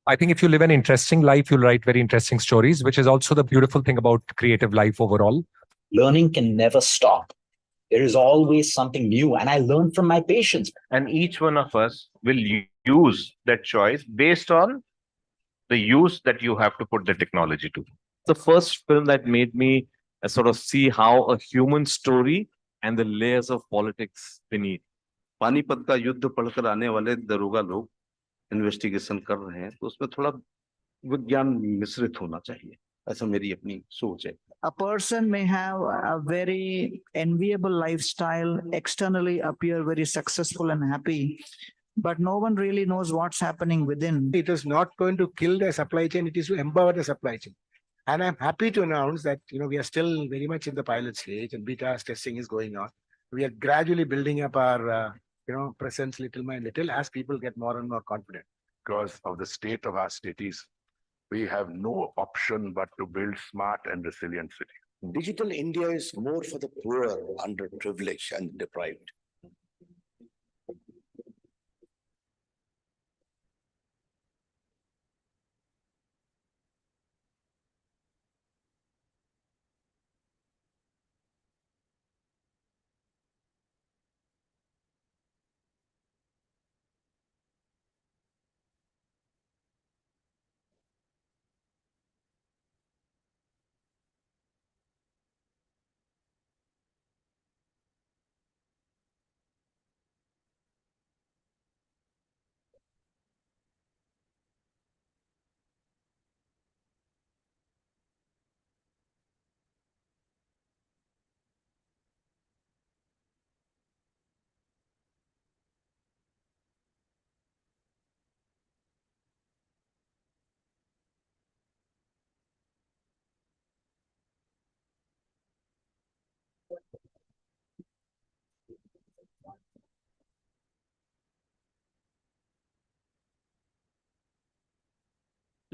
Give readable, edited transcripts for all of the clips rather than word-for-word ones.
I think if you live an interesting life, you'll write very interesting stories, which is also the beautiful thing about creative life overall. Learning can never stop. There is always something new, and I learn from my patients. And each one of us will use that choice based on the use that you have to put the technology to. The first film that made me sort of see how a human story and the layers of politics beneath. Panipat का युद्ध पढ़कर आने वाले दरोगा लोग investigation कर रहे हैं, तो उसमें थोड़ा विज्ञान मिश्रित होना चाहिए, ऐसा मेरी अपनी सोच है. A person may have a very enviable lifestyle, externally appear very successful and happy, but no one really knows what's happening within. It is not going to kill the supply chain, it is to empower the supply chain. And I'm happy to announce that we are still very much in the pilot stage, and beta testing is going on. We are gradually building up our presence little by little as people get more and more confident. Because of the state of our cities, we have no option but to build smart and resilient cities. Digital India is more for the poor, underprivileged, and deprived.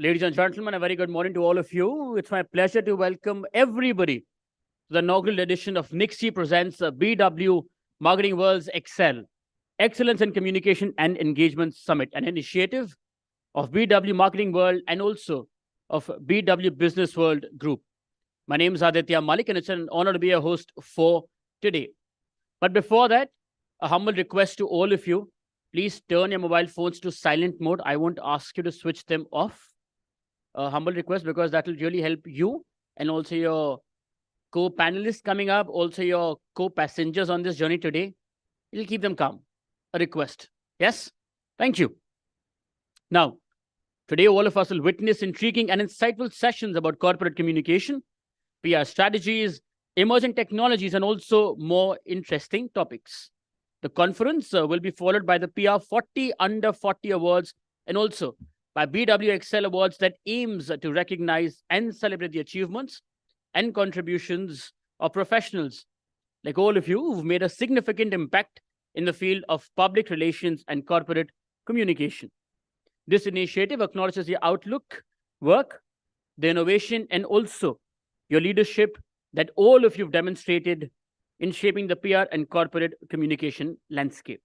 Ladies and gentlemen, a very good morning to all of you. It's my pleasure to welcome everybody to the inaugural edition of Nixie Presents BW Marketing World's Excel, Excellence in Communication and Engagement Summit, an initiative of BW Marketing World and also of BW Businessworld Group. My name is Aditya Malik, and it's an honor to be a host for today. But before that, a humble request to all of you, please turn your mobile phones to silent mode. I won't ask you to switch them off. A humble request, because that will really help you and also your co-panelists coming up, also your co-passengers on this journey today. It'll keep them calm. A request. Yes? Thank you. Now, today all of us will witness intriguing and insightful sessions about corporate communication, PR strategies, emerging technologies, and also more interesting topics. The conference will be followed by the PR 40 Under 40 Awards and also by BW Excel Awards that aims to recognize and celebrate the achievements and contributions of professionals like all of you who've made a significant impact in the field of public relations and corporate communication. This initiative acknowledges your outlook, work, the innovation, and also your leadership that all of you've demonstrated in shaping the PR and corporate communication landscape.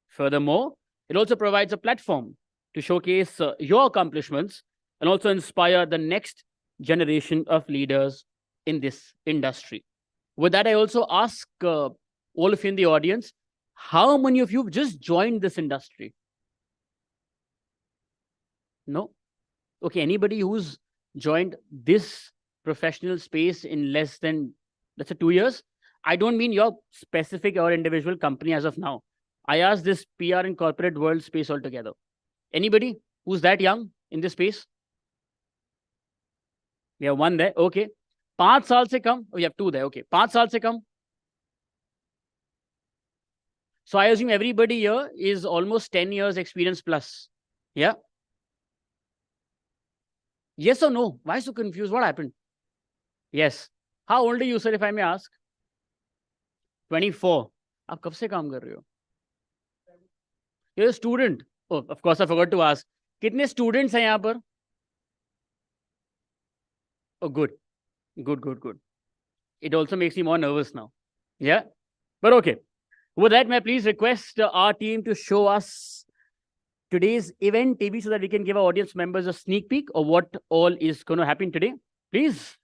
Furthermore, it also provides a platform to showcase your accomplishments and also inspire the next generation of leaders in this industry. With that, I also ask all of you in the audience, how many of you have just joined this industry? No? Okay, anybody who's joined this professional space in less than, let's say, 2 years? I don't mean your specific or individual company as of now. I ask this PR and corporate world space altogether. Anybody who's that young in this space? We have one there. Okay. 5 saal se kam. Oh, we have 2 there. Okay. 5 saal se kam. So I assume everybody here is almost 10 years experience plus. Yeah. Yes or no? Why so confused? What happened? Yes. How old are you, sir, if I may ask? 24. आप कब से काम कर रहे हो? You're a student. Oh, of course, I forgot to ask. कितने students हैं यहाँ पर? Oh, good. Good. it also makes me more nervous now. Yeah, but okay. With that, may I please request our team to show us today's event TV so that we can give our audience members a sneak peek of what all is going to happen today. Please.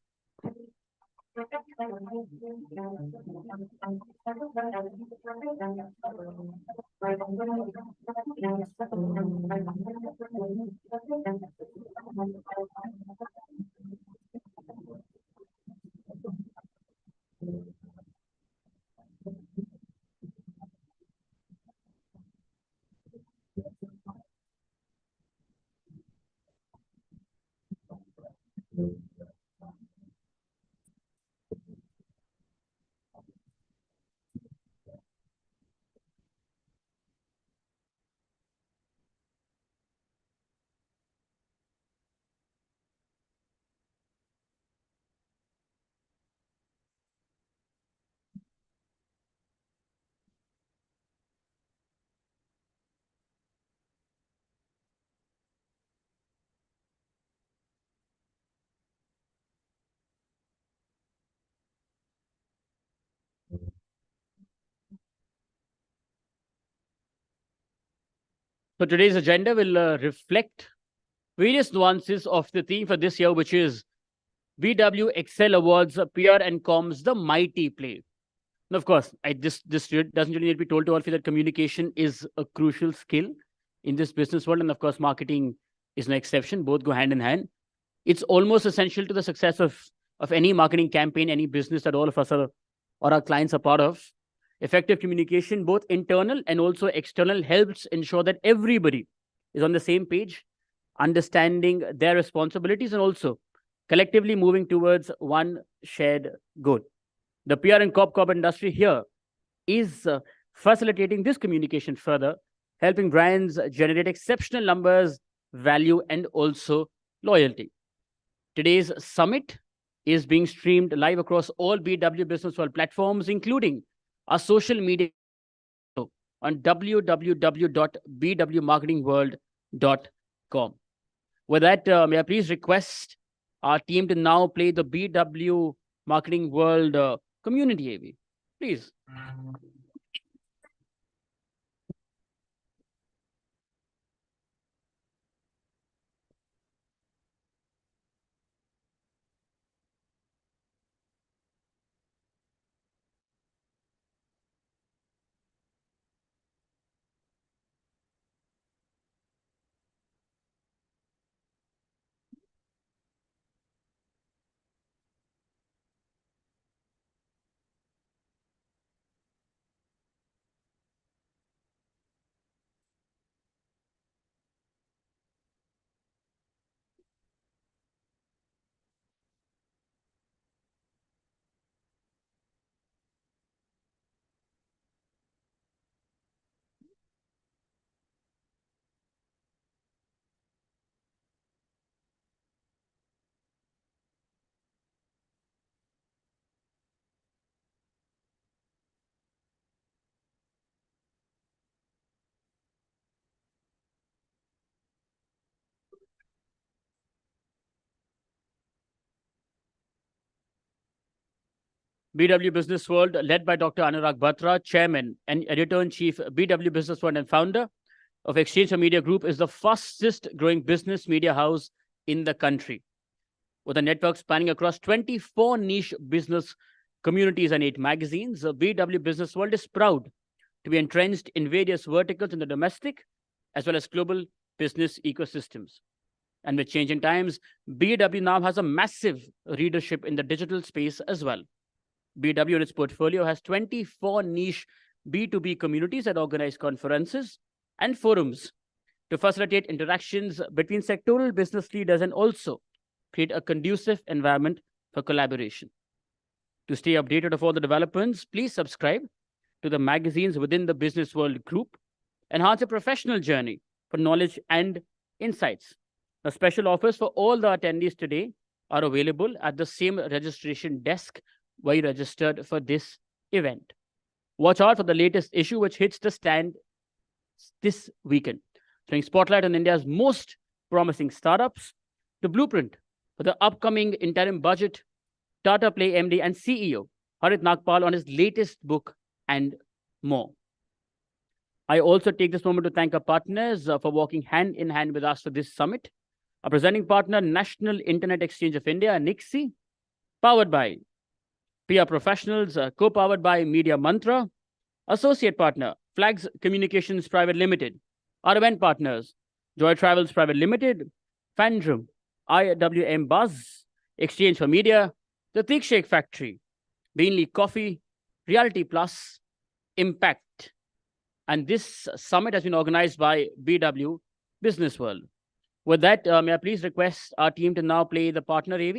So today's agenda will reflect various nuances of the theme for this year, which is BW Excel Awards PR and Comms, the mighty play. And of course, this doesn't really need to be told to all of you that communication is a crucial skill in this business world. And of course, marketing is no exception. Both go hand in hand. It's almost essential to the success of any marketing campaign, any business that all of us are or our clients are part of. Effective communication, both internal and also external, helps ensure that everybody is on the same page, understanding their responsibilities, and also collectively moving towards one shared goal. The PR and corp industry here is facilitating this communication further, helping brands generate exceptional numbers, value, and also loyalty. Today's summit is being streamed live across all BW Businessworld platforms, including our social media on www.bwmarketingworld.com. With that, may I please request our team to now play the BW Marketing World Community AV, please. BW Business World, led by Dr. Anurag Batra, Chairman and Editor-in-Chief, BW Business World and founder of Exchange for Media Group, is the fastest growing business media house in the country. With a network spanning across 24 niche business communities and 8 magazines, BW Business World is proud to be entrenched in various verticals in the domestic as well as global business ecosystems. And with changing times, BW now has a massive readership in the digital space as well. BW in its portfolio has 24 niche B2B communities that organize conferences and forums to facilitate interactions between sectoral business leaders and also create a conducive environment for collaboration. To stay updated of all the developments, please subscribe to the magazines within the Business World group. Enhance your professional journey for knowledge and insights. The special offers for all the attendees today are available at the same registration desk where you registered for this event. Watch out for the latest issue, which hits the stand this weekend, throwing spotlight on India's most promising startups, the blueprint for the upcoming interim budget, Tata Play MD and CEO, Harit Nagpal, on his latest book and more. I also take this moment to thank our partners for working hand in hand with us for this summit. Our presenting partner, National Internet Exchange of India, NIXI, powered by PR Professionals, co-powered by Media Mantra. Associate partner, Flags Communications Private Limited. Our event partners, Joy Travels Private Limited, Fandrum, IWM Buzz, Exchange for Media, The Thick Shake Factory, Beanley Coffee, Reality Plus, Impact. And this summit has been organized by BW Businessworld. With that, may I please request our team to now play the partner AV?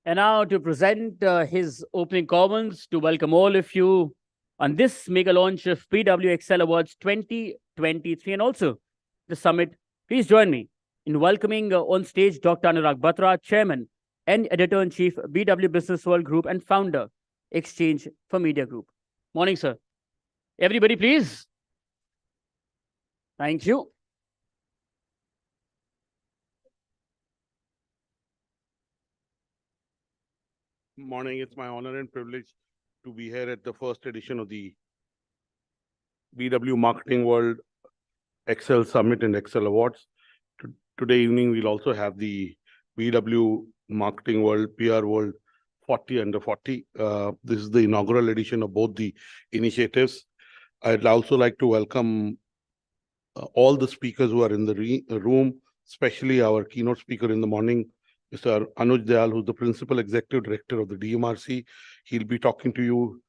And now to present his opening comments, to welcome all of you on this mega launch of BW Excel Awards 2023 and also the summit. Please join me in welcoming on stage Dr. Anurag Batra, Chairman and Editor-in-Chief, BW Businessworld Group and Founder, Exchange for Media Group. Morning, sir. Everybody, please. Thank you. Morning. It's my honor and privilege to be here at the first edition of the BW Marketing World Excel Summit and Excel Awards. Today evening, we'll also have the BW Marketing World, PR World 40 under 40. This is the inaugural edition of both the initiatives. I'd also like to welcome all the speakers who are in the room, especially our keynote speaker in the morning, Mr. Anuj Dayal, who's the Principal Executive Director of the DMRC. He'll be talking to you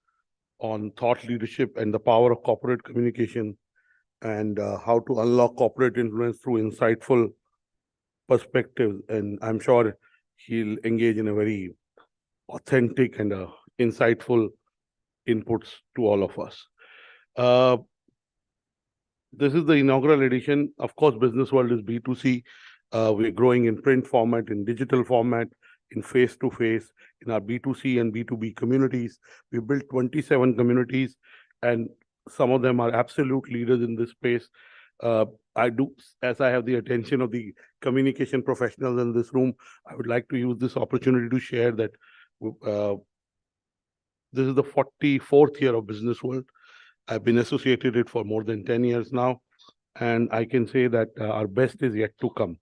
on thought leadership and the power of corporate communication and how to unlock corporate influence through insightful perspectives. And I'm sure he'll engage in a very authentic and insightful inputs to all of us. This is the inaugural edition. Of course, Businessworld is B2C. We're growing in print format, in digital format, in face-to-face, in our B2C and B2B communities. We built 27 communities, and some of them are absolute leaders in this space. As I have the attention of the communication professionals in this room, I would like to use this opportunity to share that this is the 44th year of Businessworld. I've been associated with it for more than 10 years now, and I can say that our best is yet to come.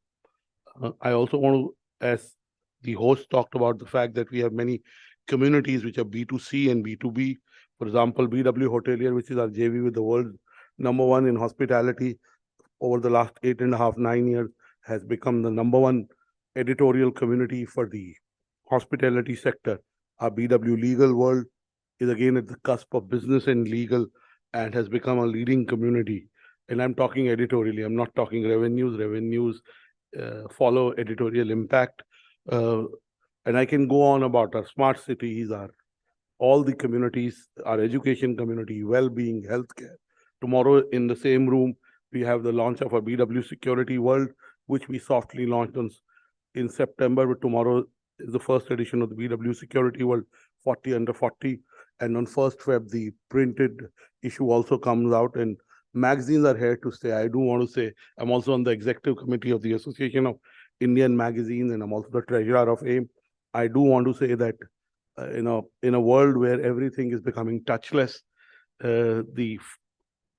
I also want to, as the host talked about the fact that we have many communities which are B2C and B2B. For example, BW Hotelier, which is our JV with the world #1 in hospitality, over the last 8.5, 9 years, has become the #1 editorial community for the hospitality sector. Our BW Legal World is again at the cusp of business and legal and has become a leading community. And I'm talking editorially, I'm not talking revenues. Revenues follow editorial impact. And I can go on about our smart cities, all the communities, our education community, well-being, healthcare. Tomorrow in the same room, we have the launch of a BW Security World, which we softly launched in September, but tomorrow is the first edition of the BW Security World 40 under 40. And on 1st Feb, the printed issue also comes out, and magazines are here to stay. I do want to say I'm also on the executive committee of the Association of Indian Magazines, and I'm also the treasurer of AIM. I do want to say that in a world where everything is becoming touchless, the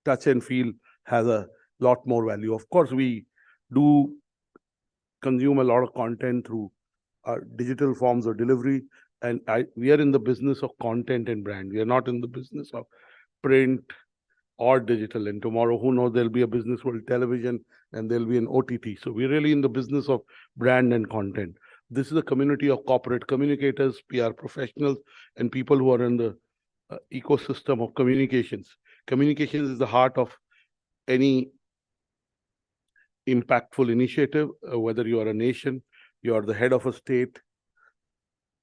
touch and feel has a lot more value. Of course, we do consume a lot of content through digital forms of delivery. And we are in the business of content and brand. We are not in the business of print or digital. And tomorrow, who knows, there'll be a Business World television and there'll be an OTT. So we're really in the business of brand and content. This is a community of corporate communicators, PR professionals, and people who are in the ecosystem of communications. Communications is the heart of any impactful initiative, whether you are a nation, you are the head of a state,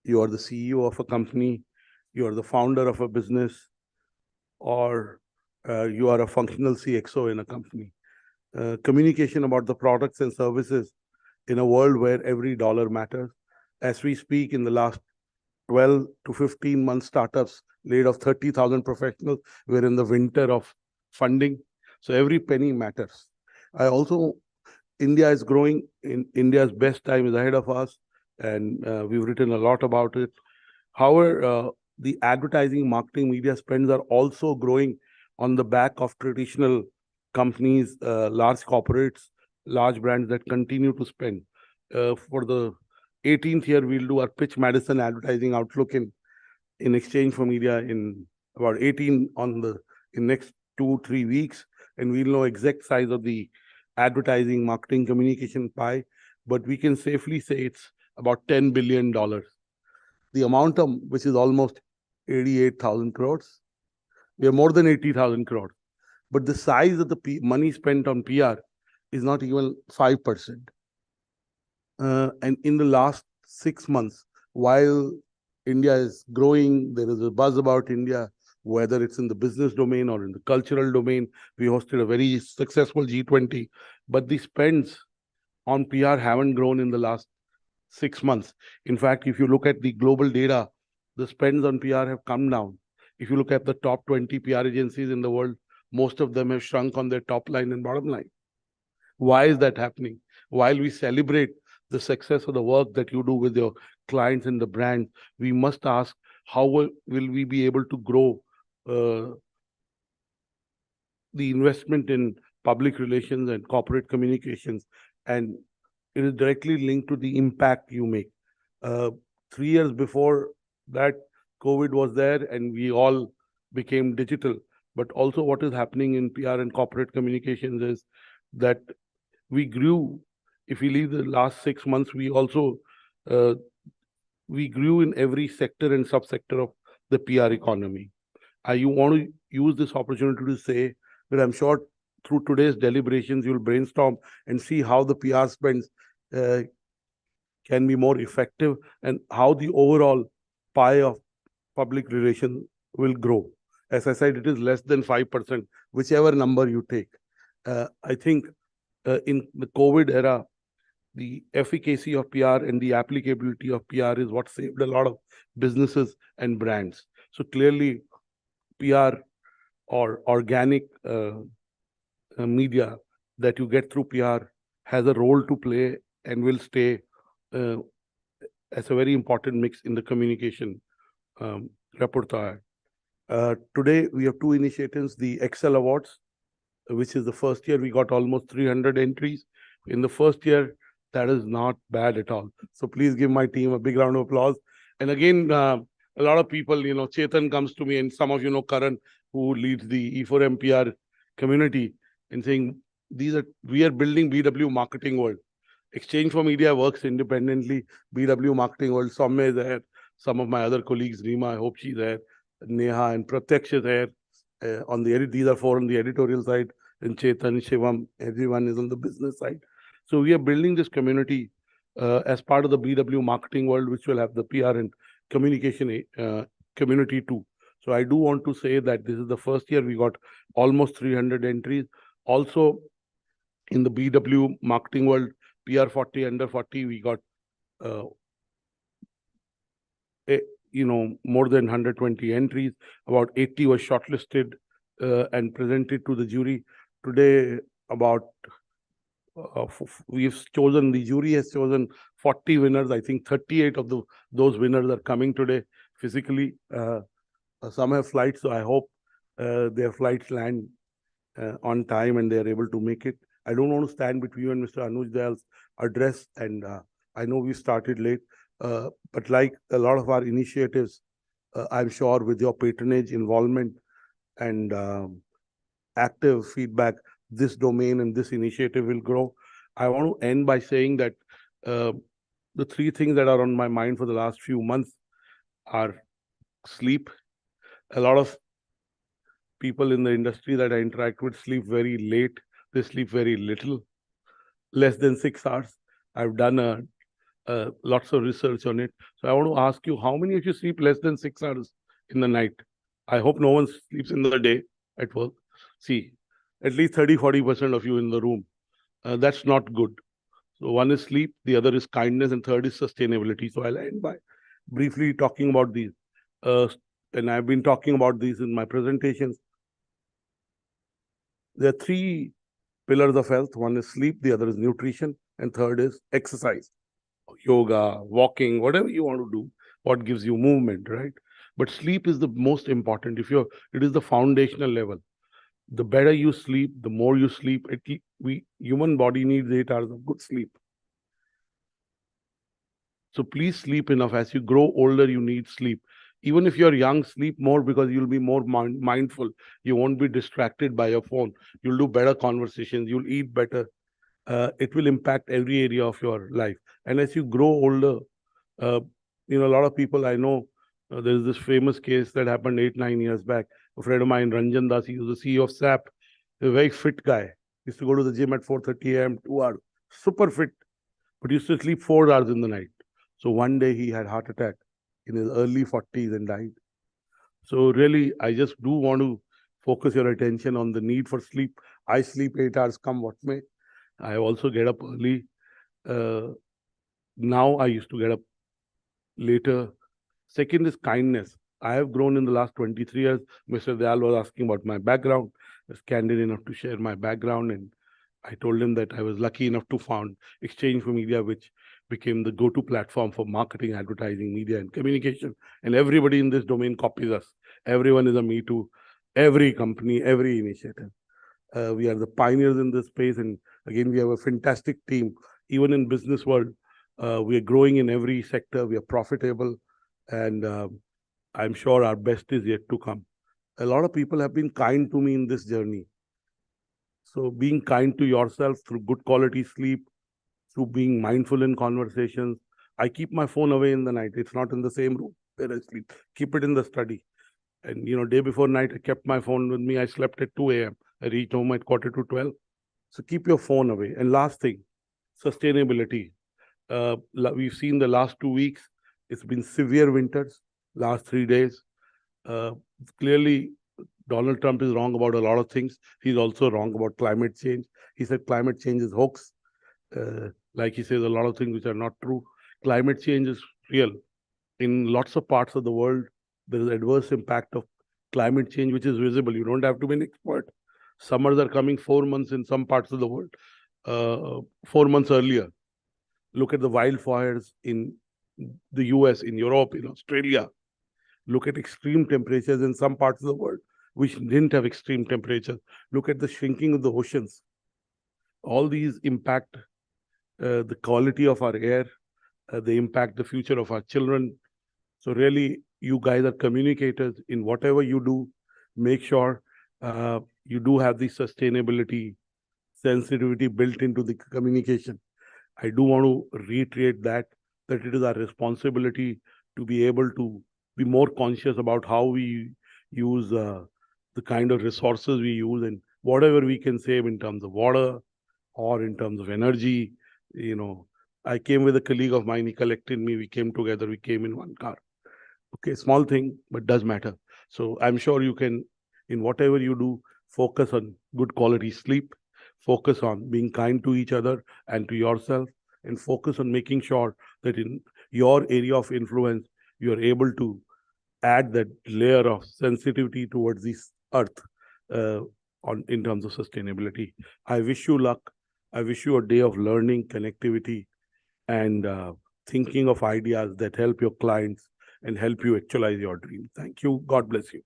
you are the CEO of a company, you are the founder of a business, or you are a functional CXO in a company. Communication about the products and services in a world where every dollar matters. As we speak, in the last 12 to 15 months, startups laid off 30,000 professionals. We're in the winter of funding. So every penny matters. India is growing. India's best time is ahead of us. And we've written a lot about it. However, the advertising, marketing, media spends are also growing on the back of traditional companies, large corporates, large brands that continue to spend. For the 18th year, we'll do our Pitch Madison advertising outlook in exchange for media in about 18 in next 2-3 weeks. And we'll know exact size of the advertising, marketing, communication pie. But we can safely say it's about $10 billion. The amount of which is almost 88,000 crores. We are more than 80,000 crores. But the size of the money spent on PR is not even 5%. And in the last 6 months, while India is growing, there is a buzz about India, whether it's in the business domain or in the cultural domain. We hosted a very successful G20, but the spends on PR haven't grown in the last 6 months. In fact, if you look at the global data, the spends on PR have come down. If you look at the top 20 PR agencies in the world, most of them have shrunk on their top line and bottom line. Why is that happening? While we celebrate the success of the work that you do with your clients and the brand, we must ask, how will we be able to grow the investment in public relations and corporate communications? And it is directly linked to the impact you make. 3 years before that, COVID was there and we all became digital. But also what is happening in PR and corporate communications is that we grew. If we leave the last 6 months, we also we grew in every sector and subsector of the PR economy. I want to use this opportunity to say that I'm sure through today's deliberations, you'll brainstorm and see how the PR spends can be more effective and how the overall pie of public relations will grow. As I said, it is less than 5%, whichever number you take. I think in the COVID era, the efficacy of PR and the applicability of PR is what saved a lot of businesses and brands. So clearly, PR or organic media that you get through PR has a role to play and will stay as a very important mix in the communication repertoire. Today, we have 2 initiatives, the Excel Awards, which is the first year we got almost 300 entries. In the first year, that is not bad at all. So please give my team a big round of applause. And again, a lot of people, Chetan comes to me and some of you know Karan, who leads the E4M PR community, and saying, we are building BW Marketing World. Exchange for Media works independently. BW Marketing World, Soumya is there. Some of my other colleagues, Reema, I hope she's there. Neha and Pratyaksh is there. These are 4 on the editorial side. And Chetan, Shivam, everyone is on the business side. So we are building this community as part of the BW Marketing World, which will have the PR and communication community too. So I do want to say that this is the first year we got almost 300 entries. Also, in the BW Marketing World, PR 40, under 40, we got more than 120 entries. About 80 were shortlisted and presented to the jury. Today, the jury has chosen 40 winners. I think 38 of those winners are coming today physically. Some have flights, so I hope their flights land on time and they are able to make it. I don't want to stand between you and Mr. Anuj Dayal's address, and I know we started late. But like a lot of our initiatives, I'm sure with your patronage, involvement, and active feedback, this domain and this initiative will grow. I want to end by saying that the three things that are on my mind for the last few months are sleep. A lot of people in the industry that I interact with sleep very late. They sleep very little, less than 6 hours. I've done lots of research on it. So I want to ask you, how many of you sleep less than 6 hours in the night? I hope no one sleeps in the day at work. See, at least 30-40% of you in the room. That's not good. So one is sleep, the other is kindness, and third is sustainability. So I'll end by briefly talking about these. And I've been talking about these in my presentations. There are three pillars of health. One is sleep, the other is nutrition, and third is exercise. Yoga, walking, whatever you want to do, what gives you movement, right? But sleep is the most important. It is the foundational level. The better you sleep, the more you sleep. Human body needs 8 hours of good sleep. So please sleep enough. As you grow older, you need sleep. Even if you're young, sleep more because you'll be more mindful. You won't be distracted by your phone. You'll do better conversations. You'll eat better. It will impact every area of your life. And as you grow older, a lot of people I know, there's this famous case that happened 8-9 years back. A friend of mine, Ranjan Das, he was the CEO of SAP, a very fit guy. Used to go to the gym at 4:30 a.m., 2 hours, super fit, but used to sleep 4 hours in the night. So one day he had heart attack in his early 40s and died. So really, I just do want to focus your attention on the need for sleep. I sleep 8 hours, come what may. I also get up early. Now I used to get up later. Second is kindness. I have grown in the last 23 years. Mr. Dayal was asking about my background. I was candid enough to share my background, and I told him that I was lucky enough to found Exchange for Media, which became the go-to platform for marketing, advertising, media, and communication. And everybody in this domain copies us. Everyone is a Me Too. Every company, every initiative. We are the pioneers in this space. And again, we have a fantastic team. Even in Businessworld, we are growing in every sector. We are profitable. And I'm sure our best is yet to come. A lot of people have been kind to me in this journey. So being kind to yourself through good quality sleep, through being mindful in conversations. I keep my phone away in the night. It's not in the same room where I sleep. Keep it in the study. And, day before night, I kept my phone with me. I slept at 2 a.m. I reached home at 11:45. So keep your phone away. And last thing, sustainability. We've seen the last 2 weeks, it's been severe winters, last 3 days. Clearly, Donald Trump is wrong about a lot of things. He's also wrong about climate change. He said climate change is hoax. Like he says, a lot of things which are not true. Climate change is real. In lots of parts of the world, there is adverse impact of climate change, which is visible. You don't have to be an expert. Summers are coming 4 months in some parts of the world, 4 months earlier. Look at the wildfires in the US, in Europe, in Australia. Look at extreme temperatures in some parts of the world which didn't have extreme temperatures. Look at the shrinking of the oceans. All these impact the quality of our air. They impact the future of our children. So really, you guys are communicators. In whatever you do, make sure you do have the sustainability, sensitivity built into the communication. I do want to reiterate that it is our responsibility to be able to be more conscious about how we use the kind of resources we use, and whatever we can save in terms of water or in terms of energy. I came with a colleague of mine, he collected me, we came together, we came in one car. Okay, small thing, but does matter. So I'm sure you can, in whatever you do, focus on good quality sleep, focus on being kind to each other and to yourself, and focus on making sure that in your area of influence, you are able to add that layer of sensitivity towards this earth in terms of sustainability. I wish you luck. I wish you a day of learning, connectivity, and thinking of ideas that help your clients and help you actualize your dreams. Thank you. God bless you.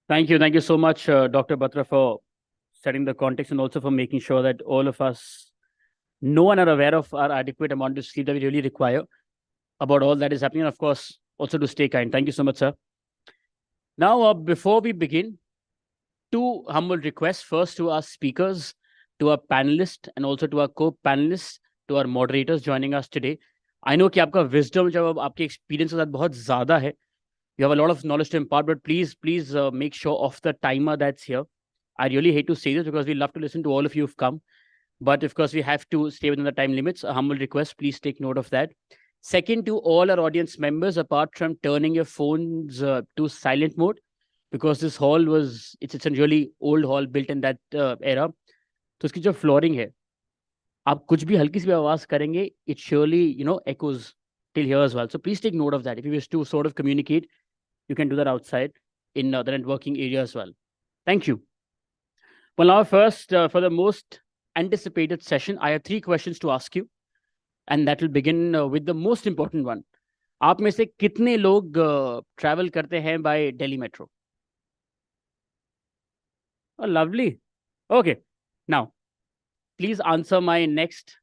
Thank you. Thank you so much, Dr. Batra, for setting the context and also for making sure that all of us know and are aware of our adequate amount of sleep that we really require about all that is happening. And of course, also to stay kind. Thank you so much, sir. Now, before we begin, two humble requests. First to our speakers, to our panelists, and also to our co-panelists, to our moderators joining us today. I know कि आपका wisdom जब आपके experience के साथ बहुत ज़्यादा है. You have a lot of knowledge to impart, but please make sure of the timer that's here. I really hate to say this because we love to listen to all of you who've come. But of course, we have to stay within the time limits. A humble request, please take note of that. Second, to all our audience members, apart from turning your phones to silent mode, because this hall it's a really old hall built in that era. तो उसकी जो flooring है, आप कुछ भी हल्की सी भी आवाज करेंगे, it surely, echoes till here as well. So please take note of that. If you wish to sort of communicate, you can do that outside in the networking area as well. Thank you. Well, now first, for the most anticipated session, I have 3 questions to ask you. And that will begin with the most important one. आप में से कितने लोग travel करते हैं by Delhi Metro? Oh, lovely. Okay. Now, please answer my next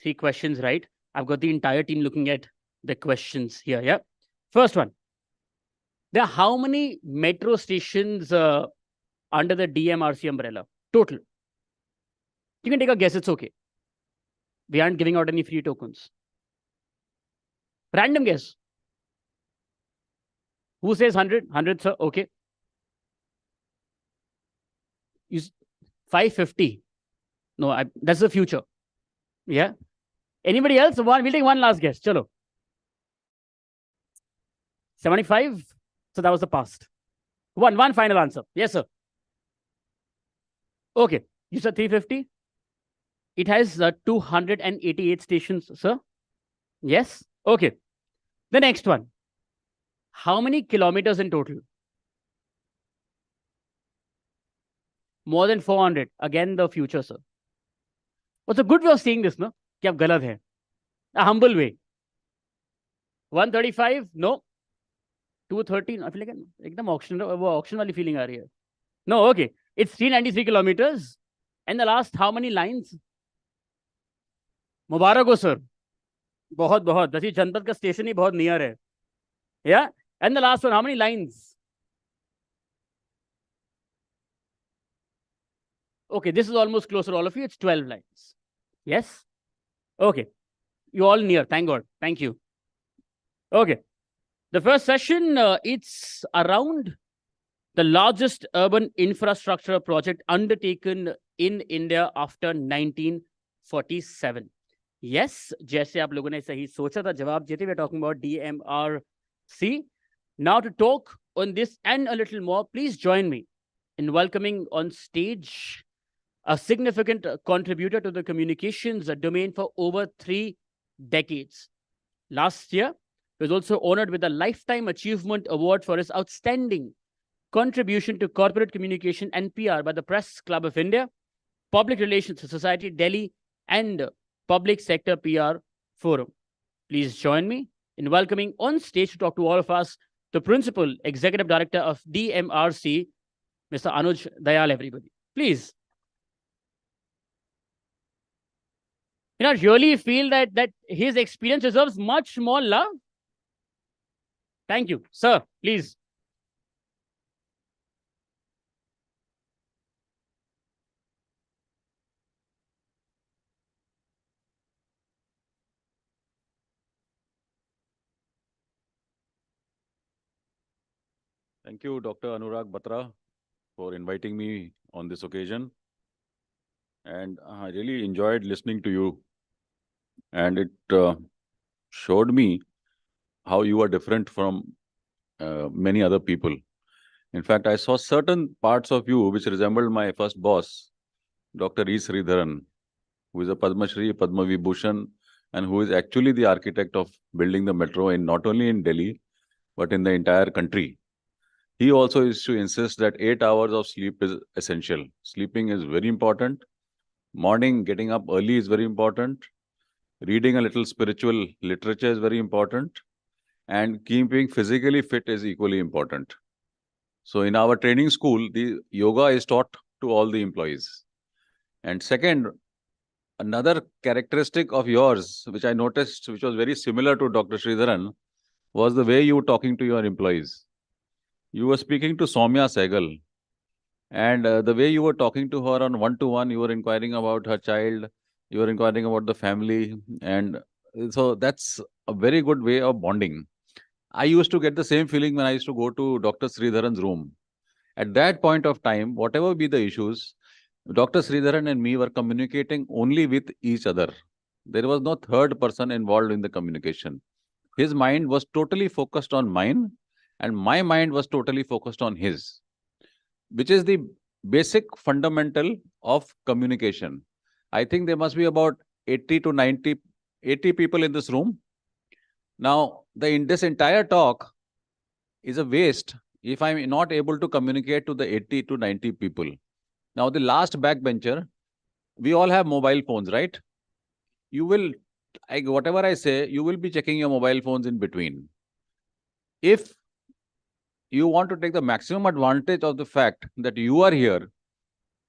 3 questions, right? I've got the entire team looking at the questions here, yeah? First one. There are how many metro stations under the DMRC umbrella? Total. You can take a guess, it's okay. We aren't giving out any free tokens. Random guess. Who says 100? 100, sir. Okay. 550. No, that's the future. Yeah. Anybody else? We'll take one last guess. Chalo. 75. So that was the past. One final answer. Yes, sir. Okay. You said 350? It has 288 stations, sir. Yes? Okay. The next one. How many kilometers in total? More than 400. Again, the future, sir. What's a good way of saying this, no? कि आप गलत हैं. A humble way. 135? No. 230? I feel like एकदम auction वाली feeling आ रही है. No, okay. It's 393 kilometers. And the last, how many lines? मुबारक हो sir. बहुत बहुत. दसी जनपद का स्टेशन ही बहुत नियर है. Yeah. And the last one, how many lines? Okay, this is almost closer to all of you. It's 12 lines. Yes? Okay. You all near. Thank God. Thank you. Okay. The first session, it's around the largest urban infrastructure project undertaken in India after 1947. Yes, जैसे आप लोगों ने सही सोचा था, जवाब देते, we're talking about DMRC. Now to talk on this and a little more, please join me in welcoming on stage a significant contributor to the communications domain for over 3 decades. Last year, he was also honored with a Lifetime Achievement Award for his outstanding contribution to corporate communication and PR by the Press Club of India, Public Relations Society, Delhi, and Public Sector PR Forum. Please join me in welcoming on stage to talk to all of us the Principal Executive Director of DMRC, Mr. Anuj Dayal, everybody. Please. I really feel that his experience deserves much more love. Thank you. Sir, please. Thank you, Dr. Anurag Batra, for inviting me on this occasion. And I really enjoyed listening to you. And it showed me how you are different from many other people. In fact, I saw certain parts of you which resembled my first boss, Dr. E. Sridharan, who is a Padma Shri, Padma Vibhushan, and who is actually the architect of building the metro in not only in Delhi, but in the entire country. He also is to insist that 8 hours of sleep is essential. Sleeping is very important. Morning, getting up early is very important. Reading a little spiritual literature is very important. And keeping physically fit is equally important. So in our training school, the yoga is taught to all the employees. And second, another characteristic of yours, which I noticed, which was very similar to Dr. Sridharan, was the way you were talking to your employees. You were speaking to Soumya Sehgal, and the way you were talking to her on one-to-one, you were inquiring about her child, you were inquiring about the family, and so that's a very good way of bonding. I used to get the same feeling when I used to go to Dr. Sridharan's room. At that point of time, whatever be the issues, Dr. Sridharan and me were communicating only with each other. There was no third person involved in the communication. His mind was totally focused on mine, and my mind was totally focused on his, which is the basic fundamental of communication. I think there must be about 80 to 90, 80 people in this room. Now, in this entire talk is a waste if I'm not able to communicate to the 80 to 90 people. Now, the last backbencher, we all have mobile phones, right? You will, whatever I say, you will be checking your mobile phones in between. If you want to take the maximum advantage of the fact that you are here,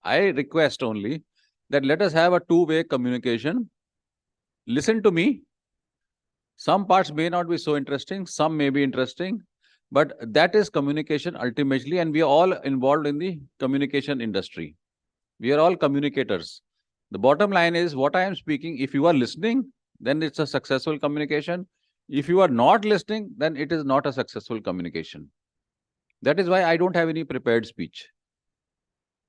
I request only that let us have a two-way communication. Listen to me. Some parts may not be so interesting, some may be interesting, but that is communication ultimately, and we are all involved in the communication industry. We are all communicators. The bottom line is what I am speaking, if you are listening, then it's a successful communication. If you are not listening, then it is not a successful communication. That is why I don't have any prepared speech.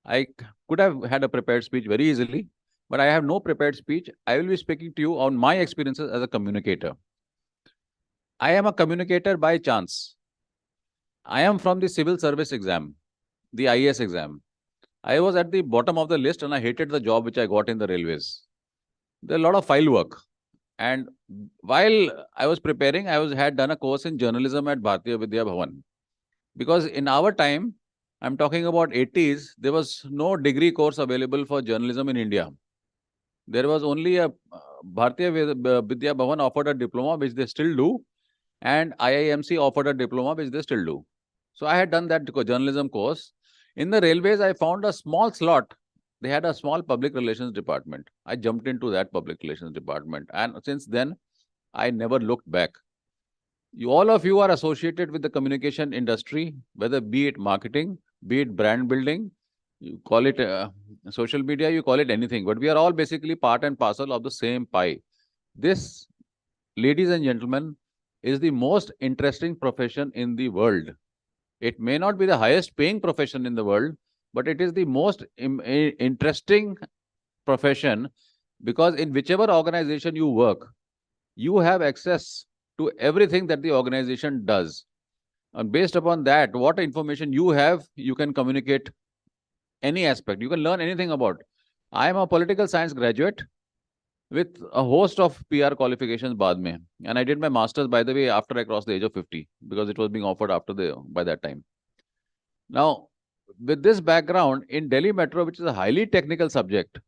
I could have had a prepared speech very easily, but I have no prepared speech. I will be speaking to you on my experiences as a communicator. I am a communicator by chance. I am from the civil service exam, the IAS exam. I was at the bottom of the list and I hated the job which I got in the railways. There are a lot of file work. And while I was preparing, I had done a course in journalism at Bharatiya Vidya Bhavan. Because in our time, I'm talking about 80s, there was no degree course available for journalism in India. There was only a Bharatiya Vidya Bhavan offered a diploma, which they still do, and IIMC offered a diploma, which they still do. So I had done that journalism course. In the railways, I found a small slot. They had a small public relations department. I jumped into that public relations department. And since then, I never looked back. All of you are associated with the communication industry, whether be it marketing, be it brand building, you call it social media, you call it anything. But we are all basically part and parcel of the same pie. This, ladies and gentlemen, is the most interesting profession in the world. It may not be the highest paying profession in the world, but it is the most interesting profession because in whichever organization you work, you have access to everything that the organization does. And based upon that, what information you have, you can communicate any aspect. You can learn anything about. I am a political science graduate with a host of PR qualifications baad mein. And I did my master's, by the way, after I crossed the age of 50, because it was being offered by that time. Now, with this background in Delhi Metro, which is a highly technical subject,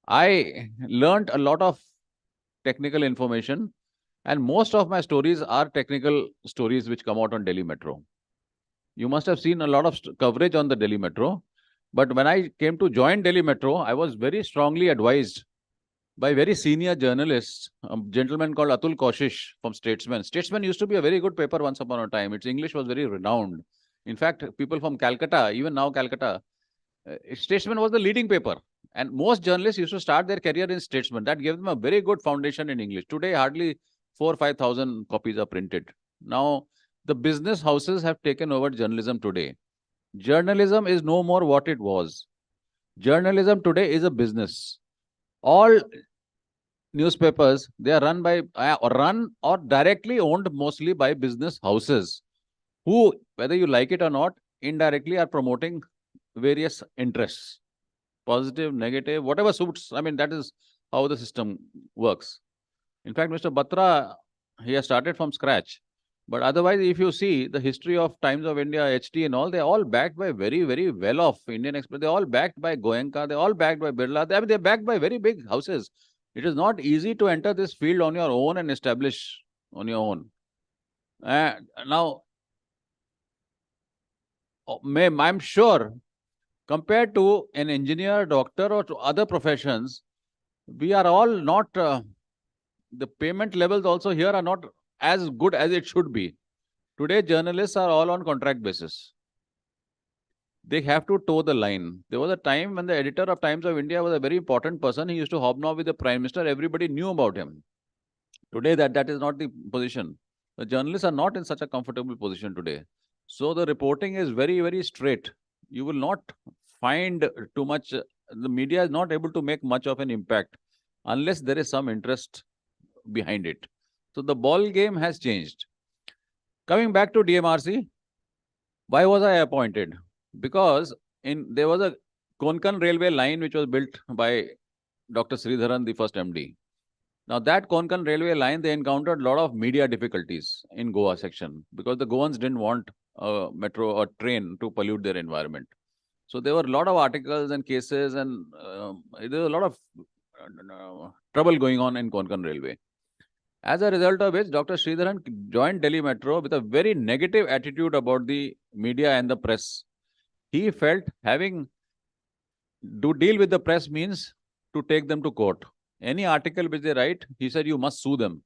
I learned a lot of technical information, and most of my stories are technical stories which come out on Delhi Metro. You must have seen a lot of coverage on the Delhi Metro, but when I came to join Delhi Metro, I was very strongly advised by very senior journalists, a gentleman called Atul Kaushish from Statesman. Statesman used to be a very good paper once upon a time. Its English was very renowned. In fact, people from Calcutta, even now Calcutta, Statesman was the leading paper. And most journalists used to start their career in Statesman. That gave them a very good foundation in English. Today, hardly 4,000 or 5,000 copies are printed. Now, the business houses have taken over journalism today. Journalism is no more what it was. Journalism today is a business. All newspapers, they are run by, run or directly owned mostly by business houses who, whether you like it or not, indirectly are promoting various interests, positive, negative, whatever suits. I mean, that is how the system works. In fact, Mr. Batra, he has started from scratch. But otherwise, if you see the history of Times of India, HT and all, they're all backed by very, very well-off Indian Express. They're all backed by Goenka. They're all backed by Birla. I mean, they're backed by very big houses. It is not easy to enter this field on your own and establish on your own. Now, I'm sure compared to an engineer, doctor, or to other professions, we are all not, the payment levels also here are not as good as it should be. Today, journalists are all on contract basis. They have to toe the line. There was a time when the editor of Times of India was a very important person. He used to hobnob with the Prime Minister. Everybody knew about him. Today, that is not the position. The journalists are not in such a comfortable position today. So the reporting is very, very straight. You will not find too much. The media is not able to make much of an impact unless there is some interest behind it. So the ball game has changed. Coming back to DMRC, why was I appointed? Because there was a Konkan railway line which was built by Dr. Sridharan, the first MD. Now that Konkan railway line, they encountered a lot of media difficulties in Goa section because the Goans didn't want a metro or train to pollute their environment. So there were a lot of articles and cases, and there was a lot of trouble going on in Konkan railway. As a result of which, Dr. Sridharan joined Delhi Metro with a very negative attitude about the media and the press. He felt having to deal with the press means to take them to court. Any article which they write, he said, you must sue them.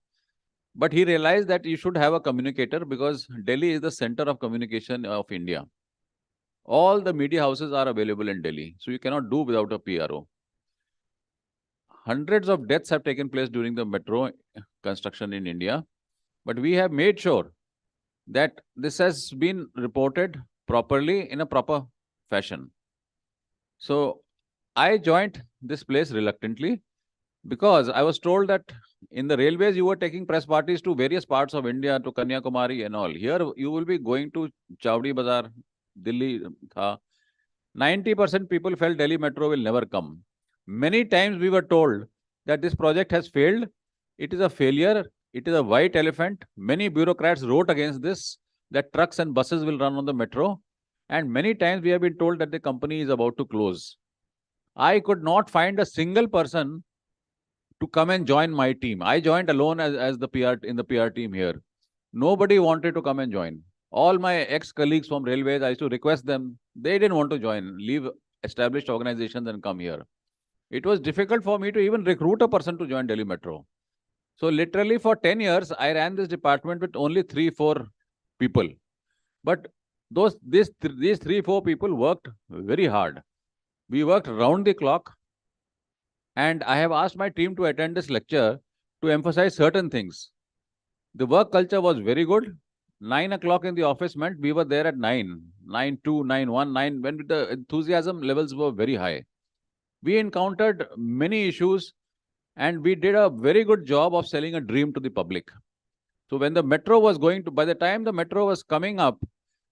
But he realized that you should have a communicator because Delhi is the center of communication of India. All the media houses are available in Delhi, so you cannot do without a PRO. Hundreds of deaths have taken place during the metro construction in India, but we have made sure that this has been reported properly in a proper fashion. So I joined this place reluctantly because I was told that in the railways you were taking press parties to various parts of India, to Kanyakumari and all. Here you will be going to Chowdi Bazaar, Delhi. 90% people felt Delhi Metro will never come. Many times we were told that this project has failed. It is a failure. It is a white elephant. Many bureaucrats wrote against this, that trucks and buses will run on the metro. And many times we have been told that the company is about to close. I could not find a single person to come and join my team. I joined alone as the PR in the PR team here. Nobody wanted to come and join. All my ex-colleagues from railways, I used to request them. They didn't want to join, leave established organizations and come here. It was difficult for me to even recruit a person to join Delhi Metro. So literally for 10 years, I ran this department with only 3-4 people. But these 3-4 people worked very hard. We worked round the clock. And I have asked my team to attend this lecture to emphasize certain things. The work culture was very good. 9 o'clock in the office meant we were there at 9, 9:02, 9:01, 9, when the enthusiasm levels were very high. We encountered many issues and we did a very good job of selling a dream to the public. So when the metro was by the time the metro was coming up,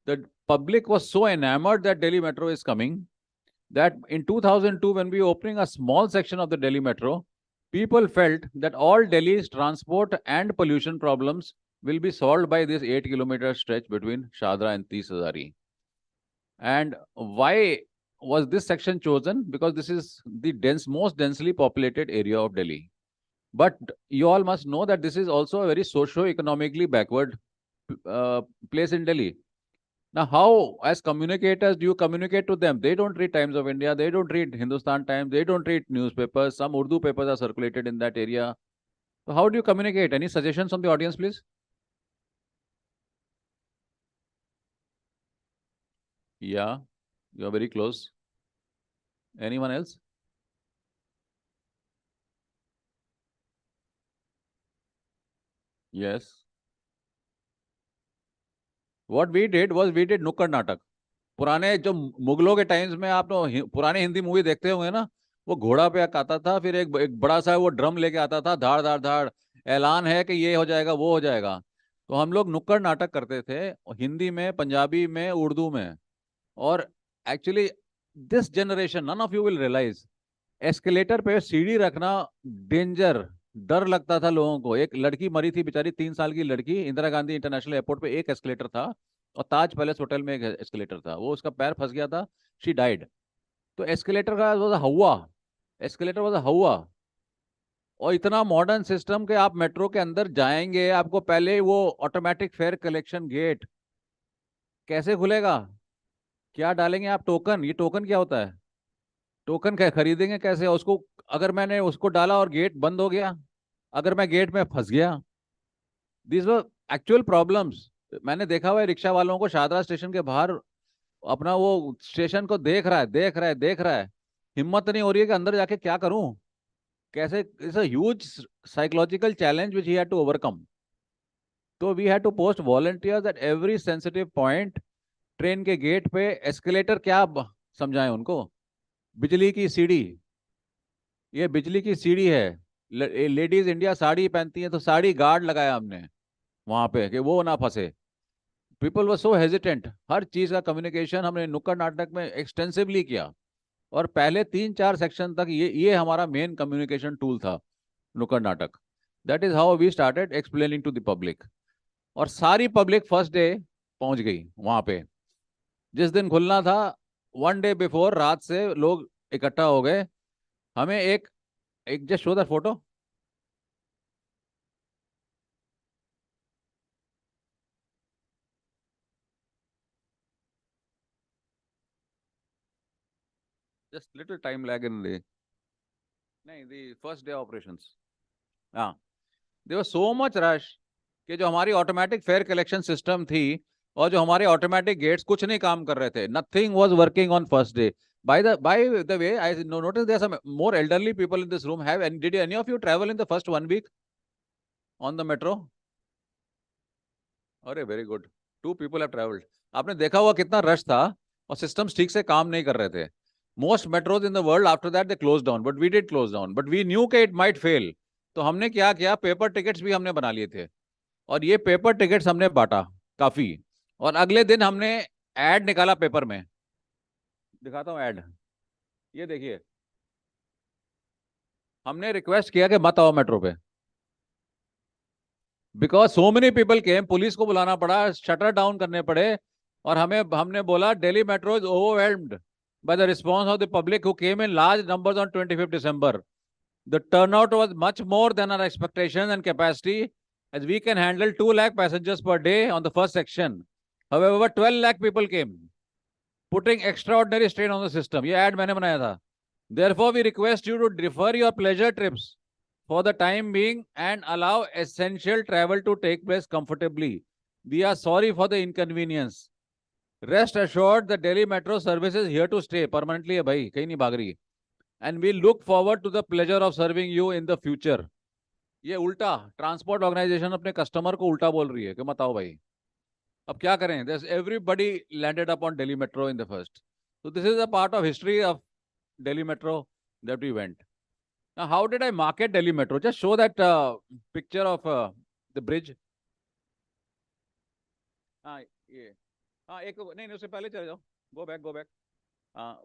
the public was so enamored that Delhi Metro is coming, that in 2002, when we were opening a small section of the Delhi Metro, people felt that all Delhi's transport and pollution problems will be solved by this 8-kilometer stretch between Shadra and Tis Hazari. And why was this section chosen? Because this is the most densely populated area of Delhi. But you all must know that this is also a very socio-economically backward place in Delhi. Now, how, as communicators, do you communicate to them? They don't read Times of India. They don't read Hindustan Times. They don't read newspapers. Some Urdu papers are circulated in that area. So how do you communicate? Any suggestions from the audience, please? Yeah, you're very close. Anyone else? Yes. What we did was we did नुक्कड़ नाटक. पुराने जो मुगलों के times में आप पुराने Hindi movie देखते होंगे ना, वो घोड़ा पे आता था, फिर एक बड़ा सा वो ड्रम लेके आता था, धाड़ धाड़ धाड़, ऐलान है कि ये हो जाएगा, वो हो जाएगा. तो हम लोग नुक्कड़ नाटक करते थे हिंदी में, पंजाबी में, उर्दू में. और actually this generation, none of you will realise, escalator पे सीढ़ी रखना डेंजर, डर लगता था लोगों को. एक लड़की मरी थी बेचारी, 3 साल की लड़की, इंदिरा गांधी इंटरनेशनल एयरपोर्ट पे एक एस्केलेटर था और ताज पैलेस होटल में एक एस्केलेटर था, वो उसका पैर फंस गया था, शी डाइड. तो एस्केलेटर का वाज हवा, एस्केलेटर वाज हवा. और इतना मॉडर्न सिस्टम के आप मेट्रो के अंदर जाएंगे, आपको पहले वो ऑटोमेटिक फेयर कलेक्शन गेट कैसे खुलेगा, क्या डालेंगे आप? टोकन। ये टोकन क्या होता है? टोकन क्या खरीदेंगे कैसे उसको? अगर मैंने उसको डाला और गेट बंद हो गया, अगर मैं गेट में फंस गया, दिस वर एक्चुअल प्रॉब्लम्स। मैंने देखा हुआ है रिक्शा वालों को शारदा स्टेशन के बाहर अपना वो स्टेशन को देख रहा है, देख रहा है, देख रहा है, हिम्मत नहीं हो रही है कि अंदर जाके क्या करूं, कैसे। It's a huge psychological challenge which he had to overcome. तो we had to post volunteers at every sensitive point. Train के गेट पे एस्केलेटर क्या समझाएं उनको? बिजली की सीढ़ी, ये बिजली की सीढ़ी है। लेडीज इंडिया साड़ी पहनती है तो साड़ी गार्ड लगाया हमने वहां पे कि वो ना फंसे। People were so hesitant. हर चीज का कम्युनिकेशन हमने नुक्कड़ नाटक में एक्सटेंसिवली किया, और पहले 3-4 सेक्शन तक ये हमारा मेन कम्युनिकेशन टूल था, नुक्कड़ नाटक। That is how we started explaining to the public. और सारी पब्लिक फर्स्ट डे पहुंच गई वहां पे। जिस दिन खुलना था, 1 डे बिफोर रात से लोग इकट्ठा हो गए। हमें एक एक just show that photo. Just little time lag in the नहीं द फर्स्ट डे ऑपरेशंस। हाँ, there was so much rush कि जो हमारी ऑटोमेटिक फेयर कलेक्शन सिस्टम थी और जो हमारे ऑटोमेटिक गेट्स कुछ नहीं काम कर रहे थे। Nothing was working on first day. By the way, I noticed there are some more elderly people in this room. Did any of you travel in the first 1 week on the metro? अरे very good, 2 people have traveled. आपने देखा हुआ कितना rush था और systems ठीक से काम नहीं कर रहे थे। Most metros in the world after that they close down, but we did close down, but we knew के इट माइट फेल। तो हमने क्या किया, पेपर टिकट्स भी हमने बना लिए थे, और ये पेपर टिकट्स हमने बांटा काफी। और अगले दिन हमने एड निकाला पेपर में, दिखाता हूँ एड। ये देखिए, हमने रिक्वेस्ट किया कि मत आओ मेट्रो पे, because so many people came. Police को बुलाना पड़ा, शटर डाउन करने पड़े, और हमने बोला Delhi metro is overwhelmed by the response of the public who came in large numbers on 25th December. The turnout was much more than our expectations and capacity, as we can handle 2 lakh passengers per day on the first section. However, 12 lakh people came, putting extraordinary strain on the system. ये ad मैंने बनाया था. Therefore, we request you to defer your pleasure trips for the time being and allow essential travel to take place comfortably. We are sorry for the inconvenience. Rest assured, the Delhi Metro service is here to stay permanently. है भाई, कहीं नहीं भाग रही, and we look forward to the pleasure of serving you in the future. ये उल्टा transport organisation अपने customer को उल्टा बोल रही है कि मत आओ भाई। अब क्या करें? There's everybody landed up on Delhi Metro in the first. So this is a part of history of Delhi Metro that we went. Now, how did I market Delhi Metro? Just show that picture of the bridge. हाँ ये, हाँ एक नहीं, उससे पहले चले जाओ, go back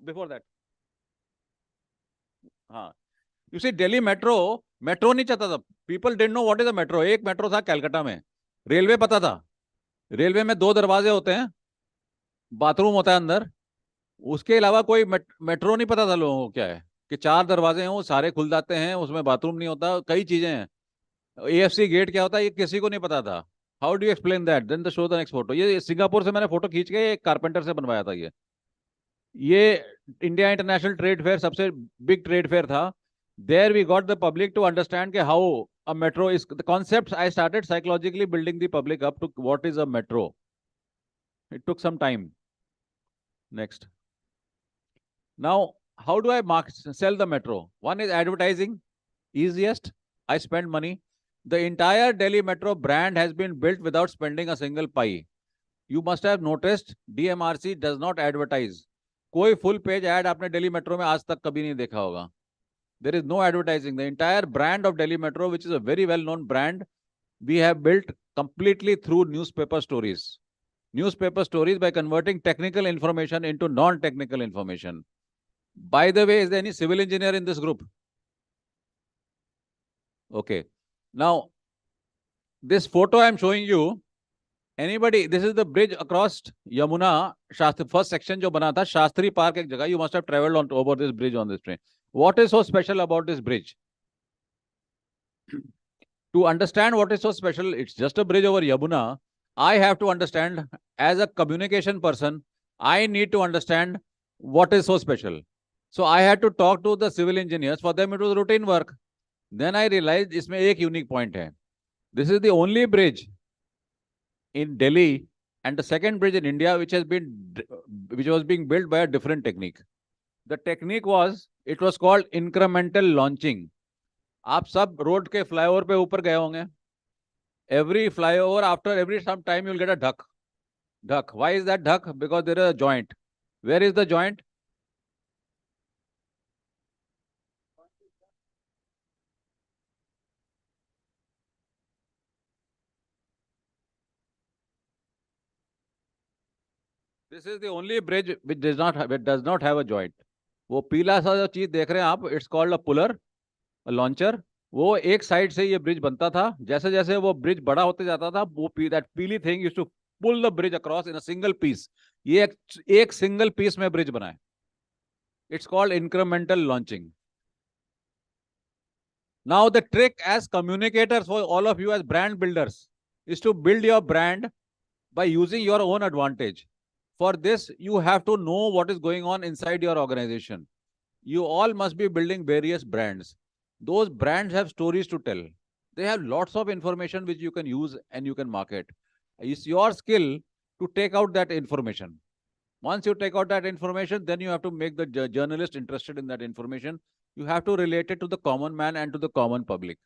before that. हाँ, यू सी दिल्ली मेट्रो नहीं चाहता था। People didn't know what is a metro. एक मेट्रो था कलकत्ता में, रेलवे पता था। रेलवे में 2 दरवाजे होते हैं, बाथरूम होता है अंदर, उसके अलावा कोई मेट्रो नहीं पता था लोगों को क्या है, कि 4 दरवाजे हैं, वो सारे खुल जाते हैं, उसमें बाथरूम नहीं होता, कई चीजें हैं। AFC गेट क्या होता है ये किसी को नहीं पता था। How do you explain that? Then the show the next photo. ये सिंगापुर से मैंने फोटो खींच के एक कारपेंटर से बनवाया था। ये इंडिया इंटरनेशनल ट्रेड फेयर, सबसे बिग ट्रेड फेयर था। There we got the public to understand के how a metro is the concept. I started psychologically building the public up to what is a metro. It took some time. Next, now how do I sell the metro? One is advertising, easiest. I spend money. The entire Delhi Metro brand has been built without spending a single pie. You must have noticed DMRC does not advertise. कोई full page ad आपने Delhi Metro में आज तक कभी नहीं देखा होगा. There is no advertising. The entire brand of Delhi Metro, which is a very well-known brand, we have built completely through newspaper stories. Newspaper stories by converting technical information into non-technical information. By the way, is there any civil engineer in this group? Okay. Now, this photo I am showing you, anybody, this is the bridge across Yamuna, Shastri, first section jo bana tha, Shastri Park ek jagah. You must have traveled over this bridge on this train. What is so special about this bridge? To understand what is so special, it's just a bridge over Yamuna. I have to understand, as a communication person, I need to understand what is so special. So I had to talk to the civil engineers. For them, it was routine work. Then I realized इसमें एक unique point है. This is the only bridge in Delhi and the second bridge in India which was being built by a different technique. The technique was, it was called incremental launching. आप सब road के flyover पे ऊपर गए होंगे. Every flyover, after every some time, you'll get a duck. Duck. Why is that duck? Because there is a joint. Where is the joint? This is the only bridge which does not have a joint. वो पीला सा जो चीज देख रहे हैं आप, it's called a puller, a launcher. वो एक साइड से ये ब्रिज बनता था. जैसे जैसे वो ब्रिज बड़ा होते जाता था, वो that पीली thing used to pull the bridge across in a single piece. ये एक single piece में ब्रिज बना है. It's called incremental launching. Now the trick as communicators for all of you as brand builders is to build your brand by using your own advantage. For this, you have to know what is going on inside your organization. You all must be building various brands. Those brands have stories to tell. They have lots of information which you can use and you can market. It's your skill to take out that information. Once you take out that information, then you have to make the journalist interested in that information. You have to relate it to the common man and to the common public.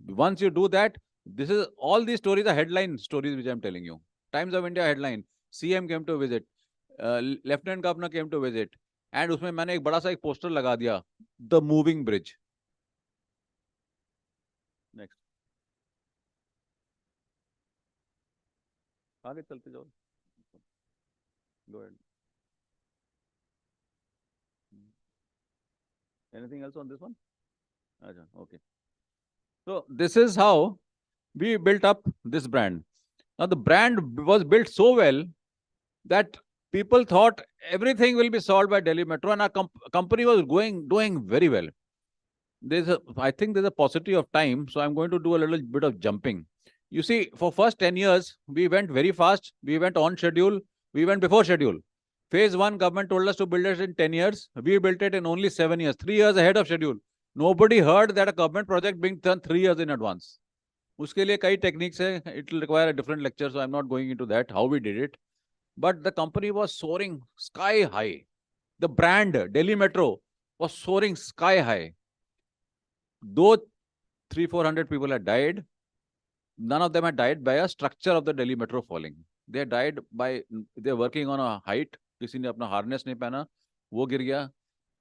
Once you do that, this is all these stories are headline stories which I'm telling you. Times of India headline. CM came to visit. Lieutenant Governor came to visit. And उसमें मैंने एक बड़ा सा एक poster लगा दिया, The Moving Bridge. Next. आगे चलते जाओ. Go ahead. Anything else on this one? Okay. So this is how we built up this brand. Now the brand was built so well that people thought everything will be solved by Delhi Metro, and our company was doing very well. I think there's a paucity of time, so I'm going to do a little bit of jumping. You see, for first 10 years, we went very fast. We went on schedule. We went before schedule. Phase 1, government told us to build it in 10 years. We built it in only 7 years, 3 years ahead of schedule. Nobody heard that a government project being done 3 years in advance. उसके लिए कई techniques है. It will require a different lecture, so I'm not going into that, how we did it. But the company was soaring sky high. The brand, Delhi Metro, was soaring sky high. Though 300-400 people had died, none of them had died by a structure of the Delhi Metro falling. They died by, they're working on a height. किसी ने अपना harness नहीं पहना, वो गिर गया,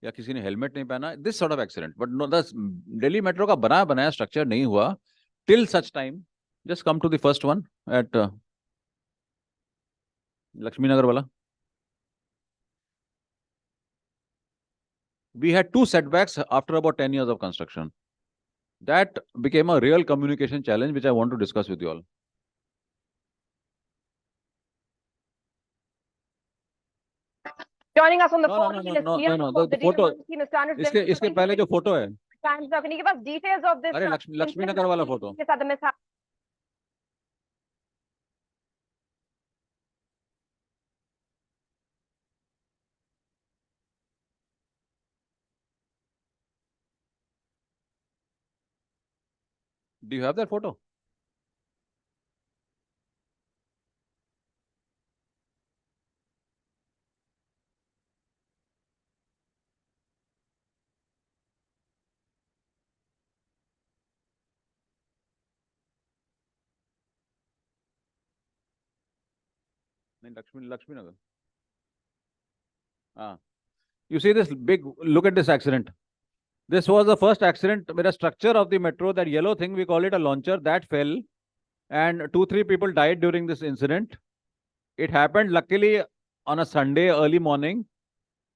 या किसी ने helmet नहीं पहना. This sort of accident. But no, the Delhi Metro का बनाया structure नहीं हुआ till such time. Just come to the first one at Lakshmi Nagar wala. We had 2 setbacks after about 10 years of construction. That became a real communication challenge, which I want to discuss with you all. Joining us on the phone, No. The photo. इसके पहले जो photo है. Can you give us details of this? अरे Lakshmi Nagar वाला photo. Do you have that photo? Lakshmi Nagar. You see this big, look at this accident. This was the first accident with a structure of the metro, that yellow thing, we call it a launcher, that fell. And 2-3 people died during this incident. It happened luckily on a Sunday early morning.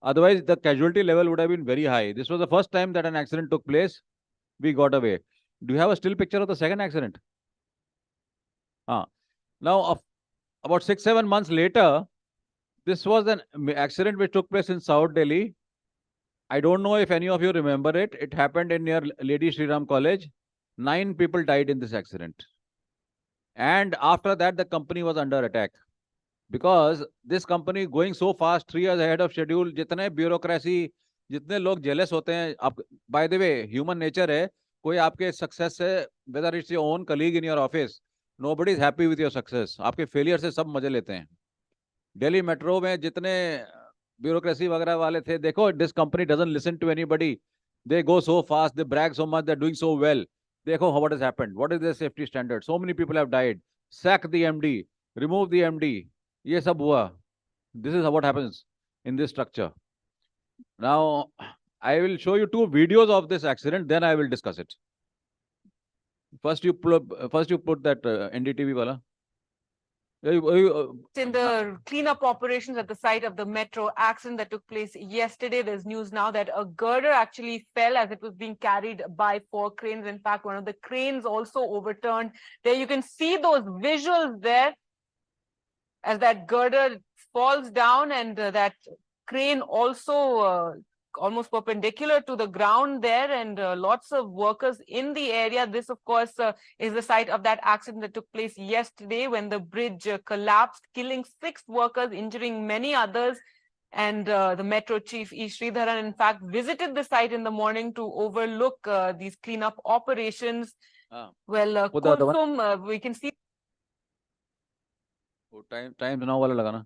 Otherwise, the casualty level would have been very high. This was the first time that an accident took place. We got away. Do you have a still picture of the second accident? Now, about 6-7 months later, this was an accident which took place in South Delhi. I don't know if any of you remember it. It happened in near Lady Shri Ram College. 9 people died in this accident. And after that, the company was under attack. Because this company going so fast, 3 years ahead of schedule, जितने bureaucracy, जितने लोग jealous होते हैं, आप, by the way, human nature है, कोई आपके success से, whether it's your own colleague in your office, nobody is happy with your success. आपके failure से सब मजे लेते हैं. Delhi metro में जितने bureaucracy वगैरह वाले थे, देखो, this company doesn't listen to anybody. They go so fast, they brag so much, they're doing so well. देखो what has happened. What is their safety standard? So many people have died. Sack the MD, remove the MD. ये सब हुआ. This is what happens in this structure. Now, I will show you 2 videos of this accident, then I will discuss it. First, you put that NDTV wala. In the cleanup operations at the site of the metro accident that took place yesterday, there's news now that a girder actually fell as it was being carried by 4 cranes. In fact, one of the cranes also overturned. There you can see those visuals there as that girder falls down, and that crane also almost perpendicular to the ground there, and lots of workers in the area. This, of course, is the site of that accident that took place yesterday when the bridge collapsed, killing 6 workers, injuring many others. And the Metro Chief E. Sridharan, in fact, visited the site in the morning to overlook these cleanup operations. Well, Kulsum, we can see. Time now wala lagana.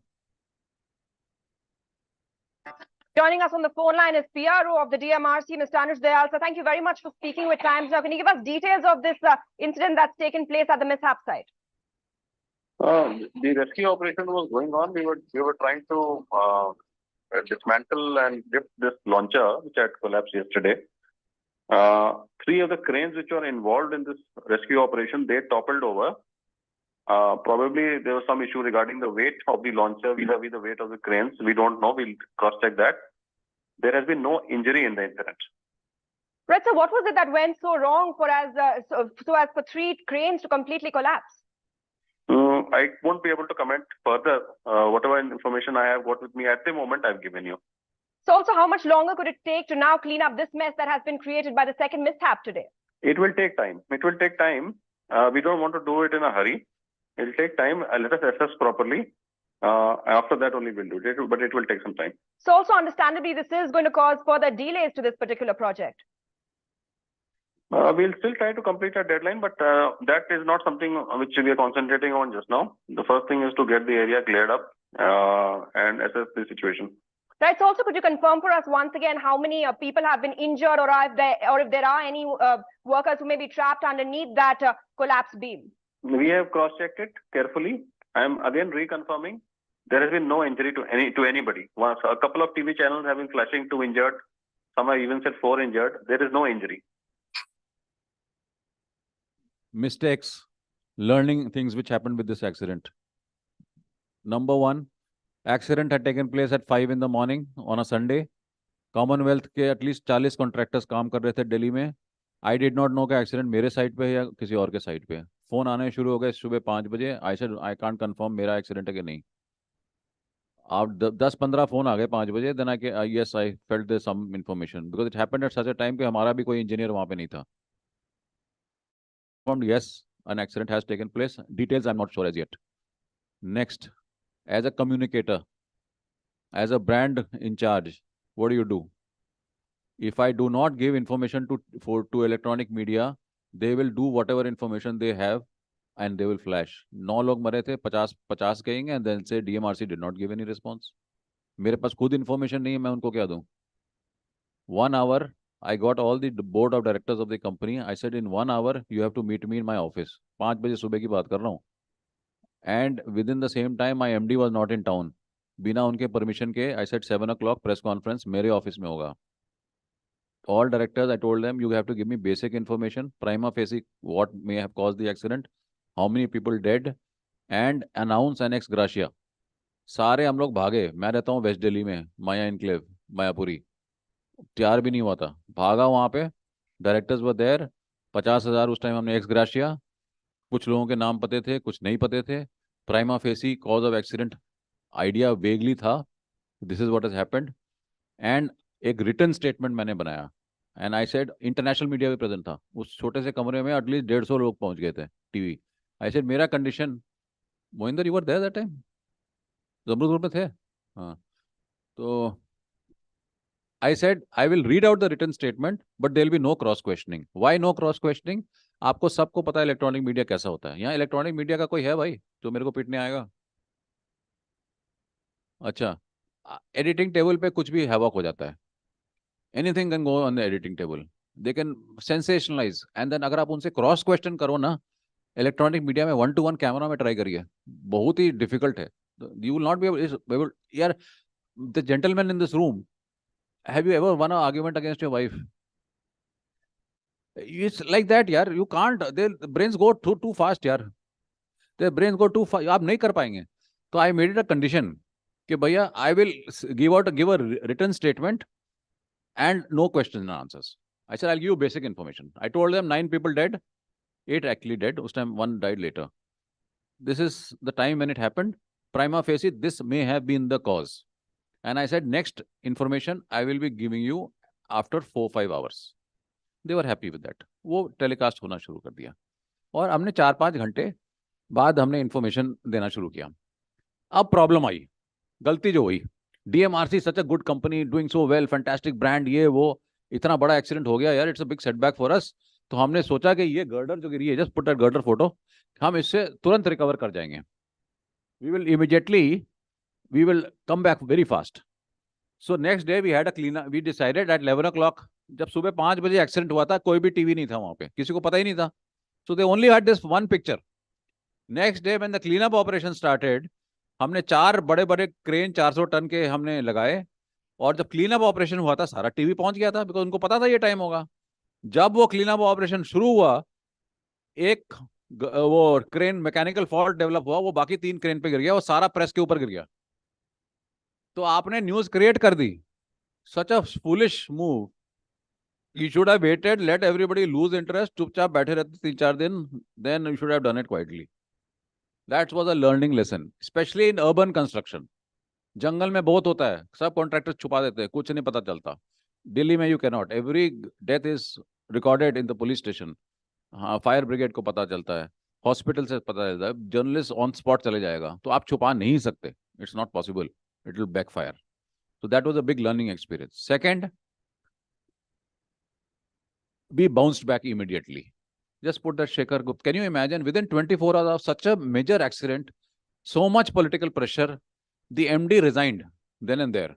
Joining us on the phone line is PRO of the DMRC, Mr. Anush Dayal. So thank you very much for speaking with Times Now. Can you give us details of this incident that's taken place at the mishap site? The rescue operation was going on. We were trying to dismantle and lift this launcher which had collapsed yesterday. 3 of the cranes which were involved in this rescue operation, they toppled over. Probably there was some issue regarding the weight of the launcher vis-a-vis the weight of the cranes. We don't know. We'll cross-check that. There has been no injury in the incident. Right. So what was it that went so wrong for as for 3 cranes to completely collapse? I won't be able to comment further. Whatever information I have got with me at the moment, I've given you. So also, how much longer could it take to now clean up this mess that has been created by the second mishap today? It will take time. It will take time. We don't want to do it in a hurry. It will take time. Let us assess properly. After that only we'll do it, but it will take some time. So also, understandably, this is going to cause further delays to this particular project. We'll still try to complete our deadline, but that is not something which we are concentrating on just now. The first thing is to get the area cleared up and assess the situation. Right. So also, could you confirm for us once again how many people have been injured, or if there are any workers who may be trapped underneath that collapsed beam? We have cross-checked it carefully. I am again reconfirming there has been no injury to anybody. Once a couple of TV channels have been flashing 2 injured. Some have even said 4 injured. There is no injury. Mistakes, learning things which happened with this accident. Number 1, accident had taken place at 5 in the morning on a Sunday. Commonwealth के at least 40 contractors काम कर रहे थे दिल्ली में. I did not know कि accident मेरे side पे है या किसी और के side पे है. फोन आने शुरू हो गए सुबह 5 बजे. I said I can't confirm मेरा accident है कि नहीं. आप 10-15 फोन आ गए 5 बजे. Then yes, I felt there's some information because it happened at such a time कि हमारा भी कोई engineer वहाँ पे नहीं था. Yes, an accident has taken place. Details I'm not sure as yet. Next, as a communicator, as a brand in charge, what do? If I do not give information to electronic media, they will do whatever information they have and they will flash. 9 लोग मरे थे, 50 कहेंगे and then say DMRC did not give any response. मेरे पास खुद information नहीं है, मैं उनको क्या दूं? 1 hour, I got all the board of directors of the company. I said in 1 hour, you have to meet me in my office. 5 बजे सुबह की बात कर रहा हूँ. And within the same time, my MD was not in town. बिना उनके permission के, I said 7 o'clock press conference मेरे office में होगा. All directors, I told them, you have to give me basic information, prima facie, what may have caused the accident, how many people dead, and announce an ex gratia. सारे हम लोग भागे. मैं रहता हूँ वेस्ट दिल्ली में, माया इनक्लेव, मायापुरी. तैयार भी नहीं हुआ था. भागा वहाँ पे. Directors were there. 50,000 उस टाइम हमने एक्स ग्राशिया. कुछ लोगों के नाम पते थे, कुछ नहीं पते थे. Prima facie cause of accident idea vaguely था. This is what has happened. And एक रिटन स्टेटमेंट मैंने बनाया. And I said, international media भी प्रेजेंट था. उस छोटे से कमरे में एटलीस्ट 150 लोग पहुंच गए थे टीवी. आई सेड, मेरा condition, Mohinder, you were there that time? Jamrud group में थे हाँ तो I said I will read out the written statement but there will be no cross questioning. Why no cross questioning? आपको सबको पता है इलेक्ट्रॉनिक मीडिया कैसा होता है. यहाँ इलेक्ट्रॉनिक मीडिया का कोई है भाई जो मेरे को पीटने आएगा? अच्छा एडिटिंग टेबल पे कुछ भी हैवॉक हो जाता है. Anything can go on the editing table. They can sensationalise and then अगर आप उनसे क्रॉस क्वेश्चन करो ना इलेक्ट्रॉनिक मीडिया में 1-to-1 कैमरा में ट्राई करिए. बहुत ही डिफिकल्ट है. You will not be able यार. The gentleman in this room, have you ever won an argument against your wife? It's like that यार. You can't. Their brains go too fast यार. Their brains go too fast. आप नहीं कर पाएंगे. तो I made it a condition कि भैया I will give a written statement and no questions and answers. I said I'll give you basic information. I told them 9 people dead, 8 actually dead. Us time 1 died later. This is the time when it happened. Prima facie, this may have been the cause. And I said, next information I will be giving you after 4-5 hours. They were happy with that. वो telecast होना शुरू कर दिया और हमने 4-5 घंटे बाद हमने इंफॉर्मेशन देना शुरू किया. अब प्रॉब्लम आई, गलती जो हुई. DMRC such a good company, doing so well, fantastic brand, ये वो, इतना बड़ा एक्सीडेंट हो गया यार. It's a big setback for us. तो हमने सोचा कि ये गर्डर जो गिरी है, just put that girder photo, हम इससे तुरंत रिकवर कर जाएंगे. We will immediately we will come back very fast. So next day we had a clean up. We decided at 11 o'clock, जब सुबह 5 बजे एक्सीडेंट हुआ था, कोई भी टीवी नहीं था वहां पे, किसी को पता ही नहीं था. So they only had this one picture. Next day when the cleanup operation started, हमने 4 बड़े-बड़े क्रेन 400 टन के हमने लगाए और जब क्लीनअप ऑपरेशन हुआ था सारा टीवी पहुंच गया था, बिकॉज उनको पता था ये टाइम होगा. जब वो क्लीनअप ऑपरेशन शुरू हुआ, एक वो क्रेन मैकेनिकल फॉल्ट डेवलप हुआ, वो बाकी 3 क्रेन पे गिर गया, वो सारा प्रेस के ऊपर गिर गया. तो आपने न्यूज क्रिएट कर दी. Such a foolish move. You should have waited, let everybody lose interest, चुपचाप बैठे रहते 3-4 दिन, then you should have done it quietly. That was a learning lesson, specially in urban construction. जंगल में बहुत होता है, सब कॉन्ट्रैक्टर्स छुपा देते हैं, कुछ नहीं पता चलता. दिल्ली में you can not. Every death is recorded in the police station. हाँ, फायर ब्रिगेड को पता चलता है, हॉस्पिटल से पता चलता है, जर्नलिस्ट ऑन स्पॉट चले जाएगा. तो आप छुपा नहीं सकते. It's not possible. It will backfire. So that was a big learning experience. Second, we bounced back immediately. Just put that Shekhar Gupta. Can you imagine within 24 hours of such a major accident, so much political pressure, the MD resigned then and there.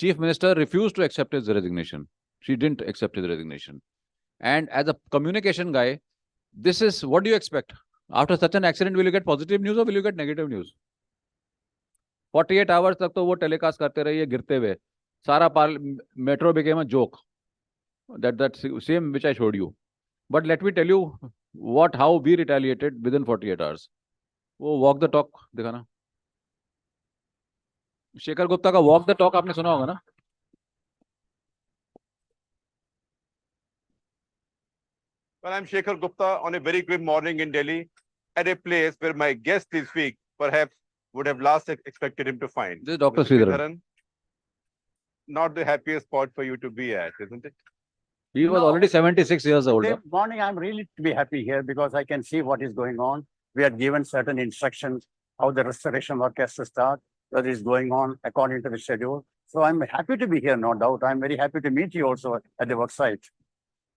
Chief Minister refused to accept his resignation. She didn't accept his resignation. And as a communication guy, this is what do you expect? After such an accident, will you get positive news or will you get negative news? 48 hours तक तो वो telecast करते रहिए गिरते हुए. सारा metro became a joke. That same which I showed you. But let me tell you how we retaliated within 48 hours. वो walk the talk देखा ना, शेखर गुप्ता का वॉक द टॉक आपने सुना होगा ना. Well, I'm Shekhar Gupta on a very good morning in Delhi at a place where my guest this week perhaps would have last expected him to find. This is Dr. Mr. Sridharan. Sridharan, not the happiest spot for you to be at, isn't it? He was already 76 years old. Good morning. I'm really to be happy here because I can see what is going on. We are given certain instructions how the restoration work has to start, that is going on according to the schedule. So I'm happy to be here, no doubt. I'm very happy to meet you also at the work site.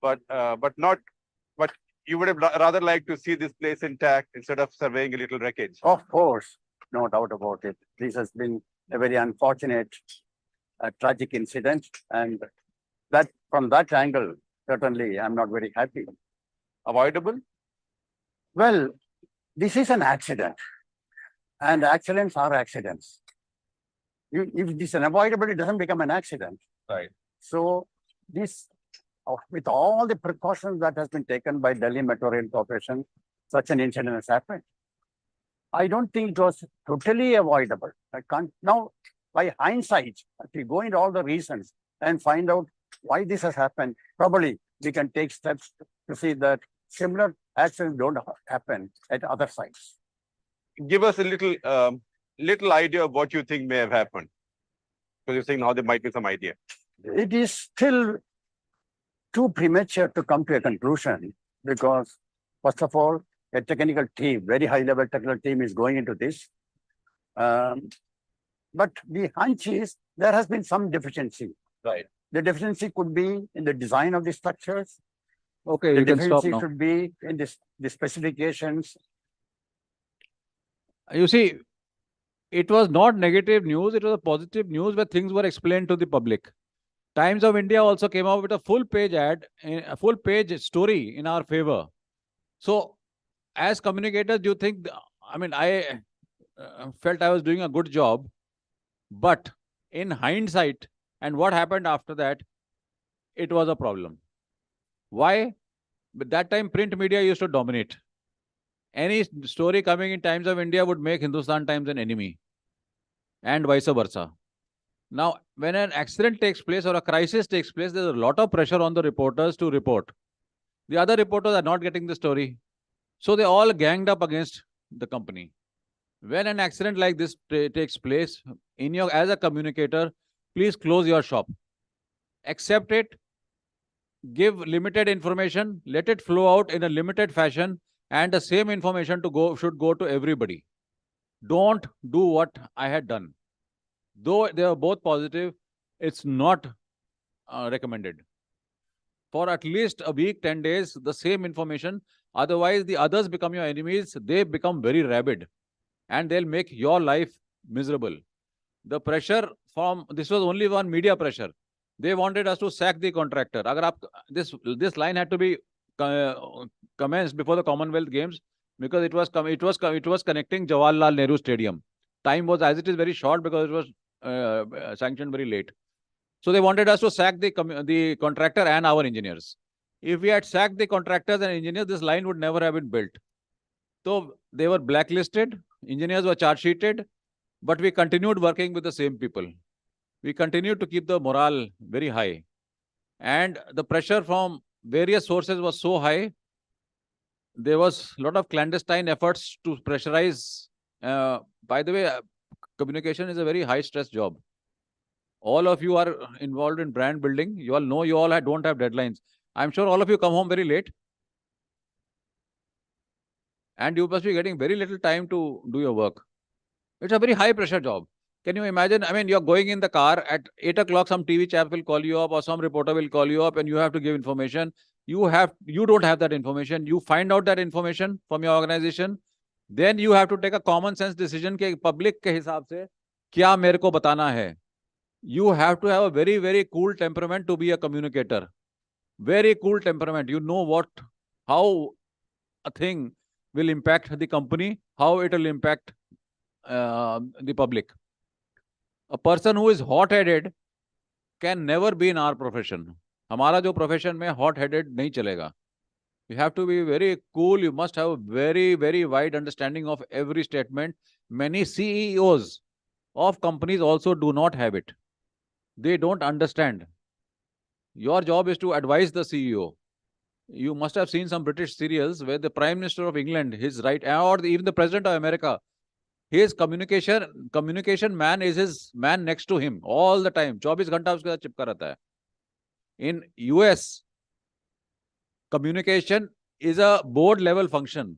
But you would have rather liked to see this place intact instead of surveying a little wreckage. Of course, no doubt about it. This has been a very unfortunate, tragic incident, and that from that angle, certainly I'm not very happy. Avoidable? Well, this is an accident, and accidents are accidents. If this is unavoidable, it doesn't become an accident. Right. So this, with all the precautions that has been taken by Delhi Metro Rail Corporation, such an incident has happened. I don't think it was totally avoidable. I can't now, by hindsight, if we go into all the reasons and find out why this has happened, probably we can take steps to see that similar accidents don't happen at other sites. Give us a little idea of what you think may have happened. Because you're saying now there might be some idea. It is still too premature to come to a conclusion because, first of all, a technical team, very high level technical team is going into this. But the hunch is there has been some deficiency. Right. The deficiency could be in the design of the structures. Okay, The you can stop deficiency now. should be in the specifications. You see, it was not negative news, it was a positive news where things were explained to the public. Times of India also came out with a full page ad, a full page story in our favor. So, as communicators, do you think, I mean, I felt I was doing a good job, but in hindsight, and what happened after that, it was a problem. Why? But that time, print media used to dominate. Any story coming in Times of India would make Hindustan Times an enemy, and vice versa. Now, when an accident takes place or a crisis takes place, there's a lot of pressure on the reporters to report. The other reporters are not getting the story. So they all ganged up against the company. When an accident like this takes place, as a communicator, please close your shop. Accept it, give limited information, let it flow out in a limited fashion, and the same information should go to everybody. Don't do what I had done. Though they are both positive, it's not recommended. For at least a week, 10 days, the same information. Otherwise, the others become your enemies. They become very rabid and they'll make your life miserable. The pressure from, this was only one media pressure. They wanted us to sack the contractor. This line had to be commenced before the Commonwealth Games because it was connecting Jawaharlal Nehru Stadium. Time was, as it is, very short because it was sanctioned very late. So they wanted us to sack the contractor and our engineers. If we had sacked the contractors and engineers, this line would never have been built. So they were blacklisted, engineers were charge sheeted, but we continued working with the same people. We continued to keep the morale very high. And the pressure from various sources was so high, there was a lot of clandestine efforts to pressurize. By the way, communication is a very high stress job. All of you are involved in brand building. You all know you all don't have deadlines. I'm sure all of you come home very late. And you must be getting very little time to do your work. It's a very high pressure job. Can you imagine? I mean, you're going in the car at 8 o'clock, some TV chap will call you up or some reporter will call you up and you have to give information. You don't have that information. You find out that information from your organization. Then you have to take a common sense decision कि public के हिसाब से क्या मेरे को बताना है. You have to have a very, very cool temperament to be a communicator. Very cool temperament. You know how a thing will impact the company, how it will impact the public. A person who is hot-headed can never be in our profession. हमारा जो profession में hot-headed नहीं चलेगा. You have to be very cool. You must have a very, very wide understanding of every statement. Many CEOs of companies also do not have it. They don't understand. Your job is to advise the CEO. You must have seen some British serials where the Prime Minister of England, his right, or even the President of America, his communication man is his man next to him all the time. 24 घंटा उसके साथ चिपका रहता है. In US, communication is a board level function.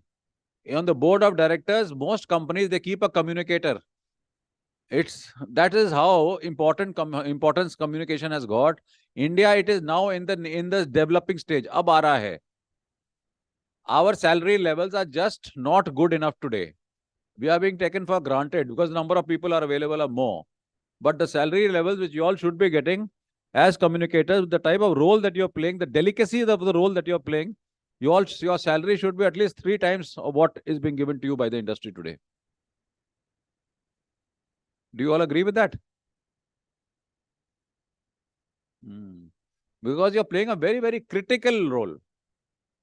On the board of directors, most companies, they keep a communicator. That is how importance communication has got. India, it is now in the developing stage. Ab aa raha hai. Our salary levels are just not good enough today. We are being taken for granted because the number of people are available are more. But the salary levels which you all should be getting as communicators, the type of role that you're playing, the delicacy of the role that you're playing, your salary should be at least 3 times of what is being given to you by the industry today. Do you all agree with that? Because you're playing a very, very critical role.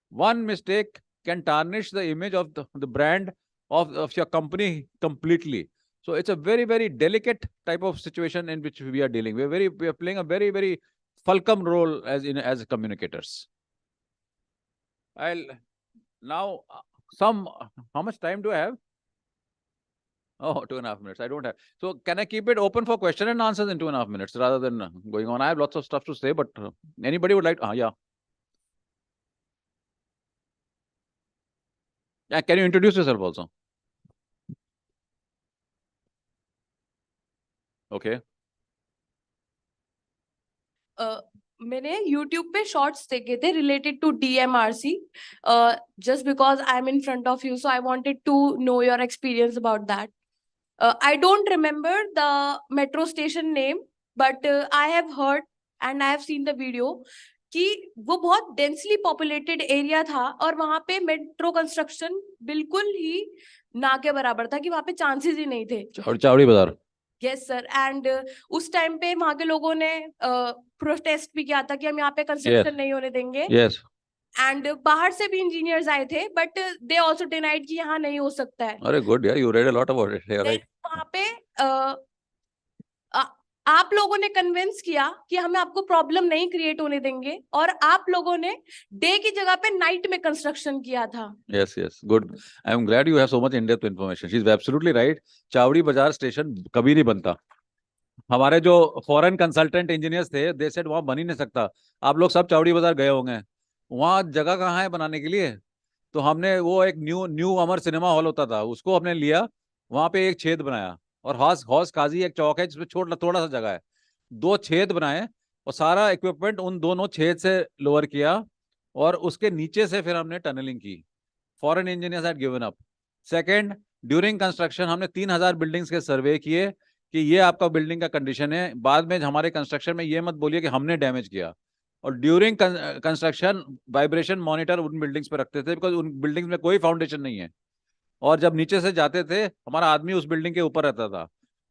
One mistake can tarnish the image of the brand of your company completely. So it's a very, very delicate type of situation in which we are dealing. We are playing a very, very fulcrum role as communicators. Now, how much time do I have? Oh, 2.5 minutes. I don't have. So can I keep it open for question and answers in 2.5 minutes rather than going on? I have lots of stuff to say, but anybody would like to? Yeah. Yeah. Can you introduce yourself also? Okay. मैंने YouTube पे shorts देखे थे related to DMRC. Just because I'm in front of you, so I wanted to know your experience about that. I don't remember the metro station name, but I have heard and I have seen the video कि वो बहुत densely populated area था और वहां पे metro construction बिल्कुल ही ना के बराबर था, कि वहां पे चांसेस ही नहीं थे. चावड़ी बाजार. Yes sir. एंड उस टाइम पे वहां के लोगों ने प्रोटेस्ट भी किया था कि हम यहाँ पे कंस्ट्रक्शन नहीं होने देंगे. Yes. एंड बाहर से भी इंजीनियर्स आए थे, बट दे आल्सो डिनाइड कि यहाँ नहीं हो सकता है. अरे good, yeah, you read a lot about it. Yeah, right. वहां पे आप लोगों ने कन्विंस किया कि हमें आपको प्रॉब्लम नहीं क्रिएट होने देंगे, और आप लोगों ने डे की जगह पे नाइट में कंस्ट्रक्शन किया था. Yes, yes, good. I am glad you have so much in-depth information. She's absolutely right. चावड़ी बाजार स्टेशन कभी नहीं बनता. हमारे जो फॉरेन कंसल्टेंट इंजीनियर्स थे, दे सेड वहां बन ही नहीं सकता. आप लोग सब चावड़ी बाजार गए होंगे, वहां जगह कहाँ है बनाने के लिए. तो हमने वो एक न्यू अमर सिनेमा हॉल होता था, उसको हमने लिया, वहां पे एक छेद बनाया, और हौस काजी एक चौक है जिसमें थोड़ा सा जगह है, 2 छेद बनाए और सारा इक्विपमेंट उन दोनों छेद से लोअर किया, और उसके नीचे से फिर हमने टनलिंग की. Foreign engineers had given up. Second, during construction हमने 3000 बिल्डिंग्स के सर्वे किए कि ये आपका बिल्डिंग का कंडीशन है. बाद में हमारे कंस्ट्रक्शन में ये मत बोलिए कि हमने डैमेज किया. और ड्यूरिंग कंस्ट्रक्शन वाइब्रेशन मॉनिटर उन बिल्डिंग्स पे रखते थे, बिकॉज उन बिल्डिंग्स में कोई फाउंडेशन नहीं है. और जब नीचे से जाते थे, हमारा आदमी उस बिल्डिंग के ऊपर रहता था.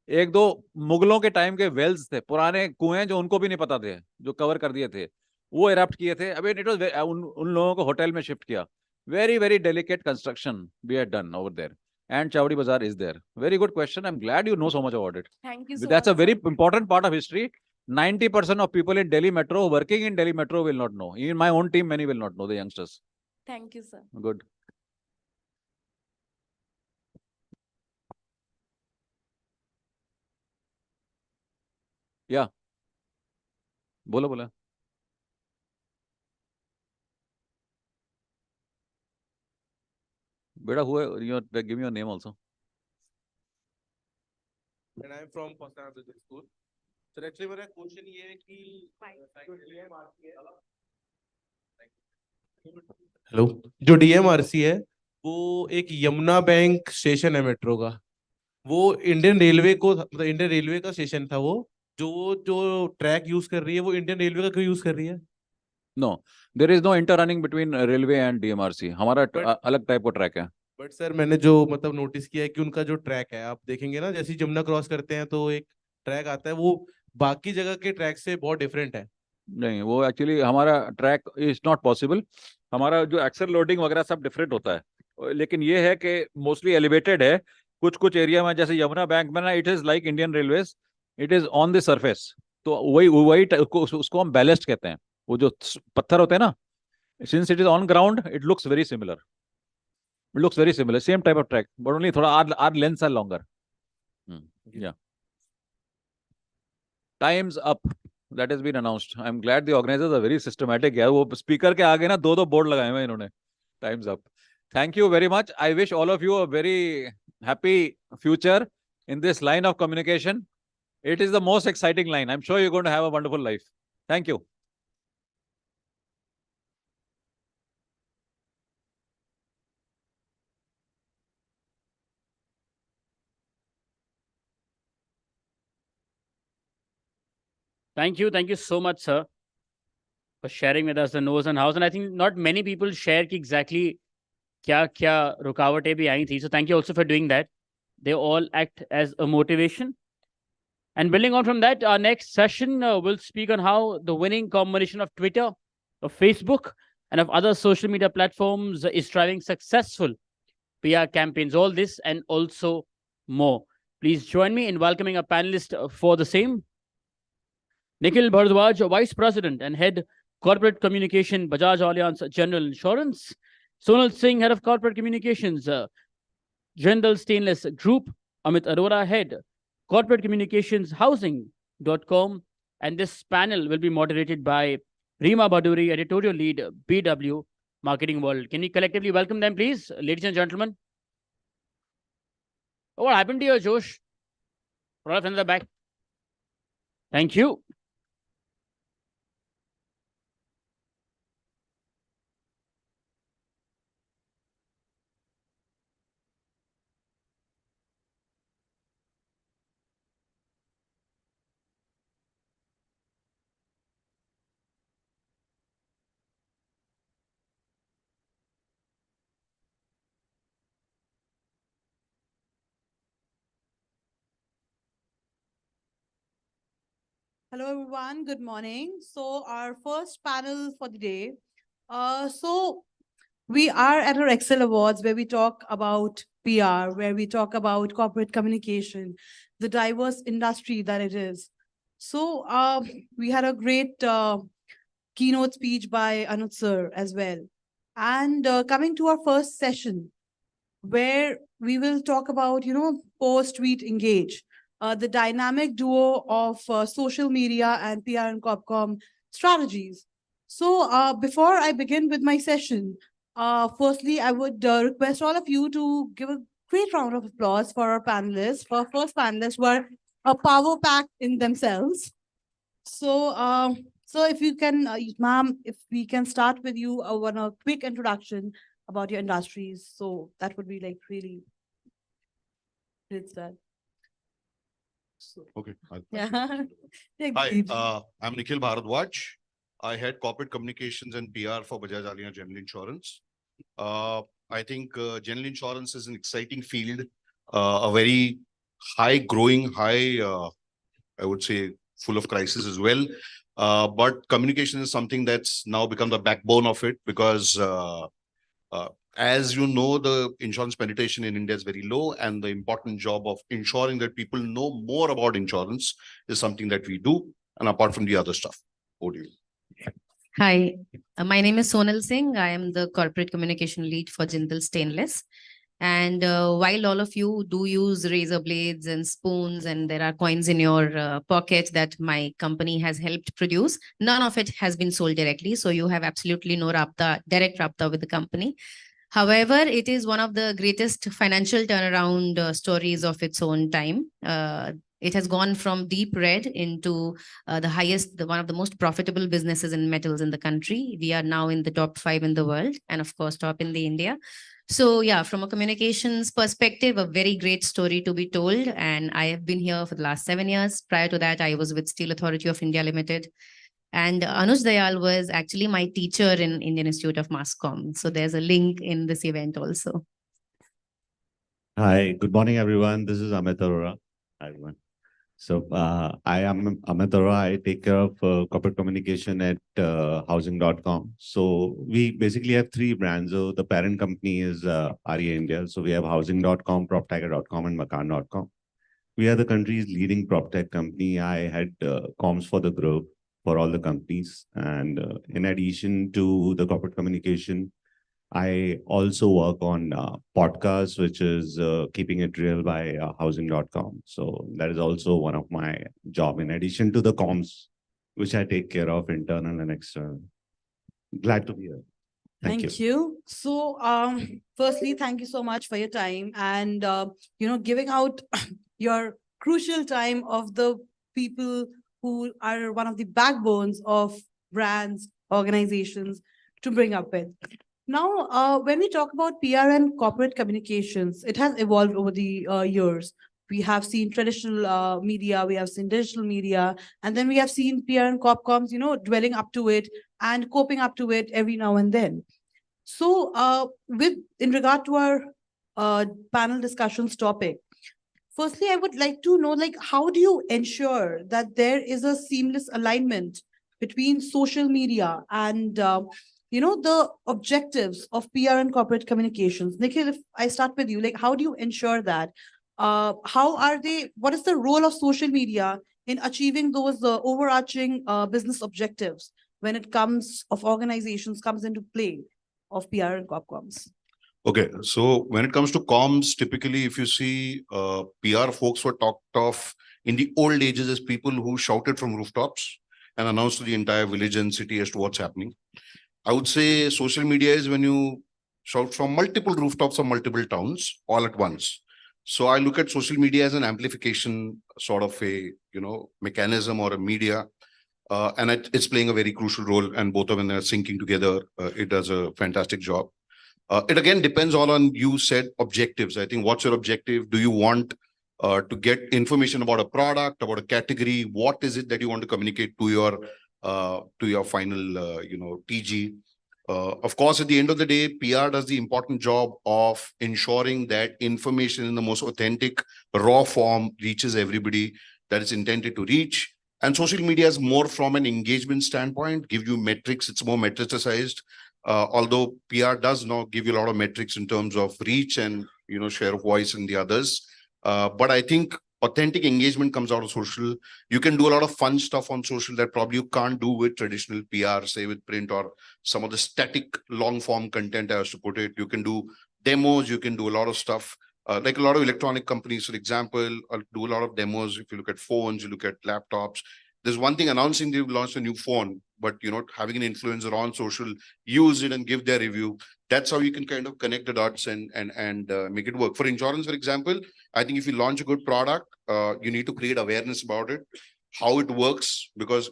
1-2 मुगलों के टाइम के वेल्स थे, पुराने कुएं जो उनको भी नहीं पता थे, जो कवर कर दिए थे, वो इरप्ट किए थे. अभी इट वाज उन लोगों को होटल में शिफ्ट किया. Very very delicate construction we had done over there, and Chavdi Bazaar is there. Very good question. I'm glad you know so much about it. Thank you so That's much. a very important part of history. 90% of people in Delhi Metro, working in Delhi Metro, will not know. In my own team, many will not know, the youngsters. Thank you, sir. Good. Yeah. बोला. Beta, give me your name also. And I'm from Pasana Business School. So actually मेरा question ये है कि hello, जो DMRC है वो एक Yamuna bank station है मेट्रो का. वो इंडियन रेलवे को, मतलब इंडियन रेलवे का स्टेशन था वो, जो ट्रैक यूज कर रही है वो इंडियन रेलवे का क्यों यूज कर रही है? No, there is no interrunning between railway and DMRC. हमारा अलग टाइप का ट्रैक है. बट सर मैंने जो मतलब नोटिस किया है कि उनका जो ट्रैक है, आप देखेंगे ना, जैसे जमुना क्रॉस करते हैं तो एक ट्रैक आता है, वो बाकी जगह के ट्रैक से बहुत डिफरेंट है. नहीं, वो एक्चुअली हमारा ट्रैक इज नॉट पॉसिबल. हमारा जो एक्सेल लोडिंग वगैरह सब डिफरेंट होता है, लेकिन ये है कि मोस्टली एलिवेटेड है. कुछ एरिया में, जैसे यमुना बैंक में ना, it is like Indian railways, it is on the surface. तो वही उसको हम बैलेस्ट कहते हैं. वो जो पत्थर होते हैं ना, since it is on ground, it looks very similar. It looks very similar, same type of track, but only थोड़ा our lengths are longer. Yeah. Time's up. That has been announced. I'm glad the organizers are very systematic. यार, वो speaker के आगे ना 2 board लगाए हुए इन्होंने. Time's up. Thank you very much. I wish all of you a very happy future in this line of communication. It is the most exciting line. I'm sure you're going to have a wonderful life. Thank you. Thank you so much, sir, for sharing with us the nose and house. And I think not many people share exactly क्या रुकावटें भी आई थी. So thank you also for doing that. They all act as a motivation. And building on from that, our next session will speak on how the winning combination of Twitter, of Facebook, and of other social media platforms is driving successful PR campaigns. All this and also more. Please join me in welcoming a panelist for the same. Nikhil Bharadwaj, Vice President and Head Corporate Communication, Bajaj Allianz General Insurance. Sonal Singh, Head of Corporate Communications, Jindal Stainless Group. Amit Arora, Head Corporate Communications, Housing.com. And this panel will be moderated by Reema Baduri, Editorial Lead, BW Marketing World. Can we collectively welcome them, please, ladies and gentlemen? Oh, what happened to your Josh? Right from the back. Thank you. Hello, everyone. Good morning. So our first panel for the day. So we are at our Excel Awards where we talk about PR, where we talk about corporate communication, the diverse industry that it is. So we had a great keynote speech by Anuj sir as well. And coming to our first session, where we will talk about, post-tweet engage, the dynamic duo of social media and PR and Corpcom strategies. So before I begin with my session, firstly, I would request all of you to give a great round of applause for our panelists, for our first panelists who are a power pack in themselves. So if you can, ma'am, if we can start with you on a quick introduction about your industries. So that would be like really great start. Okay. Yeah. Hi, I'm Nikhil Bharadwaj. I head corporate communications and PR for Bajaj Allianz General Insurance. I think general insurance is an exciting field, a very high growing, I would say, full of crisis as well. But communication is something that's now become the backbone of it because as you know, the insurance penetration in India is very low, and the important job of ensuring that people know more about insurance is something that we do. And apart from the other stuff, over to you. Hi, my name is Sonal Singh. I am the corporate communication lead for Jindal Stainless. And while all of you do use razor blades and spoons and there are coins in your pocket that my company has helped produce, none of it has been sold directly. So you have absolutely no direct rabta with the company. However, it is one of the greatest financial turnaround stories of its own time. It has gone from deep red into one of the most profitable businesses in metals in the country. We are now in the top 5 in the world and of course, top in the India. So yeah, from a communications perspective, a very great story to be told. And I have been here for the last 7 years. Prior to that, I was with Steel Authority of India Limited. And Anuj Dayal was actually my teacher in Indian Institute of Mass Comm. So there's a link in this event also. Hi, good morning, everyone. This is Amit Arora. Hi, everyone. So I am Amit Arora. I take care of corporate communication at housing.com. So we basically have 3 brands. So the parent company is REA India. So we have housing.com, proptiger.com, and makan.com. We are the country's leading PropTech company. I had comms for the group for all the companies. And in addition to the corporate communication, I also work on podcasts, which is Keeping It Real by housing.com. So that is also one of my job in addition to the comms, which I take care of internal and external. Glad to be here. Thank you. So firstly, thank you so much for your time and, giving out your crucial time of the people who are one of the backbones of brands, organizations to bring up with. Now, when we talk about PR and corporate communications, it has evolved over the years. We have seen traditional media, we have seen digital media, and then we have seen PR and Corpcoms, dwelling up to it and coping up to it every now and then. So in regard to our panel discussions topic, firstly, I would like to know, how do you ensure that there is a seamless alignment between social media and the objectives of PR and corporate communications? Nikhil, if I start with you, how do you ensure that? What is the role of social media in achieving those overarching business objectives when it comes of organizations comes into play of PR and Corpcoms? Okay, so when it comes to comms, typically, if you see PR folks were talked of in the old ages as people who shouted from rooftops and announced to the entire village and city as to what's happening. I would say social media is when you shout from multiple rooftops of multiple towns all at once. So I look at social media as an amplification sort of a mechanism or a media. And it's playing a very crucial role, and both of them are syncing together. It does a fantastic job. It again depends all on, you said, objectives. I think, what's your objective? Do you want to get information about a product, about a category? What is it that you want to communicate to your final TG? Of course, at the end of the day, PR does the important job of ensuring that information in the most authentic, raw form reaches everybody that it's intended to reach. And social media is more from an engagement standpoint, give you metrics. It's more metricized. Although PR does not give you a lot of metrics in terms of reach and share of voice and the others. But I think authentic engagement comes out of social. You can do a lot of fun stuff on social that probably you can't do with traditional PR, say with print or some of the static long form content, as to put it. You can do demos, you can do a lot of stuff. Like a lot of electronic companies, for example, do a lot of demos. If you look at phones, you look at laptops. There's one thing announcing they've launched a new phone, but having an influencer on social use it and give their review. That's how you can kind of connect the dots and make it work. For insurance, for example, I think if you launch a good product, you need to create awareness about it, how it works, because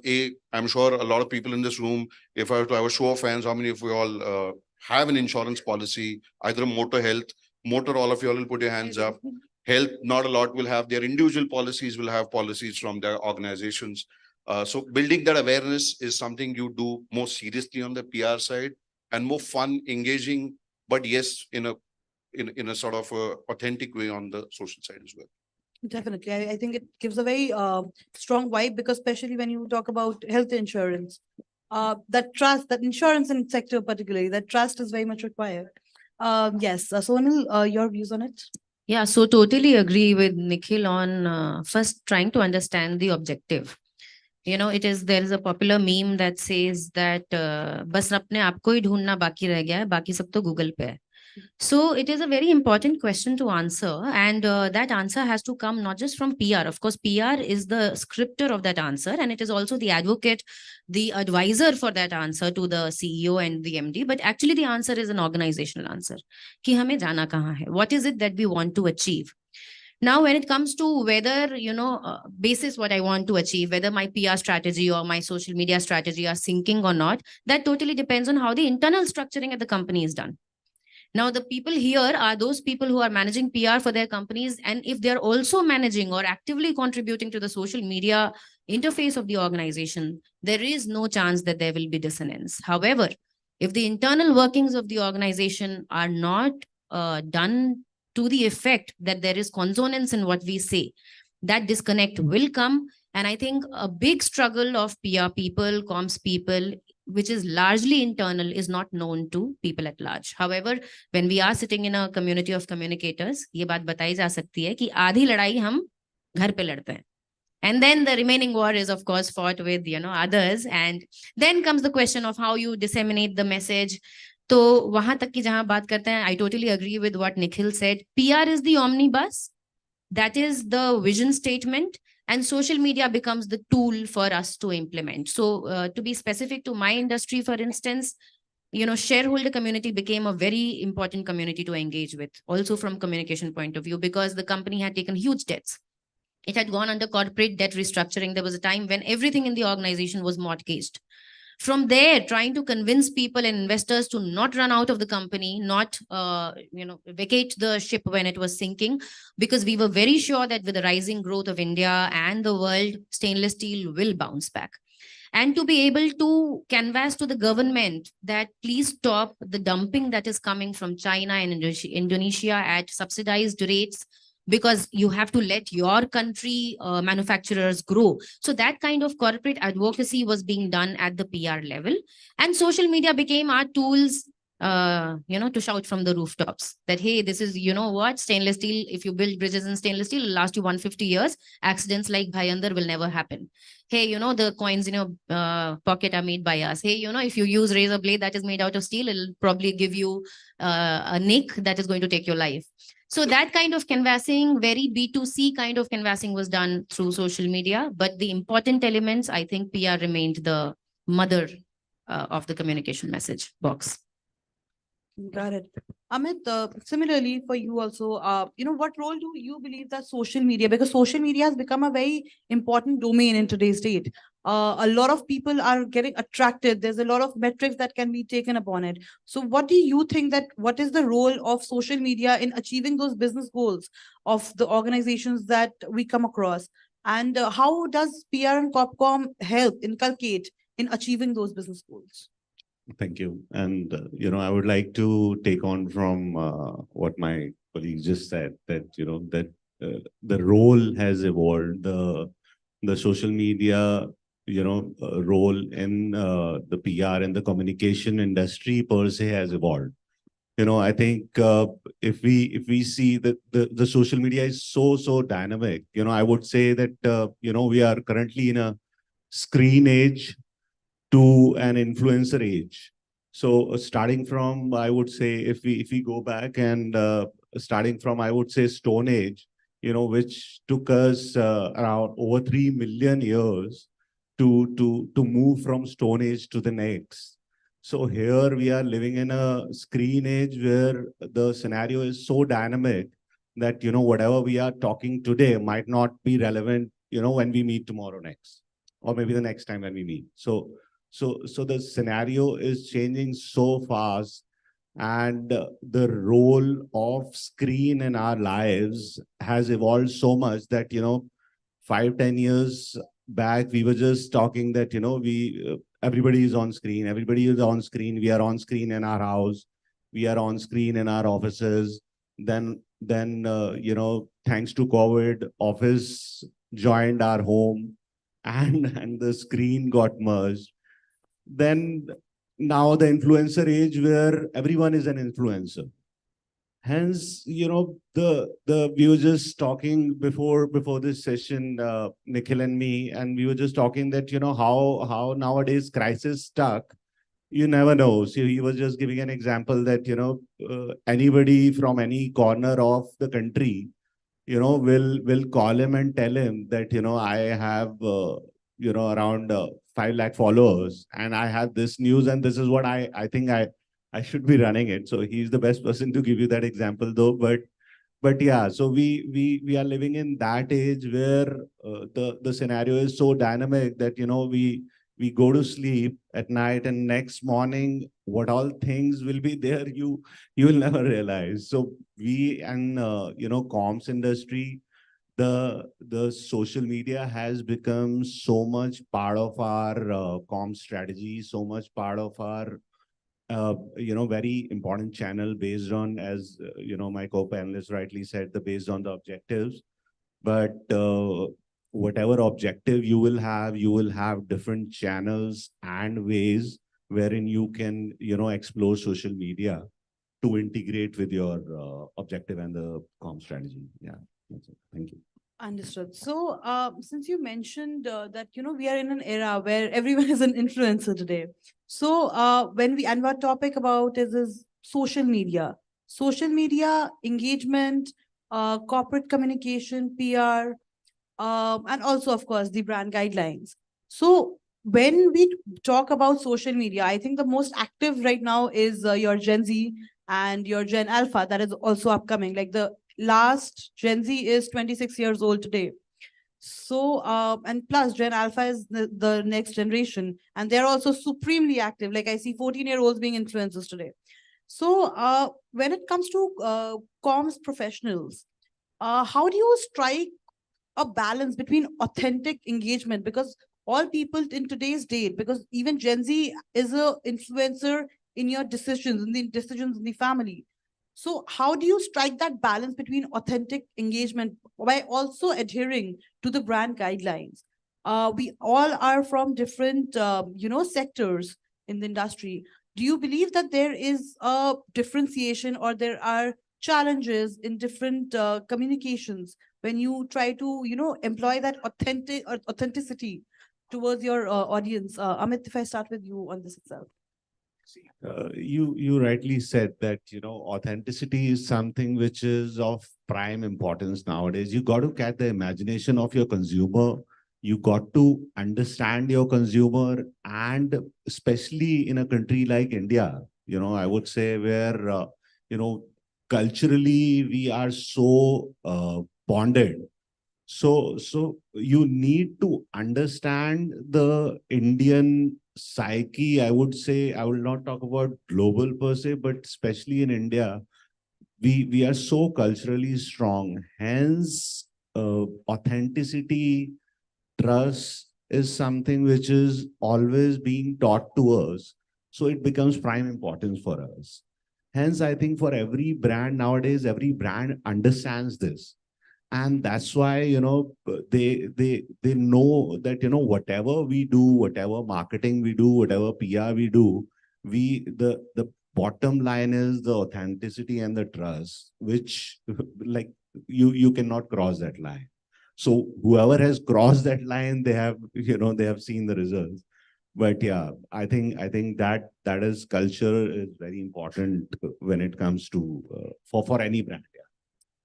I'm sure a lot of people in this room, if I were to have a show of hands, how many of you all have an insurance policy, either a motor health? Motor, all of you all will put your hands up. Health, not a lot will have their individual policies, will have policies from their organizations. So building that awareness is something you do more seriously on the PR side and more fun, engaging, but yes, in a sort of authentic way on the social side as well. Definitely. I think it gives a very strong vibe, because especially when you talk about health insurance, that trust, that insurance in sector particularly, that trust is very much required. Yes, Sonal, your views on it? Yeah, so totally agree with Nikhil on first trying to understand the objective. There is a popular meme that says that बस अपने आप को ही ढूंढना बाकी रह गया है, बाकी सब तो Google पे है. So it is a very important question to answer, and that answer has to come not just from PR. Of course, PR is the scripter of that answer, and it is also the advocate, the advisor for that answer to the CEO and the MD. But actually, the answer is an organizational answer. कि हमें जाना कहाँ है? What is it that we want to achieve? Now, when it comes to whether, basis what I want to achieve, whether my PR strategy or my social media strategy are syncing or not, that totally depends on how the internal structuring at the company is done. Now, the people here are those people who are managing PR for their companies. And if they're also managing or actively contributing to the social media interface of the organization, there is no chance that there will be dissonance. However, if the internal workings of the organization are not done to the effect that there is consonance in what we say, that disconnect will come. And I think a big struggle of PR people, comms people, which is largely internal, is not known to people at large. However, when we are sitting in a community of communicators, ये बात बताई जा सकती है कि आधी लड़ाई हम घर पे लड़ते हैं. And then the remaining war is, of course, fought with, others. And then comes the question of how you disseminate the message. तो वहां तक की जहां बात करते हैं, I totally agree with what Nikhil said. PR is the omnibus. That is the vision statement. And social media becomes the tool for us to implement. So to be specific to my industry, for instance, shareholder community became a very important community to engage with, also from communication point of view, because the company had taken huge debts. It had gone under corporate debt restructuring. There was a time when everything in the organization was mortgaged. From there, trying to convince people and investors to not run out of the company, not vacate the ship when it was sinking, because we were very sure that with the rising growth of India and the world, stainless steel will bounce back. And to be able to canvass to the government that please stop the dumping that is coming from China and Indonesia at subsidized rates, because you have to let your country manufacturers grow. So that kind of corporate advocacy was being done at the PR level. And social media became our tools, to shout from the rooftops that, hey, this is, what, stainless steel, if you build bridges in stainless steel, it'll last you 150 years. Accidents like Bhayandar will never happen. Hey, the coins in your pocket are made by us. Hey, if you use razor blade that is made out of steel, it'll probably give you a nick that is going to take your life. So that kind of canvassing, very B2C kind of canvassing was done through social media. But the important elements, I think PR remained the mother of the communication message box. Got it. Amit, similarly for you also, what role do you believe that social media, because social media has become a very important domain in today's date. A lot of people are getting attracted. There's a lot of metrics that can be taken upon it. So what do you think that, what is the role of social media in achieving those business goals of the organizations that we come across? And how does PR and Copcom help inculcate in achieving those business goals? Thank you. And, I would like to take on from what my colleague just said, that, that the role has evolved, the social media, role in the PR and the communication industry per se has evolved. I think if we see that the social media is so dynamic, I would say that, we are currently in a screen age to an influencer age. So starting from, I would say, if we go back and starting from, I would say, Stone Age, which took us around over 3 million years to move from Stone Age to the next. So here we are living in a screen age where the scenario is so dynamic that, whatever we are talking today might not be relevant, when we meet tomorrow next, or maybe the next time when we meet. So the scenario is changing so fast, and the role of screen in our lives has evolved so much that, 5-10 years back, we were just talking that, everybody is on screen, everybody is on screen. We are on screen in our house. We are on screen in our offices. Then thanks to COVID, office joined our home, and the screen got merged. Then now the influencer age where everyone is an influencer. Hence, we were just talking before this session, Nikhil and me, and we were just talking that, how nowadays crisis stuck, you never know. So he was just giving an example that, anybody from any corner of the country, will call him and tell him that, I have, around 5 lakh followers, and I have this news, and this is what I think I should be running it. So he's the best person to give you that example, though. But yeah, so we are living in that age where the scenario is so dynamic that, we go to sleep at night, and next morning, what all things will be there, you will never realize. So we and comms industry, the social media has become so much part of our comm strategy, so much part of our very important channel based on, as my co-panelist rightly said, based on the objectives. But whatever objective you will have different channels and ways wherein you can explore social media to integrate with your objective and the comm strategy. Yeah, that's it. Thank you. Understood. So, since you mentioned that, we are in an era where everyone is an influencer today. So, and our topic about is social media engagement, corporate communication, PR, and also, of course, the brand guidelines. So, when we talk about social media, I think the most active right now is your Gen Z and your Gen Alpha that is also upcoming. Like the last Gen Z is 26 years old today. So, and plus Gen Alpha is the next generation, and they're also supremely active. Like I see 14-year-olds being influencers today. So, when it comes to comms professionals, how do you strike a balance between authentic engagement? Because all people in today's date, because even Gen Z is a influencer in your decisions, in the decisions in the family. So how do you strike that balance between authentic engagement by also adhering to the brand guidelines? We all are from different, sectors in the industry. Do you believe that there is a differentiation, or there are challenges in different communications when you try to, employ that authenticity towards your audience? Amit, if I start with you on this itself. You rightly said that, authenticity is something which is of prime importance nowadays. You got to catch the imagination of your consumer. You got to understand your consumer, and especially in a country like India, I would say, where culturally we are so bonded. So you need to understand the Indian psyche. I would say, I will not talk about global per se, but especially in India, we are so culturally strong. Hence, authenticity, trust is something which is always being taught to us. So it becomes prime importance for us. Hence, I think for every brand nowadays, every brand understands this. And that's why, they know that, whatever we do, whatever marketing we do, whatever PR we do, the bottom line is the authenticity and the trust, which like you cannot cross that line. So whoever has crossed that line, they have, they have seen the results. But yeah, I think that is culture is very important when it comes to for any brand. Yeah.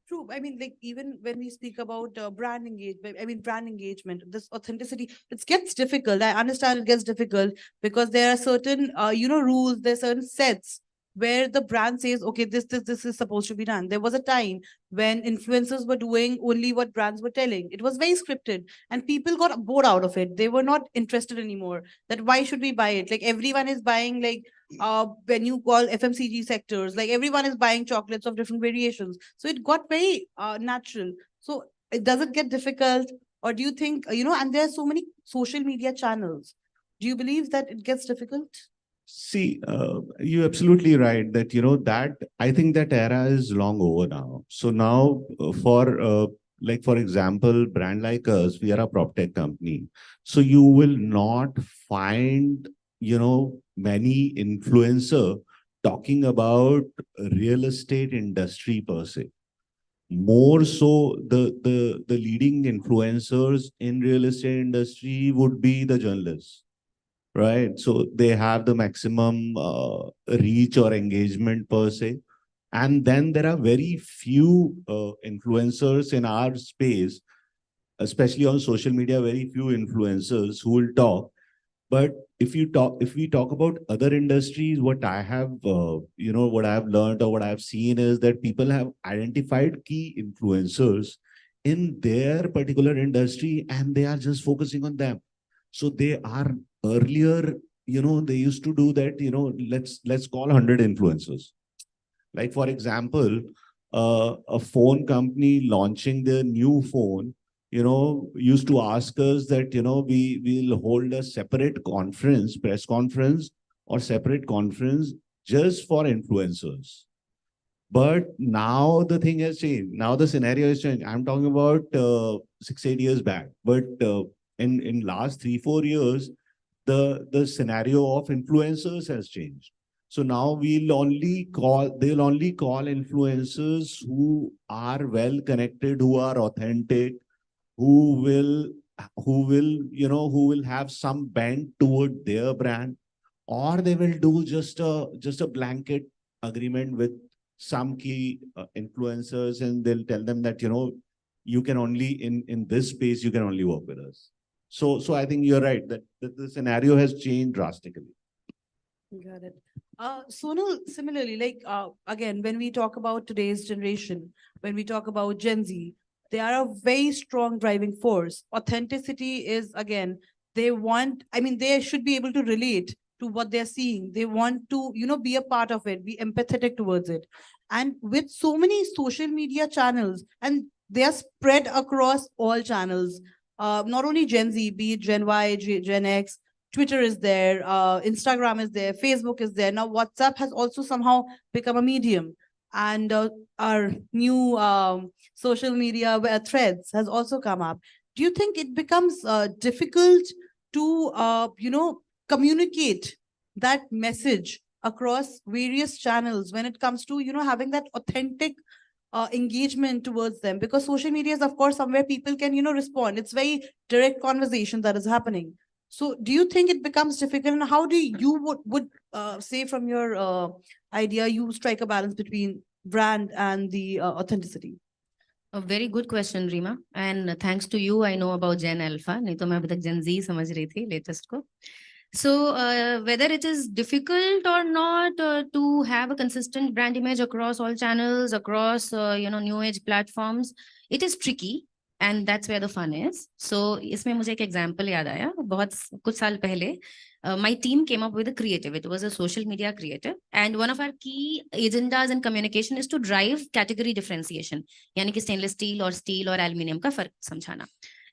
True. I mean, like even when we speak about brand engagement, brand engagement, this authenticity, it gets difficult. I understand it gets difficult because there are certain, rules, there are certain sets where the brand says, okay, this is supposed to be done. There was a time when influencers were doing only what brands were telling. It was very scripted and people got bored out of it. They were not interested anymore. That why should we buy it? Like everyone is buying, like when you call FMCG sectors, like everyone is buying chocolates of different variations. So it got very natural. So does it get difficult? Or do you think, and there are so many social media channels. Do you believe that it gets difficult? See, you're absolutely right that, that I think that era is long over now. So now like, for example, brand like us, we are a prop tech company. So you will not find, many influencer talking about real estate industry per se. More so the leading influencers in real estate industry would be the journalists. Right. So they have the maximum reach or engagement per se. And then there are very few influencers in our space, especially on social media, very few influencers who will talk. But if we talk about other industries, what I have, what I have learned or what I have seen is that people have identified key influencers in their particular industry and they are just focusing on them. So they are earlier, they used to do that, let's call 100 influencers. Like, for example, a phone company launching their new phone, used to ask us that, we will hold a separate conference, press conference or separate conference just for influencers. But now the thing has changed. Now the scenario has changed. I'm talking about 6-8 years back. But in last 3-4 years, the scenario of influencers has changed. So now they'll only call influencers who are well connected, who are authentic, who will have some bent toward their brand, or they will do just a blanket agreement with some key influencers, and they'll tell them that, you can only in this space, you can only work with us. So I think you're right that the scenario has changed drastically. Got it. Sonal, similarly, like again, when we talk about today's generation, when we talk about Gen Z, they are a very strong driving force. Authenticity is, again, they should be able to relate to what they're seeing. They want to, be a part of it, be empathetic towards it. And with so many social media channels, and they are spread across all channels, not only Gen Z, be it Gen Y, Gen X, Twitter is there, Instagram is there, Facebook is there. Now WhatsApp has also somehow become a medium. And our new social media threads has also come up. Do you think it becomes difficult to, communicate that message across various channels when it comes to, having that authentic engagement towards them? Because social media is, of course, somewhere people can, respond. It's very direct conversation that is happening. So do you think it becomes difficult, and how do you would say from your idea, you strike a balance between brand and the authenticity? A very good question, Rima. And thanks to you, I know about Gen Alpha. नहीं तो मैं अभी तक Gen Z समझ रही थी latest को. So whether it is difficult or not to have a consistent brand image across all channels, across new age platforms, it is tricky, and that's where the fun is. So इसमें मुझे एक example याद आया बहुत कुछ साल पहले. My team came up with a creative. It was a social media creative, and one of our key agendas in communication is to drive category differentiation. यानी कि stainless steel or aluminium का फर्क समझाना.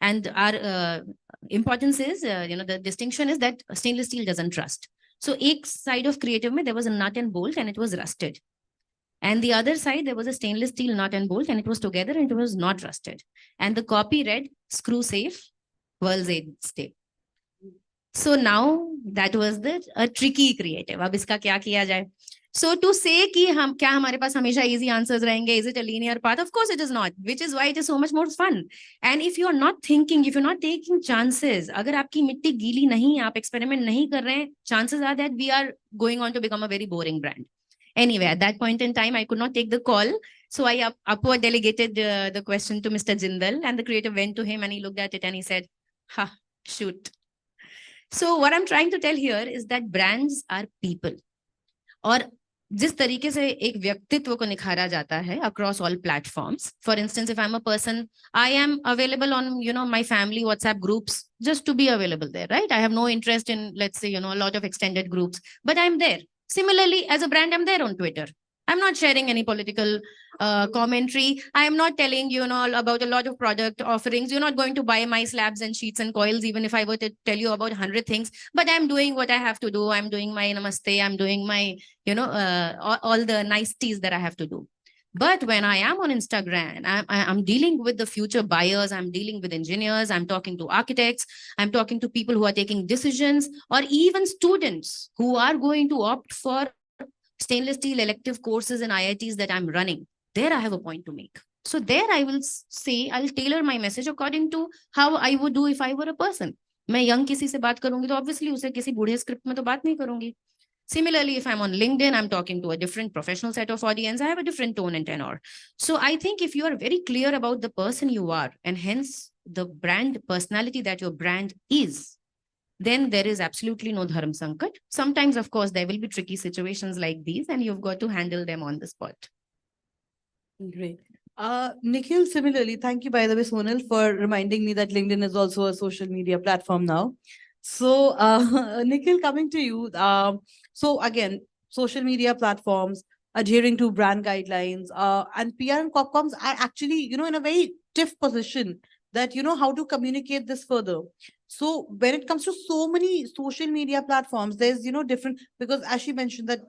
And our importance is, the distinction is that stainless steel doesn't rust. So एक side of creative में there was a nut and bolt and it was rusted. And the other side, there was a stainless steel nut and bolt and it was together and it was not rusted. And the copy read, screw safe, world's aid stay. So now that was a tricky creative. अब इसका क्या किया जाए? So to say कि हम क्या हमारे पास हमेशा easy answers रहेंगे, is it a linear path? Of course it is not, which is why it is so much more fun. And if you are not thinking, if you're not taking chances, अगर आपकी मिट्टी गीली नहीं है, आप experiment नहीं कर रहे हैं, chances are that we are going on to become a very boring brand. Anyway, at that point in time, I could not take the call. So I upward delegated the question to Mr. Jindal, and the creative went to him and he looked at it and he said, ha, shoot. So what I'm trying to tell here is that brands are people. और जिस तरीके से एक व्यक्तित्व को निखारा जाता है across all platforms. For instance, if I'm a person, I am available on, my family WhatsApp groups just to be available there, right? I have no interest in, let's say, a lot of extended groups, but I'm there. Similarly, as a brand, I'm there on Twitter. I'm not sharing any political commentary. I am not telling you about a lot of product offerings. You're not going to buy my slabs and sheets and coils, even if I were to tell you about 100 things. But I'm doing what I have to do. I'm doing my namaste. I'm doing my, all the niceties that I have to do. But when I am on Instagram, I'm dealing with the future buyers. I'm dealing with engineers. I'm talking to architects. I'm talking to people who are taking decisions, or even students who are going to opt for stainless steel elective courses in IITs that I'm running. There I have a point to make. So there I will say, I'll tailor my message according to how I would do if I were a person. मैं young किसी से बात करूंगी तो obviously उसे किसी बूढ़े script में तो बात नहीं करूंगी. Similarly, if I'm on LinkedIn, I'm talking to a different professional set of audience. I have a different tone and tenor. So I think if you are very clear about the person you are, and hence the brand personality that your brand is, then there is absolutely no dharma sankat. Sometimes, of course, there will be tricky situations like these, and you've got to handle them on the spot. Great. Nikhil, similarly, thank you, by the way, Sonal, for reminding me that LinkedIn is also a social media platform now. So, Nikhil, coming to you. So again, social media platforms, adhering to brand guidelines, and PR and Corpcoms are actually, in a very stiff position that, how to communicate this further. So when it comes to so many social media platforms, there's, different, because as she mentioned that,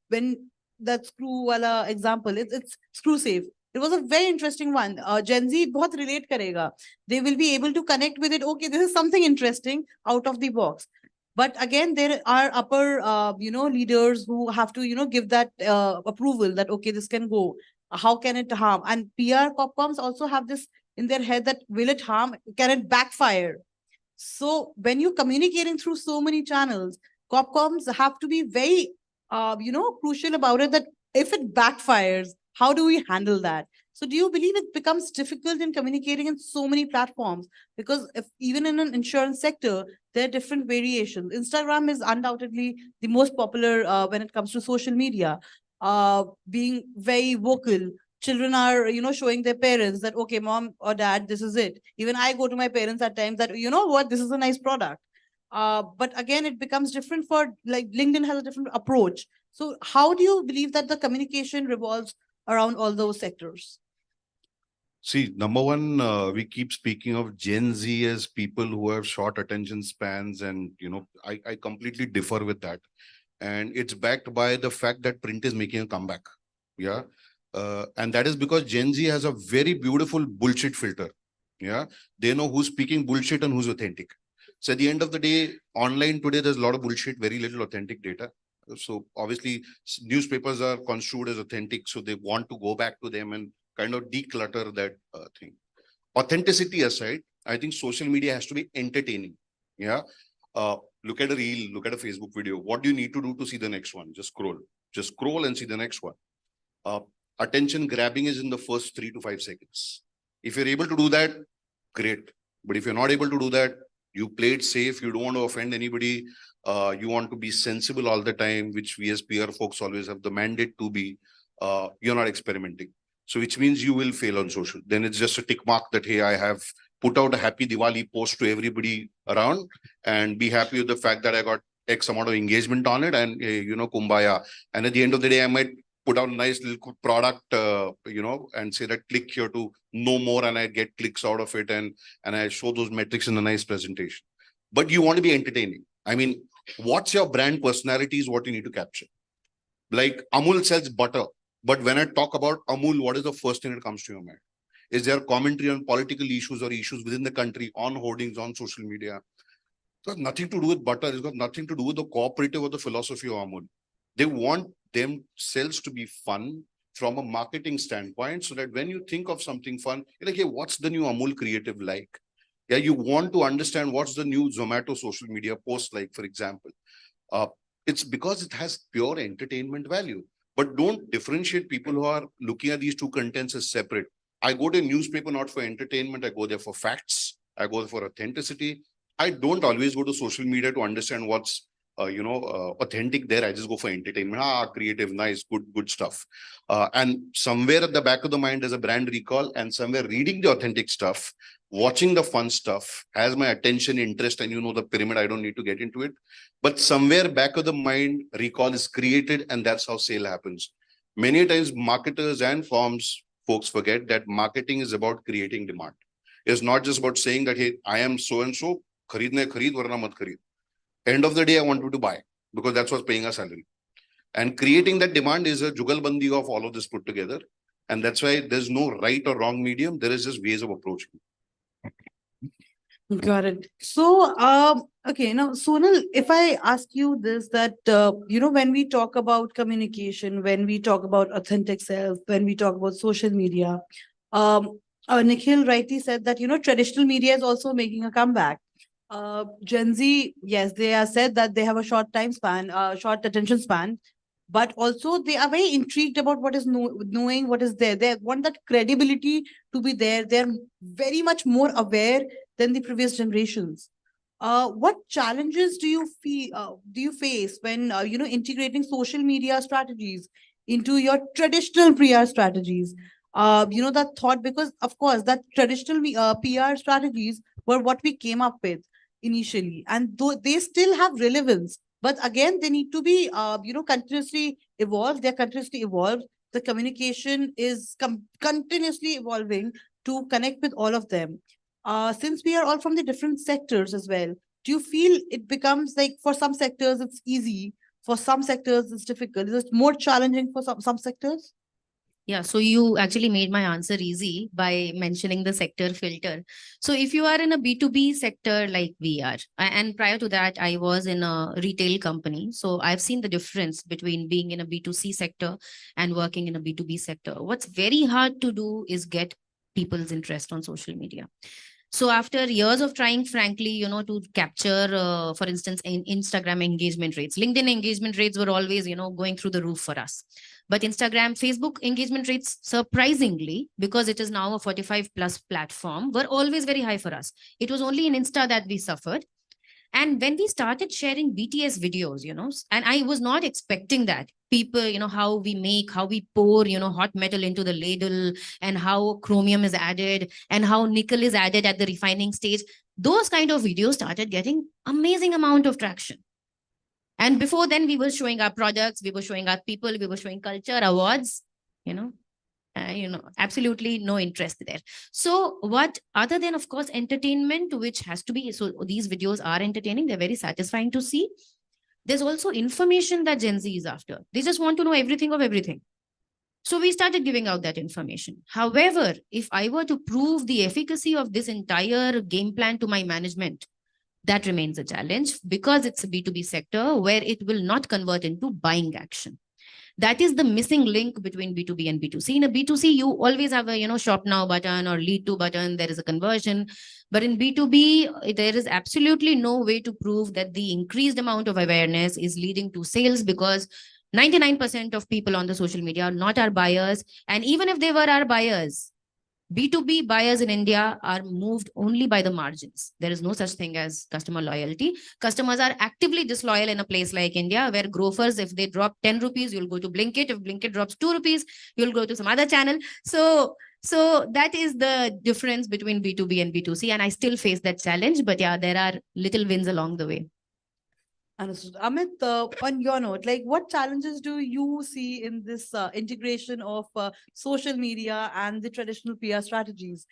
when that screw wala example, it's screw safe. It was a very interesting one. Gen Z bahut relate karega. They will be able to connect with it. Okay, this is something interesting out of the box. But again, there are upper, leaders who have to, give that approval that, okay, this can go. How can it harm? And PR Corpcoms also have this in their head that will it harm? Can it backfire? So when you're communicating through so many channels, Corpcoms have to be very, crucial about it, that if it backfires, how do we handle that? So do you believe it becomes difficult in communicating in so many platforms? Because if even in an insurance sector, there are different variations. Instagram is undoubtedly the most popular when it comes to social media, being very vocal. Children are, showing their parents that, okay, mom or dad, this is it. Even I go to my parents at times that, you know what, this is a nice product. But again, it becomes different for, like, LinkedIn has a different approach. So how do you believe that the communication revolves around all those sectors? See, number one, we keep speaking of Gen Z as people who have short attention spans, and I completely differ with that. And it's backed by the fact that print is making a comeback. Yeah. And that is because Gen Z has a very beautiful bullshit filter. Yeah. They know who's speaking bullshit and who's authentic. So at the end of the day, online today, there's a lot of bullshit, very little authentic data. So obviously newspapers are construed as authentic. So they want to go back to them and kind of declutter that thing. Authenticity aside, I think social media has to be entertaining. Yeah. Look at a reel, look at a Facebook video. What do you need to do to see the next one? Just scroll and see the next one. Attention grabbing is in the first 3 to 5 seconds. If you're able to do that, great. But if you're not able to do that, You play it safe. You don't want to offend anybody. You want to be sensible all the time, which we as PR folks always have the mandate to be. You're not experimenting. So which means you will fail on social. Then it's just a tick mark that, hey, I have put out a happy Diwali post to everybody around and be happy with the fact that I got X amount of engagement on it and, kumbaya. And at the end of the day, I might put out a nice little product, and say that click here to know more and I get clicks out of it and I show those metrics in a nice presentation. But you want to be entertaining. I mean, what's your brand personality is what you need to capture. Like Amul sells butter. But when I talk about Amul, what is the first thing that comes to your mind? Is there commentary on political issues or issues within the country, on hoardings, on social media? It's got nothing to do with butter. It's got nothing to do with the cooperative or the philosophy of Amul. They want themselves to be fun from a marketing standpoint so that when you think of something fun, you're like, hey, what's the new Amul creative like? Yeah, you want to understand what's the new Zomato social media post like, for example. It's because it has pure entertainment value. But don't differentiate people who are looking at these two contents as separate. I go to a newspaper not for entertainment. I go there for facts. I go there for authenticity. I don't always go to social media to understand what's authentic there. I just go for entertainment. Creative, nice, good stuff. And somewhere at the back of the mind there's a brand recall, and somewhere reading the authentic stuff, watching the fun stuff has my attention, interest, and the pyramid. I don't need to get into it. But somewhere back of the mind, recall is created, and that's how sale happens. Many times marketers and firms, folks forget that marketing is about creating demand. It's not just about saying that, hey, I am so-and-so, khareedna khareed, warna mat khareed. End of the day, I want you to buy because that's what's paying us salary. And creating that demand is a jugalbandi of all of this put together. And that's why there's no right or wrong medium. There is just ways of approaching. Got it. So, okay, now, Sonal, if I ask you this, that, when we talk about communication, when we talk about authentic self, when we talk about social media, Nikhil rightly said that, traditional media is also making a comeback. Gen Z, yes, they are said that they have a short time span, short attention span, but also they are very intrigued about what is knowing what is there. They want that credibility to be there. They're very much more aware than the previous generations. What challenges do you face when integrating social media strategies into your traditional PR strategies? That thought, because of course that traditional PR strategies were what we came up with initially, and though they still have relevance, but again they need to be continuously evolved. They're continuously evolved. The communication is continuously evolving to connect with all of them. Since we are all from the different sectors as well, do you feel it becomes like for some sectors it's easy, for some sectors it's difficult? Is it more challenging for some sectors? Yeah, so you actually made my answer easy by mentioning the sector filter. So if you are in a B2B sector like we are, and prior to that, I was in a retail company. So I've seen the difference between being in a B2C sector and working in a B2B sector. What's very hard to do is get people's interest on social media. So after years of trying, frankly, to capture, for instance, in Instagram engagement rates, LinkedIn engagement rates were always, going through the roof for us. But Instagram, Facebook engagement rates, surprisingly, because it is now a 45+ platform, were always very high for us. It was only in Insta that we suffered. And when we started sharing BTS videos, and I was not expecting that people, how we pour, hot metal into the ladle, and how chromium is added and how nickel is added at the refining stage. Those kind of videos started getting amazing amount of traction. And before then, we were showing our products, we were showing our people, we were showing culture, awards, absolutely no interest there. So what, other than, of course, entertainment, which has to be, so these videos are entertaining, they're very satisfying to see. There's also information that Gen Z is after. They just want to know everything of everything. So we started giving out that information. However, if I were to prove the efficacy of this entire game plan to my management, that remains a challenge because it's a B2B sector where it will not convert into buying action. That is the missing link between B2B and B2C. In a B2C, you always have a, shop now button or lead to button. There is a conversion. But in B2B, there is absolutely no way to prove that the increased amount of awareness is leading to sales, because 99% of people on the social media are not our buyers. And even if they were our buyers, B2B buyers in India are moved only by the margins. There is no such thing as customer loyalty. Customers are actively disloyal in a place like India, where grofers, if they drop 10 rupees, you'll go to Blinkit. If Blinkit drops 2 rupees, you'll go to some other channel. So that is the difference between B2B and B2C. And I still face that challenge. But yeah, there are little wins along the way. Understood. Amit, on your note, like what challenges do you see in this integration of social media and the traditional PR strategies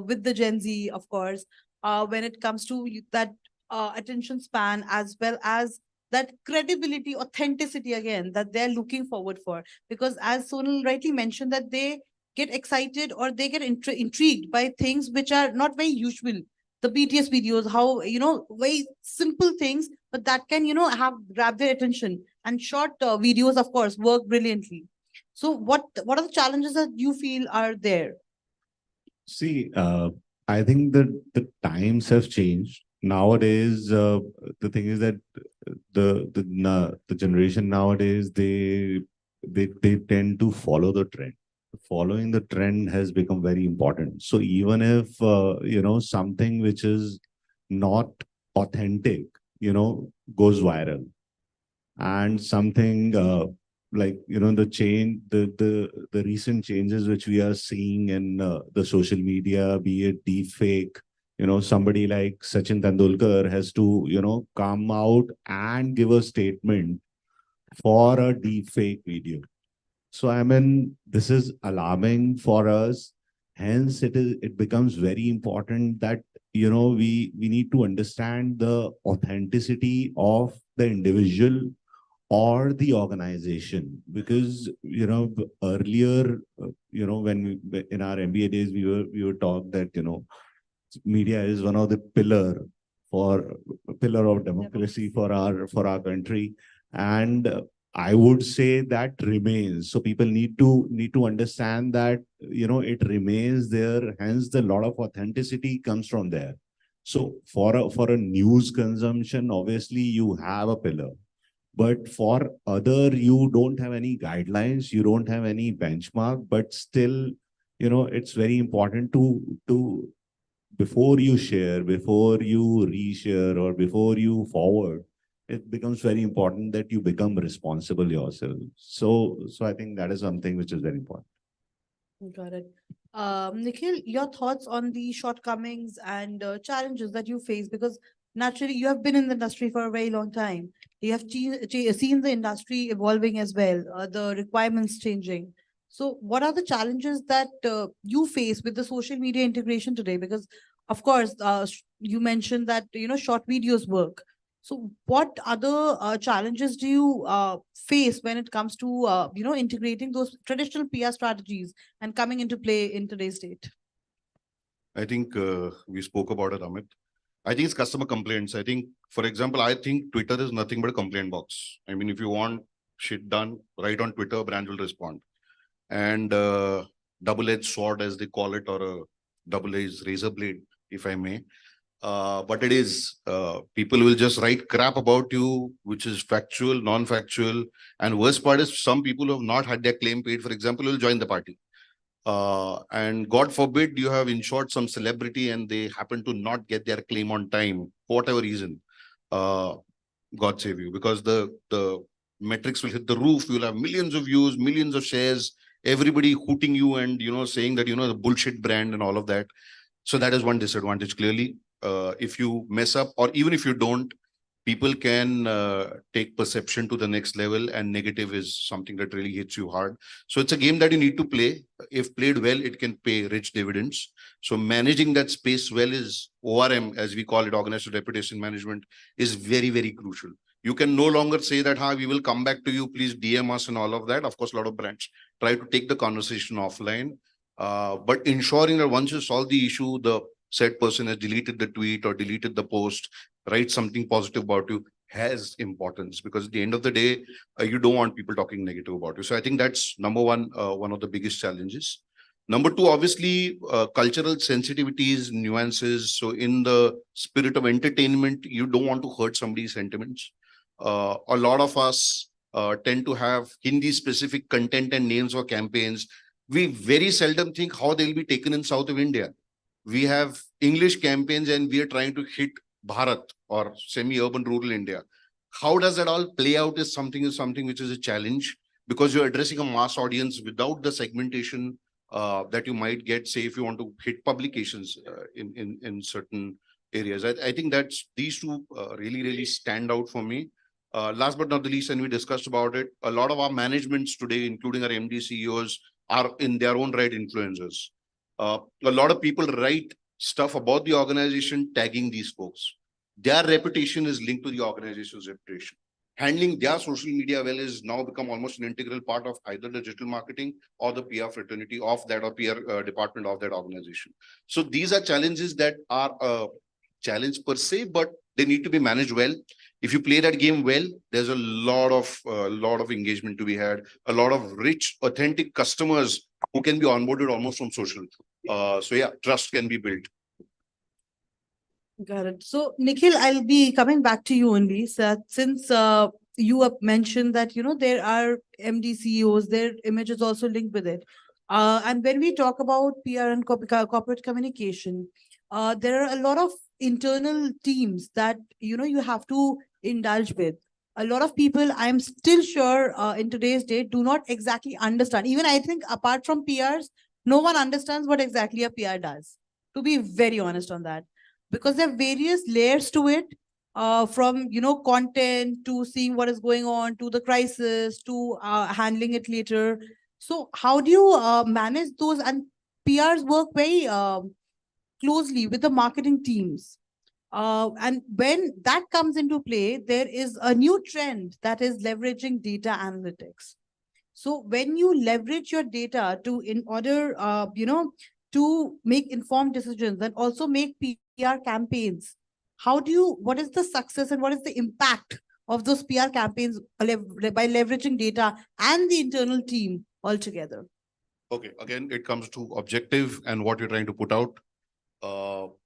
with the Gen Z, of course, when it comes to that attention span as well as that credibility, authenticity again that they're looking forward for? Because as Sonal rightly mentioned, that they get excited or they get intrigued by things which are not very usual. The BTS videos, how, very simple things, but that can, have grab their attention. And short videos, of course, work brilliantly. So what are the challenges that you feel are there? See, I think that the times have changed. Nowadays, the thing is that the generation nowadays, they tend to follow the trend. Following the trend has become very important. So even if something which is not authentic, goes viral, and something like the recent changes which we are seeing in the social media, be it deep fake, somebody like Sachin Tendulkar has to come out and give a statement for a deep fake video. So I mean, this is alarming for us. Hence, it becomes very important that we need to understand the authenticity of the individual or the organization, because earlier when in our MBA days we were taught that media is one of the pillar of democracy for our country, and I would say that remains. So people need to understand that it remains there. Hence, the lot of authenticity comes from there. So for a news consumption, obviously you have a pillar, but for other, you don't have any guidelines, you don't have any benchmark. But still, it's very important to before you share, before you reshare, or before you forward, it becomes very important that you become responsible yourself. So I think that is something which is very important. Got it. Nikhil, your thoughts on the shortcomings and challenges that you face, because naturally you have been in the industry for a very long time. You have seen the industry evolving as well, the requirements changing. So what are the challenges that you face with the social media integration today? Because of course, you mentioned that, short videos work. So what other challenges do you face when it comes to, integrating those traditional PR strategies and coming into play in today's date? I think we spoke about it, Amit. I think it's customer complaints. I think, for example, I think Twitter is nothing but a complaint box. I mean, if you want shit done, write on Twitter, brand will respond. And double-edged sword, as they call it, or a double-edged razor blade, if I may. But it is, people will just write crap about you, which is factual, non-factual. And worst part is some people who have not had their claim paid, for example, will join the party. And God forbid you have insured some celebrity and they happen to not get their claim on time, for whatever reason. God save you, because the metrics will hit the roof. You'll have millions of views, millions of shares, everybody hooting you and, saying that, the bullshit brand and all of that. So that is one disadvantage, clearly. If you mess up, or even if you don't, people can take perception to the next level, and negative is something that really hits you hard. So it's a game that you need to play. If played well, it can pay rich dividends. So managing that space well is ORM, as we call it, organizational reputation management, is very, very crucial. You can no longer say that, we will come back to you, please DM us and all of that. Of course, a lot of brands try to take the conversation offline. But ensuring that once you solve the issue, the said person has deleted the tweet or deleted the post, write something positive about you, has importance, because at the end of the day, you don't want people talking negative about you. So I think that's number one, one of the biggest challenges. Number two, obviously, cultural sensitivities, nuances. So in the spirit of entertainment, you don't want to hurt somebody's sentiments. A lot of us tend to have Hindi specific content and names for campaigns, we very seldom think how they'll be taken in south of India. We have English campaigns and we are trying to hit Bharat or semi-urban rural India. How does that all play out is something which is a challenge, because you're addressing a mass audience without the segmentation that you might get, say, if you want to hit publications in certain areas. I think that's these two really stand out for me. Last but not the least, and we discussed about it, a lot of our managements today, including our MD CEOs, are in their own right influencers. A lot of people write stuff about the organization tagging these folks. Their reputation is linked to the organization's reputation. Handling their social media well is now become almost an integral part of either the digital marketing or the PR fraternity of that or PR department of that organization. So these are challenges that are a challenge per se, but they need to be managed well. If you play that game well, there's a lot of engagement to be had, a lot of rich, authentic customers who can be onboarded almost from social. So yeah, trust can be built. Got it. So, Nikhil, I'll be coming back to you only. So, since you have mentioned that, there are MD CEOs, their image is also linked with it. And when we talk about PR and corporate communication, there are a lot of internal teams that, you have to indulge with. A lot of people, I'm still sure in today's day, do not exactly understand. Even I think apart from PRs, no one understands what exactly a PR does, to be very honest on that. Because there are various layers to it, from content to seeing what is going on to the crisis to handling it later. So how do you manage those? And PRs work very closely with the marketing teams. And when that comes into play, there is a new trend that is leveraging data analytics. So when you leverage your data in order, to make informed decisions and also make PR campaigns, what is the success and what is the impact of those PR campaigns by leveraging data and the internal team altogether? Okay, again, it comes to objective and what you're trying to put out.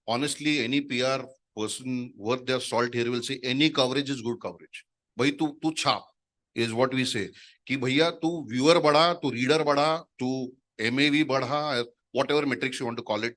Honestly, any PR person worth their salt here will say any coverage is good coverage. Bhai tu chhap is what we say. Ki bhaiya tu viewer badha, tu reader badha, tu MAV badha, whatever metrics you want to call it,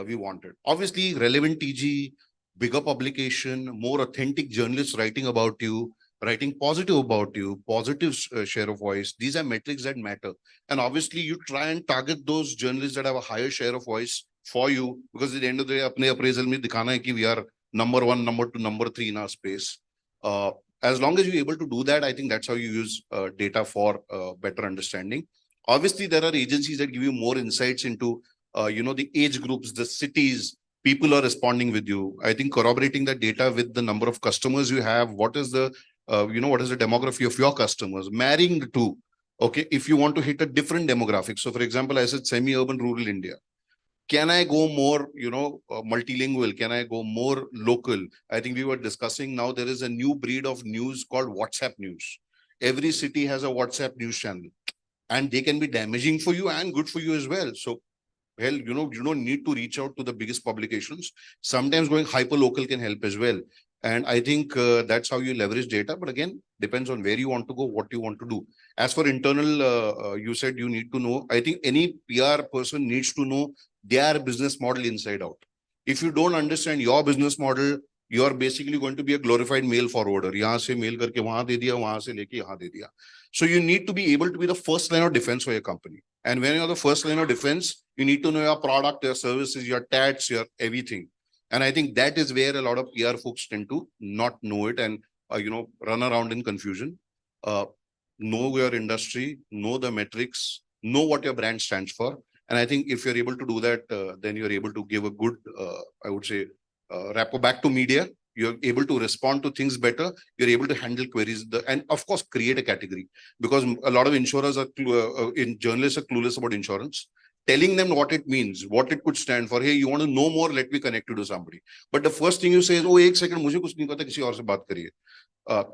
we want it. Obviously, relevant TG, bigger publication, more authentic journalists writing about you, writing positive about you, positive share of voice. These are metrics that matter. And obviously, you try and target those journalists that have a higher share of voice for you, because at the end of the day, apne appraisal mein dikhana hai ki we are number 1, number 2, number 3 in our space. As long as you're able to do that, I think that's how you use data for better understanding. Obviously, there are agencies that give you more insights into, the age groups, the cities, people are responding with you. I think corroborating that data with the number of customers you have, what is the, what is the demography of your customers, marrying the two. Okay, if you want to hit a different demographic. So for example, I said semi-urban rural India. Can I go more, multilingual? Can I go more local? I think we were discussing now there is a new breed of news called WhatsApp news. Every city has a WhatsApp news channel. And they can be damaging for you and good for you as well. So, well, you don't need to reach out to the biggest publications. Sometimes going hyper local can help as well. And I think that's how you leverage data. But again, depends on where you want to go, what you want to do. As for internal, you said you need to know. I think any PR person needs to know their business model inside out. If you don't understand your business model, you are basically going to be a glorified mail forwarder. Yahan se mail karke wahan de diya, wahan se leke yahan de diya. So you need to be able to be the first line of defense for your company. And when you're the first line of defense, you need to know your product, your services, your tats, your everything. And I think that is where a lot of PR folks tend to not know it and, run around in confusion. Know your industry, know the metrics, know what your brand stands for. And I think if you're able to do that, then you're able to give a good, I would say, rapport back to media. You're able to respond to things better. You're able to handle queries, and of course, create a category, because a lot of insurers are, journalists are clueless about insurance. Telling them what it means, what it could stand for. Hey, you want to know more? Let me connect you to somebody. But the first thing you say is, oh, 1 second, mujhe kuch nahi pata, kisi aur se baat kariye.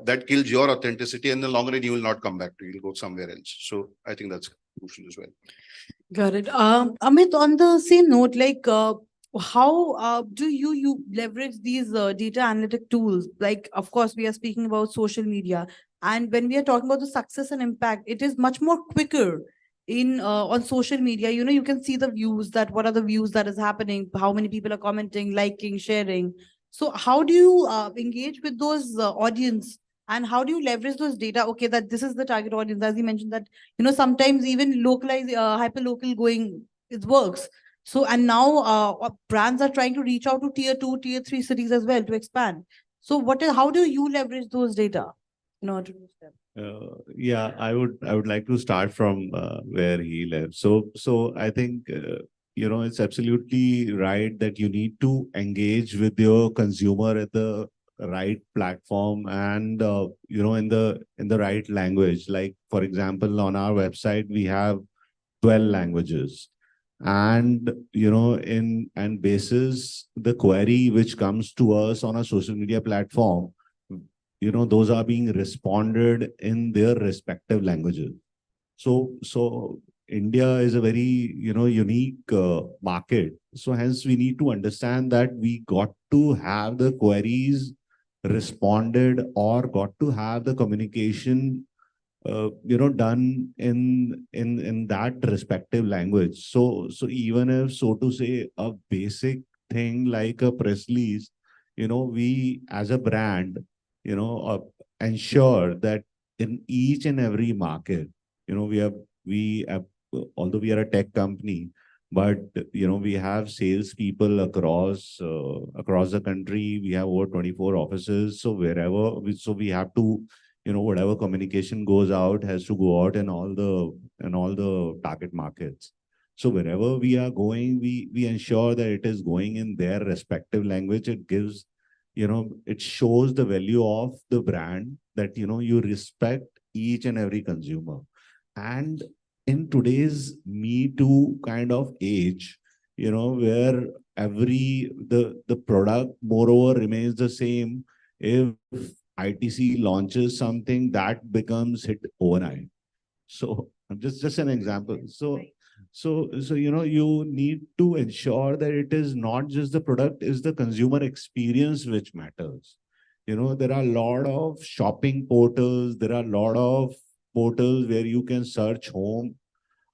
That kills your authenticity, and in the long run, you will not come back to you. You'll go somewhere else. So I think that's crucial as well. Got it. Amit, on the same note, like, how do you leverage these data analytic tools? Like, of course, we are speaking about social media. And when we are talking about the success and impact, it is much more quicker in on social media, you can see the views, that what are the views that is happening, how many people are commenting, liking, sharing. So how do you engage with those audience, and how do you leverage those data? Okay, that this is the target audience, as you mentioned, that sometimes even localize hyper local going, it works. So, and now brands are trying to reach out to tier 2, tier 3 cities as well to expand. So how do you leverage those data in order to reach them? Yeah, I would like to start from where he left. So I think it's absolutely right that you need to engage with your consumer at the right platform and in the right language. Like for example, on our website we have 12 languages, and basis the query which comes to us on a social media platform, those are being responded in their respective languages. So India is a very unique market. So hence we need to understand that we got to have the queries responded, or got to have the communication done in that respective language. So even if, so to say, a basic thing like a press release, we as a brand ensure that in each and every market, we have, although we are a tech company, but we have sales people across the country. We have over 24 offices. So wherever we have to, whatever communication goes out has to go out in all the target markets. So wherever we are going, we ensure that it is going in their respective language. It gives, it shows the value of the brand, that you respect each and every consumer. And in today's Me Too kind of age, where the product moreover remains the same, if ITC launches something, that becomes hit overnight. So just an example. So you need to ensure that it is not just the product, is the consumer experience which matters. There are a lot of shopping portals, there are a lot of portals where you can search home,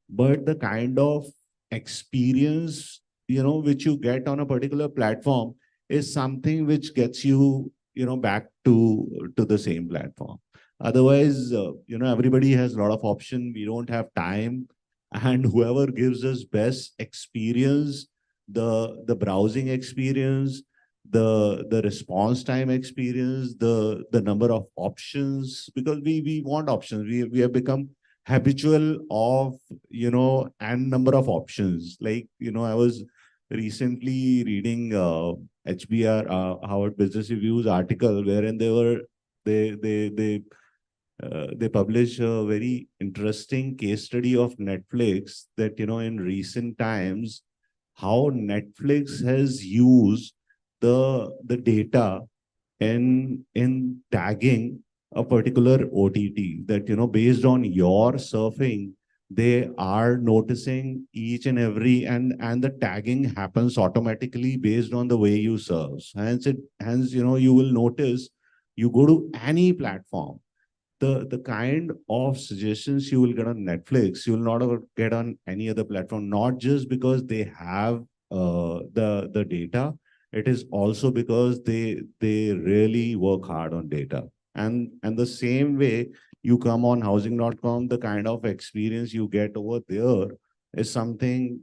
but the kind of experience which you get on a particular platform is something which gets you back to the same platform. Otherwise, everybody has a lot of option. We don't have time, and whoever gives us best experience, the browsing experience, the response time experience, the number of options, because we want options. We have become habitual of n number of options. Like I was recently reading HBR Harvard Business Review's article, wherein they publish a very interesting case study of Netflix, that in recent times how Netflix has used the data in tagging a particular OTT, that based on your surfing, they are noticing each and every, and the tagging happens automatically based on the way you surf. Hence you will notice, you go to any platform, the kind of suggestions you will get on Netflix, you will not ever get on any other platform, not just because they have the data. It is also because they really work hard on data. And the same way, you come on housing.com, the kind of experience you get over there is something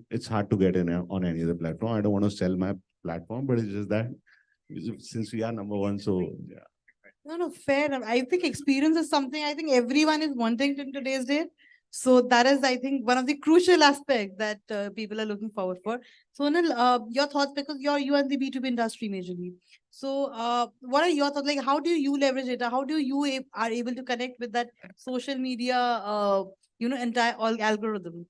it's hard to get on any other platform. I don't want to sell my platform, but it's just that since we are number one, so yeah. No, fair enough. I think experience is something I think everyone is wanting in today's day. So that is, I think, one of the crucial aspects that people are looking forward for. Sonal, your thoughts, because you are in the B2B industry majorly. So what are your thoughts? Like, how do you leverage it? How do you are able to connect with that social media, entire algorithm?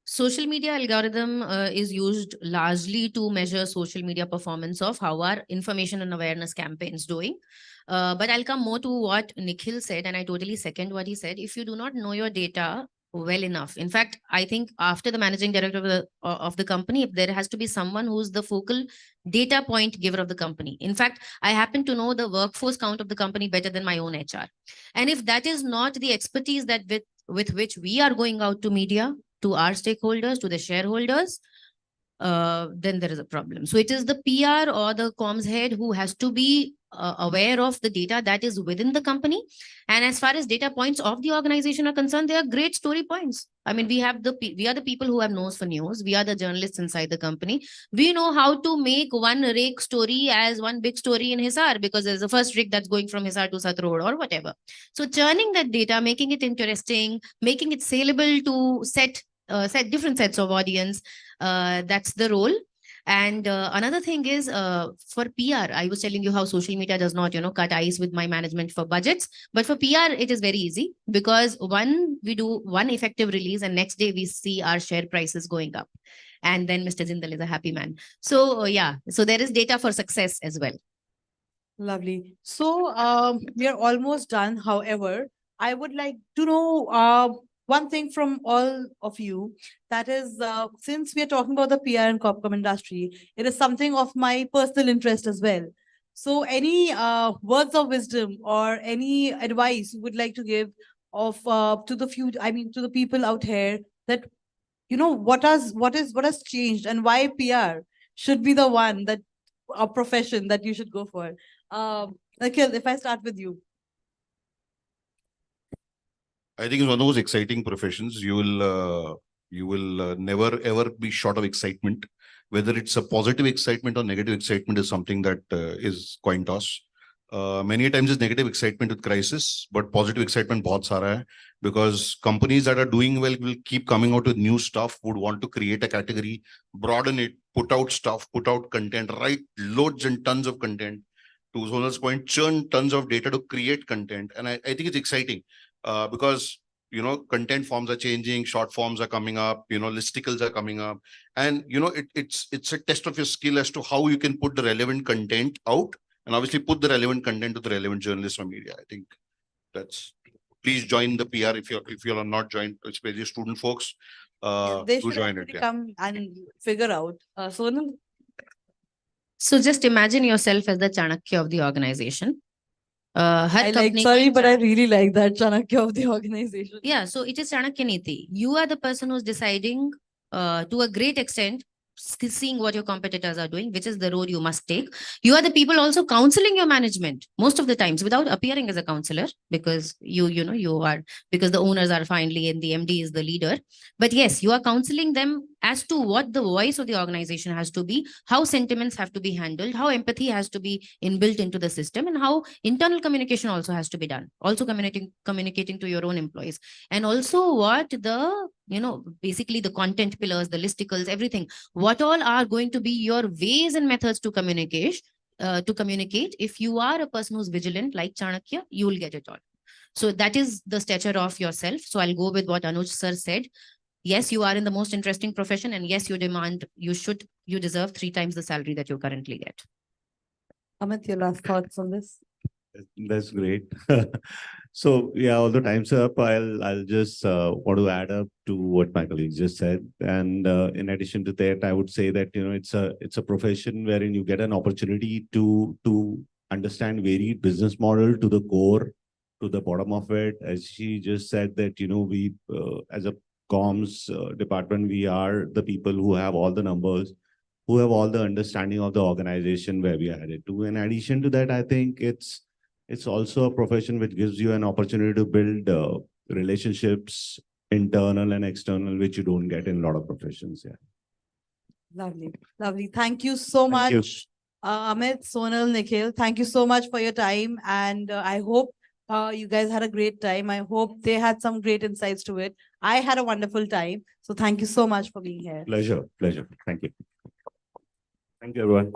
Social media algorithm is used largely to measure social media performance of how our information and awareness campaigns doing. But I'll come more to what Nikhil said, and I totally second what he said. If you do not know your data well enough, in fact, I think after the managing director of the company, there has to be someone who's the focal data point giver of the company. In fact, I happen to know the workforce count of the company better than my own HR. And if that is not the expertise that with which we are going out to media, to our stakeholders, to the shareholders, then there is a problem. So it is the PR or the comms head who has to be aware of the data that is within the company. And as far as data points of the organization are concerned, they are great story points. I mean, we are the people who have nose for news. We are the journalists inside the company. We know how to make one rake story as one big story in Hisar, because there's the first rake that's going from Hisar to Sat Road or whatever. So churning that data, making it interesting, making it saleable to set different sets of audience, that's the role. And another thing is for PR, I was telling you how social media does not, cut ice with my management for budgets. But for PR, it is very easy, because we do one effective release and next day we see our share prices going up. And then Mr. Jindal is a happy man. So yeah, so there is data for success as well. Lovely. So we are almost done. However, I would like to know one thing from all of you, that is, since we are talking about the PR and Corpcom industry, it is something of my personal interest as well. So any words of wisdom or any advice you would like to give of to the few, to the people out here, that what has changed and why PR should be the one, that a profession that you should go for. Nikhil, if I start with you. I think it's one of those exciting professions. You will never ever be short of excitement. Whether it's a positive excitement or negative excitement is something that is coin toss. Many times it's negative excitement with crisis, but positive excitement bahut sara hai, because companies that are doing well will keep coming out with new stuff, would want to create a category, broaden it, put out stuff, put out content, write loads and tons of content. To Zonal's point, churn tons of data to create content. And I think it's exciting. Because content forms are changing, short forms are coming up, listicles are coming up, and it's a test of your skill as to how you can put the relevant content out, and obviously put the relevant content to the relevant journalists or media. I think that's. Please join the PR if you are not joined, especially student folks. They Do should join it. actually Yeah. come and figure out. Sonal. So just imagine yourself as the Chanakya of the organization. Sorry, but I really like that Chanakya of the organization. Yeah, so it is Chanakya Niti. You are the person who's deciding to a great extent, seeing what your competitors are doing, which is the road you must take. You are the people also counseling your management most of the times without appearing as a counselor, because you are, because the owners are finally and the MD is the leader. But yes, you are counseling them as to what the voice of the organization has to be, how sentiments have to be handled, how empathy has to be inbuilt into the system, and how internal communication also has to be done. Also communicating to your own employees, and also what the basically the content pillars, the listicles, everything. What all are going to be your ways and methods to communicate? If you are a person who's vigilant like Chanakya, you will get it all. So that is the stature of yourself. So I'll go with what Anuj sir said. Yes, you are in the most interesting profession, and yes, you deserve 3 times the salary that you currently get. Amit, your last thoughts on this? That's great. So yeah, all the time's up. I'll just want to add up to what my colleagues just said. And in addition to that, I would say that it's a profession wherein you get an opportunity to understand varied business model to the core, to the bottom of it. As she just said that we as a comms department, we are the people who have all the numbers, who have all the understanding of the organization where we are headed to. In addition to that, I think it's also a profession which gives you an opportunity to build relationships, internal and external, which you don't get in a lot of professions. Yeah. Lovely. Lovely. Thank you so much, you. Amit, Sonal, Nikhil. Thank you so much for your time. And I hope you guys had a great time. I hope they had some great insights to it. I had a wonderful time. So thank you so much for being here. Pleasure. Thank you. Thank you, everyone.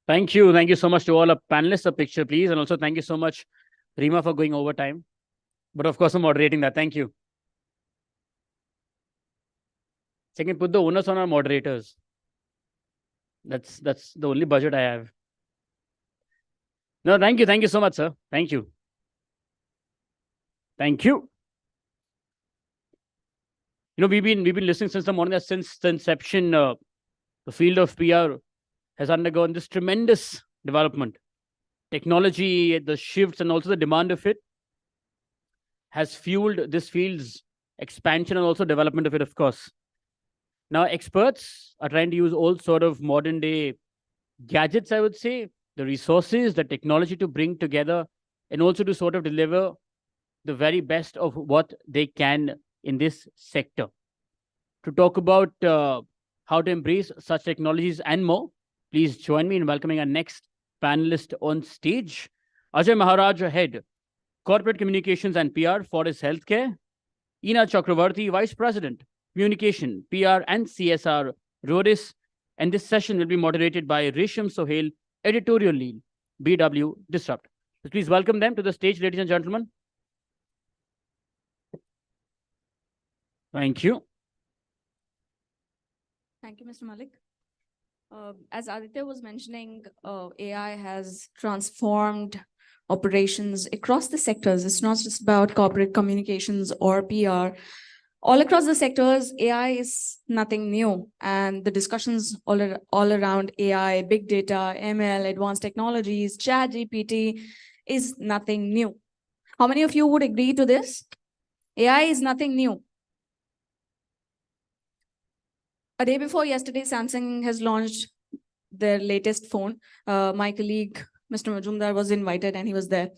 Thank you. Thank you so much to all our panelists. A picture, please. And also thank you so much, Rima, for going over time. But of course, I'm moderating that. Thank you. Second, put the onus on our moderators. That's the only budget I have. No, thank you. Thank you so much, sir. Thank you. Thank you. We've been listening since the morning, that since the inception, the field of PR has undergone this tremendous development. technology, the shifts, and also the demand of it has fueled this field's expansion and also development of it, of course. Now, experts are trying to use all sort of modern day gadgets, I would say, the resources, the technology to bring together and also to sort of deliver the very best of what they can in this sector. To talk about how to embrace such technologies and more, please join me in welcoming our next panelist on stage, Ajay Maharaj, Head, Corporate Communications and PR, Fortis Healthcare, Ina Chakravarti, Vice President, Communication, PR and CSR, Rodis, and this session will be moderated by Risham Sohail, Editorial Lead, BW Disrupt. So please welcome them to the stage, ladies and gentlemen. Thank you. Thank you, Mr. Malik. As Aditya was mentioning, AI has transformed operations across the sectors. It's not just about corporate communications or PR. All across the sectors, AI is nothing new. And the discussions all around AI, big data, ML, advanced technologies, ChatGPT is nothing new. How many of you would agree to this? AI is nothing new. A day before yesterday, Samsung has launched their latest phone. My colleague, Mr. Majumdar, was invited and he was there.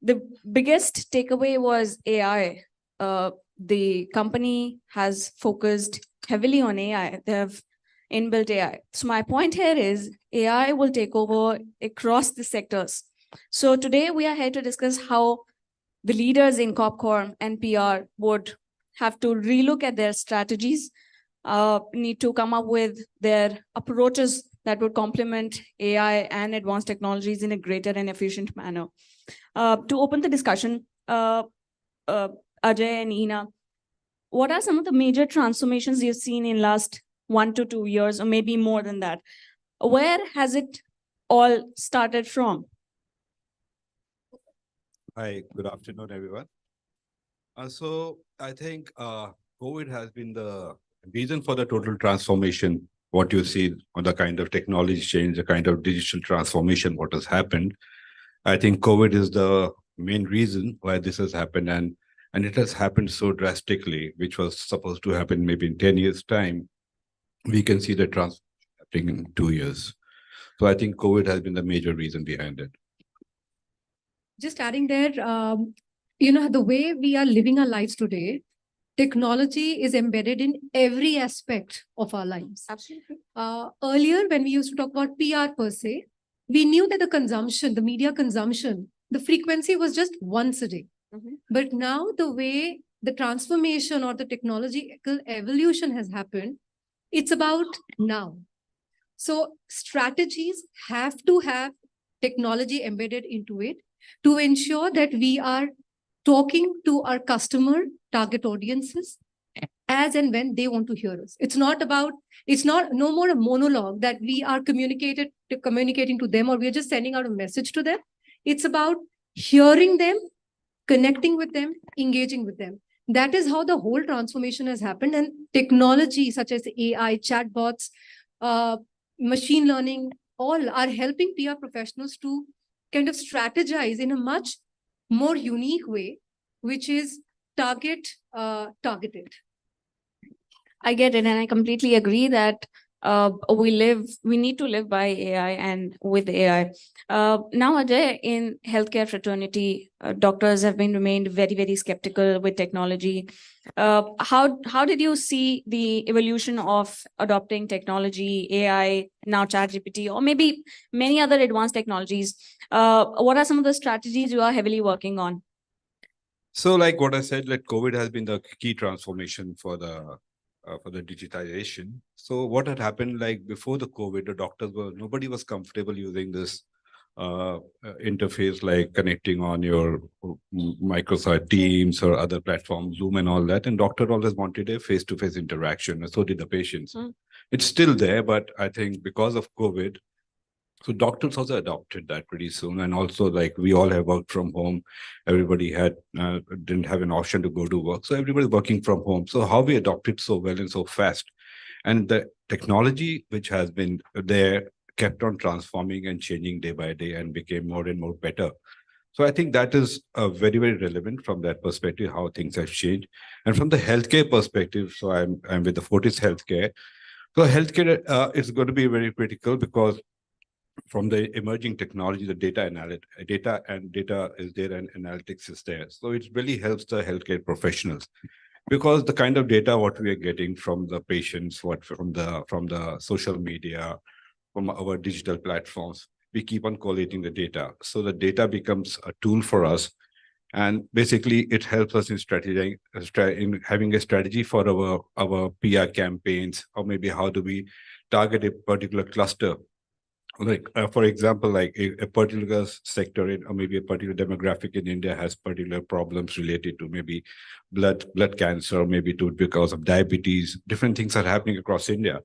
The biggest takeaway was AI. The company has focused heavily on AI. They have inbuilt AI. So my point here is AI will take over across the sectors. So today we are here to discuss how the leaders in CorpCorp and PR would have to relook at their strategies, need to come up with their approaches that would complement AI and advanced technologies in a greater and efficient manner. To open the discussion, Ajay and Ina, what are some of the major transformations you've seen in last 1 to 2 years, or maybe more than that? Where has it all started from? Hi, good afternoon, everyone. So I think COVID has been the reason for the total transformation, what you see on the kind of technology change, the kind of digital transformation, what has happened. I think COVID is the main reason why this has happened, and it has happened so drastically, which was supposed to happen maybe in 10 years' time. We can see the transformation happening in 2 years. So I think COVID has been the major reason behind it. Just adding there, the way we are living our lives today, technology is embedded in every aspect of our lives. Absolutely. Earlier, when we used to talk about PR per se, we knew that the consumption, the media consumption, the frequency was just once a day. But now the way the transformation or the technological evolution has happened, it's about now. So strategies have to have technology embedded into it to ensure that we are talking to our customer target audiences as and when they want to hear us. It's not no more a monologue that we are communicating to them, or we're just sending out a message to them. It's about hearing them, connecting with them, engaging with them. That is how the whole transformation has happened. And technology such as AI, chatbots, machine learning, all are helping PR professionals to kind of strategize in a much more unique way, which is targeted. I get it, and I completely agree that we need to live by AI and with AI. Now, Ajay, in healthcare fraternity, doctors have been remained very, very skeptical with technology. How did you see the evolution of adopting technology, AI, now ChatGPT, or maybe many other advanced technologies? What are some of the strategies you are heavily working on? So like what I said, like COVID has been the key transformation for the digitization. So what had happened, like before the COVID, nobody was comfortable using this interface, like connecting on your Microsoft Teams or other platforms, Zoom and all that. And doctor always wanted a face-to-face interaction, and so did the patients. It's still there, but I think because of COVID, so doctors also adopted that pretty soon. And also, like, we all have worked from home. Everybody didn't have an option to go to work. So everybody's working from home. So how we adopted so well and so fast. And the technology which has been there kept on transforming and changing day by day and became more and more better. So I think that is very, very relevant from that perspective, how things have changed. And from the healthcare perspective, so I'm with the Fortis Healthcare. So healthcare is going to be very critical because from the emerging technology, the data is there and analytics is there. So it really helps the healthcare professionals because the kind of data what we are getting from the patients, from the social media, from our digital platforms, we keep on collating the data. So the data becomes a tool for us. And basically it helps us in strategizing, in having a strategy for our PR campaigns, or maybe how do we target a particular cluster. Like, for example, like a particular sector or maybe a particular demographic in India has particular problems related to maybe blood cancer, maybe because of diabetes, different things are happening across India.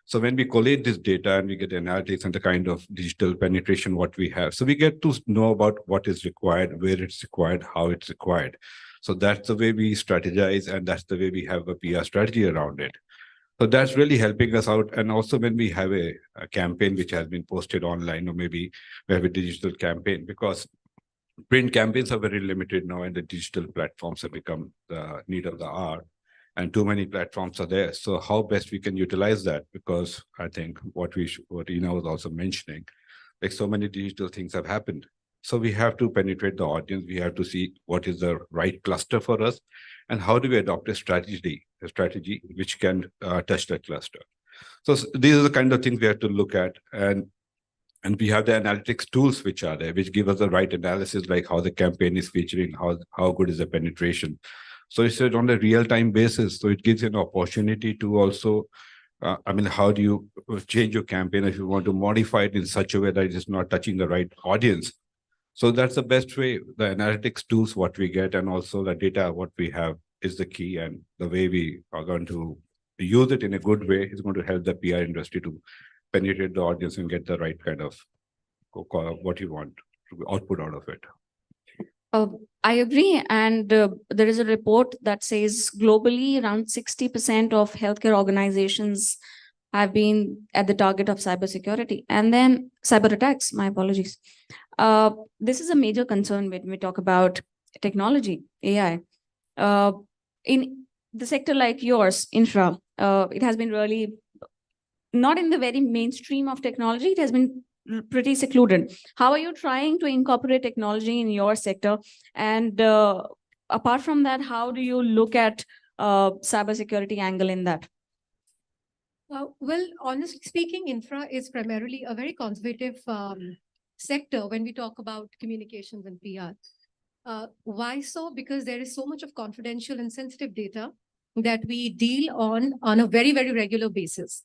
So when we collate this data and we get analytics and the kind of digital penetration what we have, so we get to know about what is required, where it's required, how it's required. So that's the way we strategize, and that's the way we have a PR strategy around it. So that's really helping us out. And also when we have a campaign which has been posted online, or maybe we have a digital campaign, because print campaigns are very limited now and the digital platforms have become the need of the hour. And too many platforms are there. So how best we can utilize that? Because I think what Ina was also mentioning, like so many digital things have happened. So we have to penetrate the audience. We have to see what is the right cluster for us, and how do we adopt a strategy which can touch that cluster. So these are the kind of things we have to look at, and we have the analytics tools which are there, which give us the right analysis, like how the campaign is featuring, how good is the penetration. So it's on a real-time basis. So it gives you an opportunity to also, how do you change your campaign if you want to modify it in such a way that it is not touching the right audience? So that's the best way. The analytics tools, what we get, and also the data, what we have is the key. And the way we are going to use it in a good way is going to help the PR industry to penetrate the audience and get the right kind of what you want to output out of it. I agree. And there is a report that says globally around 60% of healthcare organizations have been at the target of cybersecurity, and then cyber attacks. My apologies. This is a major concern when we talk about technology, AI. In the sector like yours, infra, it has been really not in the very mainstream of technology. It has been pretty secluded. How are you trying to incorporate technology in your sector? And apart from that, how do you look at cybersecurity angle in that? Well, honestly speaking, infra is primarily a very conservative sector when we talk about communications and PR. Why so? Because there is so much of confidential and sensitive data that we deal on a very, very regular basis.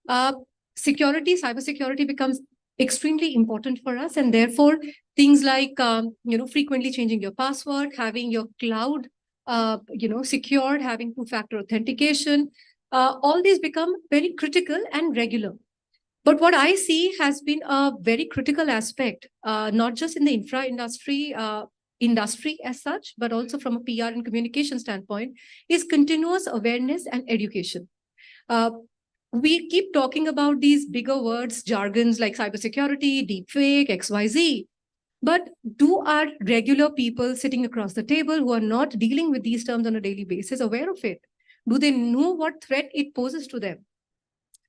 Cybersecurity becomes extremely important for us, and therefore things like frequently changing your password, having your cloud secured, having two-factor authentication, all these become very critical and regular. But what I see has been a very critical aspect, not just in the infra industry as such, but also from a PR and communication standpoint, is continuous awareness and education. We keep talking about these bigger words, jargons like cybersecurity, deepfake, XYZ. But do our regular people sitting across the table who are not dealing with these terms on a daily basis aware of it? Do they know what threat it poses to them?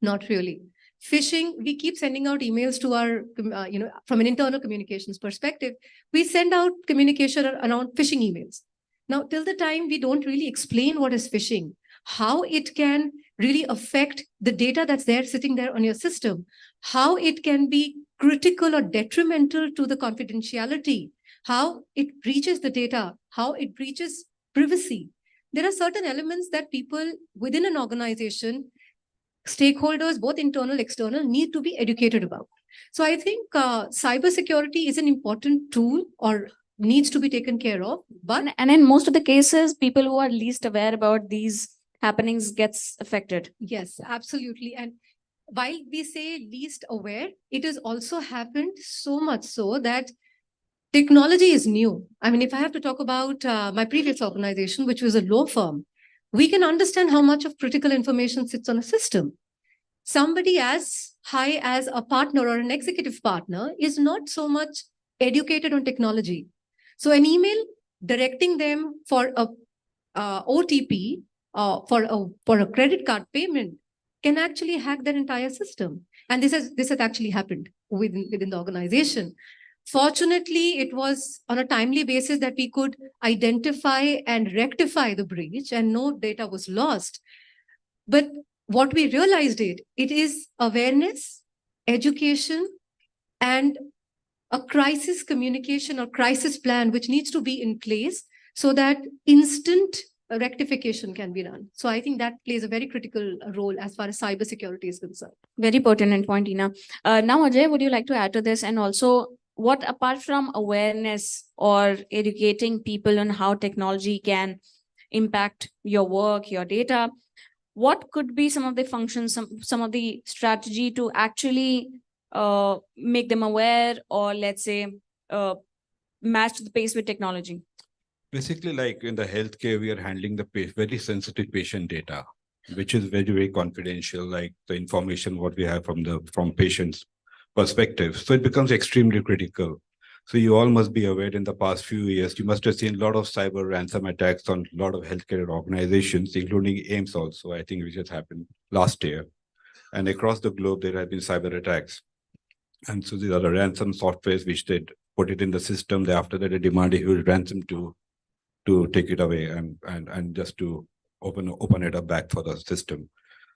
Not really. Phishing, we keep sending out emails to our, from an internal communications perspective, we send out communication around phishing emails. Now, till the time we don't really explain what is phishing, how it can really affect the data that's there sitting there on your system, how it can be critical or detrimental to the confidentiality, how it breaches the data, how it breaches privacy. There are certain elements that people within an organization, stakeholders, both internal, external, need to be educated about. So I think cybersecurity is an important tool or needs to be taken care of. But and in most of the cases, people who are least aware about these happenings gets affected. Yes, absolutely. And while we say least aware, it has also happened so much so that technology is new. I mean, if I have to talk about my previous organization, which was a law firm, we can understand how much of critical information sits on a system. somebody as high as a partner or an executive partner is not so much educated on technology. So an email directing them for a OTP for a credit card payment can actually hack their entire system. And this has actually happened within the organization. Fortunately, it was on a timely basis that we could identify and rectify the breach, and no data was lost. But what we realized it is awareness, education, and a crisis communication or crisis plan which needs to be in place so that instant rectification can be done. So I think that plays a very critical role as far as cybersecurity is concerned. Very pertinent point, Ina. Now, Ajay, would you like to add to this? And also, what apart from awareness or educating people on how technology can impact your work, your data, what could be some of the functions, some of the strategy to actually make them aware, or let's say match the pace with technology? Basically, like in the healthcare, we are handling the very sensitive patient data, which is very, very confidential, like the information what we have from patients' perspective. So it becomes extremely critical. So you all must be aware in the past few years, you must have seen a lot of cyber ransom attacks on a lot of healthcare organizations, including AIMS also, I think, which has happened last year. And across the globe, there have been cyber attacks. And so these are the ransom softwares which they put it in the system. After that, they demand a huge ransom to take it away and just to open it up back for the system.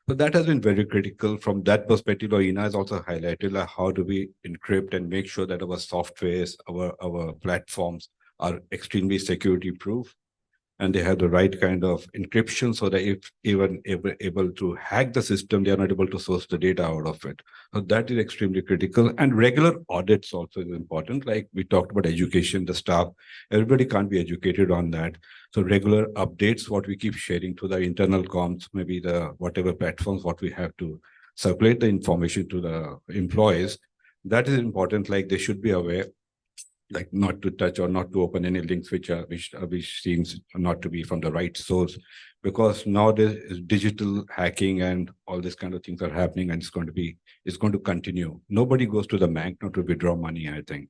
So that has been very critical from that perspective. Ina has also highlighted like how do we encrypt and make sure that our softwares, our platforms are extremely security proof, and they have the right kind of encryption so that if even able to hack the system, they are not able to source the data out of it. So that is extremely critical. And regular audits also is important. Like we talked about education, the staff, everybody can't be educated on that. So regular updates, what we keep sharing to the internal comms, maybe the whatever platforms, what we have to circulate the information to the employees, that is important. Like they should be aware, like not to touch or not to open any links which seems not to be from the right source, because nowadays digital hacking and all this kind of things are happening, and it's going to continue. Nobody goes to the bank not to withdraw money, I think.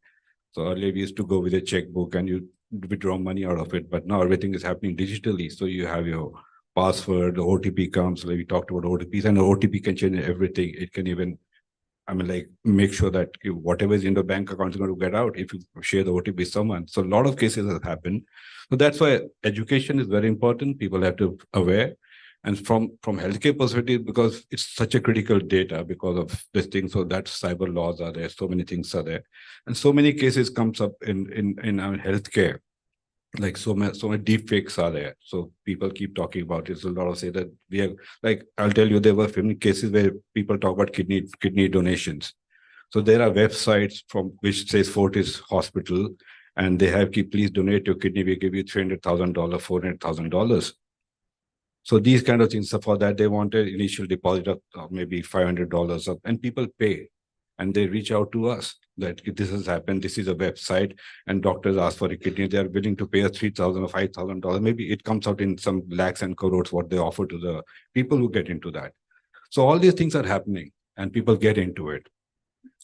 So earlier we used to go with a checkbook and you withdraw money out of it, but now everything is happening digitally. So you have your password, the OTP comes, like we talked about OTPs, and the OTP can change everything. It can even like make sure that whatever is in the bank account is going to get out if you share the OTP with someone. So a lot of cases have happened. So that's why education is very important. People have to be aware. And from healthcare perspective, because it's such a critical data because of this thing, so that cyber laws are there, so many things are there. And so many cases comes up in our healthcare. Like so many deep fakes are there. So people keep talking about it. So a lot of say that we have, like, I'll tell you, there were many cases where people talk about kidney donations. So there are websites from which says Fortis Hospital, and they have, please donate your kidney. We give you $300,000, $400,000. So these kind of things. So for that, they want an initial deposit of maybe $500, and people pay. And they reach out to us that if this has happened, this is a website, and doctors ask for a kidney. They are willing to pay us $3,000 or $5,000. Maybe it comes out in some lakhs and crores what they offer to the people who get into that. So all these things are happening, and people get into it.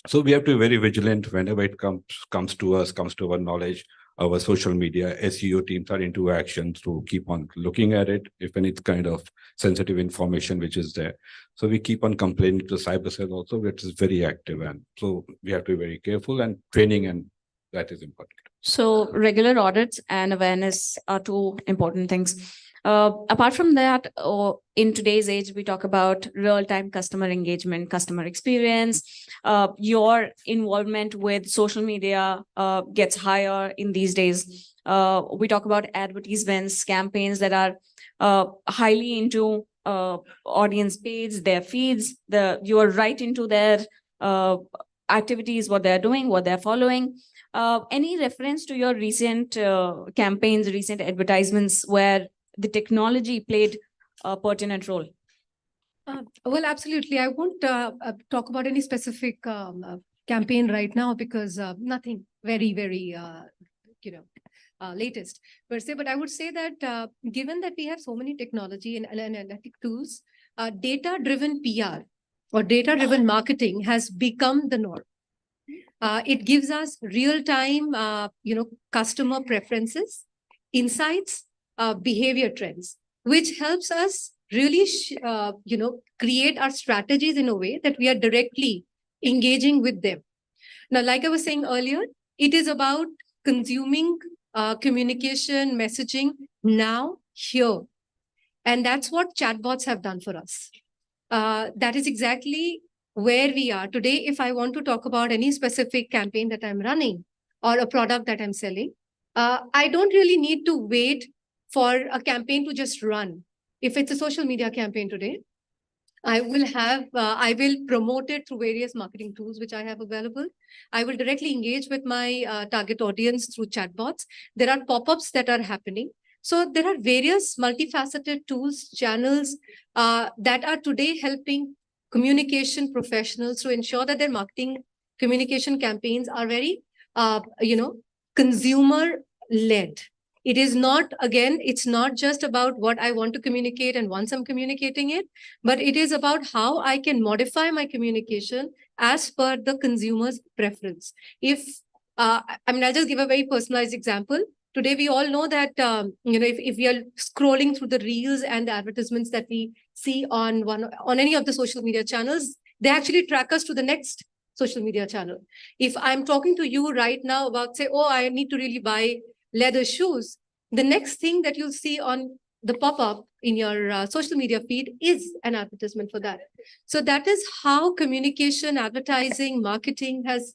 So we have to be very vigilant whenever it comes to us, comes to our knowledge. Our social media, SEO teams are into action to keep on looking at it, if any kind of sensitive information which is there. So we keep on complaining to cyber cell also, which is very active. And so we have to be very careful, and training, and that is important. So regular audits and awareness are two important things. Apart from that, in today's age, we talk about real-time customer engagement, customer experience. Your involvement with social media gets higher in these days. We talk about advertisements, campaigns that are highly into audience page, their feeds. You are right into their activities, what they're doing, what they're following. Any reference to your recent campaigns, recent advertisements where the technology played a pertinent role? Well, absolutely. I won't talk about any specific campaign right now because nothing very, very, latest per se. But I would say that given that we have so many technology and analytic tools, data-driven PR or data-driven marketing has become the norm. It gives us real-time, customer preferences, insights, behavior trends, which helps us really, create our strategies in a way that we are directly engaging with them. Now, like I was saying earlier, it is about consuming communication, messaging now, here. And that's what chatbots have done for us. That is exactly where we are today. If I want to talk about any specific campaign that I'm running or a product that I'm selling, I don't really need to wait for a campaign to just run. If it's a social media campaign today, I will promote it through various marketing tools which I have available. I will directly engage with my target audience through chatbots. There are pop-ups that are happening. So there are various multifaceted tools, channels that are today helping communication professionals to ensure that their marketing communication campaigns are very, consumer-led. It is not, again, it's not just about what I want to communicate and once I'm communicating it, but it is about how I can modify my communication as per the consumer's preference. I'll just give a very personalized example. Today, we all know that, if we are scrolling through the reels and the advertisements that we see on any of the social media channels, they actually track us to the next social media channel. If I'm talking to you right now about, say, oh, I need to really buy leather shoes, the next thing that you'll see on the pop-up in your social media feed is an advertisement for that. So that is how communication, advertising, marketing has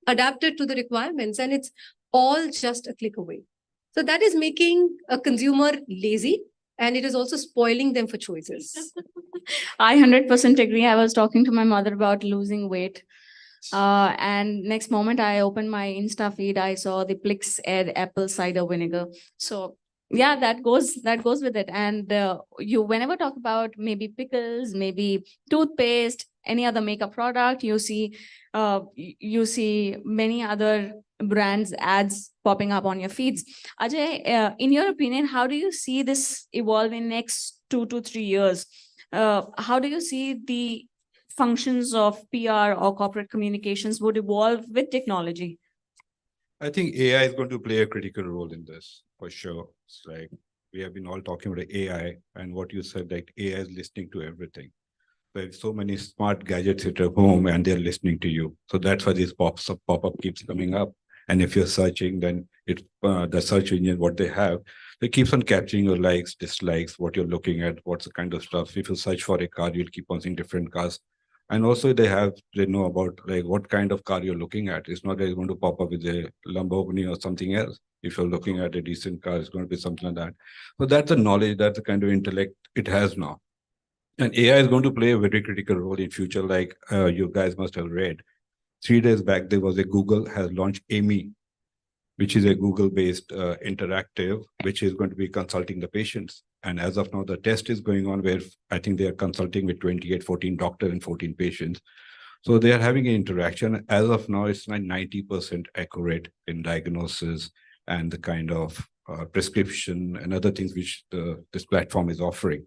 adapted to the requirements, and it's all just a click away. So that is making a consumer lazy, and it is also spoiling them for choices. I 100% agree. I was talking to my mother about losing weight. And next moment I opened my Insta feed, I saw the Plix Air apple cider vinegar. So yeah, that goes with it. And you whenever talk about maybe pickles, maybe toothpaste, any other makeup product, you see many other brands ads popping up on your feeds. Ajay, in your opinion, how do you see this evolve in next 2 to 3 years? How do you see the functions of PR or corporate communications would evolve with technology? I think AI is going to play a critical role in this for sure. It's like we have been all talking about AI, and what you said, like AI is listening to everything. There's so many smart gadgets at your home and they're listening to you. So that's why this pop-up keeps coming up. And if you're searching, then it the search engine, what they have, it keeps on capturing your likes, dislikes, what you're looking at, what's the kind of stuff. If you search for a car, you'll keep on seeing different cars. And also they know about like what kind of car you're looking at. It's not that it's going to pop up with a Lamborghini or something else. If you're looking at a decent car, it's going to be something like that. So that's the knowledge, that's the kind of intellect it has now. And AI is going to play a very critical role in future. Like you guys must have read, 3 days back, there was a Google has launched Amy, which is a Google-based interactive, which is going to be consulting the patients. And as of now, the test is going on where I think they are consulting with 14 doctors and 14 patients. So they are having an interaction. As of now, it's like 90% accurate in diagnosis and the kind of prescription and other things which this platform is offering.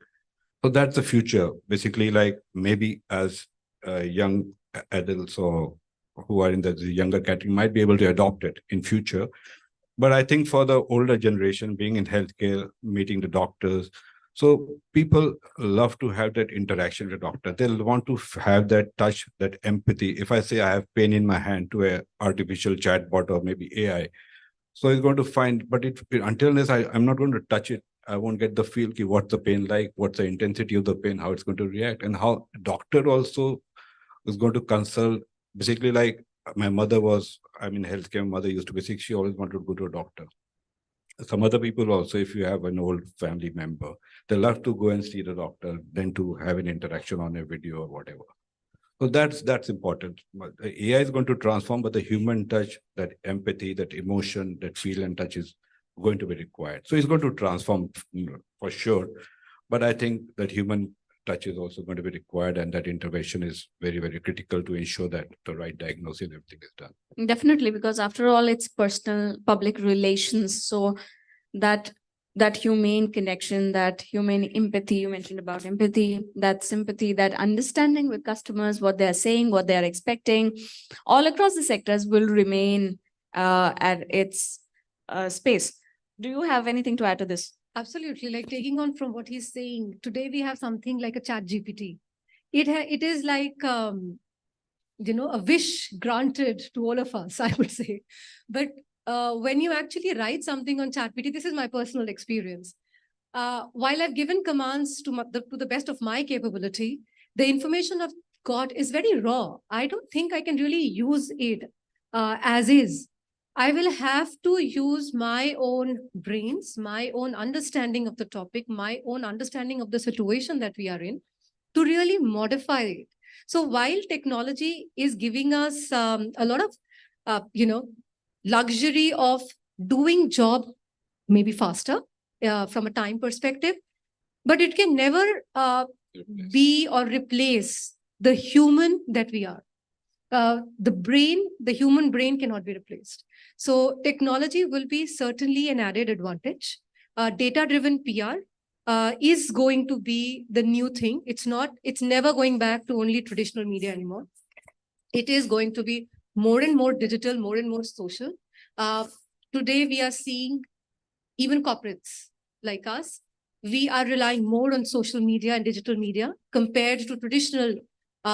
So that's the future. Basically, like maybe as young adults or who are in the younger category might be able to adopt it in future. But I think for the older generation, being in healthcare, meeting the doctors, so people love to have that interaction with the doctor. They'll want to have that touch, that empathy. If I say I have pain in my hand to a artificial chatbot or maybe AI, so it's going to find, but until unless I'm not going to touch it, I won't get the feel ki what's the pain like, what's the intensity of the pain, how it's going to react, and how doctor also is going to consult. Basically, like my mother was, I'm in healthcare, mother used to be sick, she always wanted to go to a doctor. Some other people also, if you have an old family member, they love to go and see the doctor than to have an interaction on a video or whatever. So that's important. AI is going to transform, but the human touch, that empathy, that emotion, that feel and touch is going to be required. So it's going to transform for sure. But I think that human touch is also going to be required, and that intervention is very, very critical to ensure that the right diagnosis and everything is done. Definitely, because after all, it's personal public relations. So that that humane connection, that humane empathy. You mentioned about empathy, that sympathy, that understanding with customers, what they're saying, what they're expecting, all across the sectors will remain at its space. Do you have anything to add to this? Absolutely. Like taking on from what he's saying, today we have something like a chat GPT. It is like, a wish granted to all of us, I would say. But when you actually write something on ChatGPT, this is my personal experience. While I've given commands to the best of my capability, the information I've got is very raw. I don't think I can really use it as is. I will have to use my own brains, my own understanding of the topic, my own understanding of the situation that we are in to really modify it. So while technology is giving us a lot of, luxury of doing job maybe faster from a time perspective, but it can never be or replace the human that we are. The human brain cannot be replaced. So technology will be certainly an added advantage. Data-driven PR is going to be the new thing. It's never going back to only traditional media anymore. It is going to be more and more digital, more and more social. Today, we are seeing even corporates like us, we are relying more on social media and digital media compared to traditional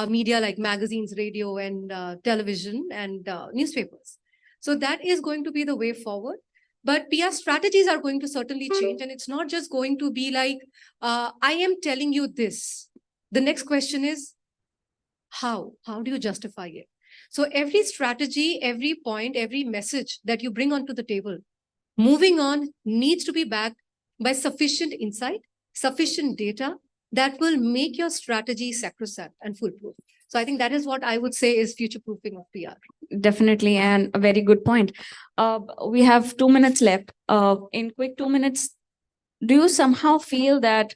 media like magazines, radio, and television and newspapers. So that is going to be the way forward. But PR strategies are going to certainly change. And it's not just going to be like, I am telling you this. The next question is, how? How do you justify it? So every strategy, every point, every message that you bring onto the table, moving on needs to be backed by sufficient insight, sufficient data that will make your strategy sacrosanct and foolproof. So I think that is what I would say is future-proofing of PR. Definitely, and a very good point. We have 2 minutes left. In quick 2 minutes, do you somehow feel that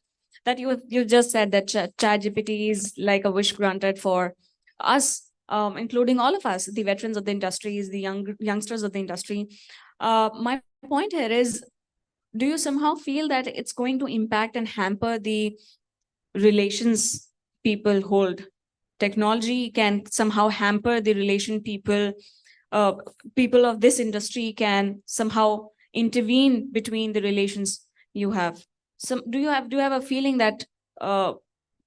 you just said that ChatGPT is like a wish granted for us, including all of us, the veterans of the industries, the youngsters of the industry. My point here is, do you somehow feel that it's going to impact and hamper the relations people hold? Technology can somehow hamper the relation people of this industry can somehow intervene between the relations you have. Do you have a feeling that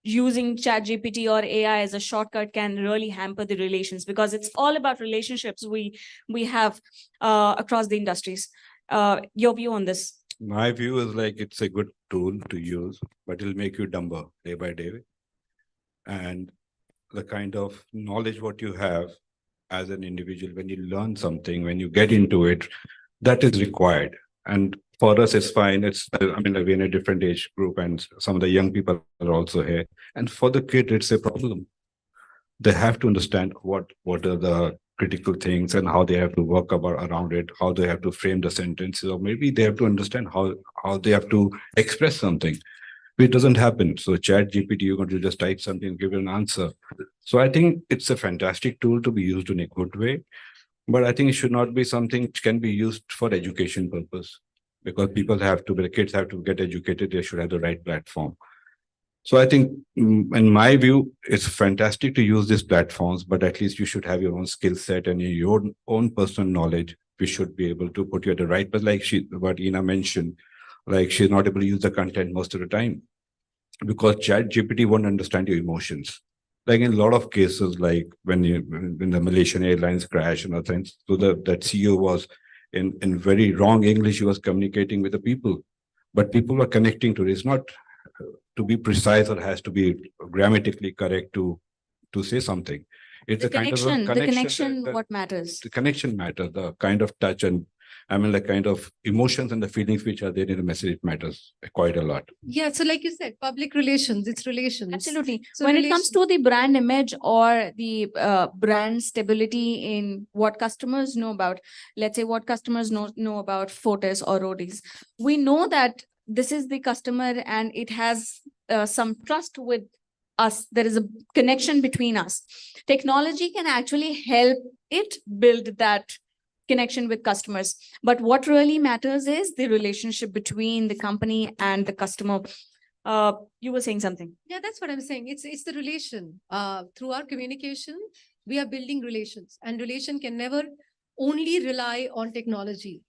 using ChatGPT or AI as a shortcut can really hamper the relations, because it's all about relationships we have across the industries? Your view on this? My view is like it's a good tool to use, but it'll make you dumber day by day. And the kind of knowledge what you have as an individual, when you learn something, when you get into it, that is required. And for us, it's fine. We're in a different age group, and some of the young people are also here. And for the kid, it's a problem. They have to understand what are the critical things and how they have to work around it, how they have to frame the sentences, or maybe they have to understand how they have to express something. It doesn't happen. So ChatGPT, you're going to just type something and give it an answer. So I think it's a fantastic tool to be used in a good way, but I think it should not be something which can be used for education purpose, because the kids have to get educated. They should have the right platform. So I think, in my view, it's fantastic to use these platforms, but at least you should have your own skill set and your own personal knowledge. We should be able to put you at the right, but like what Ina mentioned, like she's not able to use the content most of the time because ChatGPT won't understand your emotions. Like in a lot of cases, like when the Malaysian Airlines crash and other things, so that CEO was in very wrong English, he was communicating with the people, but people were connecting to it. It's not to be precise or has to be grammatically correct to say something. It's the connection, what matters. The connection matters, the kind of touch and the kind of emotions and the feelings which are there in the message, it matters quite a lot. Yeah, so like you said, public relations, it's relations. Absolutely. So when it comes to the brand image or the brand stability in what customers know about, let's say what customers know about Fortis or Rodis, we know that this is the customer and it has some trust with us. There is a connection between us. Technology can actually help it build that connection with customers. But what really matters is the relationship between the company and the customer. You were saying something. Yeah, that's what I'm saying. It's the relation. Through our communication, we are building relations, and relation can never only rely on technology.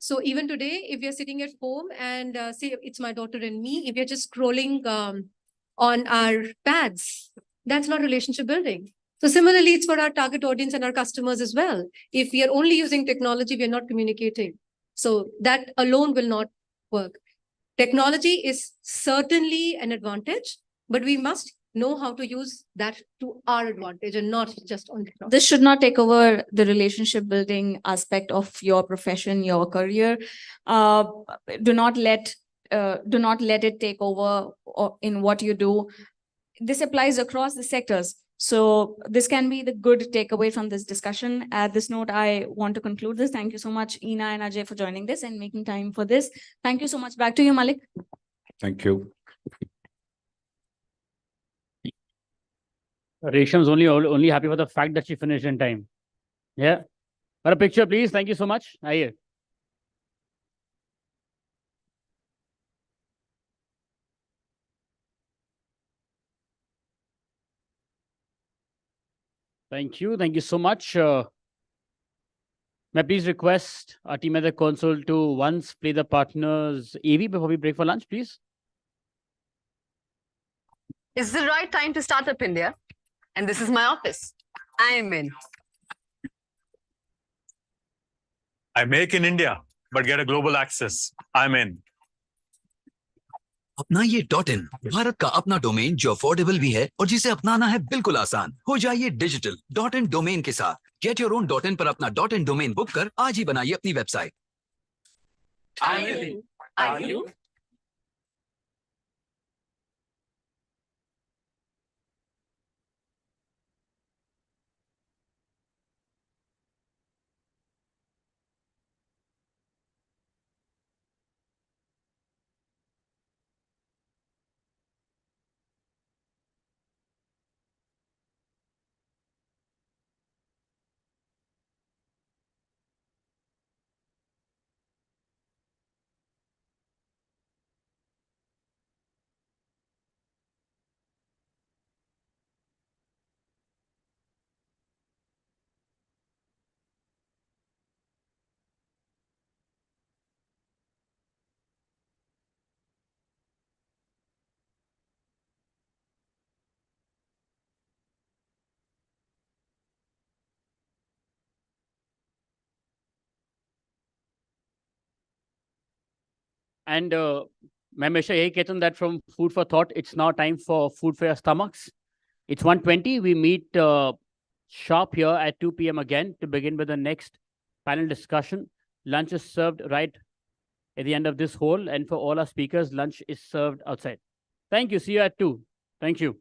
So even today, if we are sitting at home and say it's my daughter and me, if we are just scrolling on our pads, that's not relationship building. So similarly, it's for our target audience and our customers as well. If we are only using technology, we are not communicating. So that alone will not work. Technology is certainly an advantage, but we must know how to use that to our advantage and not just on technology. This should not take over the relationship building aspect of your profession, your career. Do not let it take over in what you do. This applies across the sectors. So this can be the good takeaway from this discussion. At this note, I want to conclude this. Thank you so much, Ina and Ajay, for joining this and making time for this. Thank you so much. Back to you, Malik. Thank you. Resham's only happy for the fact that she finished in time. Yeah. For a picture, please. Thank you so much. Aye. Thank you. Thank you so much. May I please request our team at the console to once play the partners AV before we break for lunch, please? It's the right time to start up India. And this is my office. I am in. I make in India, but get a global access. I'm in. अपना ये .in Bharat का अपना domain जो affordable भी है और जिसे अपनाना है बिल्कुल आसान हो जाइए डिजिटल .in डोमेन के साथ गेट योर ओन .in पर अपना .in डोमेन बुक कर आज ही बनाइए अपनी वेबसाइट Are you? And मैं हमेशा यही कहता हूँ that from food for thought, it's now time for food for your stomachs. It's 1:20. We meet sharp here at 2 p.m. again to begin with the next panel discussion. Lunch is served right at the end of this hall. And for all our speakers, lunch is served outside. Thank you. See you at 2. Thank you.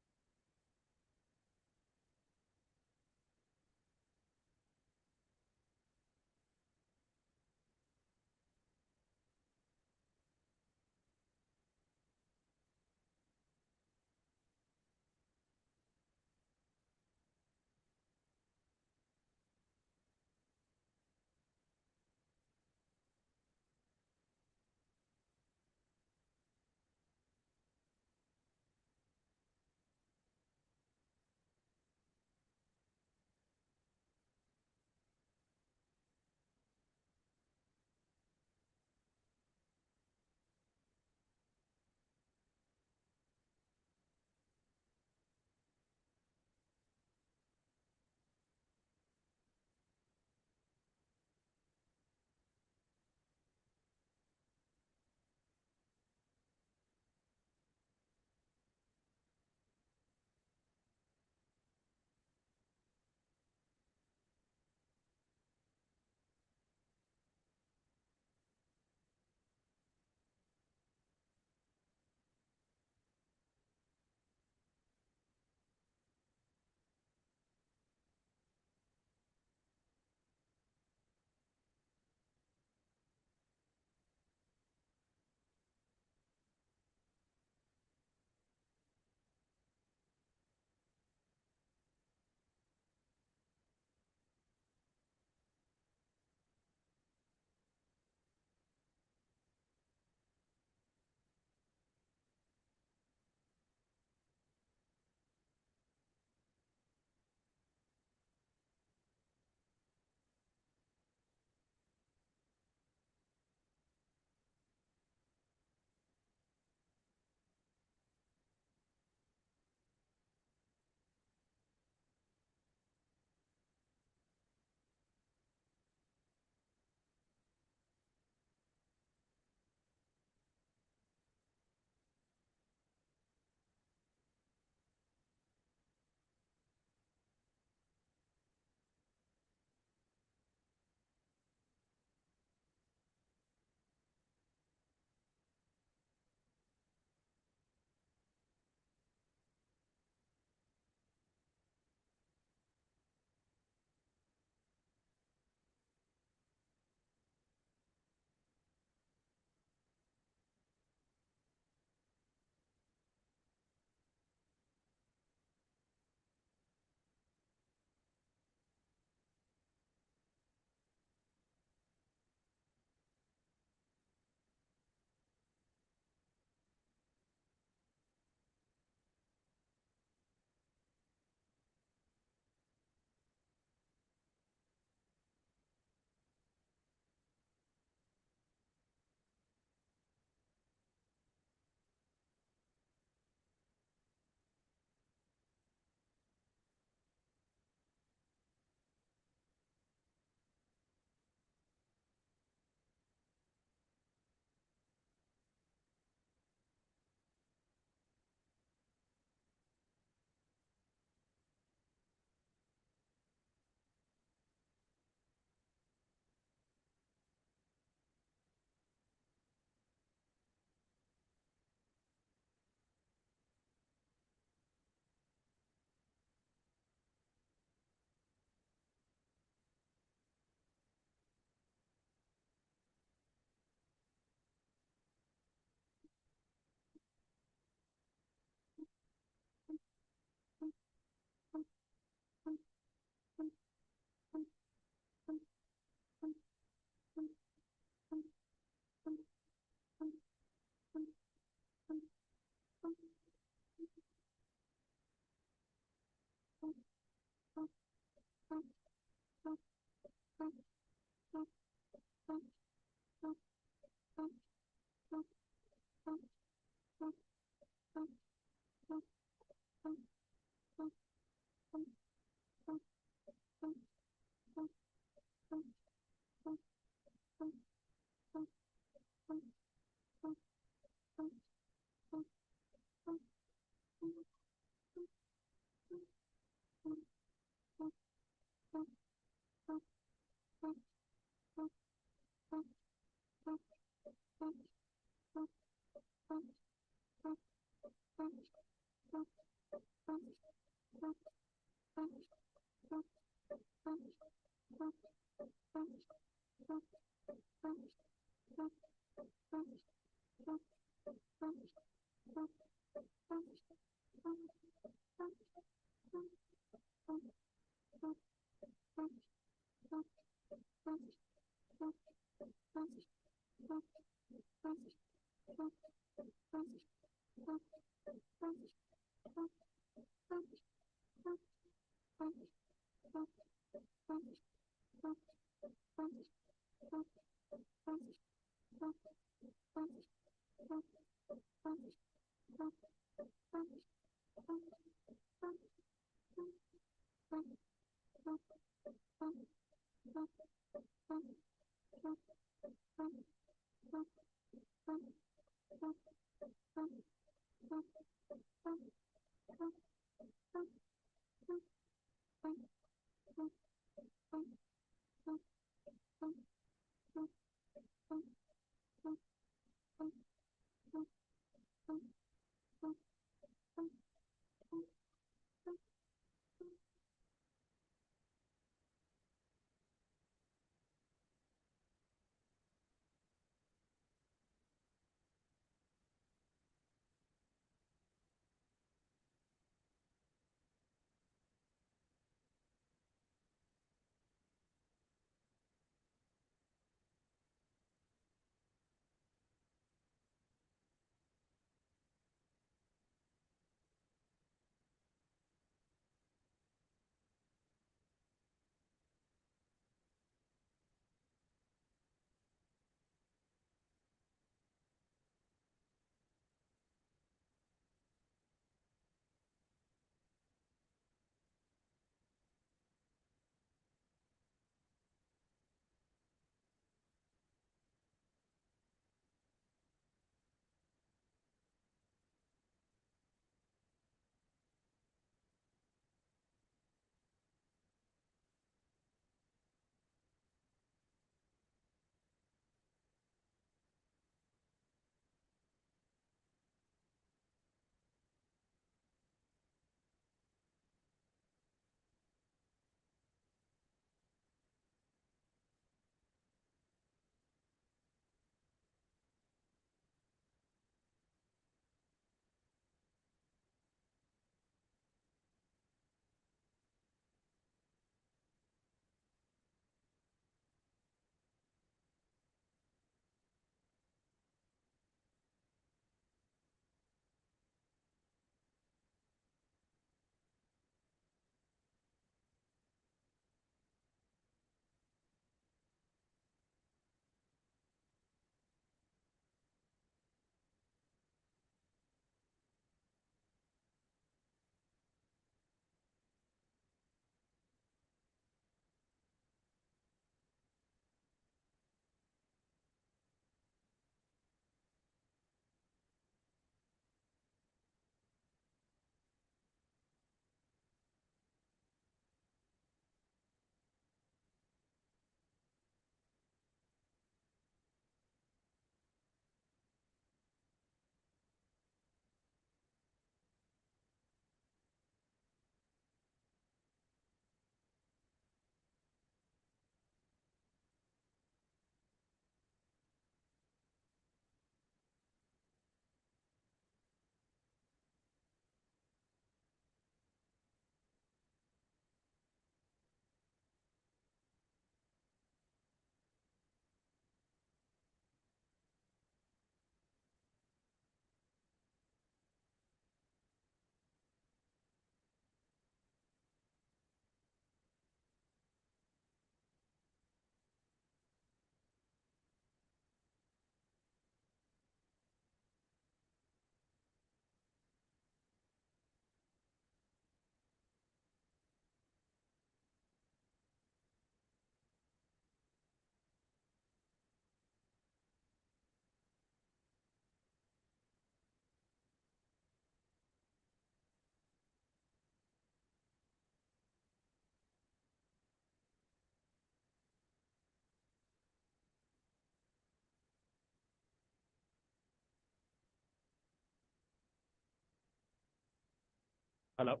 Hello.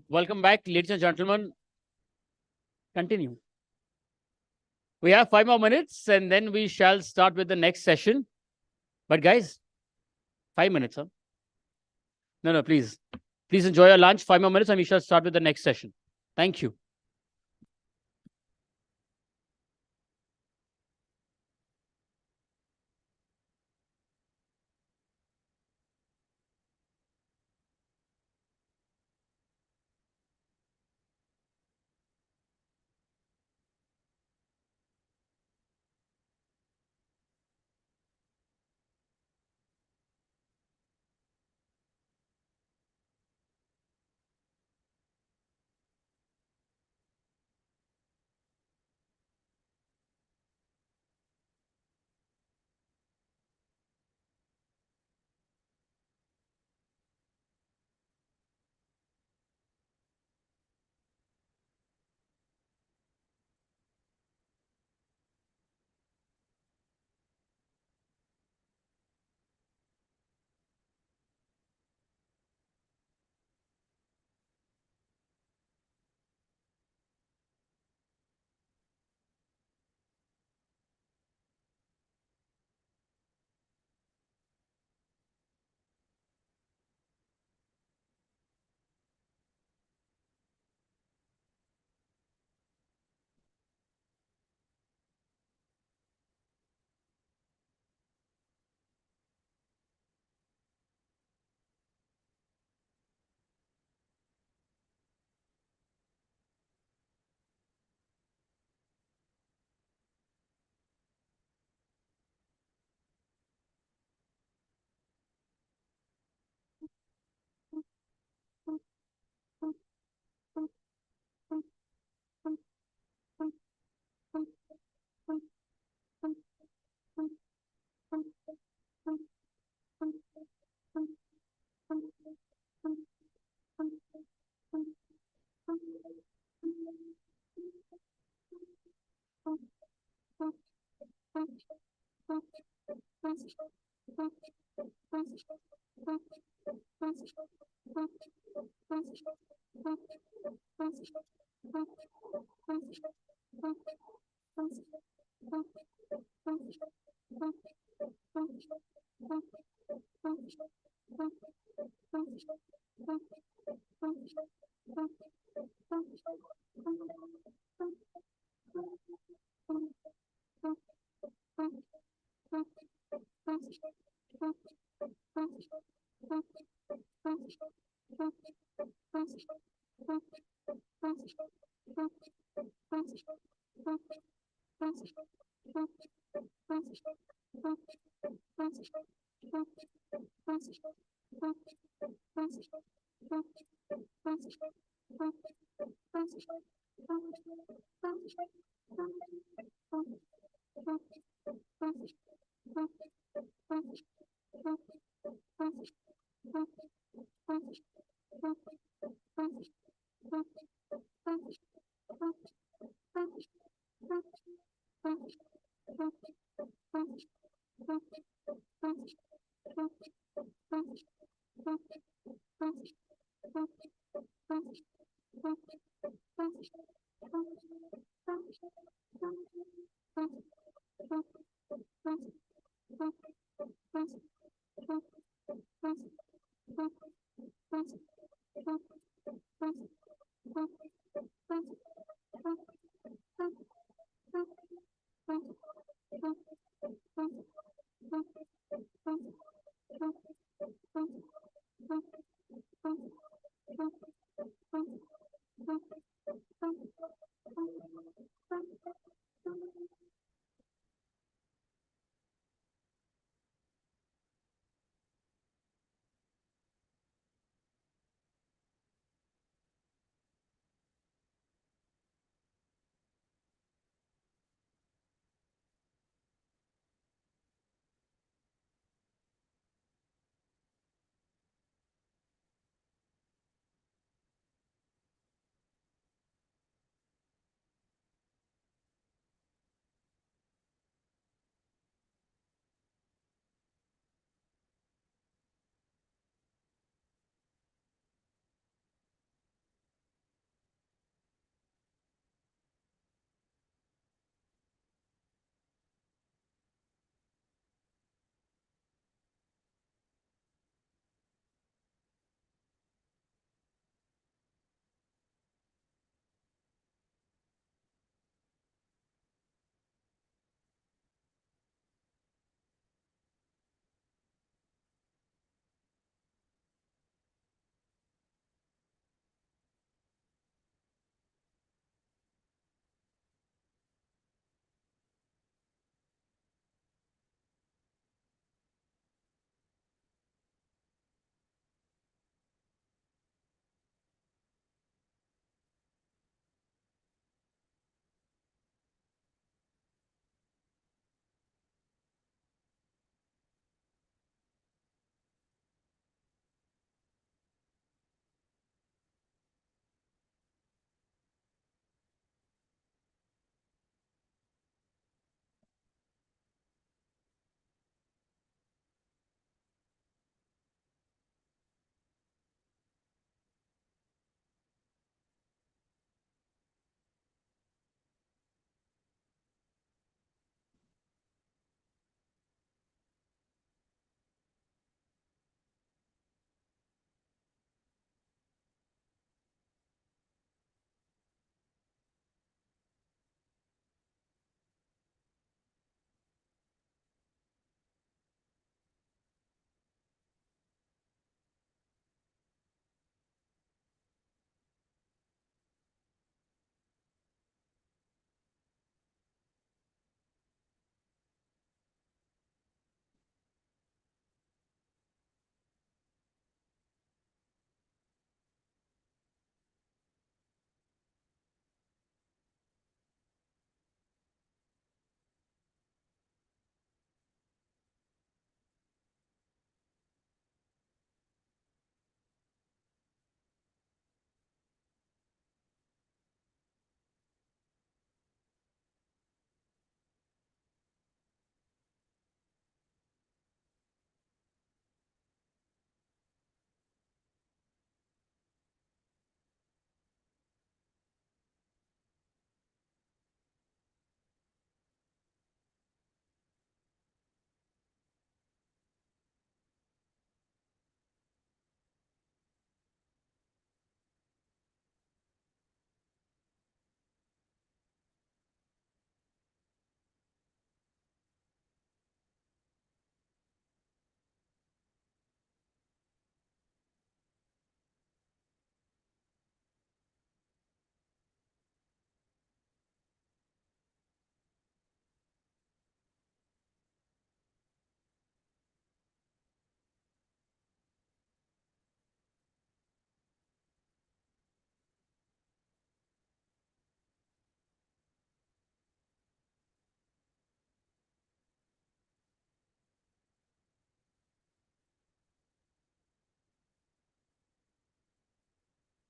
Welcome back, ladies and gentlemen. Continue. We have 5 more minutes and then we shall start with the next session. But guys, 5 minutes, huh? No, please. Please enjoy your lunch. 5 more minutes and we shall start with the next session. Thank you.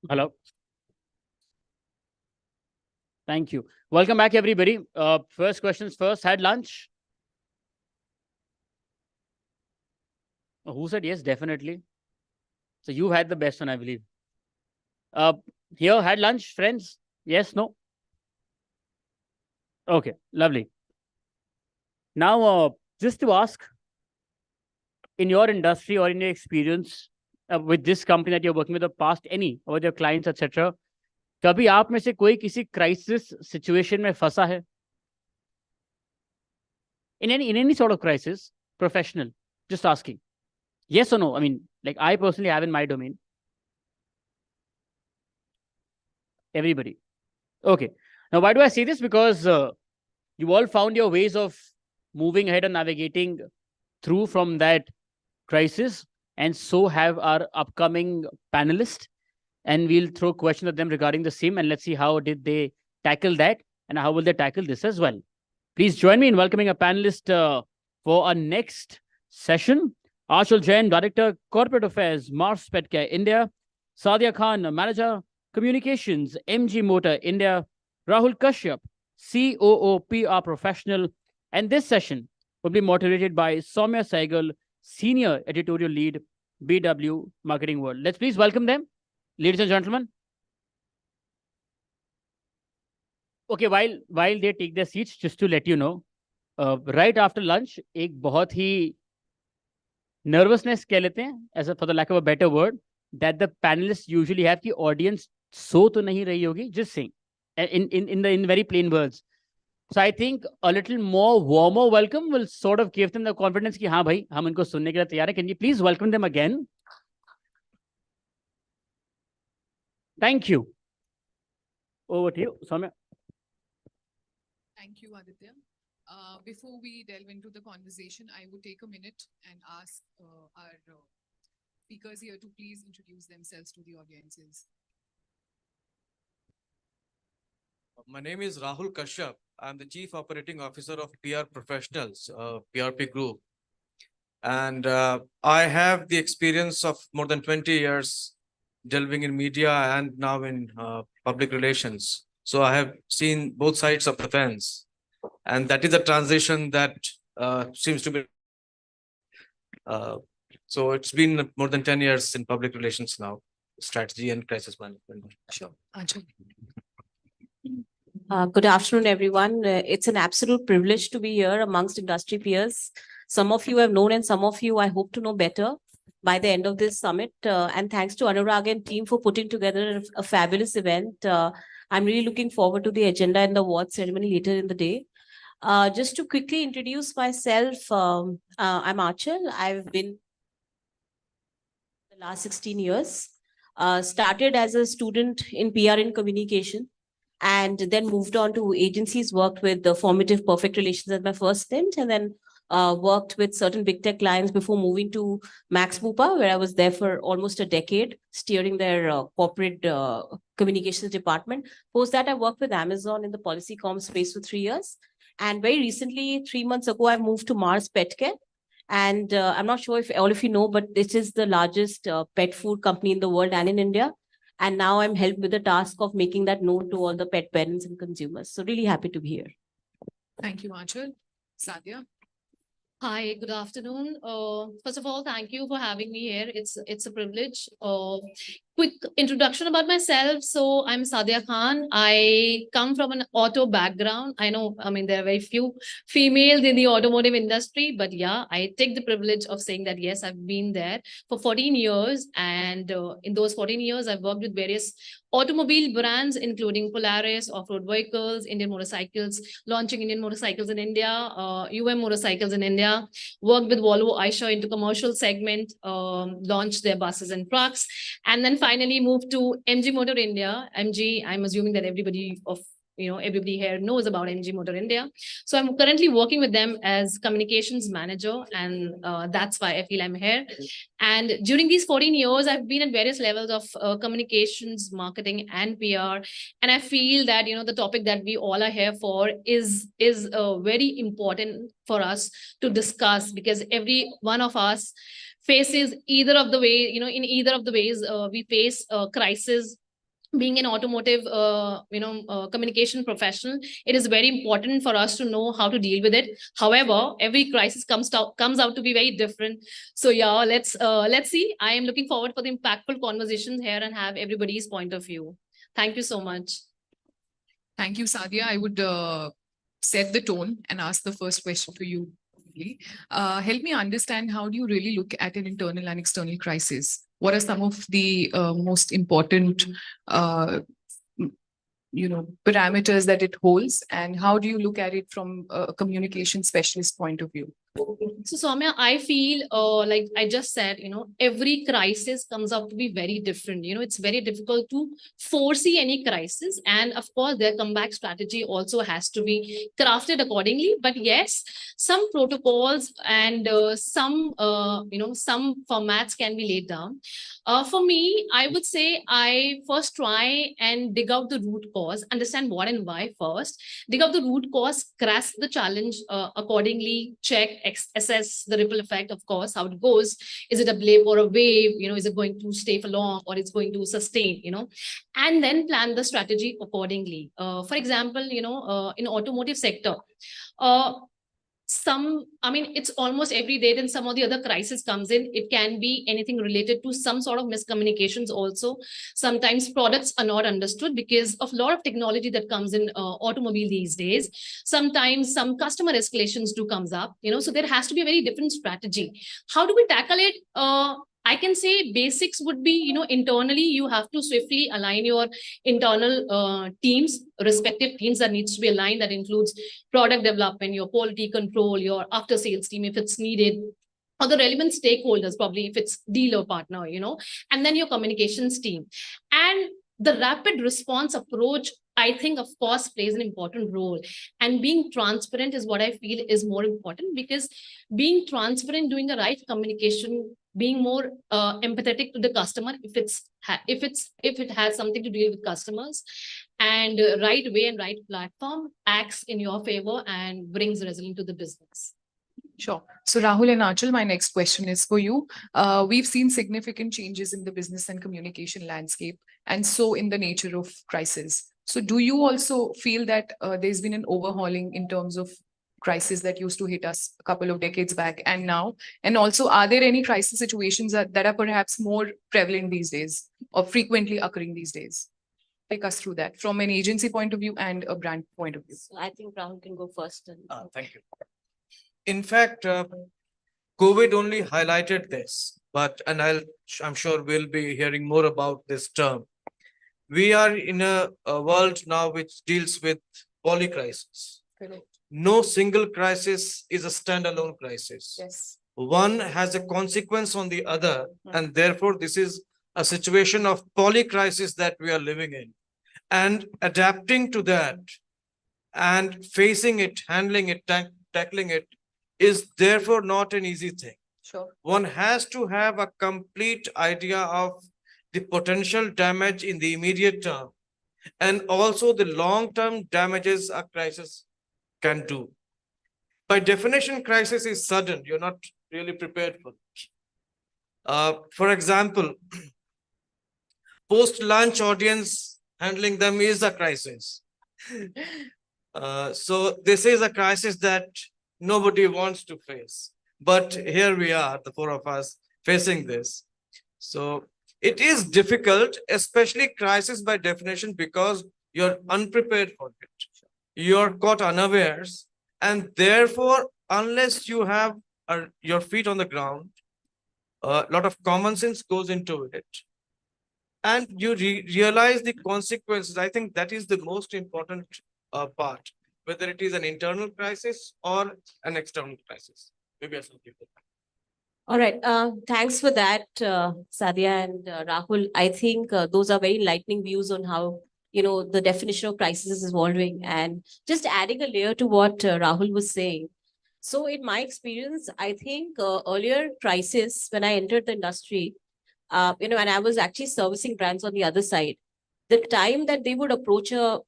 Hello. Thank you. Welcome back, everybody. First questions first. Had lunch? Who said yes? Definitely. So you had the best one, I believe. Here, had lunch, friends? Yes, no? Okay, lovely. Now, just to ask, in your industry or in your experience with this company that you're working with, the past, any, with your clients, etc., कभी आप में से कोई किसी crisis situation में फंसा है? In any sort of crisis, professional, just asking. Yes or no? I mean, like I personally have in my domain. Everybody. Okay. Now, why do I say this? Because you all found your ways of moving ahead and navigating through from that crisis, and so have our upcoming panelists. And we'll throw questions at them regarding the same, and let's see how did they tackle that and how will they tackle this as well. Please join me in welcoming a panelist for our next session. Ashul Jain, Director, Corporate Affairs, Mars Petcare, India. Sadia Khan, Manager, Communications, MG Motor, India. Rahul Kashyap, COO, PR Professional. And this session will be moderated by Soumya Saigal, Senior Editorial Lead, BW Marketing World. Let's please welcome them, ladies and gentlemen. Okay, while they take their seats, just to let you know, right after lunch, एक बहुत ही nervousness कह लेते हैं, as for the lack of a better word, that the panelists usually have कि audience so तो नहीं रही होगी, just saying, in very plain words. So I think a little more warmer welcome will sort of give them the confidence कि हाँ भाई, हम इनको सुनने के लिए तैयार हैं. Can you please welcome them again? Thank you. Over to you, Soumya. Thank you, Aditya. Before we delve into the conversation, I would take a minute and ask our speakers here to please introduce themselves to the audiences. My name is Rahul Kashyap. I'm the Chief Operating Officer of PR Professionals, PRP Group. And I have the experience of more than 20 years delving in media and now in public relations. So I have seen both sides of the fence. And that is a transition that seems to be. So it's been more than 10 years in public relations now, strategy and crisis management. Sure. Anjali. Good afternoon, everyone. It's an absolute privilege to be here amongst industry peers. Some of you have known and some of you I hope to know better by the end of this summit. And thanks to Anurag and team for putting together a fabulous event. I'm really looking forward to the agenda and the award ceremony later in the day. Just to quickly introduce myself, I'm Achal. I've been the last 16 years. Started as a student in PR and communication, and then moved on to agencies, worked with the Formative Perfect Relations as my first stint, and then worked with certain big tech clients before moving to Max Bupa, where I was there for almost a decade, steering their corporate communications department. Post that, I worked with Amazon in the policy comm space for 3 years. And very recently, 3 months ago, I moved to Mars Petcare. And I'm not sure if all of you know, but this is the largest pet food company in the world and in India. And now I'm helped with the task of making that known to all the pet parents and consumers. So really happy to be here. Thank you, Anjali. Sadia. Hi, good afternoon. First of all, thank you for having me here. It's a privilege. Quick introduction about myself. So I'm Sadia Khan. I come from an auto background. I know, I mean, there are very few females in the automotive industry, but yeah, I take the privilege of saying that, yes, I've been there for 14 years. And in those 14 years, I've worked with various automobile brands, including Polaris, off-road vehicles, Indian motorcycles, launching Indian motorcycles in India, motorcycles in India, worked with Volvo Aisha into commercial segment, launched their buses and trucks, and then finally moved to MG Motor India. MG, I'm assuming that everybody here knows about MG Motor India. So I'm currently working with them as communications manager, and that's why I feel I'm here. And during these 14 years, I've been at various levels of communications, marketing, and PR. And I feel that, the topic that we all are here for is very important for us to discuss, because every one of us faces either of the way, in either of the ways we face crisis being an automotive, communication professional, it is very important for us to know how to deal with it. However, every crisis comes out to be very different. So yeah, let's see. I am looking forward for the impactful conversations here and have everybody's point of view. Thank you so much. Thank you, Sadia. I would set the tone and ask the first question to you. Help me understand, how do you really look at an internal and external crisis? What are some of the most important parameters that it holds, and how do you look at it from a communication specialist point of view? So Soumya, I feel like I just said, every crisis comes out to be very different. It's very difficult to foresee any crisis. And of course, their comeback strategy also has to be crafted accordingly. But yes, some protocols and some formats can be laid down. For me, I would say I first try and dig out the root cause, understand what and why first, dig out the root cause, grasp the challenge accordingly, check, assess the ripple effect, of course, how it goes. Is it a blip or a wave? Is it going to stay for long, or it's going to sustain, and then plan the strategy accordingly. For example, in automotive sector, it's almost every day then some of the other crisis comes in. It can be anything related to some sort of miscommunications also. Sometimes products are not understood because of a lot of technology that comes in automobile these days. Sometimes some customer escalations do comes up, so there has to be a very different strategy. How do we tackle it? I can say basics would be, internally, you have to swiftly align your internal teams, respective teams that needs to be aligned. That includes product development, your quality control, your after sales team, if it's needed, or the relevant stakeholders, probably if it's dealer partner, and then your communications team. And the rapid response approach, I think, of course, plays an important role. And being transparent is what I feel is more important, because being transparent, doing the right communication, being more empathetic to the customer, if it has something to do with customers, and right way and right platform acts in your favor and brings resilience to the business. Sure. So Rahul and Achal, my next question is for you. We've seen significant changes in the business and communication landscape, and so in the nature of crisis. So do you also feel that there's been an overhauling in terms of crisis that used to hit us a couple of decades back and now? And also, are there any crisis situations that are perhaps more prevalent these days or frequently occurring these days? Take us through that from an agency point of view and a brand point of view. So I think Rahul can go first. Thank you. In fact, COVID only highlighted this, and I'm sure we'll be hearing more about this term. We are in a world now which deals with polycrisis. Correct. No single crisis is a standalone crisis. Yes. One has a consequence on the other, and therefore this is a situation of polycrisis that we are living in. And adapting to that and facing it, handling it, tackling it is therefore not an easy thing. Sure. One has to have a complete idea of the potential damage in the immediate term and also the long-term damages a crisis can do. By definition, crisis is sudden. You're not really prepared for it. For example, post-lunch audience, handling them is a crisis. So this is a crisis that nobody wants to face. But here we are, the four of us, facing this. So it is difficult, especially crisis by definition, because you're unprepared for it. You're caught unawares. And therefore, unless you have your feet on the ground, a lot of common sense goes into it. And you realize the consequences. I think that is the most important part, whether it is an internal crisis or an external crisis. Maybe I should give it. All right. Thanks for that, Sadia and Rahul. I think those are very enlightening views on how, the definition of crisis is evolving. And just adding a layer to what Rahul was saying. So in my experience, I think earlier crisis, when I entered the industry, and I was actually servicing brands on the other side, the time that they would approach an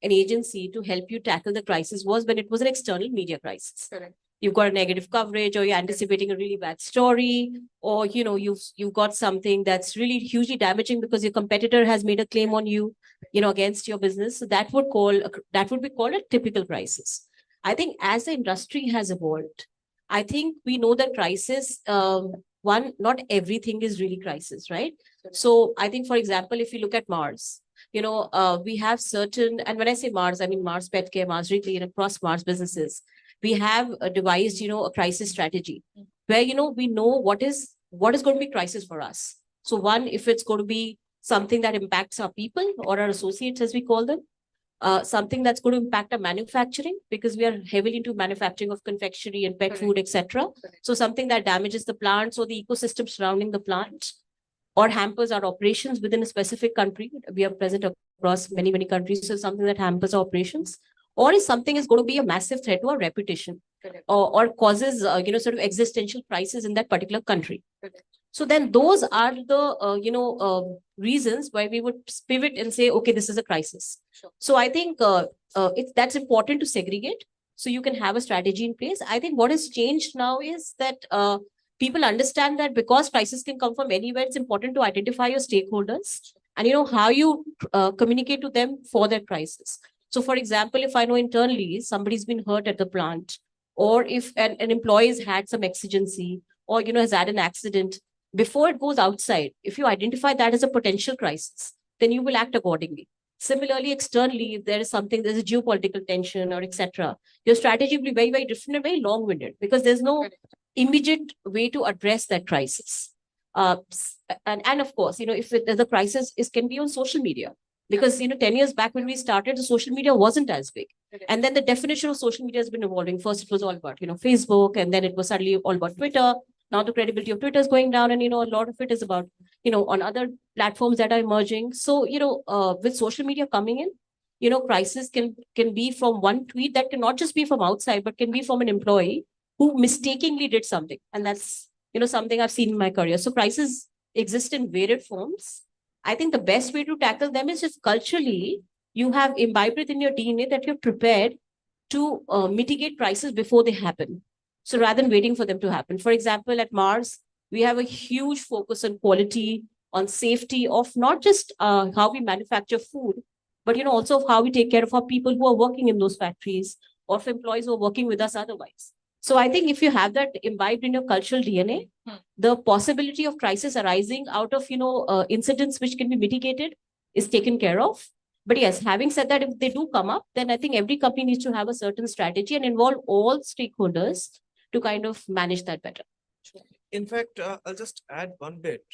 agency to help you tackle the crisis was when it was an external media crisis. Correct. you've got a negative coverage, or you're anticipating a really bad story, or you've got something that's really hugely damaging because your competitor has made a claim on you, against your business. So that would be called a typical crisis. I think as the industry has evolved, I think we know that crisis, not everything is really crisis, right? So I think, for example, if you look at Mars, we have certain, and when I say Mars, I mean Mars Pet Care, Mars Retail, and across Mars businesses, we have devised, a crisis strategy where, we know what is going to be crisis for us. So one, if it's going to be something that impacts our people or our associates, as we call them, something that's going to impact our manufacturing, because we are heavily into manufacturing of confectionery and pet food, etc. So something that damages the plants or the ecosystem surrounding the plant, or hampers our operations within a specific country. We are present across many, many countries. So something that hampers our operations, or is something is going to be a massive threat to our reputation, or causes, sort of existential crisis in that particular country. So then those are the, reasons why we would pivot and say, okay, this is a crisis. So I think that's important to segregate. So you can have a strategy in place. I think what has changed now is that people understand that because crisis can come from anywhere, it's important to identify your stakeholders and how you communicate to them for that crisis. So for example, if I know internally somebody's been hurt at the plant, or if an employee has had some exigency, or has had an accident, before it goes outside, if you identify that as a potential crisis, then you will act accordingly. Similarly, externally, if there is something, there's a geopolitical tension or etc., your strategy will be very, very different and very long-winded, because there's no immediate way to address that crisis. And of course, if there's a crisis, it can be on social media. Because 10 years back when we started, the social media wasn't as big. And then the definition of social media has been evolving. First, it was all about Facebook, and then it was suddenly all about Twitter. Now the credibility of Twitter is going down, and a lot of it is about on other platforms that are emerging. So with social media coming in, crisis can be from one tweet, that cannot just be from outside, but can be from an employee who mistakenly did something. And that's something I've seen in my career. So crises exist in varied forms. I think the best way to tackle them is just culturally, you have imbibed it in your DNA that you're prepared to mitigate crises before they happen. So rather than waiting for them to happen. For example, at Mars, we have a huge focus on quality, on safety of not just how we manufacture food, but also of how we take care of our people who are working in those factories, or of employees who are working with us otherwise. So I think if you have that imbibed in your cultural DNA, the possibility of crisis arising out of incidents which can be mitigated is taken care of. But yes, having said that, if they do come up, then I think every company needs to have a certain strategy and involve all stakeholders to kind of manage that better. In fact, I'll just add one bit.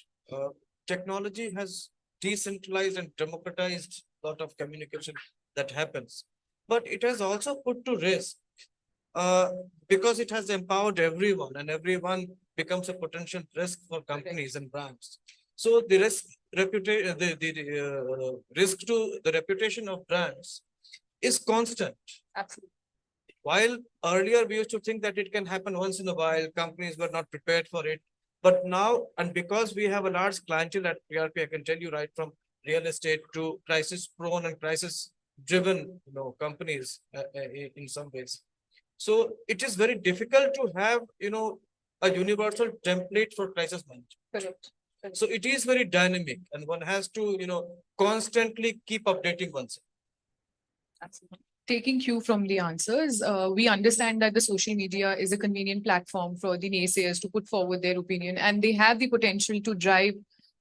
Technology has decentralized and democratized a lot of communication that happens, but it has also put to risk because it has empowered everyone, and everyone becomes a potential risk for companies and brands. So the risk risk to the reputation of brands is constant. Absolutely. While earlier we used to think that it can happen once in a while, companies were not prepared for it. But now, and because we have a large clientele at PRP, I can tell you, right from real estate to crisis-prone and crisis-driven, companies in some ways. So it is very difficult to have, a universal template for crisis management. Correct. So it is very dynamic, and one has to, constantly keep updating oneself. Absolutely. Taking cue from the answers, we understand that the social media is a convenient platform for the naysayers to put forward their opinion, and they have the potential to drive,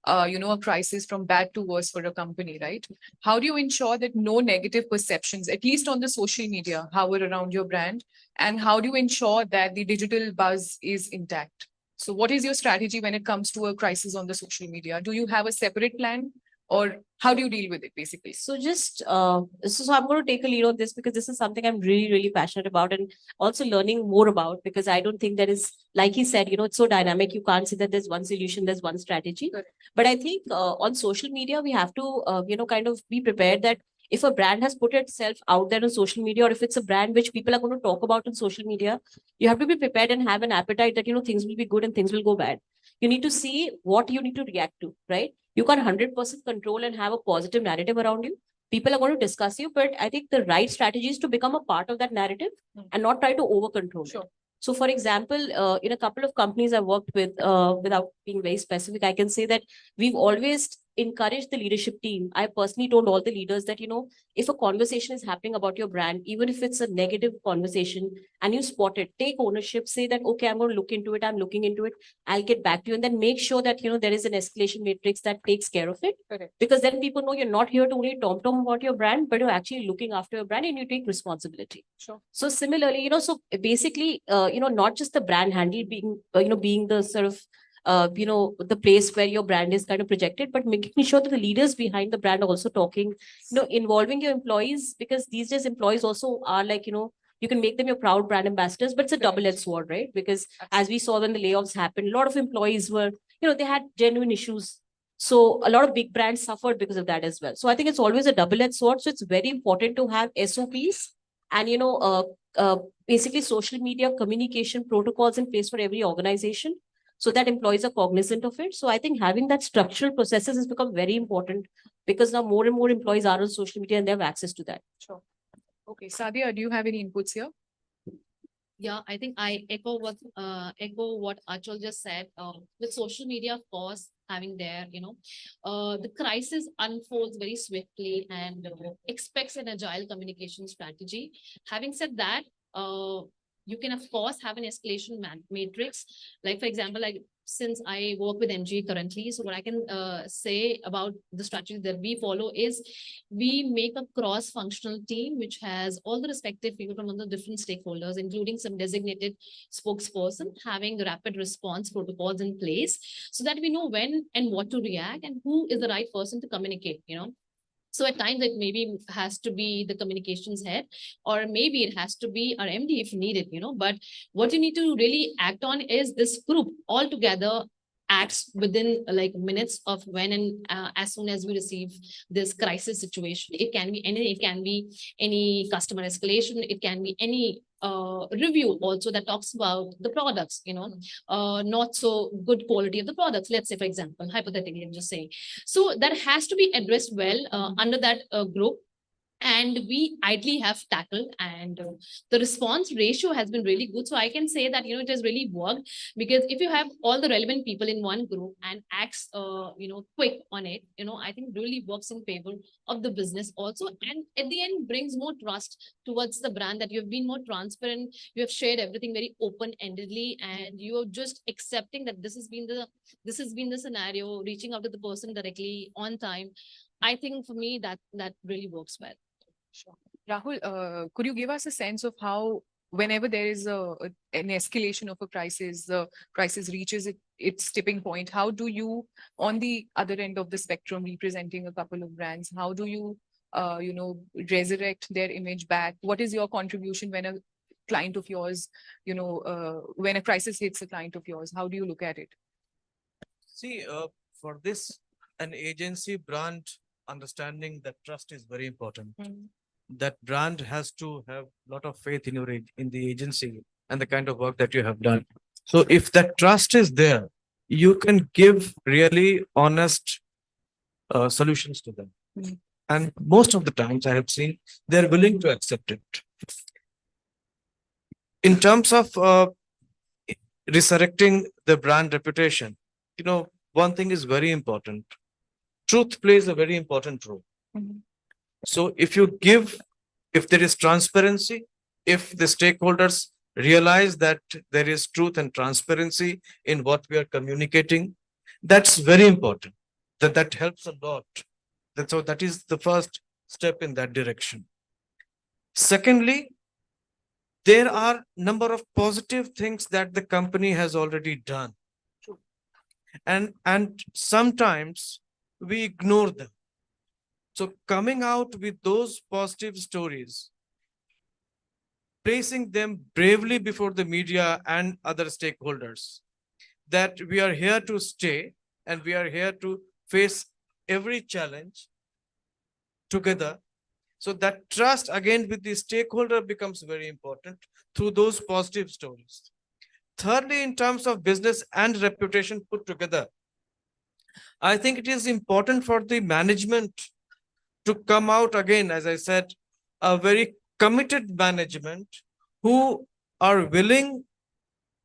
a crisis from bad to worse for a company, right? How do you ensure that no negative perceptions, at least on the social media, hover around your brand? And how do you ensure that the digital buzz is intact? So what is your strategy when it comes to a crisis on the social media? Do you have a separate plan? Or how do you deal with it, basically? So just, so I'm going to take a lead on this, because this is something I'm really, really passionate about, and also learning more about, because I don't think there is, like he said, it's so dynamic. You can't say that there's one solution, there's one strategy. But I think on social media, we have to, kind of be prepared that if a brand has put itself out there on social media, or if it's a brand which people are going to talk about on social media, you have to be prepared and have an appetite that, things will be good and things will go bad. You need to see what you need to react to, right? You can't 100% control and have a positive narrative around you. People are going to discuss you, but I think the right strategy is to become a part of that narrative and not try to over control it. So for example, in a couple of companies I worked with, without being very specific, I can say that we've always encouraged the leadership team. I personally told all the leaders that, if a conversation is happening about your brand, even if it's a negative conversation and you spot it, take ownership, say that, okay, I'm going to look into it. I'm looking into it. I'll get back to you. And then make sure that, there is an escalation matrix that takes care of it. Correct. Because then people know you're not here to only tom-tom about your brand, but you're actually looking after your brand and you take responsibility. Sure. So similarly, so basically, not just the brand handle being, being the sort of, the place where your brand is kind of projected, but making sure that the leaders behind the brand are also talking, involving your employees, because these days employees also are like, you can make them your proud brand ambassadors, but it's a double-edged sword, right? Because as we saw when the layoffs happened, a lot of employees were, they had genuine issues. So a lot of big brands suffered because of that as well. So I think it's always a double-edged sword. So it's very important to have SOPs and, basically social media communication protocols in place for every organization so that employees are cognizant of it. So I think having that structural processes has become very important because now more and more employees are on social media and they have access to that. Sure. Okay, Sadia, do you have any inputs here? Yeah, I think I echo what Achal just said. With social media, of course, having there, the crisis unfolds very swiftly and expects an agile communication strategy. Having said that, you can of course have an escalation matrix. Like for example, since I work with MG currently, so what I can say about the strategy that we follow is we make a cross-functional team which has all the respective people from all the different stakeholders, including some designated spokesperson, having rapid response protocols in place so that we know when and what to react and who is the right person to communicate, So at times it maybe has to be the communications head, or maybe it has to be our MD if needed, But what you need to really act on is this group all together acts within like minutes of when and as soon as we receive this crisis situation. It can be any customer escalation, it can be any review also that talks about the products, not so good quality of the products, let's say, for example, hypothetically, I'm just saying. So that has to be addressed well under that group. And we ideally have tackled, and the response ratio has been really good. So I can say that, it has really worked, because if you have all the relevant people in one group and acts, quick on it, I think really works in favor of the business also. And at the end brings more trust towards the brand, that you have been more transparent. You have shared everything very open-endedly, and you are just accepting that this has been the scenario, reaching out to the person directly on time. I think for me that really works well. Sure. Rahul, could you give us a sense of how, whenever there is an escalation of a crisis, the crisis reaches its tipping point, how do you, on the other end of the spectrum, representing a couple of brands, how do you, resurrect their image back? What is your contribution when a client of yours, when a crisis hits a client of yours, how do you look at it? See, for this, an agency brand understanding that trust is very important. That brand has to have a lot of faith in the agency and the kind of work that you have done. So if that trust is there, you can give really honest solutions to them. And most of the times I have seen they're willing to accept it. In terms of resurrecting the brand reputation, one thing is very important. Truth plays a very important role. So if there is transparency, if the stakeholders realize that there is truth and transparency in what we are communicating, that's very important. That helps a lot. So that is the first step in that direction. Secondly, there are number of positive things that the company has already done. And sometimes we ignore them. So coming out with those positive stories, placing them bravely before the media and other stakeholders, that we are here to stay and we are here to face every challenge together. So that trust again with the stakeholder becomes very important through those positive stories. Thirdly, in terms of business and reputation put together, I think it is important for the management to come out again, as I said, a very committed management who are willing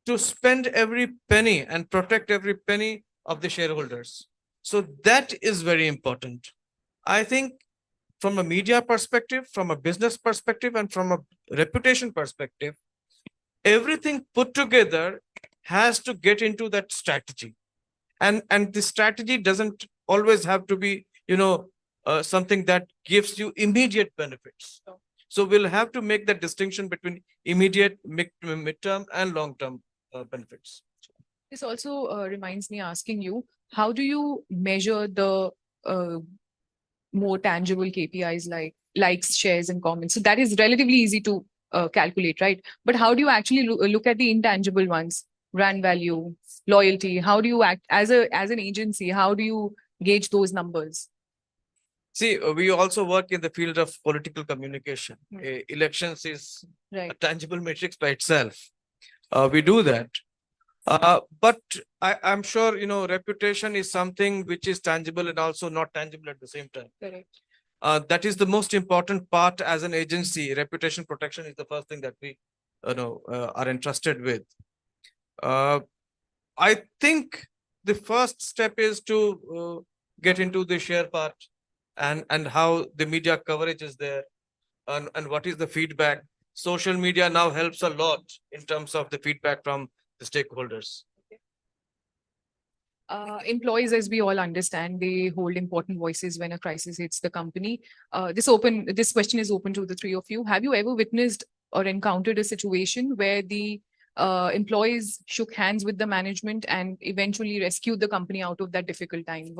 to spend every penny and protect every penny of the shareholders. So that is very important. I think from a media perspective, from a business perspective, and from a reputation perspective, everything put together has to get into that strategy. And the strategy doesn't always have to be, something that gives you immediate benefits. So we'll have to make that distinction between immediate, midterm, and long-term benefits. This also reminds me asking you, how do you measure the more tangible KPIs like likes, shares, and comments? So that is relatively easy to calculate, right? But how do you actually look at the intangible ones? Brand value, loyalty. How do you act as an agency? How do you gauge those numbers? See, we also work in the field of political communication. Elections is a tangible matrix by itself. We do that. But I'm sure, reputation is something which is tangible and also not tangible at the same time. Correct. That is the most important part as an agency. Reputation protection is the first thing that we are entrusted with. I think the first step is to get into the share part and how the media coverage is there and what is the feedback. Social media now helps a lot in terms of the feedback from the stakeholders. Employees, as we all understand, they hold important voices when a crisis hits the company. This question is open to the three of you. Have you ever witnessed or encountered a situation where the employees shook hands with the management and eventually rescued the company out of that difficult time?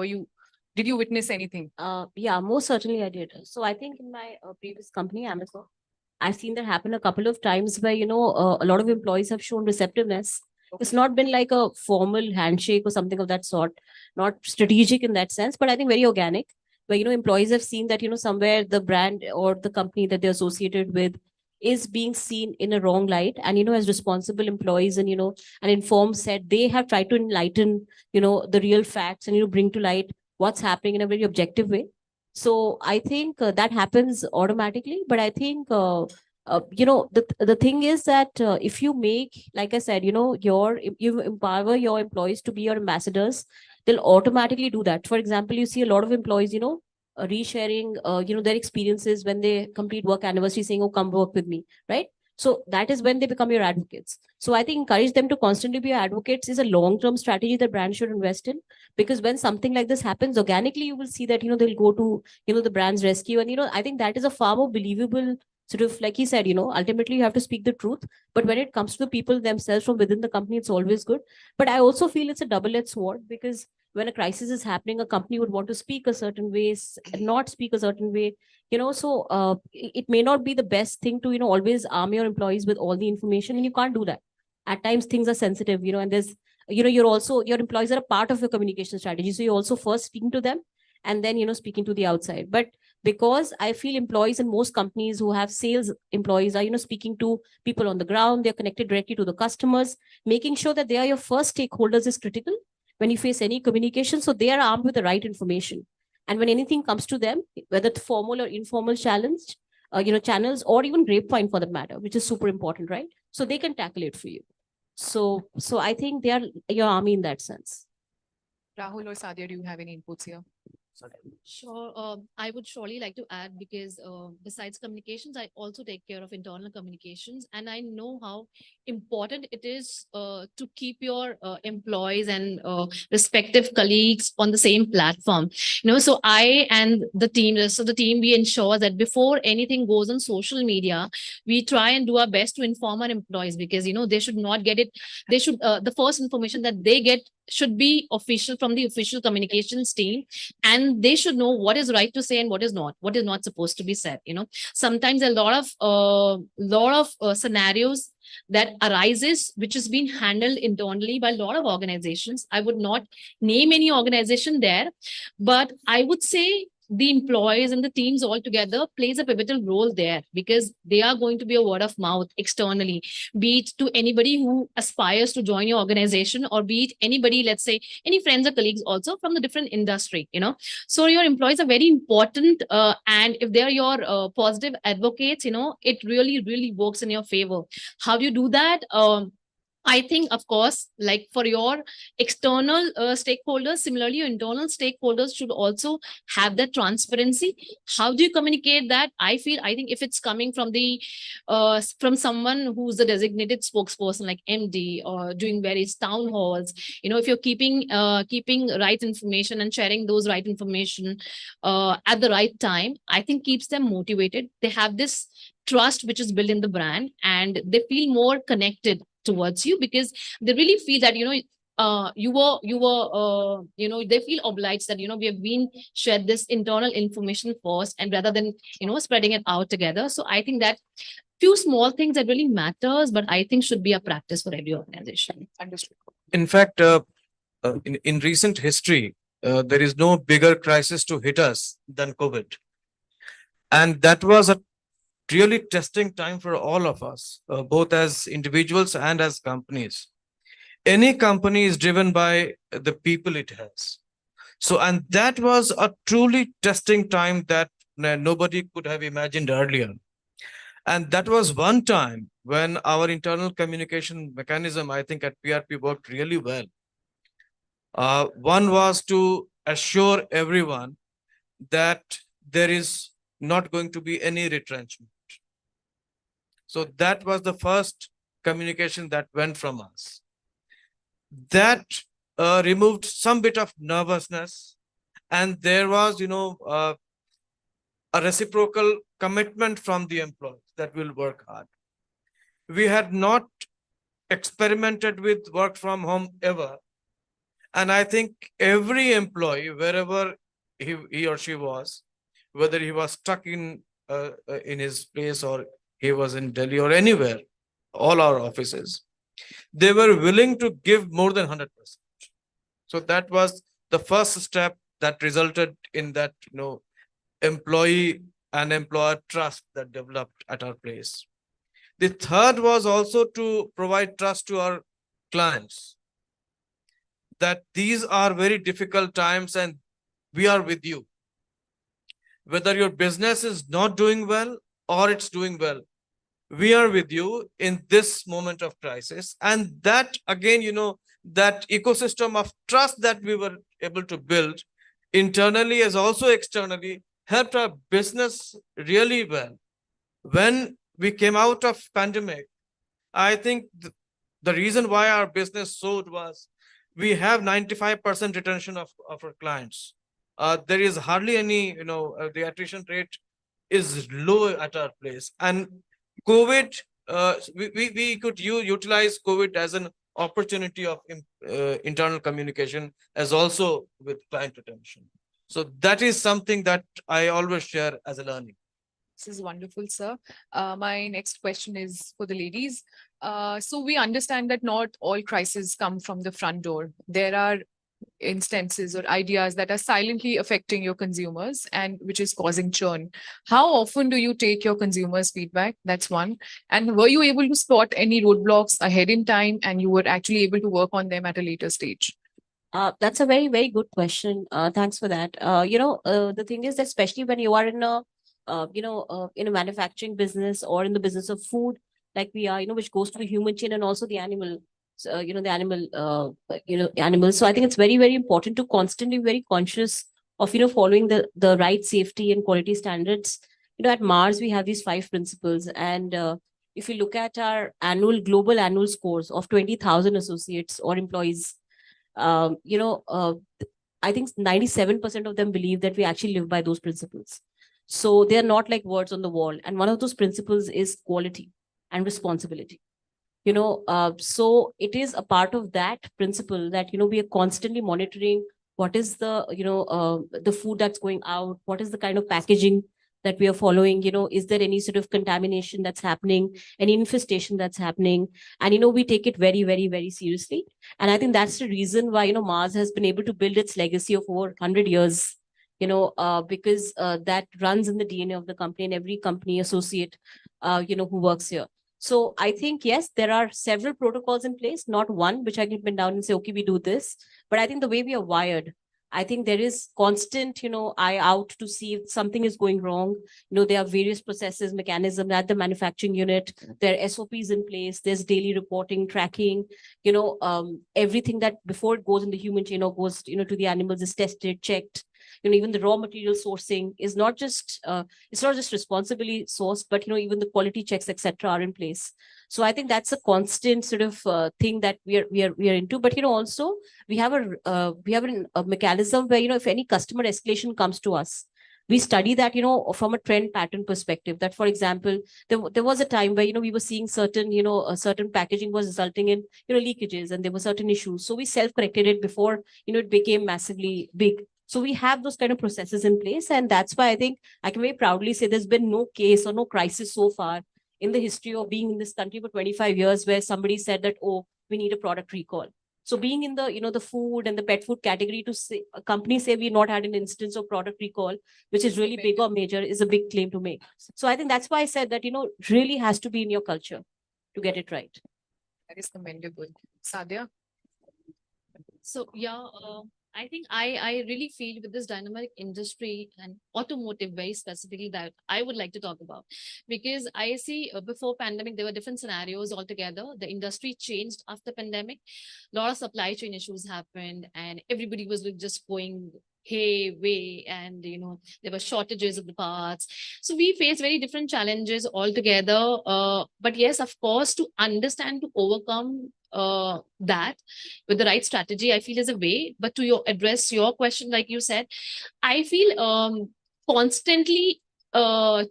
Did you witness anything? Yeah, most certainly I did. So I think in my previous company, Amazon, I've seen that happen a couple of times where, a lot of employees have shown receptiveness. It's not been like a formal handshake or something of that sort, not strategic in that sense, but I think very organic, where, employees have seen that, somewhere the brand or the company that they're associated with is being seen in a wrong light. And, as responsible employees and, an informed set, they have tried to enlighten, the real facts and, bring to light what's happening in a very objective way. So I think that happens automatically, but I think, the thing is that if you make, like I said, you empower your employees to be your ambassadors, they'll automatically do that. For example, you see a lot of employees, resharing, their experiences when they complete work anniversary, saying, "Oh, come work with me," right? So that is when they become your advocates. So I think encourage them to constantly be your advocates is a long-term strategy that brands should invest in, because when something like this happens organically, you will see that, they'll go to, the brand's rescue. And, I think that is a far more believable sort of, like he said, ultimately you have to speak the truth. But when it comes to the people themselves from within the company, it's always good. But I also feel it's a double-edged sword, because when a crisis is happening, a company would want to speak a certain way, not speak a certain way. So it may not be the best thing to, always arm your employees with all the information, and you can't do that. At times things are sensitive, and there's, your employees are a part of your communication strategy. So you're also first speaking to them and then, speaking to the outside. But because I feel employees in most companies who have sales employees are, speaking to people on the ground, they're connected directly to the customers, making sure that they are your first stakeholders is critical when you face any communication. So they are armed with the right information. And when anything comes to them, whether it's formal or informal challenge, channels, or even grapevine for that matter, which is super important, right? So they can tackle it for you. So I think they are your army in that sense. Rahul or Sadia, do you have any inputs here? Sure. I would surely like to add, because besides communications, I also take care of internal communications, and I know how important it is to keep your employees and respective colleagues on the same platform. So I and the team, rest of the team, we ensure that before anything goes on social media, we try and do our best to inform our employees, because they should not get it. They should the first information that they get should be official from the official communications team, and they should know what is right to say and what is not supposed to be said. Sometimes a lot of scenarios that arises, which is being handled internally by a lot of organizations. I would not name any organization there, but I would say the employees and the teams all together plays a pivotal role there, because they are going to be a word of mouth externally, be it to anybody who aspires to join your organization, or be it anybody, let's say any friends or colleagues also from the different industry. So your employees are very important, and if they're your positive advocates, it really works in your favor. How do you do that? I think, of course, like for your external stakeholders, similarly, your internal stakeholders should also have that transparency. How do you communicate that? I think if it's coming from from someone who's a designated spokesperson like MD or doing various town halls, if you're keeping right information and sharing those right information at the right time, I think keeps them motivated. They have this trust which is built in the brand, and they feel more connected towards you because they really feel that they feel obliged that we have been shared this internal information first, and rather than spreading it out together. So I think that few small things that really matters, but I think should be a practice for every organization. Understood. In fact, in recent history, there is no bigger crisis to hit us than COVID. And that was a really testing time for all of us, both as individuals and as companies. Any company is driven by the people it has. So, and that was a truly testing time that nobody could have imagined earlier. And that was one time when our internal communication mechanism, I think at PRP, worked really well. One was to assure everyone that there is not going to be any retrenchment. So that was the first communication that went from us. That removed some bit of nervousness, and there was, a reciprocal commitment from the employees that will work hard. We had not experimented with work from home ever. And I think every employee, wherever he or she was, whether he was stuck in his place or he was in Delhi or anywhere, all our offices, they were willing to give more than 100%. So that was the first step that resulted in that, employee and employer trust that developed at our place. The third was also to provide trust to our clients, that these are very difficult times and we are with you. Whether your business is not doing well or it's doing well, we are with you in this moment of crisis. And that again, that ecosystem of trust that we were able to build internally as also externally helped our business really well. When we came out of pandemic, I think the reason why our business soared was we have 95% retention of our clients. There is hardly any, the attrition rate is low at our place. And COVID, we could utilize COVID as an opportunity of internal communication as also with client retention. So that is something that I always share as a learning. This is wonderful, sir. My next question is for the ladies. So we understand that not all crises come from the front door. There are instances or ideas that are silently affecting your consumers and which is causing churn. How often do you take your consumers' feedback? That's one. And were you able to spot any roadblocks ahead in time and you were actually able to work on them at a later stage? That's a very, very good question. Thanks for that. The thing is that especially when you are in a manufacturing business or in the business of food, like we are, which goes to the human chain and also the animal, animals. So I think it's very, very important to constantly be very conscious of, following the right safety and quality standards. At Mars, we have these 5 principles. And if you look at our global annual scores of 20,000 associates or employees, I think 97% of them believe that we actually live by those principles. So they're not like words on the wall. And one of those principles is quality and responsibility. So it is a part of that principle that, we are constantly monitoring what is the food that's going out, what is the kind of packaging that we are following, is there any sort of contamination that's happening, any infestation that's happening? And, we take it very, very, very seriously. And I think that's the reason why, Mars has been able to build its legacy of over 100 years, because that runs in the DNA of the company and every company associate, who works here. So I think, yes, there are several protocols in place, not one, which I can pin down and say, okay, we do this. But I think the way we are wired, I think there is constant, eye out to see if something is going wrong. There are various processes, mechanisms at the manufacturing unit. There are SOPs in place. There's daily reporting, tracking, everything that before it goes in the human chain or goes, to the animals is tested, checked. Even the raw material sourcing is not just, it's not just responsibly sourced, but, even the quality checks, etc., are in place. So I think that's a constant sort of thing that we are into. But, also we have a mechanism where, if any customer escalation comes to us, we study that, from a trend pattern perspective. That, for example, there was a time where, we were seeing certain, certain packaging was resulting in, leakages, and there were certain issues. So we self-corrected it before, it became massively big. So we have those kind of processes in place. And that's why I think I can very proudly say there's been no case or no crisis so far in the history of being in this country for 25 years where somebody said that, oh, we need a product recall. So being in the, the food and the pet food category, to say a company say we've not had an instance of product recall, which is really big or major, is a big claim to make. So I think that's why I said that, really has to be in your culture to get it right. That is commendable. Sadia? So yeah, I think I really feel with this dynamic industry and automotive very specifically that I would like to talk about, because I see before pandemic there were different scenarios altogether. The industry changed after pandemic. A lot of supply chain issues happened, and everybody was just going way, and there were shortages of the parts. So we face very different challenges altogether. But yes, of course, to understand, to overcome that with the right strategy, I feel is a way. But to address your question, like you said, I feel constantly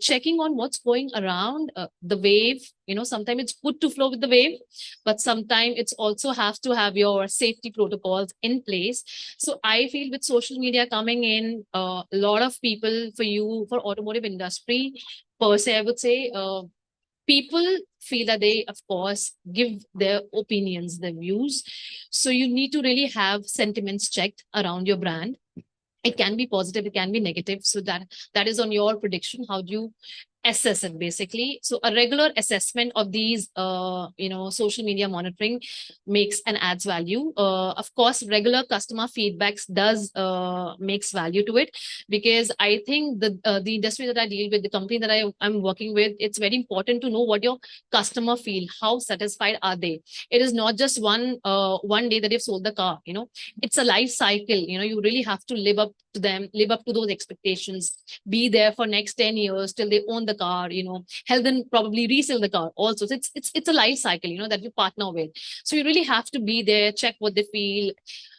checking on what's going around the wave. Sometimes it's good to flow with the wave, but sometimes it's also have to have your safety protocols in place. So I feel with social media coming in, a lot of people for automotive industry per se, I would say, people feel that they, of course, give their opinions, their views. So you need to really have sentiments checked around your brand. It can be positive, it can be negative. So that is on your prediction. How do you assess it, basically? So a regular assessment of these, social media monitoring makes and adds value. Of course, regular customer feedbacks does makes value to it, because I think the industry that I deal with, the company that I'm working with, it's very important to know what your customer feel, how satisfied are they. It is not just one day that you've sold the car. It's a life cycle. You really have to live up to them, live up to those expectations, be there for next 10 years till they own the car, help them probably resell the car also. So it's a life cycle, that you partner with. So you really have to be there, check what they feel,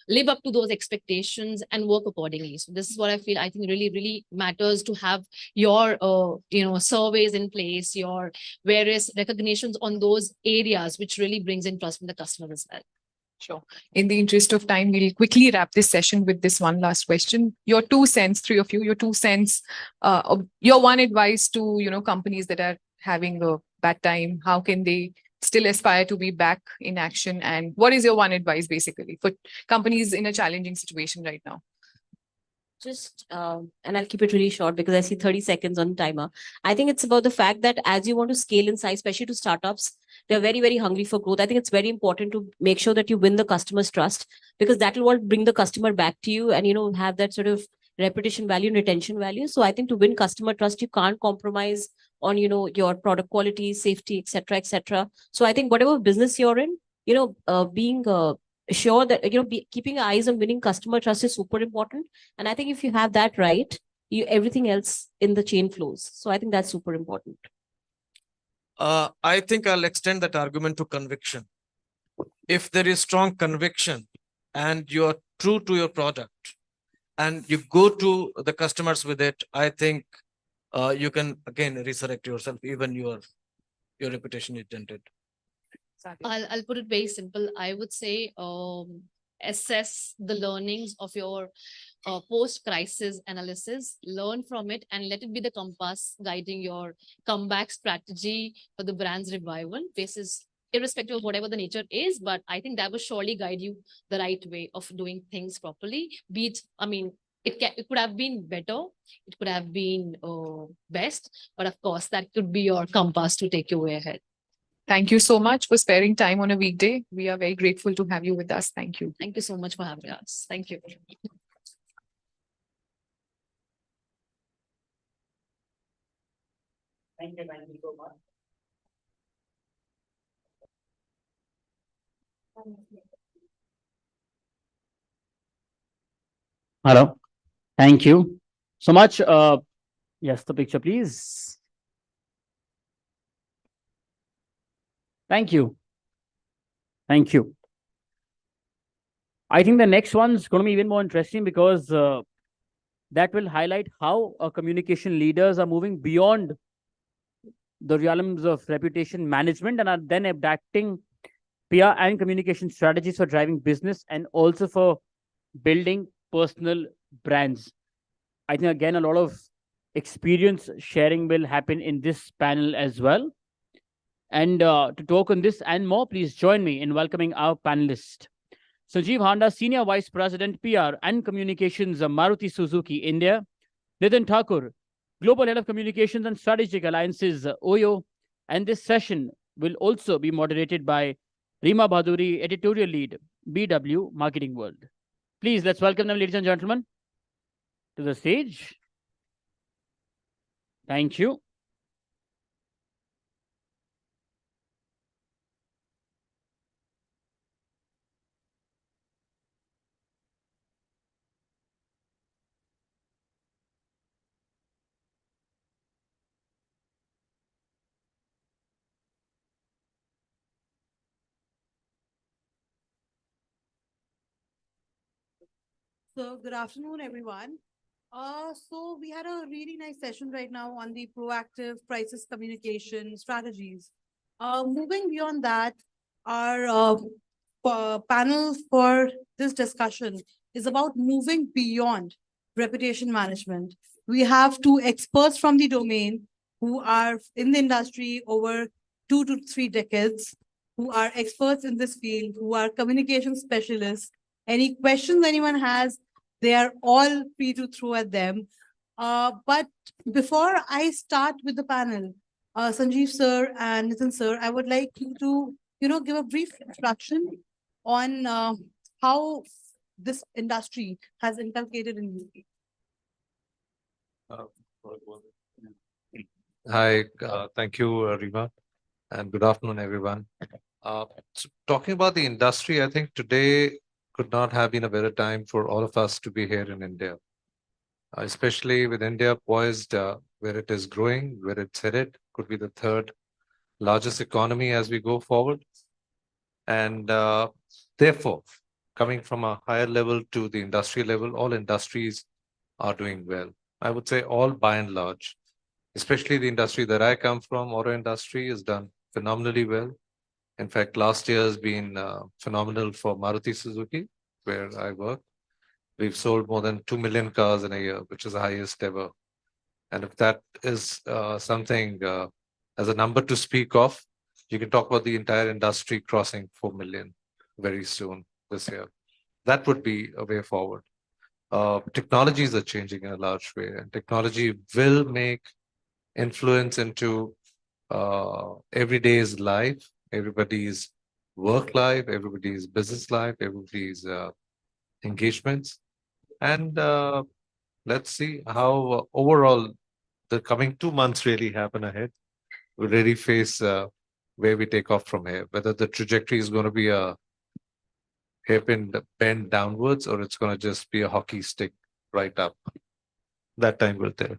live up to those expectations, and work accordingly. So this is what I feel, I think really matters, to have your, surveys in place, your various recognitions on those areas, which really brings in trust from the customer as well. Sure. In the interest of time, we'll quickly wrap this session with this one last question. Your 2 cents, 3 of you, your 2 cents, your one advice to, companies that are having a bad time. How can they still aspire to be back in action? And what is your one advice basically for companies in a challenging situation right now? Just, and I'll keep it really short because I see 30 seconds on the timer. I think it's about the fact that as you want to scale in size, especially to startups, they're very, very hungry for growth. I think it's very important to make sure that you win the customer's trust, because that will bring the customer back to you and, have that sort of repetition value and retention value. So I think to win customer trust, you can't compromise on, your product quality, safety, etc., etc. So I think whatever business you're in, being sure that keeping your eyes on winning customer trust is super important. And I think if you have that right, everything else in the chain flows. So I think that's super important. I think I'll extend that argument to conviction. If there is strong conviction and you're true to your product and you go to the customers with it, I think you can again resurrect yourself, even your reputation is dented. I'll put it very simple. I would say assess the learnings of your post-crisis analysis, learn from it, and let it be the compass guiding your comeback strategy for the brand's revival basis, irrespective of whatever the nature is. But I think that will surely guide you the right way of doing things properly. Be it, it could have been better, it could have been best, but of course that could be your compass to take you way ahead. Thank you so much for sparing time on a weekday. We are very grateful to have you with us. Thank you. Thank you so much for having us. Thank you. Thank you so much. Hello. Thank you so much. Yes, the picture, please. Thank you. Thank you. I think the next one's going to be even more interesting because that will highlight how communication leaders are moving beyond the realms of reputation management and are then adapting PR and communication strategies for driving business and also for building personal brands. I think again, a lot of experience sharing will happen in this panel as well. And to talk on this and more, please join me in welcoming our panelist. Sanjeev Handa, Senior Vice President, PR and Communications, Maruti Suzuki, India. Nitin Thakur, Global Head of Communications and Strategic Alliances, OYO. And this session will also be moderated by Rima Bhaduri, Editorial Lead, BW Marketing World. Please, let's welcome them, ladies and gentlemen, to the stage. Thank you. So good afternoon, everyone. So we had a really nice session right now on the proactive crisis communication strategies. Moving beyond that, our panel for this discussion is about moving beyond reputation management. We have two experts from the domain who are in the industry over 2 to 3 decades, who are experts in this field, who are communication specialists. Any questions anyone has, they are all free to throw at them. But before I start with the panel, Sanjeev sir and Nitin sir, I would like you to, give a brief introduction on how this industry has inculcated in you. Hi, thank you, Rima, and good afternoon, everyone. So talking about the industry, I think today could not have been a better time for all of us to be here in India, especially with India poised where it is growing, where it's headed, could be the third largest economy as we go forward. And therefore, coming from a higher level to the industry level, all industries are doing well. I would say all by and large, especially the industry that I come from, auto industry, is done phenomenally well. In fact, last year has been phenomenal for Maruti Suzuki, where I work. We've sold more than 2 million cars in a year, which is the highest ever. And if that is something as a number to speak of, you can talk about the entire industry crossing 4 million very soon this year. That would be a way forward. Technologies are changing in a large way, and technology will make influence into everyday's life, everybody's work life, everybody's business life, everybody's engagements. And let's see how overall the coming 2 months really happen ahead. We'll really face where we take off from here, whether the trajectory is going to be a hairpin bend downwards or it's going to just be a hockey stick right up. That time will tell.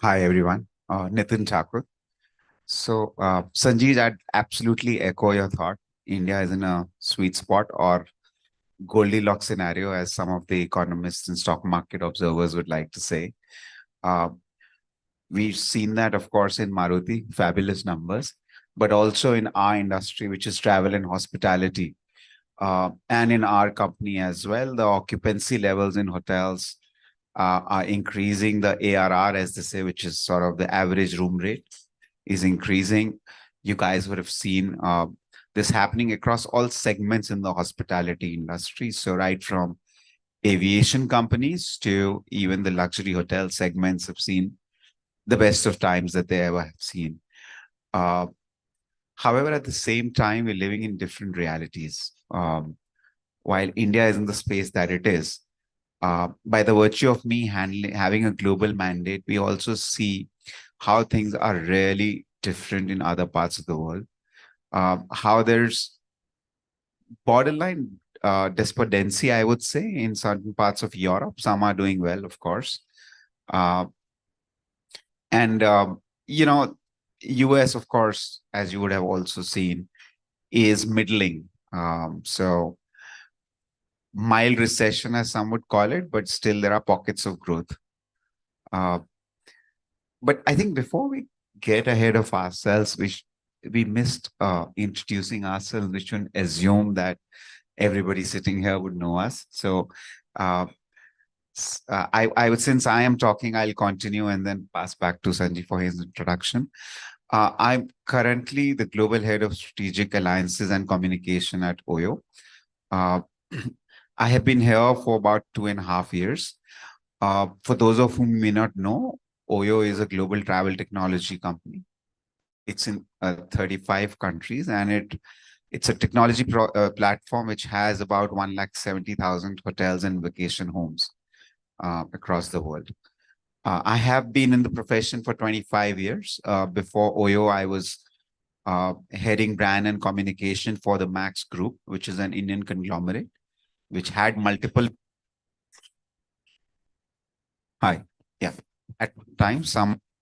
Hi, everyone. Nitin Thakur. So, Sanjeev, I'd absolutely echo your thought. India is in a sweet spot or Goldilocks scenario, as some of the economists and stock market observers would like to say. We've seen that, of course, in Maruti, fabulous numbers, but also in our industry, which is travel and hospitality. And in our company as well, the occupancy levels in hotels are increasing. The ARR, as they say, which is sort of the average room rate, is increasing. You guys would have seen this happening across all segments in the hospitality industry. So right from aviation companies to even the luxury hotel segments have seen the best of times that they ever have seen. However, at the same time, we're living in different realities. While India is in the space that it is, by the virtue of me having a global mandate, we also see how things are really different in other parts of the world. How there's borderline despondency, I would say, in certain parts of Europe. Some are doing well, of course. And, US, of course, as you would have also seen, is middling. So mild recession, as some would call it, but still there are pockets of growth. But I think before we get ahead of ourselves, we missed introducing ourselves. We shouldn't assume that everybody sitting here would know us. So I would, since I am talking, I'll continue and then pass back to Sanjeev for his introduction. I'm currently the Global Head of Strategic Alliances and Communication at OYO. I have been here for about 2.5 years. For those of whom may not know, OYO is a global travel technology company. It's in 35 countries, and it's a technology platform which has about 170,000 hotels and vacation homes across the world. I have been in the profession for 25 years. Before OYO, I was heading brand and communication for the Max Group, which is an Indian conglomerate, which had multiple. At times,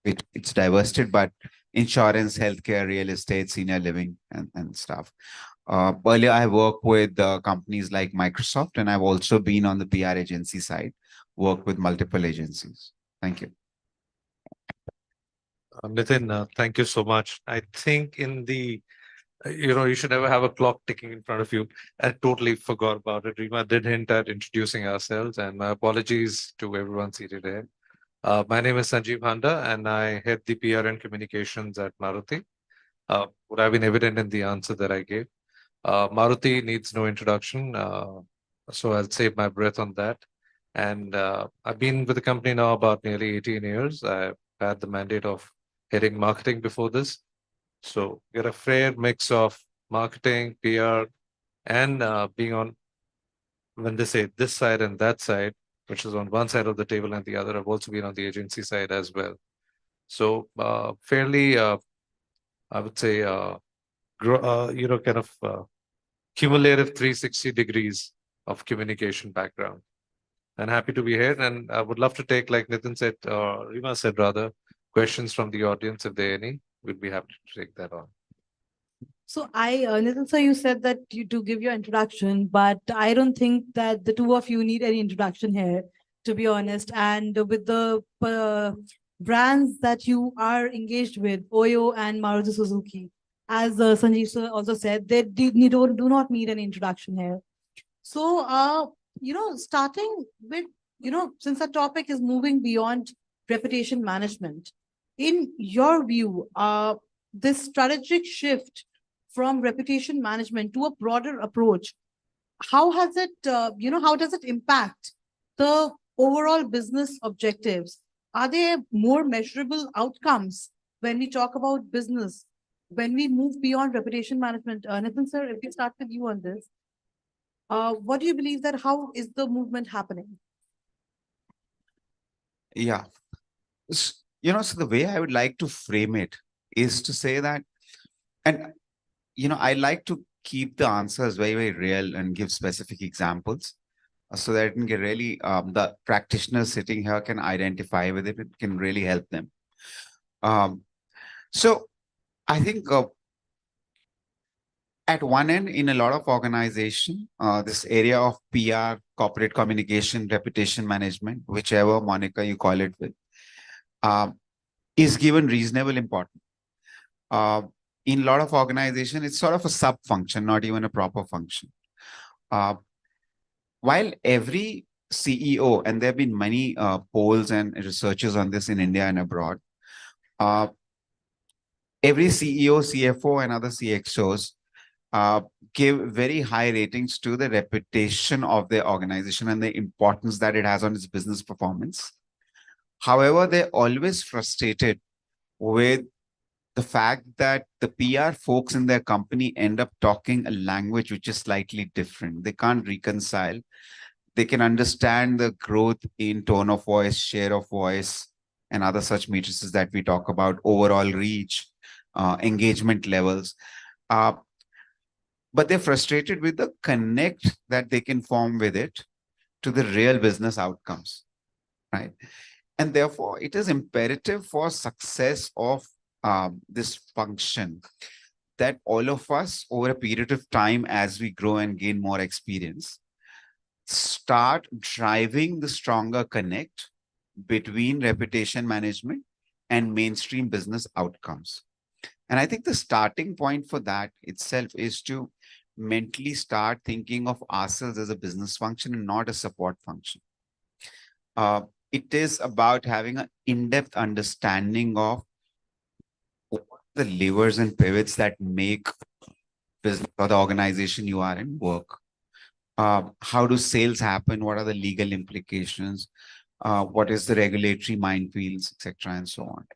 it's divested, but insurance, healthcare, real estate, senior living, and stuff. Earlier, I worked with companies like Microsoft, and I've also been on the PR agency side, worked with multiple agencies. Thank you. Nitin, thank you so much. I think you should never have a clock ticking in front of you. I totally forgot about it. Rima did hint at introducing ourselves, and my apologies to everyone seated here. My name is Sanjeev Handa, and I head the PR and communications at Maruti. Would have been evident in the answer that I gave. Maruti needs no introduction, so I'll save my breath on that. And I've been with the company now about nearly 18 years. I've had the mandate of heading marketing before this. So get a fair mix of marketing, PR, and being on, when they say this side and that side, which is on one side of the table and the other, I've also been on the agency side as well. So fairly, I would say, kind of cumulative 360 degrees of communication background. And happy to be here. And I would love to take, like Nitin said, Rima said rather, questions from the audience if there are any. We'd be happy to take that on. So Nitin sir, you said that you to give your introduction, but I don't think that the two of you need any introduction here, to be honest. And with the brands that you are engaged with, OYO and Maruti Suzuki, as Sanjeev sir also said, they do not need an introduction here. So, starting with, since the topic is moving beyond reputation management, in your view, this strategic shift from reputation management to a broader approach, how has it, how does it impact the overall business objectives? Are there more measurable outcomes when we talk about business, when we move beyond reputation management? Nitin sir, if we start with you on this, what do you believe that how is the movement happening? Yeah. So the way I would like to frame it is to say that, and I like to keep the answers very, very real and give specific examples so that it can get really, the practitioners sitting here can identify with it. It can really help them. So I think at one end, in a lot of organization, this area of PR, corporate communication, reputation management, whichever moniker you call it with, is given reasonable importance. In a lot of organizations, it's sort of a sub-function, not even a proper function. While every CEO, and there have been many polls and researches on this in India and abroad, every CEO, CFO, and other CXOs give very high ratings to the reputation of their organization and the importance that it has on its business performance. However, they're always frustrated with the fact that the PR folks in their company end up talking a language which is slightly different. They can't reconcile They can understand the growth in tone of voice, share of voice, and other such matrices that we talk about, overall reach, engagement levels. But they're frustrated with the connect that they can form with it to the real business outcomes, right? And therefore, it is imperative for success of this function that all of us, over a period of time, as we grow and gain more experience, start driving the stronger connect between reputation management and mainstream business outcomes. And I think the starting point for that itself is to mentally start thinking of ourselves as a business function and not a support function. It is about having an in-depth understanding of what the levers and pivots that make business or the organization you are in work. How do sales happen? What are the legal implications? What is the regulatory minefields, etc., and so on.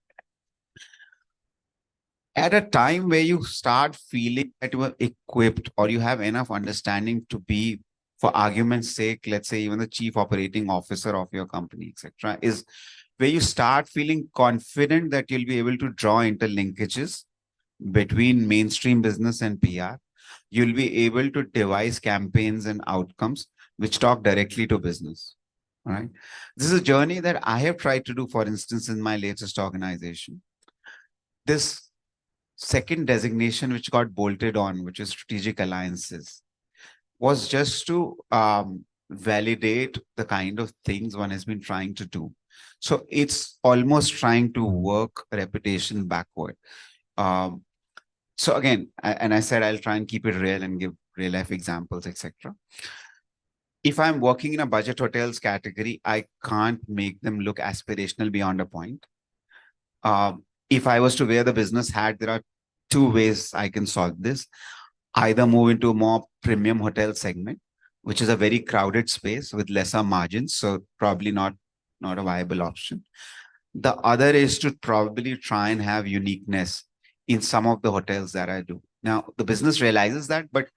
At a time where you start feeling that you are equipped or you have enough understanding to be, for argument's sake, let's say even the chief operating officer of your company, etc., is where you start feeling confident that you'll be able to draw interlinkages between mainstream business and PR. You'll be able to devise campaigns and outcomes which talk directly to business. Right? This is a journey that I have tried to do, for instance, in my latest organization. This second designation which got bolted on, which is strategic alliances, was just to validate the kind of things one has been trying to do. So it's almost trying to work reputation backward. So again, and I said I'll try and keep it real and give real life examples, etc. If I'm working in a budget hotels category, I can't make them look aspirational beyond a point. If I was to wear the business hat, there are two ways I can solve this. Either move into a more premium hotel segment, which is a very crowded space with lesser margins, so probably not a viable option. The other is to probably try and have uniqueness in some of the hotels that I do. Now, the business realizes that, but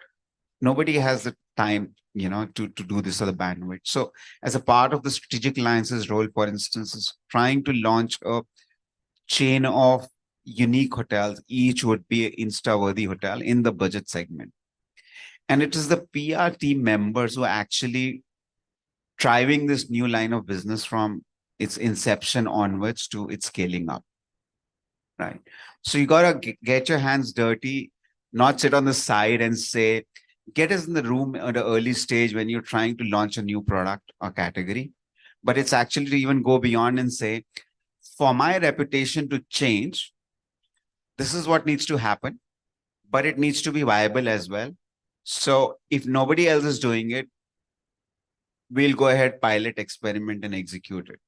nobody has the time, to do this or the bandwidth. So as a part of the strategic alliances role, for instance, is trying to launch a chain of unique hotels. Each would be an Insta-worthy hotel in the budget segment. And it is the PR team members who are actually driving this new line of business from its inception onwards to its scaling up. Right. So you got to get your hands dirty, not sit on the side and say, get us in the room at the early stage when you're trying to launch a new product or category. But it's actually to even go beyond and say, for my reputation to change, this is what needs to happen, but it needs to be viable as well. So if nobody else is doing it, we'll go ahead, pilot, experiment, and execute it.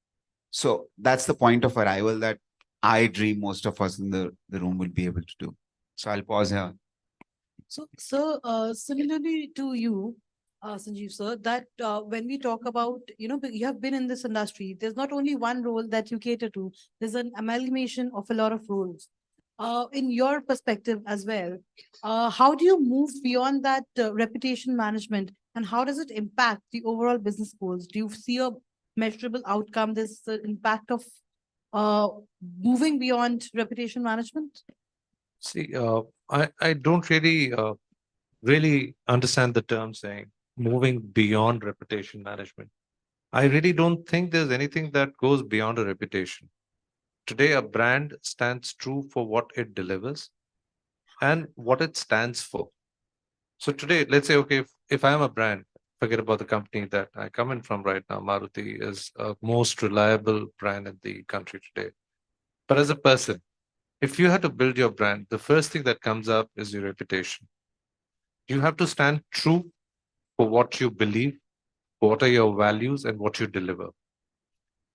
So that's the point of arrival that I dream most of us in the room will be able to do. So I'll pause here. So, similarly to you, Sanjeev sir, that when we talk about, you have been in this industry, there's not only one role that you cater to, there's an amalgamation of a lot of roles. In your perspective as well, how do you move beyond that reputation management, and how does it impact the overall business goals? Do you see a measurable outcome, this impact of moving beyond reputation management? See, I don't really understand the term saying moving beyond reputation management. I really don't think there's anything that goes beyond a reputation. Today, a brand stands true for what it delivers and what it stands for. So today, let's say, okay, if I am a brand, forget about the company that I come in from right now. Maruti is a most reliable brand in the country today. But as a person, if you had to build your brand, the first thing that comes up is your reputation. You have to stand true for what you believe, what are your values, and what you deliver.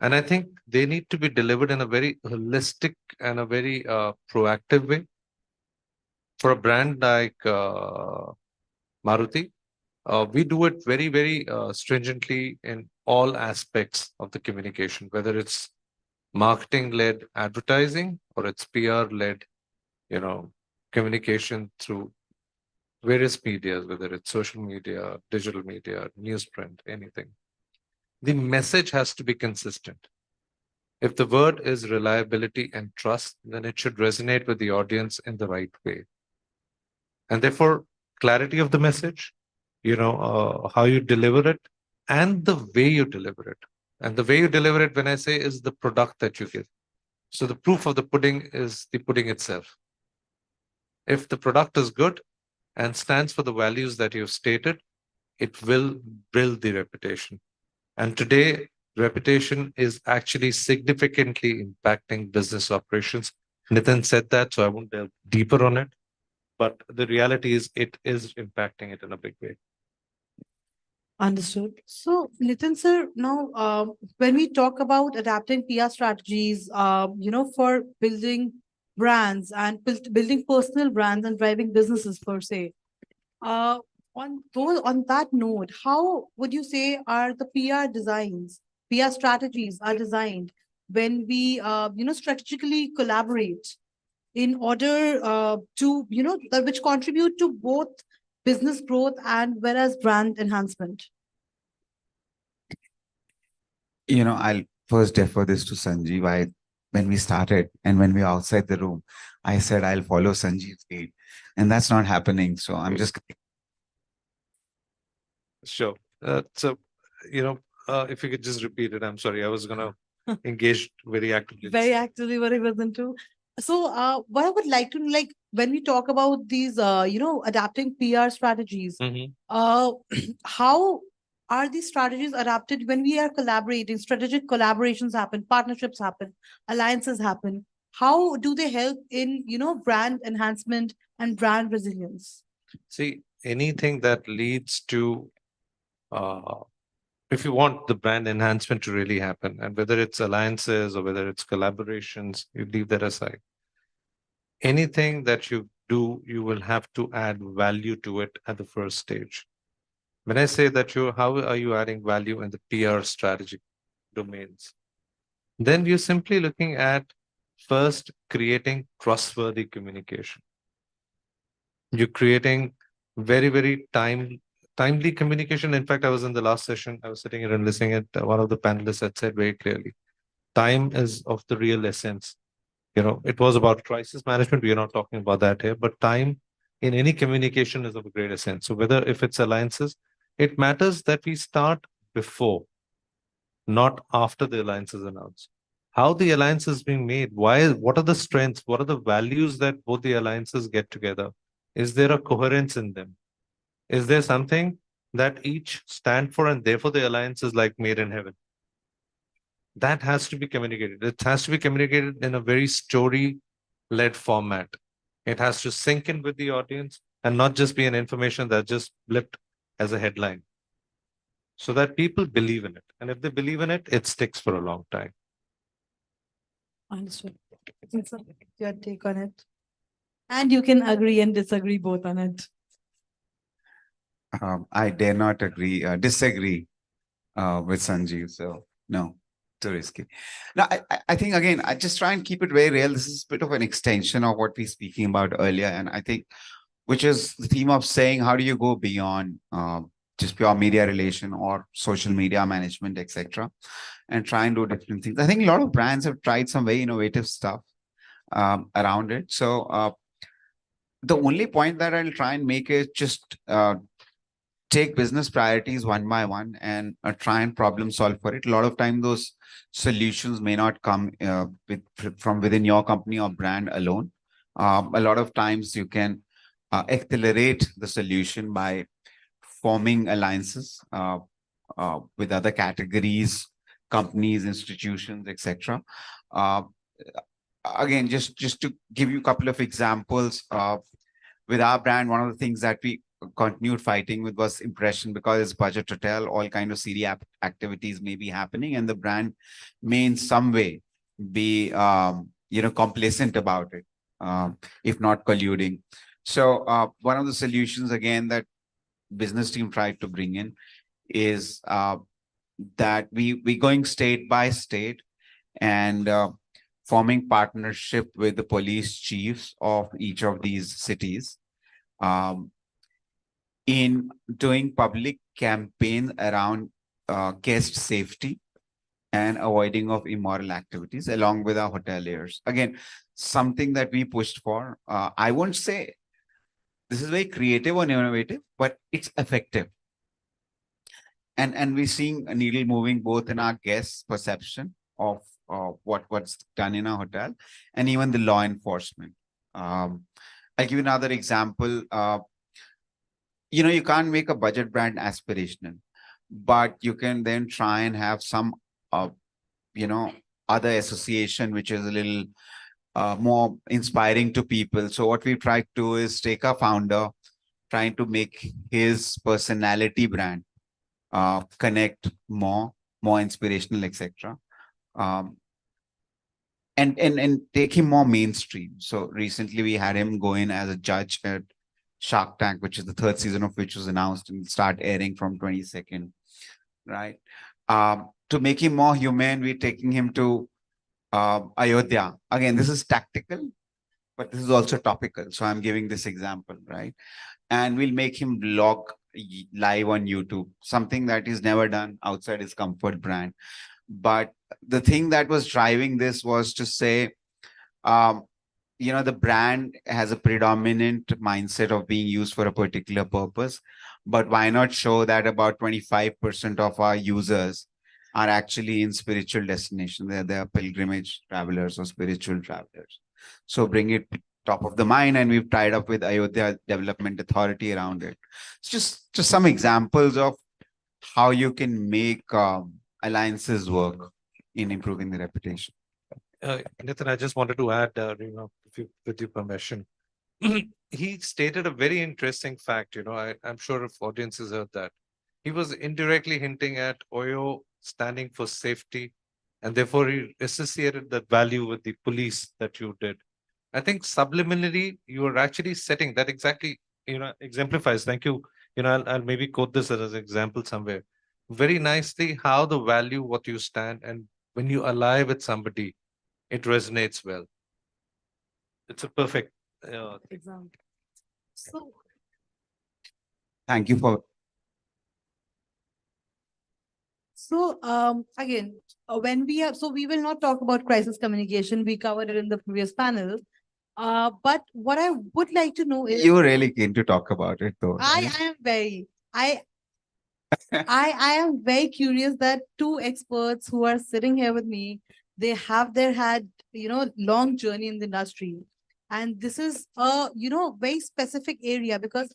And I think they need to be delivered in a very holistic and a very proactive way. For a brand like Maruti, we do it very, very stringently in all aspects of the communication, whether it's marketing-led advertising or it's PR-led, communication through various medias, whether it's social media, digital media, newsprint, anything. the message has to be consistent. If the word is reliability and trust, then it should resonate with the audience in the right way. And therefore, clarity of the message, how you deliver it, and the way you deliver it. And the way you deliver it, when I say, is the product that you give. So the proof of the pudding is the pudding itself. If the product is good and stands for the values that you've stated, it will build the reputation. And today, reputation is actually significantly impacting business operations. Nitin said that, so I won't delve deeper on it. But the reality is it is impacting it in a big way. Understood. So, Nitin sir, now when we talk about adapting PR strategies, for building brands and building personal brands and driving businesses per se, on that note, how would you say are the PR strategies are designed when we strategically collaborate in order to which contribute to both business growth and whereas brand enhancement? I'll first defer this to Sanjeev. When we started and when we were outside the room, I said I'll follow Sanjeev's lead, and that's not happening. So I'm just. Sure. If you could just repeat it, I'm sorry. I was going to engage very actively. Very actively, what I wasn't too. So, what I would like to when we talk about these, adapting PR strategies, how are these strategies adapted when we are collaborating? Strategic collaborations happen, partnerships happen, alliances happen. How do they help in, brand enhancement and brand resilience? See, anything that leads to, if you want the brand enhancement to really happen, and whether it's alliances or whether it's collaborations, you leave that aside. Anything that you do, you will have to add value to it at the first stage. When I say that how are you adding value in the PR strategy domains? Then you're simply looking at first creating trustworthy communication. You're creating very, very timely communication. In fact, I was in the last session, I was sitting here and listening at one of the panelists had said very clearly, time is of the real essence. It was about crisis management. We are not talking about that here, but time in any communication is of a great essence. So if it's alliances, it matters that we start before, not after the alliance is announced. How the alliance is being made, what are the strengths, what are the values that both the alliances get together? Is there a coherence in them? Is there something that each stand for and therefore the alliance is like made in heaven? That has to be communicated. It has to be communicated in a very story-led format. It has to sink in with the audience and not just be an information that just blipped as a headline, so that people believe in it. And if they believe in it, it sticks for a long time. Understood. Your take on it. And you can agree and disagree both on it. I dare not disagree with Sanjeev. So no, too risky. Now, I think again, I just try and keep it very real. This is a bit of an extension of what we were speaking about earlier. And I think, which is the theme of saying, how do you go beyond just pure media relation or social media management, etc., and try and do different things. I think a lot of brands have tried some very innovative stuff around it. So the only point that I'll try and make is just take business priorities one by one and try and problem solve for it. A lot of time, those solutions may not come from within your company or brand alone. A lot of times you can accelerate the solution by forming alliances with other categories, companies, institutions, etc. Again, just to give you a couple of examples, with our brand, one of the things that we continued fighting with was impression, because it's budget hotel, all kind of CD activities may be happening, and the brand may in some way be complacent about it, if not colluding. So one of the solutions again that business team tried to bring in is that we going state by state and forming partnership with the police chiefs of each of these cities in doing public campaign around guest safety and avoiding of immoral activities along with our hoteliers. Again, something that we pushed for. I won't say this is very creative or innovative, but it's effective. And we're seeing a needle moving both in our guests' perception of what's done in a hotel and even the law enforcement. I'll give you another example. You can't make a budget brand aspirational, but you can then try and have some, other association which is a little more inspiring to people. So what we try to do is take a founder, trying to make his personality brand connect more inspirational, etc. And take him more mainstream. So recently we had him go in as a judge at Shark Tank, which is the third season of which was announced and start airing from 22nd, right? To make him more human, we're taking him to Ayodhya. Again, this is tactical, but this is also topical. So I'm giving this example, right? And we'll make him vlog live on YouTube, something that he's never done outside his comfort brand. But the thing that was driving this was to say, the brand has a predominant mindset of being used for a particular purpose, but why not show that about 25% of our users are actually in spiritual destination. They're pilgrimage travelers or spiritual travelers. So bring it top of the mind, and we've tied up with Ayodhya Development Authority around it. It's just some examples of how you can make alliances work in improving the reputation. Nitin, I just wanted to add, with your permission. He stated a very interesting fact. I'm sure if audiences heard that. He was indirectly hinting at OYO standing for safety, and therefore he associated that value with the police that you did. I think subliminally, you are actually setting that exactly, exemplifies. Thank you. I'll maybe quote this as an example somewhere. Very nicely, how the value, what you stand, and when you ally with somebody, it resonates well. It's a perfect example. So, Thank you for. So again, when we have, so we will not talk about crisis communication. We covered it in the previous panel. But what I would like to know is, You were really keen to talk about it, though. I am very, I am very curious that two experts who are sitting here with me, they have had long journey in the industry, and this is a very specific area because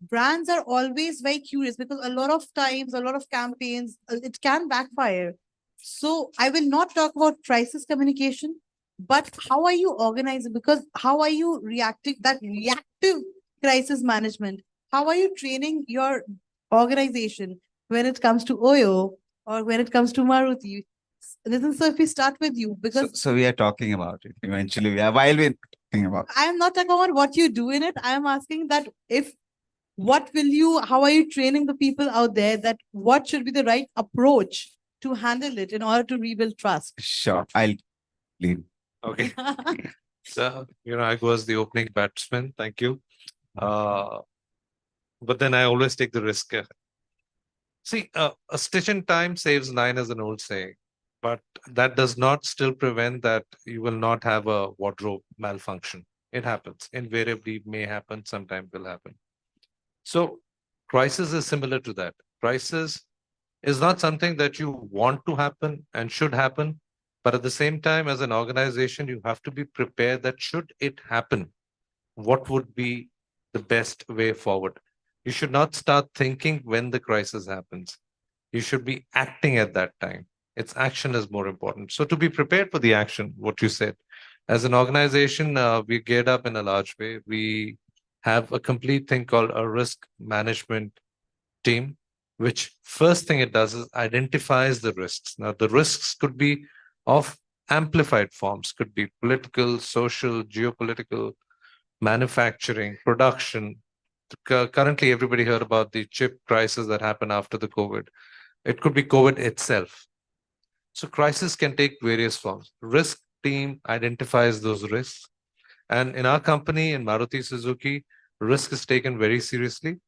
brands are always very curious because a lot of times, a lot of campaigns, it can backfire. So I will not talk about crisis communication, but how are you organizing? Because how are you reacting, that reactive crisis management? How are you training your organization when it comes to OYO or when it comes to Maruti? Listen, so if we start with you, because So we are talking about it eventually. While we're talking about I am not talking about what you do in it. I am asking that how are you training the people out there that what should be the right approach to handle it in order to rebuild trust? Sure, I'll lead. Okay. So, I go as the opening batsman. Thank you. But then I always take the risk. See, a stitch in time saves nine, is an old saying, but that does not still prevent that you will not have a wardrobe malfunction. It happens. Invariably may happen, sometime will happen. So crisis is similar to that. Crisis is not something that you want to happen and should happen, but at the same time, as an organization, you have to be prepared that should it happen, what would be the best way forward? You should not start thinking when the crisis happens. You should be acting at that time. Its action is more important. So to be prepared for the action, what you said, as an organization, we geared up in a large way. We have a complete thing called a risk management team, which first thing it does is identifies the risks. Now, the risks could be of amplified forms, could be political, social, geopolitical, manufacturing, production. Currently, everybody heard about the chip crisis that happened after the COVID. It could be COVID itself. So crisis can take various forms. Risk team identifies those risks. And in our company, in Maruti Suzuki, risk is taken very seriously.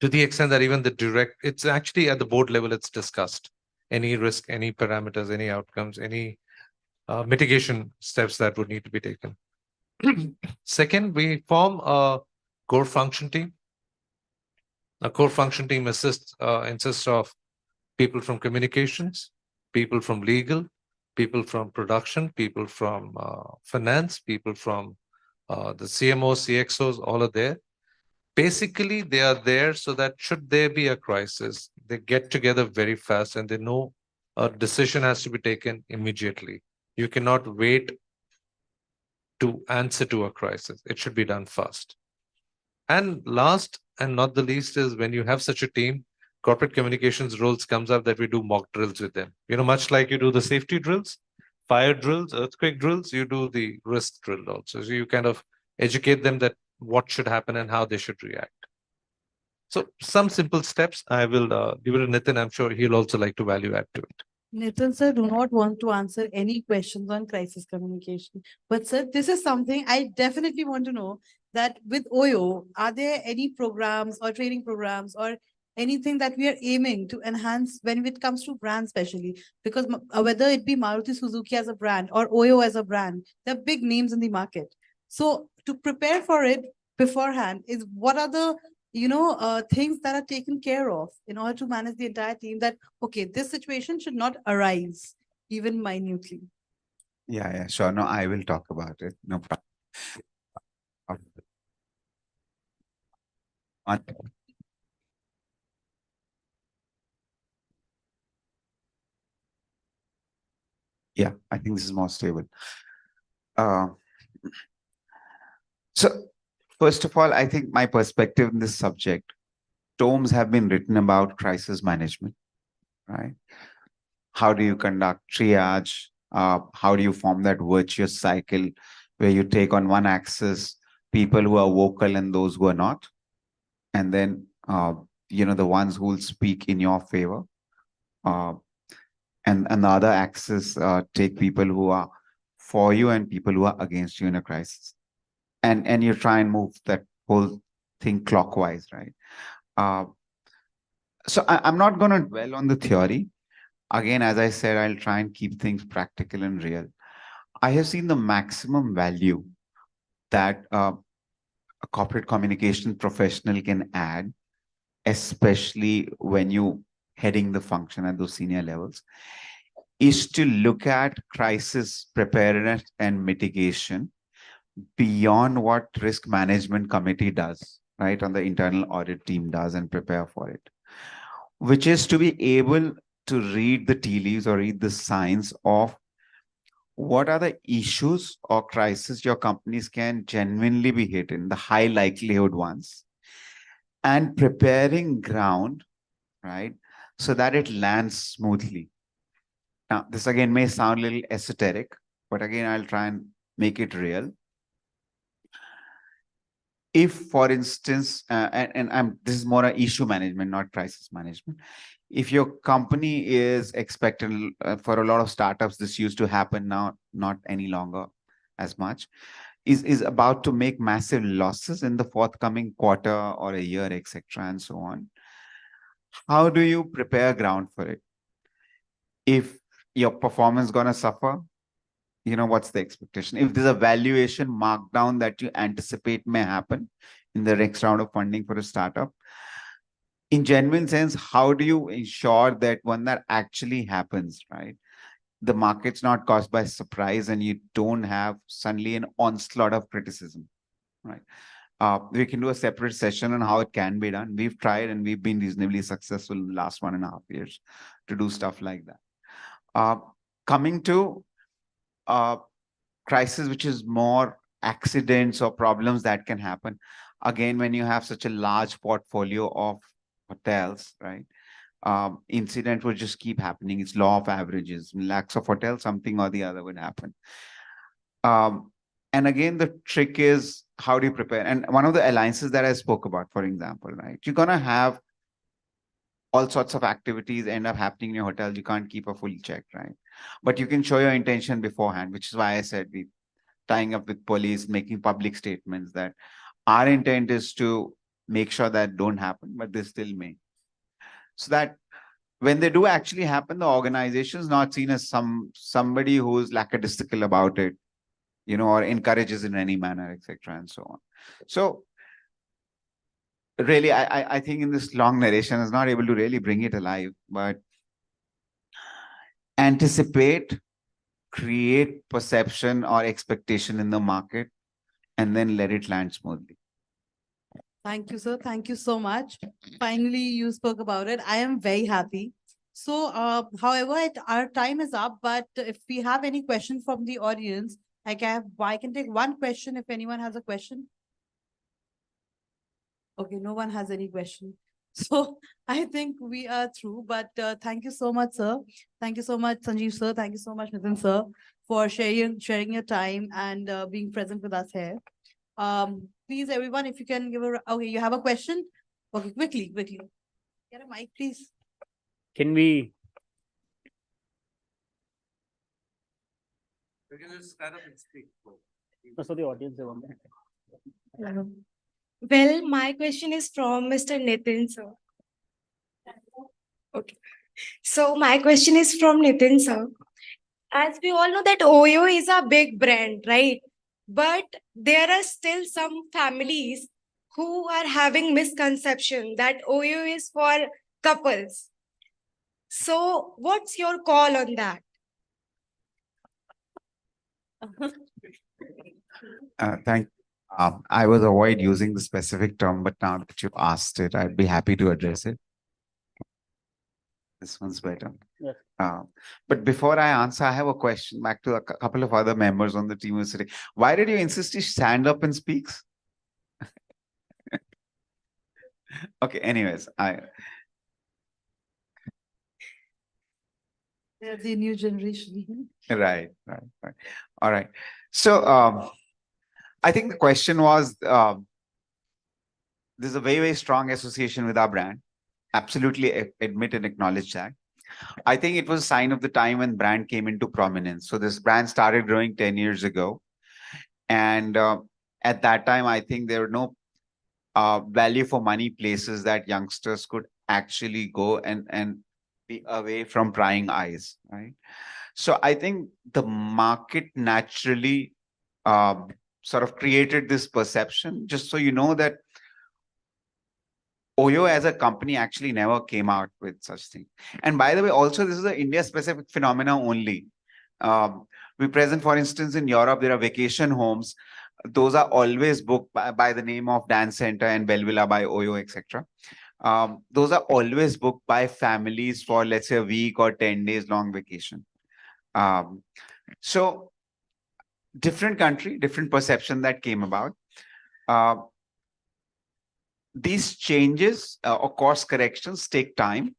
to the extent that even the direct, it's actually at the board level, it's discussed. Any risk, any parameters, any outcomes, any mitigation steps that would need to be taken. Second, we form a core function team. A core function team insists of people from communications, people from legal, people from production, people from finance, people from the CMOs, CXOs, all are there. Basically, they are there so that should there be a crisis, they get together very fast and they know a decision has to be taken immediately. You cannot wait to answer to a crisis. It should be done fast. And last and not the least is when you have such a team, corporate communications roles comes up that we do mock drills with them. You know, much like you do the safety drills, fire drills, earthquake drills, you do the risk drill also. So you kind of educate them that what should happen and how they should react. So some simple steps. I will give it to Nitin. I'm sure he'll also like to value add to it. Nitin sir, do not want to answer any questions on crisis communication. But sir, this is something I definitely want to know, that with OYO, are there any programs or training programs or anything that we are aiming to enhance when it comes to brand especially? Because whether it be Maruti Suzuki as a brand or OYO as a brand, they're big names in the market. So to prepare for it beforehand is what are the things that are taken care of in order to manage the entire team, that, okay, this situation should not arise even minutely. Yeah, sure. No, I will talk about it. No problem. Yeah, I think this is more stable. So first of all, I think my perspective in this subject, tomes have been written about crisis management, right? How do you conduct triage? How do you form that virtuous cycle where you take on one axis people who are vocal and those who are not? And then, the ones who will speak in your favor. And the other axis, take people who are for you and people who are against you in a crisis. And you try and move that whole thing clockwise, right? So I'm not going to dwell on the theory. Again, as I said, I'll try and keep things practical and real. I have seen the maximum value that a corporate communication professional can add, especially when you heading the function at those senior levels, is to look at crisis preparedness and mitigation beyond what risk management committee does, right? On the internal audit team does and prepare for it, which is to be able to read the tea leaves or read the signs of what are the issues or crises your companies can genuinely be hit in, the high likelihood ones, and preparing ground, right? So that it lands smoothly. Now, this again may sound a little esoteric, but again, I'll try and make it real. If, for instance, this is more an issue management, not crisis management. If your company is expected, for a lot of startups, this used to happen now, not any longer as much, is about to make massive losses in the forthcoming quarter or a year, etc., and so on. How do you prepare ground for it? If your performance gonna suffer, what's the expectation? If there's a valuation markdown that you anticipate may happen in the next round of funding for a startup, in genuine sense, how do you ensure that when that actually happens, right, the market's not caused by surprise and you don't have suddenly an onslaught of criticism, right? We can do a separate session on how it can be done. We've tried and we've been reasonably successful in the last 1.5 years to do stuff like that. Coming to crisis, which is more accidents or problems that can happen. Again, when you have such a large portfolio of hotels, right? Incident will just keep happening. It's law of averages. In lakhs of hotels, something or the other would happen. And again, the trick is how do you prepare? And one of the alliances that I spoke about, for example, right? You're going to have all sorts of activities end up happening in your hotel. You can't keep a full check, right? But you can show your intention beforehand, which is why I said we tying up with police, making public statements that our intent is to make sure that don't happen, but they still may. So that when they do actually happen, the organization is not seen as somebody who's lackadaisical about it, or encourages in any manner, etc., and so on. So really, I think in this long narration is not able to really bring it alive, but anticipate, create perception or expectation in the market, and then let it land smoothly. Thank you, sir. Thank you so much. Finally, you spoke about it. I am very happy. So, however, our time is up, but if we have any questions from the audience, I can take one question if anyone has a question. Okay, no one has any question. So I think we are through, but thank you so much, sir. Thank you so much, Sanjeev, sir. Thank you so much, Nitin, sir, for sharing your time and being present with us here. Please, everyone, if you can give okay, you have a question? Okay, quickly. Get a mic, please. Can we? We can just stand up and speak. So the audience they want. Well, my question is from Mr. Nitin, sir. Okay. So my question is from Nitin, sir. As we all know that Oyo is a big brand, right? But there are still some families who are having misconception that Oyo is for couples. So what's your call on that? Thank. I would avoid using the specific term, but now that you've asked it, I'd be happy to address it. This one's better. Yes. But before I answer, I have a question back to a couple of other members on the team who are sitting. Why did you insist he stand up and speaks? Okay, anyways, They're the new generation. Right. All right. So I think the question was, there's a very, very strong association with our brand. Absolutely admit and acknowledge that. I think it was a sign of the time when brand came into prominence. So this brand started growing 10 years ago. And at that time, I think there were no value for money places that youngsters could actually go and be away from prying eyes, right? So I think the market naturally sort of created this perception, just so you know that Oyo as a company actually never came out with such thing. And by the way, also this is an India-specific phenomena only. We present, for instance, in Europe, there are vacation homes. Those are always booked by the name of Dance Center and Belvilla by Oyo, etc. Those are always booked by families for, let's say, a week or 10 days long vacation. So different country, different perception that came about. These changes or course corrections take time.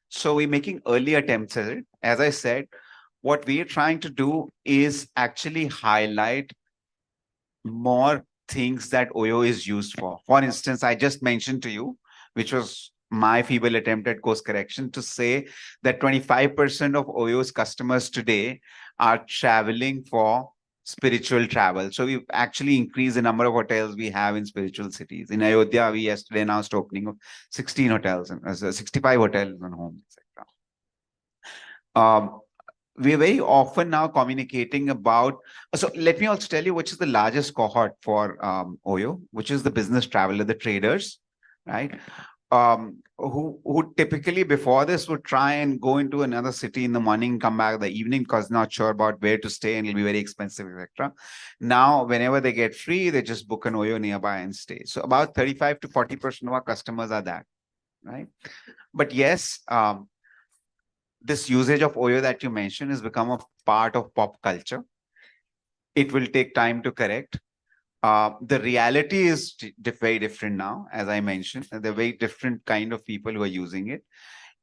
So we're making early attempts at it. As I said, what we are trying to do is actually highlight more things that Oyo is used for. For instance, I just mentioned to you, which was my feeble attempt at course correction, to say that 25% of Oyo's customers today are traveling for spiritual travel. So we've actually increased the number of hotels we have in spiritual cities. In Ayodhya, we yesterday announced opening of 16 hotels and 65 hotels and homes, etc. We are very often now communicating about. So let me also tell you which is the largest cohort for Oyo, which is the business traveler, the traders, right? Who typically before this would try and go into another city in the morning, come back in the evening because not sure about where to stay and it'll be very expensive, etc. Now, whenever they get free, they just book an Oyo nearby and stay. So about 35 to 40% of our customers are that, right? But yes, this usage of Oyo that you mentioned has become a part of pop culture. It will take time to correct. The reality is very different now, as I mentioned. There are very different kind of people who are using it.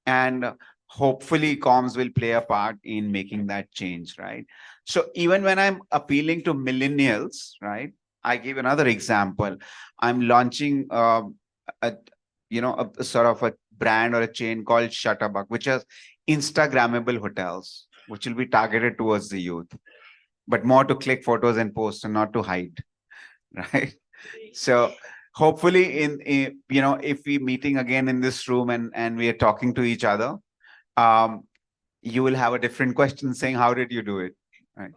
And hopefully comms will play a part in making that change, right? So even when I'm appealing to millennials, right? I give another example. I'm launching a sort of a brand or a chain called Shutterbug, which has Instagrammable hotels, which will be targeted towards the youth, but more to click photos and post and not to hide. Right. So hopefully if we meeting again in this room and we are talking to each other, you will have a different question saying, how did you do it? Right.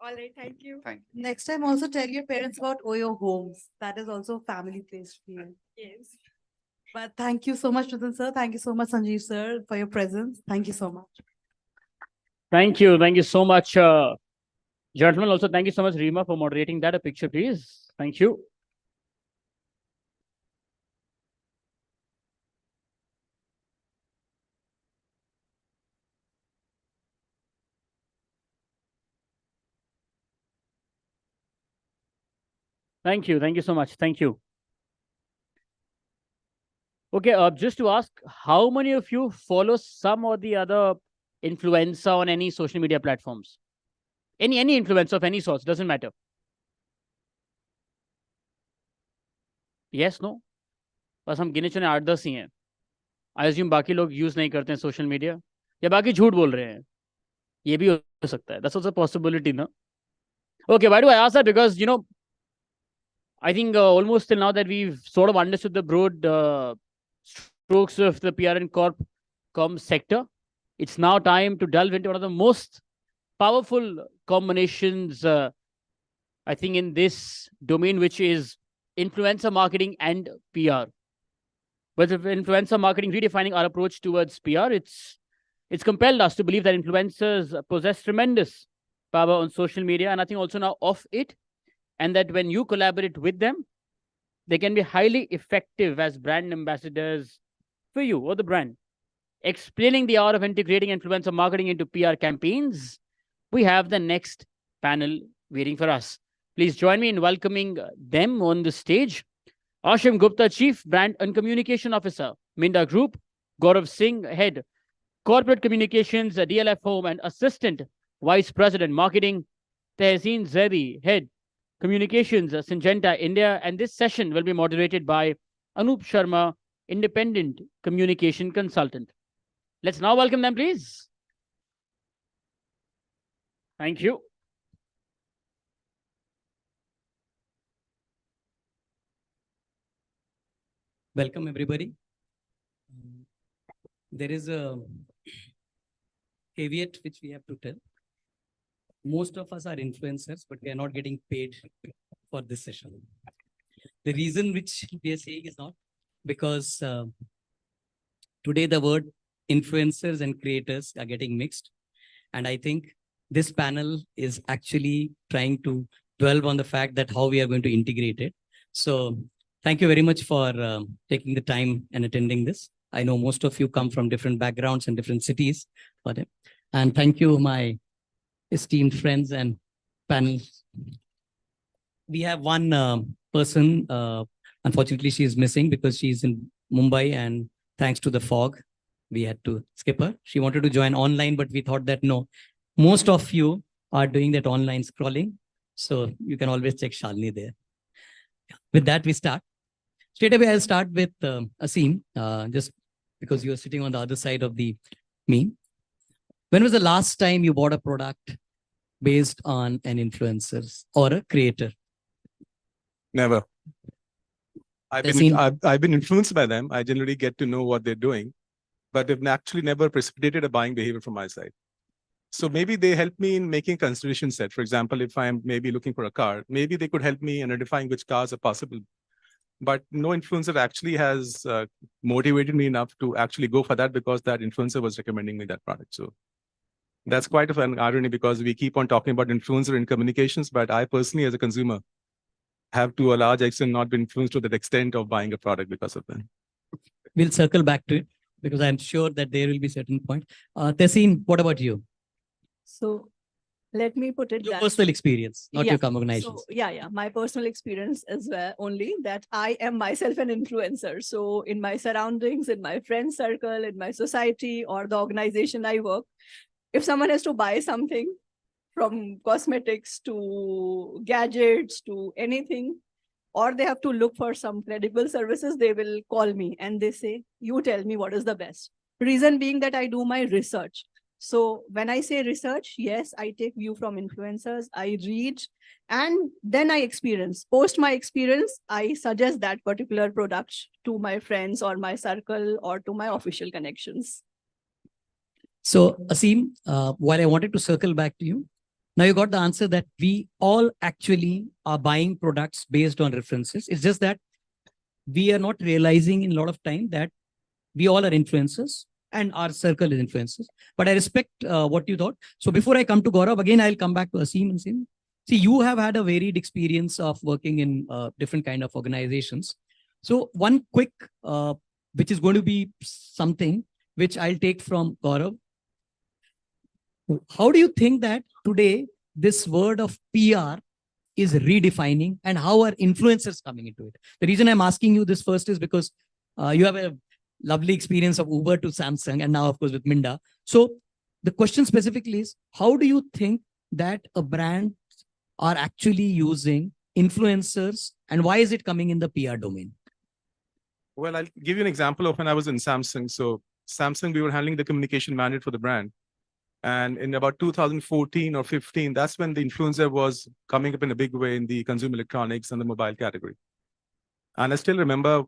All right, thank you. Thank you. Next time, also tell your parents about Oyo Homes. That is also a family place for you. Yes. But thank you so much, Nitin sir. Thank you so much, Sanjeev sir, for your presence. Thank you so much. Thank you. Thank you so much, gentlemen. Also, thank you so much, Rima, for moderating that. A picture, please. Thank you. Thank you. Thank you so much. Thank you. Okay, just to ask, how many of you follow some or the other influencer on any social media platforms? Any influencer of any sort, doesn't matter. Yes, no? बस हम गिने चुने 8-10 ही हैं. I assume बाकी लोग use नहीं करते हैं सोशल मीडिया या बाकी झूठ बोल रहे हैं. ये भी हो सकता है. That's also a possibility, no? Okay, why do I ask that? Because, I think almost till now that we've sort of understood the broad strokes of the PR and com sector, it's now time to delve into one of the most powerful combinations, I think, in this domain, which is influencer marketing and PR. With influencer marketing redefining our approach towards PR, it's compelled us to believe that influencers possess tremendous power on social media, and I think also now off it, and that when you collaborate with them, they can be highly effective as brand ambassadors for you or the brand. Explaining the art of integrating influencer marketing into PR campaigns, we have the next panel waiting for us. Please join me in welcoming them on the stage. Ashim Gupta, Chief Brand and Communication Officer, Minda Group. Gaurav Singh, Head, Corporate Communications, DLF Home, and Assistant Vice President, Marketing. Tehseen Zaidi, Head, Communications, Syngenta, India. And this session will be moderated by Anup Sharma, Independent Communication Consultant. Let's now welcome them, please. Thank you. Welcome, everybody. There is a caveat which we have to tell. Most of us are influencers, but we are not getting paid for this session. The reason which we are saying is not because today the word influencers and creators are getting mixed. And I think this panel is actually trying to dwell on the fact that how we are going to integrate it. So thank you very much for taking the time and attending this. I know most of you come from different backgrounds and different cities. And thank you, my esteemed friends and panel. We have one person, unfortunately, she is missing because she's in Mumbai, and thanks to the fog, we had to skip her. She wanted to join online, but we thought that no, most of you are doing that online scrolling. So you can always check Shalini there. With that, we start. Straight away, I'll start with Asim, just because you're sitting on the other side of me. When was the last time you bought a product based on an influencer or a creator? Never. I've been influenced by them. I generally get to know what they're doing, but they've actually never precipitated a buying behavior from my side. So maybe they help me in making a consideration set. For example, if I'm maybe looking for a car, maybe they could help me in identifying which cars are possible. But no influencer actually has motivated me enough to actually go for that because that influencer was recommending me that product. So that's quite of an irony because we keep on talking about influencer in communications, but I personally, as a consumer, have to a large extent not been influenced to that extent of buying a product because of them. We'll circle back to it because I'm sure that there will be certain point. Tehseen, what about you? So let me put it Your that personal experience, not yeah. your cognition. So, yeah, my personal experience as well, only that I am myself an influencer. So in my surroundings, in my friend circle, in my society or the organization I work, if someone has to buy something from cosmetics to gadgets to anything, or they have to look for some credible services, they will call me and they say, you tell me what is the best. Reason being that I do my research. So when I say research, yes, I take view from influencers, I read, and then I experience. Post my experience, I suggest that particular product to my friends or my circle or to my official connections. So, Aseem, while I wanted to circle back to you, now you got the answer that we all actually are buying products based on references. It's just that we are not realizing in a lot of time that we all are influencers and our circle is influencers. But I respect what you thought. So before I come to Gaurav, again, I'll come back to Aseem and Aseem. See, you have had a varied experience of working in different kind of organizations. So one quick, which is going to be something which I'll take from Gaurav. How do you think that today this word of PR is redefining and how are influencers coming into it? The reason I'm asking you this first is because you have a lovely experience of Uber to Samsung and now of course with Minda. So the question specifically is, how do you think that a brand are actually using influencers and why is it coming in the PR domain? Well, I'll give you an example of when I was in Samsung. So Samsung, we were handling the communication mandate for the brand. And in about 2014 or 15, that's when the influencer was coming up in a big way in the consumer electronics and the mobile category. And I still remember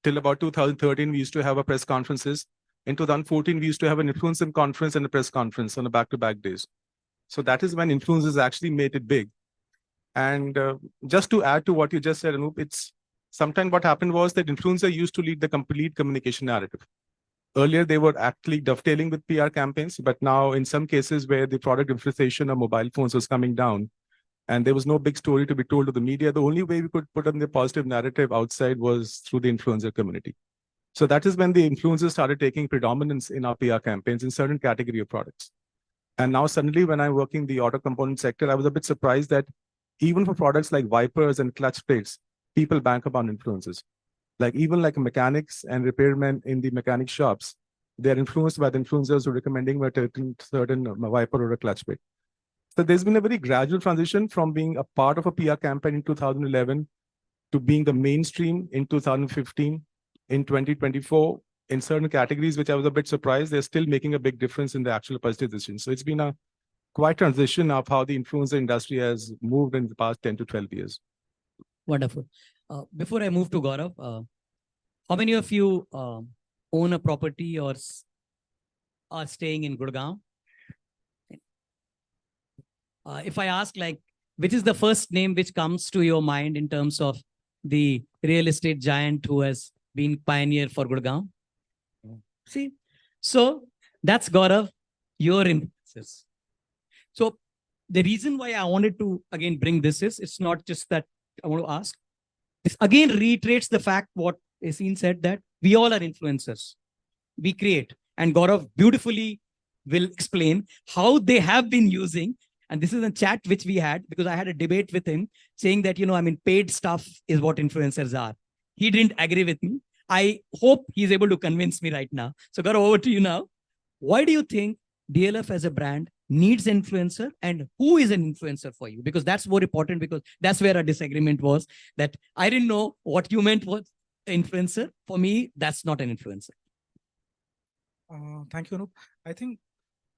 till about 2013, we used to have a press conferences. In 2014, we used to have an influencer conference and a press conference on a back-to-back days. So that is when influencers actually made it big. And just to add to what you just said, Anup, it's sometimes what happened was that influencer used to lead the complete communication narrative. Earlier, they were actually dovetailing with PR campaigns, but now in some cases where the product differentiation of mobile phones was coming down and there was no big story to be told to the media, the only way we could put on the positive narrative outside was through the influencer community. So that is when the influencers started taking predominance in our PR campaigns in certain category of products. And now suddenly when I'm working the auto component sector, I was a bit surprised that even for products like wipers and clutch plates, people bank upon influencers. Like even like mechanics and repairmen in the mechanic shops, they're influenced by the influencers who are recommending a certain wiper or a clutch plate. So there's been a very gradual transition from being a part of a PR campaign in 2011 to being the mainstream in 2015, in 2024, in certain categories, which I was a bit surprised, they're still making a big difference in the actual purchase decision. So it's been a quite transition of how the influencer industry has moved in the past 10 to 12 years. Wonderful. Before I move to Gaurav, how many of you own a property or are staying in Gurgaon? If I ask like, which is the first name which comes to your mind in terms of the real estate giant who has been pioneer for Gurgaon? See, so that's Gaurav, your influences. So the reason why I wanted to again bring this is, it's not just that I want to ask. This again reiterates the fact what Aseem said, that we all are influencers. We create. And Gaurav beautifully will explain how they have been using. And this is a chat which we had because I had a debate with him saying that, you know, I mean, paid stuff is what influencers are. He didn't agree with me. I hope he's able to convince me right now. So Gaurav, over to you now. Why do you think DLF as a brand needs influencer and who is an influencer for you? Because that's more important, because that's where our disagreement was, that I didn't know what you meant was influencer. For me, that's not an influencer. Thank you, Anup. I think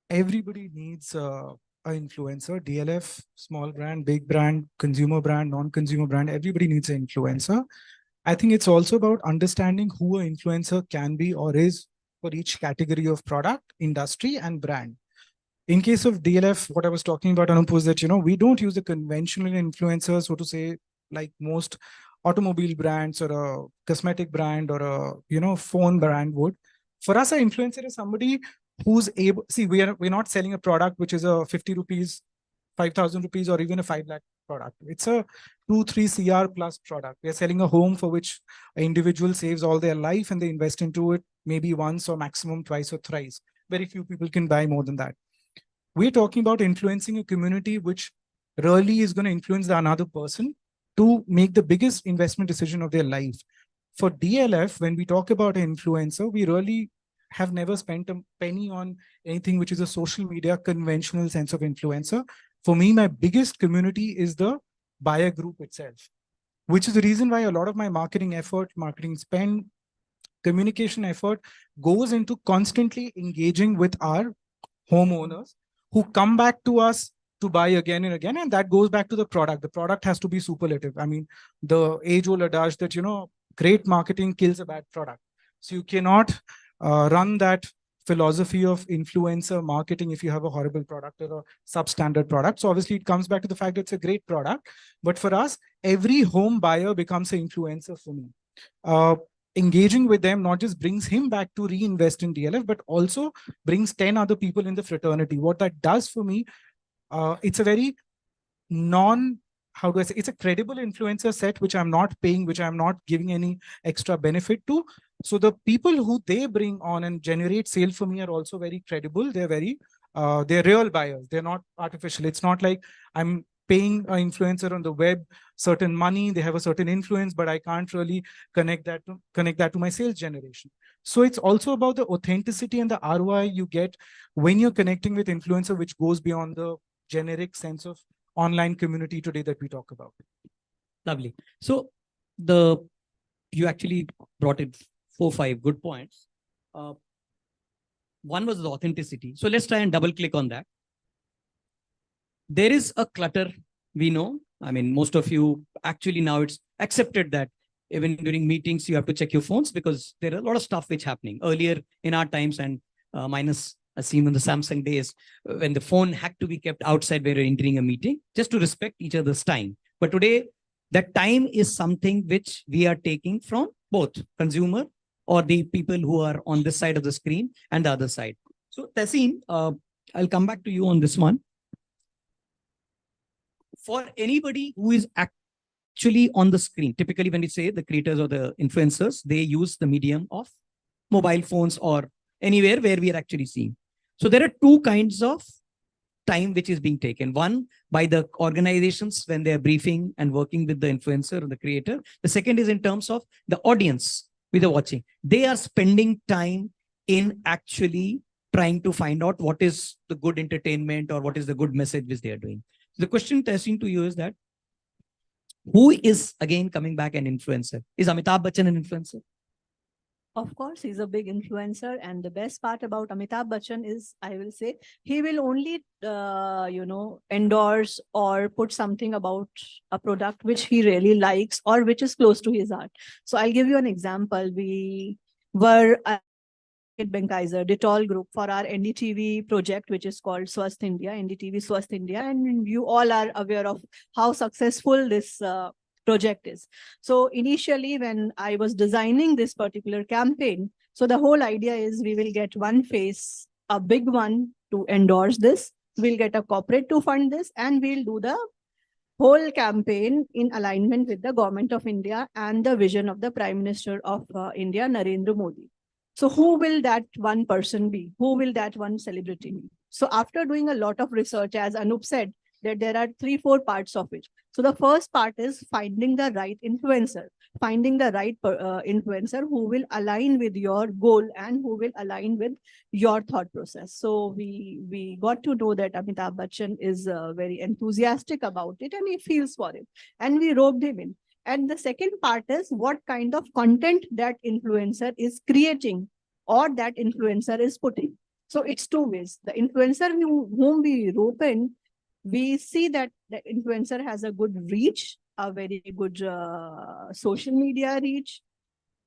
everybody needs an influencer. DLF, small brand, big brand, consumer brand, non-consumer brand, everybody needs an influencer. I think it's also about understanding who an influencer can be or is for each category of product, industry, and brand. In case of DLF, what I was talking about, Anup, was that, you know, we don't use a conventional influencer, so to say, like most automobile brands or a cosmetic brand or a, you know, phone brand would. For us, an influencer is somebody who's able, see, we're not selling a product which is a 50 rupees, 5,000 rupees, or even a 5 lakh product. It's a 2-3 CR plus product. We're selling a home for which an individual saves all their life and they invest into it maybe once or maximum twice or thrice. Very few people can buy more than that. We're talking about influencing a community which really is going to influence another person to make the biggest investment decision of their life. For DLF, when we talk about an influencer, we really have never spent a penny on anything which is a social media conventional sense of influencer. For me, my biggest community is the buyer group itself, which is the reason why a lot of my marketing effort, marketing spend, communication effort goes into constantly engaging with our homeowners who come back to us to buy again and again. And that goes back to the product. The product has to be superlative. I mean, the age-old adage that, great marketing kills a bad product. So you cannot run that philosophy of influencer marketing if you have a horrible product or a substandard product. So obviously it comes back to the fact that it's a great product. But for us, every home buyer becomes an influencer for me. Engaging with them not just brings him back to reinvest in DLF, but also brings 10 other people in the fraternity. What that does for me, it's a very how do I say, it's a credible influencer set, which I'm not paying, which I'm not giving any extra benefit to. So the people who they bring on and generate sale for me are also very credible. They're they're real buyers. They're not artificial. It's not like I'm paying an influencer on the web certain money, they have a certain influence, but I can't really connect that to my sales generation. So it's also about the authenticity and the ROI you get when you're connecting with influencer, which goes beyond the generic sense of online community today that we talk about. Lovely. So you actually brought in 4-5 good points. One was the authenticity. So let's try and double click on that. There is a clutter, we know. I mean, most of you actually now it's accepted that even during meetings, you have to check your phones because there are a lot of stuff which happening earlier in our times and minus as seen in the Samsung days when the phone had to be kept outside where you're entering a meeting just to respect each other's time. But today, that time is something which we are taking from both consumer or the people who are on this side of the screen and the other side. So Tehseen, I'll come back to you on this one. For anybody who is actually on the screen, typically when we say the creators or the influencers, they use the medium of mobile phones or anywhere where we are actually seeing. So there are two kinds of time which is being taken. One, by the organizations when they're briefing and working with the influencer or the creator. The second is in terms of the audience with the watching. They are spending time in actually trying to find out what is the good entertainment or what is the good message which they are doing. So the question, Tehseen, to you is that who is, again, coming back an influencer? Is Amitabh Bachchan an influencer? Of course, he's a big influencer. And the best part about Amitabh Bachchan is, I will say, he will only, endorse or put something about a product which he really likes or which is close to his heart. So I'll give you an example. We were at Benkaiser, Dettol Group for our NDTV project, which is called Swasth India, NDTV Swasth India. And you all are aware of how successful this project is. So initially, when I was designing this particular campaign, so the whole idea is we will get one face, a big one to endorse this. We'll get a corporate to fund this, and we'll do the whole campaign in alignment with the government of India and the vision of the Prime Minister of India, Narendra Modi. So who will that one person be? Who will that one celebrity be? So after doing a lot of research, as Anup said, that there are 3-4 parts of it. So the first part is finding the right influencer, finding the right influencer who will align with your goal and who will align with your thought process. So we got to know that Amitabh Bachchan is very enthusiastic about it and he feels for it. And we roped him in. And the second part is what kind of content that influencer is creating or that influencer is putting. So it's two ways. The influencer whom we rope in, we see that the influencer has a good reach, a very good social media reach,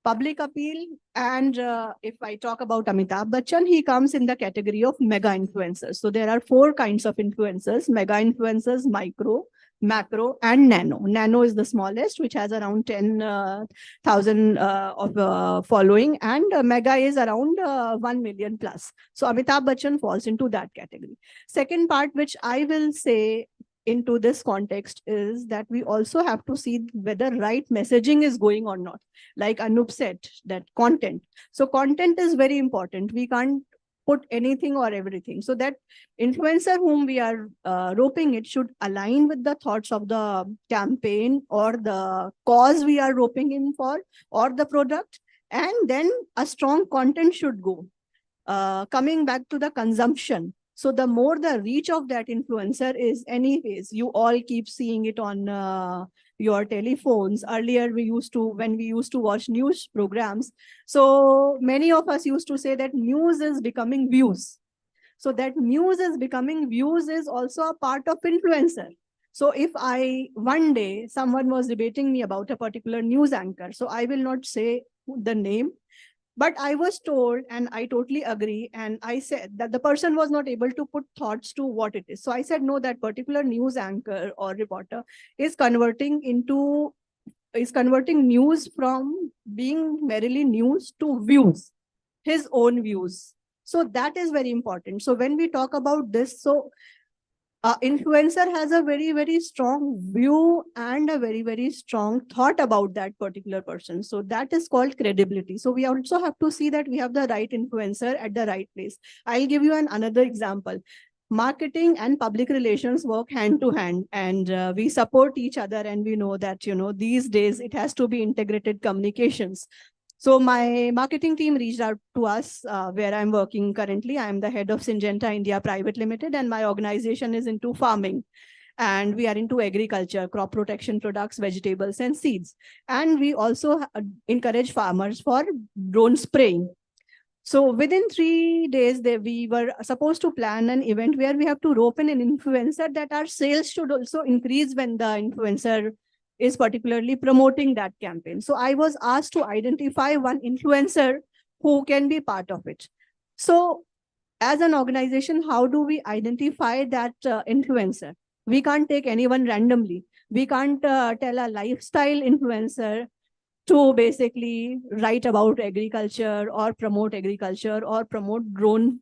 public appeal. And if I talk about Amitabh Bachchan, he comes in the category of mega influencers. So there are 4 kinds of influencers: mega influencers, micro, macro, and nano. Nano is the smallest, which has around 10,000 of following, and mega is around 1 million plus. So Amitabh Bachchan falls into that category. Second part, which I will say into this context, is that we also have to see whether right messaging is going or not. Like Anup said, that content. So content is very important. We can't put anything or everything. So that influencer whom we are roping, it should align with the thoughts of the campaign or the cause we are roping in for or the product. And then a strong content should go. Coming back to the consumption. So the more the reach of that influencer is, anyways, you all keep seeing it on your telephones. Earlier, when we used to watch news programs, so many of us used to say that news is becoming views. So that news is becoming views is also a part of influencer. So if one day someone was debating me about a particular news anchor, so I will not say the name, but I was told, and I totally agree, and I said that the person was not able to put thoughts to what it is. So I said, no, that particular news anchor or reporter is converting news from being merely news to views, his own views. So that is very important. So when we talk about this, so influencer has a very, very strong view and a very, very strong thought about that particular person. So that is called credibility. So we also have to see that we have the right influencer at the right place. I'll give you another example. Marketing and public relations work hand to hand, and we support each other, and we know that, these days it has to be integrated communications. So my marketing team reached out to us where I'm working currently. I'm the head of Syngenta India Private Limited, and my organization is into farming. And we are into agriculture, crop protection products, vegetables, and seeds. And we also encourage farmers for drone spraying. So within 3 days, we were supposed to plan an event where we have to rope in an influencer that our sales should also increase when the influencer is particularly promoting that campaign. So I was asked to identify one influencer who can be part of it. So as an organization, how do we identify that influencer? We can't take anyone randomly. We can't tell a lifestyle influencer to basically write about agriculture or promote drone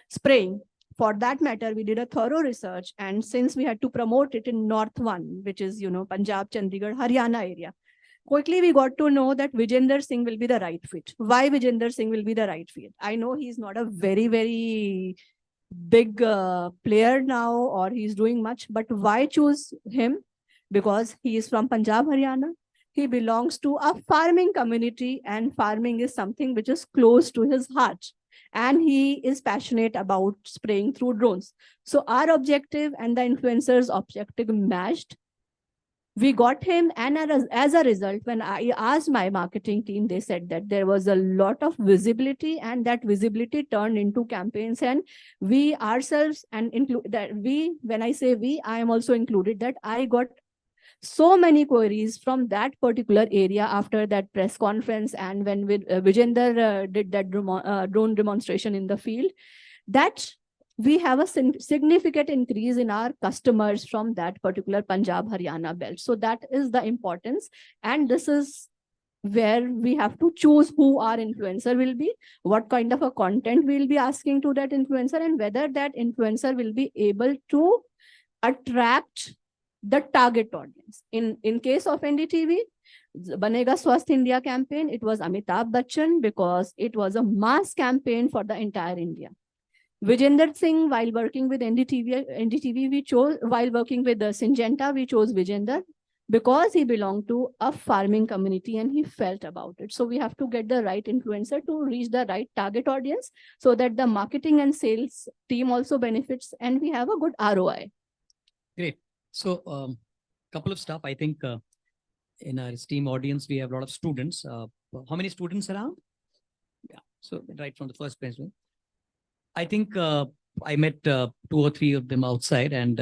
spraying. For that matter, we did a thorough research, and since we had to promote it in North 1, which is, Punjab, Chandigarh, Haryana area, quickly we got to know that Vijender Singh will be the right fit. Why Vijender Singh will be the right fit? I know he's not a very, very big player now, or he's doing much, but why choose him? Because he is from Punjab, Haryana. He belongs to a farming community, and farming is something which is close to his heart. And he is passionate about spraying through drones. So our objective and the influencer's objective matched. We got him, and as a result, when I asked my marketing team, they said that there was a lot of visibility, and that visibility turned into campaigns. And we ourselves, and include that when I say we, I am also included, that I got so many queries from that particular area after that press conference, and when Vijender did that drone demonstration in the field, that we have a significant increase in our customers from that particular Punjab Haryana belt. So that is the importance, and this is where we have to choose who our influencer will be, what kind of a content we'll be asking to that influencer, and whether that influencer will be able to attract the target audience. In case of NDTV, Banega Swasth India campaign, it was Amitabh Bachchan, because it was a mass campaign for the entire India. Vijender Singh, while working with NDTV, we chose, while working with the Syngenta, we chose Vijender because he belonged to a farming community and he felt about it. So we have to get the right influencer to reach the right target audience, so that the marketing and sales team also benefits and we have a good ROI. Great. So couple of stuff. I think in our esteemed audience, we have a lot of students. How many students around? Yeah. So right from the first bench. I think I met 2 or 3 of them outside, and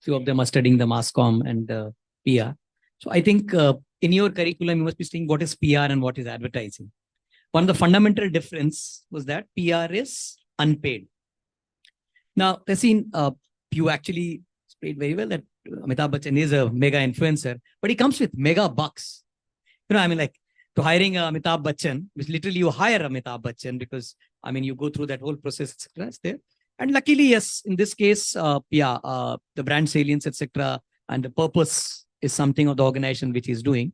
few of them are studying the mass comm and PR. So I think in your curriculum, you must be saying what is PR and what is advertising. One of the fundamental difference was that PR is unpaid. Now, Tessin, you actually explained very well that Amitabh Bachchan is a mega influencer, but he comes with mega bucks. I mean, like, to hiring Amitabh Bachchan, which literally you hire Amitabh Bachchan because, I mean, you go through that whole process, etc. It's there. And luckily, yes, in this case, the brand salience, etc. and the purpose is something of the organization which is doing.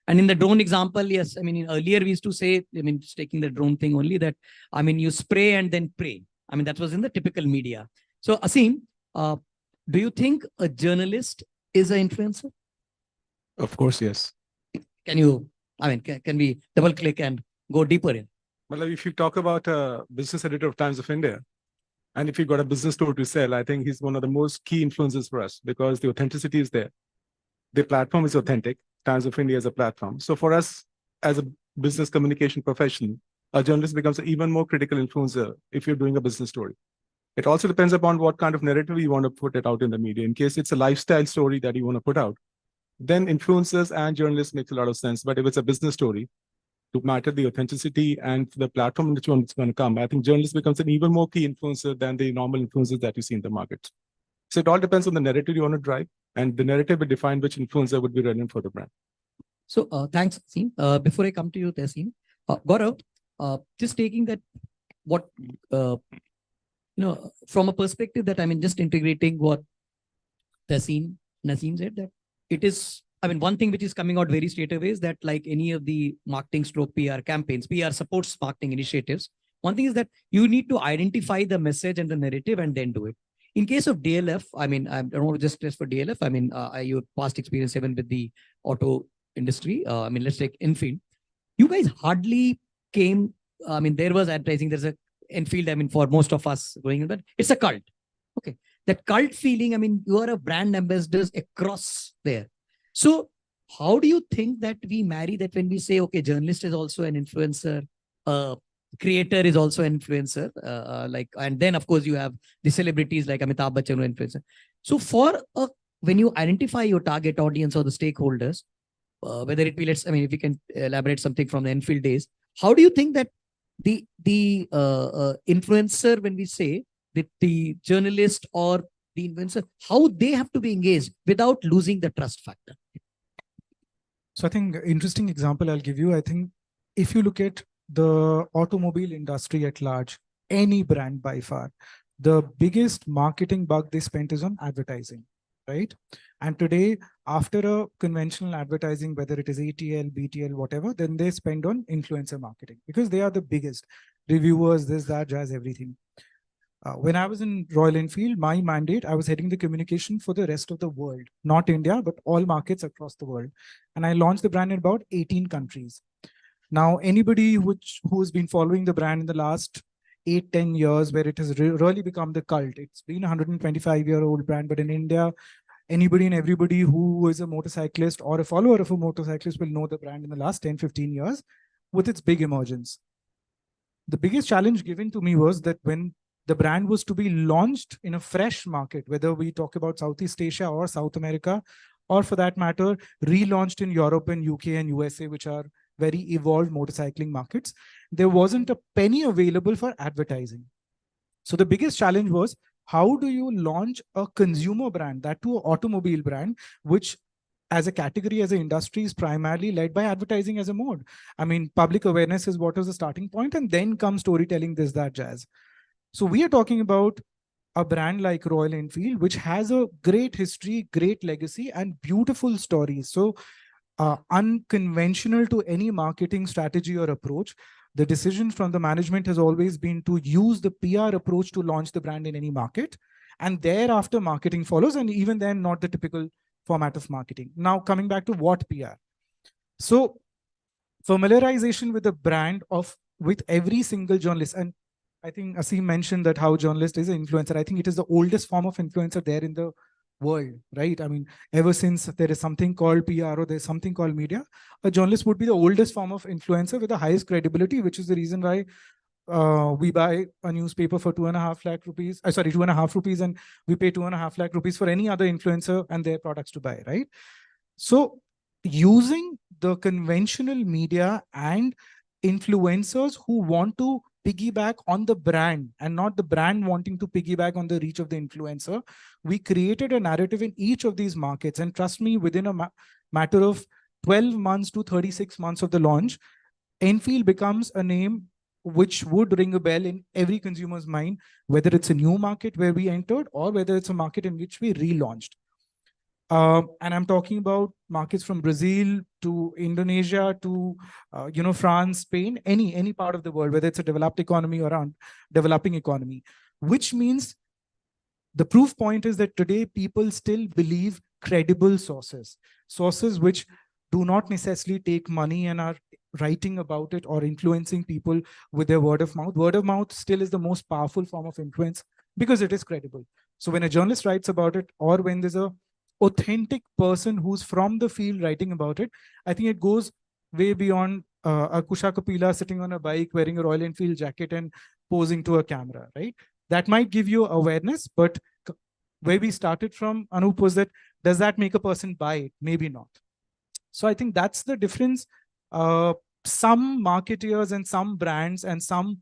And in the drone example, yes, I mean, earlier we used to say, I mean, just taking the drone thing only, that, I mean, you spray and then pray. I mean, that was in the typical media. So, Asim, do you think a journalist is an influencer? Of course, yes. Can you, I mean, can we double click and go deeper in? Well, if you talk about a business editor of Times of India, and if you've got a business store to sell, I think he's one of the most key influencers for us because the authenticity is there. The platform is authentic. Times of India is a platform. So for us as a business communication professional, a journalist becomes an even more critical influencer if you're doing a business story. It also depends upon what kind of narrative you want to put it out in the media. In case it's a lifestyle story that you want to put out, then influencers and journalists makes a lot of sense. But if it's a business story, to matter the authenticity and the platform in which one is going to come, I think journalist becomes an even more key influencer than the normal influencers that you see in the market. So it all depends on the narrative you want to drive, and the narrative will define which influencer would be relevant for the brand. So thanks, Tasim. Before I come to you, Tasim, Gaurav, just taking that, what, from a perspective that, I mean, just integrating what Naseem said, that it is, I mean, one thing which is coming out very straight away is that, like any of the marketing stroke PR campaigns, PR supports marketing initiatives. One thing is that you need to identify the message and the narrative and then do it. In case of DLF, I mean, I don't want to just stress for DLF. I mean, your past experience even with the auto industry. I mean, let's take Enfield. You guys hardly came. I mean, there was advertising. There's a Enfield. I mean, for most of us going in, but it's a cult. Okay, that cult feeling. I mean, you are a brand ambassadors across there. So, how do you think that we marry that when we say, okay, journalist is also an influencer, creator is also an influencer, like, and then of course you have the celebrities like Amitabh Bachchan who influencer. So, when you identify your target audience or the stakeholders, whether it be, I mean, if you can elaborate something from the Enfield days, how do you think that the influencer, when we say that the journalist or the influencer, how they have to be engaged without losing the trust factor? So I think interesting example I'll give you. I think if you look at the automobile industry at large, any brand by far, the biggest marketing buck they spent is on advertising, right? And today, after a conventional advertising, whether it is ATL, BTL, whatever, then they spend on influencer marketing because they are the biggest reviewers, this, that, jazz, everything. When I was in Royal Enfield, my mandate, I was heading the communication for the rest of the world, not India, but all markets across the world. And I launched the brand in about 18 countries. Now, anybody who's been following the brand in the last 8-10 years, where it has really become the cult, it's been a 125-year-old brand, but in India, anybody and everybody who is a motorcyclist or a follower of a motorcyclist will know the brand in the last 10-15 years with its big emergence. The biggest challenge given to me was that when the brand was to be launched in a fresh market, whether we talk about Southeast Asia or South America, or for that matter, relaunched in Europe and UK and USA, which are very evolved motorcycling markets, there wasn't a penny available for advertising. So the biggest challenge was, how do you launch a consumer brand, that too an automobile brand, which as a category, as an industry, is primarily led by advertising as a mode. I mean, public awareness is what is the starting point, and then comes storytelling, this, that, jazz. So we are talking about a brand like Royal Enfield, which has a great history, great legacy, and beautiful stories. So unconventional to any marketing strategy or approach, the decision from the management has always been to use the PR approach to launch the brand in any market. And thereafter, marketing follows. And even then, not the typical format of marketing. Now, coming back to what PR. So familiarization with the brand with every single journalist. And I think Asim mentioned that how journalist is an influencer. I think it is the oldest form of influencer there in the world, right? I mean, ever since there is something called PR or there's something called media, a journalist would be the oldest form of influencer with the highest credibility, which is the reason why we buy a newspaper for 2.5 lakh rupees, 2.5 rupees, and we pay 2.5 lakh rupees for any other influencer and their products to buy, right? So using the conventional media and influencers who want to piggyback on the brand and not the brand wanting to piggyback on the reach of the influencer, we created a narrative in each of these markets. And trust me, within a matter of 12 months to 36 months of the launch, Enfield becomes a name which would ring a bell in every consumer's mind, whether it's a new market where we entered or whether it's a market in which we relaunched. And I'm talking about markets from Brazil to Indonesia to, France, Spain, any part of the world, whether it's a developed economy or a developing economy, which means the proof point is that today people still believe credible sources which do not necessarily take money and are writing about it or influencing people with their word of mouth. Word of mouth still is the most powerful form of influence because it is credible. So when a journalist writes about it, or when there's a authentic person who's from the field writing about it, I think it goes way beyond a Kusha Kapila sitting on a bike wearing a Royal Enfield jacket and posing to a camera, right? That might give you awareness, but where we started from, Anup, was that does that make a person buy it? Maybe not. So I think that's the difference. Some marketeers and some brands and some,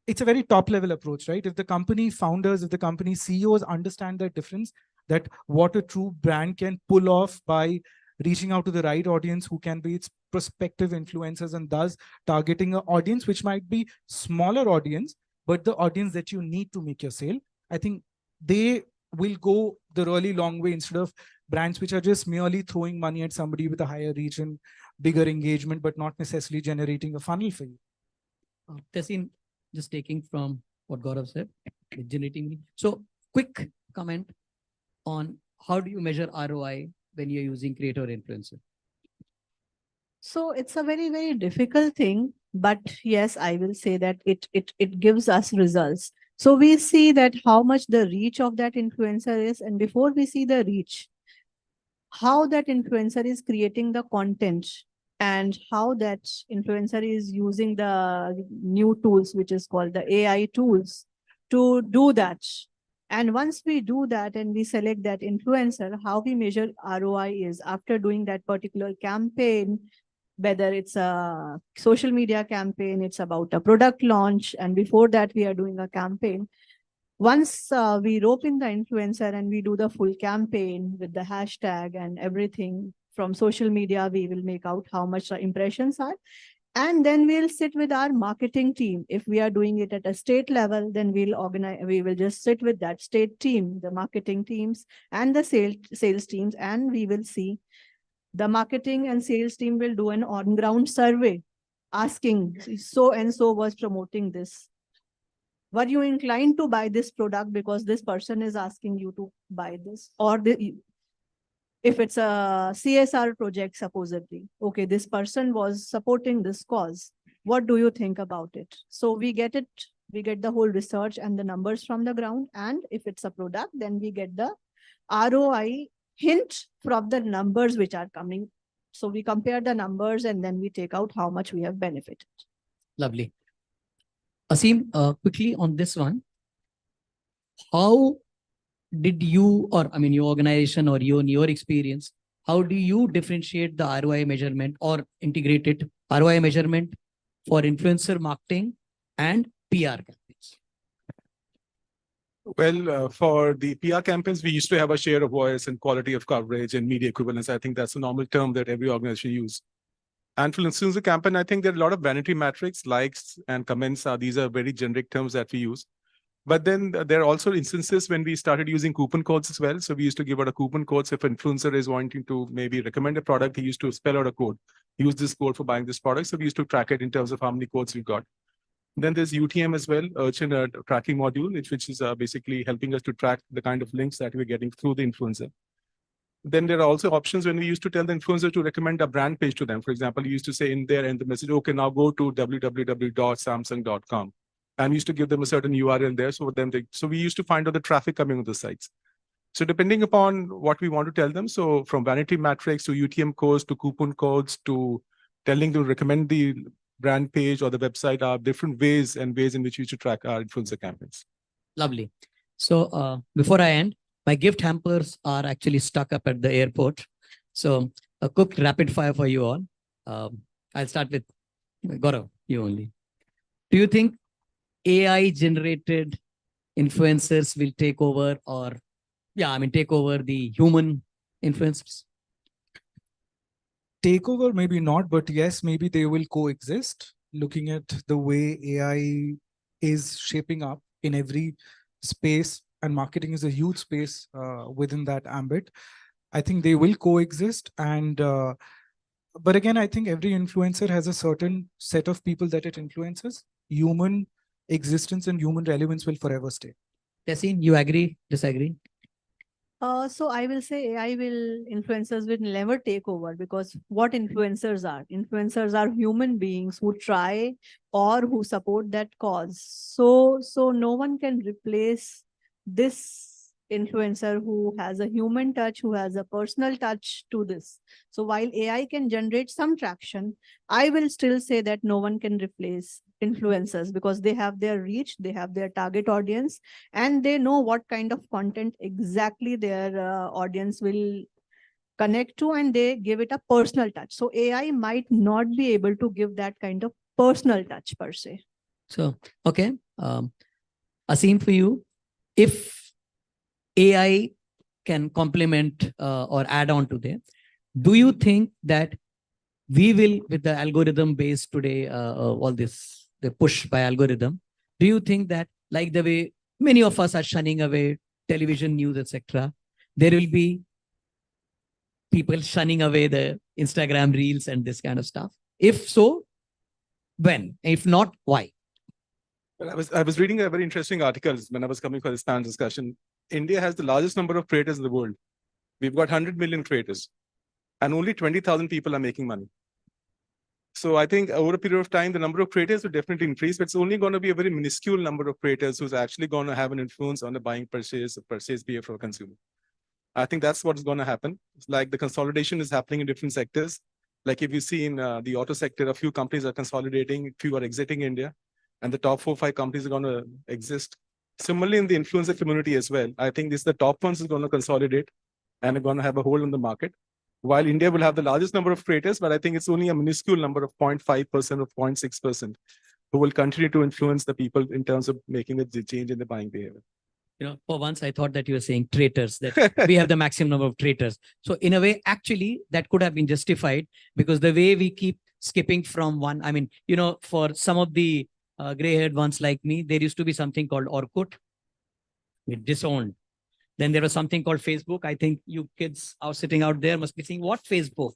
it's a very top level approach, right? If the company founders, if the company CEOs understand that difference, that what a true brand can pull off by reaching out to the right audience who can be its prospective influencers, and thus targeting an audience which might be smaller audience, but the audience that you need to make your sale, I think they will go the really long way instead of brands which are just merely throwing money at somebody with a higher reach and bigger engagement, but not necessarily generating a funnel for you. Tessin, just taking from what Gaurav said, generating. So quick comment on how do you measure ROI when you're using creator influencer? So it's a very, very difficult thing, but yes, I will say that it gives us results. So we see that how much the reach of that influencer is, and before we see the reach, how that influencer is creating the content and how that influencer is using the new tools, which is called the AI tools, to do that. And once we do that and we select that influencer, how we measure ROI is after doing that particular campaign, whether it's a social media campaign, it's about a product launch, and before that we are doing a campaign. Once we rope in the influencer and we do the full campaign with the hashtag and everything from social media, we will make out how much the impressions are. And then we'll sit with our marketing team. If we are doing it at a state level, then we will just sit with that state team, the marketing teams and the sales teams, and we will see. The marketing and sales team will do an on-ground survey asking, so and so was promoting this. Were you inclined to buy this product because this person is asking you to buy this? Or if it's a CSR project, supposedly, okay, this person was supporting this cause. What do you think about it? So we get the whole research and the numbers from the ground. And if it's a product, then we get the ROI hint from the numbers which are coming. So we compare the numbers and then we take out how much we have benefited. Lovely. Asim, quickly on this one, how did you, or I mean, your organization or you in your experience, how do you differentiate the ROI measurement or integrated ROI measurement for influencer marketing and PR campaigns? Well, for the PR campaigns, we used to have a share of voice and quality of coverage and media equivalence. I think that's a normal term that every organization uses. And for influencer campaign, I think there are a lot of vanity metrics, likes and comments. These are very generic terms that we use. But then there are also instances when we started using coupon codes as well. So we used to give out a coupon code. So if an influencer is wanting to maybe recommend a product, he used to spell out a code. Use this code for buying this product. So we used to track it in terms of how many codes we've got. Then there's UTM as well, urchin tracking module, which is basically helping us to track the kind of links that we're getting through the influencer. Then there are also options when we used to tell the influencer to recommend a brand page to them. For example, you used to say in there in the message, okay, now go to www.samsung.com. And we used to give them a certain URL there. So we used to find out the traffic coming on the sites. So depending upon what we want to tell them, so from vanity metrics to UTM codes to coupon codes to telling them to recommend the brand page or the website are different ways in which we should track our influencer campaigns. Lovely. So before I end, my gift hampers are actually stuck up at the airport. So a quick rapid fire for you all. I'll start with Gaurav, you only. Do you think AI generated influencers will take over take over the human influencers? Takeover, maybe not, but yes, maybe they will coexist. Looking at the way AI is shaping up in every space, and marketing is a huge space within that ambit, I think they will coexist. And but again, I think every influencer has a certain set of people that it influences. Human existence and human relevance will forever stay. Tessin, you agree, disagree? So I will say influencers will never take over, because what influencers are? Influencers are human beings who try or who support that cause. So no one can replace this influencer who has a human touch, who has a personal touch to this. So while AI can generate some traction, I will still say that no one can replace influencers because they have their reach, they have their target audience, and they know what kind of content exactly their audience will connect to, and they give it a personal touch. So AI might not be able to give that kind of personal touch per se. So, okay. Asim, for you, if AI can complement or add on to them, do you think that we will, with the algorithm based today, all this, the push by algorithm, do you think that like the way many of us are shunning away television news, etc., there will be people shunning away the Instagram reels and this kind of stuff? If so, when? If not, why? Well, I was reading a very interesting article when I was coming for this panel discussion. India has the largest number of creators in the world. We've got 100 million creators, and only 20,000 people are making money. So I think over a period of time, the number of creators will definitely increase, but it's only going to be a very minuscule number of creators who's actually going to have an influence on the buying purchase behavior for a consumer. I think that's what's going to happen. It's like the consolidation is happening in different sectors. Like if you see in the auto sector, a few companies are consolidating, few are exiting India, and the top 4 or 5 companies are going to exist. Similarly, in the influencer community as well, I think this the top ones is going to consolidate and are going to have a hold on the market. While India will have the largest number of creators, but I think it's only a minuscule number of 0.5% or 0.6% who will continue to influence the people in terms of making the change in the buying behavior. You know, for once I thought that you were saying traitors, that we have the maximum number of traitors. So in a way, actually, that could have been justified because the way we keep skipping from one, I mean, you know, for some of the gray-haired ones like me, there used to be something called Orkut. We disowned. Then there was something called Facebook. I think you kids are sitting out there must be saying, what Facebook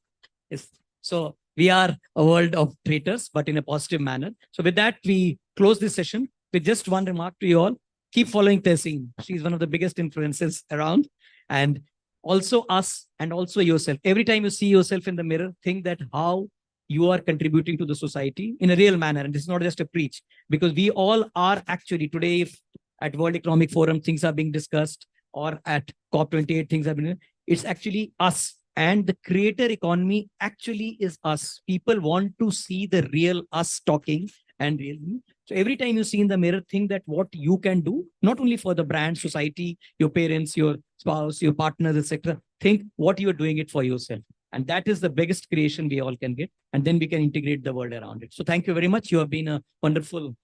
is? So we are a world of traitors, but in a positive manner. So with that, we close this session with just one remark to you all. Keep following Tehseen. She's one of the biggest influencers around. And also us and also yourself. Every time you see yourself in the mirror, think that how you are contributing to the society in a real manner. And this is not just a preach, because we all are actually today, if at World Economic Forum, things are being discussed, or at COP28, things have been, it's actually us. And the creator economy actually is us. People want to see the real us talking and really. So every time you see in the mirror, think that what you can do, not only for the brand, society, your parents, your spouse, your partners, etc. Think what you're doing it for yourself. And that is the biggest creation we all can get. And then we can integrate the world around it. So thank you very much. You have been a wonderful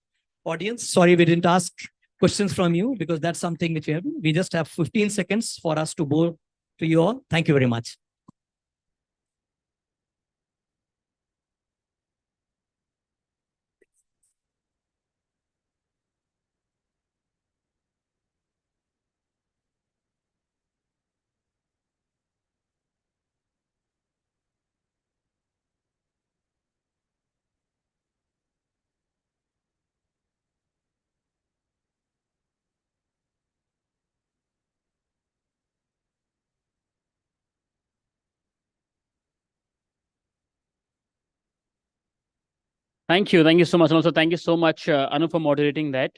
audience. Sorry, we didn't ask questions from you because that's something which we just have 15 seconds for us to go to you all. Thank you very much. Thank you. Thank you so much. And also thank you so much, Anu, for moderating that.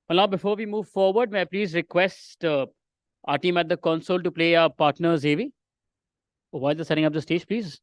Well, now, before we move forward, may I please request our team at the console to play our partners AV while they're setting up the stage, please.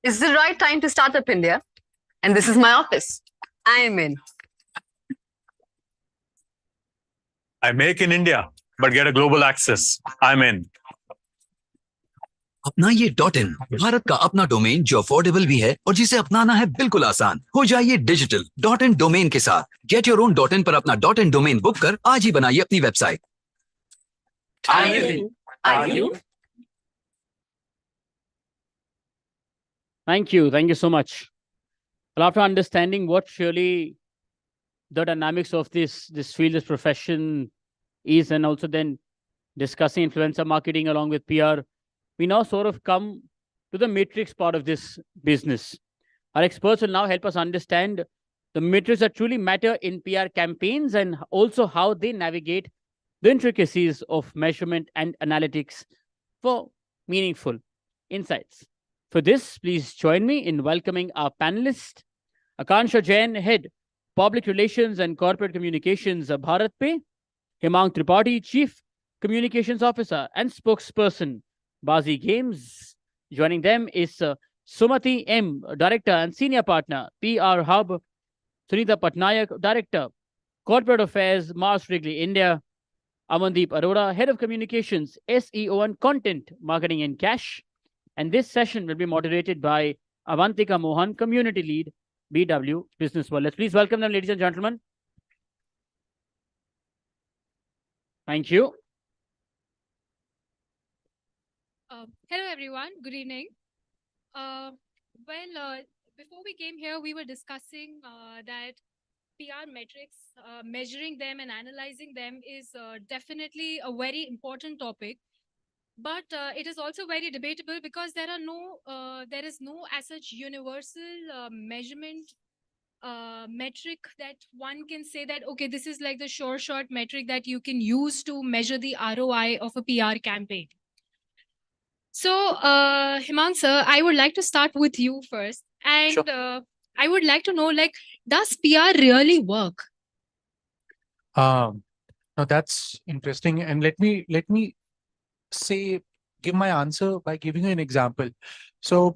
It's the right time to start up India. And this is my office. I am in. I make in India, but get a global access. I'm in. अपना ये .in Bharat का अपना domain जो affordable भी है और जिसे अपनाना है बिल्कुल आसान। हो जाइए डिजिटल .in डोमेन के साथ। गेट योर ओन .in पर अपना .in डोमेन बुक कर आज ही बनाइए अपनी website. Are you? Thank you. Thank you so much. Well, after understanding what really the dynamics of this field, this profession is, and also then discussing influencer marketing along with PR, we now sort of come to the matrix part of this business. Our experts will now help us understand the metrics that truly matter in PR campaigns and also how they navigate the intricacies of measurement and analytics for meaningful insights. For this, please join me in welcoming our panelist, Akansha Jain, Head, Public Relations and Corporate Communications, Bharat Pay, Hemang Tripathi, Chief Communications Officer and Spokesperson, Bazi Games. Joining them is Sumati M, Director and Senior Partner, PR Hub, Sunita Patnaik, Director, Corporate Affairs, Mars Wrigley, India, Amandeep Arora, Head of Communications, SEO and Content Marketing and Cash. And this session will be moderated by Avantika Mohan, Community Lead, BW Businessworld. Let's please welcome them, ladies and gentlemen. Thank you. Hello, everyone. Good evening. Before we came here, we were discussing that PR metrics, measuring them and analyzing them is definitely a very important topic. But it is also very debatable because there is no as such universal measurement metric that one can say that, okay, this is like the short metric that you can use to measure the ROI of a PR campaign. So, Hemang sir, I would like to start with you first. And Sure. I would like to know, like, does PR really work? Now that's interesting. And let me give my answer by giving you an example. So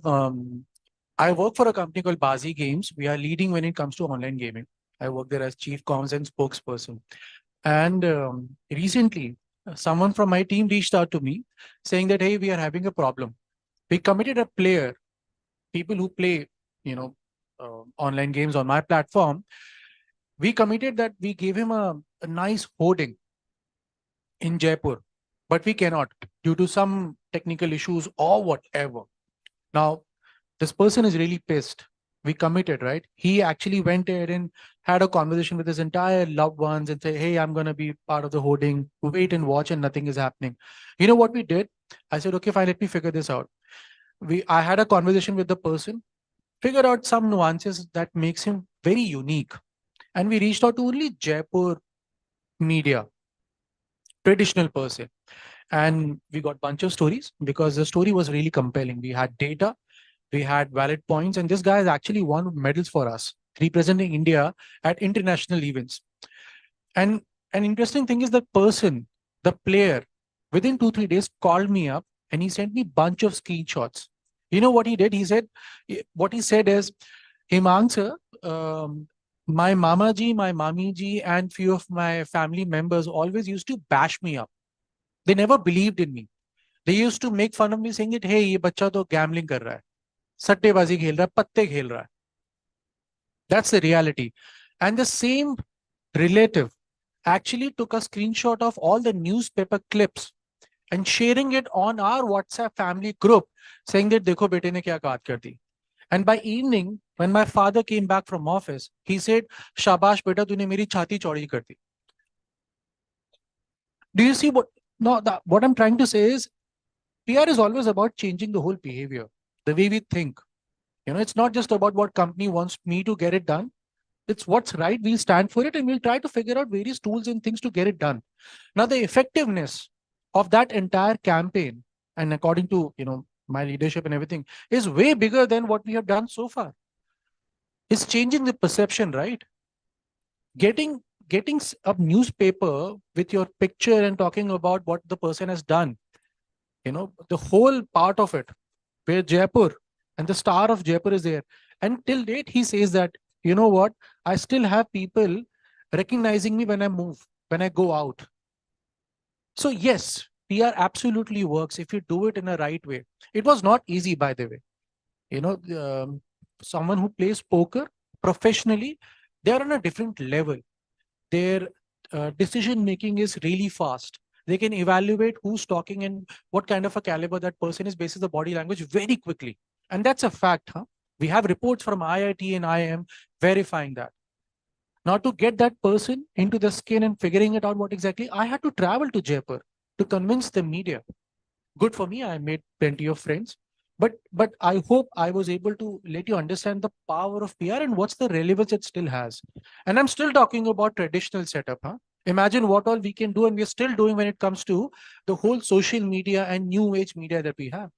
I work for a company called Bazi Games. We are leading when it comes to online gaming. I work there as chief comms and spokesperson. And recently, someone from my team reached out to me saying that, hey, we are having a problem. We committed a player, people who play, online games on my platform. We committed that we gave him a nice hoarding in Jaipur, but we cannot due to some technical issues or whatever. Now, this person is really pissed. We committed, right? He actually went there and had a conversation with his entire loved ones and say, hey, I'm going to be part of the hoarding. Wait and watch, and nothing is happening. You know what we did? I said, okay, fine, let me figure this out. I had a conversation with the person, figured out some nuances that makes him very unique. And we reached out to only Jaipur media, traditional person. And we got a bunch of stories because the story was really compelling. We had data, we had valid points, and this guy has actually won medals for us, representing India at international events. And an interesting thing is the person, the player, within 2-3 days called me up and he sent me a bunch of screenshots. You know what he did? What he said is, Hemang sir, my mama ji, my mami ji, and few of my family members always used to bash me up. They never believed in me. They used to make fun of me saying that, hey, ye bacha to gambling kar raha hai, sattebazi khel raha hai, patte khel raha hai. That's the reality. And the same relative actually took a screenshot of all the newspaper clips and sharing it on our WhatsApp family group, saying that, dekho bete ne kya baat kar di. And by evening, when my father came back from office, he said, shabash beta, tune meri chhati chauड़ी kar di. Do you see what? No, what I'm trying to say is, PR is always about changing the whole behavior, the way we think. It's not just about what company wants me to get it done. It's what's right. We'll stand for it and we'll try to figure out various tools and things to get it done. Now, the effectiveness of that entire campaign, and according to my leadership and everything, is way bigger than what we have done so far. It's changing the perception, right? Getting a newspaper with your picture and talking about what the person has done, the whole part of it, where Jaipur and the star of Jaipur is there. And till date, he says that, you know what, I still have people recognizing me when I move, when I go out. So yes, PR absolutely works if you do it in a right way. It was not easy, by the way. You know, someone who plays poker professionally, they are on a different level. Their decision making is really fast. They can evaluate who's talking and what kind of a caliber that person is basis the body language very quickly. And that's a fact, huh? We have reports from IIT and IIM verifying that. Now, to get that person into the skin and figuring it out what exactly, I had to travel to Jaipur to convince the media. Good for me, I made plenty of friends. But I hope I was able to let you understand the power of PR and what's the relevance it still has. And I'm still talking about traditional setup, huh? Imagine what all we can do and we're still doing when it comes to the whole social media and new age media that we have.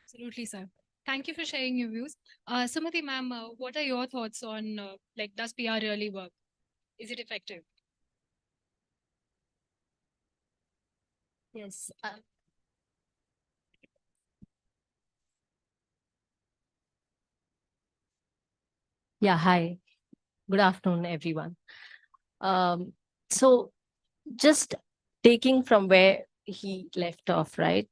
Absolutely, sir. Thank you for sharing your views. Sumati ma'am, what are your thoughts on like does PR really work? Is it effective? Yes. Yeah, hi. Good afternoon, everyone. So just taking from where he left off, right?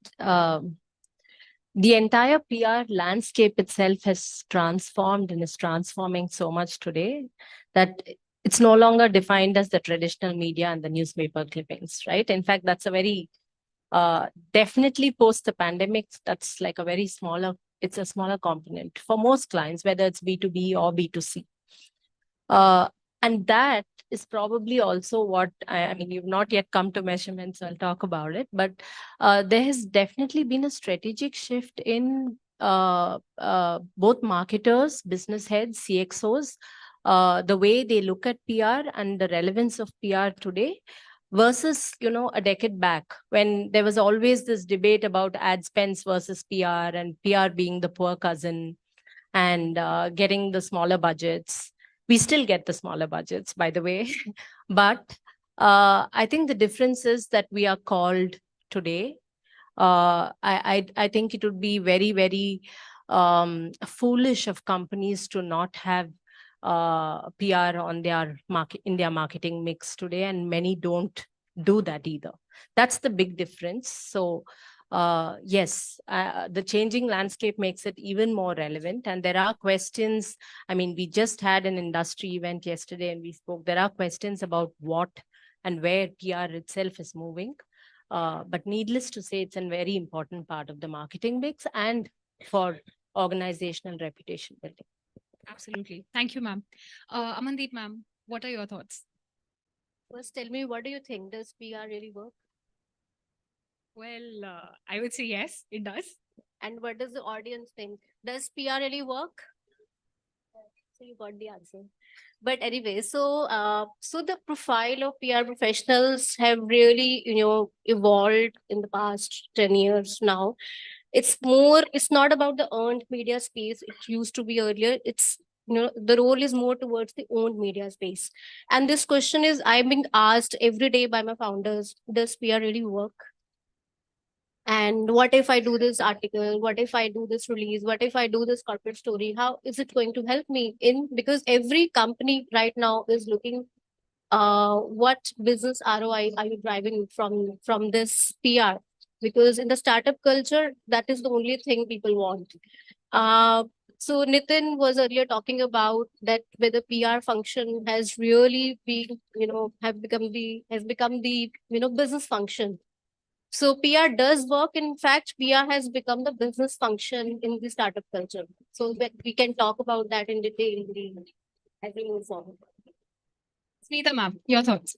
The entire PR landscape itself has transformed and is transforming so much today that it's no longer defined as the traditional media and the newspaper clippings, right? In fact, that's a very definitely post the pandemic, that's like a very smaller, it's a smaller component for most clients, whether it's B2B or B2C. And that is probably also what, I mean, you've not yet come to measurements, so I'll talk about it, but there has definitely been a strategic shift in both marketers, business heads, CXOs, the way they look at PR and the relevance of PR today versus, you know, a decade back when there was always this debate about ad spends versus PR and PR being the poor cousin and getting the smaller budgets. We still get the smaller budgets, by the way. But I think the difference is that we are called today. I think it would be very, very foolish of companies to not have PR on their in their marketing mix today, and many don't do that either. That's the big difference. So yes, the changing landscape makes it even more relevant. And there are questions. I mean, we just had an industry event yesterday and we spoke. There are questions about what and where PR itself is moving. But needless to say, it's a very important part of the marketing mix and for organizational reputation building. Absolutely. Thank you, ma'am. Amandeep, ma'am, what are your thoughts? First, tell me, what do you think? Does PR really work? Well, I would say yes, it does. And what does the audience think? Does PR really work? So you got the answer. But anyway, so so the profile of PR professionals have really, you know, evolved in the past 10 years now. It's more, it's not about the earned media space. It used to be earlier. It's, you know, the role is more towards the owned media space. And this question is, I'm being asked every day by my founders, does PR really work? And what if I do this article? What if I do this release? What if I do this corporate story? How is it going to help me in? Because every company right now is looking what business ROI are you driving from this PR? Because in the startup culture, that is the only thing people want. So Nitin was earlier talking about that whether PR function has really been, you know, has become the, you know, business function. So PR does work. In fact, PR has become the business function in the startup culture. So we can talk about that in detail as we move forward. Smita ma'am, your thoughts?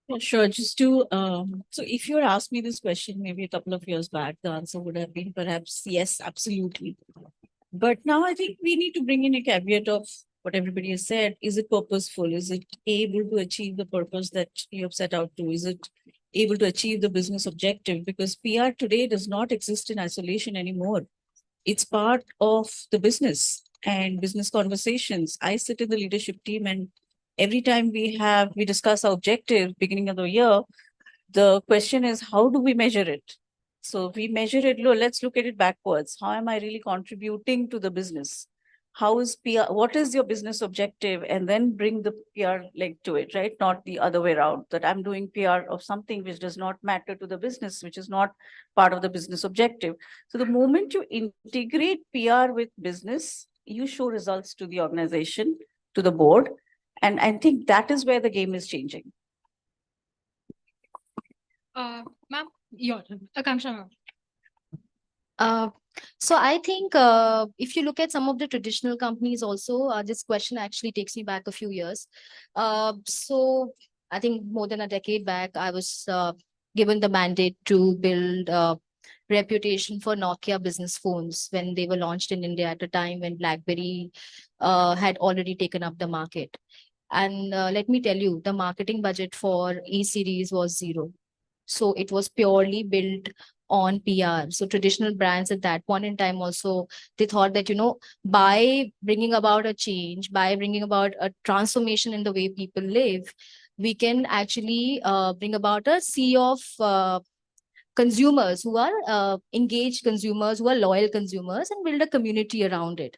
Yeah, sure. Just to so if you had asked me this question maybe a couple of years back, the answer would have been perhaps yes, absolutely. But now I think we need to bring in a caveat of what everybody has said. Is it purposeful? Is it able to achieve the purpose that you have set out to? Is it able to achieve the business objective? Because PR today does not exist in isolation anymore. It's part of the business and business conversations. I sit in the leadership team, and every time we discuss our objective beginning of the year, the question is, how do we measure it? So we measure it, let's look at it backwards. How am I really contributing to the business? how is PR, what is your business objective, and then bring the PR leg to it, right? Not the other way around, that I'm doing PR of something which does not matter to the business, which is not part of the business objective. So the moment you integrate PR with business, you show results to the organization, to the board. And I think that is where the game is changing. Ma'am, your turn. Akanksha, ma'am. So I think if you look at some of the traditional companies also, this question actually takes me back a few years. So I think more than a decade back, I was given the mandate to build reputation for Nokia business phones when they were launched in India at a time when BlackBerry had already taken up the market. And let me tell you, the marketing budget for E-series was zero. So it was purely built on PR. So traditional brands at that point in time also, they thought that, by bringing about a change, by bringing about a transformation in the way people live, we can actually bring about a sea of consumers who are engaged consumers, who are loyal consumers, and build a community around it.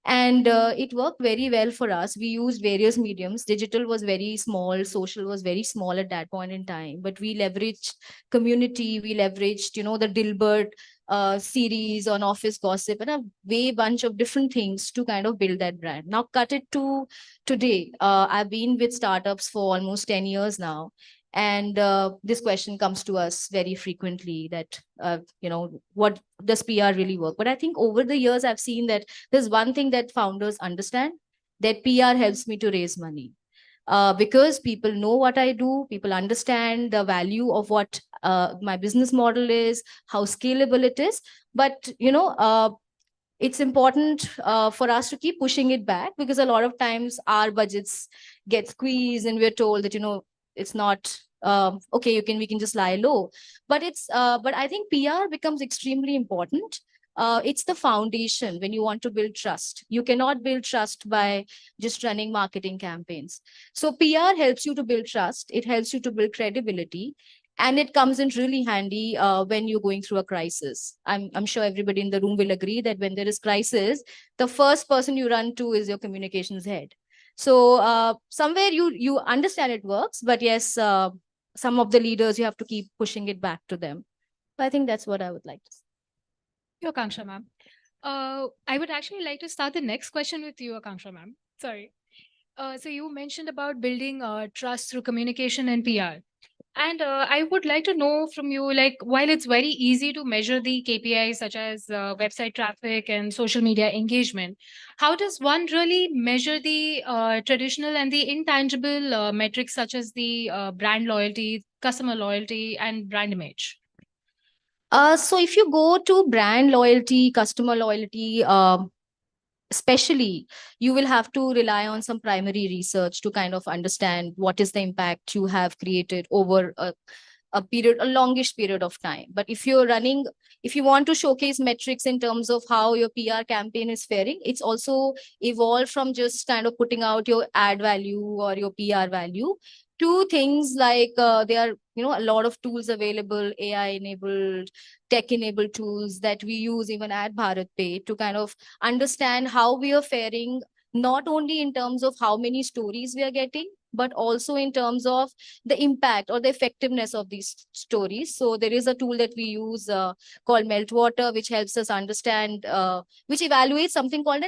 And it worked very well for us. We used various mediums. Digital was very small, social was very small at that point in time, but we leveraged community, we leveraged, the Dilbert series on office gossip and a way bunch of different things to kind of build that brand. Now cut it to today. I've been with startups for almost 10 years now. And this question comes to us very frequently that, what does PR really work? But I think over the years, I've seen that there's one thing that founders understand, that PR helps me to raise money. Because people know what I do, people understand the value of what my business model is, how scalable it is. But, it's important for us to keep pushing it back, because a lot of times our budgets get squeezed and we're told that, it's not okay, we can just lie low. But but I think PR becomes extremely important. It's the foundation when you want to build trust. You cannot build trust by just running marketing campaigns. So PR helps you to build trust. It helps you to build credibility. And it comes in really handy when you're going through a crisis. I'm sure everybody in the room will agree that when there is crisis, the first person you run to is your communications head. So somewhere you understand it works, but yes, some of the leaders, you have to keep pushing it back to them. So I think that's what I would like to say. You, Akanksha, ma'am. I would actually like to start the next question with you, Akanksha, ma'am. Sorry. So you mentioned about building trust through communication and PR. And I would like to know from you, like, while it's very easy to measure the KPIs such as website traffic and social media engagement, how does one really measure the traditional and the intangible metrics such as the brand loyalty, customer loyalty, and brand image? So if you go to brand loyalty, customer loyalty, especially, you will have to rely on some primary research to kind of understand what is the impact you have created over a longish period of time. But if you want to showcase metrics in terms of how your PR campaign is faring, it's also evolved from just kind of putting out your ad value or your PR value to things like there are, a lot of tools available, AI enabled, tech enabled tools that we use even at Bharat Pay to kind of understand how we are faring, not only in terms of how many stories we are getting, but also in terms of the impact or the effectiveness of these stories. So there is a tool that we use called Meltwater, which helps us understand, which evaluates something called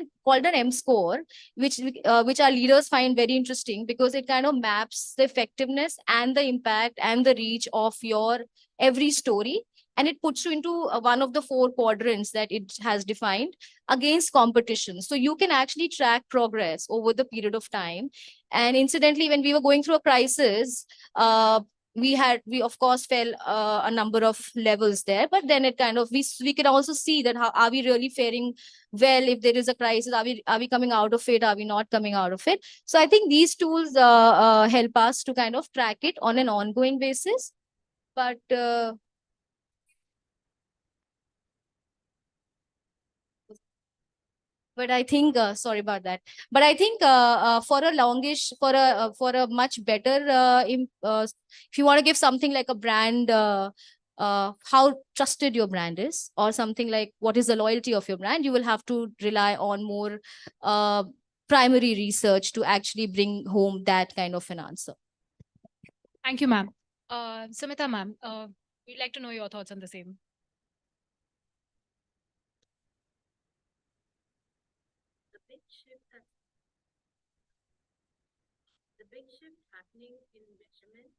an M score, which our leaders find very interesting, because it kind of maps the effectiveness and the impact and the reach of your every story. And it puts you into one of the 4 quadrants that it has defined against competition. So you can actually track progress over the period of time. And incidentally, when we were going through a crisis, we of course fell a number of levels there, but then it kind of, we can also see that how are we really faring well if there is a crisis, are we coming out of it, are we not coming out of it? So I think these tools help us to kind of track it on an ongoing basis. But I think, sorry about that. But I think for a much better, if you want to give something like a brand how trusted your brand is, or something like what is the loyalty of your brand, you will have to rely on more primary research to actually bring home that kind of an answer. Thank you, ma'am. Samita, ma'am, we'd like to know your thoughts on the same. The big shift happening in measurement.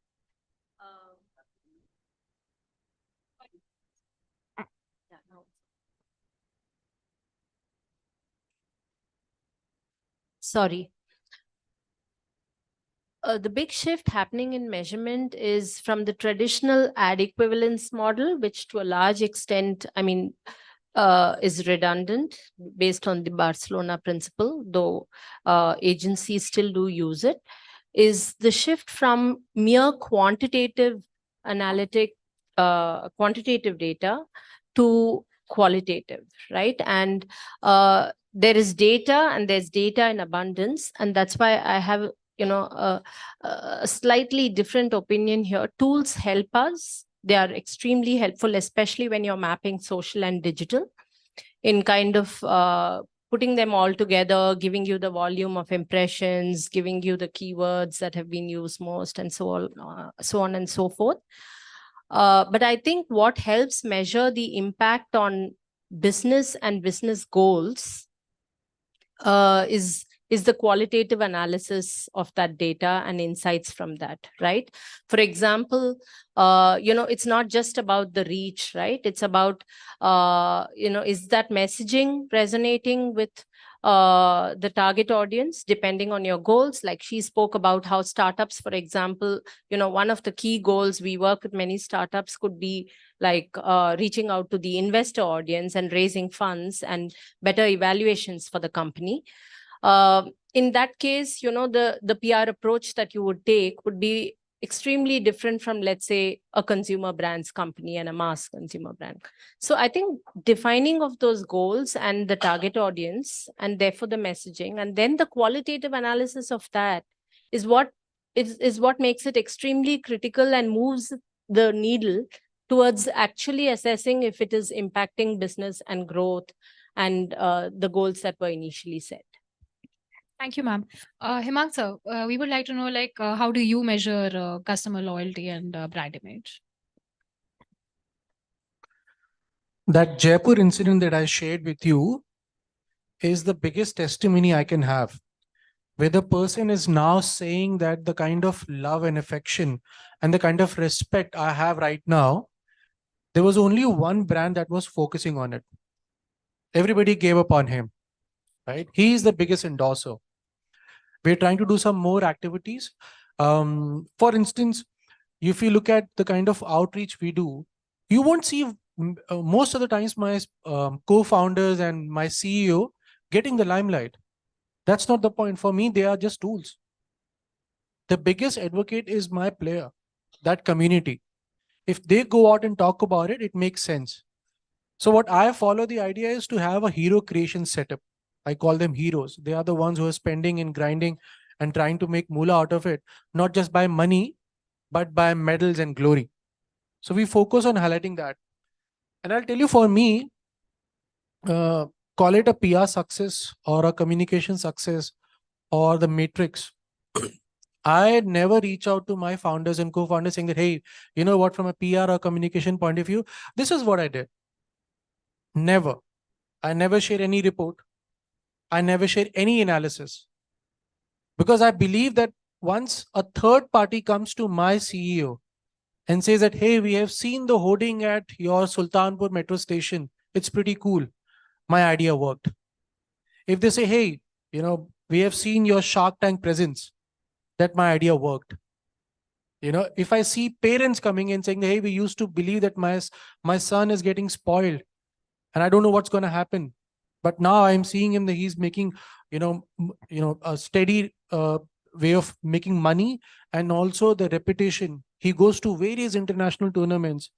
Sorry. The big shift happening in measurement is from the traditional ad equivalence model, which to a large extent, I mean, is redundant based on the Barcelona principle, though agencies still do use it, is the shift from mere quantitative quantitative data to qualitative, right? And there is data and there's data in abundance. And that's why I have, a slightly different opinion here. Tools help us. They are extremely helpful, especially when you're mapping social and digital, in kind of putting them all together, giving you the volume of impressions, giving you the keywords that have been used most, and so on and so forth. But I think what helps measure the impact on business and business goals is the qualitative analysis of that data and insights from that, right? For example, it's not just about the reach, right? It's about, is that messaging resonating with the target audience depending on your goals? Like she spoke about how startups, for example, one of the key goals we work with many startups could be like reaching out to the investor audience and raising funds and better evaluations for the company. In that case, the PR approach that you would take would be extremely different from, let's say, a consumer brands company and a mass consumer brand. So I think defining of those goals and the target audience, and therefore the messaging, and then the qualitative analysis of that is what makes it extremely critical and moves the needle towards actually assessing if it is impacting business and growth and the goals that were initially set. Thank you, ma'am. Hemang sir, we would like to know, how do you measure customer loyalty and brand image? That Jaipur incident that I shared with you is the biggest testimony I can have, where the person is now saying that the kind of love and affection and the kind of respect I have right now, there was only one brand that was focusing on it. Everybody gave up on him, right? He is the biggest endorser. We're trying to do some more activities. For instance, if you look at the kind of outreach we do, you won't see most of the times my co-founders and my CEO getting the limelight. That's not the point. For me, they are just tools. The biggest advocate is my player, that community. If they go out and talk about it, it makes sense. So what I follow the idea is to have a hero creation setup. I call them heroes. They are the ones who are spending and grinding and trying to make moolah out of it, not just by money, but by medals and glory. So we focus on highlighting that. And I'll tell you, for me, call it a PR success or a communication success or the matrix. I never reach out to my founders and co-founders saying that, hey, you know what, from a PR or communication point of view, this is what I did. Never. I never share any report. I never share any analysis, because I believe that once a third party comes to my CEO and says that, hey, we have seen the hoarding at your Sultanpur metro station, it's pretty cool, my idea worked. If they say, hey, we have seen your Shark Tank presence, that my idea worked. If I see parents coming in saying, hey, we used to believe that my son is getting spoiled and I don't know what's going to happen, but now I'm seeing him that he's making, a steady way of making money, and also the reputation. He goes to various international tournaments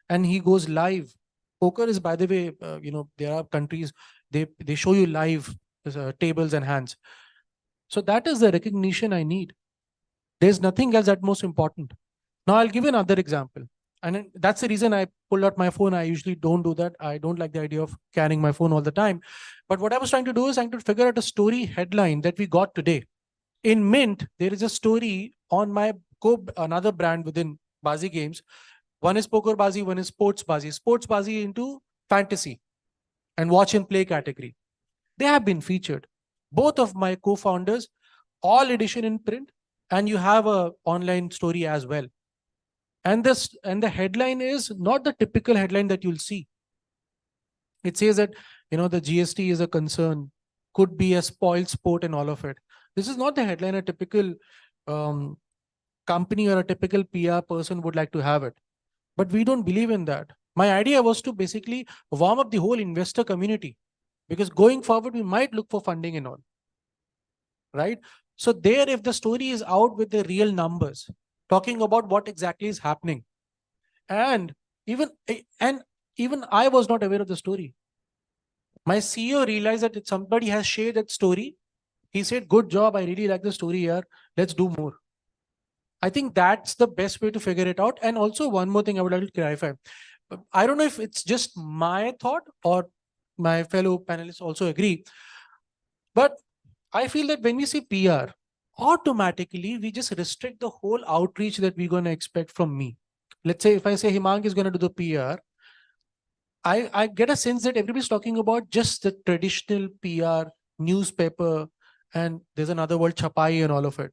and he goes live. Poker is, by the way, there are countries, they show you live tables and hands. So that is the recognition I need. There's nothing else that's most important. Now I'll give you another example. And that's the reason I pulled out my phone. I usually don't do that. I don't like the idea of carrying my phone all the time. But what I was trying to do is trying to figure out a story headline that we got today. In Mint, there is a story on my another brand within Bazi Games. One is Poker Bazi, one is Sports Bazi. Sports Bazi into fantasy and watch and play category. They have been featured. Both of my co-founders, all edition in print, and you have a online story as well. And the headline is not the typical headline that you'll see. It says that the GST is a concern, could be a spoiled sport and all of it. This is not the headline a typical company or a typical PR person would like to have it. But we don't believe in that. My idea was to basically warm up the whole investor community, because going forward, we might look for funding and all. Right? So there, if the story is out with the real numbers, talking about what exactly is happening. And even I was not aware of the story. My CEO realized that if somebody has shared that story, he said, good job, I really like the story here. Let's do more. I think that's the best way to figure it out. And also one more thing I would like to clarify. I don't know if it's just my thought or my fellow panelists also agree. But I feel that when we say PR, automatically we just restrict the whole outreach that we're going to expect from me. Let's say if I say Himang is going to do the PR, I get a sense that everybody's talking about just the traditional PR, newspaper, and there's another word, chapai and all of it.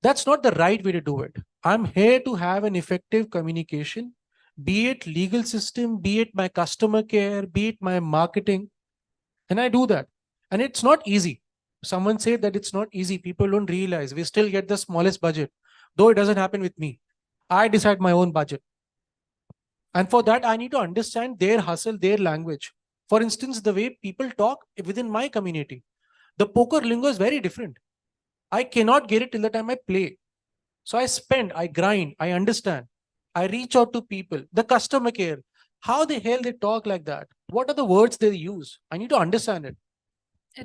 That's not the right way to do it. I'm here to have an effective communication, be it legal system, be it my customer care, be it my marketing. And I do that. And it's not easy. Someone said that it's not easy. People don't realize we still get the smallest budget, though it doesn't happen with me. I decide my own budget. And for that, I need to understand their hustle, their language. For instance, the way people talk within my community. The poker lingo is very different. I cannot get it till the time I play. So I spend, I grind, I understand. I reach out to people, the customer care. How the hell they talk like that? What are the words they use? I need to understand it.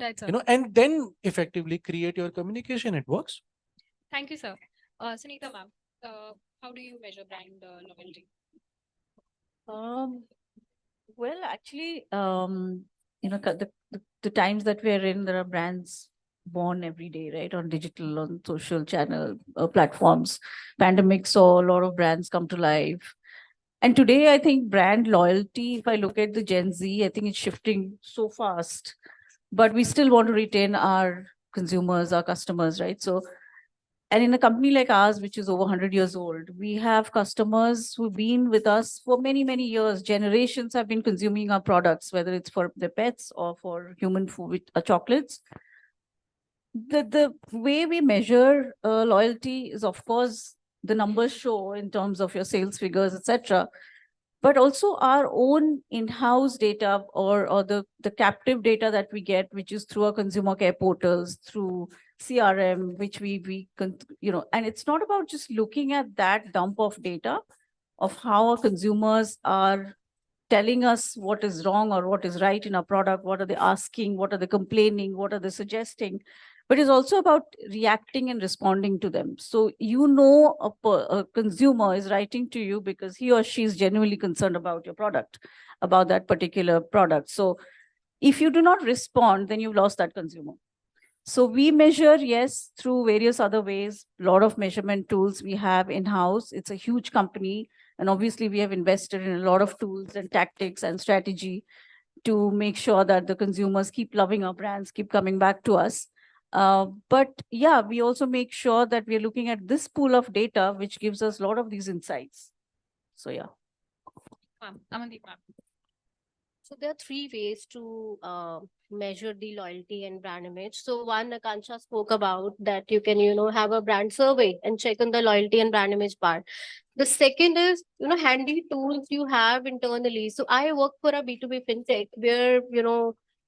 Right, sir. And then effectively create your communication. It works. Thank you, sir. Sunita ma'am, how do you measure brand loyalty? Well, actually, the times that we're in, there are brands born every day, right? On digital, on social channel platforms. Pandemic saw a lot of brands come to life. And today, I think brand loyalty, if I look at the Gen Z, I think it's shifting so fast. But we still want to retain our consumers, our customers, right? So, and in a company like ours, which is over 100 years old, we have customers who've been with us for many, many years. Generations have been consuming our products, whether it's for their pets or for human food, chocolates. The way we measure loyalty is, of course, the numbers show in terms of your sales figures, etc. But also our own in-house data or the captive data that we get, which is through our consumer care portals, through CRM, which and it's not about just looking at that dump of data of how our consumers are telling us what is wrong or what is right in our product, what are they asking, what are they complaining, what are they suggesting, but it's also about reacting and responding to them. So a consumer is writing to you because he or she is genuinely concerned about your product, about that particular product. So if you do not respond, then you've lost that consumer. So we measure, yes, through various other ways, a lot of measurement tools we have in-house. It's a huge company. And obviously we have invested in a lot of tools and tactics and strategy to make sure that the consumers keep loving our brands, keep coming back to us. But yeah, we also make sure that we're looking at this pool of data, which gives us a lot of these insights. So yeah. Amandeep ma'am. So there are three ways to measure the loyalty and brand image. So one, Akansha spoke about that you can, have a brand survey and check on the loyalty and brand image part. The second is, handy tools you have internally. So I work for a B2B fintech where,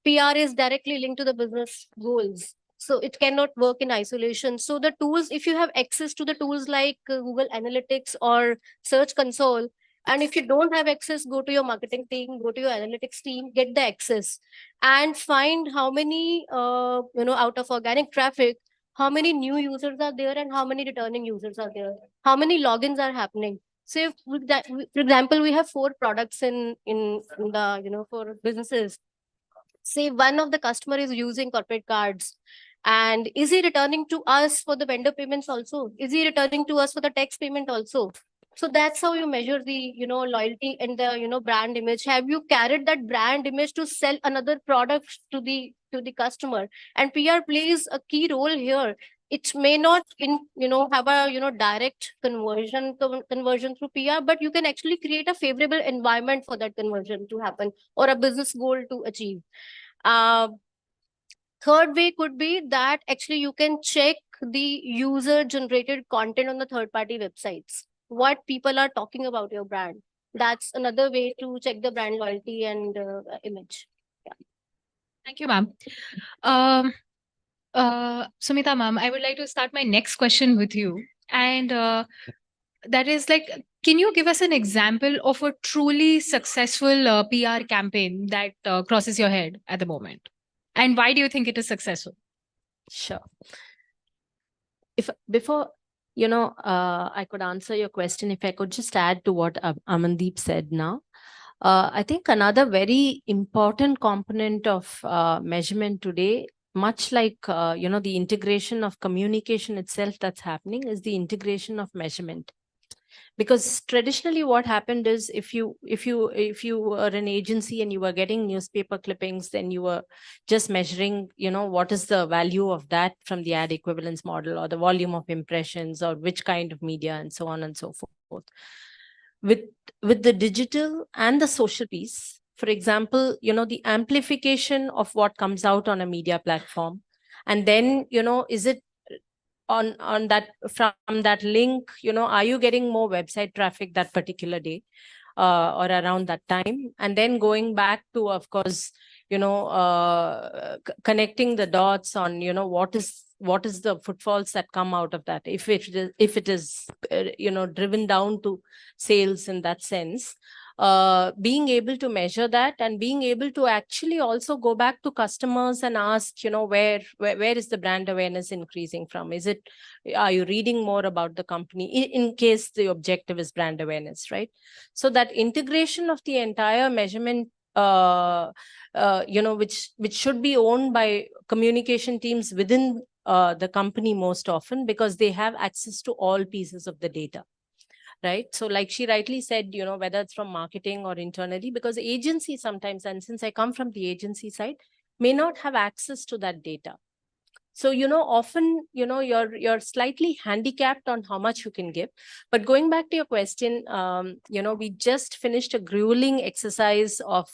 PR is directly linked to the business goals. So it cannot work in isolation. So the tools, if you have access to the tools like Google Analytics or Search Console, and if you don't have access, go to your marketing team, go to your analytics team, get the access and find how many, out of organic traffic, how many new users are there and how many returning users are there, how many logins are happening. So if for example, we have 4 products in the, for businesses. Say one of the customer is using corporate cards, and is he returning to us for the vendor payments also? Is he returning to us for the tax payment also? So that's how you measure the, loyalty and the, brand image. Have you carried that brand image to sell another product to the customer? And PR plays a key role here. It may not have a, direct conversion through PR, but you can actually create a favorable environment for that conversion to happen, or a business goal to achieve. Uh, Third way could be that actually you can check the user generated content on the third party websites, what people are talking about your brand. That's another way to check the brand loyalty and image. Yeah. Thank you, ma'am. Sumita, ma'am, I would like to start my next question with you. And that is like, can you give us an example of a truly successful PR campaign that crosses your head at the moment? And why do you think it is successful? Sure. If before, I could answer your question, if I could just add to what Amandeep said now. I think another very important component of measurement today, much like, the integration of communication itself that's happening, is the integration of measurement. Because traditionally what happened is, if you were an agency and you were getting newspaper clippings, then you were just measuring, what is the value of that from the ad equivalence model, or the volume of impressions, or which kind of media, and so on and so forth. With the digital and the social piece, for example, the amplification of what comes out on a media platform, and then, is it on that, from that link, are you getting more website traffic that particular day or around that time? And then going back to, of course, connecting the dots on, what is the footfalls that come out of that, if it is driven down to sales in that sense. Being able to measure that, and being able to actually also go back to customers and ask, where is the brand awareness increasing from? Are you reading more about the company, in case the objective is brand awareness, right? So that integration of the entire measurement, which should be owned by communication teams within the company most often, because they have access to all pieces of the data. Right. So like she rightly said, whether it's from marketing or internally, because agencies sometimes, and since I come from the agency side, may not have access to that data. So, often, you're slightly handicapped on how much you can give. But going back to your question, we just finished a grueling exercise of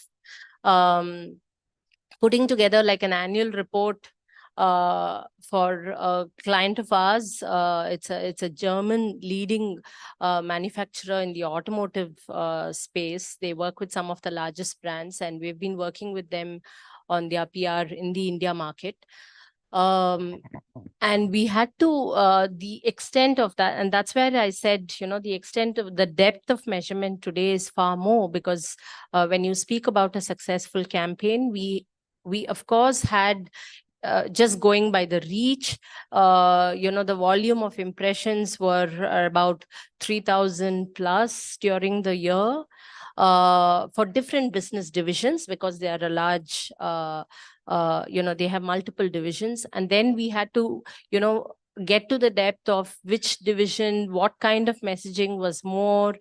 putting together like an annual report for a client of ours. It's a German leading manufacturer in the automotive space. They work with some of the largest brands, and we've been working with them on their PR in the India market. And we had to, the extent of that, and that's where I said, the extent of the depth of measurement today is far more, because when you speak about a successful campaign, we of course had, just going by the reach, the volume of impressions were about 3,000 plus during the year for different business divisions, because they are a large, they have multiple divisions. And then we had to, get to the depth of which division, what kind of messaging was more,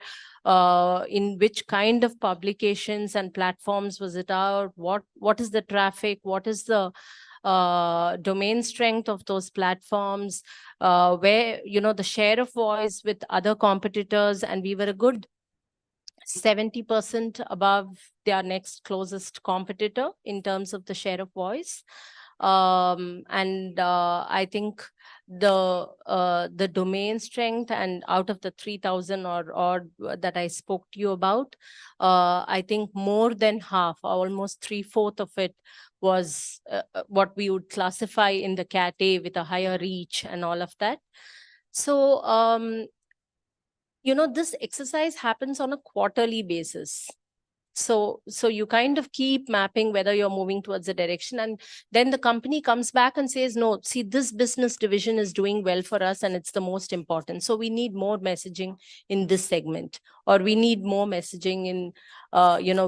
in which kind of publications and platforms was it out, what is the traffic, what is the domain strength of those platforms, where, the share of voice with other competitors, and we were a good 70% above their next closest competitor in terms of the share of voice. And I think the domain strength, and out of the 3,000 or that I spoke to you about, I think more than half, almost 3/4 of it, was what we would classify in the Cat A with a higher reach and all of that. So, this exercise happens on a quarterly basis. So you kind of keep mapping whether you're moving towards a direction, and then the company comes back and says, no, see, this business division is doing well for us and it's the most important. So we need more messaging in this segment, or we need more messaging in,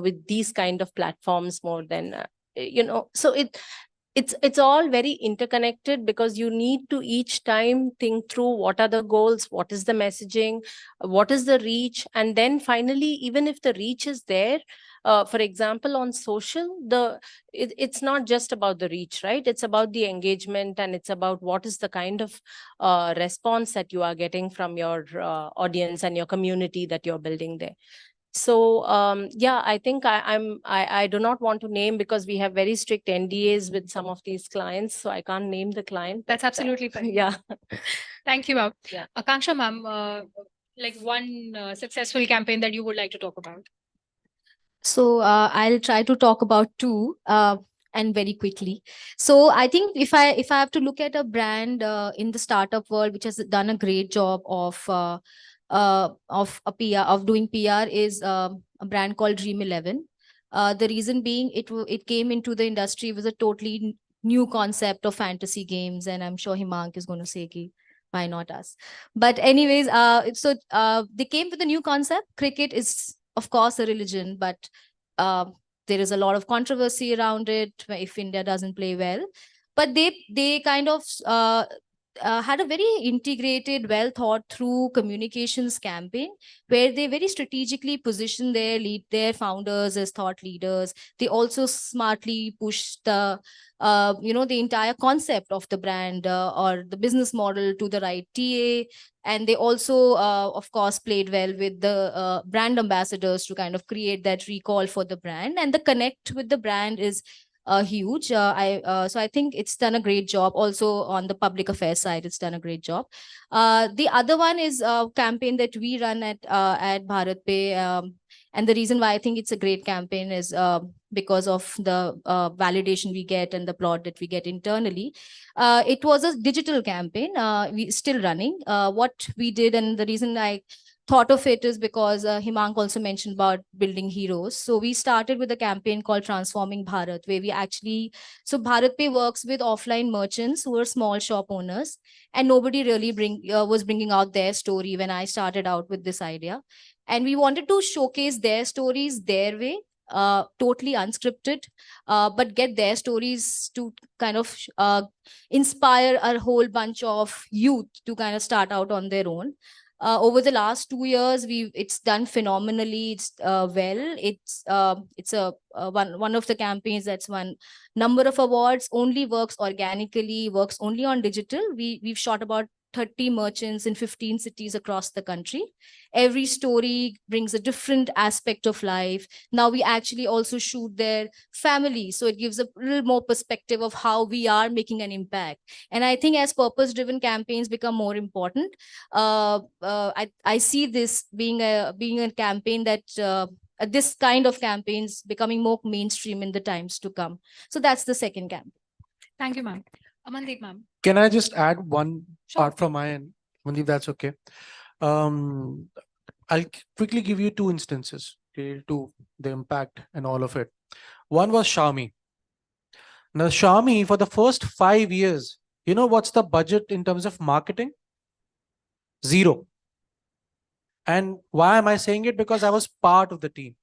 with these kind of platforms more than, so it's all very interconnected, because you need to each time think through what are the goals, what is the messaging, what is the reach, and then finally, even if the reach is there, for example, on social, it's not just about the reach, right? It's about the engagement, and it's about what is the kind of response that you are getting from your audience and your community that you're building there. So yeah, I think I do not want to name, because we have very strict NDAs with some of these clients, so I can't name the client. That's absolutely fine. Yeah. Thank you, ma'am. Yeah. Akanksha, ma'am, like one successful campaign that you would like to talk about. So I'll try to talk about two and very quickly. So I think if I have to look at a brand in the startup world which has done a great job of a PR, of doing PR, is a brand called Dream 11. The reason being, it came into the industry with a totally new concept of fantasy games, and I'm sure Himank is going to say ki, why not us? But anyways, so they came with a new concept. Cricket is of course a religion, but there is a lot of controversy around it if India doesn't play well. But they kind of had a very integrated, well thought through communications campaign, where they very strategically position their founders as thought leaders. They also smartly push the the entire concept of the brand or the business model to the right TA. And they also of course played well with the brand ambassadors to kind of create that recall for the brand, and the connect with the brand is huge. So I think it's done a great job. Also on the public affairs side, it's done a great job. The other one is a campaign that we run at Bharat Pay, and the reason why I think it's a great campaign is because of the validation we get and the plot that we get internally. It was a digital campaign. We still running. What we did, and the reason I thought of it is because Himank also mentioned about building heroes. So we started with a campaign called Transforming Bharat, where we actually, so Bharat Pay works with offline merchants who are small shop owners, and nobody really was bringing out their story when I started out with this idea. And we wanted to showcase their stories their way, totally unscripted, but get their stories to kind of inspire a whole bunch of youth to kind of start out on their own. Over the last 2 years, it's done phenomenally. It's well. It's a one of the campaigns that's won number of awards. Only works organically. Works only on digital. We've shot about 30 merchants in 15 cities across the country. Every story brings a different aspect of life. Now we actually also shoot their family, so it gives a little more perspective of how we are making an impact. And I think as purpose-driven campaigns become more important, I see this being a campaign that this kind of campaigns becoming more mainstream in the times to come. So that's the second campaign. Thank you, ma'am. Amandeep, ma'am. Can I just add one part from my end, Mandeep, that's okay? I'll quickly give you two instances related to the impact and all of it. One was Xiaomi. Now, Xiaomi, for the first 5 years, you know what's the budget in terms of marketing? Zero. And why am I saying it? Because I was part of the team.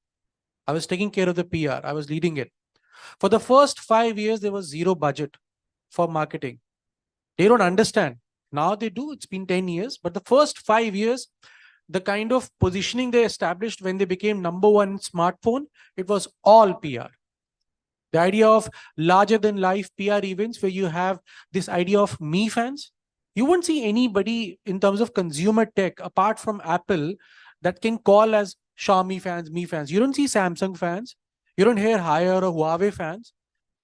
I was taking care of the PR. I was leading it. For the first 5 years, there was zero budget for marketing. They don't understand. Now they do. It's been 10 years. But the first 5 years, the kind of positioning they established when they became #1 smartphone, it was all PR. The idea of larger than life PR events where you have this idea of me fans. You won't see anybody in terms of consumer tech apart from Apple that can call as Xiaomi fans, me fans. You don't see Samsung fans. You don't hear Haier or Huawei fans.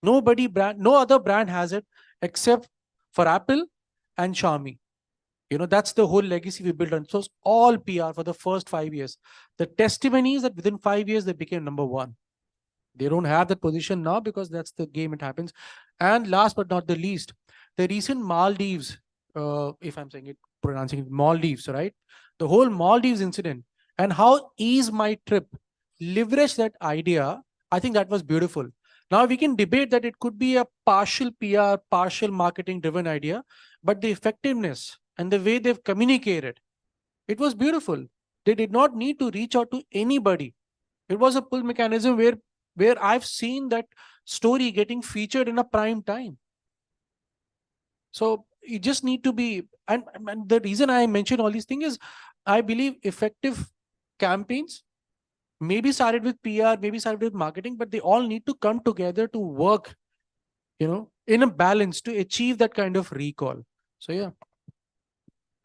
No other brand has it except for Apple and Xiaomi. That's the whole legacy we built on. So it's all PR for the first 5 years. The testimony is that within 5 years, they became #1. They don't have that position now because that's the game it happens. And last but not the least, the recent Maldives, if I'm saying it, pronouncing it Maldives, right? The whole Maldives incident and how Ease My Trip leverage that idea, I think that was beautiful. Now we can debate that it could be a partial PR, partial marketing driven idea, but the effectiveness and the way they've communicated, it was beautiful. They did not need to reach out to anybody. It was a pull mechanism where I've seen that story getting featured in a prime time. So you just need to be, and the reason I mention all these things is I believe effective campaigns maybe started with PR, maybe started with marketing, but they all need to come together to work, in a balance to achieve that kind of recall. So yeah.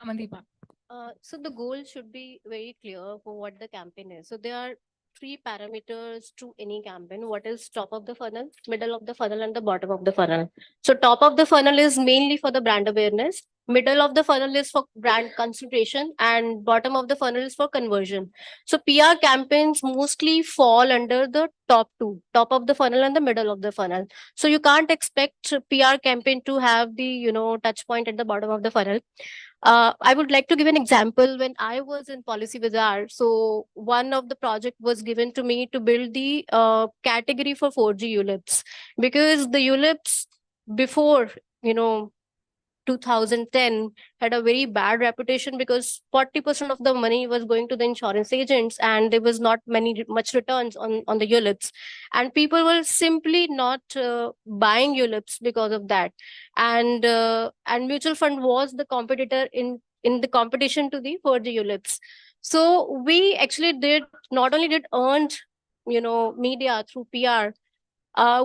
Amandeep. So the goal should be very clear for what the campaign is. So there are three parameters to any campaign. What is top of the funnel, middle of the funnel, and the bottom of the funnel. So top of the funnel is mainly for the brand awareness. Middle of the funnel is for brand consideration, and bottom of the funnel is for conversion. So PR campaigns mostly fall under the top two, top of the funnel and the middle of the funnel. So you can't expect PR campaign to have the touch point at the bottom of the funnel. I would like to give an example. When I was in Policy Bazaar, so one of the project was given to me to build the category for 4G ULIPs, because the ULIPs before 2010 had a very bad reputation, because 40% of the money was going to the insurance agents and there was not much returns on the ULIPs, and people were simply not buying ULIPs because of that. And mutual fund was the competitor in the competition to the 4G ULIPs. So we actually did not only did earned media through PR,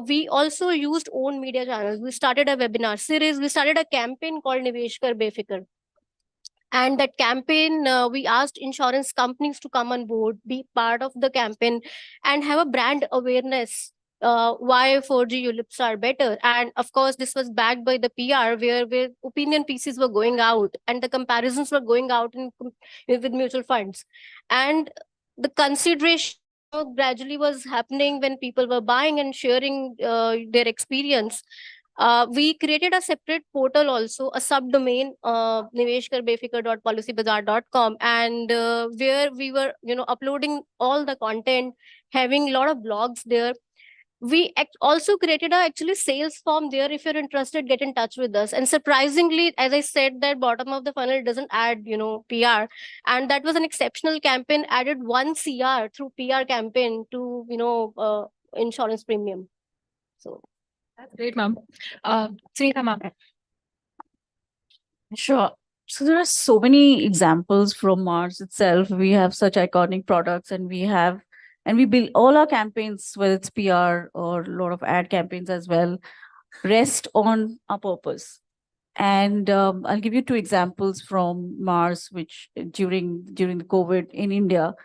we also used own media channels. We started a webinar series. We started a campaign called Nivesh Kar Befikar. And that campaign, we asked insurance companies to come on board, be part of the campaign, and have a brand awareness why 4G ULIPs are better. And of course, this was backed by the PR, where opinion pieces were going out and the comparisons were going out with mutual funds. And the consideration gradually was happening when people were buying and sharing their experience. We created a separate portal, also a subdomain, niveshkarbefikar.policybazar.com, and where we were uploading all the content, having a lot of blogs there. We also created a actually sales form there. If you're interested, get in touch with us. And surprisingly, as I said, that bottom of the funnel doesn't add PR, and that was an exceptional campaign, added 1 CR through PR campaign to insurance premium. So that's great, ma'am. Sunita, ma'am. Sure. So there are so many examples from Mars itself. We have such iconic products, and we build all our campaigns, whether it's PR or a lot of ad campaigns as well, rest on our purpose. And I'll give you two examples from Mars, which during the COVID in India.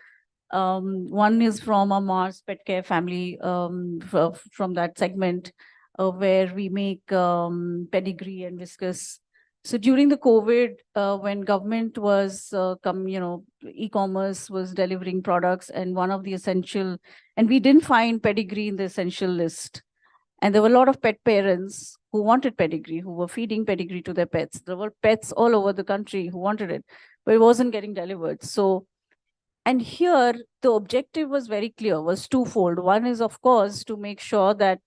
One is from a Mars Pet Care family, from that segment, where we make pedigree and viscous. So during the COVID, when government was e-commerce was delivering products, and one of the essential, and we didn't find pedigree in the essential list. And there were a lot of pet parents who wanted pedigree, who were feeding pedigree to their pets. There were pets all over the country who wanted it, but it wasn't getting delivered. So, and here the objective was very clear, was twofold. One is, of course, to make sure that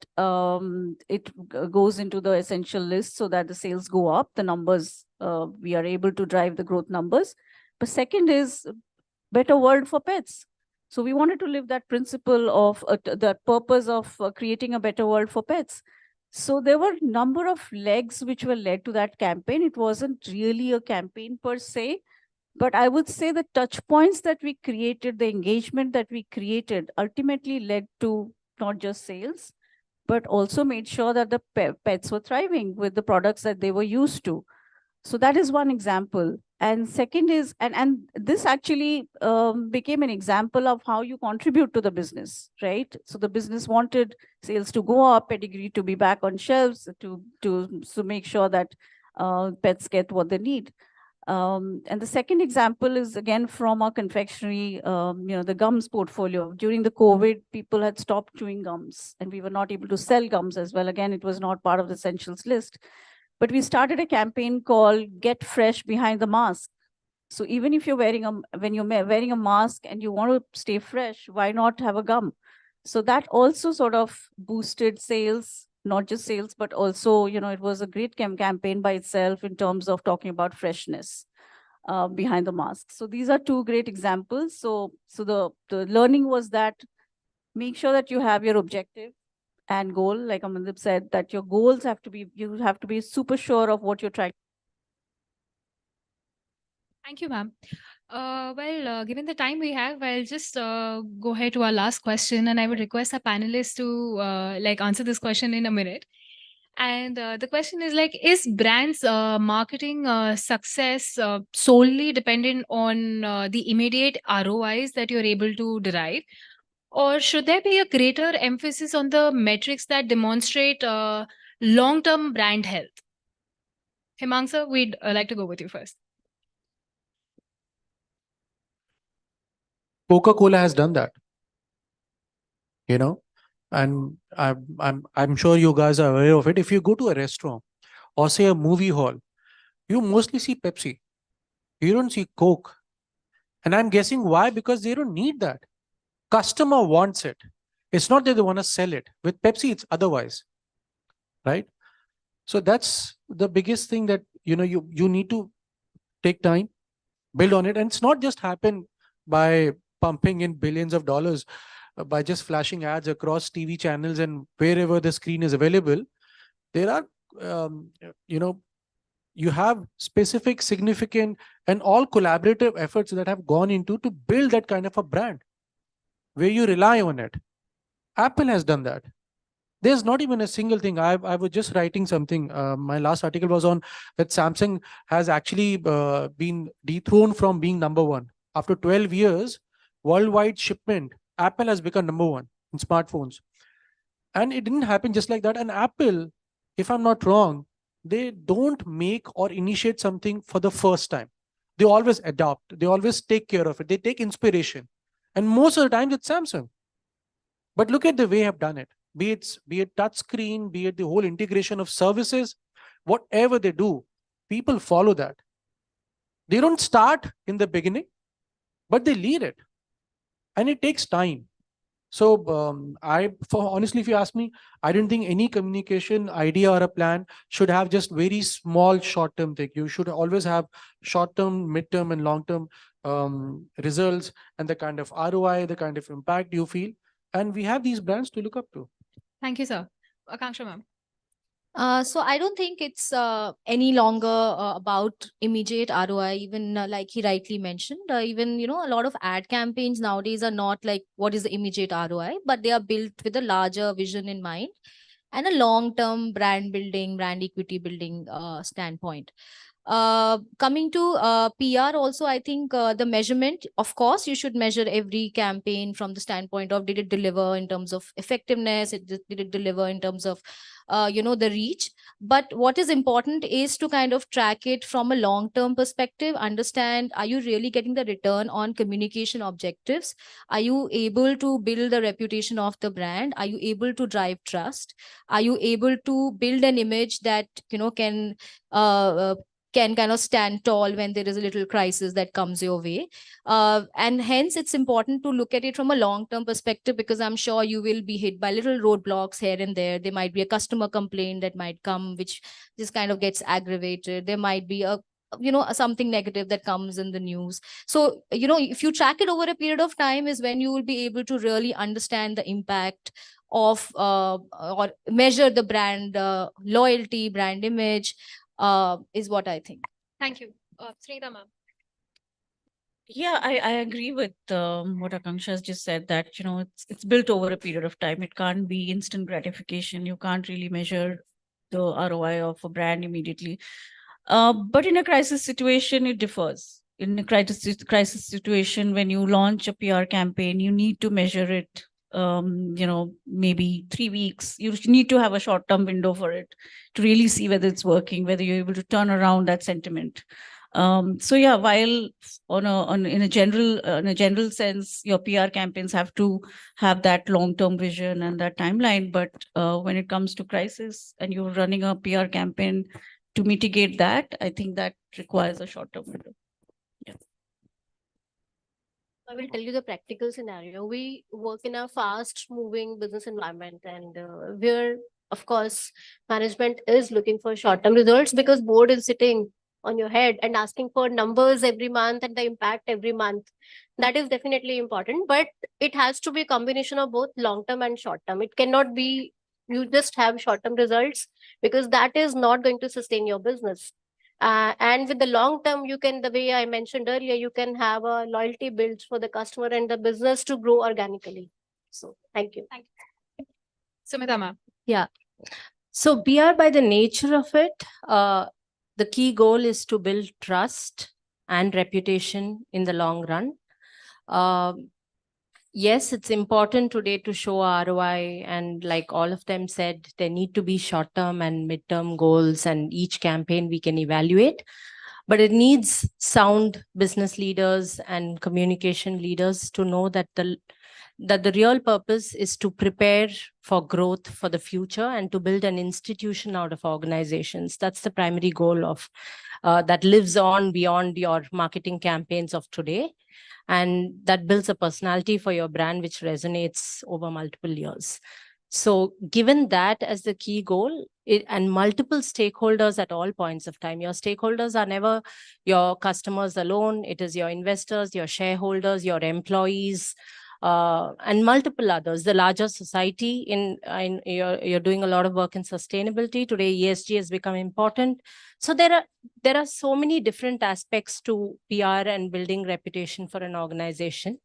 it goes into the essential list so that the sales go up, the numbers, we are able to drive the growth numbers. But second is better world for pets. So we wanted to live that principle of the purpose of creating a better world for pets. So there were a number of legs which were led to that campaign. It wasn't really a campaign per se, but I would say the touch points that we created, the engagement that we created, ultimately led to not just sales, but also made sure that the pets were thriving with the products that they were used to. So that is one example. And second is, and this actually became an example of how you contribute to the business, right? So the business wanted sales to go up, pedigree to be back on shelves, to make sure that pets get what they need. And the second example is again from our confectionery, the gums portfolio. During the COVID, people had stopped chewing gums, and we were not able to sell gums as well. Again, it was not part of the essentials list. But we started a campaign called Get Fresh Behind the Mask. So even if you're when you're wearing a mask and you want to stay fresh, why not have a gum? So that also sort of boosted sales, not just sales, but also, it was a great campaign by itself in terms of talking about freshness behind the mask. So these are two great examples. So the learning was that make sure that you have your objective and goal, like Amandeep said, that your goals have to be, you have to be super sure of what you're trying. Thank you, ma'am. Given the time we have, I'll just go ahead to our last question, and I would request our panelists to answer this question in a minute. And the question is is brands marketing success solely dependent on the immediate ROIs that you're able to derive? Or should there be a greater emphasis on the metrics that demonstrate long-term brand health? Hemang sir, we'd like to go with you first. Coca-Cola has done that, and I'm sure you guys are aware of it. If you go to a restaurant or say a movie hall, you mostly see Pepsi. You don't see Coke. And I'm guessing why? Because they don't need that. Customer wants it. It's not that they want to sell it. With Pepsi, it's otherwise, right? So that's the biggest thing that, you need to take time, build on it. And it's not just happen by pumping in billions of dollars, by just flashing ads across TV channels and wherever the screen is available. There are, you have specific, significant, and all collaborative efforts that have gone into to build that kind of a brand where you rely on it. Apple has done that. There's not even a single thing. I was just writing something. My last article was on that Samsung has actually been dethroned from being number one. After 12 years, worldwide shipment, Apple has become number one in smartphones. And it didn't happen just like that. And Apple, if I'm not wrong, they don't make or initiate something for the first time. They always adopt. They always take care of it. They take inspiration. And most of the time, it's Samsung. But look at the way I've done it. Be it touchscreen, be it the whole integration of services, whatever they do, people follow that. They don't start in the beginning, but they lead it. And it takes time. So honestly, if you ask me, I don't think any communication idea or a plan should have just very small short-term thing. You should always have short-term, mid-term, and long-term results and the kind of ROI, the kind of impact you feel. And we have these brands to look up to. Thank you, sir. Akanksha ma'am. So I don't think it's any longer about immediate ROI, even like he rightly mentioned. Even, a lot of ad campaigns nowadays are not like what is the immediate ROI, but they are built with a larger vision in mind and a long-term brand building, brand equity building standpoint. Coming to PR also, I think the measurement, of course, you should measure every campaign from the standpoint of did it deliver in terms of effectiveness, did it deliver in terms of the reach. But what is important is to kind of track it from a long-term perspective, understand, are you really getting the return on communication objectives? Are you able to build the reputation of the brand? Are you able to drive trust? Are you able to build an image that, can kind of stand tall when there is a little crisis that comes your way. And hence, it's important to look at it from a long-term perspective, because I'm sure you will be hit by little roadblocks here and there. There might be a customer complaint that might come, which just kind of gets aggravated. There might be something negative that comes in the news. So, if you track it over a period of time is when you will be able to really understand the impact of or measure the brand loyalty, brand image, is what I think. Thank you. Srita ma'am. Yeah, I agree with what Akanksha has just said, that, it's built over a period of time. It can't be instant gratification. You can't really measure the ROI of a brand immediately. But in a crisis situation, it differs. In a crisis situation, when you launch a PR campaign, you need to measure it, maybe 3 weeks. You need to have a short-term window for it to really see whether it's working, whether you're able to turn around that sentiment. So yeah, while in a general sense, your PR campaigns have to have that long-term vision and that timeline, but when it comes to crisis and you're running a PR campaign to mitigate that, I think that requires a short-term window. Yeah. I will tell you the practical scenario. We work in a fast moving business environment, and where, of course, management is looking for short term results because board is sitting on your head and asking for numbers every month and the impact every month. That is definitely important, but it has to be a combination of both long term and short term. It cannot be you just have short term results, because that is not going to sustain your business. And with the long term, you can, the way I mentioned earlier, you can have a loyalty built for the customer and the business to grow organically. So thank you. Sumita ma'am. Yeah. So PR, by the nature of it, the key goal is to build trust and reputation in the long run. Yes, it's important today to show ROI, and like all of them said, there need to be short-term and mid-term goals, and each campaign we can evaluate. But it needs sound business leaders and communication leaders to know that the real purpose is to prepare for growth for the future and to build an institution out of organizations. That's the primary goal of that lives on beyond your marketing campaigns of today. And that builds a personality for your brand, which resonates over multiple years. So given that as the key goal, and multiple stakeholders at all points of time, your stakeholders are never your customers alone. It is your investors, your shareholders, your employees, and multiple others. The larger society, you're doing a lot of work in sustainability. Today, ESG has become important. So there are so many different aspects to PR and building reputation for an organization.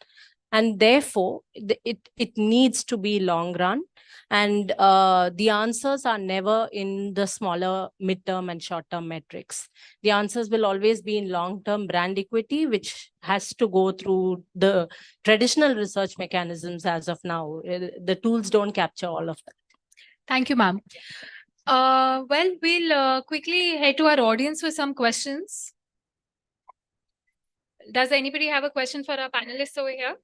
And therefore, it needs to be long run. And the answers are never in the smaller midterm and short-term metrics. The answers will always be in long-term brand equity, which has to go through the traditional research mechanisms as of now. The tools don't capture all of that. Thank you, ma'am. Well, we'll quickly head to our audience with some questions. Does anybody have a question for our panelists over here?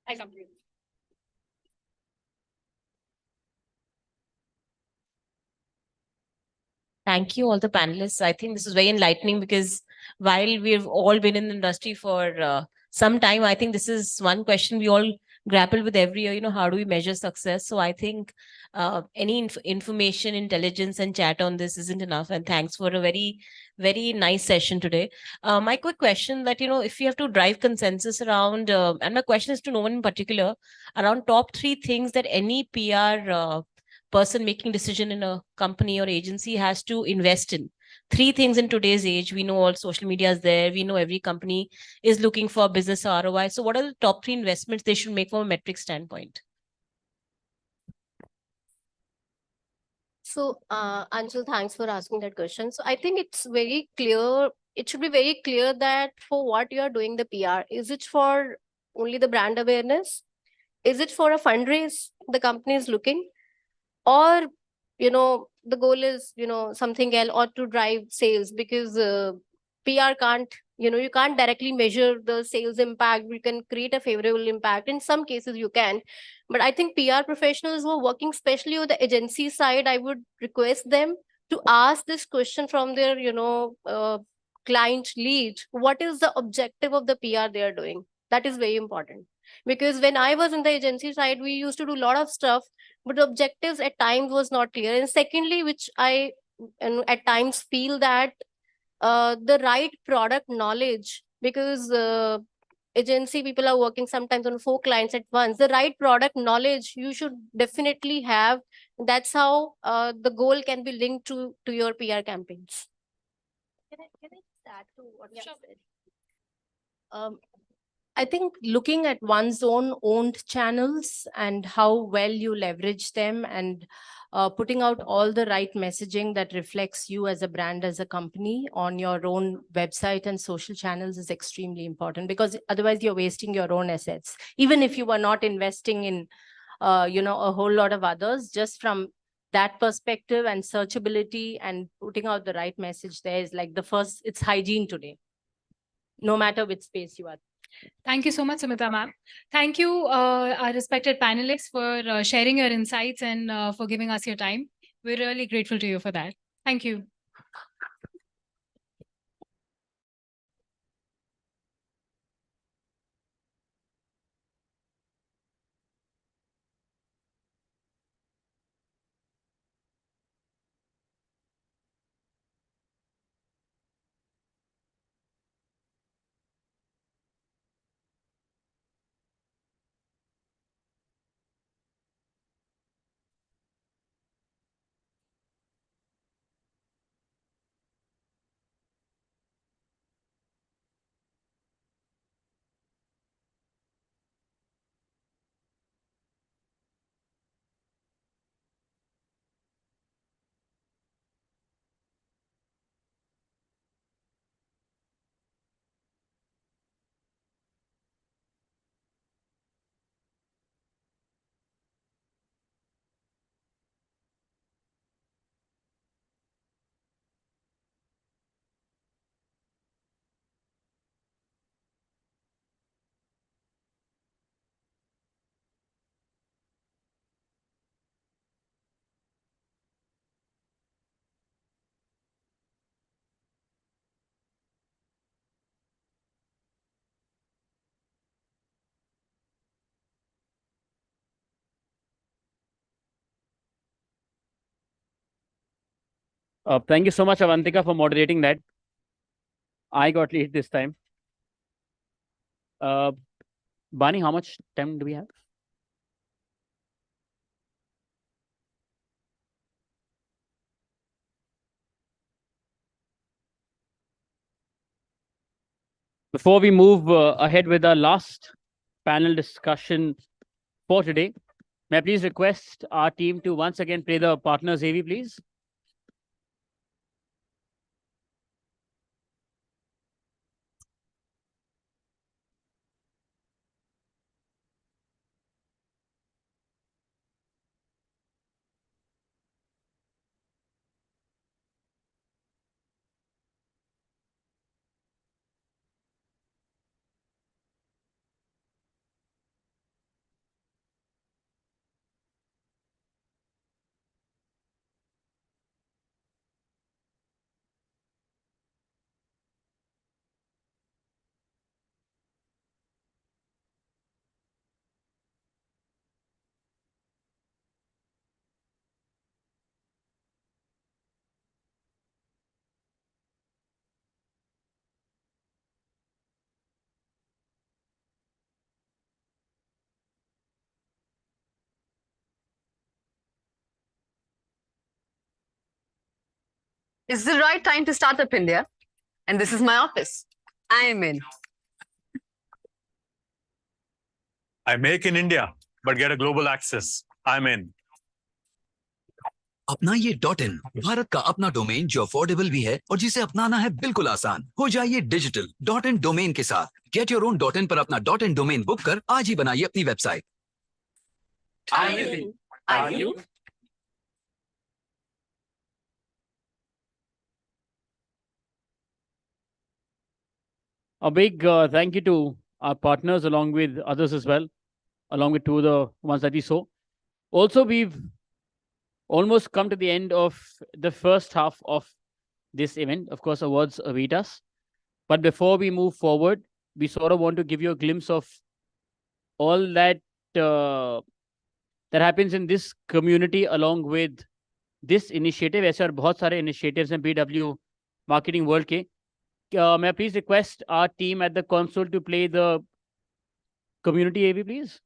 I come to you. Thank you, all the panelists. I think this is very enlightening because while we've all been in the industry for some time, I think this is one question we all grapple with every year. How do we measure success? So I think any information, intelligence, and chat on this isn't enough. And thanks for a very, very nice session today. My quick question that, if you have to drive consensus around, and my question is to no one in particular, around top 3 things that any PR person making decision in a company or agency has to invest in. 3 things in today's age. We know all social media is there. We know every company is looking for business ROI. So what are the top 3 investments they should make from a metric standpoint? So, Anshul, thanks for asking that question. So I think it's very clear. It should be very clear that for what you are doing the PR, is it for only the brand awareness? Is it for a fundraise the company is looking? Or, the goal is, something else, or to drive sales, because PR can't, you can't directly measure the sales impact. You can create a favorable impact. In some cases you can, but I think PR professionals who are working especially on the agency side, I would request them to ask this question from their, client lead. What is the objective of the PR they are doing? That is very important. Because when I was in the agency side, we used to do a lot of stuff, but the objectives at times was not clear. And secondly, which I at times feel that the right product knowledge, because agency people are working sometimes on 4 clients at once. The right product knowledge you should definitely have. That's how the goal can be linked to your PR campaigns. Can I just add to what you said? I think looking at one's own owned channels and how well you leverage them, and putting out all the right messaging that reflects you as a brand, as a company on your own website and social channels is extremely important, because otherwise you're wasting your own assets. Even if you were not investing in, a whole lot of others, just from that perspective and searchability and putting out the right message there is like the first, it's hygiene today, no matter which space you are. Thank you so much, Sumita ma'am. Thank you, our respected panelists, for sharing your insights and for giving us your time. We're really grateful to you for that. Thank you. Thank you so much, Avantika, for moderating that. I got late this time. Bani, how much time do we have? Before we move ahead with our last panel discussion for today, may I please request our team to once again play the partners AV, please? It's the right time to start up India, and this is my office. I am in. I make in India, but get a global access. I'm in. अपना ये .in Bharat का अपना domain जो affordable भी है और जिसे अपनाना है बिल्कुल आसान हो जाइए डिजिटल .in डोमेन के साथ गेट योर ओन .in पर अपना .in डोमेन बुक कर आज ही बनाइए अपनी website Are you? A big thank you to our partners along with others as well, along with two of the ones that we saw. Also, we've almost come to the end of the first half of this event. Of course, awards await us. But before we move forward, we sort of want to give you a glimpse of all that that happens in this community along with this initiative. ऐसे और बहुत सारे initiatives हैं BW Marketing World के. May I please request our team at the console to play the community AV, please?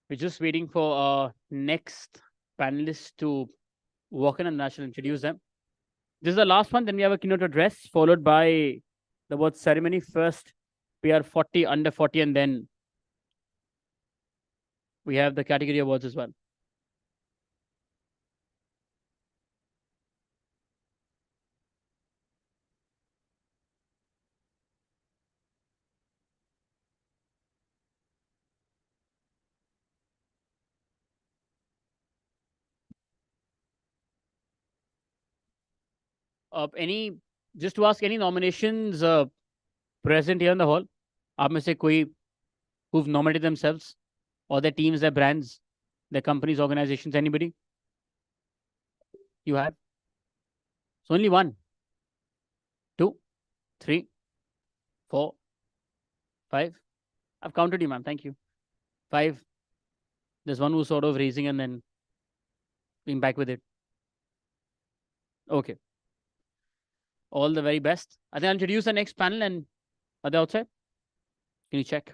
We're just waiting for our next panelists to walk in and I shall introduce them. This is the last one. Then we have a keynote address followed by the word ceremony. First, PR 40, under 40, and then we have the category awards as well. Any, just to ask, any nominations present here in the hall? आप में से कोई who've nominated themselves or their teams, their brands, their companies, organizations, anybody? You have? So only 1, 2, 3, 4, 5. I've counted you, ma'am. Thank you. 5. There's one who's sort of raising and then being back with it. Okay. All the very best. I think I'll introduce the next panel and are they outside? Can you check?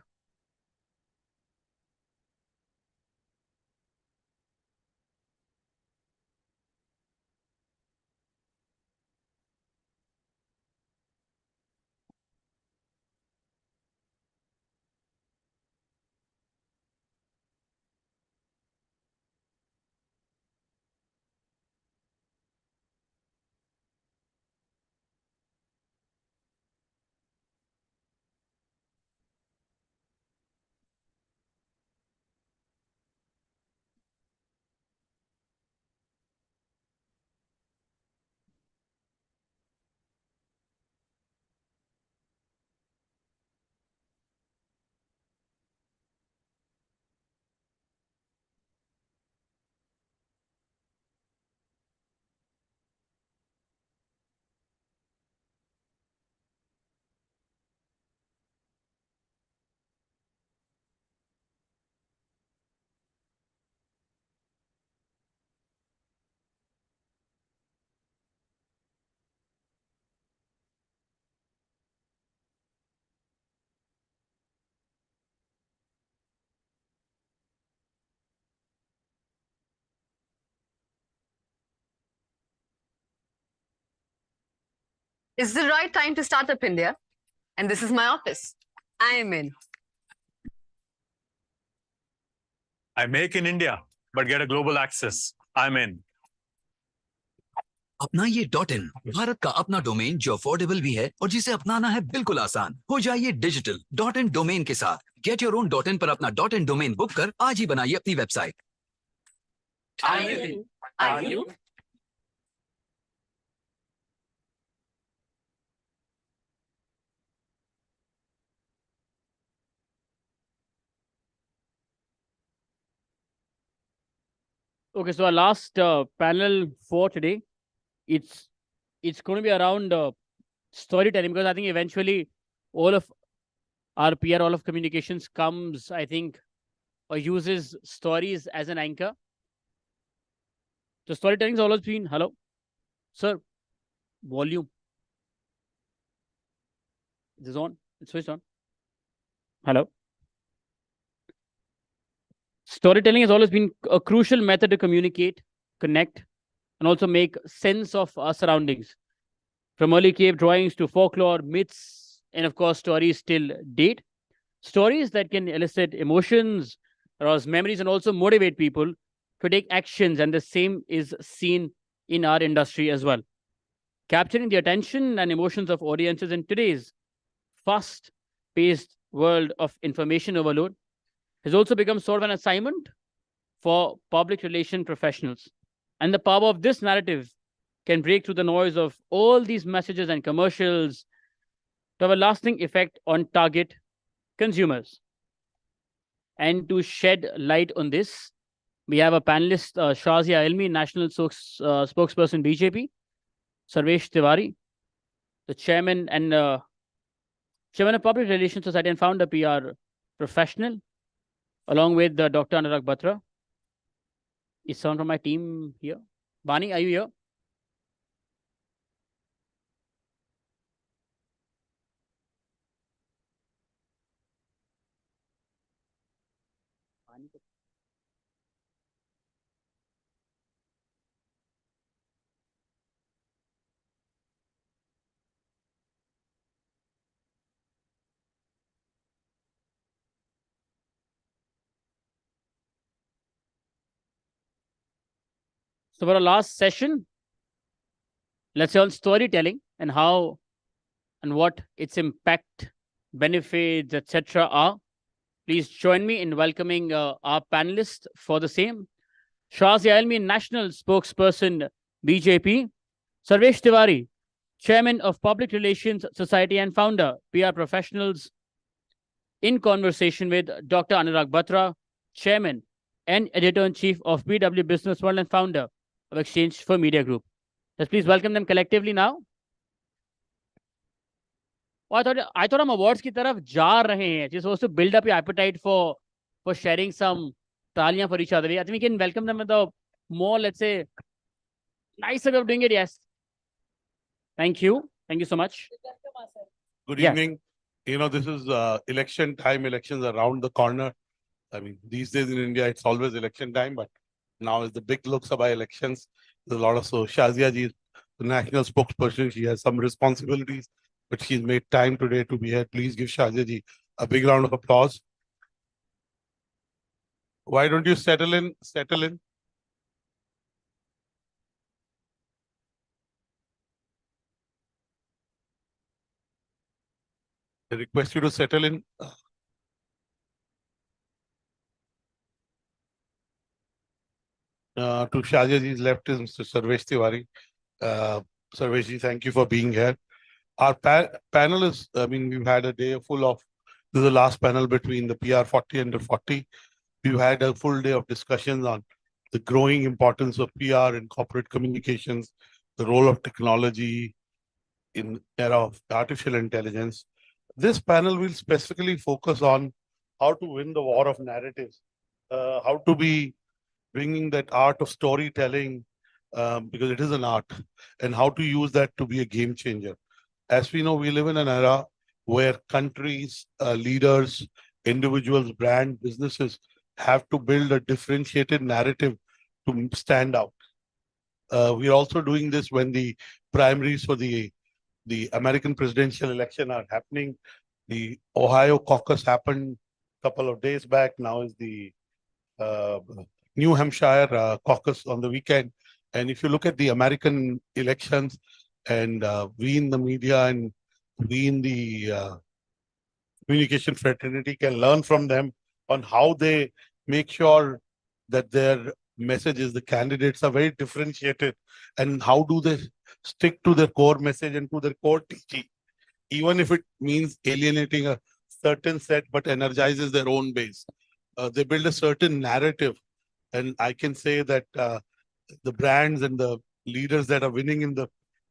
It's the right time to start up India. And this is my office. I am in. I make in India, but get a global access. I'm in. अपना ये .in Bharat का अपना domain जो affordable भी है और जिसे अपनाना है बिल्कुल आसान। हो जाइए डिजिटल .in डोमेन के साथ। गेट योर ओन .in पर अपना .in डोमेन बुक कर आज ही बनाइए अपनी website. Are you? Okay, so our last panel for today, it's going to be around storytelling, because I think eventually all of our PR, all of communications comes, I think, or uses stories as an anchor. So storytelling has always been, hello, sir, volume. Is this on? It's switched on. Hello. Storytelling has always been a crucial method to communicate, connect, and also make sense of our surroundings. From early cave drawings to folklore, myths, and of course, stories till date. Stories that can elicit emotions, arouse memories, and also motivate people to take actions. And the same is seen in our industry as well. Capturing the attention and emotions of audiences in today's fast-paced world of information overload has also become sort of an assignment for public relation professionals. And the power of this narrative can break through the noise of all these messages and commercials to have a lasting effect on target consumers. And to shed light on this, we have a panelist, Shazia Elmi, National Spokesperson BJP, Sarvesh Tiwari, the Chairman of Public Relations Society and founder PR professional, along with Dr. Anurag Batra. Is someone from my team here? Bani, are you here? So for our last session, let's say on storytelling and how and what its impact, benefits, etc. are. Please join me in welcoming our panelists for the same. Shazia Elmi, National Spokesperson, BJP. Sarvesh Tiwari, Chairman of Public Relations Society and founder, PR Professionals. In conversation with Dr. Anurag Batra, Chairman and Editor-in-Chief of BW Businessworld and founder of Exchange for Media Group. Let's please welcome them collectively now. I thought हम awards की तरफ जा रहे हैं. Just supposed to build up your appetite for sharing some तालियां for each other. I think we can welcome them with a more, let's say, nicer way of doing it. Yes. Thank you. Thank you so much. Good Yeah. evening. You know, this is election time. Elections are around the corner. I mean, these days in India, it's always election time, but now is the big Lok Sabha elections. There's a lot of, so Shazia ji is the national spokesperson. She has some responsibilities, but she's made time today to be here. Please give Shazia ji a big round of applause. Why don't you settle in? Settle in. I request you to settle in. To Shazia ji's left is Mr. Sarvesh Tiwari. Sarvesh ji, thank you for being here. Our panel is, I mean, we've had a day full of, this is the last panel between the PR 40 and the 40. We've had a full day of discussions on the growing importance of PR in corporate communications, the role of technology in era of artificial intelligence. This panel will specifically focus on how to win the war of narratives, how to be bringing that art of storytelling, because it is an art, and how to use that to be a game changer. As we know, we live in an era where countries, leaders, individuals, brand, businesses have to build a differentiated narrative to stand out. We're also doing this when the primaries for the American presidential election are happening. The Ohio caucus happened a couple of days back. Now is the New Hampshire caucus on the weekend. And if you look at the American elections, and we in the media and we in the communication fraternity can learn from them on how they make sure that their messages, the candidates are very differentiated, and how do they stick to their core message and to their core teaching, even if it means alienating a certain set but energizes their own base. They build a certain narrative, and I can say that the brands and the leaders that are winning in the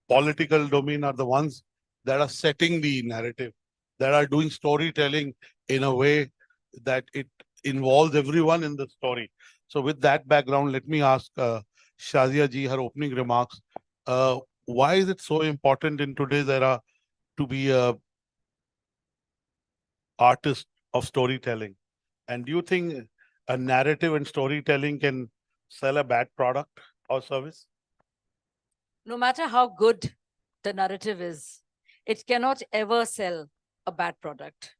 political domain are the ones that are setting the narrative, that are doing storytelling in a way that it involves everyone in the story. So with that background, let me ask Shazia ji her opening remarks. Why is it so important in today's era to be a artist of storytelling? And do you think a narrative and storytelling can sell a bad product or service? No matter how good the narrative is, it cannot ever sell a bad product.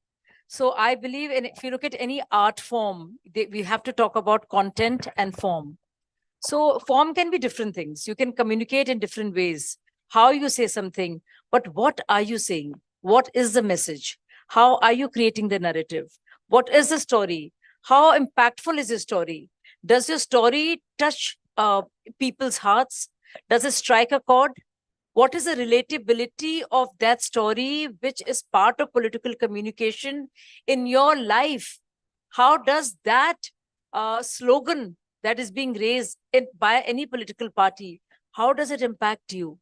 So I believe if you look at any art form, we have to talk about content and form. So form can be different things. You can communicate in different ways, how you say something, but what are you saying? What is the message? How are you creating the narrative? What is the story? How impactful is your story? Does your story touch people's hearts? Does it strike a chord? What is the relatability of that story, which is part of political communication in your life? How does that slogan that is being raised by any political party, how does it impact you?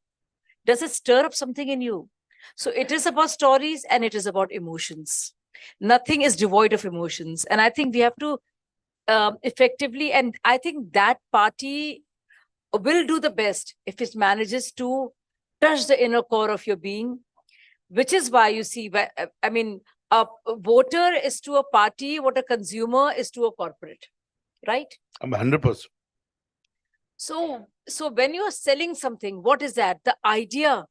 Does it stir up something in you? So it is about stories and it is about emotions. Nothing is devoid of emotions. And I think we have to effectively, and I think that party will do the best if it manages to touch the inner core of your being, which is why you see, I mean, a voter is to a party what a consumer is to a corporate, right? I'm 100%. So when you're selling something, what is that? The idea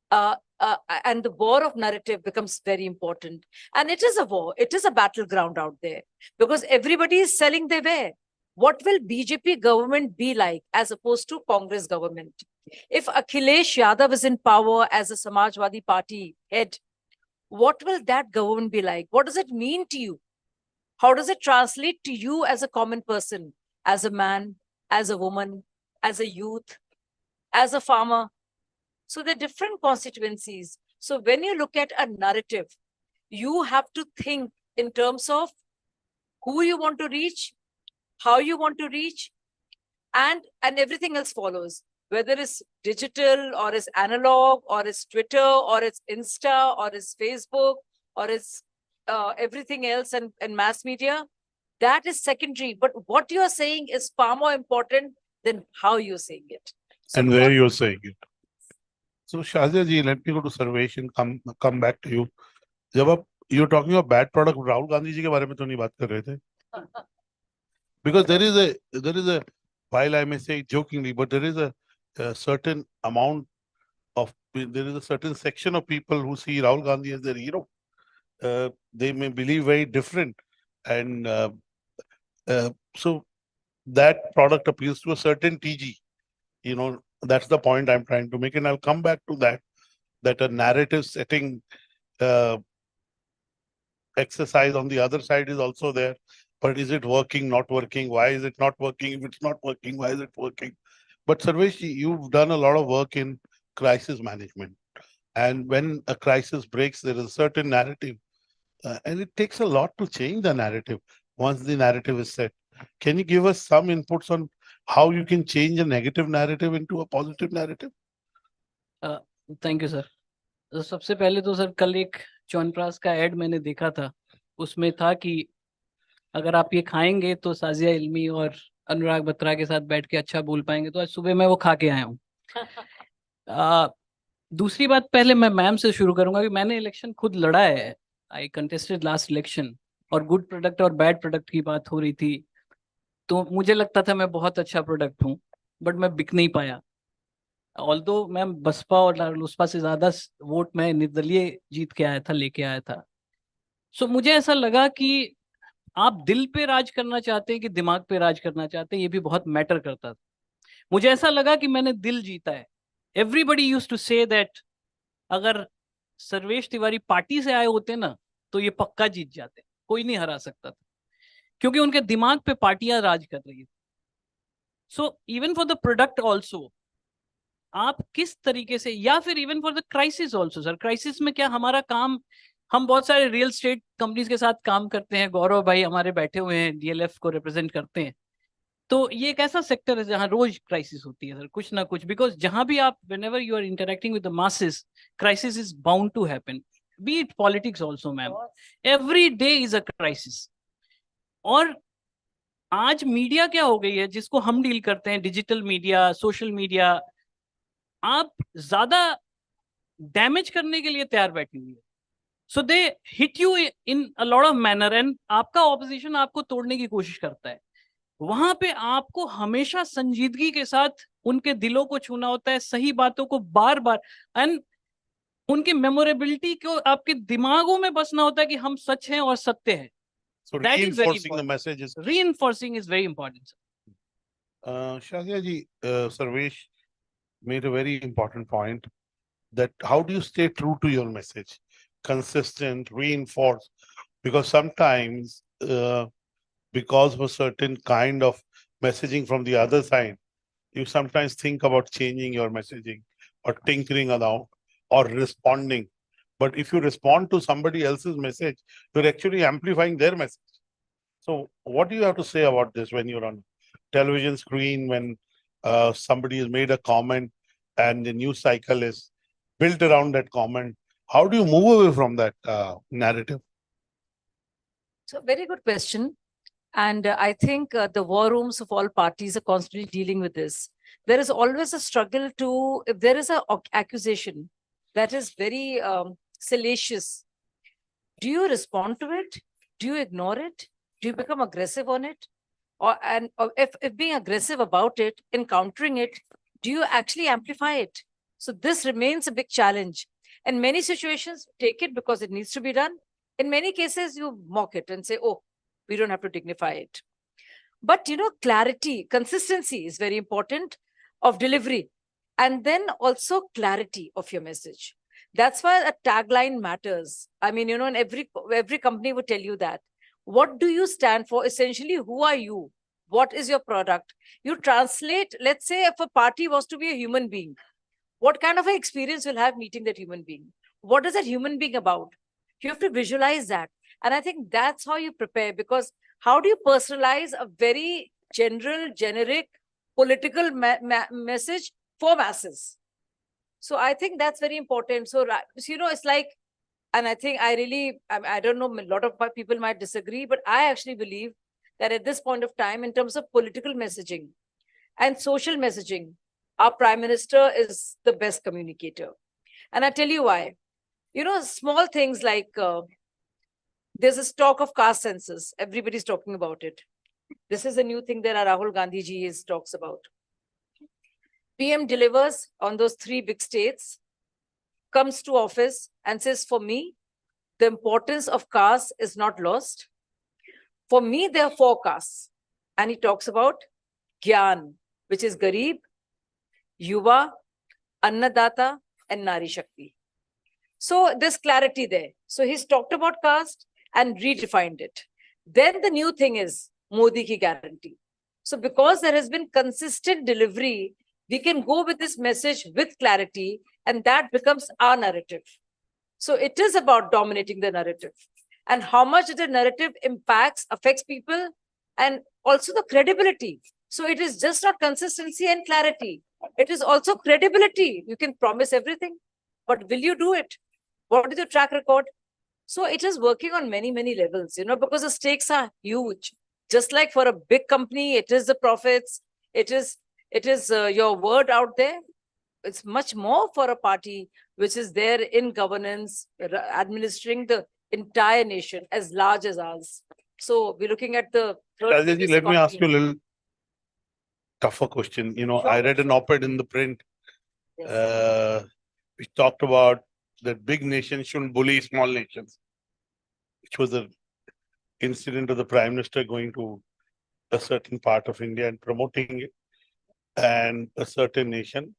and the war of narrative becomes very important. And it is a war. It is a battleground out there because everybody is selling their way. What will BJP government be like as opposed to Congress government? If Akhilesh Yadav is in power as a Samajwadi Party head, what will that government be like? What does it mean to you? How does it translate to you as a common person, as a man, as a woman, as a youth, as a farmer? So there are different constituencies. So when you look at a narrative, you have to think in terms of who you want to reach, how you want to reach, and everything else follows. Whether it's digital or it's analog or it's Twitter or it's Insta or it's Facebook or it's everything else and mass media, that is secondary. But what you are saying is far more important than how you're saying it. So And where you're saying it. So Shazia ji, let me go to Sarvesh and come back to you. जब you're talking about bad product, Rahul Gandhi ji के बारे में तो नहीं बात कर रहे थे? Because there is a, while I may say jokingly, but there is a certain amount of, there is a certain section of people who see Rahul Gandhi as their hero. They may believe very different. And so that product appeals to a certain TG. You know, that's the point I'm trying to make. And I'll come back to that a narrative setting exercise on the other side is also there. But is it working, not working? Why is it not working? If it's not working, why is it working? But Sarvesh, you've done a lot of work in crisis management. And when a crisis breaks, there is a certain narrative. And it takes a lot to change the narrative once the narrative is set. Can you give us some inputs on how you can change a negative narrative into a positive narrative? Thank you, sir. सबसे पहले तो sir कल एक च्यवनप्राश का add मैंने देखा था, उसमें था कि अगर आप ये खाएंगे तो साजिया इल्मी और अनुराग बत्रा के साथ बैठ के अच्छा बोल पाएंगे। तो आज सुबह मैं वो खा के आया हूँ। दूसरी बात, पहले मैं मैम से शुरू करूंगा कि मैंने इलेक्शन खुद लड़ा है। आई कंटेस्टेड लास्ट इलेक्शन और गुड प्रोडक्ट और बैड प्रोडक्ट की बात हो रही थी, तो मुझे लगता था मैं बहुत अच्छा प्रोडक्ट हूँ, बट मैं बिक नहीं पाया। ऑल्दो मैं बसपा और लोसपा से ज्यादा वोट मैं निर्दलीय जीत के आया था, लेके आया था। सो मुझे ऐसा लगा कि आप दिल पे राज करना चाहते हैं कि दिमाग पे राज करना चाहते हैं, ये भी बहुत मैटर करता था। मुझे ऐसा लगा कि मैंने दिल जीता है। Everybody used to say that अगर सर्वेश तिवारी पार्टी से आए होते ना तो ये पक्का जीत जाते, कोई नहीं हरा सकता था, क्योंकि उनके दिमाग पे पार्टियां राज कर रही है। So even for the product also, आप किस तरीके से, या फिर even for the crisis also sir, crisis में क्या हमारा काम, हम बहुत सारे रियल एस्टेट कंपनीज के साथ काम करते हैं, गौरव भाई हमारे बैठे हुए हैं, डीएलएफ को रिप्रेजेंट करते हैं, तो ये एक ऐसा सेक्टर है जहां रोज क्राइसिस होती है सर, कुछ ना कुछ, बिकॉज जहां भी आप whenever you are interacting with the masses, crisis is bound to happen, be it politics also ma'am, every day is a crisis। और आज मीडिया क्या हो गई है जिसको हम डील करते हैं, डिजिटल मीडिया, सोशल मीडिया, आप ज्यादा डैमेज करने के लिए तैयार बैठी हुई है। So they hit you in a lot of manner, and आपका ऑपोजिशन आपको तोड़ने की कोशिश करता है। वहां पे आपको हमेशा संजीदगी के साथ उनके दिलों को छूना होता है, सही बातों को बार बार, एंड उनकी मेमोरेबिलिटी को आपके दिमागों में बसना होता है कि हम सच हैं और सत्य हैं। So That is very reinforcing the important. message is Reinforcing is very important, sir. Shazia ji, Sarvesh made a very important point that how do you stay true to your message, consistent, reinforce, because sometimes because of a certain kind of messaging from the other side, you sometimes think about changing your messaging or tinkering around or responding. But if you respond to somebody else's message, you're actually amplifying their message. So what do you have to say about this when you're on television screen, when somebody has made a comment and the news cycle is built around that comment? How do you move away from that narrative? So very good question. And I think the war rooms of all parties are constantly dealing with this. There is always a struggle to, if there is an accusation that is very salacious, do you respond to it? Do you ignore it? Do you become aggressive on it? Or if being aggressive about it, encountering it, do you actually amplify it? So this remains a big challenge. In many situations, take it because it needs to be done. In many cases, you mock it and say, oh, we don't have to dignify it. But, clarity, consistency is very important of delivery. And then also clarity of your message. That's why a tagline matters. I mean, and every company would tell you that. What do you stand for? Essentially, who are you? What is your product? You translate, let's say if a party was to be a human being, what kind of an experience you'll have meeting that human being? What is that human being about? You have to visualize that. And I think that's how you prepare, because how do you personalize a very general, generic, political message for masses? So I think that's very important. So, it's like, and I think I don't know, a lot of people might disagree, but I actually believe that at this point of time, in terms of political messaging and social messaging, our Prime Minister is the best communicator. And I tell you why. Small things like there's this talk of caste census. Everybody's talking about it. This is a new thing that Rahul Gandhi ji talks about. PM delivers on those 3 big states, comes to office and says, for me, the importance of caste is not lost. For me, there are 4 castes. And he talks about Gyan, which is Garib, Yuva, Annadata, and Nari Shakti. So there's clarity there. So he's talked about caste and redefined it. Then the new thing is Modi ki guarantee. So because there has been consistent delivery, we can go with this message with clarity, and that becomes our narrative. So it is about dominating the narrative, and how much the narrative affects people, and also the credibility. So it is just not consistency and clarity. It is also credibility. You can promise everything, but will you do it? What is your track record? So it is working on many, many levels, because the stakes are huge. Just like for a big company, it is the profits. It is your word out there. It's much more for a party which is there in governance, administering the entire nation as large as ours. So we're looking at the third. Rajesh ji, let me ask you a little tougher question. I read an op-ed in the print which talked about that big nations shouldn't bully small nations, which was an incident of the Prime Minister going to a certain part of India and promoting it, and a certain nation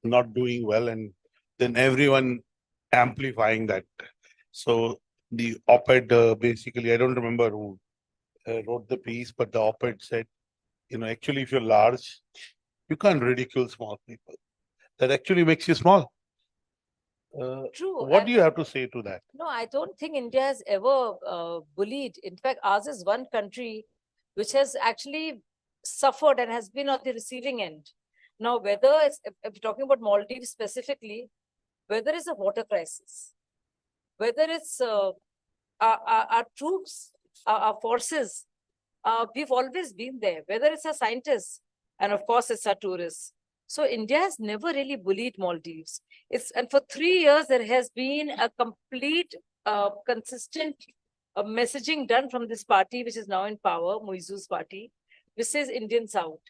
not doing well, and then everyone amplifying that. So the op-ed, basically, I don't remember who wrote the piece, but the op-ed said, actually, if you're large, you can't ridicule small people. That actually makes you small. True. What do you have to say to that? No, I don't think India has ever bullied. In fact, ours is one country which has actually suffered and has been on the receiving end. Now, whether it's, if you're talking about Maldives specifically, whether it's a water crisis, whether it's our troops, our forces, we've always been there, whether it's our scientists, and of course, it's our tourists. So India has never really bullied Maldives. And for 3 years, there has been a complete, consistent messaging done from this party, which is now in power, Muizu's party, which says Indians out.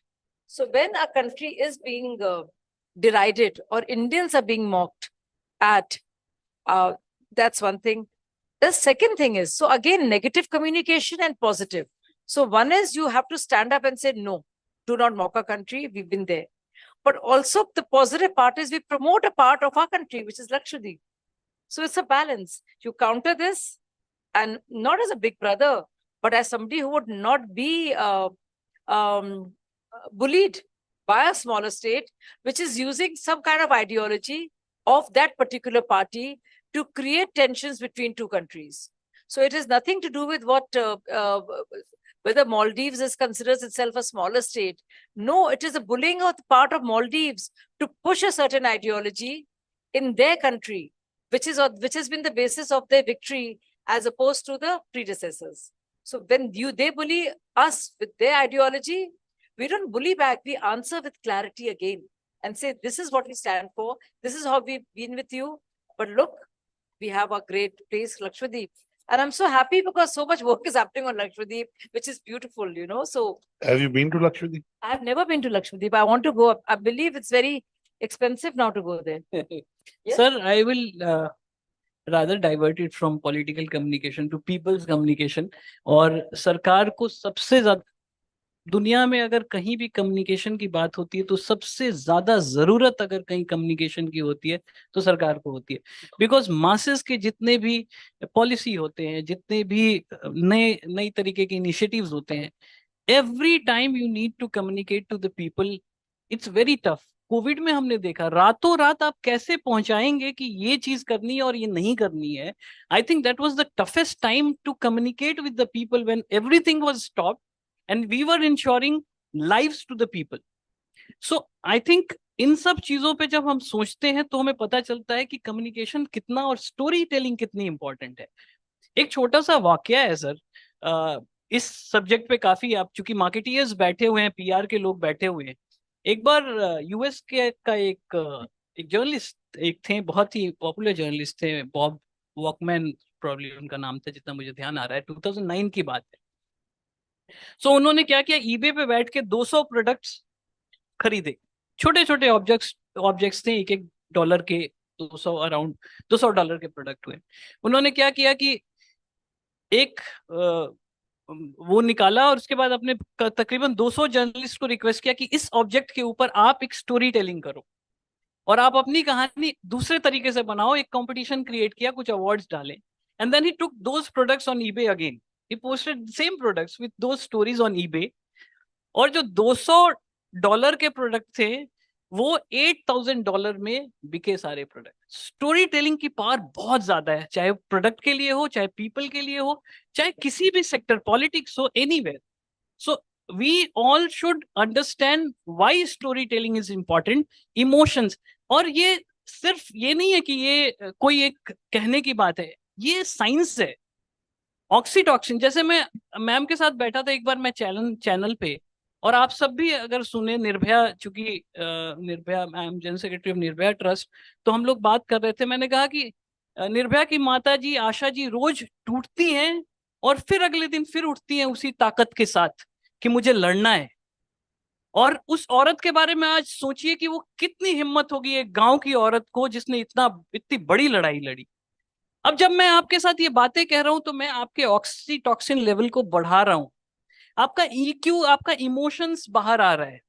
So when a country is being derided or Indians are being mocked at, that's one thing. The second thing is, so again, negative communication and positive. So one is you have to stand up and say, no, do not mock our country. We've been there. But also the positive part is we promote a part of our country, which is Lakshadweep. So it's a balance. You counter this, and not as a big brother, but as somebody who would not be bullied by a smaller state, which is using some kind of ideology of that particular party to create tensions between two countries. So it has nothing to do with what whether Maldives considers itself a smaller state. No, it is a bullying of the part of Maldives to push a certain ideology in their country, which has been the basis of their victory as opposed to the predecessors. So when they bully us with their ideology, we don't bully back. We answer with clarity again and say, this is what we stand for. This is how we've been with you. But look, we have a great place, Lakshadweep. And I'm so happy because so much work is happening on Lakshadweep, which is beautiful, So have you been to Lakshadweep? I've never been to Lakshadweep. I want to go. I believe it's very expensive now to go there. Yes? Sir, I will rather divert it from political communication to people's communication. और सरकार को सबसे ज्यादा दुनिया में अगर कहीं भी कम्युनिकेशन की बात होती है तो सबसे ज्यादा जरूरत अगर कहीं कम्युनिकेशन की होती है तो सरकार को होती है बिकॉज मासेस के जितने भी पॉलिसी होते हैं जितने भी नई तरीके के इनिशिएटिव्स होते हैं every time you need to communicate to the people it's very tough covid में हमने देखा रातों रात आप कैसे पहुंचाएंगे कि ये चीज करनी है और ये नहीं करनी है I think that was the toughest time to communicate with the people when everything was stopped and we were ensuring lives to the people. So I think इन सब चीजों पे जब हम सोचते हैं तो हमें पता चलता है कि कम्युनिकेशन कितना और स्टोरी टेलिंग कितनी इंपॉर्टेंट है. एक छोटा सा वाकया है सर इस सब्जेक्ट पे काफी आप चूंकि मार्केटियर्स बैठे हुए हैं पीआर के लोग बैठे हुए हैं एक बार यूएस के का एक जर्नलिस्ट एक थे बहुत ही पॉपुलर जर्नलिस्ट थे बॉब वॉकमैन प्रॉब्ली उनका नाम था जितना मुझे ध्यान आ रहा है 2009 की बात है. सो उन्होंने क्या किया ईबे पे बैठ के 200 प्रोडक्ट्स खरीदे छोटे छोटे ऑब्जेक्ट्स थे $1 के 200 अराउंड $200 के प्रोडक्ट हुए. उन्होंने क्या किया कि एक वो निकाला और उसके बाद अपने तकरीबन 200 जर्नलिस्ट को रिक्वेस्ट किया कि इस ऑब्जेक्ट के ऊपर आप एक स्टोरी टेलिंग करो और आप अपनी कहानी दूसरे तरीके से बनाओ. एक कंपटीशन क्रिएट किया कुछ अवार्ड्स डाले and then he took those products on eBay again. He posted the same products with those stories on eBay. और जो $200 के प्रोडक्ट थे वो $8,000 में बिके सारे प्रोडक्ट. स्टोरी टेलिंग की पावर बहुत ज्यादा है चाहे प्रोडक्ट के लिए हो चाहे पीपल के लिए हो चाहे किसी भी सेक्टर पॉलिटिक्स हो anywhere. So we all should understand why storytelling is important. Emotions और ये सिर्फ ये नहीं है कि ये कोई एक कहने की बात है ये साइंस है. ऑक्सीटॉक्सिन जैसे मैं मैम के साथ बैठा था एक बार मैं चैनल पे और आप सब भी अगर सुने निर्भया चूंकि Nirbhaya ma'am general secretary of Nirbhaya trust तो हम लोग बात कर रहे थे. मैंने कहा कि निर्भया की माता जी आशा जी रोज टूटती हैं और फिर अगले दिन फिर उठती हैं उसी ताकत के साथ कि मुझे लड़ना है. और उस औरत के बारे में आज सोचिए कि वो कितनी हिम्मत होगी एक गांव की औरत को जिसने इतनी बड़ी लड़ाई लड़ी. अब जब मैं आपके साथ ये बातें कह रहा हूं तो मैं आपके ऑक्सीटॉक्सिन लेवल को बढ़ा रहा हूं. आपका EQ आपका इमोशंस बाहर आ रहा है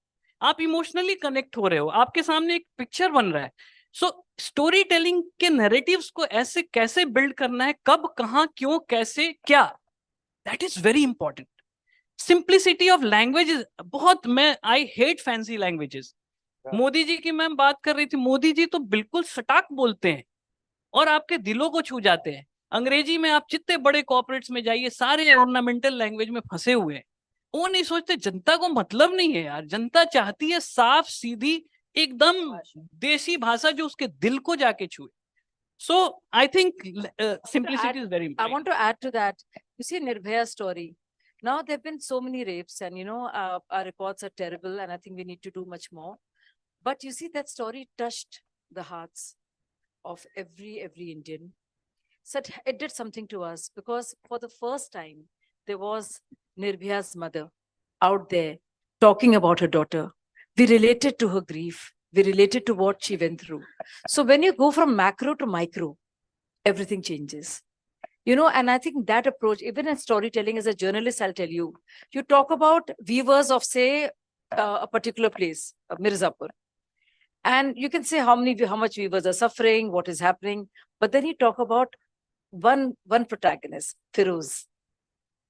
आप इमोशनली कनेक्ट हो रहे हो आपके सामने एक पिक्चर बन रहा है. सो स्टोरी टेलिंग के नैरेटिव्स को ऐसे कैसे बिल्ड करना है, कब, कहां, क्यों, कैसे, क्या, that is very important. Simplicity of language is बहुत, मैं I hate fancy languages. Modi ji की मैम बात कर रही थी, मोदी जी तो बिल्कुल सटाक बोलते हैं और आपके दिलों को छू जाते हैं. अंग्रेजी में आप जितने बड़े कॉर्पोरेट्स में जाइए, सारे ऑर्नामेंटल लैंग्वेज में फंसे हुए हैं. वो नहीं सोचते, जनता को मतलब नहीं है यार, जनता चाहती है साफ सीधी एकदम देसी भाषा जो उसके दिल को जाके छुए. So I think simplicity is very I important. want to add to that. You see, Nirbhaya story. Now there have been so many rapes, and our reports are terrible, and I think we need to do much more. But you see, that story touched the hearts of every Indian. So it did something to us, because for the first time there was Nirbhaya's mother out there talking about her daughter. We related to her grief. We related to what she went through. So when you go from macro to micro, everything changes. And I think that approach, even in storytelling, as a journalist, I'll tell you, you talk about weavers of, say, a particular place, Mirzapur. And you can say how much weavers are suffering, what is happening. But then you talk about one protagonist, Firoz.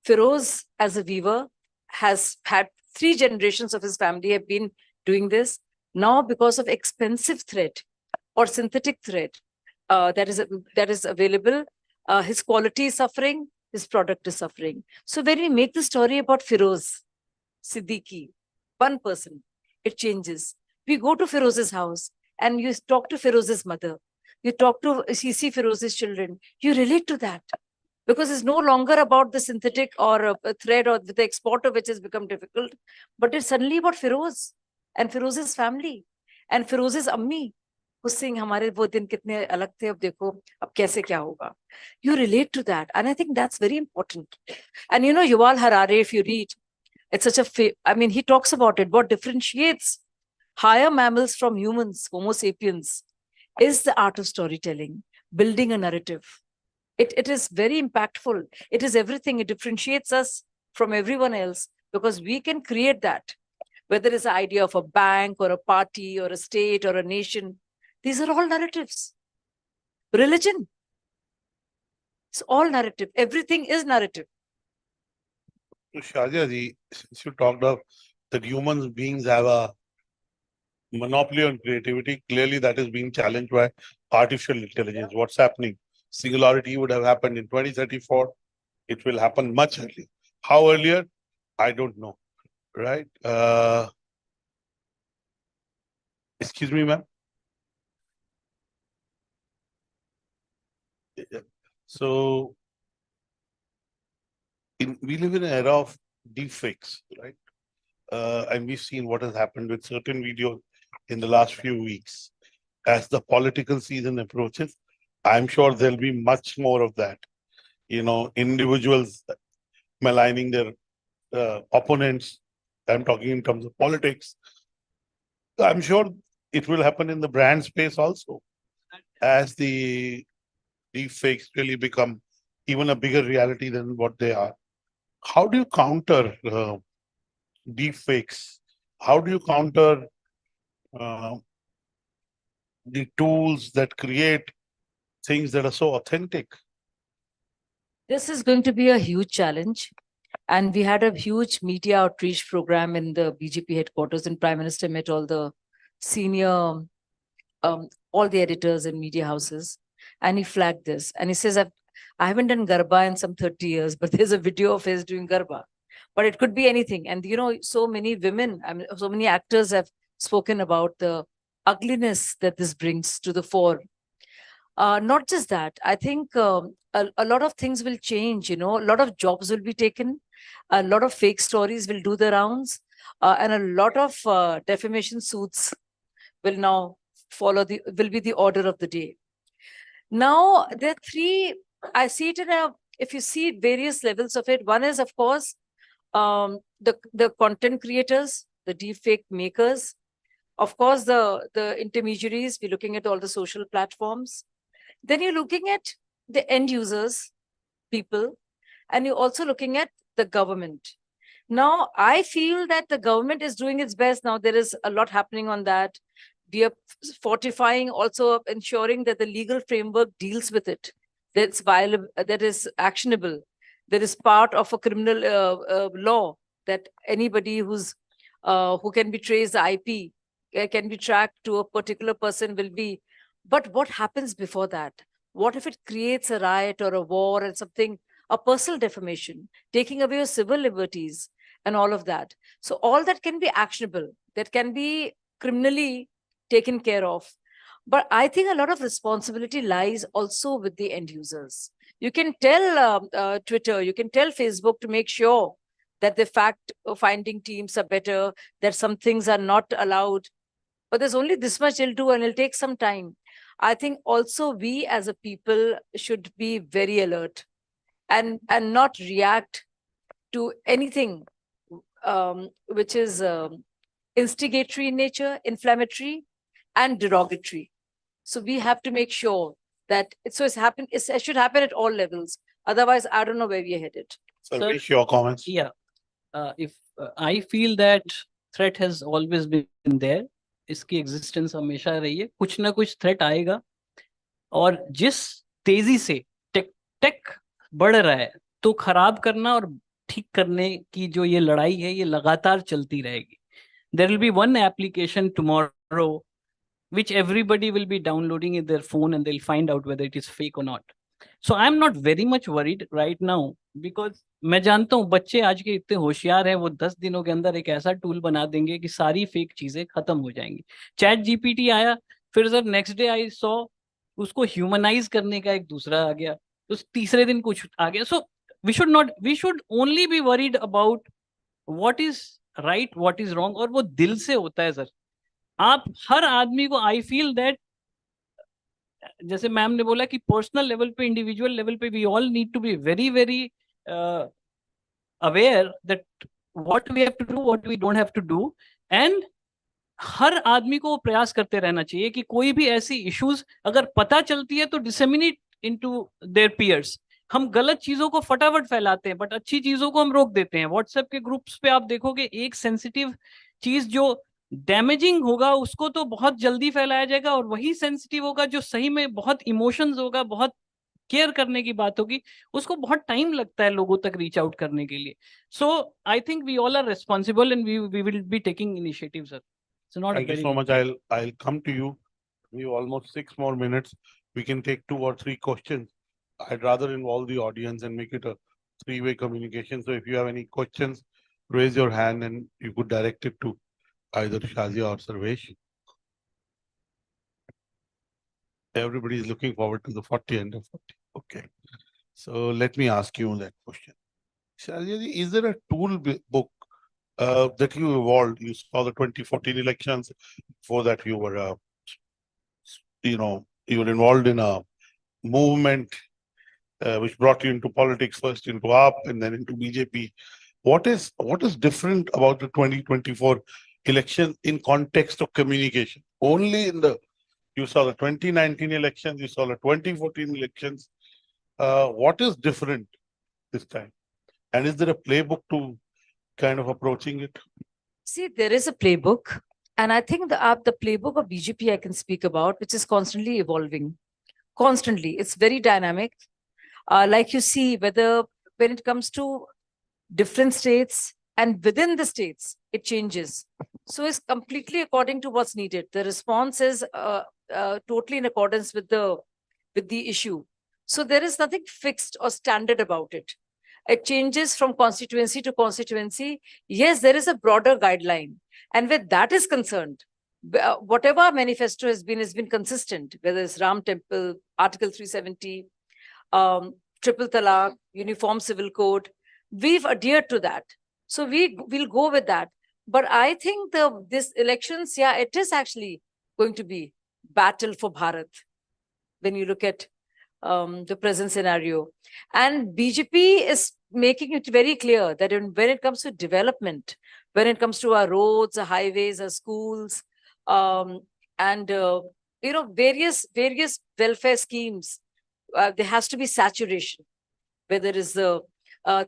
Firoz, as a weaver, has had 3 generations of his family have been doing this. Now, because of expensive thread or synthetic thread that is available, his quality is suffering, his product is suffering. So when we make the story about Firoz Siddiqui, one person, it changes. We go to Firoz's house and you talk to Firoz's mother. You talk to see Firoz's children. You relate to that, because it's no longer about the synthetic or a thread or the export of which has become difficult, but it's suddenly about Firoz and Firoz's family and Firoz's ammi who's saying, "Hamare wo din kitne alag the, ab dekho, ab kaise kya hoga." You relate to that, and I think that's very important. And Yuval Harari, if you read, it's such he talks about it. What differentiates higher mammals from humans, Homo sapiens, is the art of storytelling, building a narrative. It is very impactful. It is everything. It differentiates us from everyone else, because we can create that, whether it's the idea of a bank or a party or a state or a nation. These are all narratives. Religion, it's all narrative. Everything is narrative. Shazia ji, since you talked of that human beings have a monopoly on creativity, clearly that is being challenged by artificial intelligence. What's happening? Singularity would have happened in 2034. It will happen much earlier. How earlier? I don't know. Right? Excuse me, ma'am. So we live in an era of deepfakes, right? And we've seen what has happened with certain videos in the last few weeks. As the political season approaches, I'm sure there'll be much more of that. Individuals maligning their opponents. I'm talking in terms of politics. I'm sure it will happen in the brand space also, as the deepfakes really become even a bigger reality than what they are. How do you counter deepfakes? How do you counter the tools that create things that are so authentic? This is going to be a huge challenge. And we had a huge media outreach program in the BJP headquarters, and Prime Minister met all the senior, all the editors and media houses. And he flagged this. And he says, I haven't done Garba in some 30 years, but there's a video of his doing Garba. But it could be anything. And, so many women, so many actors have spoken about the ugliness that this brings to the fore. Not just that, I think a lot of things will change, a lot of jobs will be taken, a lot of fake stories will do the rounds, and a lot of defamation suits will now will be the order of the day. Now, there are 3, I see it if you see various levels of it. One is, of course, the content creators, the deepfake makers, of course, the intermediaries. We're looking at all the social platforms. Then you're looking at the end users, people, and you're also looking at the government. Now, I feel that the government is doing its best. Now, there is a lot happening on that. we are fortifying, also ensuring that the legal framework deals with it, that's viable, that is actionable, that is part of a criminal law, that anybody who can be traced the IP, can be tracked to a particular person will be. But what happens before that? What if it creates a riot or a war and something, a personal defamation, taking away your civil liberties and all of that? So all that can be actionable, that can be criminally taken care of. But I think a lot of responsibility lies also with the end users. You can tell Twitter, you can tell Facebook to make sure that the fact finding teams are better, that some things are not allowed. But there's only this much they'll do, and it'll take some time. I think also we as a people should be very alert and not react to anything which is instigatory in nature, inflammatory, and derogatory. So we have to make sure that it should happen at all levels. Otherwise, I don't know where we are headed. So, your comments. Yeah. If I feel that threat has always been there, इसकी existence हमेशा रही है, कुछ ना कुछ threat आएगा, और जिस तेजी से टेक बढ़ रहा है, तो खराब करना और ठीक करने की जो ये लड़ाई है, ये लगातार चलती रहेगी. There will be one application tomorrow which everybody will be downloading in their phone, and they'll find out whether it is fake or not. So I'm not very much worried right now, because मैं जानता हूँ बच्चे आज के इतने होशियार हैं, वो 10 दिनों के अंदर एक ऐसा टूल बना देंगे कि सारी फेक चीजें खत्म हो जाएंगी. चैट जीपीटी आया, फिर sir next day I saw उसको ह्यूमनाइज करने का एक दूसरा आ गया, तो तीसरे दिन कुछ आ गया. सो we should only be worried about what is right, what is wrong, और वो दिल से होता है सर. आप हर आदमी को, आई फील दैट, जैसे मैम ने बोला कि पर्सनल लेवल पे, इंडिविजुअल लेवल पे, we all need to be very very aware that what we have to do, what we don't have to do. And हर आदमी को प्रयास करते रहना चाहिए कि कोई भी ऐसी इश्यूज अगर पता चलती है तो डिसेमिनेट इनटू देयर पीयर्स. हम गलत चीजों को फटाफट फैलाते हैं, बट अच्छी चीजों को हम रोक देते हैं. व्हाट्सएप के ग्रुप्स पे आप देखोगे, एक सेंसिटिव चीज जो डैमेजिंग होगा उसको तो बहुत जल्दी फैलाया जाएगा, और वही सेंसिटिव होगा जो सही में बहुत इमोशंस होगा, बहुत केयर करने की बात होगी, उसको बहुत टाइम लगता है लोगों तक रीच आउट करने के लिए. So I think we all are responsible, and we will be taking initiative sir. It's not Thank you so much. I'll come to you. We have almost 6 more minutes. We can take 2 or 3 questions. I'd rather involve the audience and make it a 3-way communication. So if you have any questions, raise your hand and you could direct it to either Shazia or Sarvesh. Everybody is looking forward to the 40 under 40. Okay. So let me ask you that question. Shazia, is there a tool book that you evolved? You saw the 2014 elections. Before that, you were, you were involved in a movement which brought you into politics, first into AAP and then into BJP. What is different about the 2024 election in context of communication? Only you saw the 2019 elections, you saw the 2014 elections. What is different this time? And is there a playbook to kind of approaching it? See, there is a playbook, and I think the playbook of BJP I can speak about, which is constantly evolving. Constantly, it's very dynamic. Like you see, when it comes to different states and within the states, it changes. So it's completely according to what's needed. The response is totally in accordance with the issue. So there is nothing fixed or standard about it. It changes from constituency to constituency. Yes, there is a broader guideline. And where that is concerned, whatever our manifesto has been consistent, whether it's Ram Temple, Article 370, Triple Talaq, Uniform Civil Code, we've adhered to that. So we'll go with that. But I think this elections, yeah, it is actually going to be battle for Bharat when you look at the present scenario. And BJP is making it very clear that when it comes to development, when it comes to our roads, our highways, our schools, and various welfare schemes, there has to be saturation. Whether it's the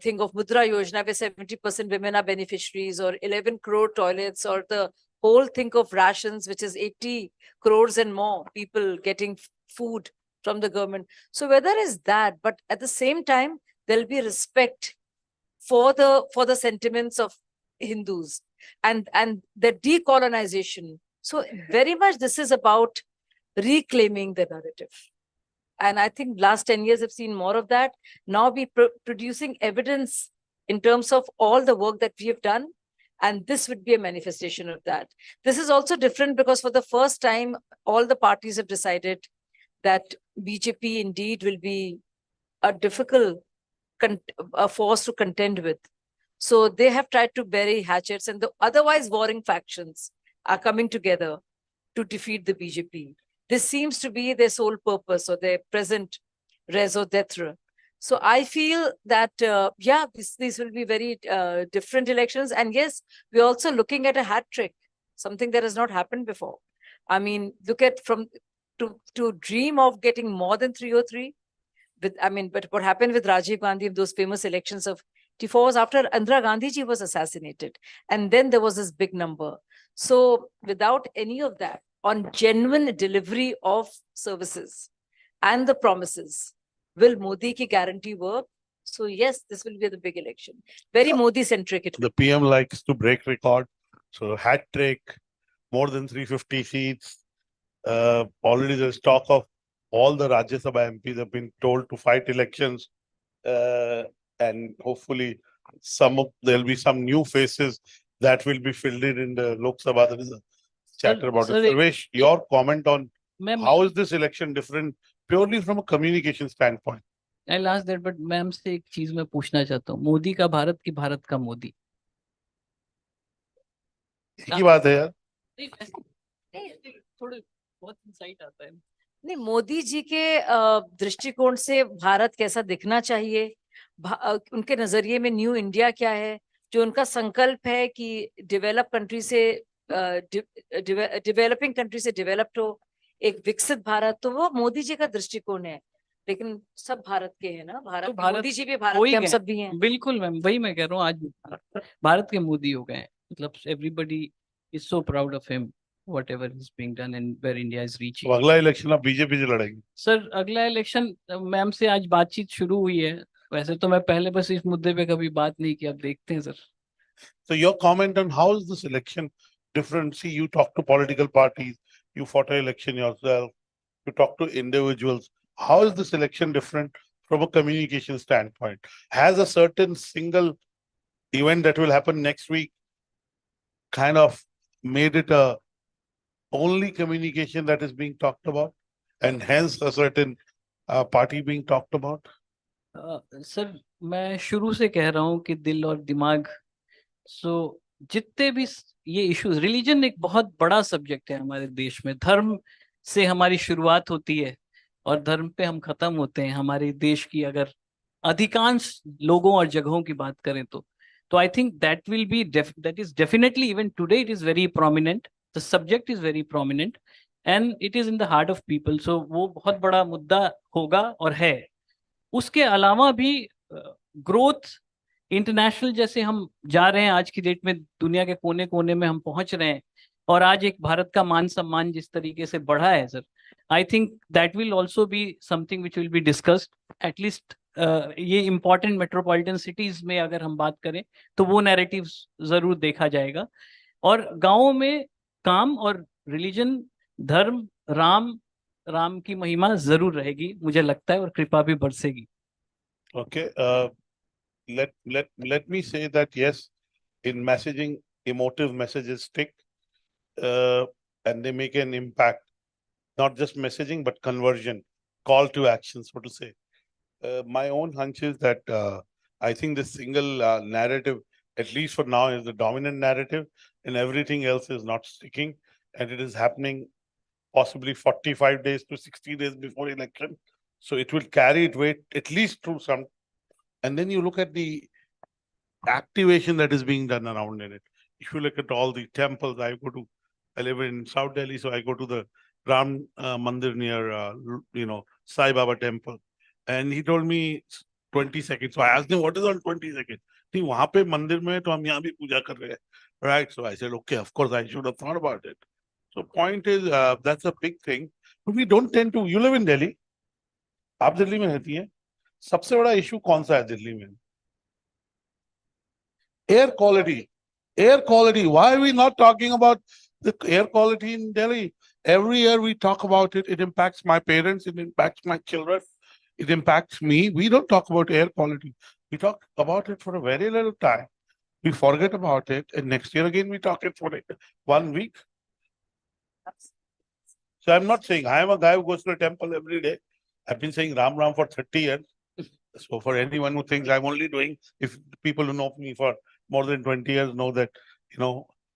thing of Mudra Yojana, where 70% women are beneficiaries, or 11 crore toilets, or the whole think of rations, which is 80 crores and more people getting food from the government. So whether is that, but at the same time, there'll be respect for the sentiments of Hindus and the decolonization. So very much this is about reclaiming the narrative. And I think last 10 years have seen more of that. Now we producing evidence in terms of all the work that we have done. And this would be a manifestation of that. This is also different because for the first time, all the parties have decided that BJP indeed will be a difficult a force to contend with. So they have tried to bury hatchets, and the otherwise warring factions are coming together to defeat the BJP. This seems to be their sole purpose or their present raison d'etre. So I feel that, yeah, these will be very different elections. And yes, we're also looking at a hat trick, something that has not happened before. I mean, look at to dream of getting more than 303. But what happened with Rajiv Gandhi in those famous elections of 84 was after Indira Gandhi ji was assassinated. And then there was this big number. So without any of that, on genuine delivery of services and the promises, will Modi ki guarantee work? So yes, this will be the big election. Very Modi-centric. The PM likes to break record. So hat trick, more than 350 seats. Already there's talk of all the Rajya Sabha MPs have been told to fight elections. And hopefully there'll be some new faces that will be filled in the Lok Sabha. There is a chatter about it. Sarvesh, your comment on how is this election different purely from a communication standpoint? I'll ask that, but ma'am से एक चीज मैं पूछना चाहता हूँ, मोदी का भारत की भारत का मोदी? की बात है यार? थोड़े बहुत इंसाइट आता है। नहीं, मोदी जी के दृष्टिकोण से भारत कैसा दिखना चाहिए, उनके नजरिए में न्यू इंडिया क्या है, जो उनका संकल्प है कि डेवलप कंट्री से डेवलपिंग कंट्री से डेवलप्ड हो, एक विकसित भारत, तो वो मोदी जी का दृष्टिकोण है। लेकिन सब भारत के हैं ना, भारत तो भारत मोदी जी भी भारत के, हम सब भी हैं। बिल्कुल मैम, वही मैं कह रहा हूँ, आज भारत के मोदी हो गए, मतलब everybody is so proud of him, whatever is being done and where India is reaching. तो अगला इलेक्शन आप बीजेपी से लड़ेंगे? सर अगला इलेक्शन मैम से आज बातचीत शुरू हुई है, वैसे तो मैं पहले बस इस मुद्दे पे कभी बात नहीं की, अब देखते हैं sir. So your comment on how is this election different? See, you talk to political parties, you fought an election yourself, you talk to individuals. How is this election different from a communication standpoint? Has a certain single event that will happen next week kind of made it a only communication that is being talked about, and hence a certain party being talked about? Sir मैं शुरू से कह रहा हूँ कि दिल और दिमाग, सो जितने भी ये इश्यूज, रिलीजन एक बहुत बड़ा सब्जेक्ट है हमारे देश में, धर्म से हमारी शुरुआत होती है और धर्म पे हम खत्म होते हैं हमारे देश की अगर अधिकांश लोगों और जगहों की बात करें तो I think that will be that is definitely, even today it is very prominent, the subject is very prominent and it is in the heart of people, so वो बहुत बड़ा मुद्दा होगा और है। उसके अलावा भी ग्रोथ इंटरनेशनल जैसे हम जा रहे हैं, आज की डेट में दुनिया के कोने कोने में हम पहुंच रहे हैं, और आज एक भारत का मान सम्मान जिस तरीके से बढ़ा है sir, I think that will also be something which will be discussed, at least ये इंपॉर्टेंट मेट्रोपॉलिटन सिटीज में अगर हम बात करें तो वो नैरेटिव जरूर देखा जाएगा, और गाँवों में काम और रिलीजन, धर्म, राम की महिमा जरूर रहेगी मुझे लगता है, और कृपा भी बरसेगी। Okay, let me say that yes, in messaging, emotive messages stick, and they make an impact. Not just messaging, but conversion, call to action, so to say. My own hunch is that I think this single narrative, at least for now, is the dominant narrative, and everything else is not sticking, and it is happening possibly 45 days to 60 days before election. So it will carry its weight at least through some. And then you look at the activation that is being done around in it. If you look at all the temples, I live in South Delhi, so I go to the Ram Mandir near, Sai Baba temple. And he told me 20 seconds. So I asked him, what is on 20 seconds? नहीं वहां पे मंदिर में तो हम यहाँ भी पूजा कर रहे हैं, right? So I said, okay, of course I should have thought about it. So point is, that's a big thing. But we don't tend to. You live in Delhi. आप दिल्ली में रहती हैं. सबसे बड़ा इशू कौन सा है दिल्ली में? Air quality. Air quality. Why are we not talking about the air quality in Delhi? Every year we talk about it. It impacts my parents. It impacts my children. It impacts me. We don't talk about air quality. We talk about it for a very little time. We forget about it. And next year again, we talk it for 1 week. So I'm not saying I am a guy who goes to a temple every day. I've been saying Ram Ram for 30 years. So for anyone who thinks I'm only doing, if people who know me for more than 20 years know that,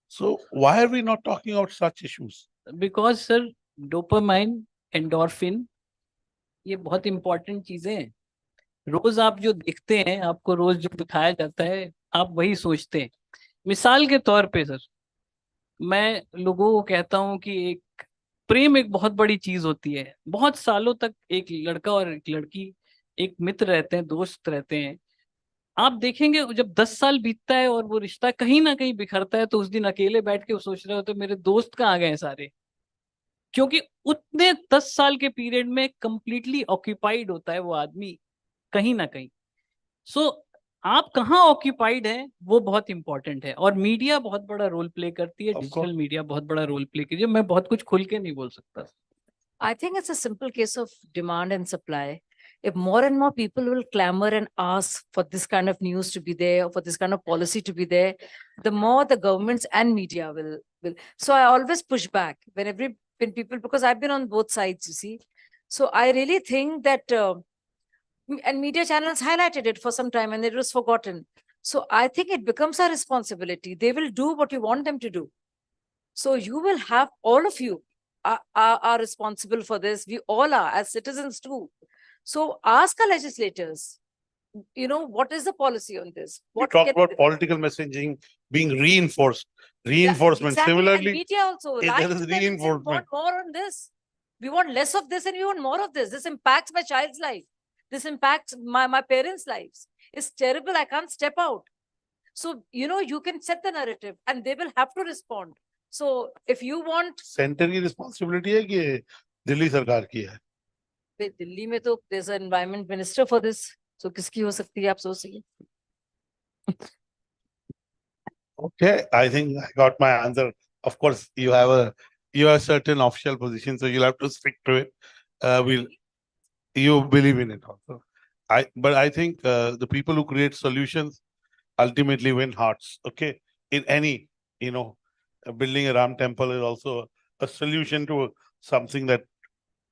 so why are we not talking about such issues? Because sir, dopamine, endorphin, ये बहुत important चीजें हैं. रोज आप जो देखते हैं, आपको रोज जो दिखाया जाता है, आप वही सोचते हैं. मिसाल के तौर पे सर, मैं लोगों को कहता हूं कि एक प्रेम एक बहुत बड़ी चीज होती है. बहुत सालों तक एक लड़का और एक लड़की एक मित्र रहते हैं, दोस्त रहते हैं. आप देखेंगे जब 10 साल बीतता है और वो रिश्ता कहीं ना कहीं बिखरता है, तो उस दिन अकेले बैठ के वो सोच रहे होते मेरे दोस्त कहाँ गए सारे, क्योंकि उतने 10 साल के पीरियड में कंप्लीटली ऑक्यूपाइड होता है वो आदमी कहीं ना कहीं. सो आप कहाँ ऑक्यूपाइड हैं वो बहुत इंपॉर्टेंट है. और मीडिया बहुत बड़ा रोल प्ले करती है, डिजिटल मीडिया बहुत बड़ा रोल प्ले करती है. मैं बहुत कुछ खुल के नहीं बोल सकता. I think it's a simple case of demand and supply. If more and more people will clamor and ask for this kind of news to be there, or for this kind of policy to be there, the more the governments and media will. So I always push back when people, because I've been on both sides, you see. So I really think that, and media channels highlighted it for some time and it was forgotten. So I think it becomes our responsibility. They will do what you want them to do. So you will have, all of you are responsible for this. We all are as citizens too. So ask our legislators, what is the policy on this? We talk about political messaging being reinforced, reinforcement. Exactly. Similarly, And media also, there is we reinforcement. want more on this. We want less of this and we want more of this. This impacts my child's life. This impacts my parents' lives. It's terrible. I can't step out. So, you can set the narrative and they will have to respond. So if you want, centre की responsibility है कि दिल्ली सरकार की है? दिल्ली में तो there's an environment minister for this. So किसकी हो सकती है आप सोचिए? Okay, I think I got my answer. Of course, you have a certain official position, so you'll have to stick to it. You believe in it also. But I think the people who create solutions ultimately win hearts. Okay, in any, building a Ram temple is also a solution to something that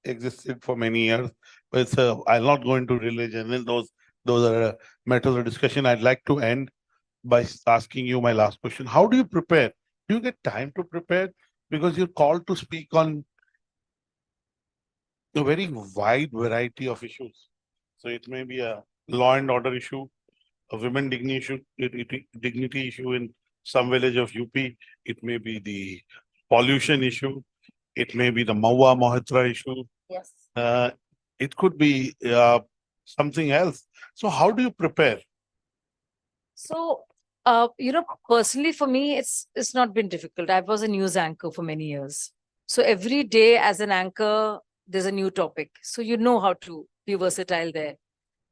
existed for many years. But I'll not go into religion, and those are matters of discussion. I'd like to end by asking you my last question. How do you prepare? Do you get time to prepare? Because you're called to speak on a very wide variety of issues. So it may be a law and order issue, a women dignity issue in some village of UP. It may be the pollution issue. It may be the Maua Mohitra issue. Yes. It could be something else. So how do you prepare? So, personally for me, it's not been difficult. I was a news anchor for many years. So every day as an anchor, there's a new topic. So you know how to be versatile there.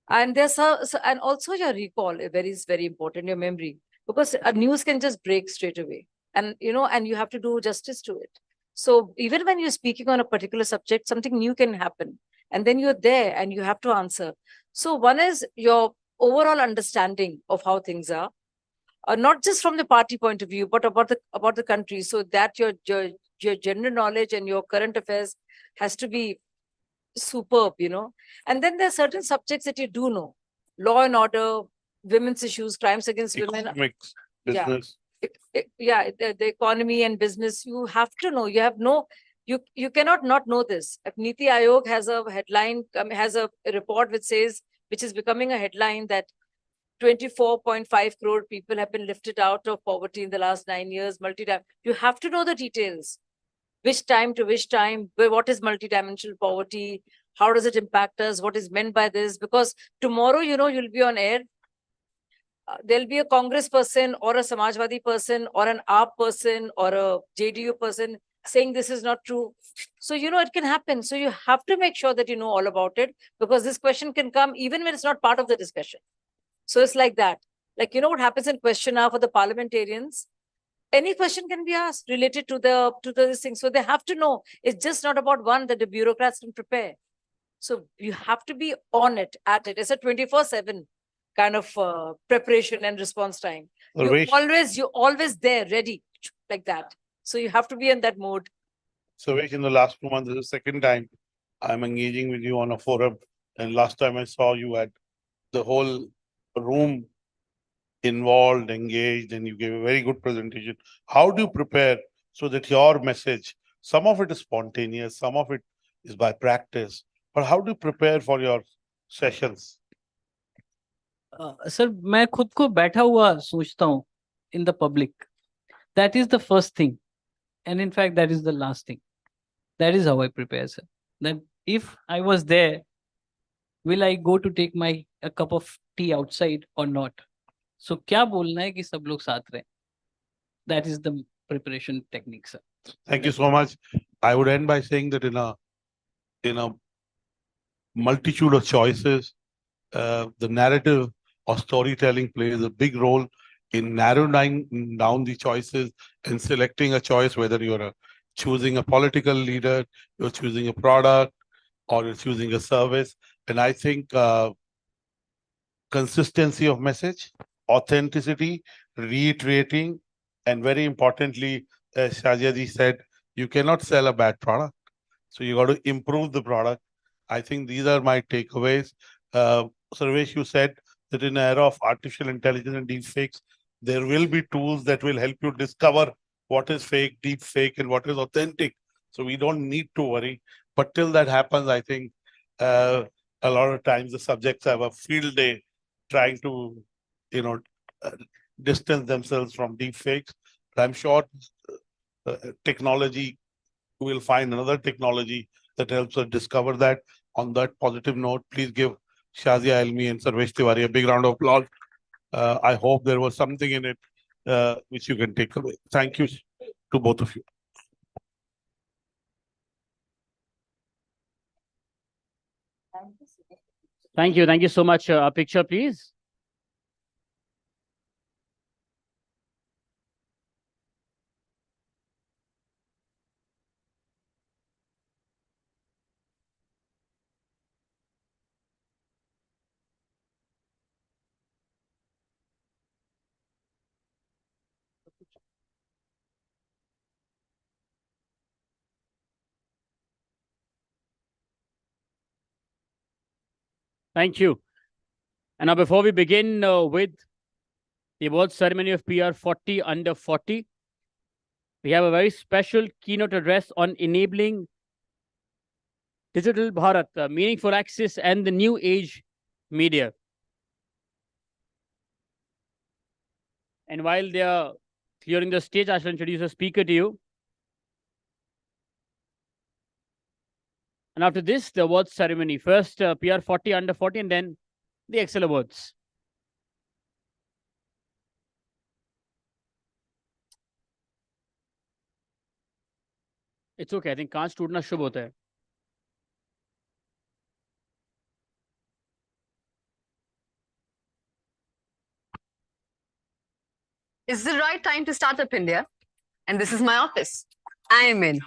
And and also your recall is very important, your memory, because a news can just break straight away. And, and you have to do justice to it. So even when you're speaking on a particular subject, something new can happen. And then you're there and you have to answer. So one is your overall understanding of how things are, not just from the party point of view, but about the country. So that your general knowledge and your current affairs has to be superb, And then there are certain subjects that you do know: law and order, women's issues, crimes against women, economics, business. The economy and business. You have to know. You cannot not know this. If Niti Aayog has a headline, has a report which is becoming a headline, that 24.5 crore people have been lifted out of poverty in the last 9 years, multi-time. You have to know the details. Which time to which time, what is multidimensional poverty? How does it impact us? What is meant by this? Because tomorrow, you'll be on air. there'll be a Congress person or a Samajwadi person or an AAP person or a JDU person saying this is not true. So, it can happen. So you have to make sure that you know all about it, because this question can come even when it's not part of the discussion. So it's like that. Like, what happens in question hour for the parliamentarians? Any question can be asked related to this thing. So they have to know. It's just not about one that the bureaucrats can prepare. So you have to be on it, at it. It's a 24/7 kind of preparation and response time. You're always there, ready, like that. So you have to be in that mode. Sarvesh, in the last 2 months, this is the second time I'm engaging with you on a forum. And last time I saw you had the whole room involved, engaged, and you gave a very good presentation. How do you prepare so that your message, some of it is spontaneous, some of it is by practice, but how do you prepare for your sessions? Sir मैं खुद को बैठा हुआ सोचता हूँ in the public. That is the first thing, and in fact that is the last thing. That is how I prepare, sir. That if I was there, will I go to take a cup of tea outside or not? So क्या बोलना है कि सब लोग साथ रहें. That is the preparation technique, sir. Thank you so much. I would end by saying that in a multitude of choices, the narrative or storytelling plays a big role in narrowing down the choices and selecting a choice, whether you're choosing a political leader, you're choosing a product, or you're choosing a service. And I think consistency of message, authenticity, reiterating, and very importantly, as Shazia ji said, you cannot sell a bad product. So you got to improve the product. I think these are my takeaways. Sarvesh, you said that in an era of artificial intelligence and deep fakes, there will be tools that will help you discover what is fake, deep fake, and what is authentic. So we don't need to worry. But till that happens, I think a lot of times the subjects have a field day trying to, uh, distance themselves from deep fakes. But I'm sure technology will find another technology that helps us discover that. On that positive note, please give Shazia Elmi and Sarvesh Tiwari a big round of applause. I hope there was something in it which you can take away. Thank you to both of you. Thank you. Thank you so much. A picture, please. Thank you. And now, before we begin with the awards ceremony of PR 40 under 40, we have a very special keynote address on enabling Digital Bharat, meaningful access, and the new age media. And while they are clearing the stage, I shall introduce a speaker to you. And after this, the awards ceremony. First, PR 40 under 40, and then the Excel Awards. It's okay. I think कांच टूटना शुभ होता है. It's the right time to start up India. And this is my office. I am in.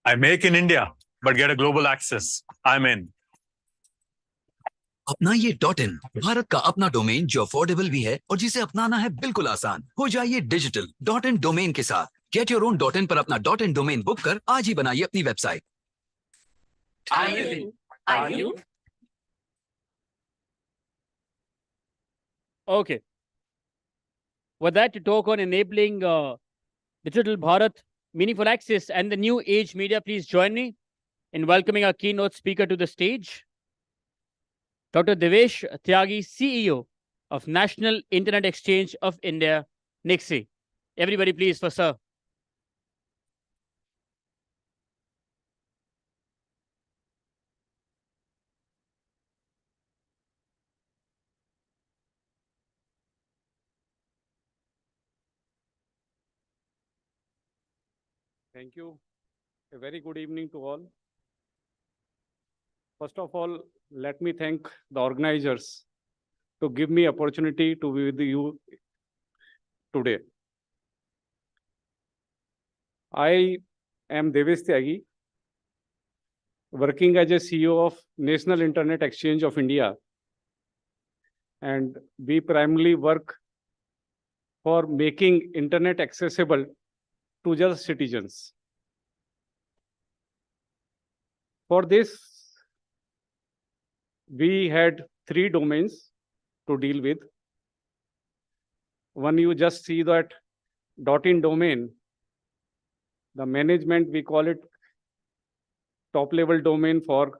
I make in India, but get a global access. I'm in. अपना ये .in Bharat का अपना domain जो affordable भी है और जिसे अपनाना है बिल्कुल आसान. हो जाइए डिजिटल. .in डोमेन के साथ गेट योर ओन .in पर अपना .in डोमेन बुक कर आज ही बनाइए अपनी website. Are you? Okay. With that, to talk on enabling Digital Bharat, meaningful access, and the new age media, please join me in welcoming our keynote speaker to the stage, Dr. Devesh Tyagi, CEO of National Internet Exchange of India, NIXI. Everybody, please, for sir. Thank you. A very good evening to all. First of all, let me thank the organizers to give me opportunity to be with you today. I am Devesh Tyagi, working as a CEO of National Internet Exchange of India, and we primarily work for making internet accessible to just citizens. For this, we had 3 domains to deal with. One, you just see that .in domain, the management, we call it top level domain for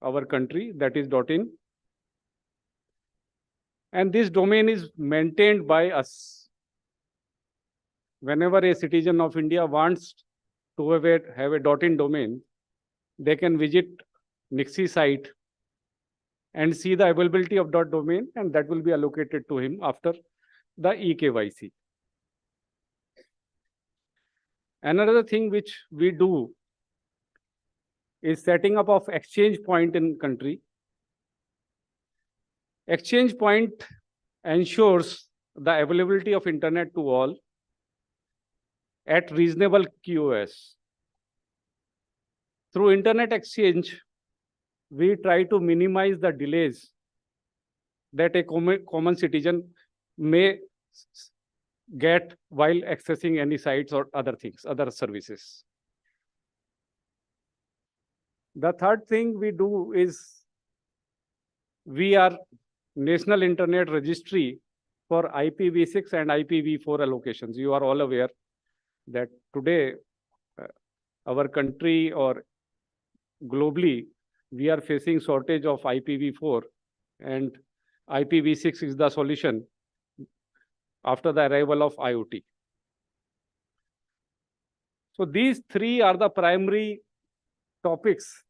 our country, that is .in. And this domain is maintained by us. Whenever a citizen of India wants to have a .in domain, they can visit Nixie site and see the availability of .domain, and that will be allocated to him after the eKYC. Another thing which we do is setting up of exchange point in country. Exchange point ensures the availability of internet to all at reasonable QoS. Through internet exchange, we try to minimize the delays that a common citizen may get while accessing any sites or other things, other services. The third thing we do is we are National Internet Registry for IPv6 and IPv4 allocations. You are all aware that today our country or globally, we are facing shortage of IPv4, and IPv6 is the solution after the arrival of IoT. So these 3 are the primary topics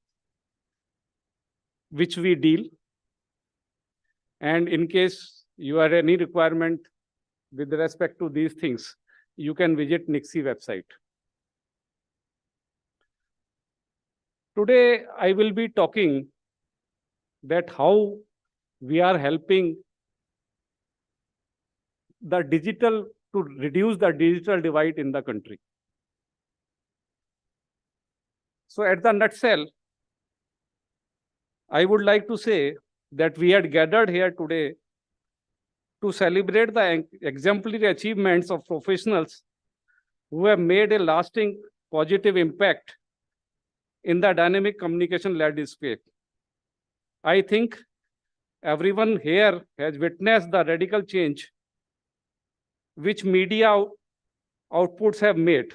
which we deal. And in case you have any requirement with respect to these things, you can visit Nixie website. Today, I will be talking that how we are helping the digital to reduce the digital divide in the country. So at the nutshell, I would like to say that we had gathered here today to celebrate the exemplary achievements of professionals who have made a lasting positive impact in the dynamic communication landscape. I think everyone here has witnessed the radical change which media outputs have made.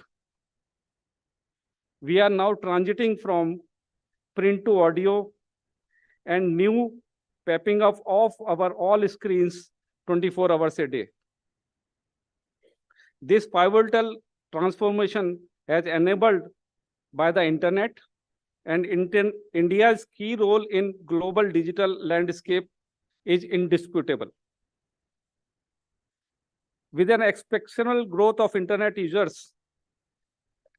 We are now transiting from print to audio and new pepping up of our all screens 24 hours a day. This pivotal transformation has enabled by the internet, and India's key role in global digital landscape is indisputable. With an exceptional growth of internet users,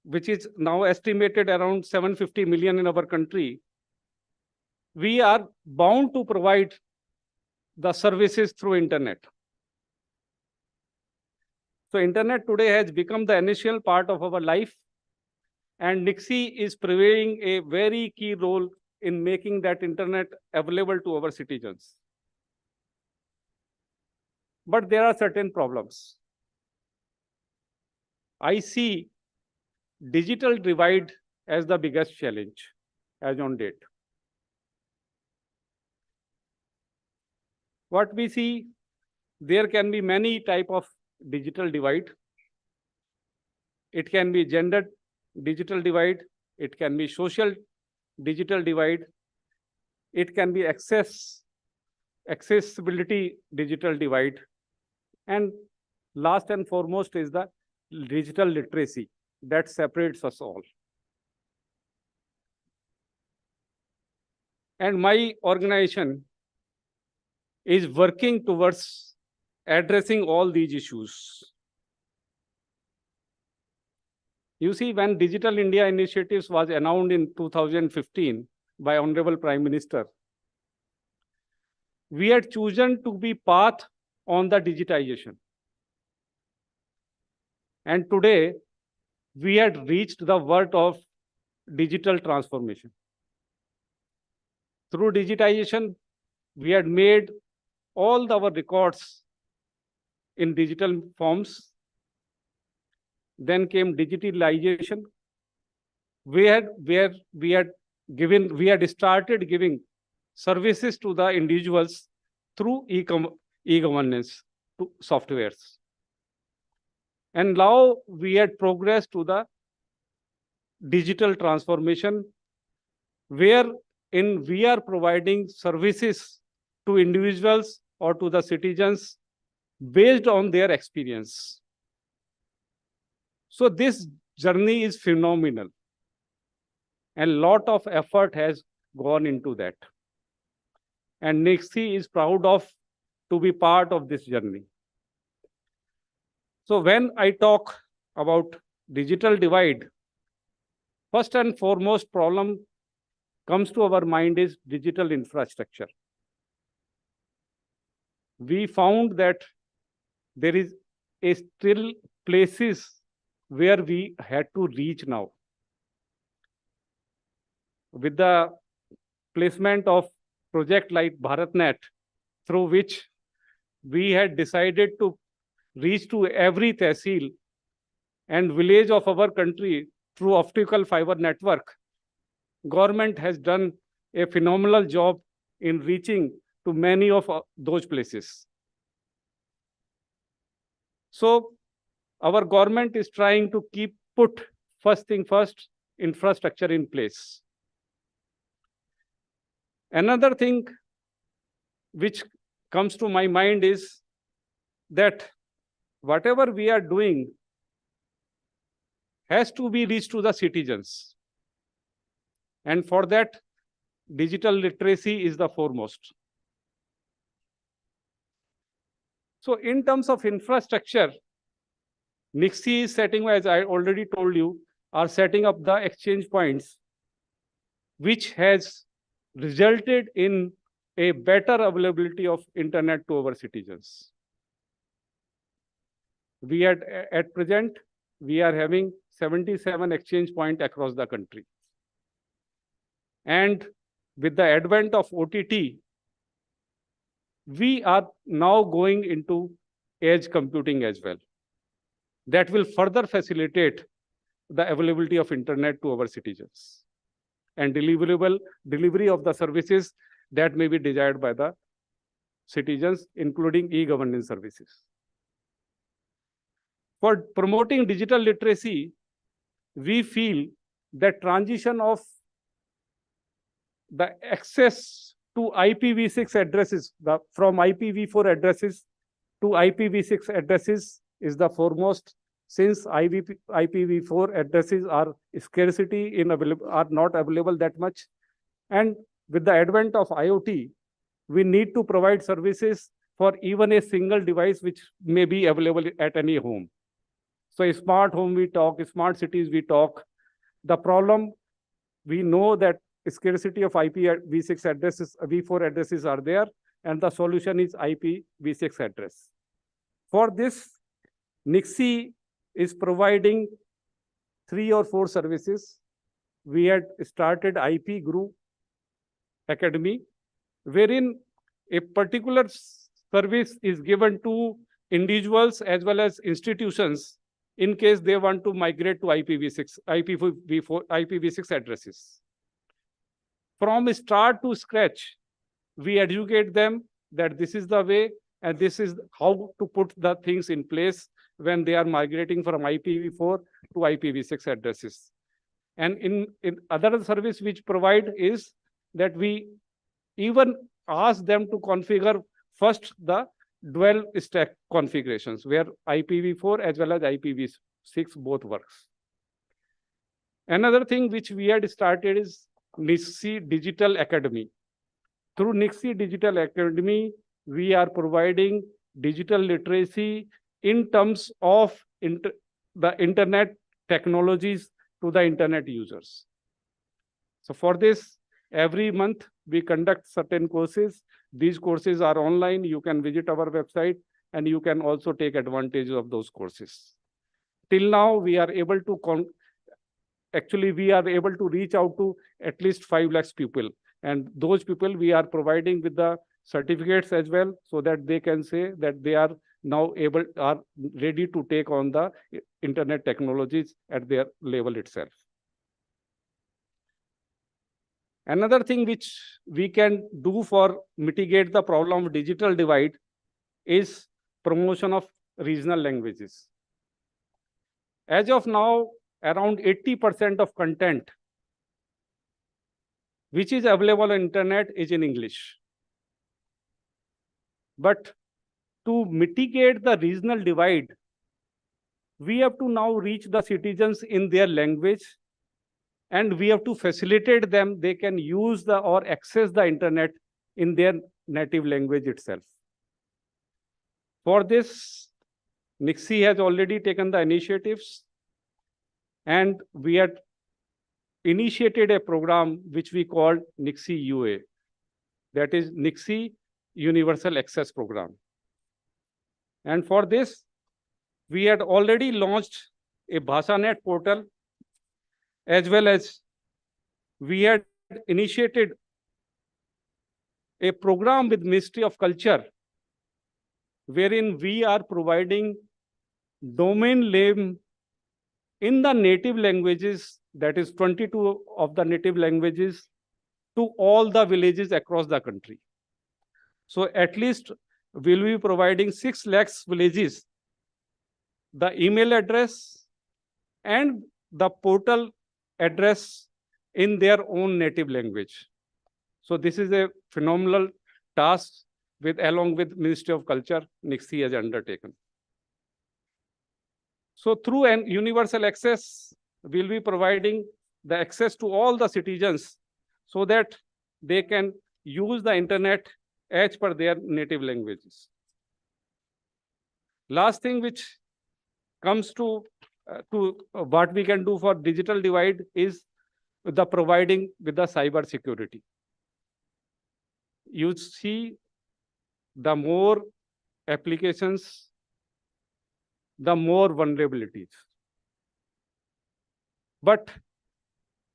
which is now estimated around 750 million in our country, we are bound to provide the services through internet. So internet today has become the initial part of our life, and Nixie is playing a very key role in making that internet available to our citizens. But there are certain problems. I see digital divide as the biggest challenge as on date. What we see, there can be many type of digital divide. It can be gender digital divide. It can be social digital divide. It can be accessibility digital divide. And last and foremost is the digital literacy that separates us all. And my organization is working towards addressing all these issues. You see, when Digital India Initiatives was announced in 2015 by Honorable Prime Minister, we had chosen to be path on the digitization. And today, we had reached the world of digital transformation. Through digitization, we had made all our records in digital forms. Then came digitalization, where we had started giving services to the individuals through e-governance softwares. And now we had progressed to the digital transformation, wherein we are providing services to individuals or to the citizens based on their experience. So this journey is phenomenal, and a lot of effort has gone into that. And Nixie is proud of to be part of this journey. So when I talk about digital divide, first and foremost problem comes to our mind is digital infrastructure. We found that there is still places where we had to reach now. With the placement of project like BharatNet, through which we had decided to reach to every tehsil and village of our country through optical fiber network, government has done a phenomenal job in reaching to many of those places. So our government is trying to put first thing first, infrastructure in place. Another thing which comes to my mind is that whatever we are doing has to be reached to the citizens. And for that, digital literacy is the foremost. So in terms of infrastructure, Nixie is setting, as I already told you, are setting up the exchange points, which has resulted in a better availability of internet to our citizens. We at present, we are having 77 exchange points across the country. And with the advent of OTT, we are now going into edge computing as well. That will further facilitate the availability of internet to our citizens and delivery of the services that may be desired by the citizens, including e-governance services. For promoting digital literacy, we feel that transition of the access to IPv6 addresses, from IPv4 addresses to IPv6 addresses is the foremost, since IPv4 addresses are scarcity are not available that much. And with the advent of IoT, we need to provide services for even a single device which may be available at any home. So smart home we talk, smart cities we talk. The problem, we know that scarcity of IPv6 addresses, v4 addresses are there, and the solution is IPv6 address. For this, Nixie is providing 3 or 4 services. We had started IP Guru Academy, wherein a particular service is given to individuals as well as institutions in case they want to migrate to IPv6 addresses. From start to scratch, we educate them that this is the way and this is how to put the things in place when they are migrating from IPv4 to IPv6 addresses. And in other service which provide is that we even ask them to configure first the dual stack configurations where IPv4 as well as IPv6 both works. Another thing which we had started is Nixie Digital Academy. Through Nixie Digital Academy, we are providing digital literacy in terms of the internet technologies to the internet users. So for this, every month we conduct certain courses. These courses are online. You can visit our website and you can also take advantage of those courses. Till now, we are able to reach out to at least 5 lakhs people. And those people we are providing with the certificates as well, so that they can say that they are now ready to take on the internet technologies at their level itself. Another thing which we can do for mitigate the problem of digital divide is promotion of regional languages. As of now, around 80% of content which is available on internet is in English. But to mitigate the regional divide, we have to now reach the citizens in their language, and we have to facilitate them. They can use or access the internet in their native language itself. For this, NIXI has already taken the initiatives, and we had initiated a program which we called NIXI UA, that is NIXI Universal Access Program. And for this, we had already launched a BhasaNet portal, as well as we had initiated a program with Ministry of Culture, wherein we are providing domain name in the native languages, that is 22 of the native languages, to all the villages across the country. So at least we'll be providing 6 lakhs villages the email address and the portal address in their own native language. So this is a phenomenal task along with Ministry of Culture, NIXI has undertaken. So through an universal access, we'll be providing the access to all the citizens so that they can use the internet as per their native languages. Last thing which comes to what we can do for digital divide is the providing with the cyber security. You see, the more applications, the more vulnerabilities. But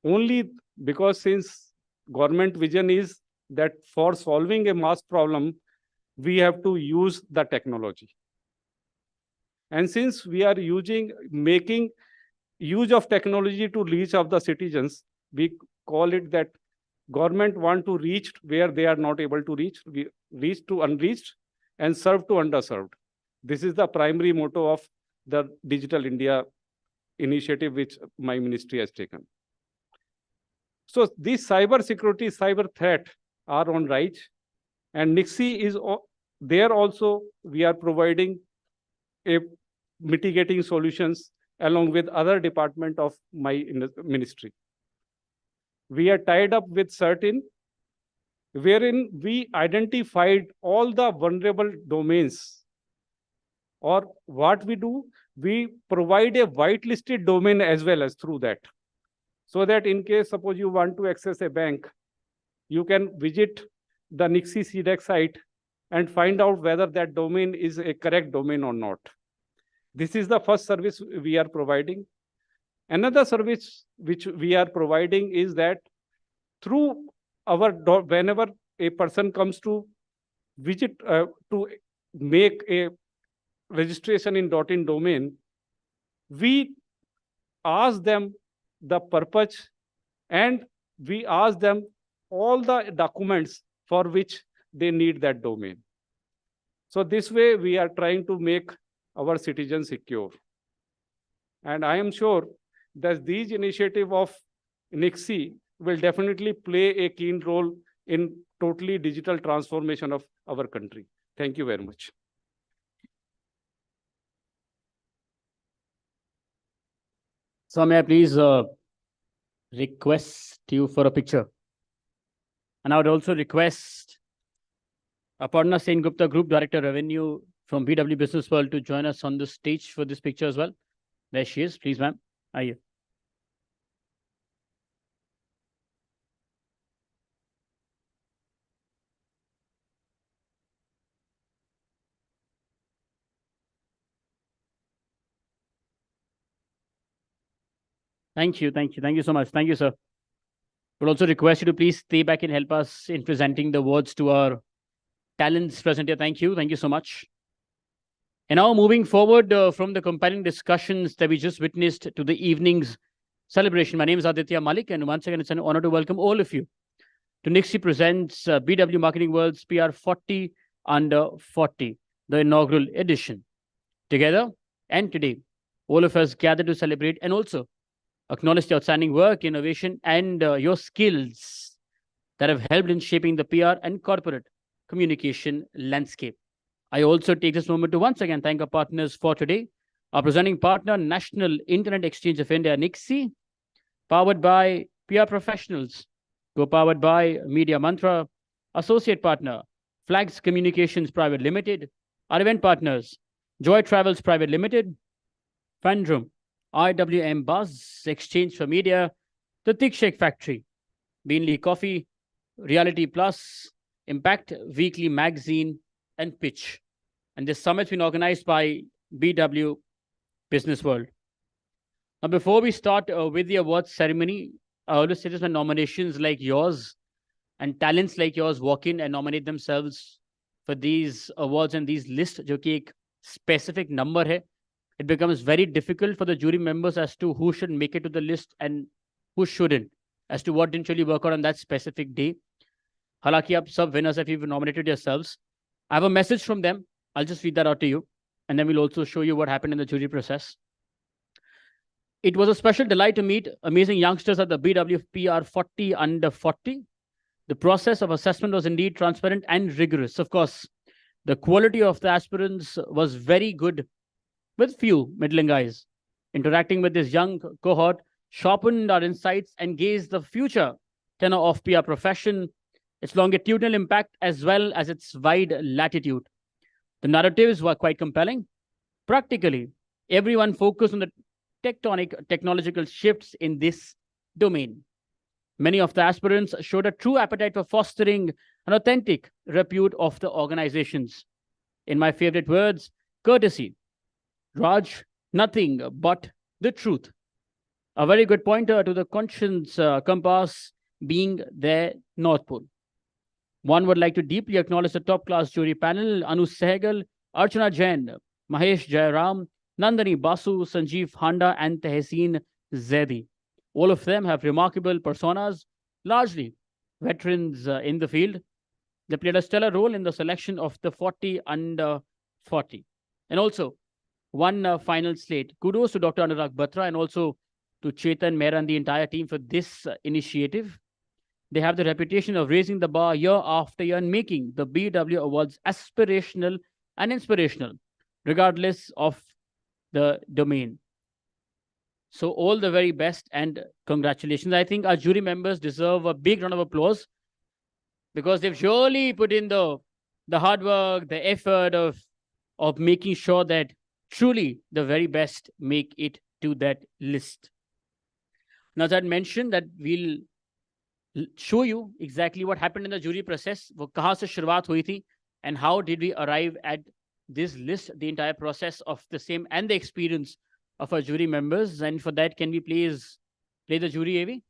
only because since government vision is that for solving a mass problem, we have to use the technology. And since we are making use of technology to reach of the citizens, we call it that government want to reach where they are not able to reach, we reach to unreached and serve to underserved. This is the primary motto of the Digital India initiative which my ministry has taken. So these cyber security, cyber threat are on rise, and NIXI is there also. We are providing a mitigating solutions along with other department of my ministry. We are tied up with certain, wherein we identified all the vulnerable domains. Or what we do, we provide a whitelisted domain as well as through that. So that in case, suppose you want to access a bank, you can visit the NIXI CDEC site and find out whether that domain is a correct domain or not. This is the first service we are providing. Another service which we are providing is that through our, whenever a person comes to visit, to make a registration in .in domain, we ask them the purpose and we ask them all the documents for which they need that domain. So this way we are trying to make our citizens secure. And I am sure that these initiatives of NIXI will definitely play a keen role in totally digital transformation of our country. Thank you very much. So may I please request you for a picture? And I would also request Aparna Sen Gupta, Group Director Revenue from BW Businessworld, to join us on the stage for this picture as well. There she is, please, ma'am. आइए। Thank you, thank you, thank you so much. Thank you, sir. We'll also request you to please stay back and help us in presenting the awards to our talents present here. Thank you so much. And now moving forward from the compelling discussions that we just witnessed to the evening's celebration. My name is Aditya Malik, and once again, it's an honor to welcome all of you to Nixie Presents BW Marketing World's PR 40 Under 40, the inaugural edition. Together and today, all of us gather to celebrate and also acknowledge the outstanding work, innovation, and your skills that have helped in shaping the PR and corporate communication landscape. I also take this moment to once again thank our partners for today. Our presenting partner, National Internet Exchange of India, Nixie, powered by PR Professionals, co-powered by Media Mantra, associate partner, Flags Communications Private Limited, our event partners, Joy Travels Private Limited, Fandrum, IWM Buzz, Exchange for Media, The Thick Shake Factory, Beanley Coffee, Reality Plus, Impact Weekly Magazine, and Pitch. And this summit's been organized by BW Businessworld. Now, before we start with the awards ceremony, I always say this: when nominations like yours and talents like yours walk in and nominate themselves for these awards and these lists, जो कि एक specific number है, it becomes very difficult for the jury members as to who should make it to the list and who shouldn't, as to what didn't really work out on that specific day. हालांकि आप सब winners, if you've nominated yourselves, I have a message from them. I'll just read that out to you, and then we'll also show you what happened in the jury process. It was a special delight to meet amazing youngsters at the BWPR 40 Under 40. The process of assessment was indeed transparent and rigorous. Of course, the quality of the aspirants was very good, with few middling guys. Interacting with this young cohort sharpened our insights and gauged the future tenor of PR profession, its longitudinal impact, as well as its wide latitude. The narratives were quite compelling. Practically, everyone focused on the tectonic technological shifts in this domain. Many of the aspirants showed a true appetite for fostering an authentic repute of the organizations. In my favorite words, courtesy. Raj, nothing but the truth. A very good pointer to the conscience compass being their North Pole. One would like to deeply acknowledge the top-class jury panel: Anu Sehgal, Archana Jain, Mahesh Jairam, Nandani Basu, Sanjeev Handa, and Tehseen Zaidi. All of them have remarkable personas, largely veterans in the field. They played a stellar role in the selection of the 40 Under 40. And also, one final slate. Kudos to Dr. Anurag Batra and also to Chetan Mehra and the entire team for this initiative. They have the reputation of raising the bar year after year and making the BW Awards aspirational and inspirational, regardless of the domain. So all the very best and congratulations. I think our jury members deserve a big round of applause because they've surely put in the hard work, the effort of making sure that truly the very best make it to that list. Now, as I mentioned, that we'll show you exactly what happened in the jury process, वो कहाँ से शुरुआत हुई थी, and how did we arrive at this list, the entire process of the same and the experience of our jury members. And for that, can we please play the jury, AV?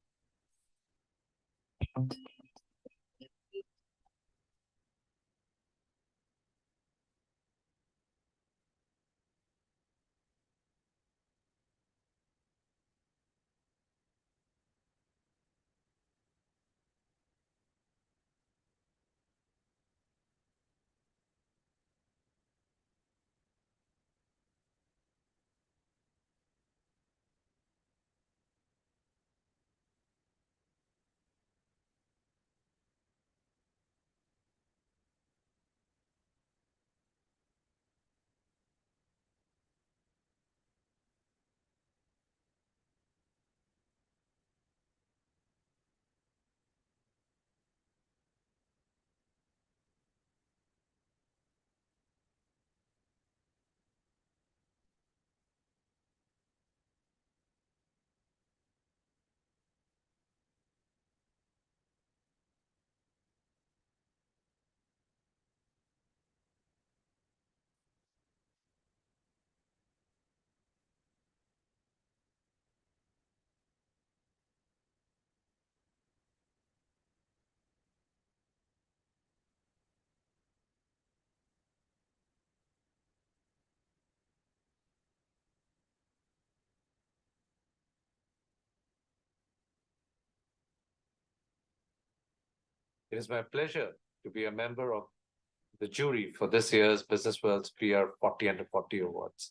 It is my pleasure to be a member of the jury for this year's Businessworld's PR 40 Under 40 Awards.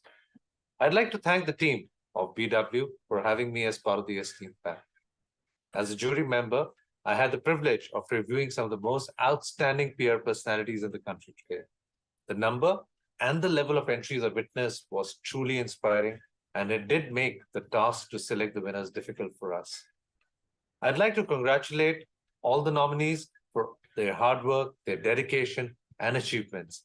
I'd like to thank the team of BW for having me as part of the esteemed panel. As a jury member, I had the privilege of reviewing some of the most outstanding PR personalities in the country today. The number and the level of entries I witnessed was truly inspiring, and it did make the task to select the winners difficult for us. I'd like to congratulate all the nominees for their hard work, their dedication, and achievements.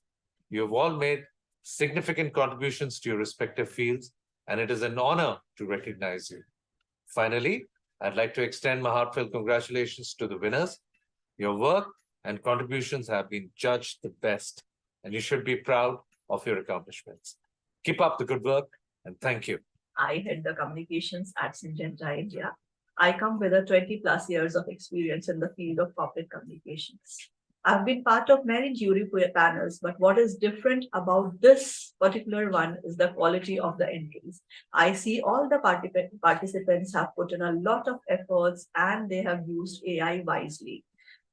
You have all made significant contributions to your respective fields, and it is an honor to recognize you. Finally, I'd like to extend my heartfelt congratulations to the winners. Your work and contributions have been judged the best, and you should be proud of your accomplishments. Keep up the good work, and thank you. I head the communications at Syngenta India. I come with a 20+ years of experience in the field of corporate communications. I've been part of many jury panels, but what is different about this particular one is the quality of the entries. I see all the participants have put in a lot of efforts and they have used AI wisely.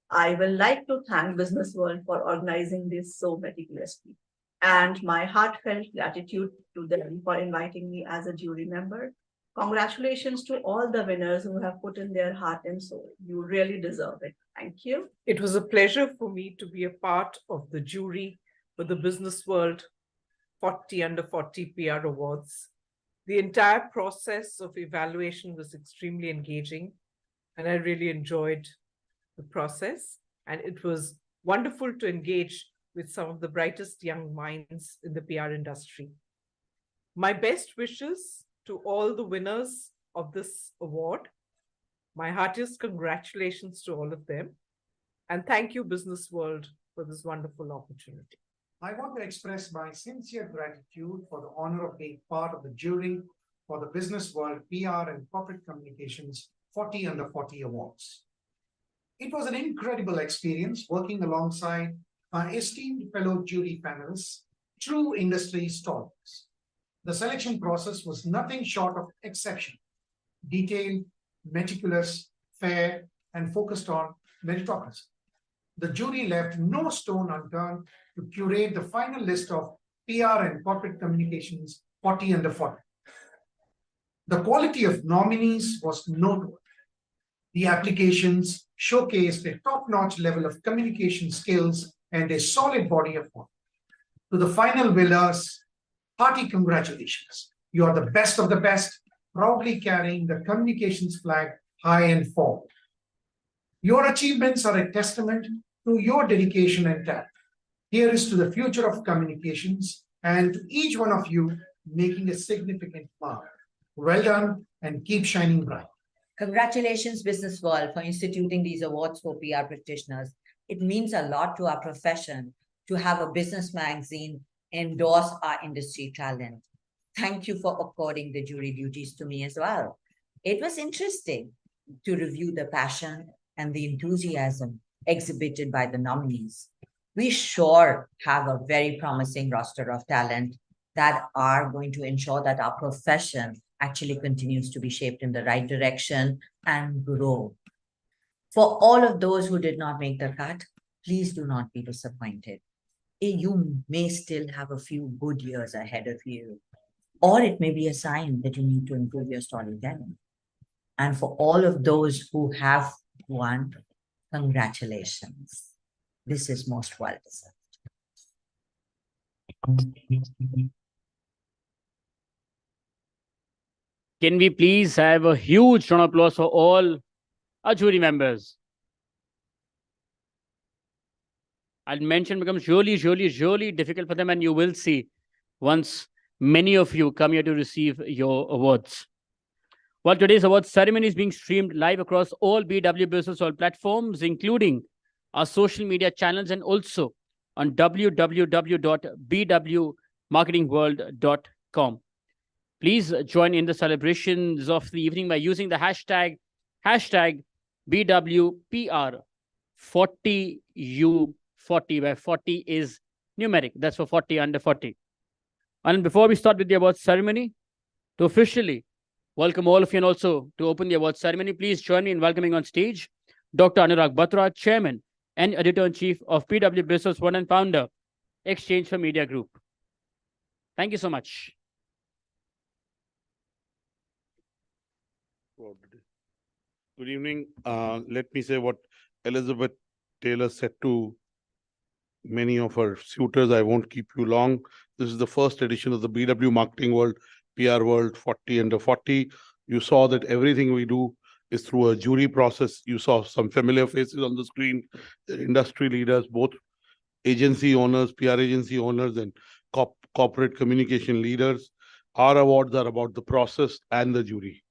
I will like to thank Businessworld for organizing this so meticulously, and my heartfelt gratitude to them for inviting me as a jury member. Congratulations to all the winners who have put in their heart and soul. You really deserve it. Thank you. It was a pleasure for me to be a part of the jury for the Businessworld 40 Under 40 PR Awards. The entire process of evaluation was extremely engaging, and I really enjoyed the process. And it was wonderful to engage with some of the brightest young minds in the PR industry. My best wishes to all the winners of this award. My heartiest congratulations to all of them. And thank you, Businessworld, for this wonderful opportunity. I want to express my sincere gratitude for the honor of being part of the jury for the Businessworld PR and Corporate Communications 40 Under 40 Awards. It was an incredible experience working alongside my esteemed fellow jury panelists, true industry stalwarts. The selection process was nothing short of exceptional, detailed, meticulous, fair, and focused on meritocracy. The jury left no stone unturned to curate the final list of PR and corporate communications 40 Under 40. The quality of nominees was noteworthy. The applications showcased a top-notch level of communication skills and a solid body of work. To the final winners, hearty congratulations. You are the best of the best, proudly carrying the communications flag high and forward. Your achievements are a testament to your dedication and talent. Here is to the future of communications and to each one of you making a significant mark. Well done and keep shining bright. Congratulations, Businessworld, for instituting these awards for PR practitioners. It means a lot to our profession to have a business magazine endorse our industry talent. Thank you for according the jury duties to me as well. It was interesting to review the passion and the enthusiasm exhibited by the nominees. We sure have a very promising roster of talent that are going to ensure that our profession actually continues to be shaped in the right direction and grow. For all of those who did not make the cut, please do not be disappointed. You may still have a few good years ahead of you, or it may be a sign that you need to improve your storytelling. And for all of those who have won, congratulations. This is most well deserved. Can we please have a huge round of applause for all our jury members? I'll mention becomes really difficult for them, and you will see once many of you come here to receive your awards. While today's awards ceremony is being streamed live across all BW Businessworld platforms, including our social media channels and also on www.bwmarketingworld.com. Please join in the celebrations of the evening by using the hashtag BWPR40U40, where 40 is numeric. That's for 40 under 40. And before we start with the awards ceremony, to officially welcome all of you and also to open the awards ceremony, please join me in welcoming on stage Dr. Anurag Batra, Chairman, and editor-in-chief of PW Businessworld and founder, Exchange for Media Group. Thank you so much. Good evening. Let me say what Elizabeth Taylor said to many of our suitors. I won't keep you long. This is the first edition of the BW Marketing World, PR World 40 under 40. You saw that everything we do is through a jury process. You saw some familiar faces on the screen, industry leaders, both agency owners, PR agency owners, and corporate communication leaders. Our awards are about the process and the jury.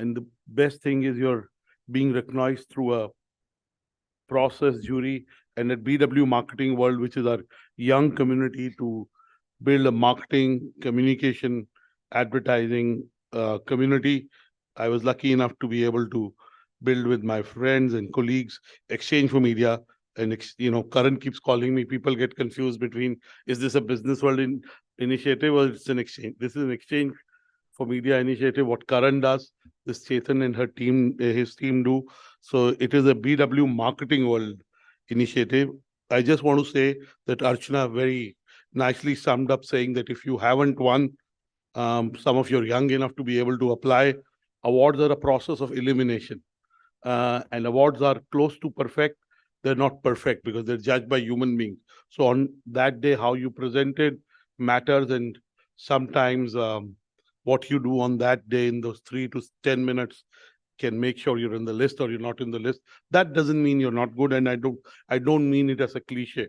And the best thing is you're being recognized through a process jury. And at BW Marketing World, which is our young community to build a marketing, communication, advertising community, I was lucky enough to be able to build with my friends and colleagues, Exchange for Media. And Karan keeps calling me. People get confused between, is this a Business World initiative or it's an exchange? This is an Exchange for Media initiative. What Karan does, this Chetan and her team, his team do. So it is a BW Marketing World initiative. I just want to say that Archana very nicely summed up, saying that if you haven't won, some of you are young enough to be able to apply. Awards are a process of elimination, and awards are close to perfect. They're not perfect because they're judged by human beings. So on that day, how you presented matters, and sometimes what you do on that day in those 3 to 10 minutes can make sure you're in the list or you're not in the list. That doesn't mean you're not good, and I don't mean it as a cliche.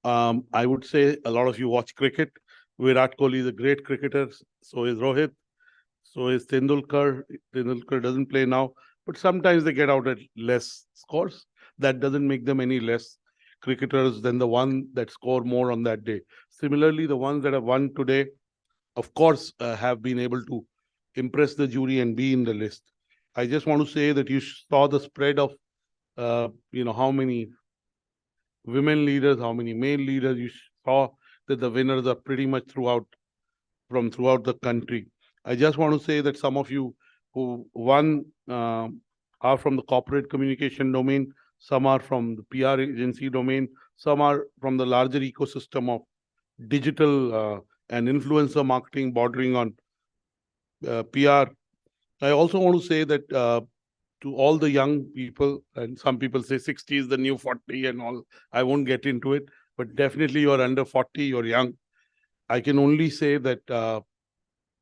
I would say a lot of you watch cricket. Virat Kohli is a great cricketer. So is Rohit. So is Tendulkar. Tendulkar doesn't play now, but sometimes they get out at less scores. That doesn't make them any less cricketers than the one that score more on that day. Similarly, the ones that have won today, of course, have been able to impress the jury and be in the list. I just want to say that you saw the spread of, how many women leaders, how many male leaders. You saw that the winners are pretty much throughout the country. I just want to say that some of you who won are from the corporate communication domain, some are from the PR agency domain, some are from the larger ecosystem of digital and influencer marketing bordering on PR. I also want to say that to all the young people, and some people say 60 is the new 40 and all, I won't get into it, but definitely you're under 40, you're young. I can only say that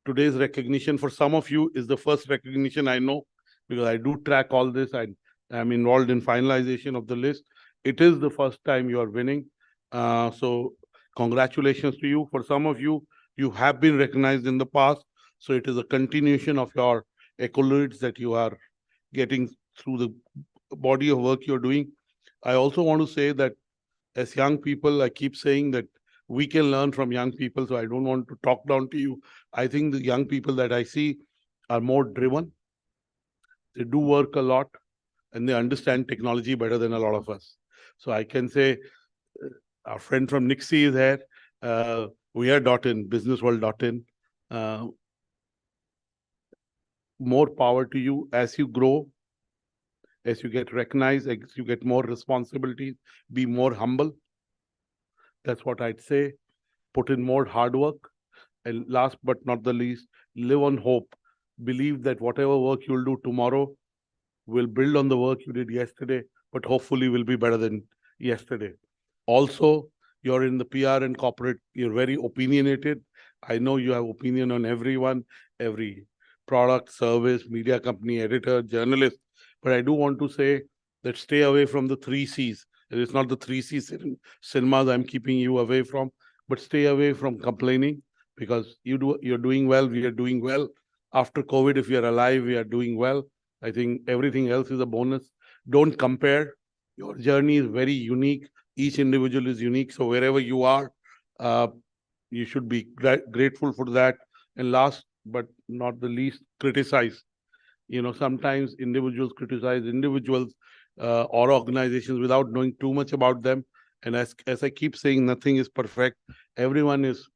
today's recognition for some of you is the first recognition I know, because I do track all this. I'm involved in finalization of the list. It is the first time you are winning. So congratulations to you. For some of you, you have been recognized in the past. So it is a continuation of your accolades that you are getting through the body of work you're doing. I also want to say that as young people, I keep saying that we can learn from young people. So I don't want to talk down to you. I think the young people that I see are more driven. They do work a lot and they understand technology better than a lot of us. So I can say our friend from Nixie is here. We are .in, businessworld.in. More power to you as you grow, as you get recognized, as you get more responsibilities, be more humble. That's what I'd say. Put in more hard work. And last but not the least, live on hope. Believe that whatever work you'll do tomorrow will build on the work you did yesterday, but hopefully will be better than yesterday. Also, you're in the PR and corporate, you're very opinionated. I know you have opinion on everyone, every product, service, media company, editor, journalist. But I do want to say that stay away from the 3 C's. It's not the 3 C's cinemas I'm keeping you away from, but stay away from complaining, because you're doing well, we are doing well. After COVID, if you're alive, we are doing well. I think everything else is a bonus. Don't compare. Your journey is very unique. Each individual is unique. So wherever you are, you should be grateful for that. And last but not the least, criticize. Sometimes individuals criticize individuals or organizations without knowing too much about them. And as I keep saying, nothing is perfect. Everyone is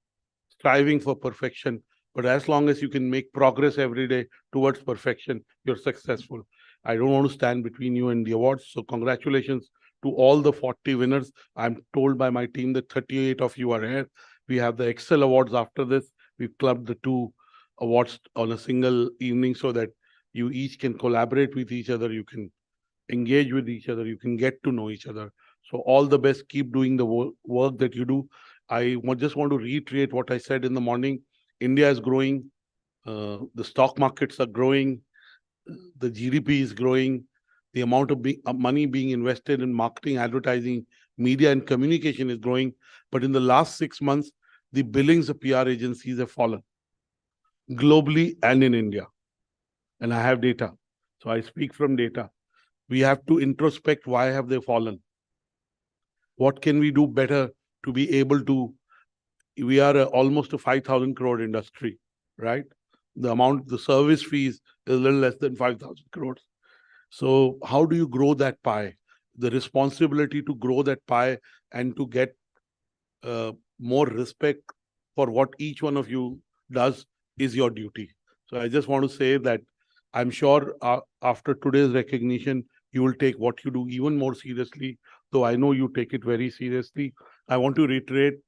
striving for perfection. But as long as you can make progress every day towards perfection, you're successful. I don't want to stand between you and the awards. So congratulations to all the 40 winners. I'm told by my team that 38 of you are here. We have the Excel Awards after this. We've clubbed the 2 awards on a single evening so that you each can collaborate with each other. You can engage with each other. You can get to know each other. So all the best. Keep doing the work that you do. I just want to reiterate what I said in the morning. India is growing. The stock markets are growing. The GDP is growing. The amount of money being invested in marketing, advertising, media, and communication is growing. But in the last 6 months, the billings of PR agencies have fallen globally and in India. And I have data. So I speak from data. We have to introspect why have they fallen. What can we do better to be able to, we are almost a 5,000 crore industry, right? The service fees is a little less than 5,000 crores. So how do you grow that pie? The responsibility to grow that pie and to get more respect for what each one of you does is your duty. So I just want to say that I'm sure after today's recognition, you will take what you do even more seriously, though I know you take it very seriously. I want to reiterate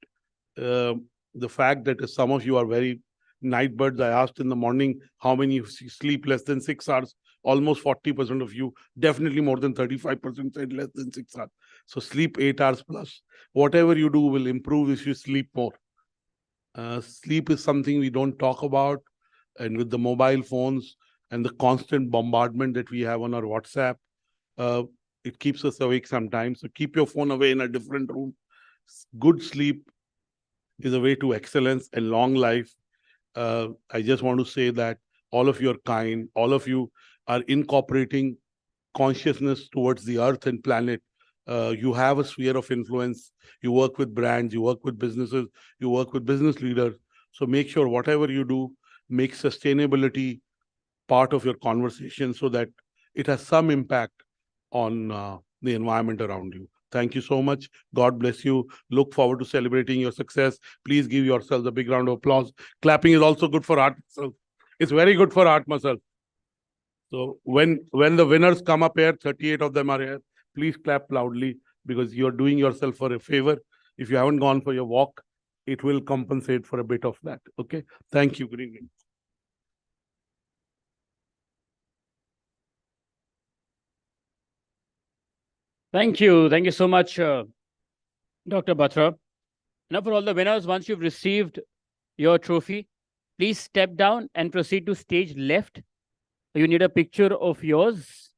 the fact that some of you are very night birds. I asked in the morning how many sleep less than 6 hours. Almost 40% of you, definitely more than 35% said less than 6 hours. So sleep 8 hours plus. Whatever you do will improve if you sleep more. Sleep is something we don't talk about. And with the mobile phones and the constant bombardment that we have on our WhatsApp, it keeps us awake sometimes. So keep your phone away in a different room. Good sleep is a way to excellence and long life. I just want to say that all of you are kind. All of you are incorporating consciousness towards the earth and planet. You have a sphere of influence. You work with brands, you work with businesses, you work with business leaders. So make sure whatever you do, make sustainability part of your conversation so that it has some impact on the environment around you. Thank you so much. God bless you. Look forward to celebrating your success. Please give yourselves a big round of applause. Clapping is also good for art muscle. It's very good for art muscle. So when the winners come up here, 38 of them are here, please clap loudly because you're doing yourself for a favor. If you haven't gone for your walk, it will compensate for a bit of that. Okay. Thank you. Good evening. Thank you. Thank you so much, Dr. Batra. Now, for all the winners, once you've received your trophy, please step down and proceed to stage left. You need a picture of yours.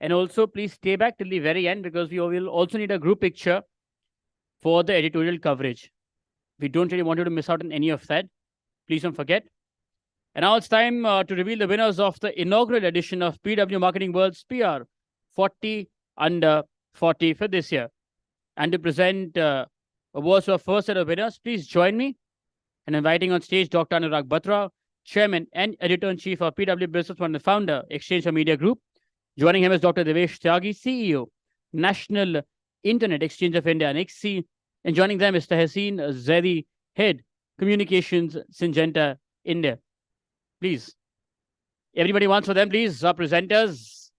And also, please stay back till the very end because we will also need a group picture for the editorial coverage. We don't really want you to miss out on any of that. Please don't forget. And now it's time to reveal the winners of the inaugural edition of PW Marketing World's PR 40 Under 40 for this year. And to present awards to our first set of winners, please join me in inviting on stage Dr. Anurag Batra, Chairman and Editor-in-Chief of PW Businessworld and founder, Exchange for Media Group. Joining him is Dr. Devesh Tyagi, CEO, National Internet Exchange of India, NXC. And joining them is Tahseen Zaidi, Head, Communications, Syngenta, India. Please. Everybody wants for them, please. Our presenters.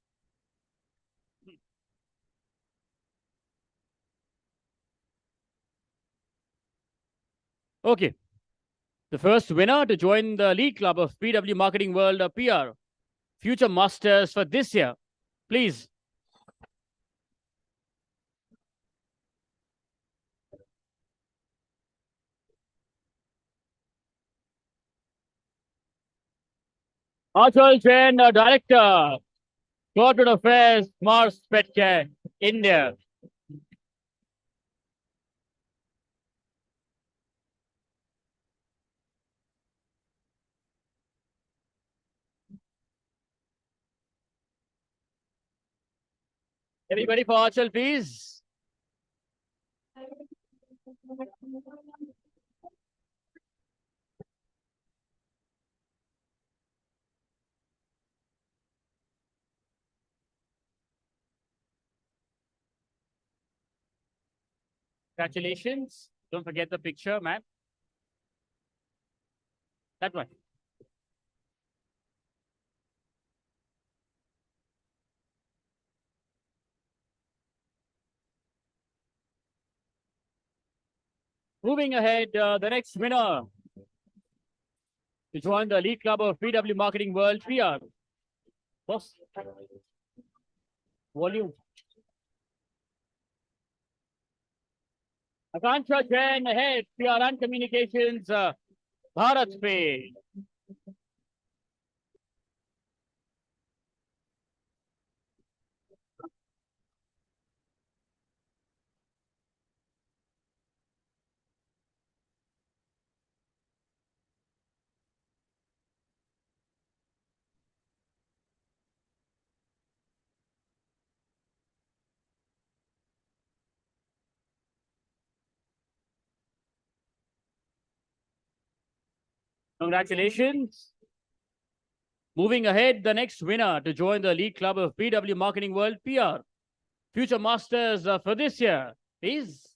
Okay. The first winner to join the lead club of PW Marketing World PR Future Masters for this year. Please. Achal Jain, Director, Corporate Affairs, Mars Petcare, India. Everybody for Achal, please. Congratulations. Don't forget the picture, ma'am. That one. Moving ahead, the next winner to join the elite club of PW Marketing World PR. Boss, volume. Akansha Jain ahead, PR and Communications, Bharat Pay. Congratulations. Moving ahead, the next winner to join the elite club of PW Marketing World PR. Future Masters for this year is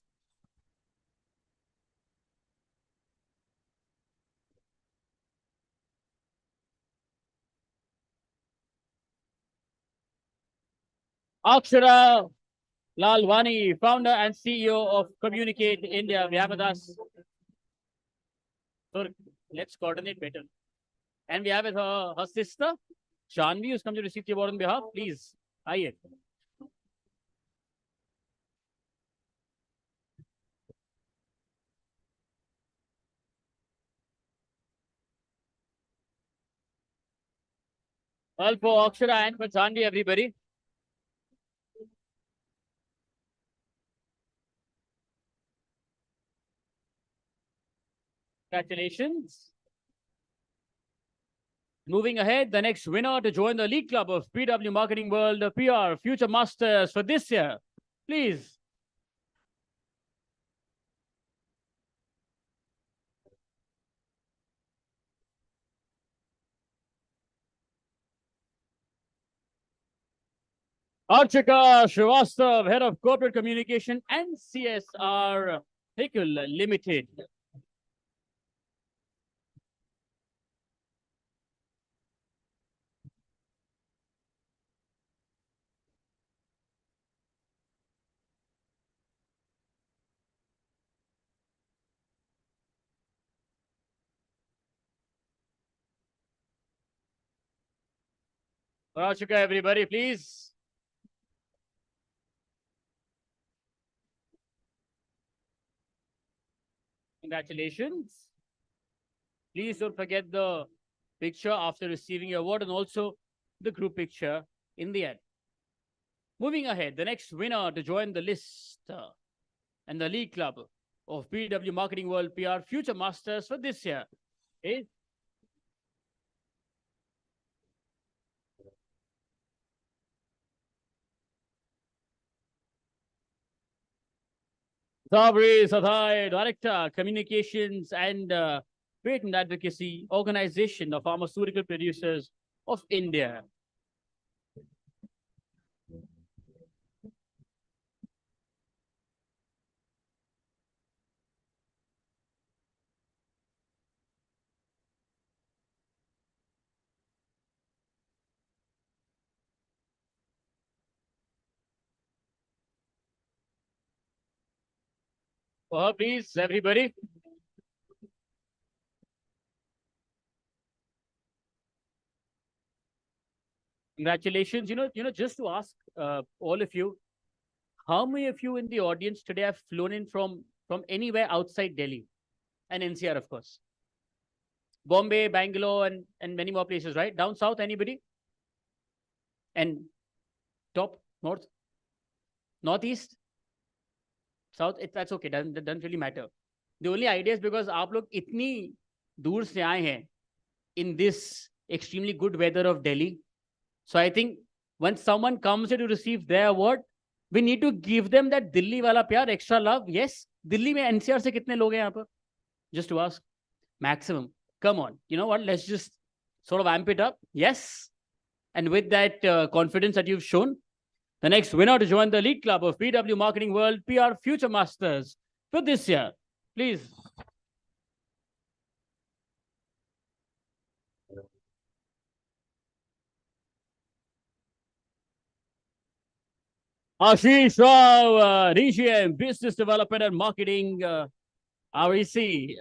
Akshara Lalwani, founder and CEO of Communicate India. We have with us. So let's coordinate better. And we have with her sister, Shanvi, who's come to receive the award on behalf. Please, aye. Well, for Akshara and for Shanvi, everybody. Congratulations. Moving ahead, the next winner to join the elite club of PW Marketing World PR Future Masters for this year. Please. Archika Srivastav, Head of Corporate Communication and CSR Vehicle Limited. Archika, everybody, please. Congratulations. Please don't forget the picture after receiving your award and also the group picture in the end. Moving ahead, the next winner to join the list and the league club of PW Marketing World PR Future Masters for this year is Sabri Sadhai, Director, Communications and Patent Advocacy Organization of Pharmaceutical Producers of India. For her, please, everybody. Congratulations. Just to ask all of you, how many of you in the audience today have flown in from anywhere outside Delhi and NCR, of course? Bombay, Bangalore, and many more places, right? Down south, anybody? And top, north, northeast, south, that's okay. Doesn't really matter. The only idea is because आप लोग इतनी दूर से आए हैं in this extremely good weather of Delhi. So I think when someone comes here to receive their award, we need to give them that Delhi wala pyar, extra love. Yes, Delhi में NCR से कितने लोग हैं यहाँ पर? Just to ask, maximum. Come on, you know what? Let's just sort of amp it up. Yes, and with that confidence that you've shown, the next winner to join the elite club of PW Marketing World PR Future Masters for this year, please. Ashish Rao, DGM, Business Development and Marketing, REC.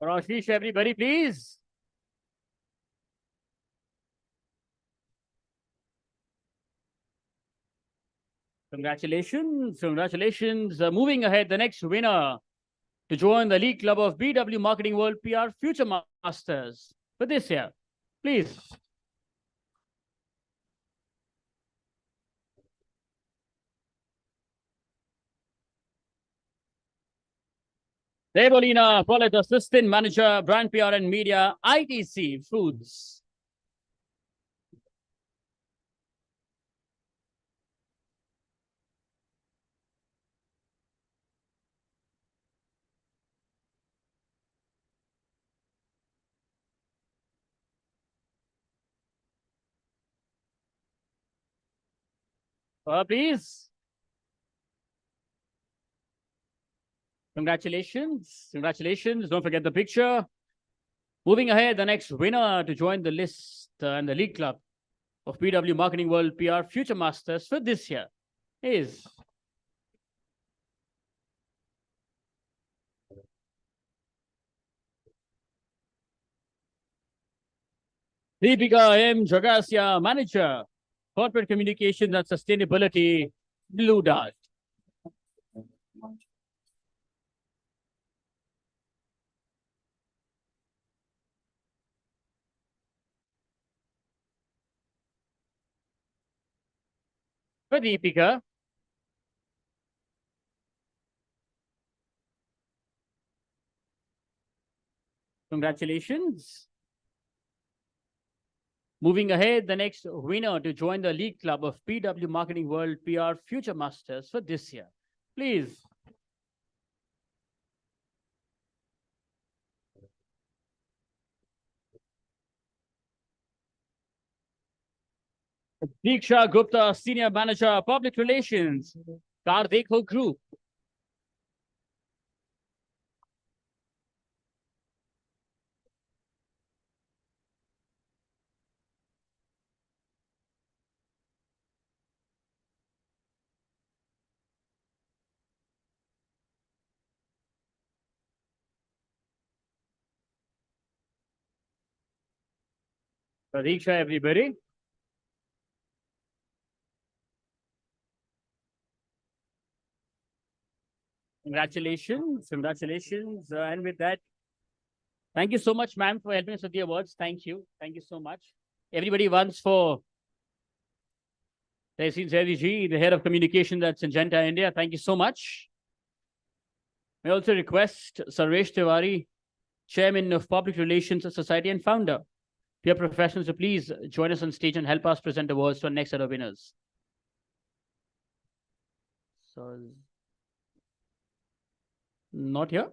Ashish, everybody, please. Congratulations, congratulations. Moving ahead, the next winner to join the League Club of BW Marketing World PR Future Masters for this year. Please. Debolina Paulette, Assistant Manager, Brand PR and Media, ITC Foods. Please. Congratulations. Congratulations. Don't forget the picture. Moving ahead, the next winner to join the list and the League Club of BW Marketing World PR Future Masters for this year is Deepika M. Jagasia, Manager, Corporate Communications and Sustainability, Blue Dart. For Deepika, congratulations. Moving ahead, the next winner to join the League Club of BW Marketing World PR Future Masters for this year. Please. Diksha Gupta, Senior Manager, Public Relations, Kardeko Group. Diksha, everybody. Congratulations, congratulations. And with that, thank you so much, ma'am, for helping us with the awards. Thank you. Thank you so much. Everybody once for Tehseen Zaidi ji, the head of communications at Syngenta India. Thank you so much. May I also request Sarvesh Tiwari, Chairman of Public Relations Society and founder, peer professionals, to please join us on stage and help us present awards to our next set of winners. So, not here?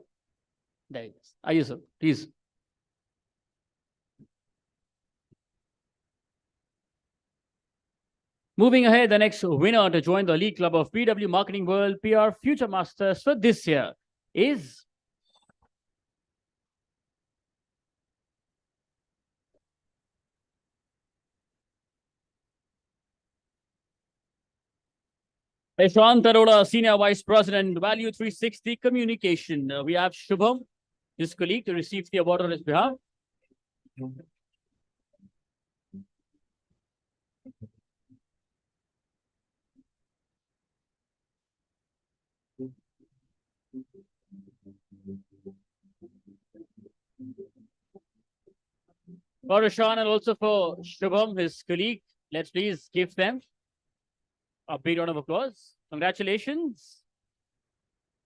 There it is. Are you, sir? Please. Moving ahead, the next winner to join the League Club of BW Marketing World PR Future Masters for this year is Prashant Arora, Senior Vice President, Value 360 Communication. We have Shubham, his colleague, to receive the award on his behalf. For Rashan and also for Shubham, his colleague, let's please give them a big round of applause. Congratulations.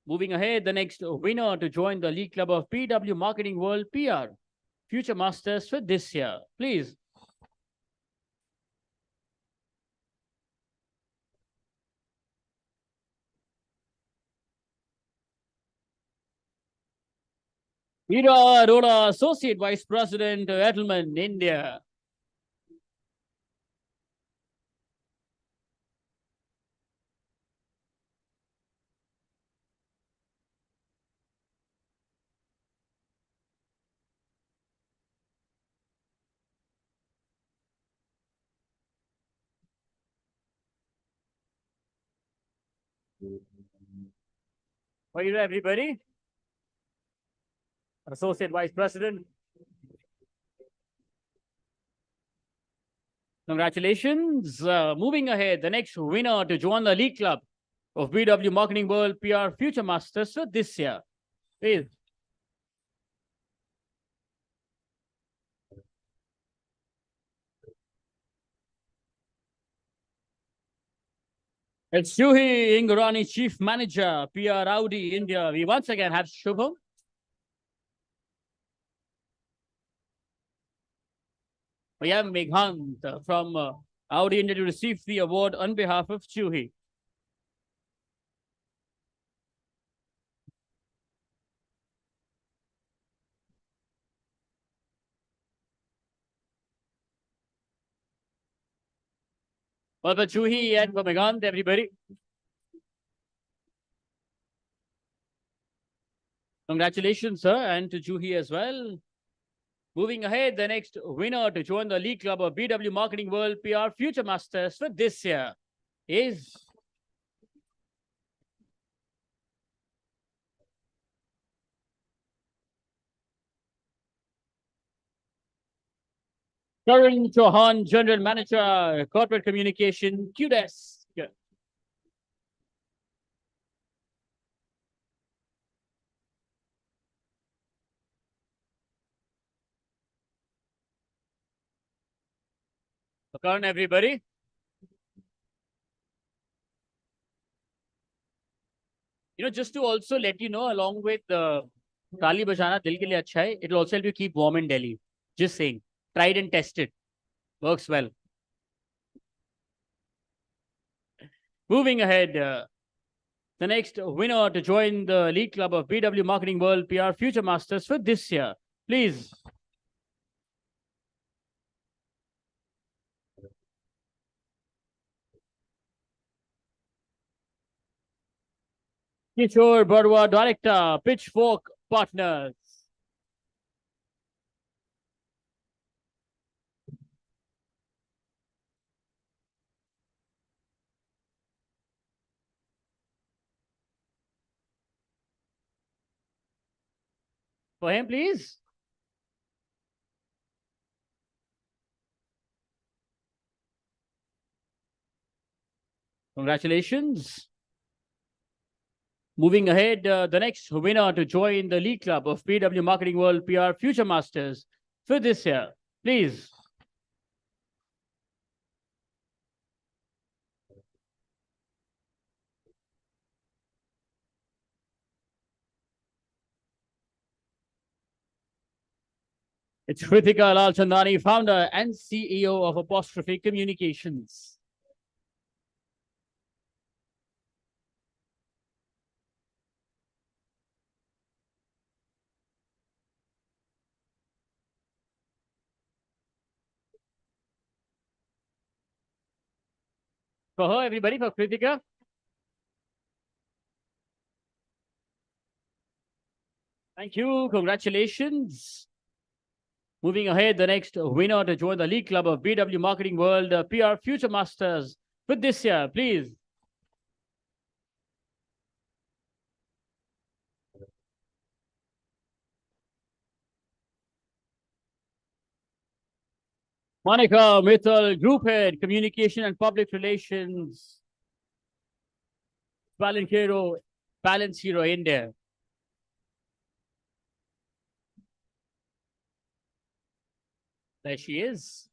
Moving ahead, the next winner to join the League Club of BW Marketing World PR Future Masters for this year. Please. Veera Arora, Associate Vice President, Edelman, India. Are you everybody? Associate Vice President. Congratulations. Moving ahead, the next winner to join the League Club of BW Marketing World PR Future Masters for this year. Please. It's Juhi Ingorani, Chief Manager, PR Audi India. We once again have Shubham. We have Meghant from Audi India to receive the award on behalf of Juhi. Well, for Juhi and for Meghant, everybody. Congratulations, sir, and to Juhi as well. Moving ahead, the next winner to join the League Club of BW Marketing World PR Future Masters for this year is Karan Chauhan, General Manager, Corporate Communication, QDES. Yeah. So, Karan, everybody. Just to also let you know, along with Tali Bajana Dil Ke Liye Acha Hai, it will also help you keep warm in Delhi. Just saying. Tried and tested. Works well. Moving ahead, the next winner to join the League Club of BW Marketing World PR Future Masters for this year. Please. Kishore Barwa, Director, Pitchfork Partners. For him, please. Congratulations. Moving ahead, the next winner to join the League Club of BW Marketing World PR Future Masters for this year. Please. It's Kritika Lalchandani, founder and CEO of Apostrophe Communications. For her, everybody, for Kritika. Thank you. Congratulations. Moving ahead, the next winner to join the League Club of BW Marketing World PR Future Masters for this year, please. Monica Mittal, Group Head, Communication and Public Relations, Balance Hero India. There she is.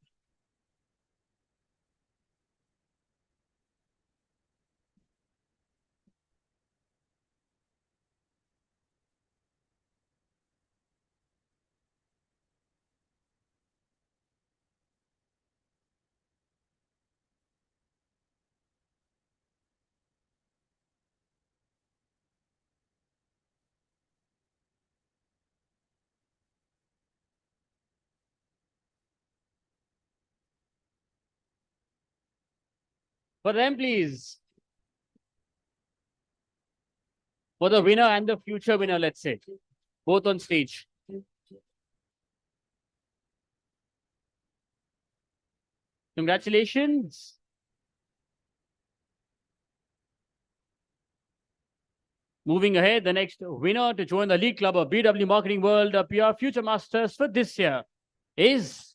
For them, please. For the winner and the future winner, let's say. Both on stage. Congratulations. Moving ahead, the next winner to join the League Club of BW Marketing World PR Future Masters for this year is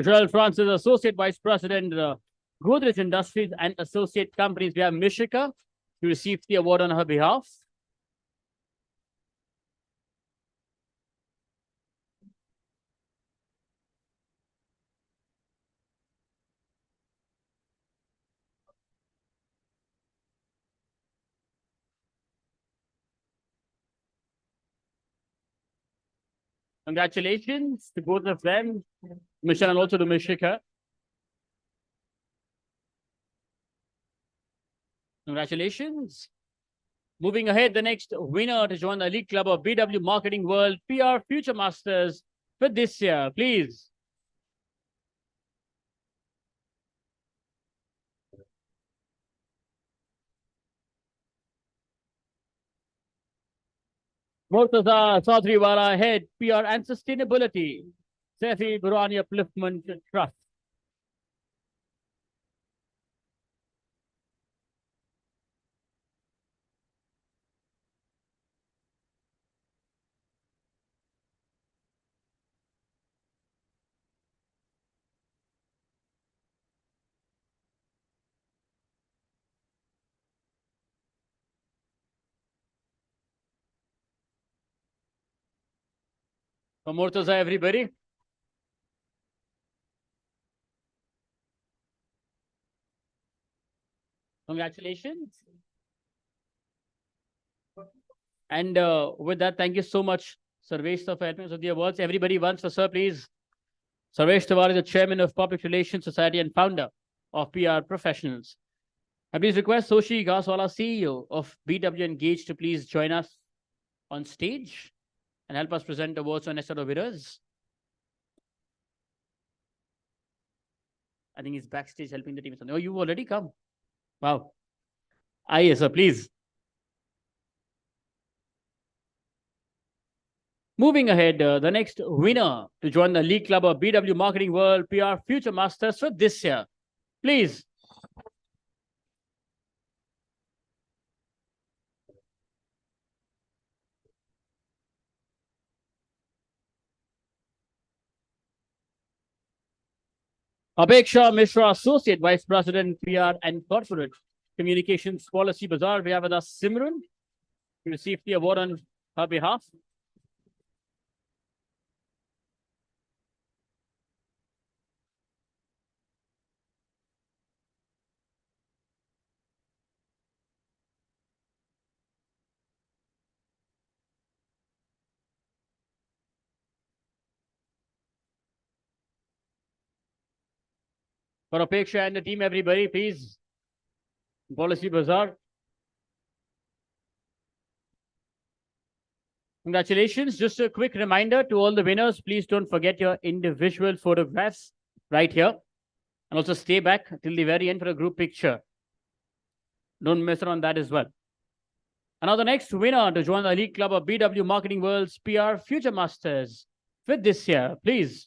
Joel Francis, Associate Vice President, Godrej Industries and Associate Companies. We have Mishika, who received the award on her behalf. Congratulations to both of them, Michelle and also to Mishika. Congratulations. Moving ahead, the next winner to join the Elite Club of BW Marketing World PR Future Masters for this year, please. Murtaza Sadriwala, Head, PR and Sustainability, Sefi Burani Upliftment Trust. For Murtaza, everybody. Congratulations. And with that, thank you so much, Sarvesh, for helping us with the awards. Everybody once for Sir, please. Sarvesh Tiwari, the Chairman of Public Relations Society and founder of PR Professionals. I please request Soshi Gaswala, CEO of BW Engage, to please join us on stage and help us present awards on next set of winners. I think he's backstage helping the team. Oh, you've already come. Wow. Yes, sir, please. Moving ahead, the next winner to join the League Club of BW Marketing World PR Future Masters for this year. Please. Apeksha Mishra, Associate Vice President, PR and Corporate Communications Policy Bazaar. We have with us Simran, who received the award on her behalf. For Apeksha and the team, everybody, please. Policy Bazaar. Congratulations. Just a quick reminder to all the winners, please don't forget your individual photographs right here. And also stay back till the very end for a group picture. Don't miss out on that as well. And now the next winner to join the Elite Club of BW Marketing World's PR Future Masters for this year, please.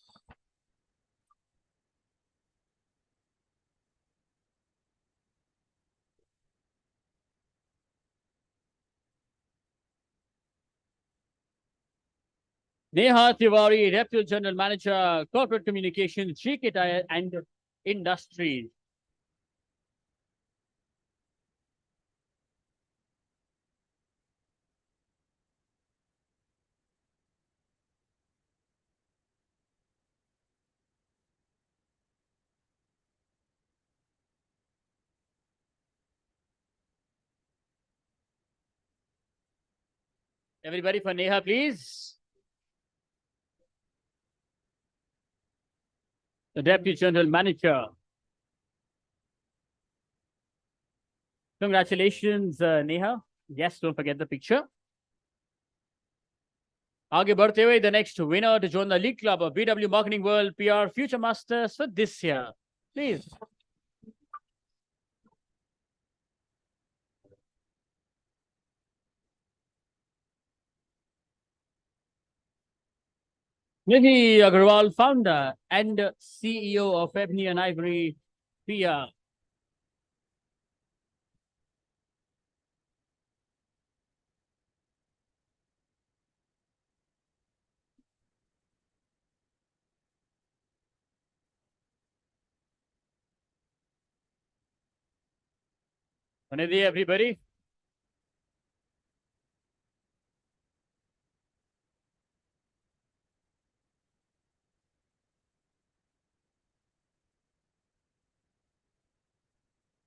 Neha Tiwari, Deputy General Manager, Corporate Communications, GK Tire and Industries. Everybody for Neha, please. The Deputy General Manager. Congratulations, Neha. Yes, don't forget the picture. आगे बढ़ते हुए, the next winner to join the League Club of BW Marketing World PR Future Masters for this year. Please. Nidhi Agarwal, founder and CEO of Ebony and Ivory PR. Nidhi, everybody.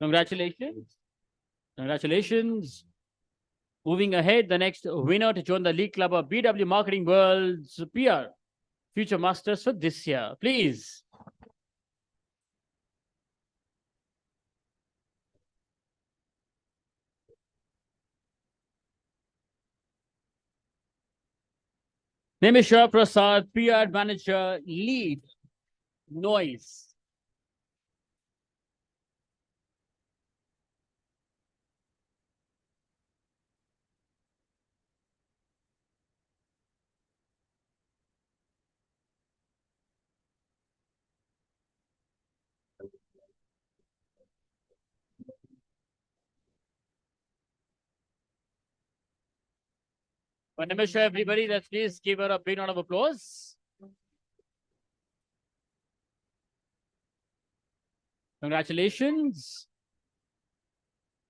Congratulations. Congratulations. Moving ahead, the next winner to join the League Club of BW Marketing World's PR Future Masters for this year. Please. Nimisha Prasad, PR Manager, Lead, Noise. For Nimisha, everybody, let's please give her a big round of applause. Congratulations.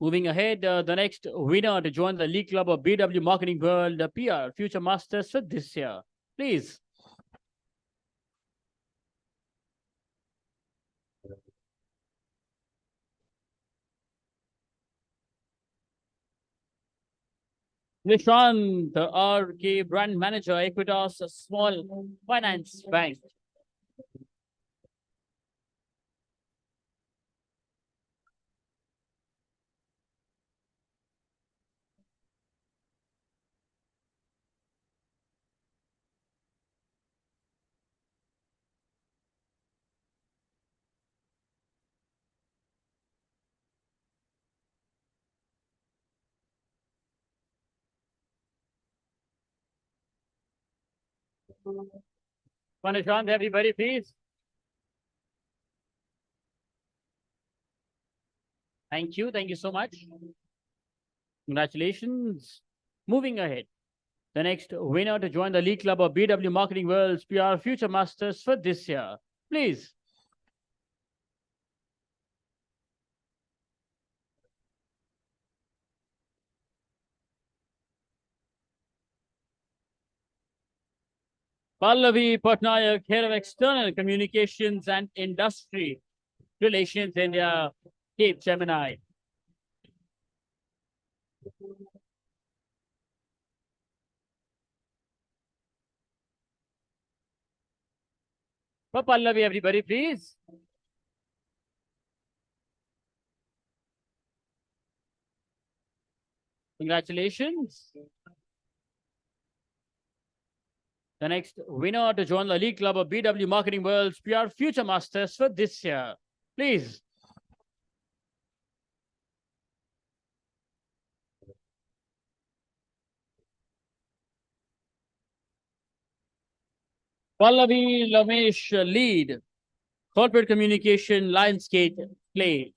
Moving ahead, the next winner to join the League Club of BW Marketing World PR Future Masters for this year. Please. Nishant R.K. Brand Manager, Equitas Small Finance Bank. Nishant, everybody, please. Thank you. Thank you so much. Congratulations. Moving ahead. The next winner to join the League Club of BW Marketing World's PR Future Masters for this year. Please. Pallavi Patnaik, Head of External Communications and Industry Relations, India, Cape Gemini. For Pallavi, everybody, please. Congratulations. The next winner to join the League Club of BW Marketing World's PR Future Masters for this year. Please. Pallavi Lamesh, Lead, Corporate Communication, Lionsgate, Play.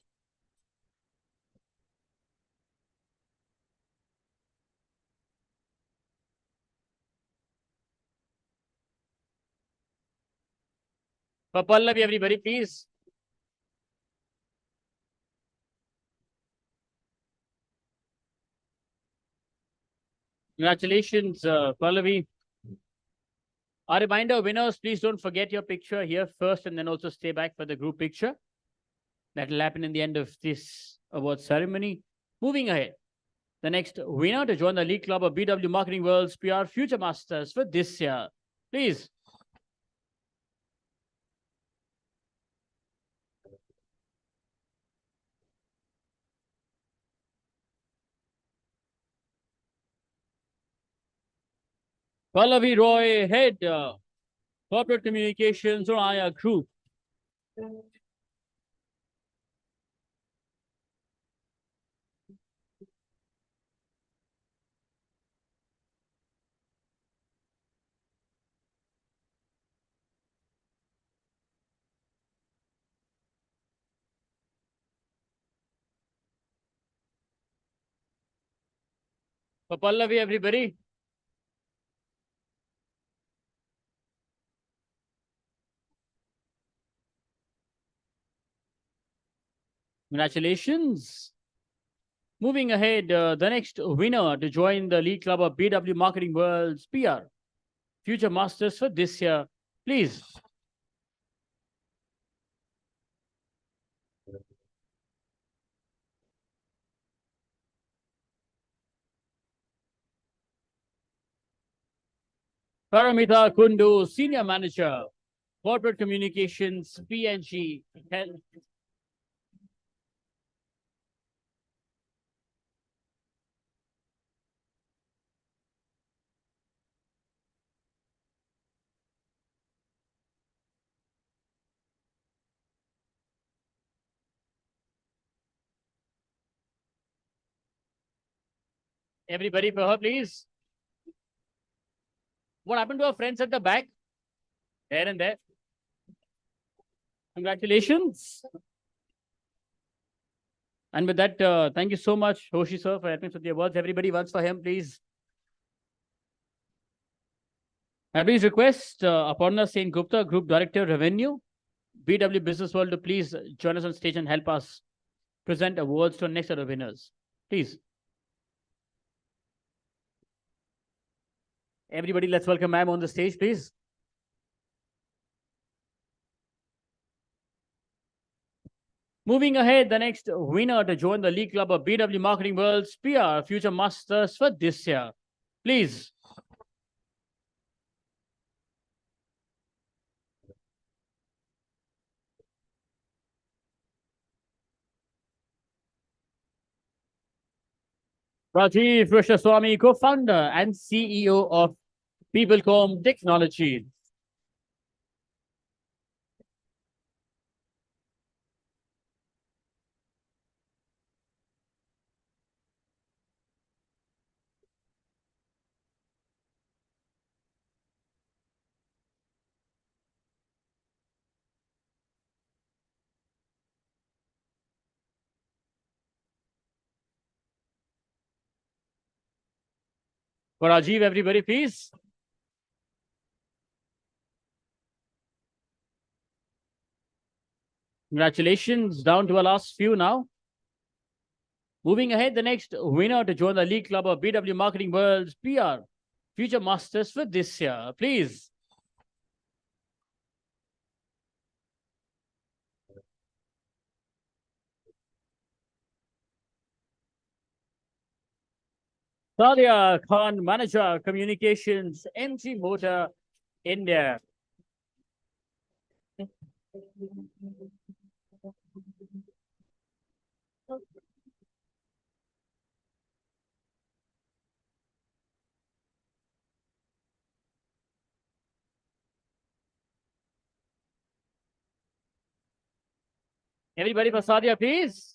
For Pallavi, everybody, please. Congratulations, Pallavi. A reminder, winners, please don't forget your picture here first and then also stay back for the group picture. That will happen in the end of this award ceremony. Moving ahead, the next winner to join the League Club of BW Marketing World's PR Future Masters for this year. Please. Pallavi Roy, Head, Corporate Communications, Raya Group. For Pallavi, everybody. Congratulations. Moving ahead, the next winner to join the League Club of BW Marketing World's PR, Future Masters for this year, please. Paramita Kundu, Senior Manager, Corporate Communications, PNG Health. Everybody for her, please. What happened to our friends at the back? There and there. Congratulations. And with that, thank you so much, Hoshi sir, for helping us with the awards. Everybody once for him, please. I please request Aparna Sen Gupta, Group Director, Revenue, BW Business World, to please join us on stage and help us present awards to our next set of winners. Please. Everybody, let's welcome ma'am on the stage, please. Moving ahead, the next winner to join the League Club of BW Marketing World's PR Future Masters for this year. Please. Rajiv Krishnaswamy, co-founder and CEO of PeopleCom Technologies. For Rajiv, everybody, please. Congratulations. Down to our last few now. Moving ahead, the next winner to join the League Club of BW Marketing World's PR Future Masters for this year. Please. Sadia Khan, Manager, Communications, MG Motor, India. Everybody for Sadia, please.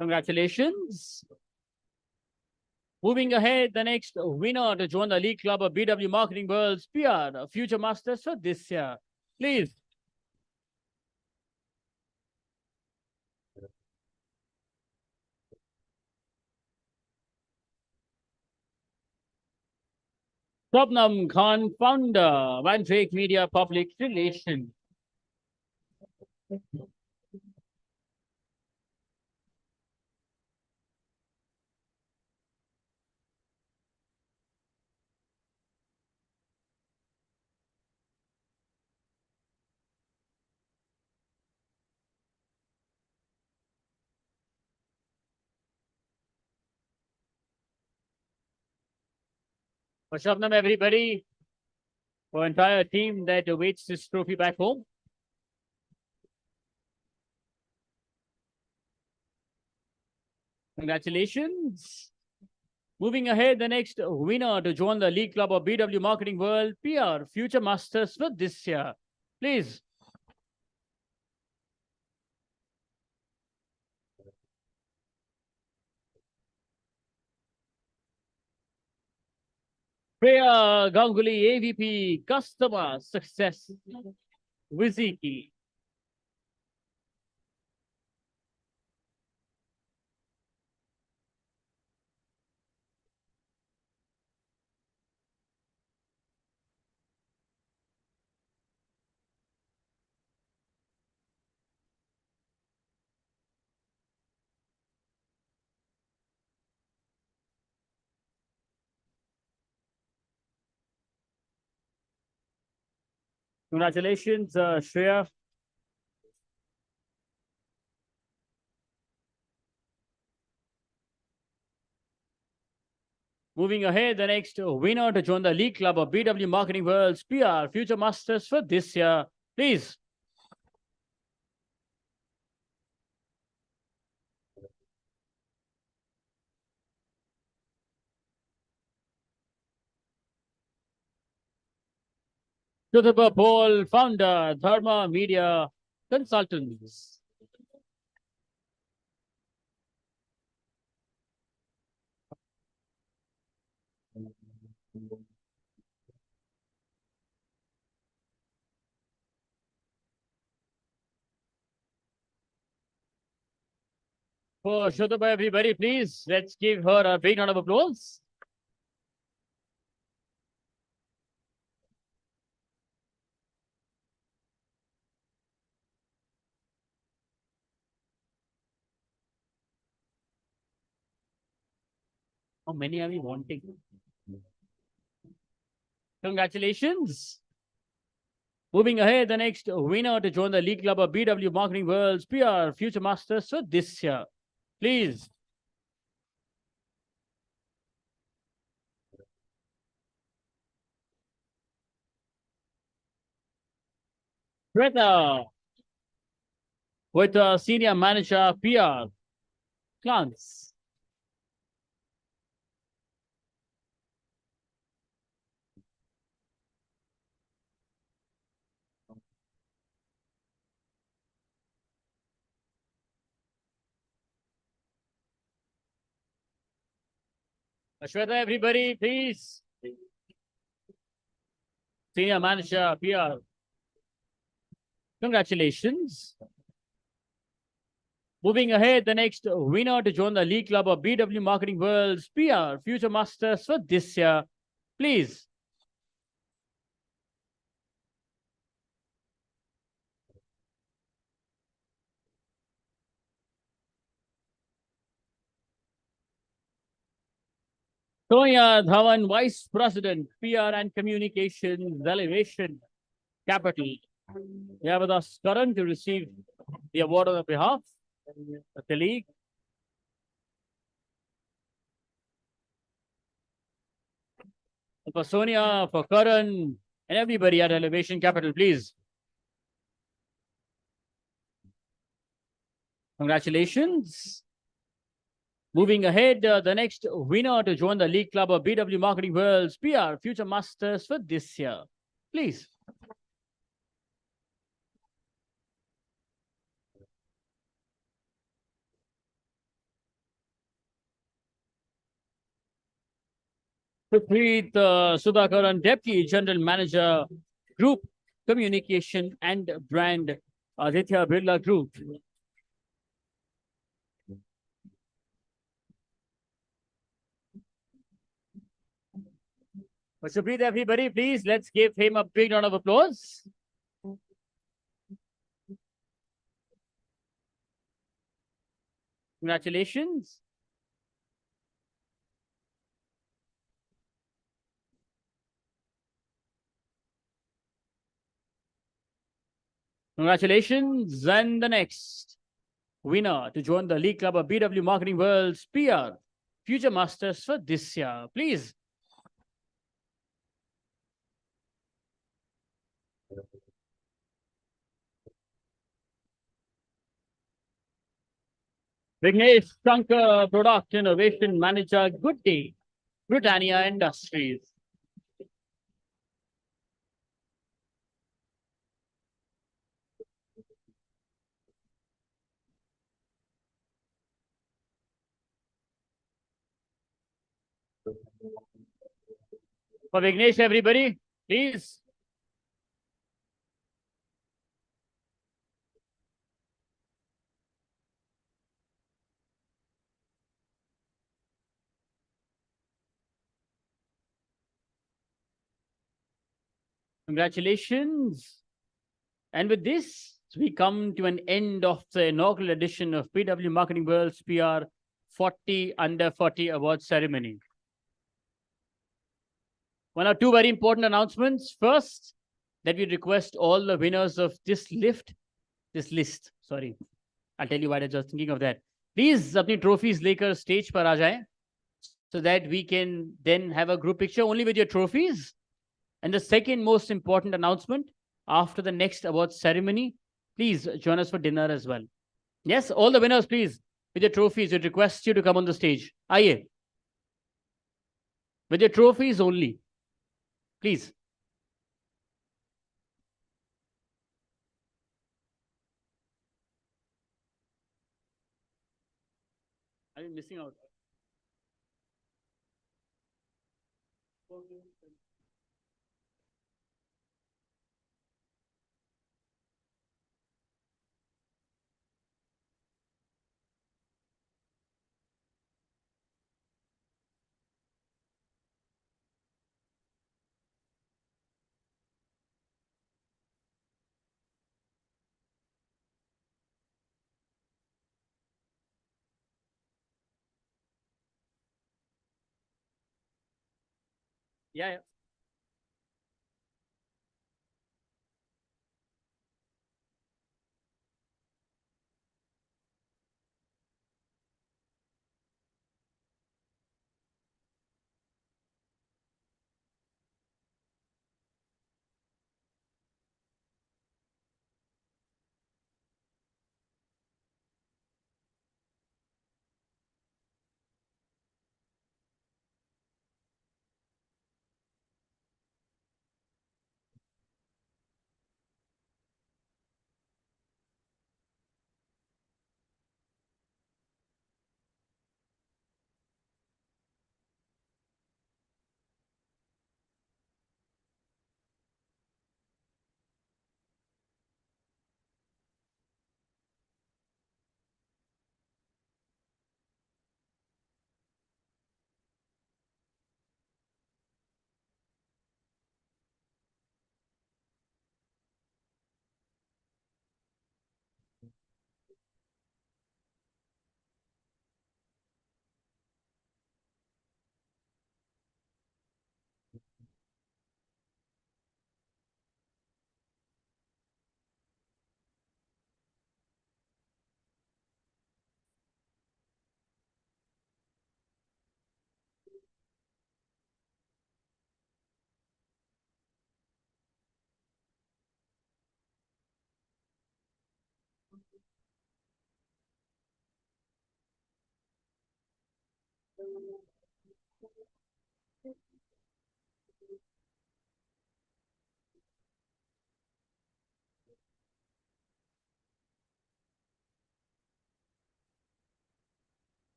Congratulations. Moving ahead, the next winner to join the League Club of BW Marketing World's PR Future Masters for this year. Please. Swapnam Khan, Founder, Van Drake Media Public Relations. For Shabnam, everybody, for entire team that awaits this trophy back home. Congratulations. Moving ahead, the next winner to join the League Club of BW Marketing World PR Future Masters for this year. Please. Priya Ganguly, AVP Customer Success, Viziki. Congratulations, Shreya. Moving ahead, the next winner to join the League Club of BW Marketing World's PR Future Masters for this year. Please. To the Paul, founder, Dharma Media Consultants. For Shotaba, everybody, please, let's give her a big round of applause. How many are we wanting? Congratulations. Moving ahead, the next winner to join the League Club of BW Marketing World's PR Future Masters for this year. Please. Greta, with Senior Manager PR, Clans. Ashweta, everybody, please. Senior Manager PR. Congratulations. Moving ahead, the next winner to join the League Club of BW Marketing World's PR Future Masters for this year. Please. Sonia Dhawan, Vice President, PR and Communications, Elevation Capital. We have with us Karan to receive the award on behalf of the league. For Sonia, for Karan, and everybody at Elevation Capital, please. Congratulations. Moving ahead, the next winner to join the League Club of BW Marketing World's PR Future Masters for this year. Please. Preet Sudhakaran, Deputy General Manager, Group Communication and Brand, Aditya Birla Group. Mr. Preet, everybody, please, let's give him a big round of applause. Congratulations. Congratulations. And the next winner to join the League Club of BW Marketing World's PR Future Masters for this year. Please. Vignesh Shankar, Product Innovation Manager, Good Day, Britannia Industries. For Vignesh, everybody, please. Congratulations. And with this, we come to an end of the inaugural edition of BW Marketing World's PR 40 Under 40 Award Ceremony. One or two very important announcements. First, that we request all the winners of this list, sorry. I'll tell you why I was just thinking of that. Please, apni trophies lekar stage par aa jaye, so that we can then have a group picture only with your trophies. And the second most important announcement, after the next awards ceremony, please join us for dinner as well. Yes, all the winners, please, with your trophies, we request you to come on the stage. Aye. With your trophies only. Please. Are you missing out? Yeah, yeah.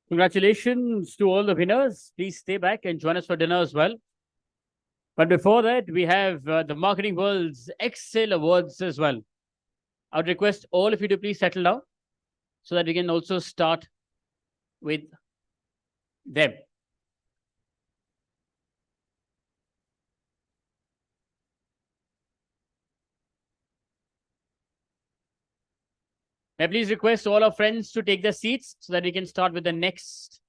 Congratulations to all the winners. Please stay back and join us for dinner as well. But before that, we have the Marketing World's Excel Awards as well. I would request all of you to please settle down so that we can also start with them. May I please request all our friends to take their seats so that we can start with the next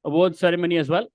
award ceremony as well.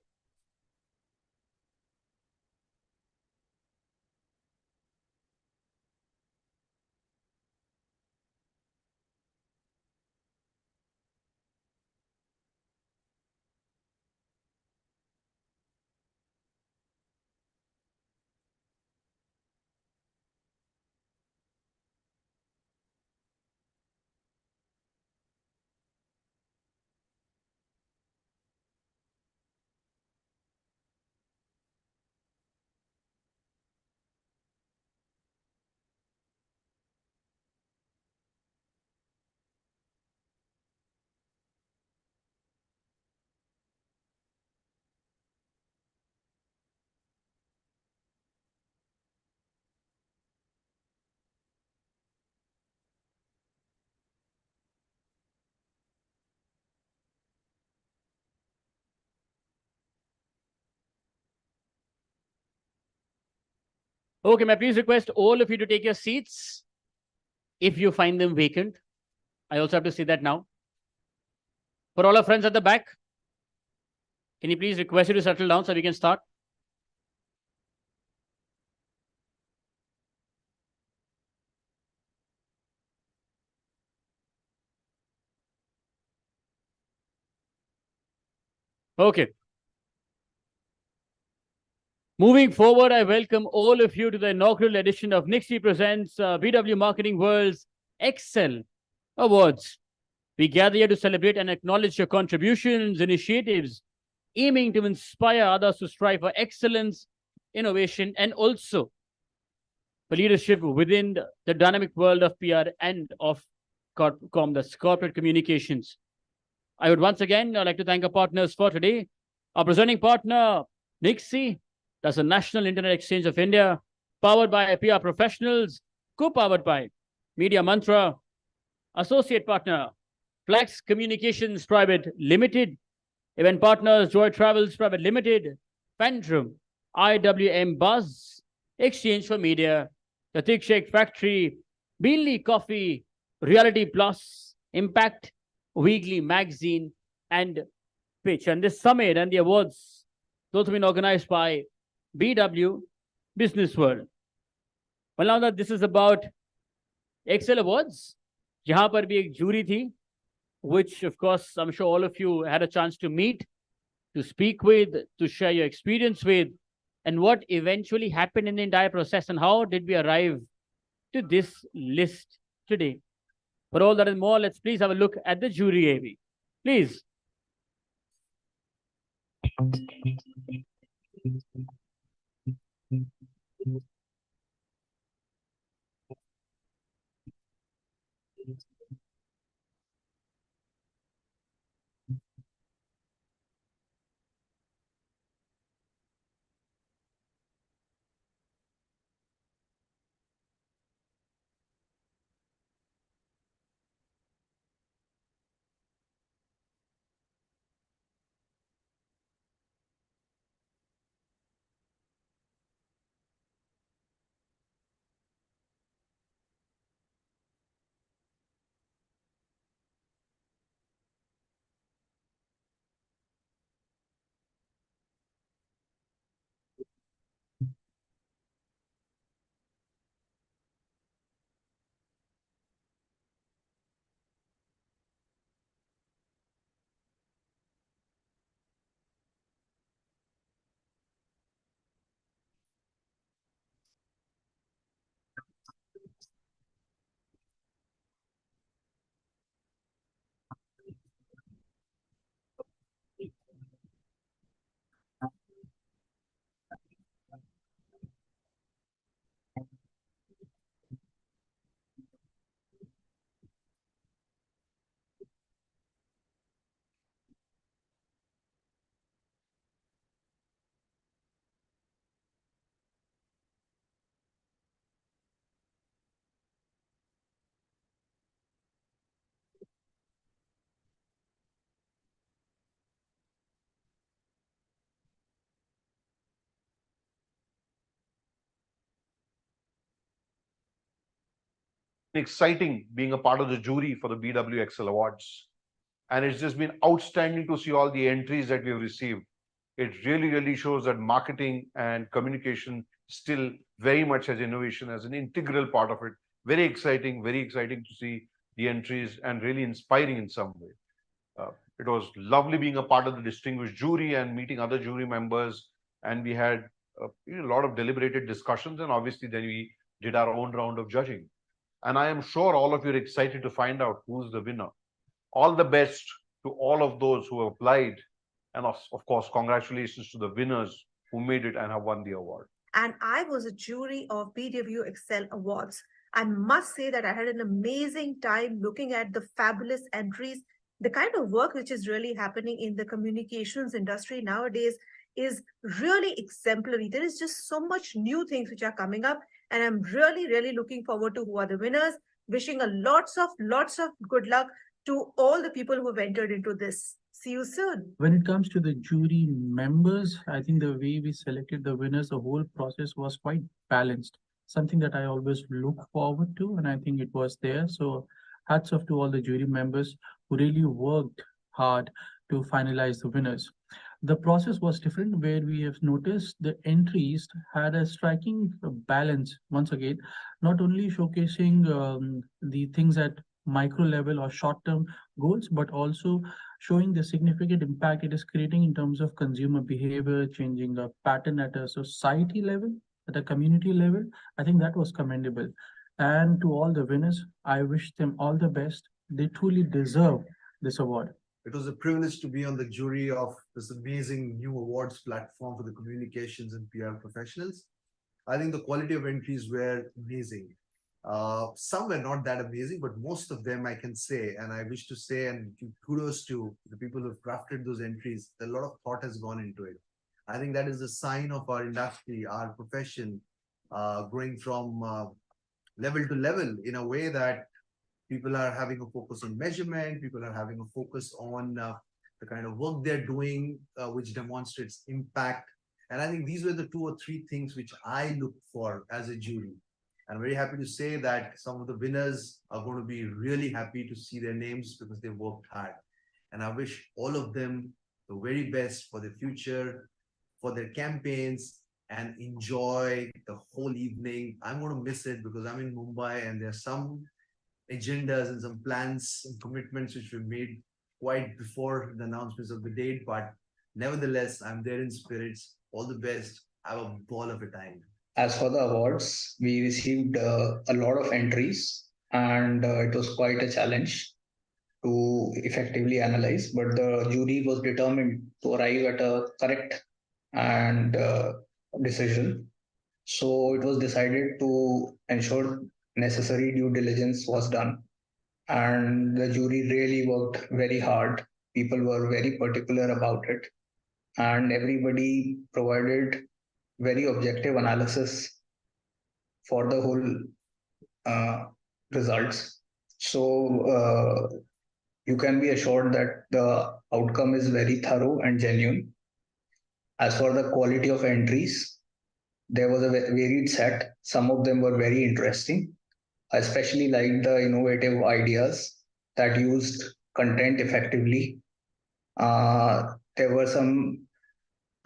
Okay, may I please request all of you to take your seats if you find them vacant. I also have to say that now. For all our friends at the back, can you please request you to settle down so we can start? Okay. Moving forward, I welcome all of you to the inaugural edition of Nixie Presents BW Marketing World's Excel Awards. We gather here to celebrate and acknowledge your contributions, initiatives, aiming to inspire others to strive for excellence, innovation, and also for leadership within the dynamic world of PR and of corporate communications. I would once again like to thank our partners for today. Our presenting partner, Nixie, that's the National Internet Exchange of India, powered by PR professionals, co-powered by Media Mantra. Associate partner, Flex Communications Private Limited. Event partners, Joy Travels Private Limited, Phantom, IWM Buzz, Exchange for Media, the Thick Shake Factory, Beanley Coffee, Reality Plus, Impact, Weekly Magazine, and Pitch. And this summit and the awards, those have been organized by BW Businessworld. Well, now that this is about Excel Awards, यहाँ पर भी एक jury थी, which of course I'm sure all of you had a chance to meet, to speak with, to share your experience with, and what eventually happened in the entire process and how did we arrive to this list today. For all that and more, let's please have a look at the jury, AV. Please. Exciting being a part of the jury for the BW Excel Awards. And it's just been outstanding to see all the entries that we've received. It really, really shows that marketing and communication still very much has innovation as an integral part of it. Very exciting to see the entries and really inspiring in some way. It was lovely being a part of the distinguished jury and meeting other jury members. And we had a lot of deliberated discussions, and obviously then we did our own round of judging. And I am sure all of you are excited to find out who's the winner. All the best to all of those who have applied. And of course, congratulations to the winners who made it and have won the award. And I was a jury of BW Excel Awards. I must say that I had an amazing time looking at the fabulous entries. The kind of work which is really happening in the communications industry nowadays is really exemplary. There is just so much new things which are coming up. And I'm really, really looking forward to who are the winners. Wishing a lots of good luck to all the people who have entered into this. See you soon. When it comes to the jury members, I think the way we selected the winners, the whole process was quite balanced. Something that I always look forward to, and I think it was there. So hats off to all the jury members who really worked hard to finalize the winners. The process was different, where we have noticed the entries had a striking balance, once again, not only showcasing the things that micro level or short-term goals, but also showing the significant impact it is creating in terms of consumer behavior, changing a pattern at a society level, at a community level. I think that was commendable. And to all the winners, I wish them all the best. They truly deserve this award. It was a privilege to be on the jury of this amazing new awards platform for the communications and PR professionals. I think the quality of entries were amazing. Some were not that amazing, but most of them I can say, and I wish to say, and give kudos to the people who have crafted those entries. A lot of thought has gone into it. I think that is a sign of our industry, our profession, growing from level to level in a way that people are having a focus on measurement, people are having a focus on the kind of work they're doing, which demonstrates impact. And I think these were the 2 or 3 things which I look for as a jury. I'm very happy to say that some of the winners are going to be really happy to see their names because they worked hard. And I wish all of them the very best for the future, for their campaigns, and enjoy the whole evening. I'm going to miss it because I'm in Mumbai and there are some agendas and some plans and commitments which were made quite before the announcements of the date. But nevertheless, I'm there in spirits. All the best. Have a ball of a time. As for the awards, we received a lot of entries, and it was quite a challenge to effectively analyze. But the jury was determined to arrive at a correct and decision. So it was decided to ensure necessary due diligence was done. And the jury really worked very hard. People were very particular about it. And everybody provided very objective analysis for the whole results. So you can be assured that the outcome is very thorough and genuine. As for the quality of entries, there was a varied set. Some of them were very interesting. I especially like the innovative ideas that used content effectively. There were some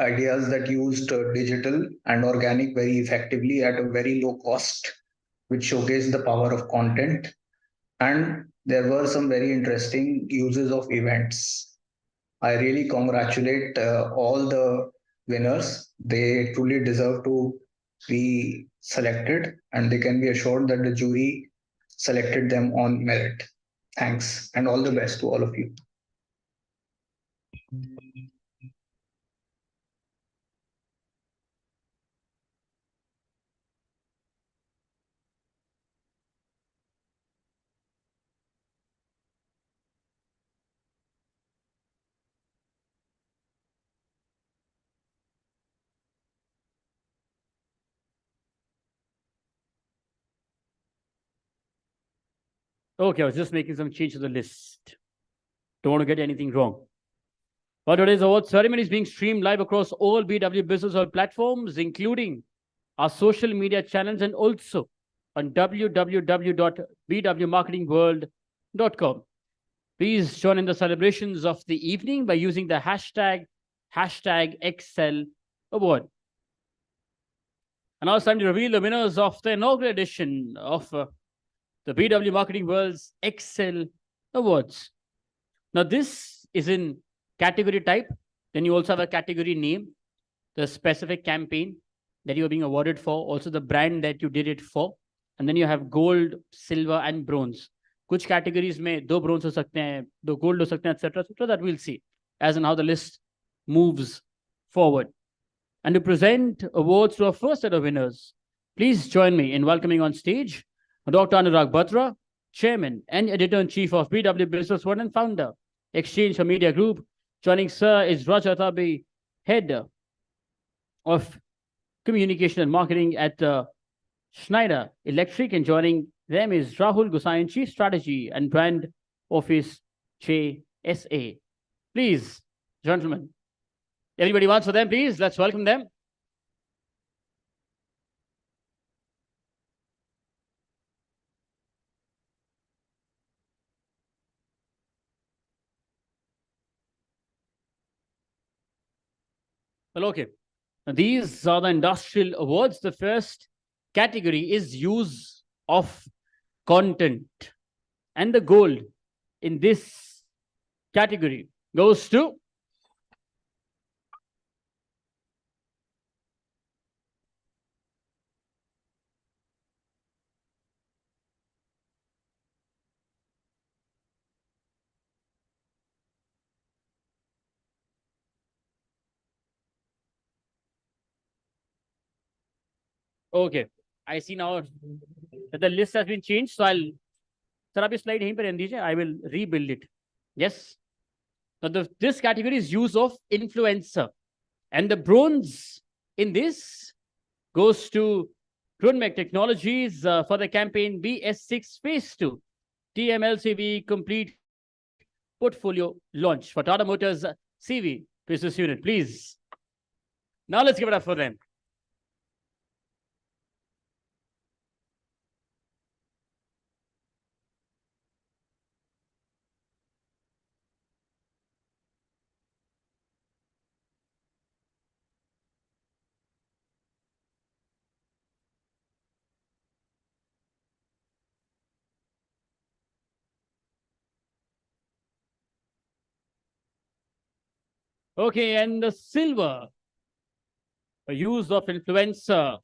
ideas that used digital and organic very effectively at a very low cost, which showcased the power of content. And there were some very interesting uses of events. I really congratulate all the winners. They truly deserve to be selected, and they can be assured that the jury selected them on merit. Thanks, and all the best to all of you. Okay, I was just making some change to the list. Don't want to get anything wrong. But today's award ceremony is being streamed live across all BW Businessworld platforms, including our social media channels and also on www.bwmarketingworld.com. Please join in the celebrations of the evening by using the hashtag Excel Award. And now it's time to reveal the winners of the inaugural edition of the BW Marketing World's Excel Awards. Now, this is in category type. Then you also have a category name, the specific campaign that you're being awarded for, also the brand that you did it for. And then you have gold, silver, and bronze. Which categories में 2 bronze हो सकते हैं, 2 gold हो सकते हैं, etc. That we'll see as and how the list moves forward. And to present awards to our first set of winners, please join me in welcoming on stage Dr. Anurag Batra, Chairman and Editor-in-Chief of BW Businessworld and founder, Exchange for Media Group. Joining Sir is Raja Tabi, Head of Communication and Marketing at Schneider Electric, and joining them is Rahul Gusayan, Chief Strategy and Brand Office, JSA. Please, gentlemen, everybody wants for them, please. Let's welcome them. Well, okay. These are the industrial awards. The first category is use of content. And the gold in this category goes to okay. I see now that the list has been changed. So I'll sir, आप slide यहीं पर रहने दीजिए. I will rebuild it. Yes. Now this category is use of influencer, and the bronze in this goes to Grunmec Technologies for the campaign BS6 Phase 2 TMLCV complete portfolio launch for Tata Motors CV business unit. Please. Now let's give it up for them. Okay, and the silver, a use of influencer,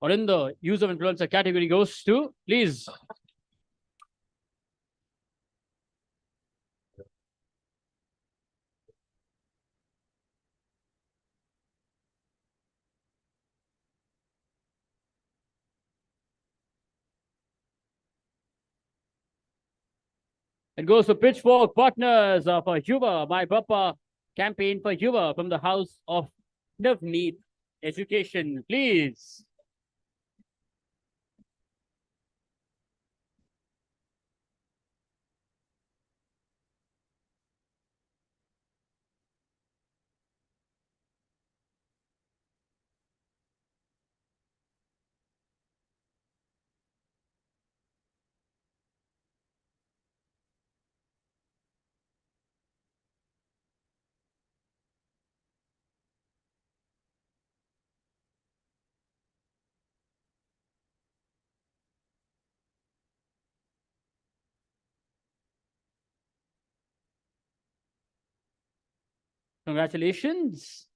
or in the use of influencer category goes to, please. It goes to Pitchfork Partners for Yuva, My Papa campaign for Yuva from the House of Navneet Education, please. Congratulations.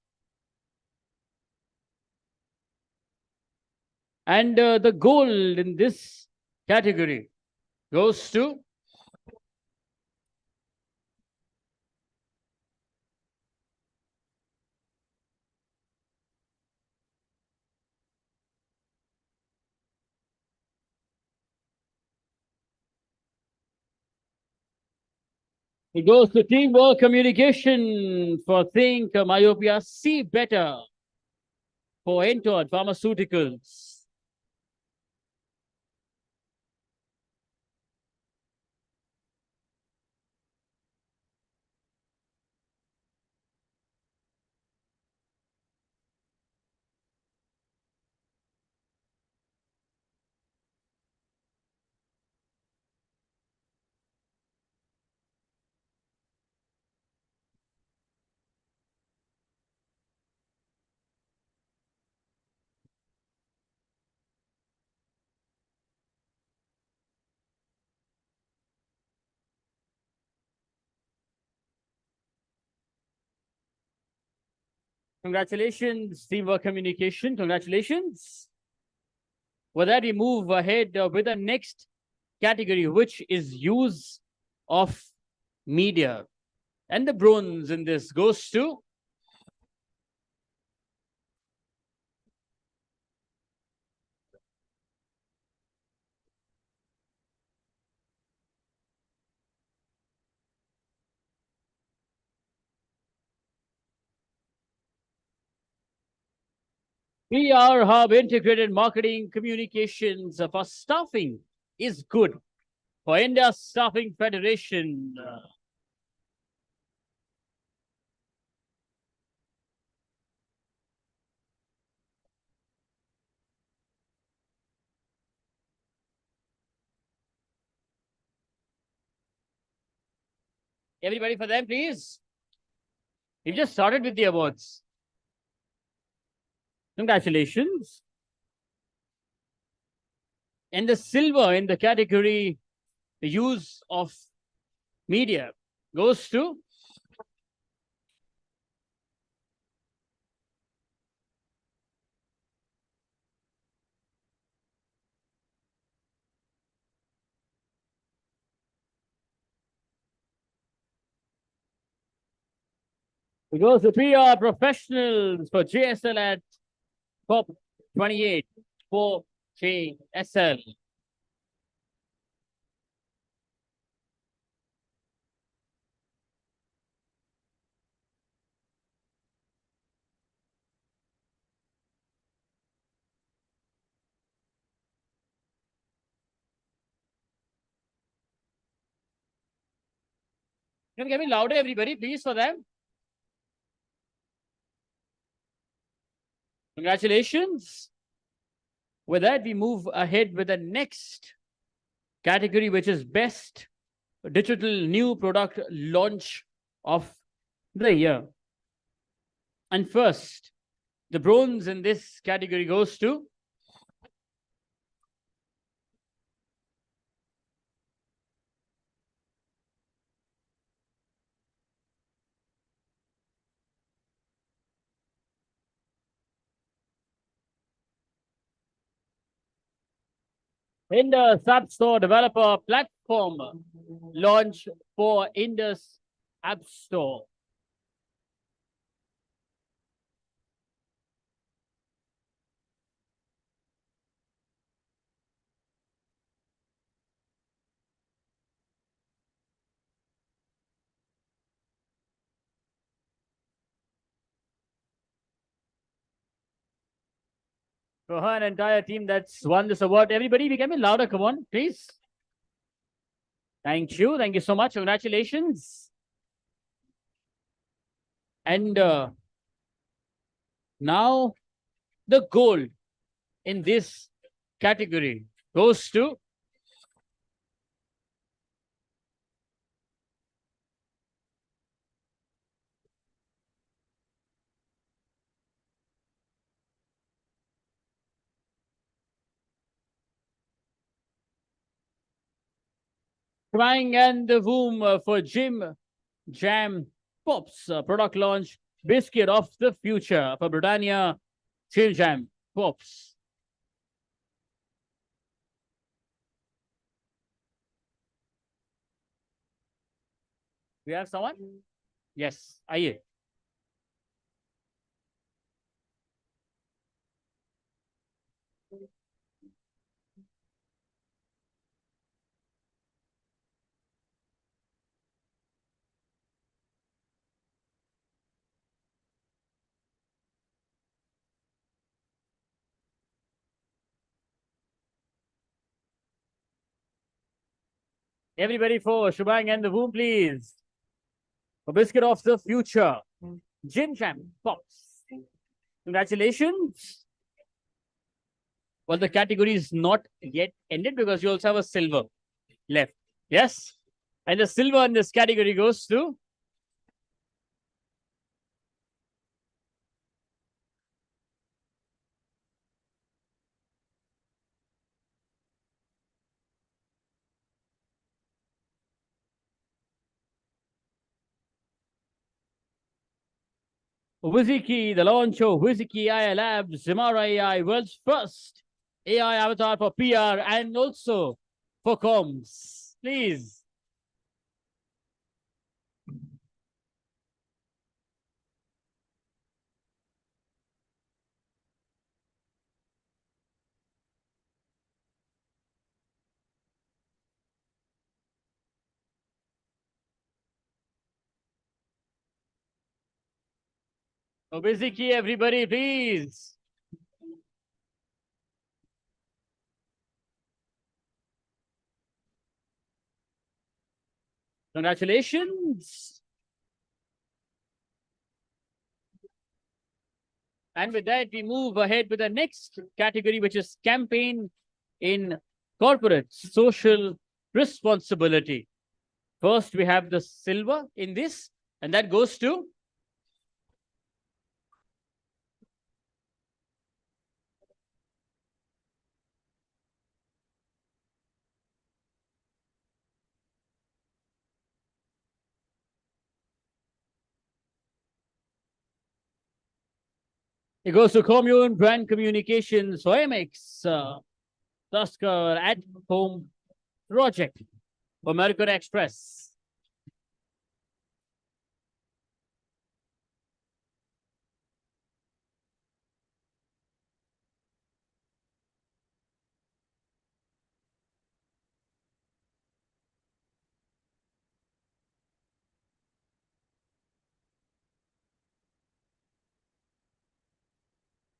And the gold in this category goes to it goes to Teamwork Communication for Think Myopia See Better for Entered Pharmaceuticals. Congratulations, Teamwork Communication. Congratulations. With that, we move ahead with the next category, which is use of media. And the bronze in this goes to PR Hub Integrated Marketing Communications for Staffing is good for India Staffing Federation. Everybody for them, please. You just started with the awards. Congratulations. And the silver in the category the use of media goes to PR professionals for JSL at COP 28 for JSL. Can you get me louder, everybody, please, for them? Congratulations. With that, we move ahead with the next category, which is Best Digital New Product Launch of the Year. And first, the bronze in this category goes to Indus App Store Developer Platform launch for Indus App Store. For her and entire team that's won this award. Everybody, become louder. Come on, please. Thank you. Thank you so much. Congratulations. And now the gold in this category goes to Crying and the Womb for Jim Jam Pops product launch biscuit of the future for Britannia Jim Jam Pops. We have someone? Yes, आइए. Everybody for Shubhang and the Womb, please. A biscuit of the future. Jim Jam Pops. Congratulations. Well, the category is not yet ended because you also have a silver left. Yes? And the silver in this category goes to Wiziki, the launch of Wiziki AI Labs, Zimara AI, world's first AI avatar for PR and also for comms. Please. Wiziki, everybody, please. Congratulations. And with that, we move ahead with the next category, which is campaign in corporate social responsibility. First, we have the silver in this, and that goes to It goes to Commune Brand Communications for MX, Tusker at Home Project for American Express.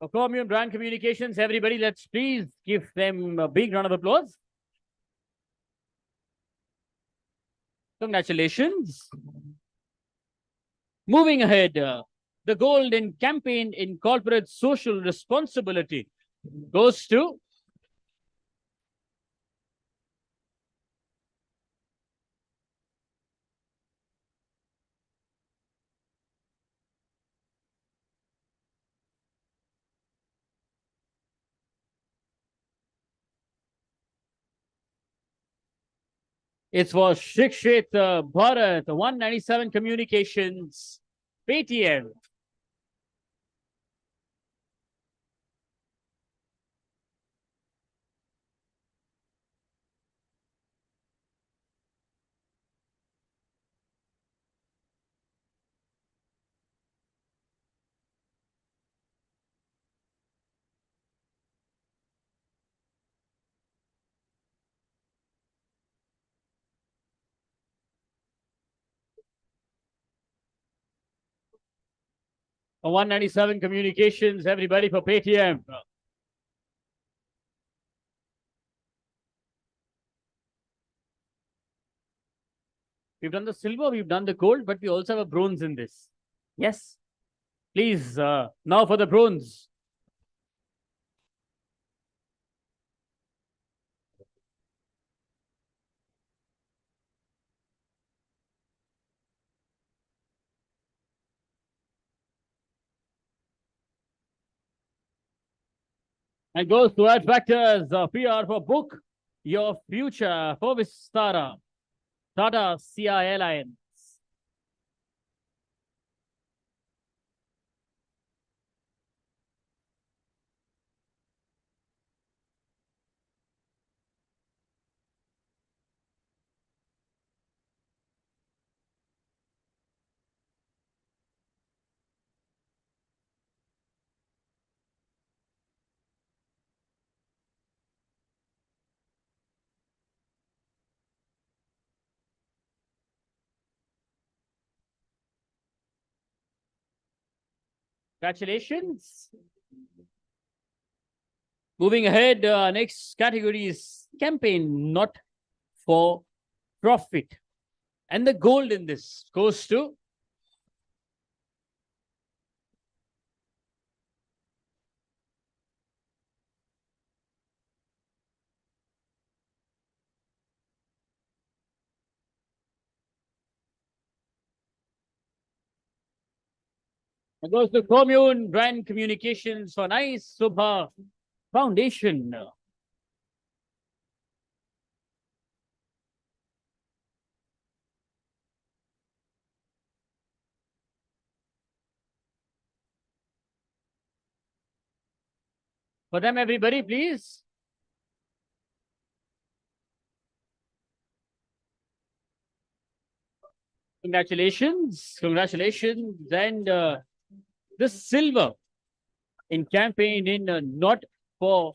For Commune Brand Communications, everybody, let's please give them a big round of applause. Congratulations. Moving ahead, the Golden Campaign in Corporate Social Responsibility goes to it's for Shikshit Bharat, 197 Communications, Paytm. For 197 Communications, everybody for Paytm. We've done the silver, we've done the gold, but we also have a bronze in this. Yes. Please, now for the bronze. And goes to Ad Factors, PR for Book Your Future for Vistara, Tata CI Airlines. Congratulations. Moving ahead, next category is campaign not for profit. And the gold in this goes to Commune Brand Communications for Nice Subha Foundation. For them, everybody, please. Congratulations. Congratulations. And the silver in campaign in not for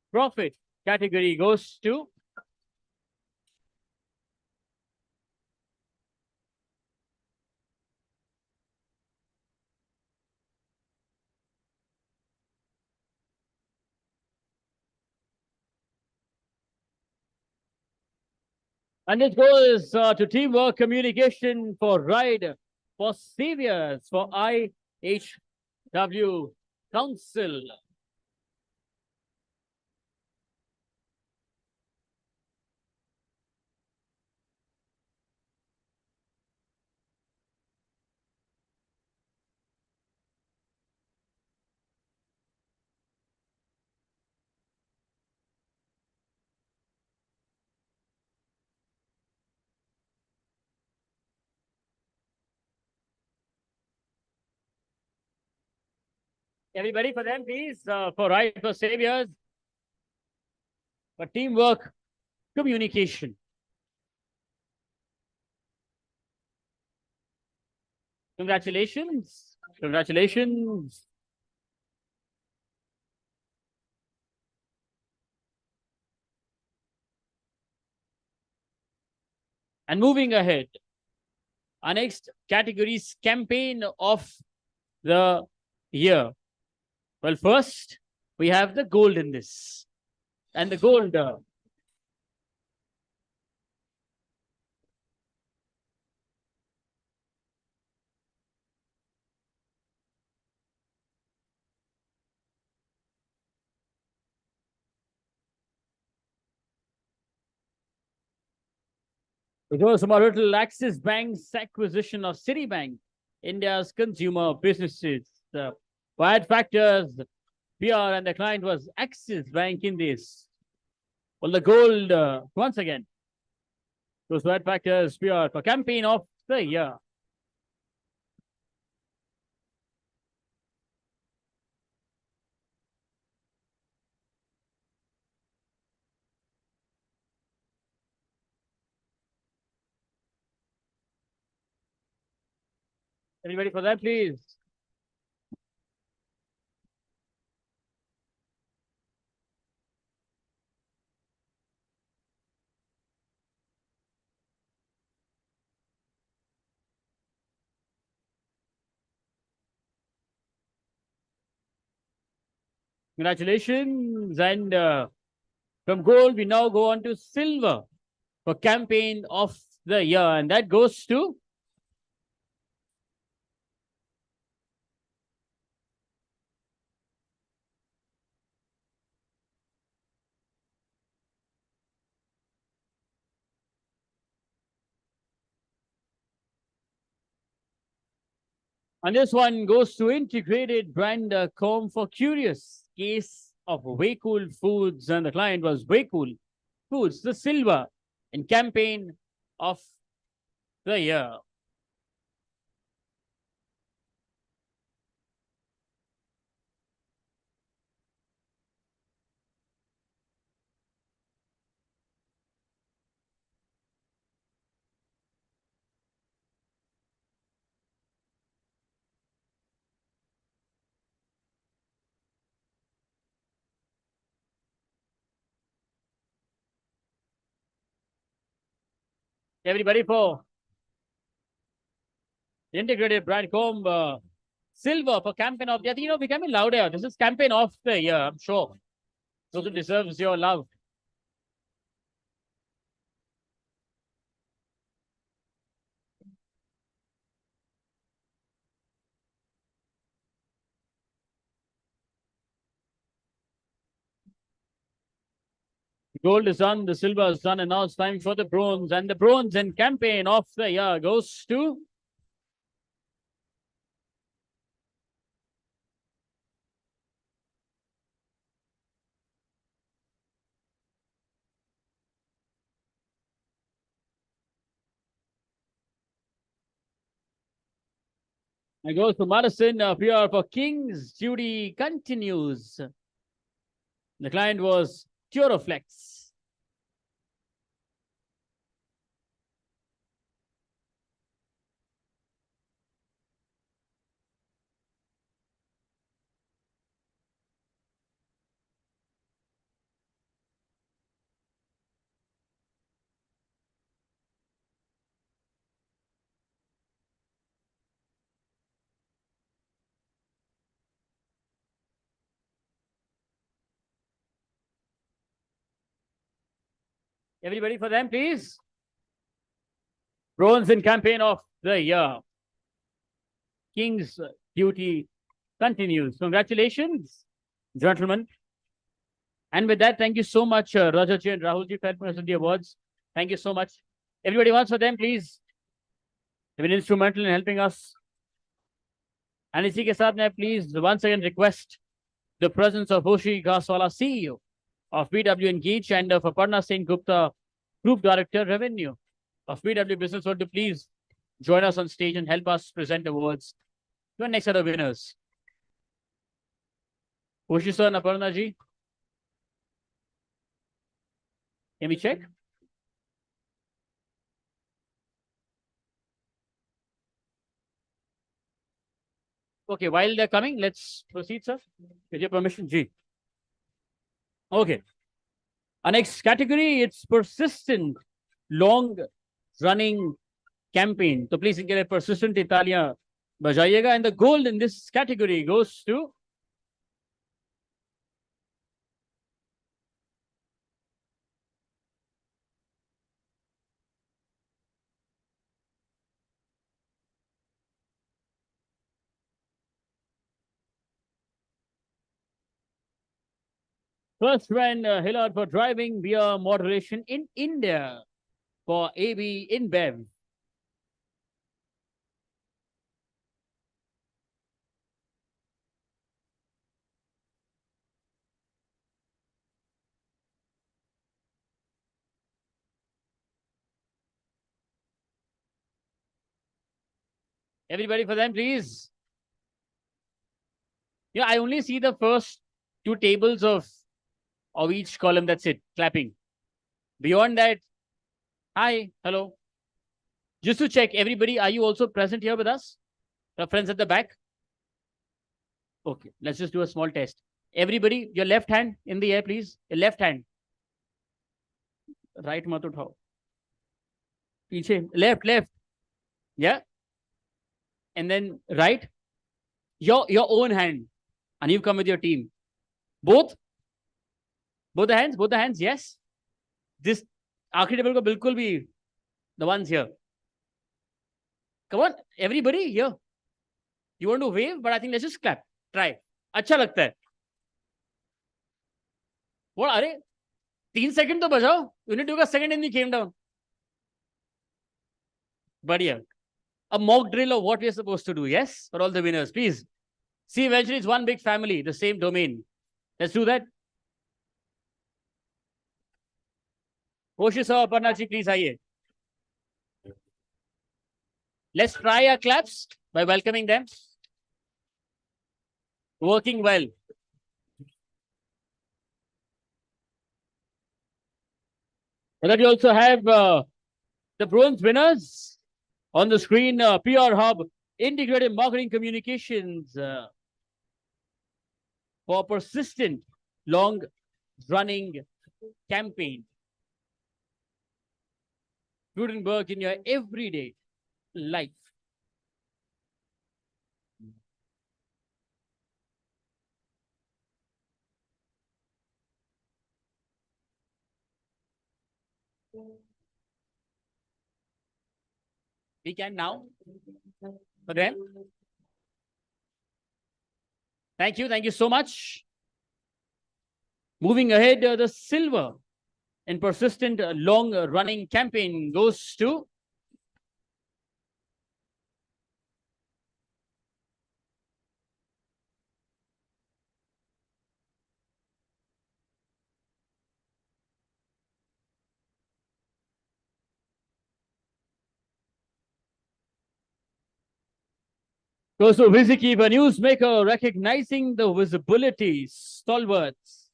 profit category goes to and it goes to Teamwork Communication for Ride for Saviors for IHW Council. Everybody for them, please, for right for saviors, for teamwork, communication. Congratulations. Congratulations. And moving ahead, our next category is campaign of the year. Well, first, we have the gold in this. And the gold it goes from our little Axis Bank's acquisition of Citibank, India's consumer businesses. The wide factors, PR, and the client was Axis Bank in this. Well, the gold, once again, those wide factors, PR, for campaign of the year. Anybody for that, please? Congratulations. And from gold, we now go on to silver for campaign of the year. And that goes to and this one goes to integrated brand com for curious case of Way Cool Foods. And the client was Way Cool Foods, the silver in campaign of the year. Everybody for integrated brand com silver for campaign of the year. You know, becoming louder. This is campaign of the year, I'm sure. Those who deserves your love. Gold is done, the silver is done, and now it's time for the bronze. And the bronze in campaign of the year goes to it goes to Madison PR for King's Duty continues. The client was Turoflex. Everybody for them, please. Bronze in campaign of the year. King's Duty continues. Congratulations, gentlemen. And with that, thank you so much, Rajaji and Rahulji, for helping us with the awards. Thank you so much. Everybody wants for them, please. They've been instrumental in helping us. And इसी के साथ मैं please once again request the presence of Hoshi Gaswala, CEO of BW Engage, and of Aparna Singh Gupta, Group Director Revenue of BW Businessworld, to please join us on stage and help us present awards to our next set of winners. Ushisa and Aparna ji. Can we check? Okay, while they're coming, let's proceed, sir. With your permission, Ji. Okay. Our next category, it's persistent, long-running campaign. So please get a persistent Italia bajayega. And the gold in this category goes to first went Hillard for driving via moderation in India for AB InBev. Everybody for them, please. Yeah, I only see the first two tables of each column. That's it. Clapping. Beyond that, hi, hello. Just to check, everybody, are you also present here with us? Our friends at the back? Okay, let's just do a small test. Everybody, your left hand in the air, please. Your left hand. Right mat uthao. Piche, left. Yeah. And then right. Your own hand. And you come with your team. Both the hands, yes. This आखिरी table को बिल्कुल भी, the ones here. Come on, everybody here. You want to wave, but I think let's just clap. Try. अच्छा लगता है. What? अरे 3 seconds तो बजाओ. You need to take a second and you came down. बढ़िया. A mock drill of what we are supposed to do, yes? For all the winners, please. See, eventually it's one big family, the same domain. Let's do that. Koshisa, Aparna ji, please aaiye. Let's try our claps by welcoming them. Working well. And then you also have the bronze winners on the screen, PR Hub, Integrated Marketing Communications for persistent, long-running campaign. Gutenberg in your everyday life. We can now. For them. Thank you so much. Moving ahead, the silver and persistent long-running campaign goes to Vizikeep, a newsmaker recognizing the visibility stalwarts.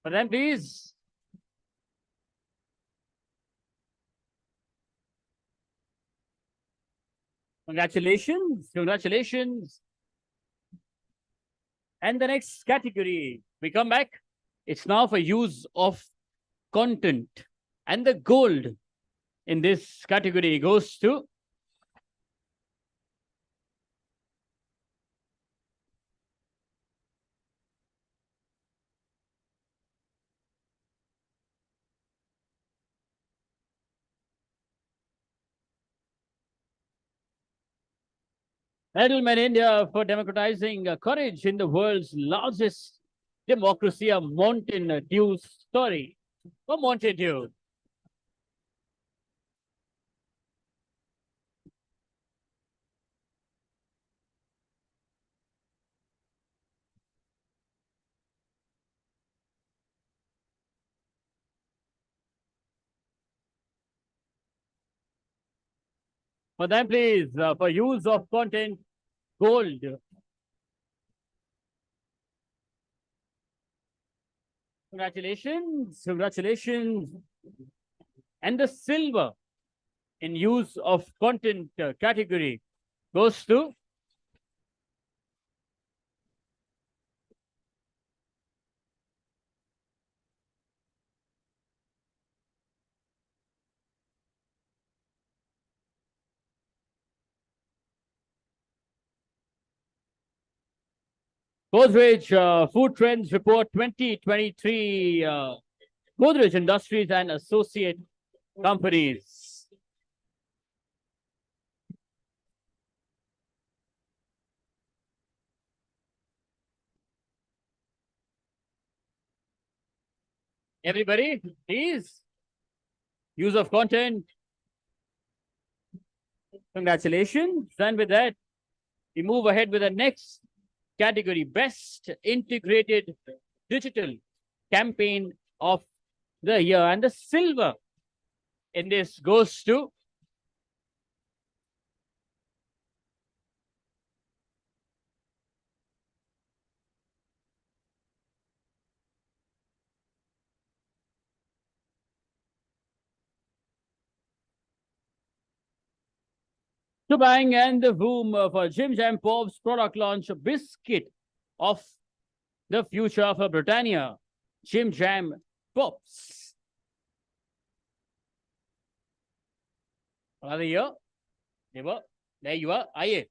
For them, please. Congratulations. And the next category, we come back. It's now for use of content. And the gold in this category goes to Edelman India for democratizing courage in the world's largest democracy, a Mountain Dew story. For Mountain Dew. For them, please, for use of content, gold. Congratulations, congratulations. And the silver in use of content category goes to Godrej Food Trends Report 2023, Godrej Industries and Associate Companies. Everybody, please. Use of content. Congratulations. And with that, we move ahead with the next category, Best Integrated Digital Campaign of the Year. And the silver in this goes to Shubhang and the Boom for Jim Jam Pop's product launch biscuit of the future for Britannia. Jim Jam Pops. Another year. There you are. Aye.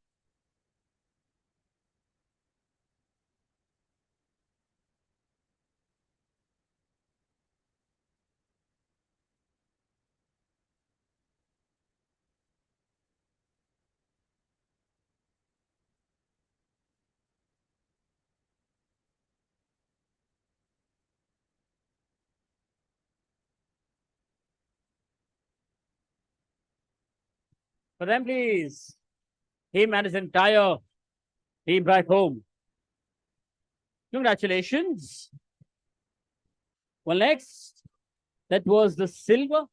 For them, please. Him and his entire team back home. Congratulations. Well, next, that was the silver.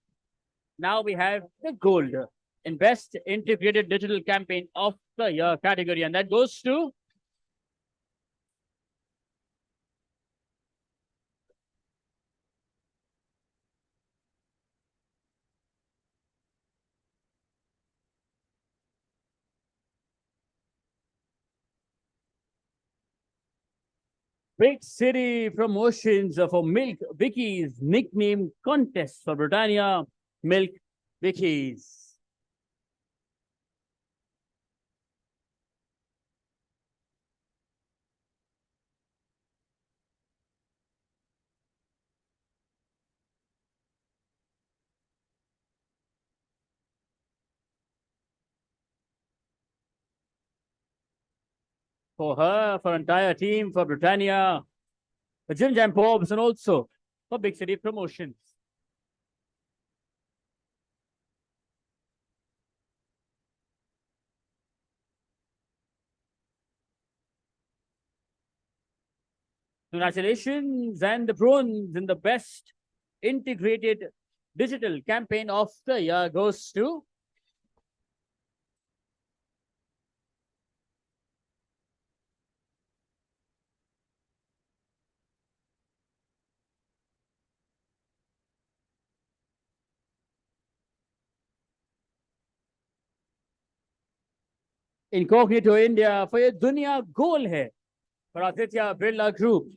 Now we have the gold in Best Integrated Digital Campaign of the Year category. And that goes to Big City Promotions for Milk Vicky's nickname contest for Britannia Milk Vicky's. For her, for entire team, for Britannia, for Jim Jam Pobs, and also for Big City Promotions. Congratulations, and the bronze in the Best Integrated Digital Campaign of the Year goes to Incognito India for ये दुनिया गोल है for Aditya Birla Group.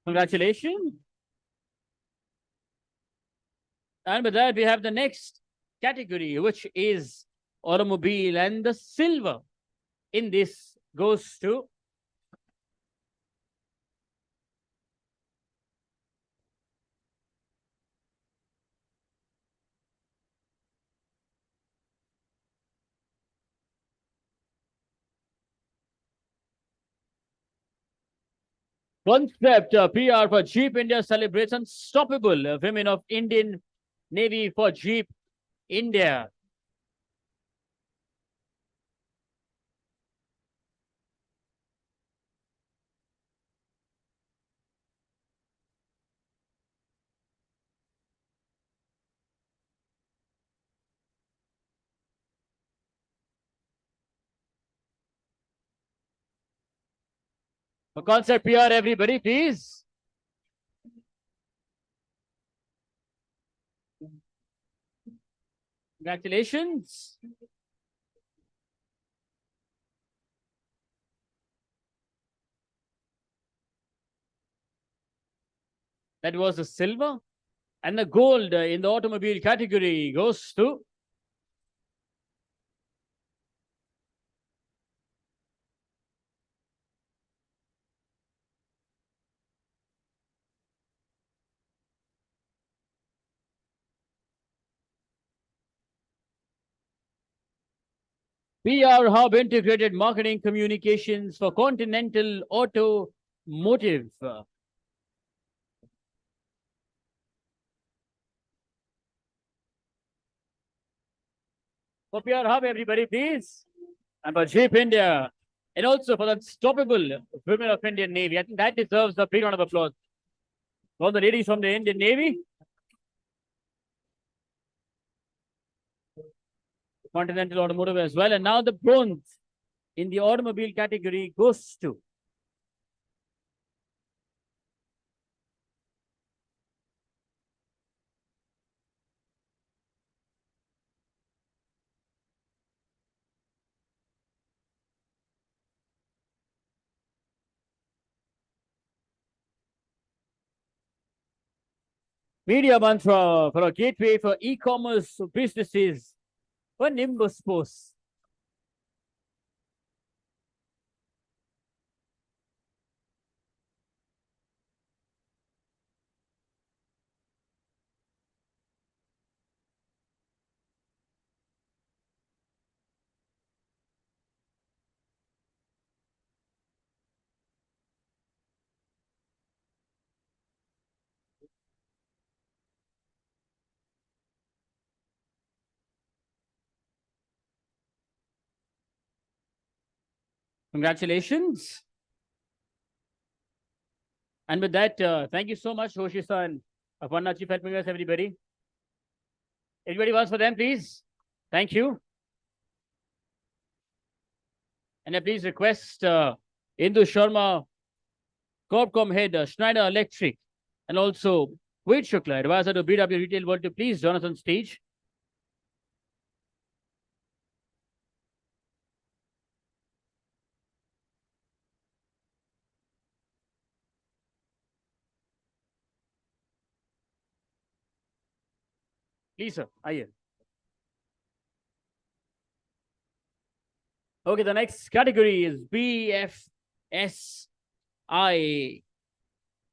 Congratulations. And with that, we have the next category, which is automobile, and the silver in this goes to Concept PR for Jeep India celebrates unstoppable women of Indian Navy for Jeep India. For concept PR, everybody, please. Congratulations. That was the silver. And the gold in the automobile category goes to PR Hub Integrated Marketing Communications for Continental Automotive. For PR Hub, everybody, please. And for Jeep India. And also for the unstoppable women of Indian Navy. I think that deserves a big round of applause. All the ladies from the Indian Navy. Continental Automotive as well. And now the bronze in the automobile category goes to Media Mantra for a gateway for e-commerce businesses for Nimbus Post. Congratulations. And with that, thank you so much, Hoshisa and Aparna, Chief helping us, everybody. Everybody wants for them, please. Thank you. And I please request Indu Sharma, Corpcom Head, Schneider Electric, and also Wade Shukla, Advisor to BW Retail World, to please join us on stage. Please, sir. Aye. Okay, the next category is BFSI.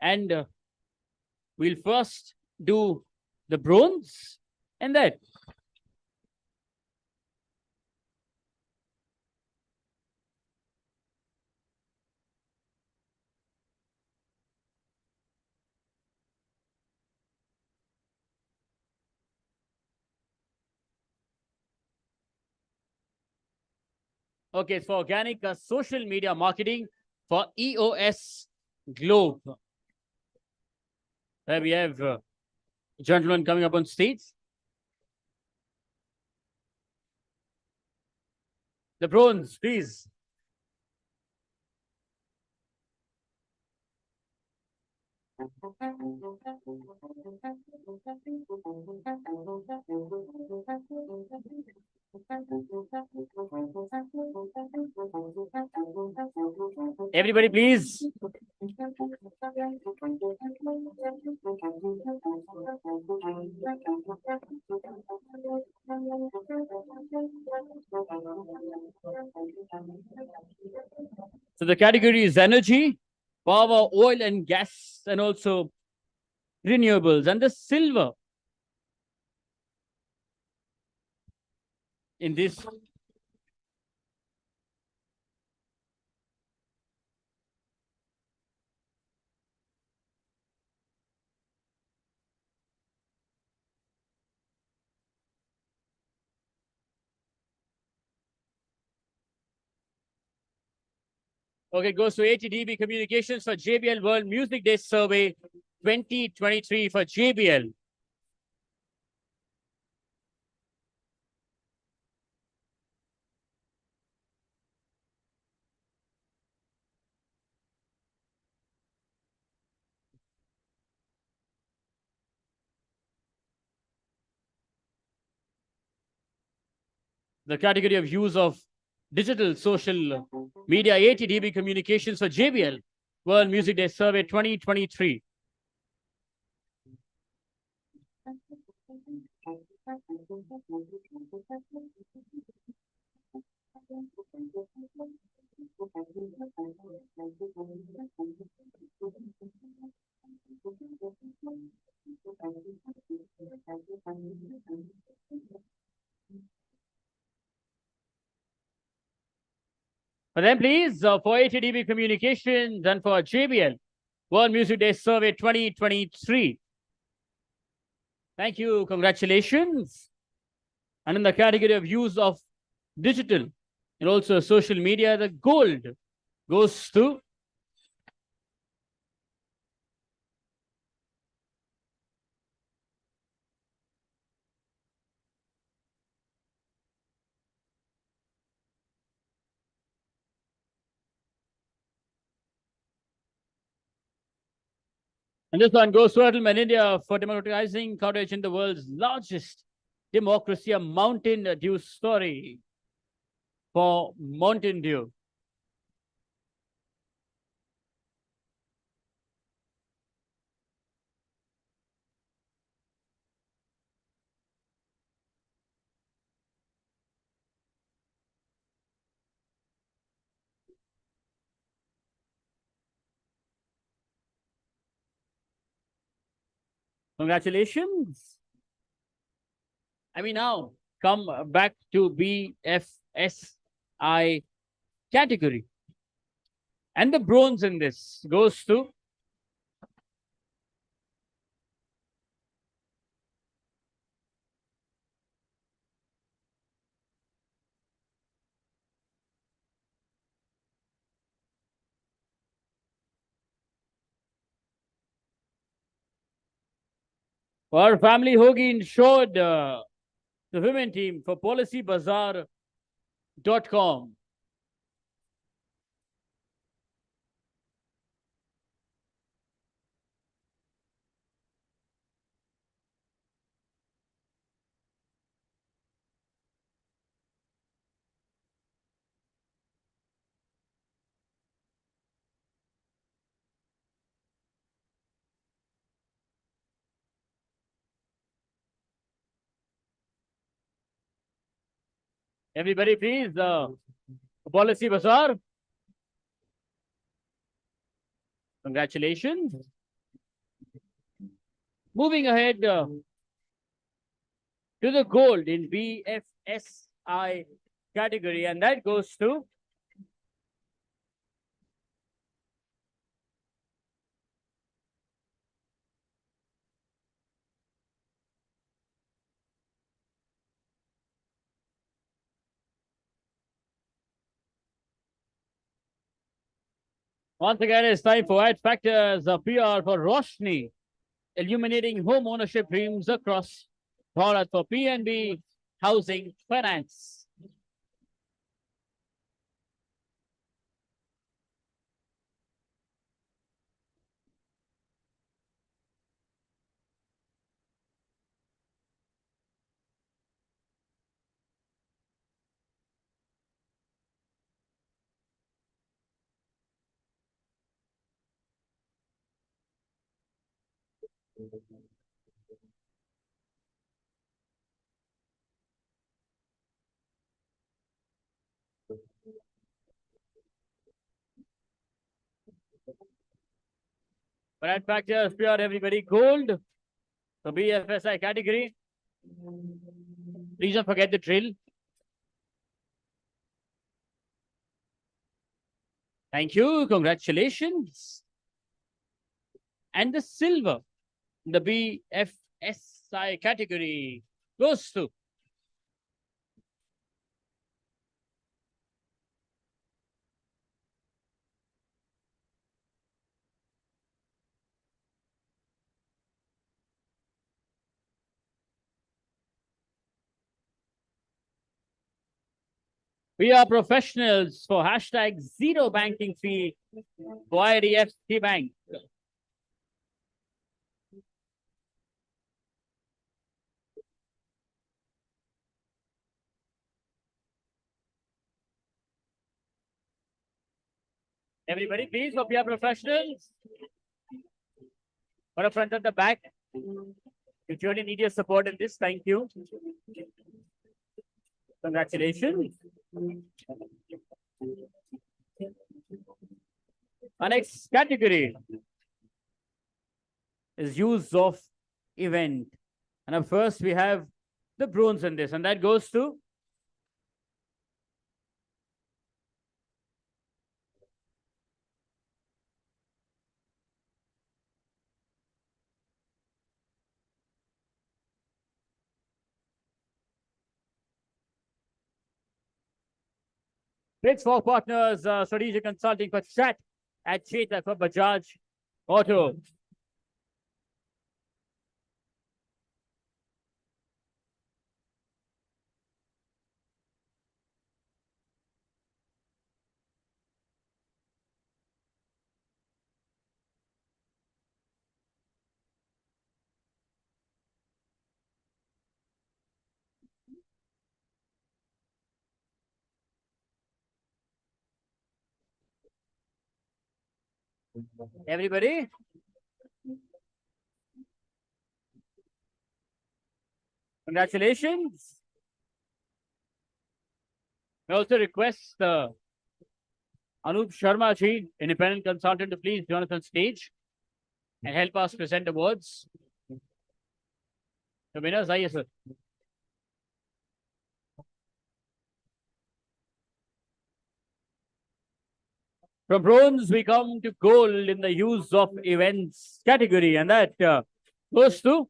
And we'll first do the bronze and then okay, it's for organic social media marketing for EOS Globe. There we have a gentleman coming up on stage. The bronze, please. Everybody, please. So the category is energy, power, oil and gas, and also renewables. And the silver in this Okay, goes to ATDB Communications for JBL World Music Day Survey 2023 for JBL. The category of use of digital social media, ATDB Communications for JBL World Music Day Survey 2023. For them, please, for ATDB Communications and for JBL World Music Day Survey 2023. Thank you. Congratulations. And in the category of use of digital and also social media, the gold goes to and this one goes to Atalman India for democratizing coverage in the world's largest democracy, a Mountain Dew story for Mountain Dew. Congratulations. I mean, now come back to BFSI category. And the bronze in this goes to our family hoagie insured the women team for policybazaar.com. Everybody, please, Policy Bazaar. Congratulations. Moving ahead to the gold in BFSI category, and that goes to once again, it's time for Ad Factors PR for Roshni, illuminating home ownership dreams across Bharat for PNB Housing Finance. For Ad Factors PR, everybody, gold, the BFSI category. Please don't forget the drill. Thank you. Congratulations. And the silver, the BFSI category, goes to We are professionals for hashtag zero banking fee for IDFC Bank. Everybody, please, for PR professionals. For the front and the back. If you really need your support in this, thank you. Congratulations. Our next category is use of event. And up first, we have the bronze in this, and that goes to Big Four Partners, Strategic Consulting for Chat at Chetak for Bajaj Auto. Everybody? Congratulations. I also request Anup Sharma ji, independent consultant, to please join us on stage and help us present awards. The winners, aye, sir. From bronze, we come to gold in the use of events category, and that goes to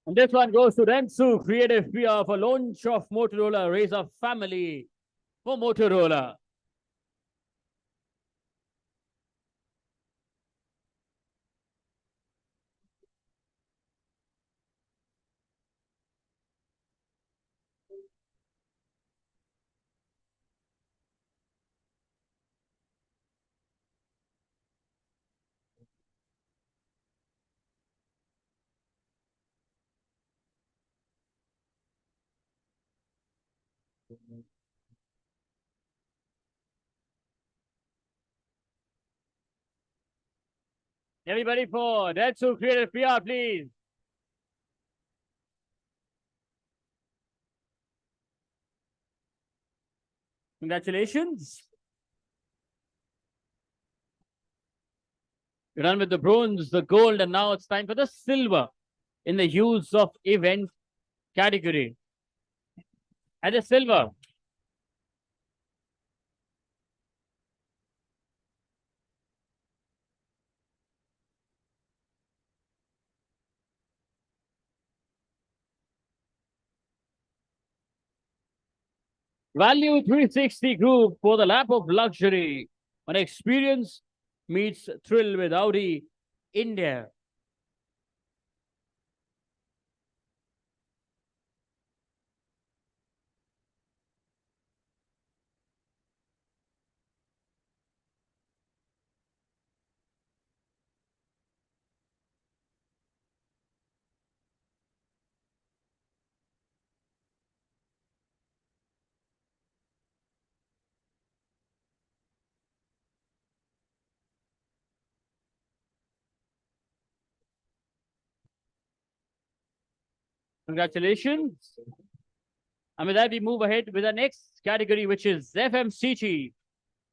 and this one goes to Rensu Creative PR for launch of Motorola Razr family for Motorola. Everybody for Rensu Creative PR, please. Congratulations. We're done with the bronze, the gold, and now it's time for the silver in the use of event category. And the silver. Value 360 Group for the lap of luxury. An experience meets thrill with Audi India. Congratulations. And with that, we move ahead with the next category, which is FMCG,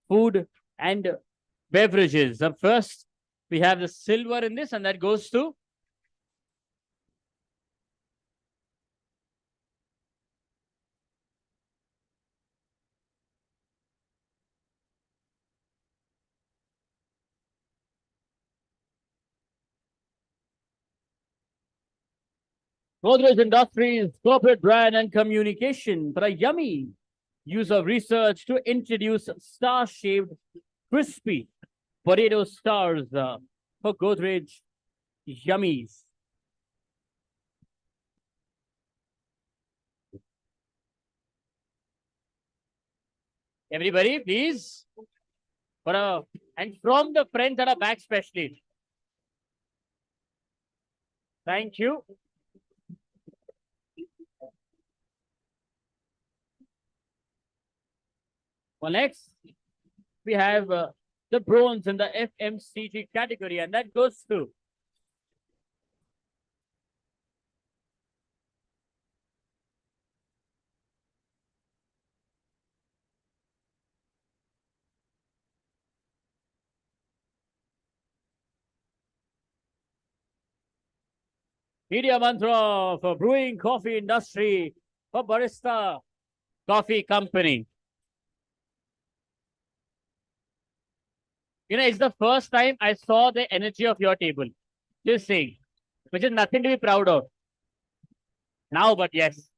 food and beverages. Up first, we have the silver in this, and that goes to Godrej Industries Corporate Brand and Communication for a yummy use of research to introduce star-shaped crispy potato stars for Godrej Yummies. Everybody, please. And from the front and a back especially. Thank you. Well, next, we have the bronze in the FMCG category, and that goes to Media Mantra for Brewing Coffee Industry for Barista Coffee Company. You know, it's the first time I saw the energy of your table. Just saying, which is nothing to be proud of. Now, but yes.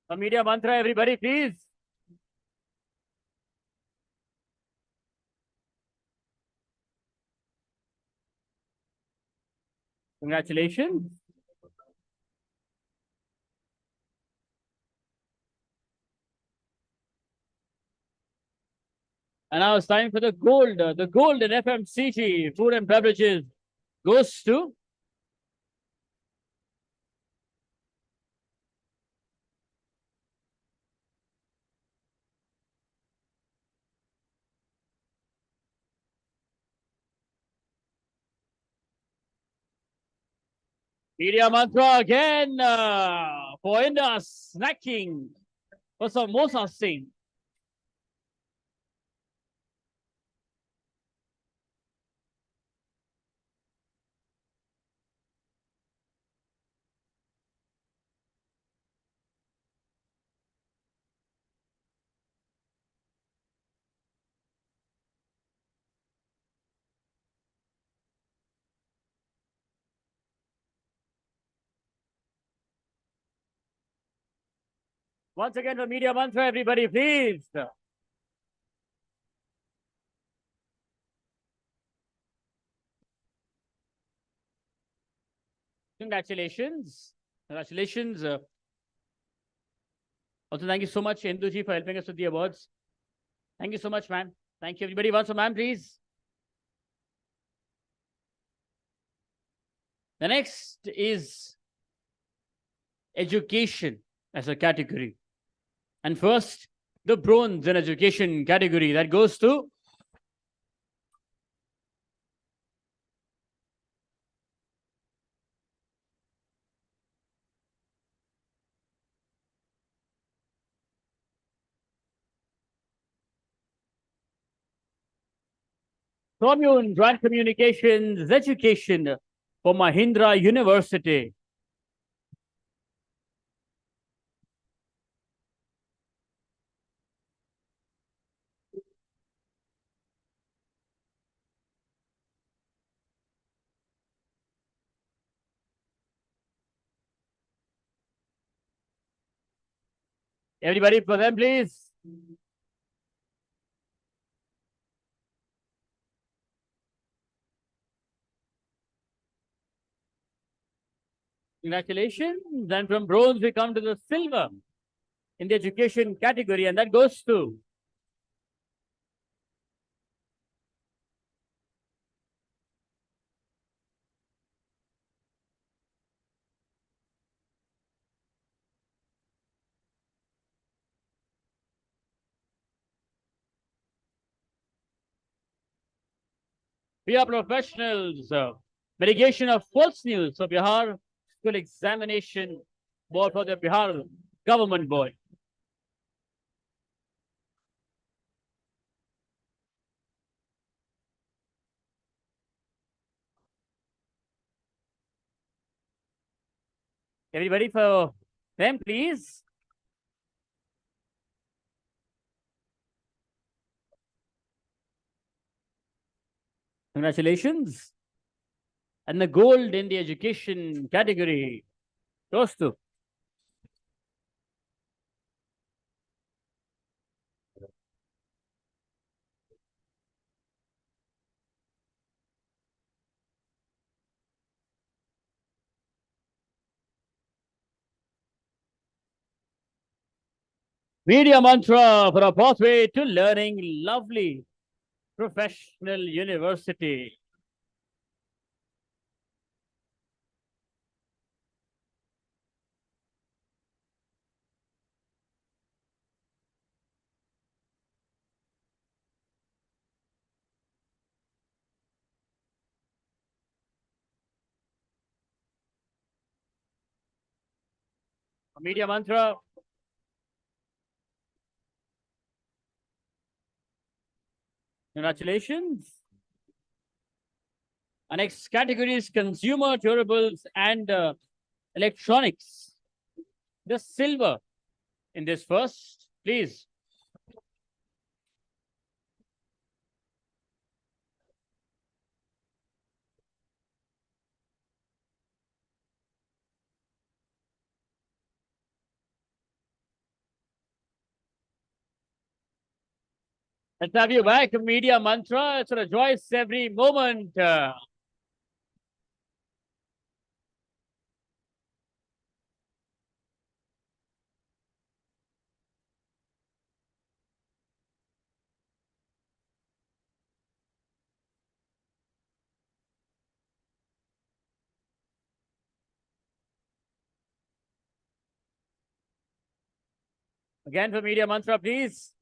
A media mantra, everybody, please. Congratulations. And now it's time for the gold. The gold in FMCG, food and beverages, goes to Media Mantra again for Indus snacking for samosa sing. Once again for Media Mantra, everybody, please. Congratulations. Congratulations. Also, thank you so much, Induji, for helping us with the awards. Thank you so much, ma'am. Thank you, everybody. Once more, ma'am, please. The next is education as a category. And first, the bronze in education category that goes to Commune Brand Communications Education for Mahindra University. Everybody for them, please. Congratulations. Then from bronze, we come to the silver in the education category, and that goes to PR professionals, mitigation of false news of Bihar School Examination Board for the Bihar Government Board. Everybody for them, please. Congratulations. And the gold in the education category goes to Media Mantra for a pathway to learning. Lovely professional university. Media Mantra. Congratulations. Our next category is consumer durables and electronics. The silver in this first, please. Let's have you back, Media Mantra. It's a rejoice every moment. Again for Media Mantra, please.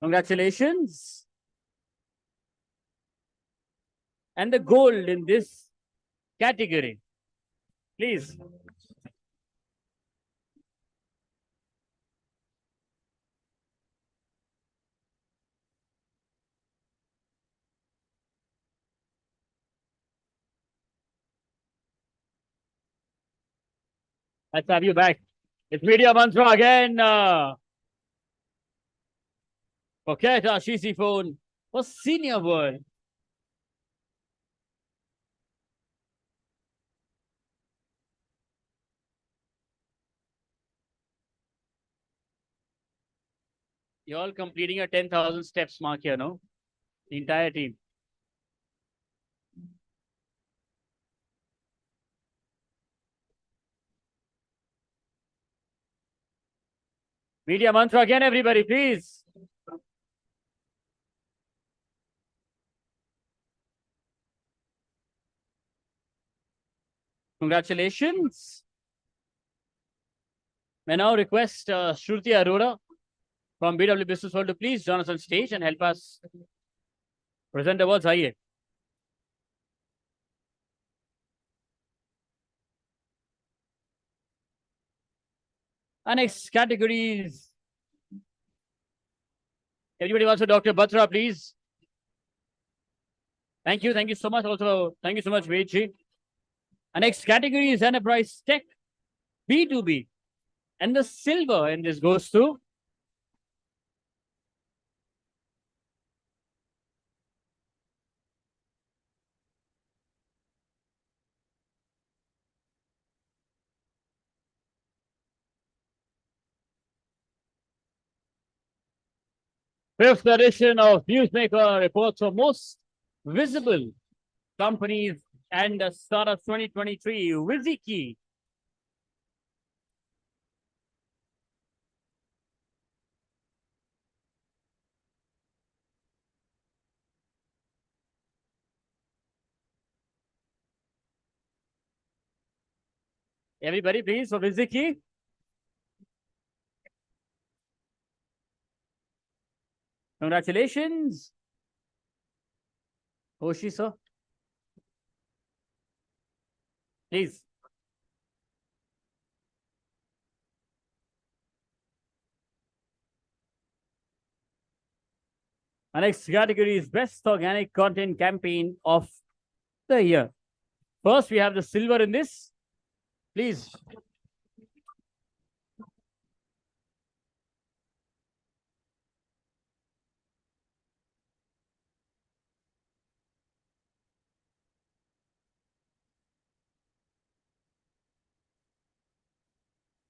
Congratulations. And the gold in this category, please. Let's have you back. It's Media Mantra again. Forget our cheesy phone for senior world. You're all completing a 10,000 steps mark here, no? The entire team. Media Mantra again, everybody, please. Congratulations. May now request Shruti Arora from BW Businessworld to please join us on stage and help us present awards. Aaiye. Our next categories. Everybody wants to Dr. Batra, please. Thank you. Thank you so much. Also, thank you so much, Vedji. Our next category is enterprise tech, B2B. And the silver in this goes to fifth edition of Newsmaker reports for most visible companies and startups 2023. Wiziki. Everybody, please, for Wiziki. Congratulations. Hoshi, sir. Please. Our next category is Best Organic Content Campaign of the Year. First, we have the silver in this. Please.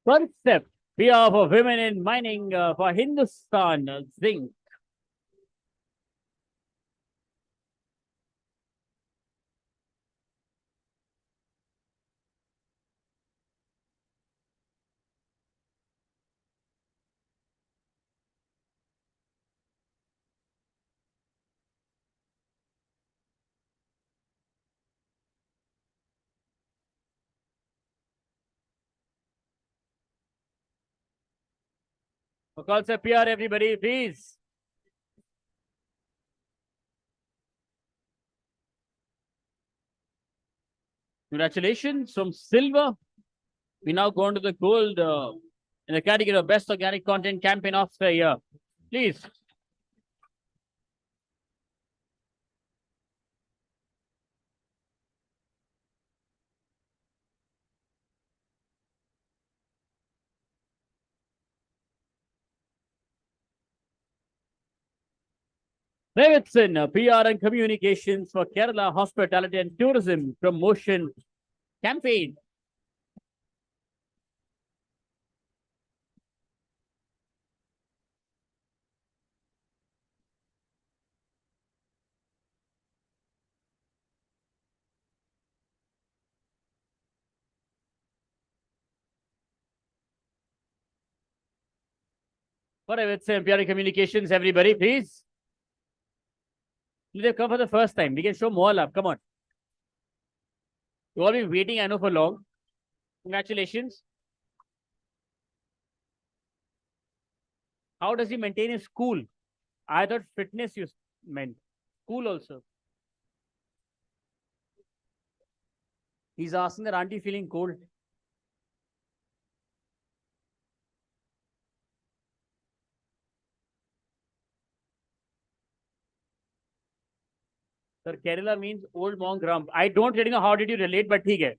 First step, PR for women in mining for Hindustan Zinc. For concept PR, everybody, please. Congratulations from silver. We now go on to the gold in the category of Best Organic Content Campaign of the Year. Please. Davidson, PR and Communications for Kerala Hospitality and Tourism Promotion Campaign. For Davidson, PR and Communications, everybody, please. They've come for the first time. We can show more love. Come on. You all been waiting, I know, for long. Congratulations. How does he maintain his cool? I thought fitness you meant. Cool also. He's asking that auntie feeling cold. Sir, Kerala means old monk rump. I don't really know how did you relate, but ठीक है.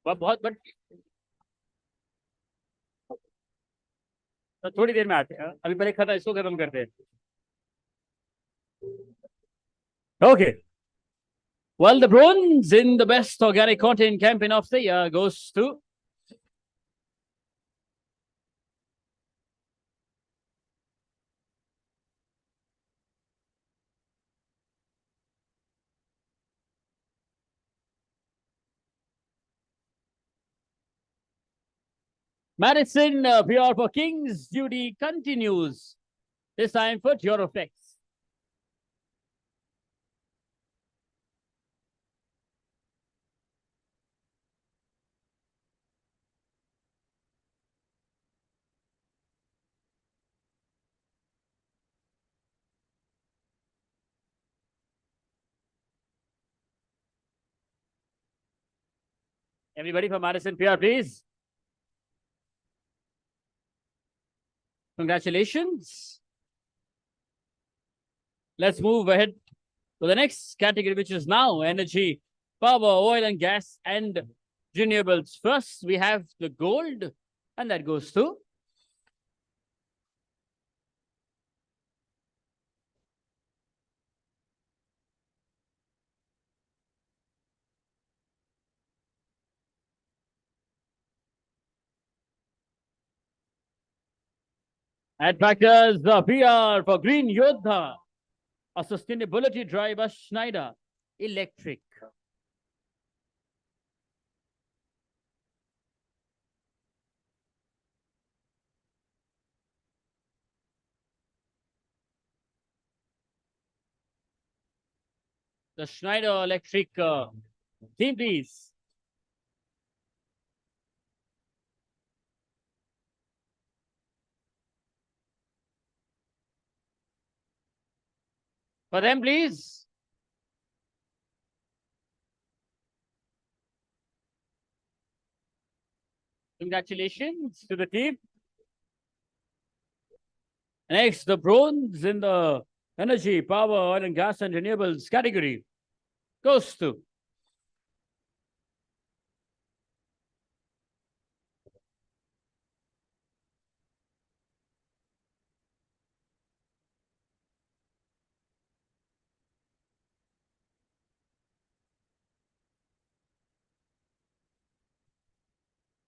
but तो थोड़ी देर में आते हैं. अभी पहले खत्म इसको खत्म करते हैं. Okay. Well, the bronze in the Best Organic Content Campaign of the Year goes to Madison. PR for King's Duty continues. This time for Euroflex. Everybody from Madison PR, please. Congratulations. Let's move ahead to the next category, which is now energy, power, oil and gas, and renewables. First, we have the gold, and that goes to Advocators, the PR for Green Yodha, a sustainability drive by Schneider Electric. The Schneider Electric team, please. For them, please. Congratulations to the team. Next, the bronze in the energy, power, oil and gas and renewables category goes to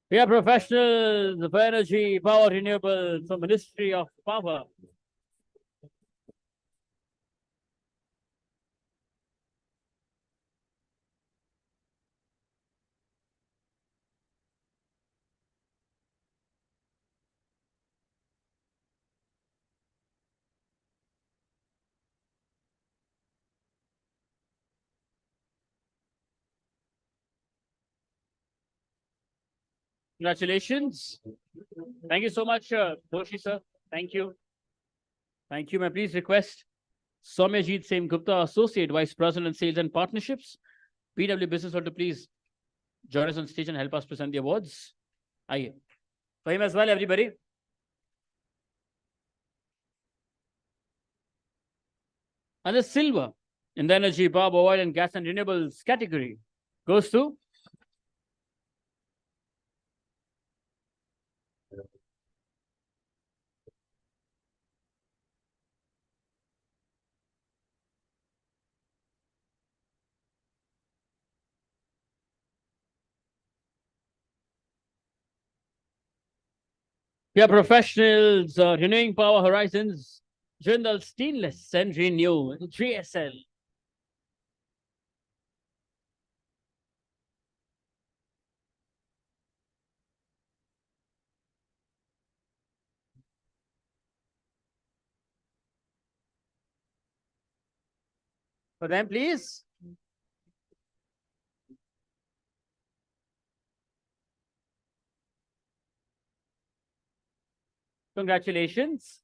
we are professionals of energy, power, renewables from Ministry of Power. Congratulations. Thank you so much, Doshi sir. Thank you. Thank you. May I please request Soumyajit Singh Gupta, Associate Vice President, Sales and Partnerships, BW Businessworld, to please join us on stage and help us present the awards. Aye. For him as well, everybody. And the silver in the energy, power, oil and gas and renewables category goes to we are professionals, renewing power horizons, Jindal Stainless and Renew, GSL. For them, please. Congratulations.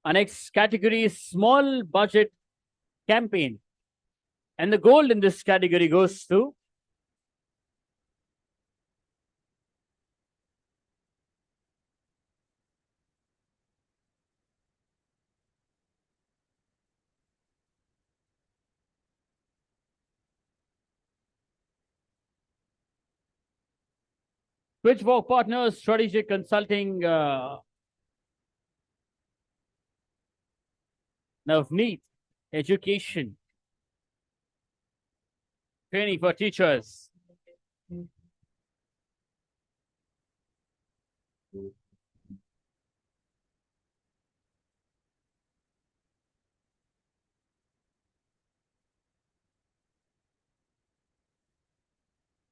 Our next category is small budget campaign. And the gold in this category goes to Switchboard Partners, Strategic Consulting, Navneet, Education, Training for Teachers.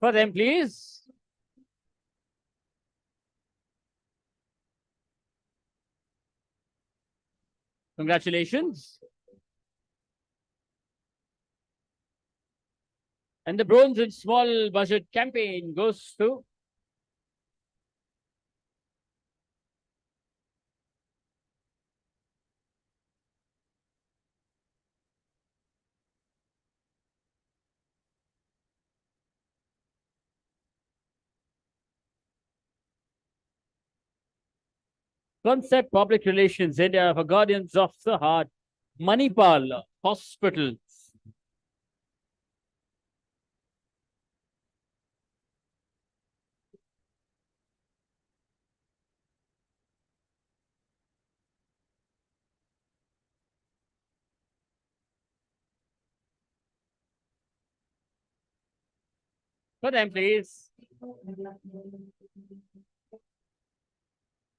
For them, please. Congratulations. And the bronze in small budget campaign goes to Concept Public Relations India for Guardians of the Heart, Manipal Hospital. For them, please.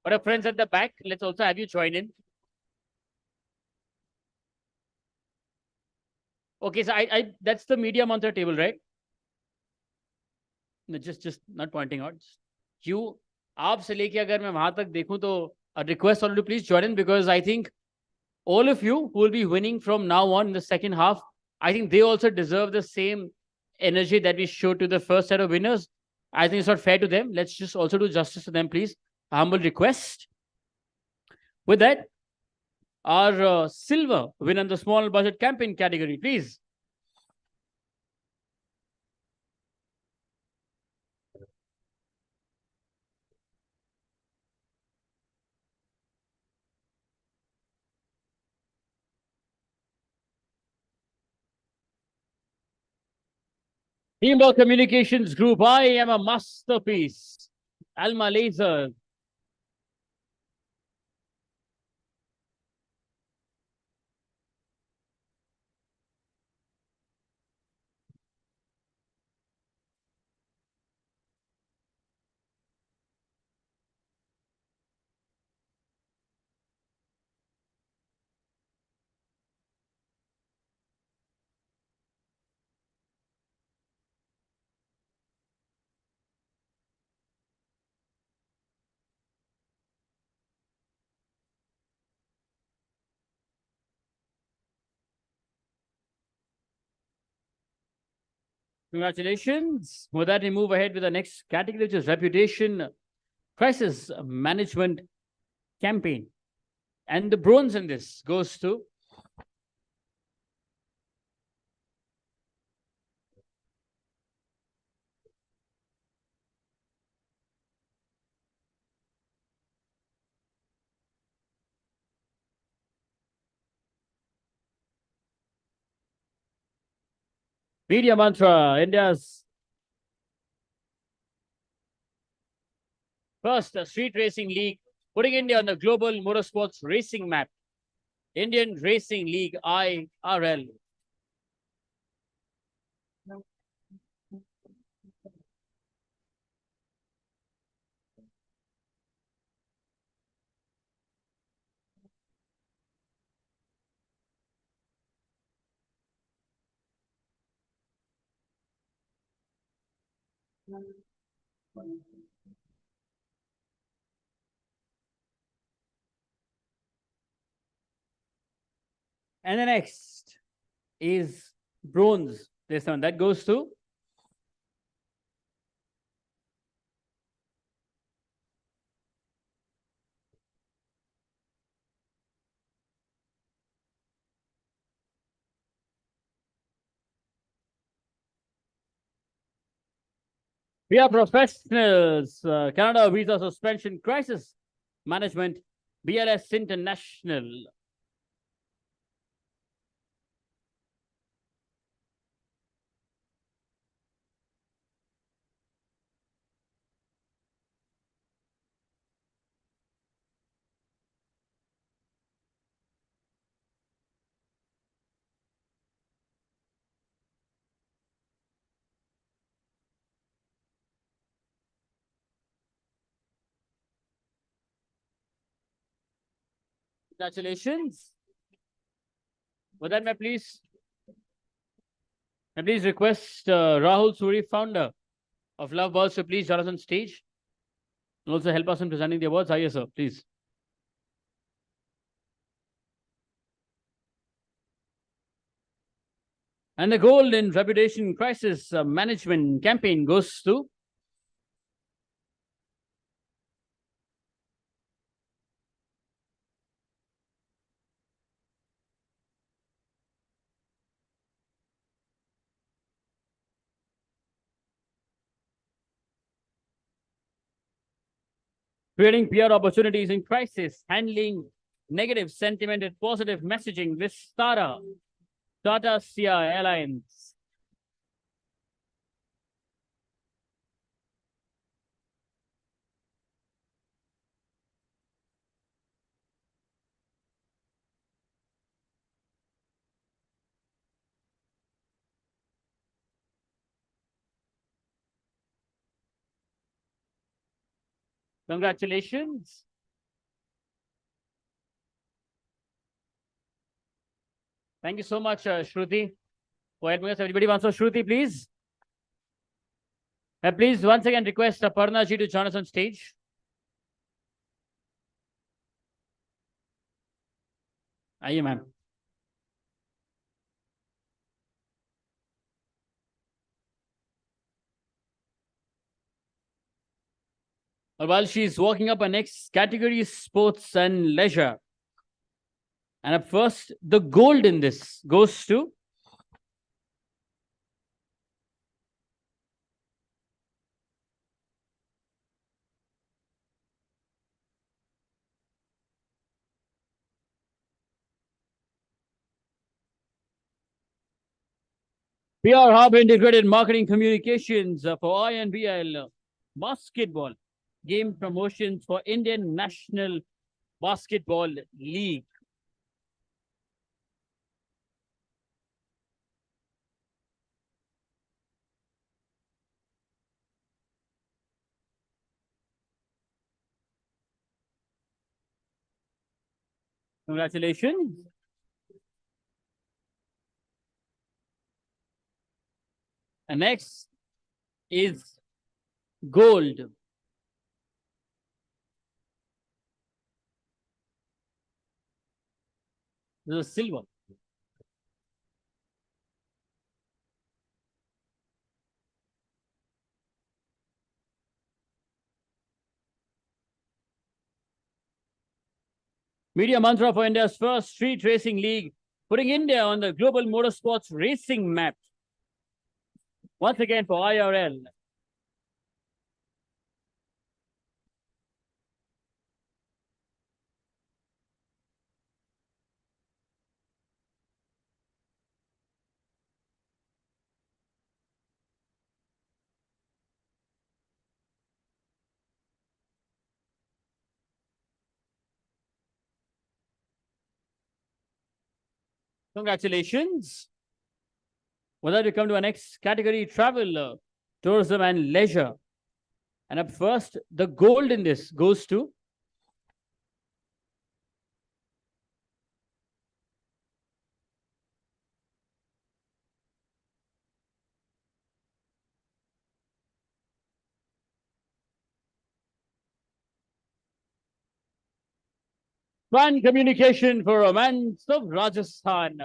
For our friends at the back, let's also have you join in. Okay, so I that's the media monitor table, right? No, just not pointing out. You, आप से लेके अगर मैं वहां तक देखूं तो a request all to please join in, because I think all of you who will be winning from now on in the second half, I think they also deserve the same energy that we showed to the first set of winners. I think it's not fair to them. Let's just also do justice to them, please. A humble request. With that, our silver win in the small budget campaign category, please. Teamwork Communications Group, I am a masterpiece. Alma Laser. Congratulations. With that, we move ahead with the next category, which is Reputation Crisis Management Campaign. And the bronze in this goes to Media Mantra, India's first street racing league, putting India on the global motorsports racing map. Indian Racing League, IRL. And the next is bronze. This one that goes to we are professionals. Canada Visa Suspension Crisis Management, BLS International. Congratulations. With that, may I please request Rahul Suri, founder of Love Balls, to please join us on stage and also help us in presenting the awards. Yes, sir, please. And the gold in Reputation Crisis Management Campaign goes to creating PR opportunities in crisis, handling negative sentiment and positive messaging with Tata Sia Airlines. Congratulations. Thank you so much, Shruti, for helping us. Everybody wants to Shruti, please. Please once again request Aparna ji to join us on stage. Aye, ma'am. And while she's walking up, our next category is sports and leisure. And up first, the gold in this goes to PR Hub Integrated Marketing Communications for INBL Basketball Game Promotions for Indian National Basketball League. Congratulations. And next is gold. This is silver. Media mantra for India's first street racing league, putting India on the global motorsports racing map. Once again for IRL. Congratulations. With that, we come to our next category, travel, tourism and leisure. And up first, the gold in this goes to Fan Communication for Romance of Rajasthan.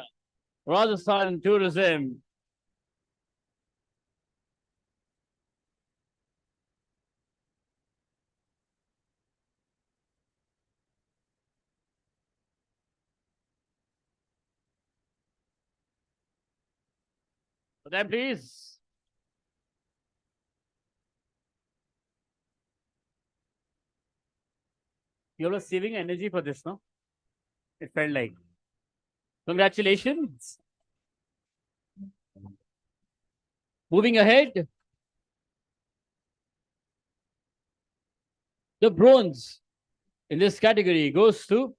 Rajasthan Tourism. For them, please. You were saving energy for this, no? It felt like. Congratulations. Moving ahead. The bronze in this category goes to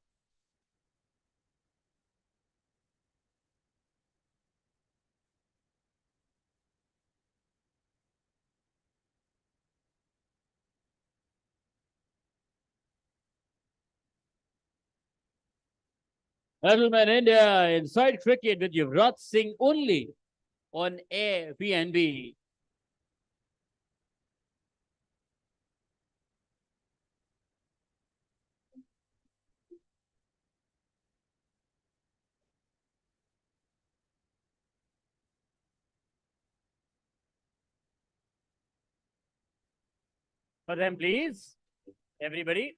Gentlemen, India inside cricket with Yuvraj Singh only on Air PNB. For them, please. Everybody.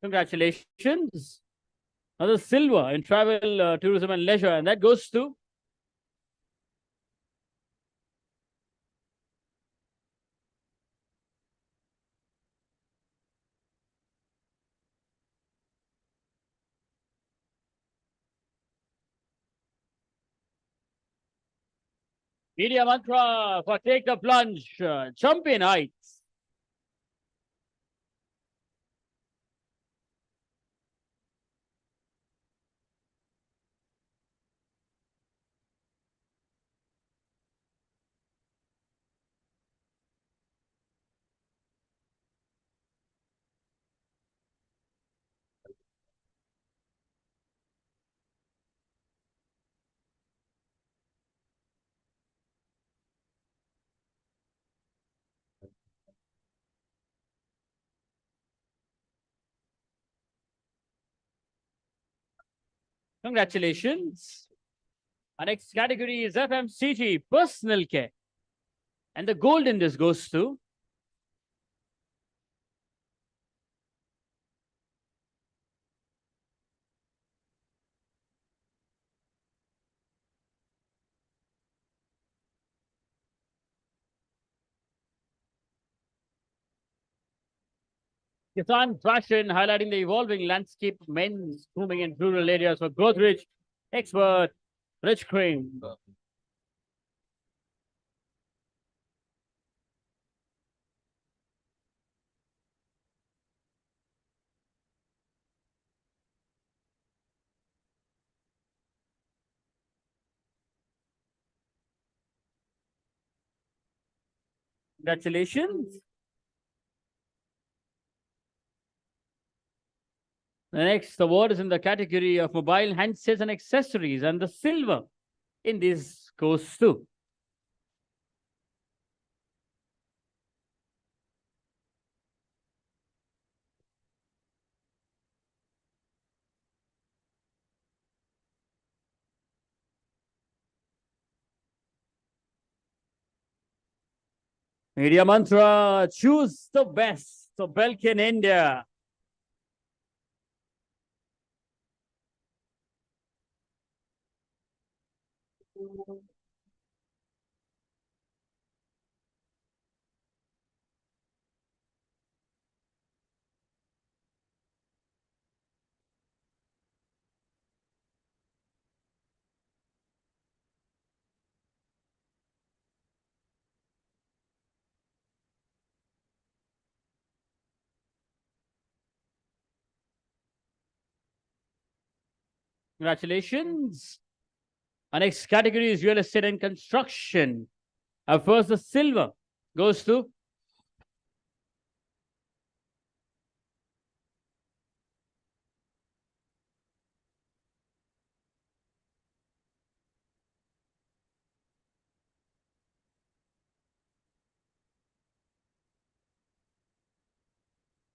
Congratulations. Another silver in travel, tourism and leisure. And that goes to Media Mantra for Take the Plunge, Champion Heights. Congratulations. Our next category is FMCG, personal care. And the gold in this goes to Kisan Fashion, highlighting the evolving landscape, men's grooming in rural areas for growth rich, expert, rich cream. Congratulations. The next award is in the category of mobile handsets and accessories, and the silver in this goes to Media Mantra, choose the best. So Belkin India. Congratulations. Our next category is real estate and construction. First, the silver goes to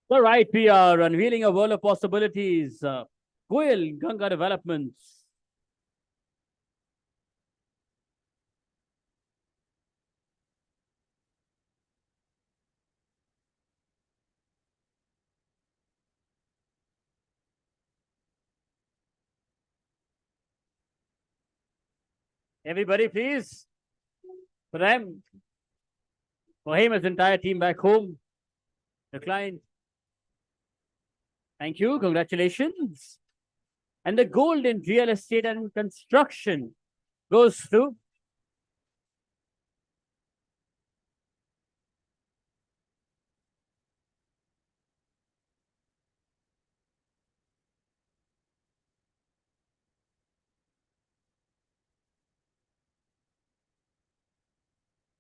the right PR, unveiling a world of possibilities. Goyal Ganga Developments. Everybody, please. For them, for him, his entire team back home, the client. Thank you. Congratulations. And the gold in real estate and construction goes to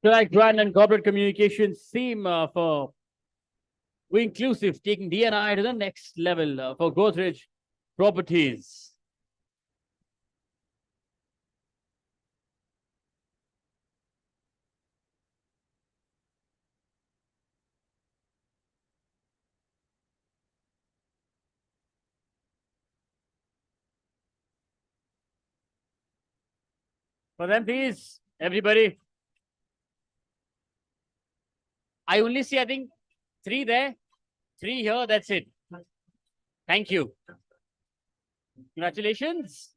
Select Brand and Corporate Communications team for We Inclusive, taking D&I to the next level for Godrej Properties. For them, please, everybody. I only see, I think, 3 there, 3 here, that's it. Thank you. Congratulations.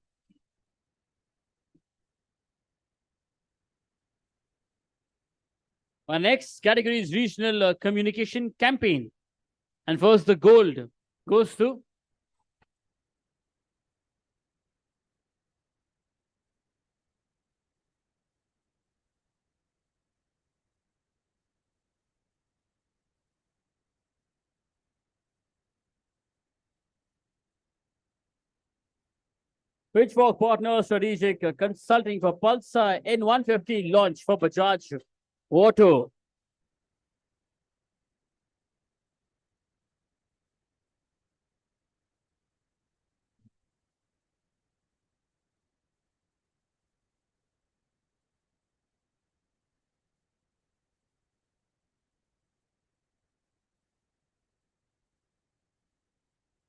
Our next category is regional communication campaign. And first, the gold goes to Pitchfork Partner Strategic Consulting for Pulsar N150 launch for Bajaj Auto.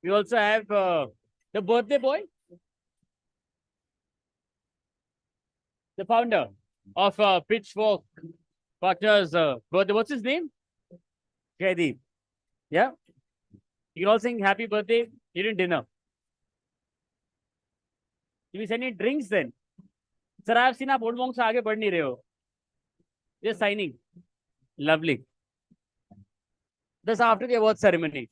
We also have the birthday boy, the founder of Pitchfork partner's birthday. What's his name? Jaideep. Yeah. You can all sing happy birthday during dinner. Do we send any drinks then? Sir, I have seen आप old monks से आगे बढ़ नहीं रहे हो. Just signing. Lovely. That's after the award ceremony.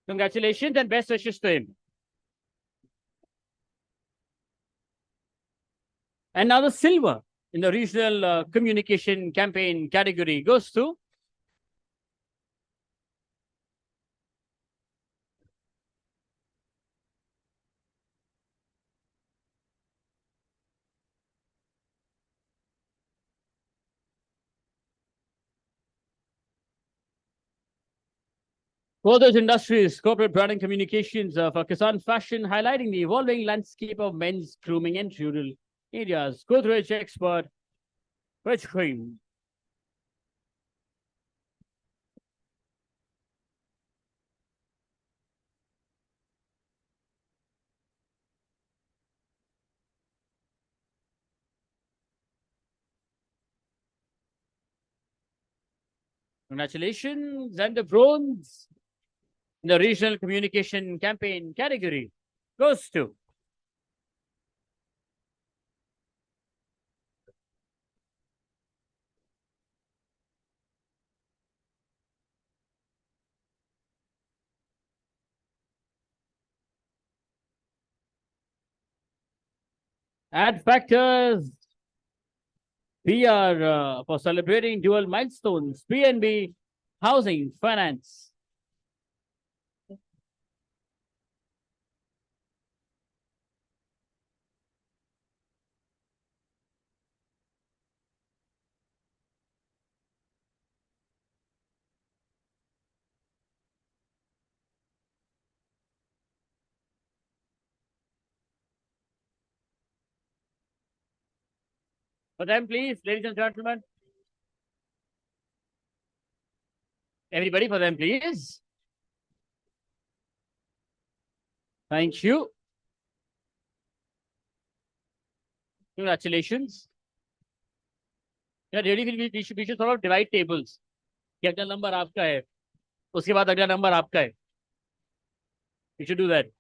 Congratulations and best wishes to him. And now the silver in the regional communication campaign category goes to for those industries, corporate branding communications for Kisan Fashion, highlighting the evolving landscape of men's grooming and rural areas. Godrej expert, Rich Cream. Congratulations, and the bronze in the regional communication campaign category goes to Ad Factors PR for celebrating dual milestones, PNB Housing Finance. For them, please, ladies and gentlemen. Everybody for them, please. Thank you. Congratulations. Yeah, really, we should sort of divide tables. कि अगला number आपका है, उसके बाद अगला number आपका है. We should do that.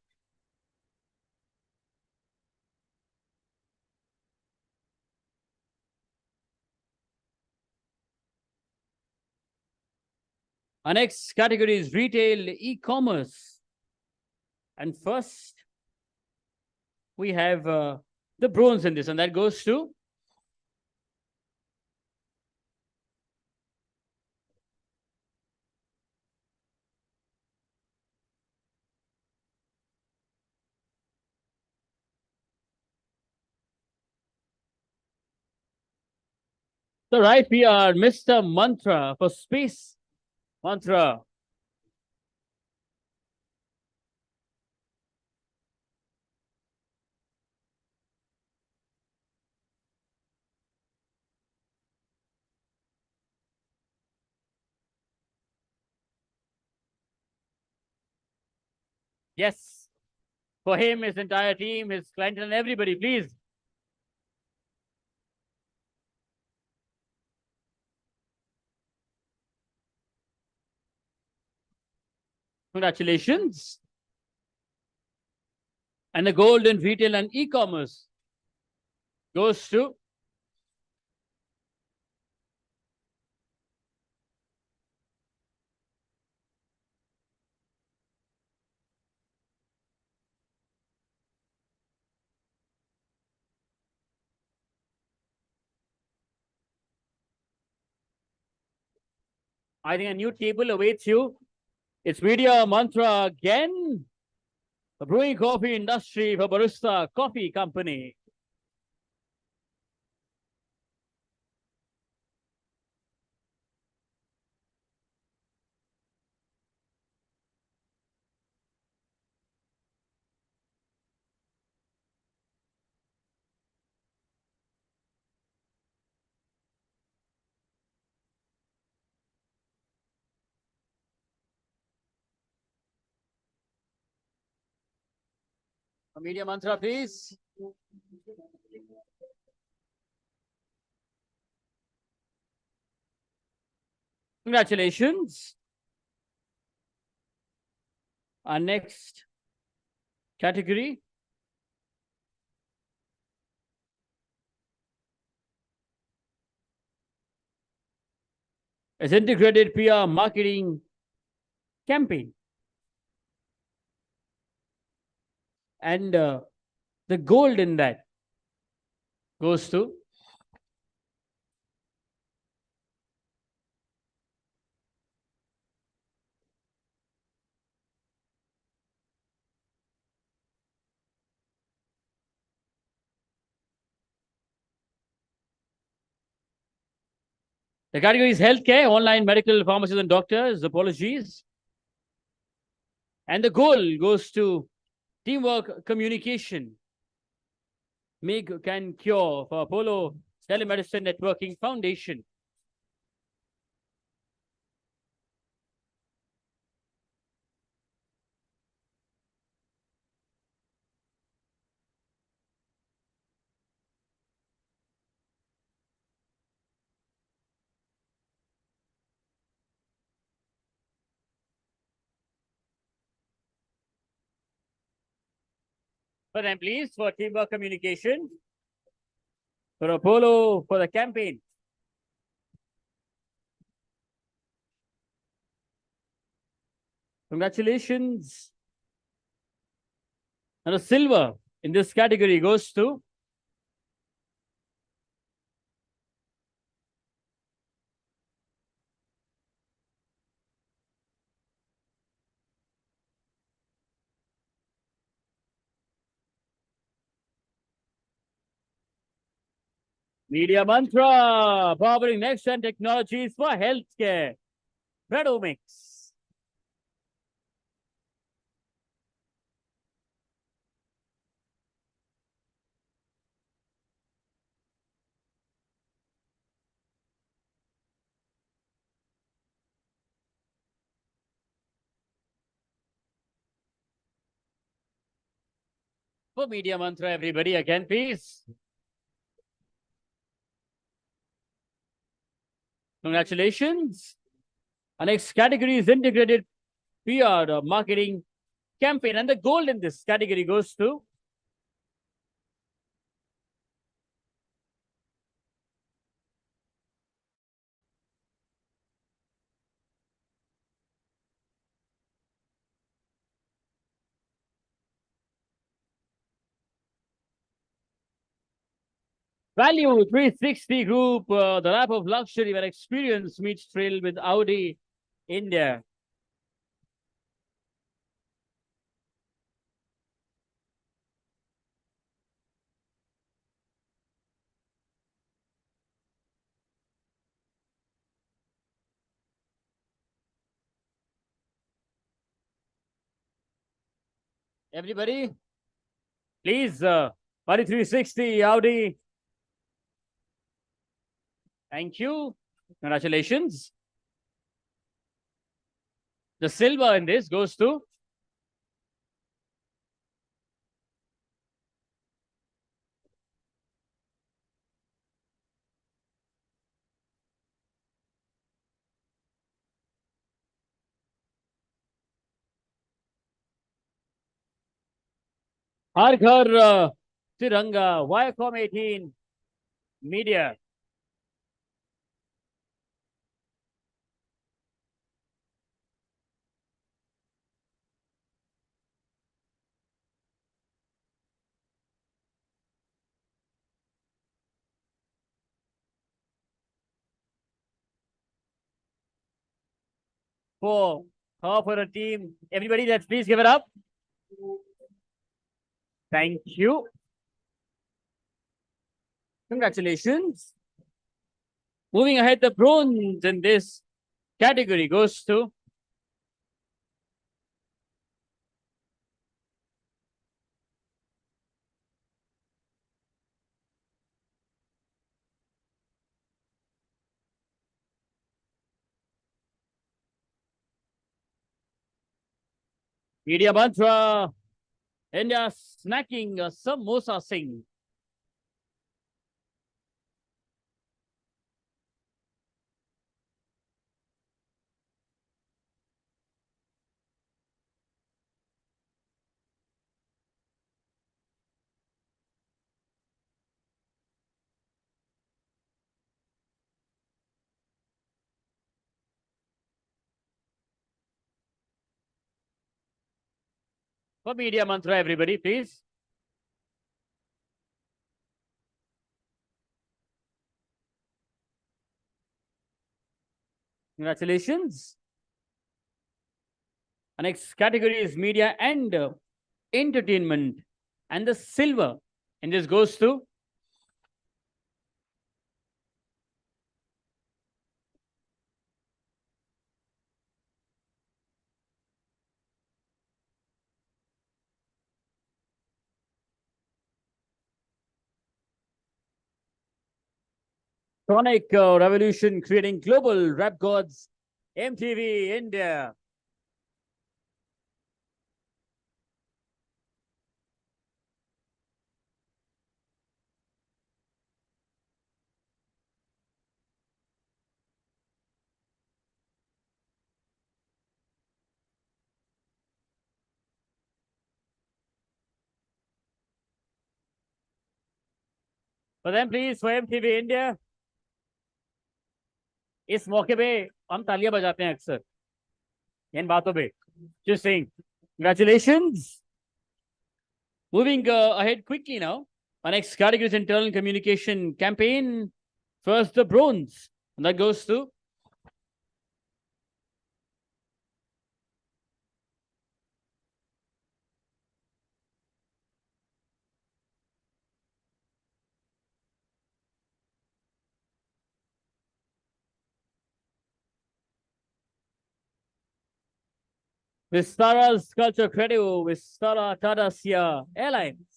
Our next category is retail e-commerce. And first, we have the bronze in this, and that goes to the right PR, Mr. Mantra for space. Mantra. Yes. For him, his entire team, his client, and everybody, please. Congratulations. And the gold in retail and e-commerce goes to I think a new table awaits you. It's Media Mantra again. The brewing coffee industry for Barista Coffee Company. A Media Mantra, please. Congratulations. Our next category is integrated PR marketing campaign. And the gold in that goes to the category is healthcare, online medical pharmacists and doctors. Apologies. And the goal goes to teamwork communication. Make can cure for Apollo Telemedicine Networking Foundation. For them, please, for teamwork communication. For Apollo, for the campaign. Congratulations. And a silver in this category goes to Media Mantra, powering next gen technologies for healthcare. Predomix. For Media Mantra, everybody, again, please. Congratulations. Our next category is integrated PR marketing campaign. And the gold in this category goes to Value 360 Group, the lap of luxury where experience meets thrill with Audi India. Everybody, please, Value 360 Audi. Thank you. Congratulations. The silver in this goes to Har Ghar Tiranga, Viacom 18 Media. For a team. Everybody, let's please give it up. Thank you. Congratulations. Moving ahead, the bronze in this category goes to Media Mantra, India snacking samosa sing. For media mantra, everybody, please. Congratulations. Our next category is media and entertainment. And the silver. And this goes to Sonic Revolution creating global rap gods, MTV India. For them, please, for MTV India. इस मौके पे हम तालियां बजाते हैं अक्सर इन बातों पे. Just saying, congratulations. Moving ahead quickly now. Our next category is internal communication campaign. First, the bronze. And that goes to Vistara's Culture Credo, Vistara Tadasya Airlines.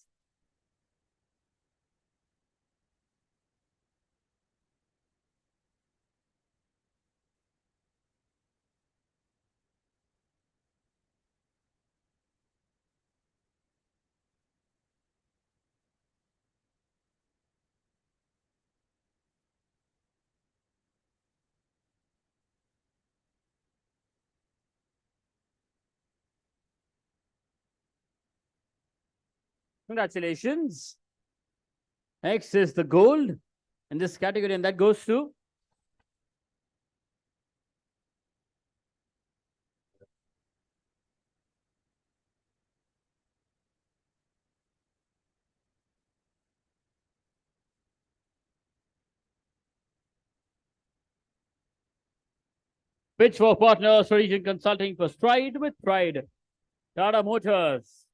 Congratulations. Next is the gold in this category, and that goes to Pitch for partner solution consulting for Stride with Pride. Tata Motors.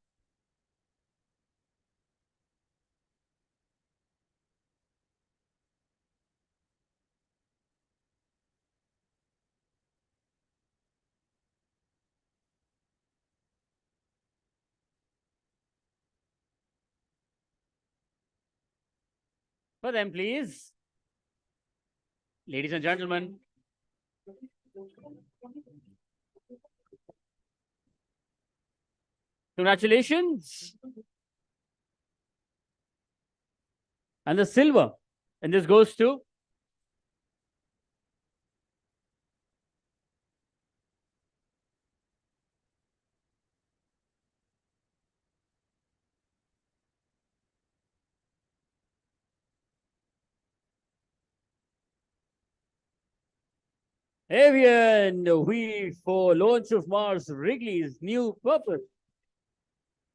For them, please. Ladies and gentlemen. Congratulations. And the silver. And this goes to Avian Wheat for launch of Mars Wrigley's new purpose.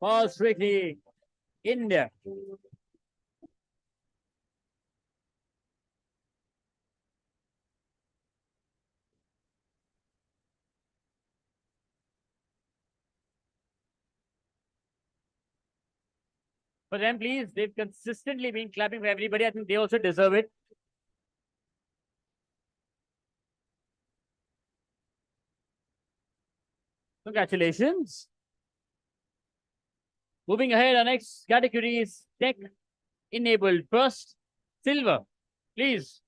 Mars Wrigley, India. For them, please, they've consistently been clapping for everybody. I think they also deserve it. Congratulations. Moving ahead, our next category is tech enabled. First, silver, please.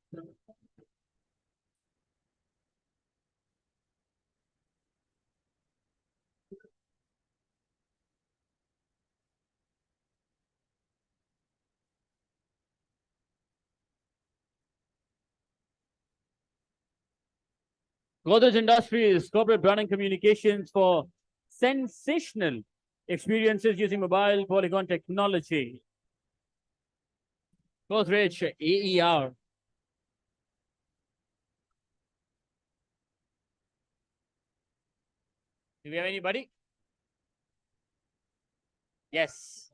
Godrej Industries, corporate branding communications for sensational experiences using mobile polygon technology. Godrej AER. Do we have anybody? Yes.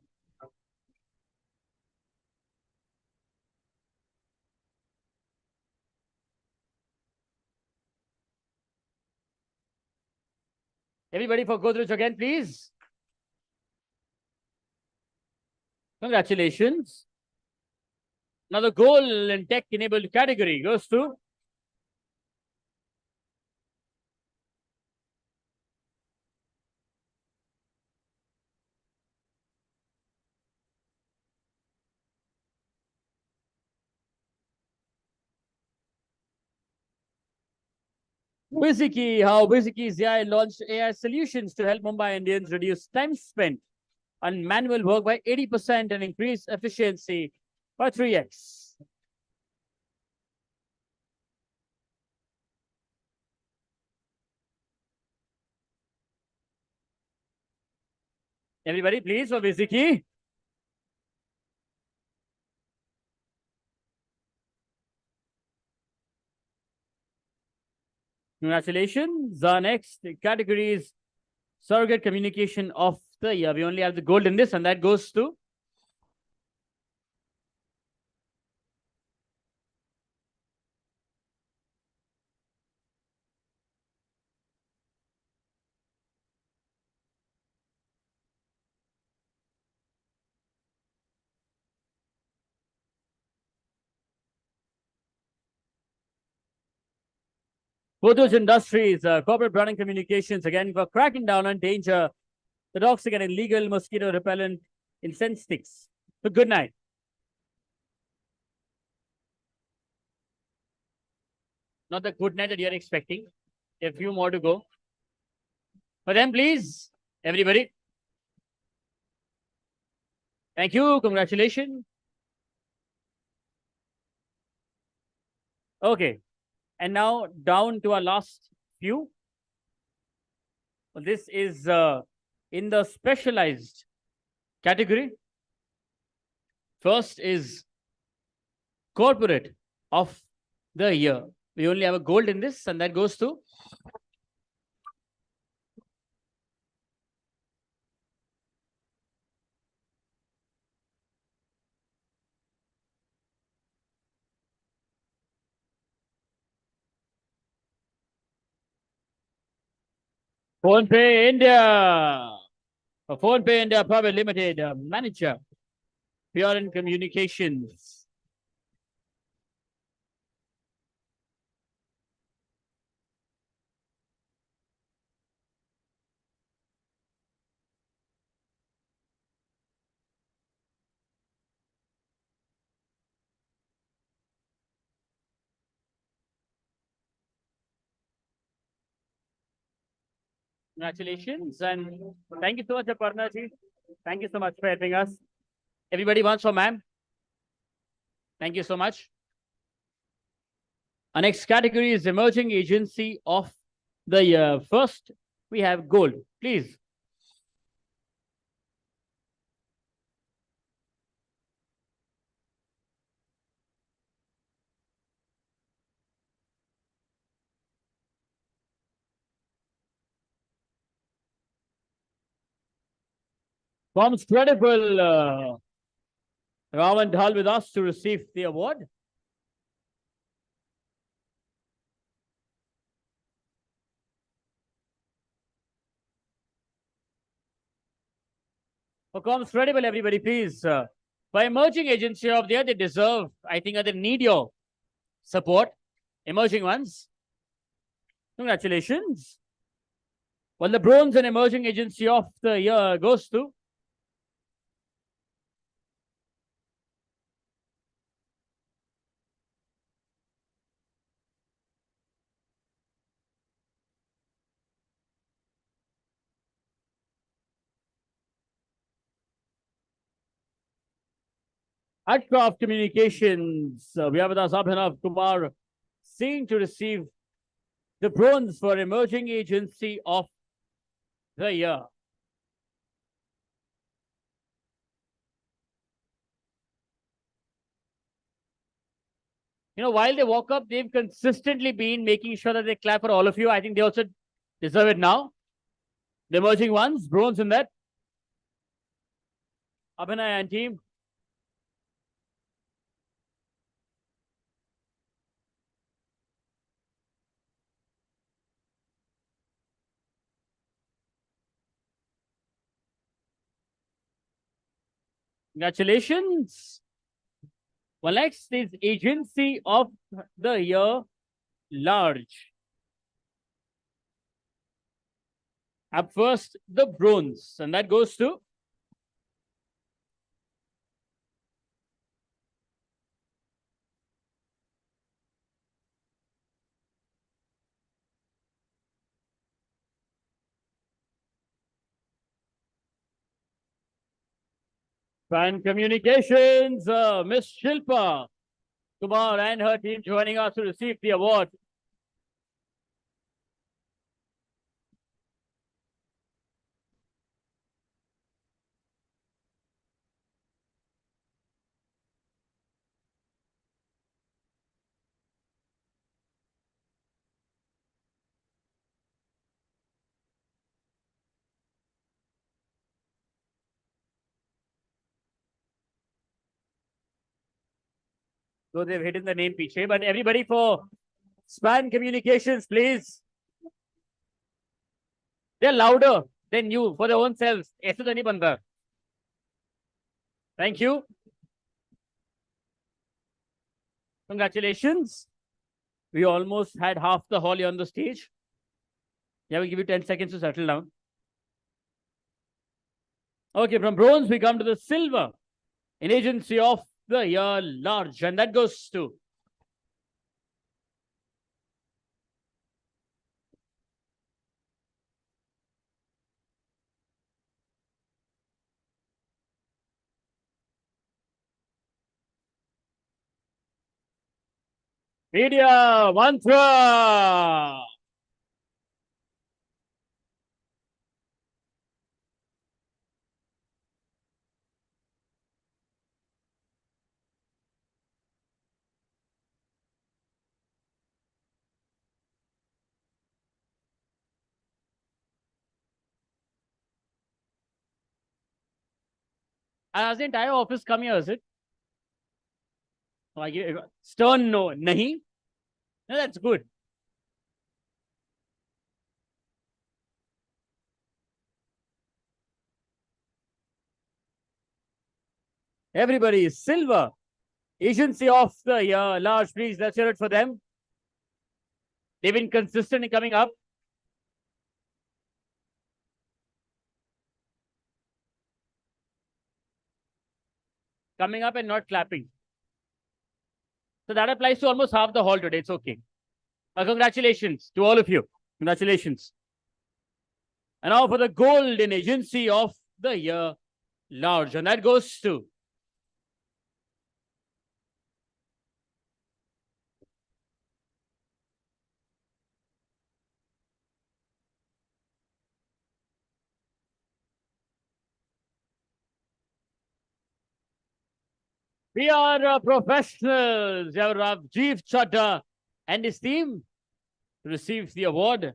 Everybody for Godrej again, please. Congratulations. Now the goal in tech-enabled category goes to Wiziki. How Wiziki's AI launched AI solutions to help Mumbai Indians reduce time spent on manual work by 80% and increase efficiency by 3x. Everybody, please, for Wiziki. Congratulations. Our next category is Surrogate Communication of the Year. We only have the gold in this, and that goes to Photos Industries, Corporate Branding Communications, again, for cracking down on danger, the toxic and illegal mosquito repellent incense sticks. So good night. Not the good night that you're expecting. A few more to go. For them, please, everybody. Thank you. Congratulations. Okay. And now down to our last few. Well, this is in the specialized category. First is Corporate of the Year. We only have a gold in this, and that goes to PhonePe India. PhonePe India Private Limited Manager, PR and Communications. Congratulations, and thank you so much, Aparna ji. Thank you so much for helping us. Everybody wants for ma'am. Thank you so much. Our next category is Emerging Agency of the Year. First, we have gold. Please. Comes credible Raman Dhal with us to receive the award. For Coms Credible, everybody, please. By Emerging Agency of the Year, they deserve, I think, they need your support. Emerging ones. Congratulations. Well, the Bronze and Emerging Agency of the Year goes to Adcraft Communications. We have with us Abhinav Kumar Singh to receive the Bronze for Emerging Agency of the Year. You know, while they walk up, they've consistently been making sure that they clap for all of you. I think they also deserve it now. The emerging ones, bronze in that. Abhinay and team. Congratulations. Well, next is Agency of the Year Large. Up first, the bronze, and that goes to Fan Communications, Miss Shilpa Kumar and her team joining us to receive the award. So they've hidden the name piche, but everybody for Span Communications, please. They're louder than you for their own selves. ऐसे तो नहीं बनता. Thank you. Congratulations. We almost had half the hall here on the stage. Yeah, we'll give you 10 seconds to settle down. Okay, from bronze, we come to the silver in Agency of the Year Large, and that goes to Media Mantra. Has the entire office come here, is it? Stern, no. Nahi? No, that's good. Everybody is silver. Agency of the Year Large, please. Let's hear it for them. They've been consistent in coming up. Coming up and not clapping. So that applies to almost half the hall today. It's okay. Congratulations to all of you. Congratulations. And now for the Golden Agency of the Year Large. And that goes to we are professionals. Rajiv Chadha and his team receives the award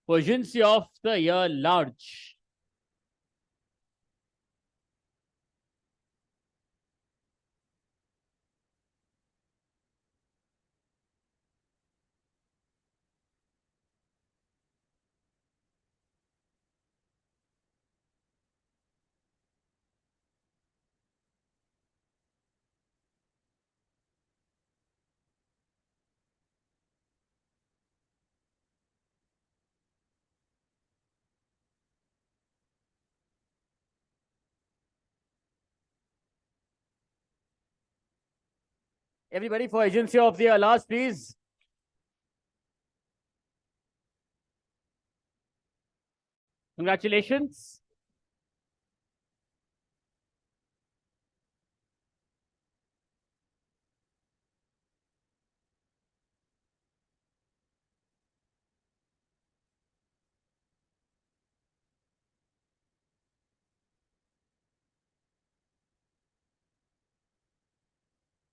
for Agency of the Year Large. Everybody for Agency of the Year Large, please. Congratulations.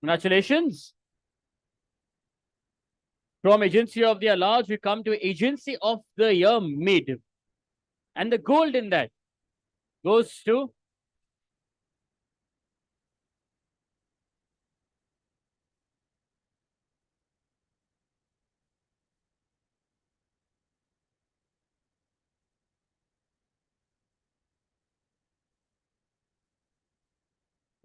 Congratulations. From Agency of the Year Large, we come to Agency of the Year Mid. And the gold in that goes to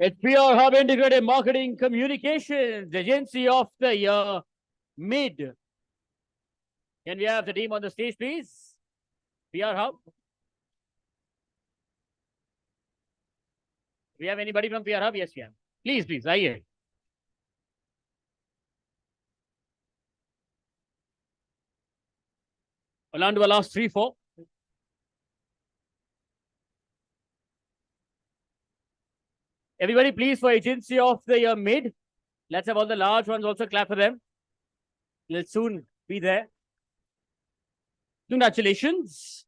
It's PR Hub Integrated Marketing Communications Agency of the Year, Mid. Can we have the team on the stage, please? PR Hub. We have anybody from PR Hub? Yes, we have. Please, please, आइए. On to the last 3-4. Everybody, please, for Agency of the Year Mid. Let's have all the large ones also clap for them. Let's soon be there. Congratulations.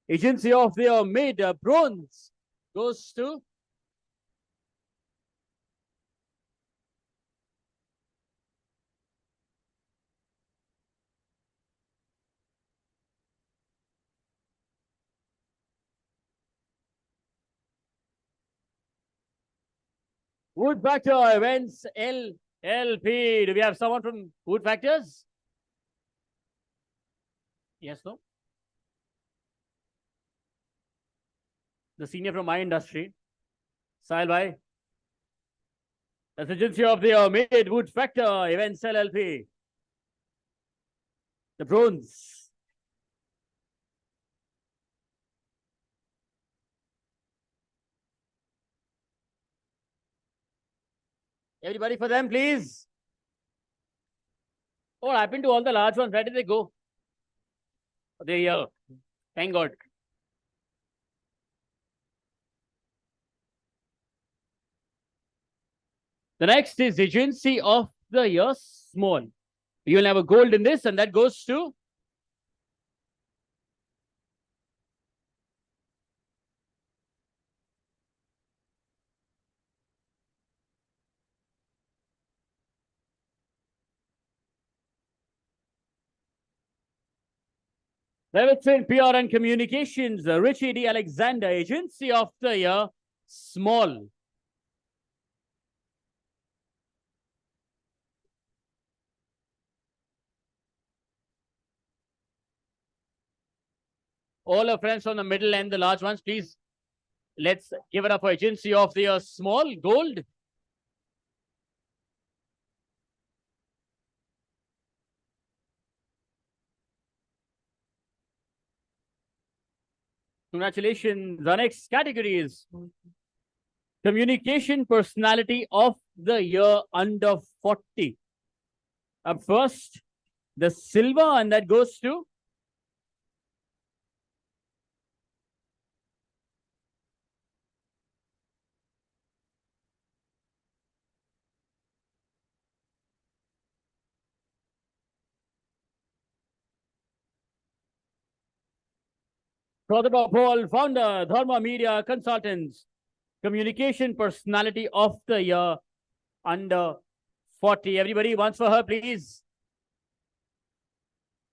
Agency of the Year Mid, bronze goes to Wood Factor Events LLP. Do we have someone from Wood Factors? Yes, no? The senior from my industry. Sahil bhai. That's Agency of the Year Mid Wood Factor Events LLP. The bronze. Everybody for them, please. What happened to all the large ones? Where did they go? They're here. Thank God. The next is Agency of the Year Small. You'll have a gold in this, and that goes to Levitt PR and Communications, Richie D. Alexander, Agency of the Year Small. All our friends from the middle and the large ones, please. Let's give it up for Agency of the Year Small, gold. Congratulations. The next category is Communication Personality of the Year under 40. Up first, the silver, and that goes to Pratibha Paul, founder, Dharma Media Consultants, Communication Personality of the Year under 40. Everybody, once for her, please.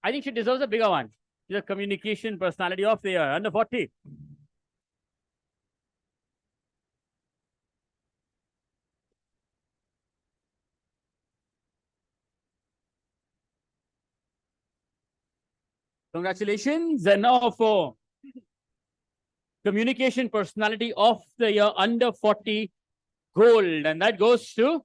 I think she deserves a bigger one. She's a Communication Personality of the Year under 40. Congratulations. And now for Communication Personality of the Year under 40 gold. And that goes to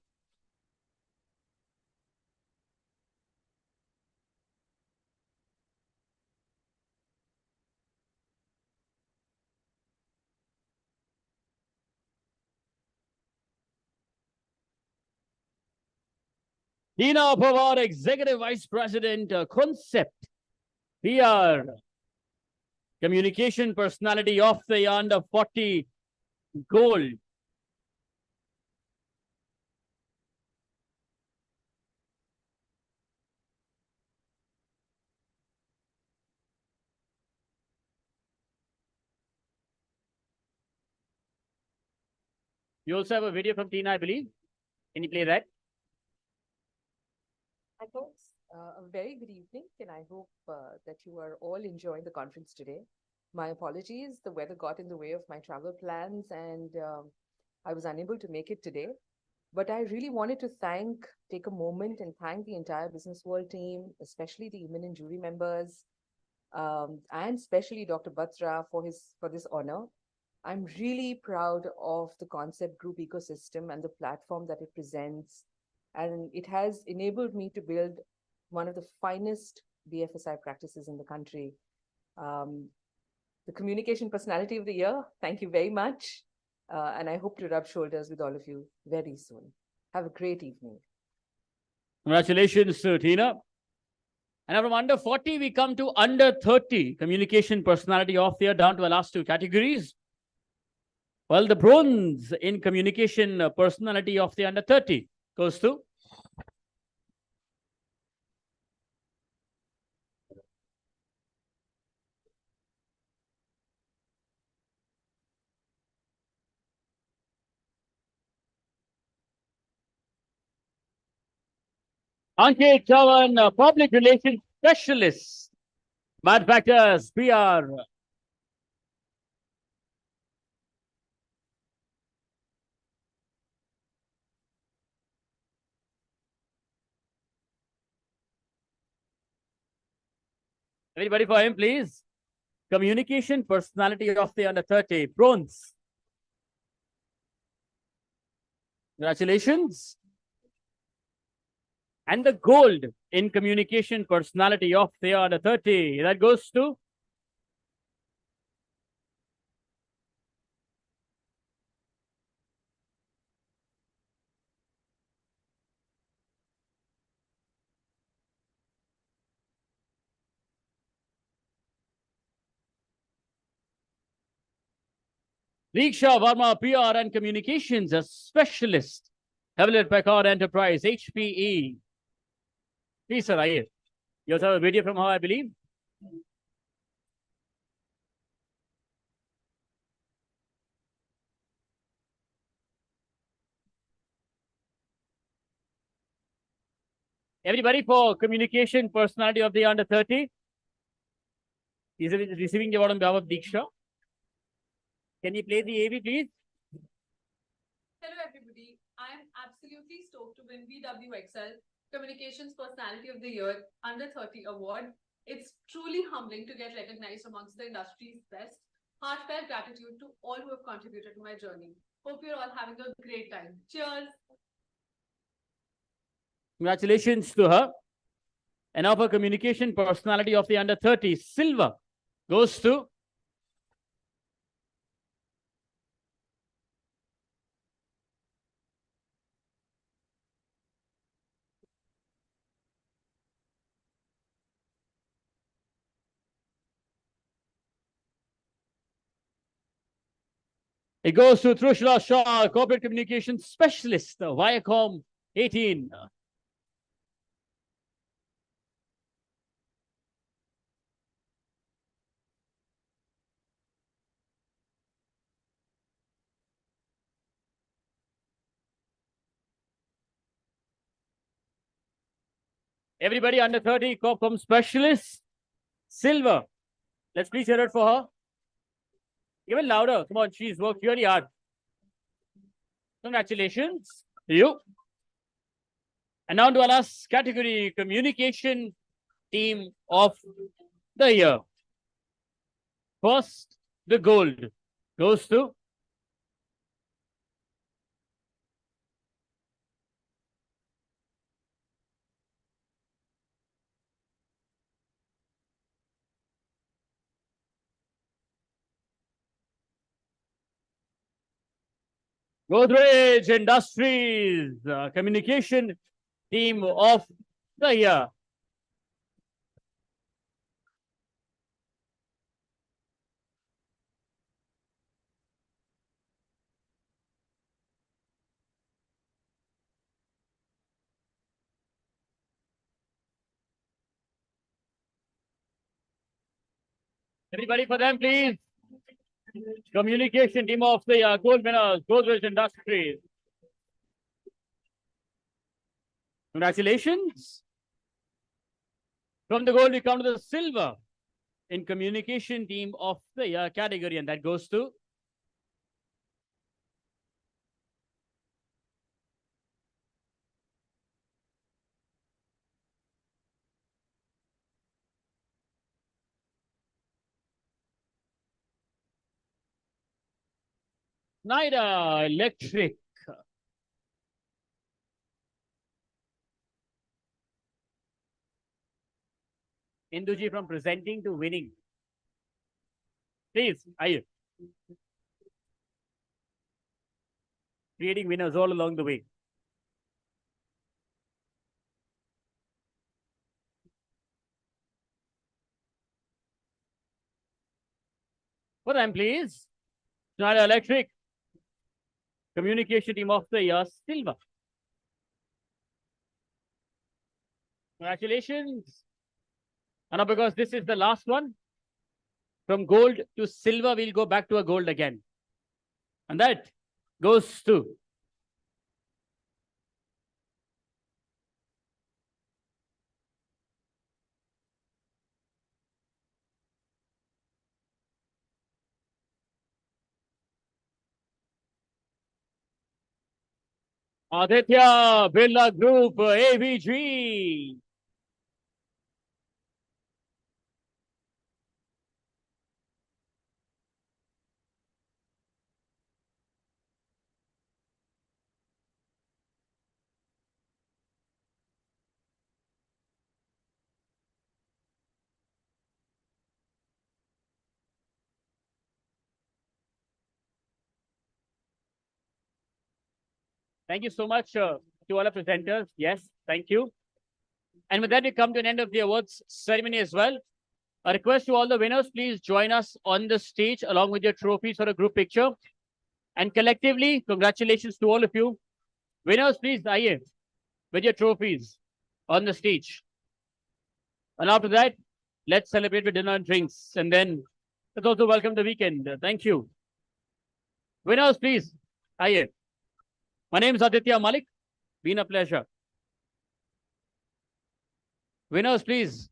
Dina Pawar, Executive Vice President, Concept, PR, Communication Personality of the Year under 40 gold. You also have a video from Tina, I believe. Can you play that? Hi, folks. A very good evening, and I hope that you are all enjoying the conference today. My apologies, the weather got in the way of my travel plans, and I was unable to make it today. But I really wanted to take a moment and thank the entire Business World team, especially the eminent jury members, and especially Dr. Batra for this honor. I'm really proud of the Concept Group ecosystem and the platform that it presents. And it has enabled me to build one of the finest BFSI practices in the country. The Communication Personality of the Year, thank you very much. And I hope to rub shoulders with all of you very soon. Have a great evening. Congratulations to Tina. And from under 40, we come to under 30, Communication Personality of the Year, down to the last two categories. Well, the bronze in Communication Personality of the under 30 goes to Ankit Chavan, Public Relations Specialist, Manufacturers, PR. Everybody for him, please. Communication Personality of the under 30, bronze. Congratulations. And the gold in Communication Personality of the under 30, that goes to Diksha Verma, PR and Communications, a specialist, Hewlett Packard Enterprise, HPE. Please, sir, aye. You also have a video from her, I believe. Everybody for Communication Personality of the under 30. Is receiving the award on behalf of Diksha. Can you play the AV, please? Hello, everybody. I am absolutely stoked to win BWXL Communications Personality of the Year Under 30 Award. It's truly humbling to get recognized amongst the industry's best. Heartfelt gratitude to all who have contributed to my journey. Hope you're all having a great time. Cheers. Congratulations to her. And now for Communication Personality of the under 30, silver goes to it goes to Trushla Shah, Corporate Communications Specialist, Viacom 18. Everybody under 30, Corpcom Specialist, silver. Let's please hear it for her. Even louder. Come on, she's worked really hard. Congratulations to you. And now to our last category, Communication Team of the Year. First, the gold goes to Godrej Industries, Communication Team of the Year. Everybody for them, please. Communication Team of the Year, gold winners, Godrej Industries. Congratulations. From the gold, we come to the silver in Communication Team of the Year category, and that goes to Schneider Electric. Induji from presenting to winning. Please, are you? Creating winners all along the way. For them, please. Schneider Electric. Communication Team of the Year, Silver. Congratulations. And now because this is the last one, from gold to silver, we'll go back to a gold again. And that goes to Aditya Birla Group, ABG. Thank you so much to all our presenters. Yes, thank you. And with that, we come to an end of the awards ceremony as well. A request to all the winners, please join us on the stage along with your trophies for a group picture. And collectively, congratulations to all of you. Winners, please, aye, with your trophies on the stage. And after that, let's celebrate with dinner and drinks. And then let's also welcome the weekend. Thank you. Winners, please, aye. My name is Aditya Malik. Been a pleasure. Winners, please.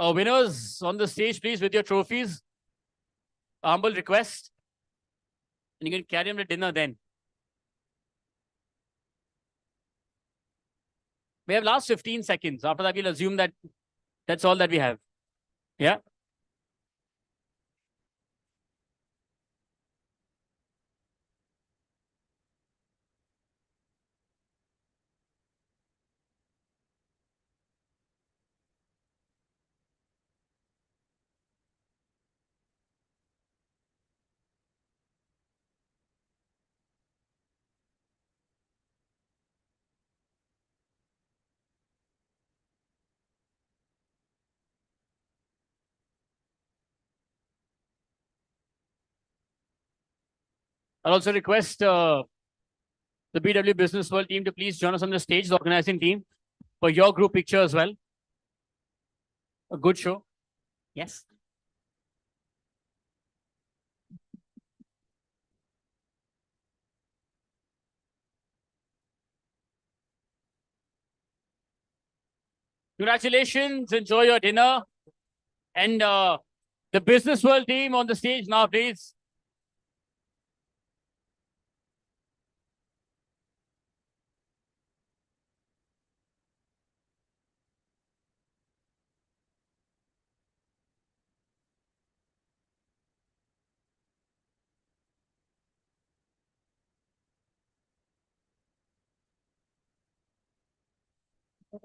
Winners on the stage, please, with your trophies. A humble request. And you can carry them to dinner then. We have last 15 seconds. After that, we'll assume that that's all that we have. Yeah. I'll also request the BW Business World team to please join us on the stage, the organizing team, for your group picture as well. A good show. Yes. Congratulations. Enjoy your dinner. And the Business World team on the stage now, please. Hello.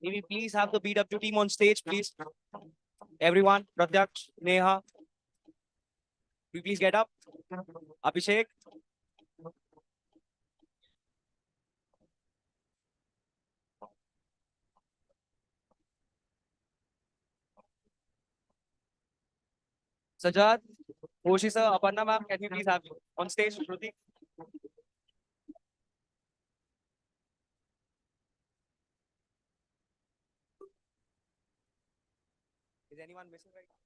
May we please have the BW team on stage, please? Everyone, Pratyaksh, Neha. Will you please get up? Abhishek. Sajad, Hoshi sir, Aparna ma'am, can you please have you on stage, Shruti? Is anyone missing right now?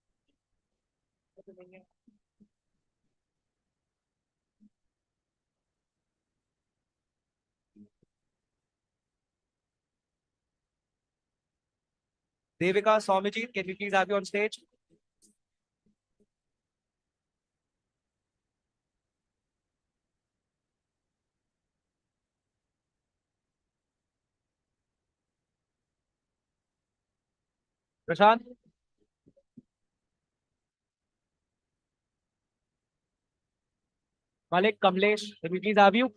Devika, Swamiji, can we please have you on stage? Prashant? Malik, Kamlesh, can we please have you?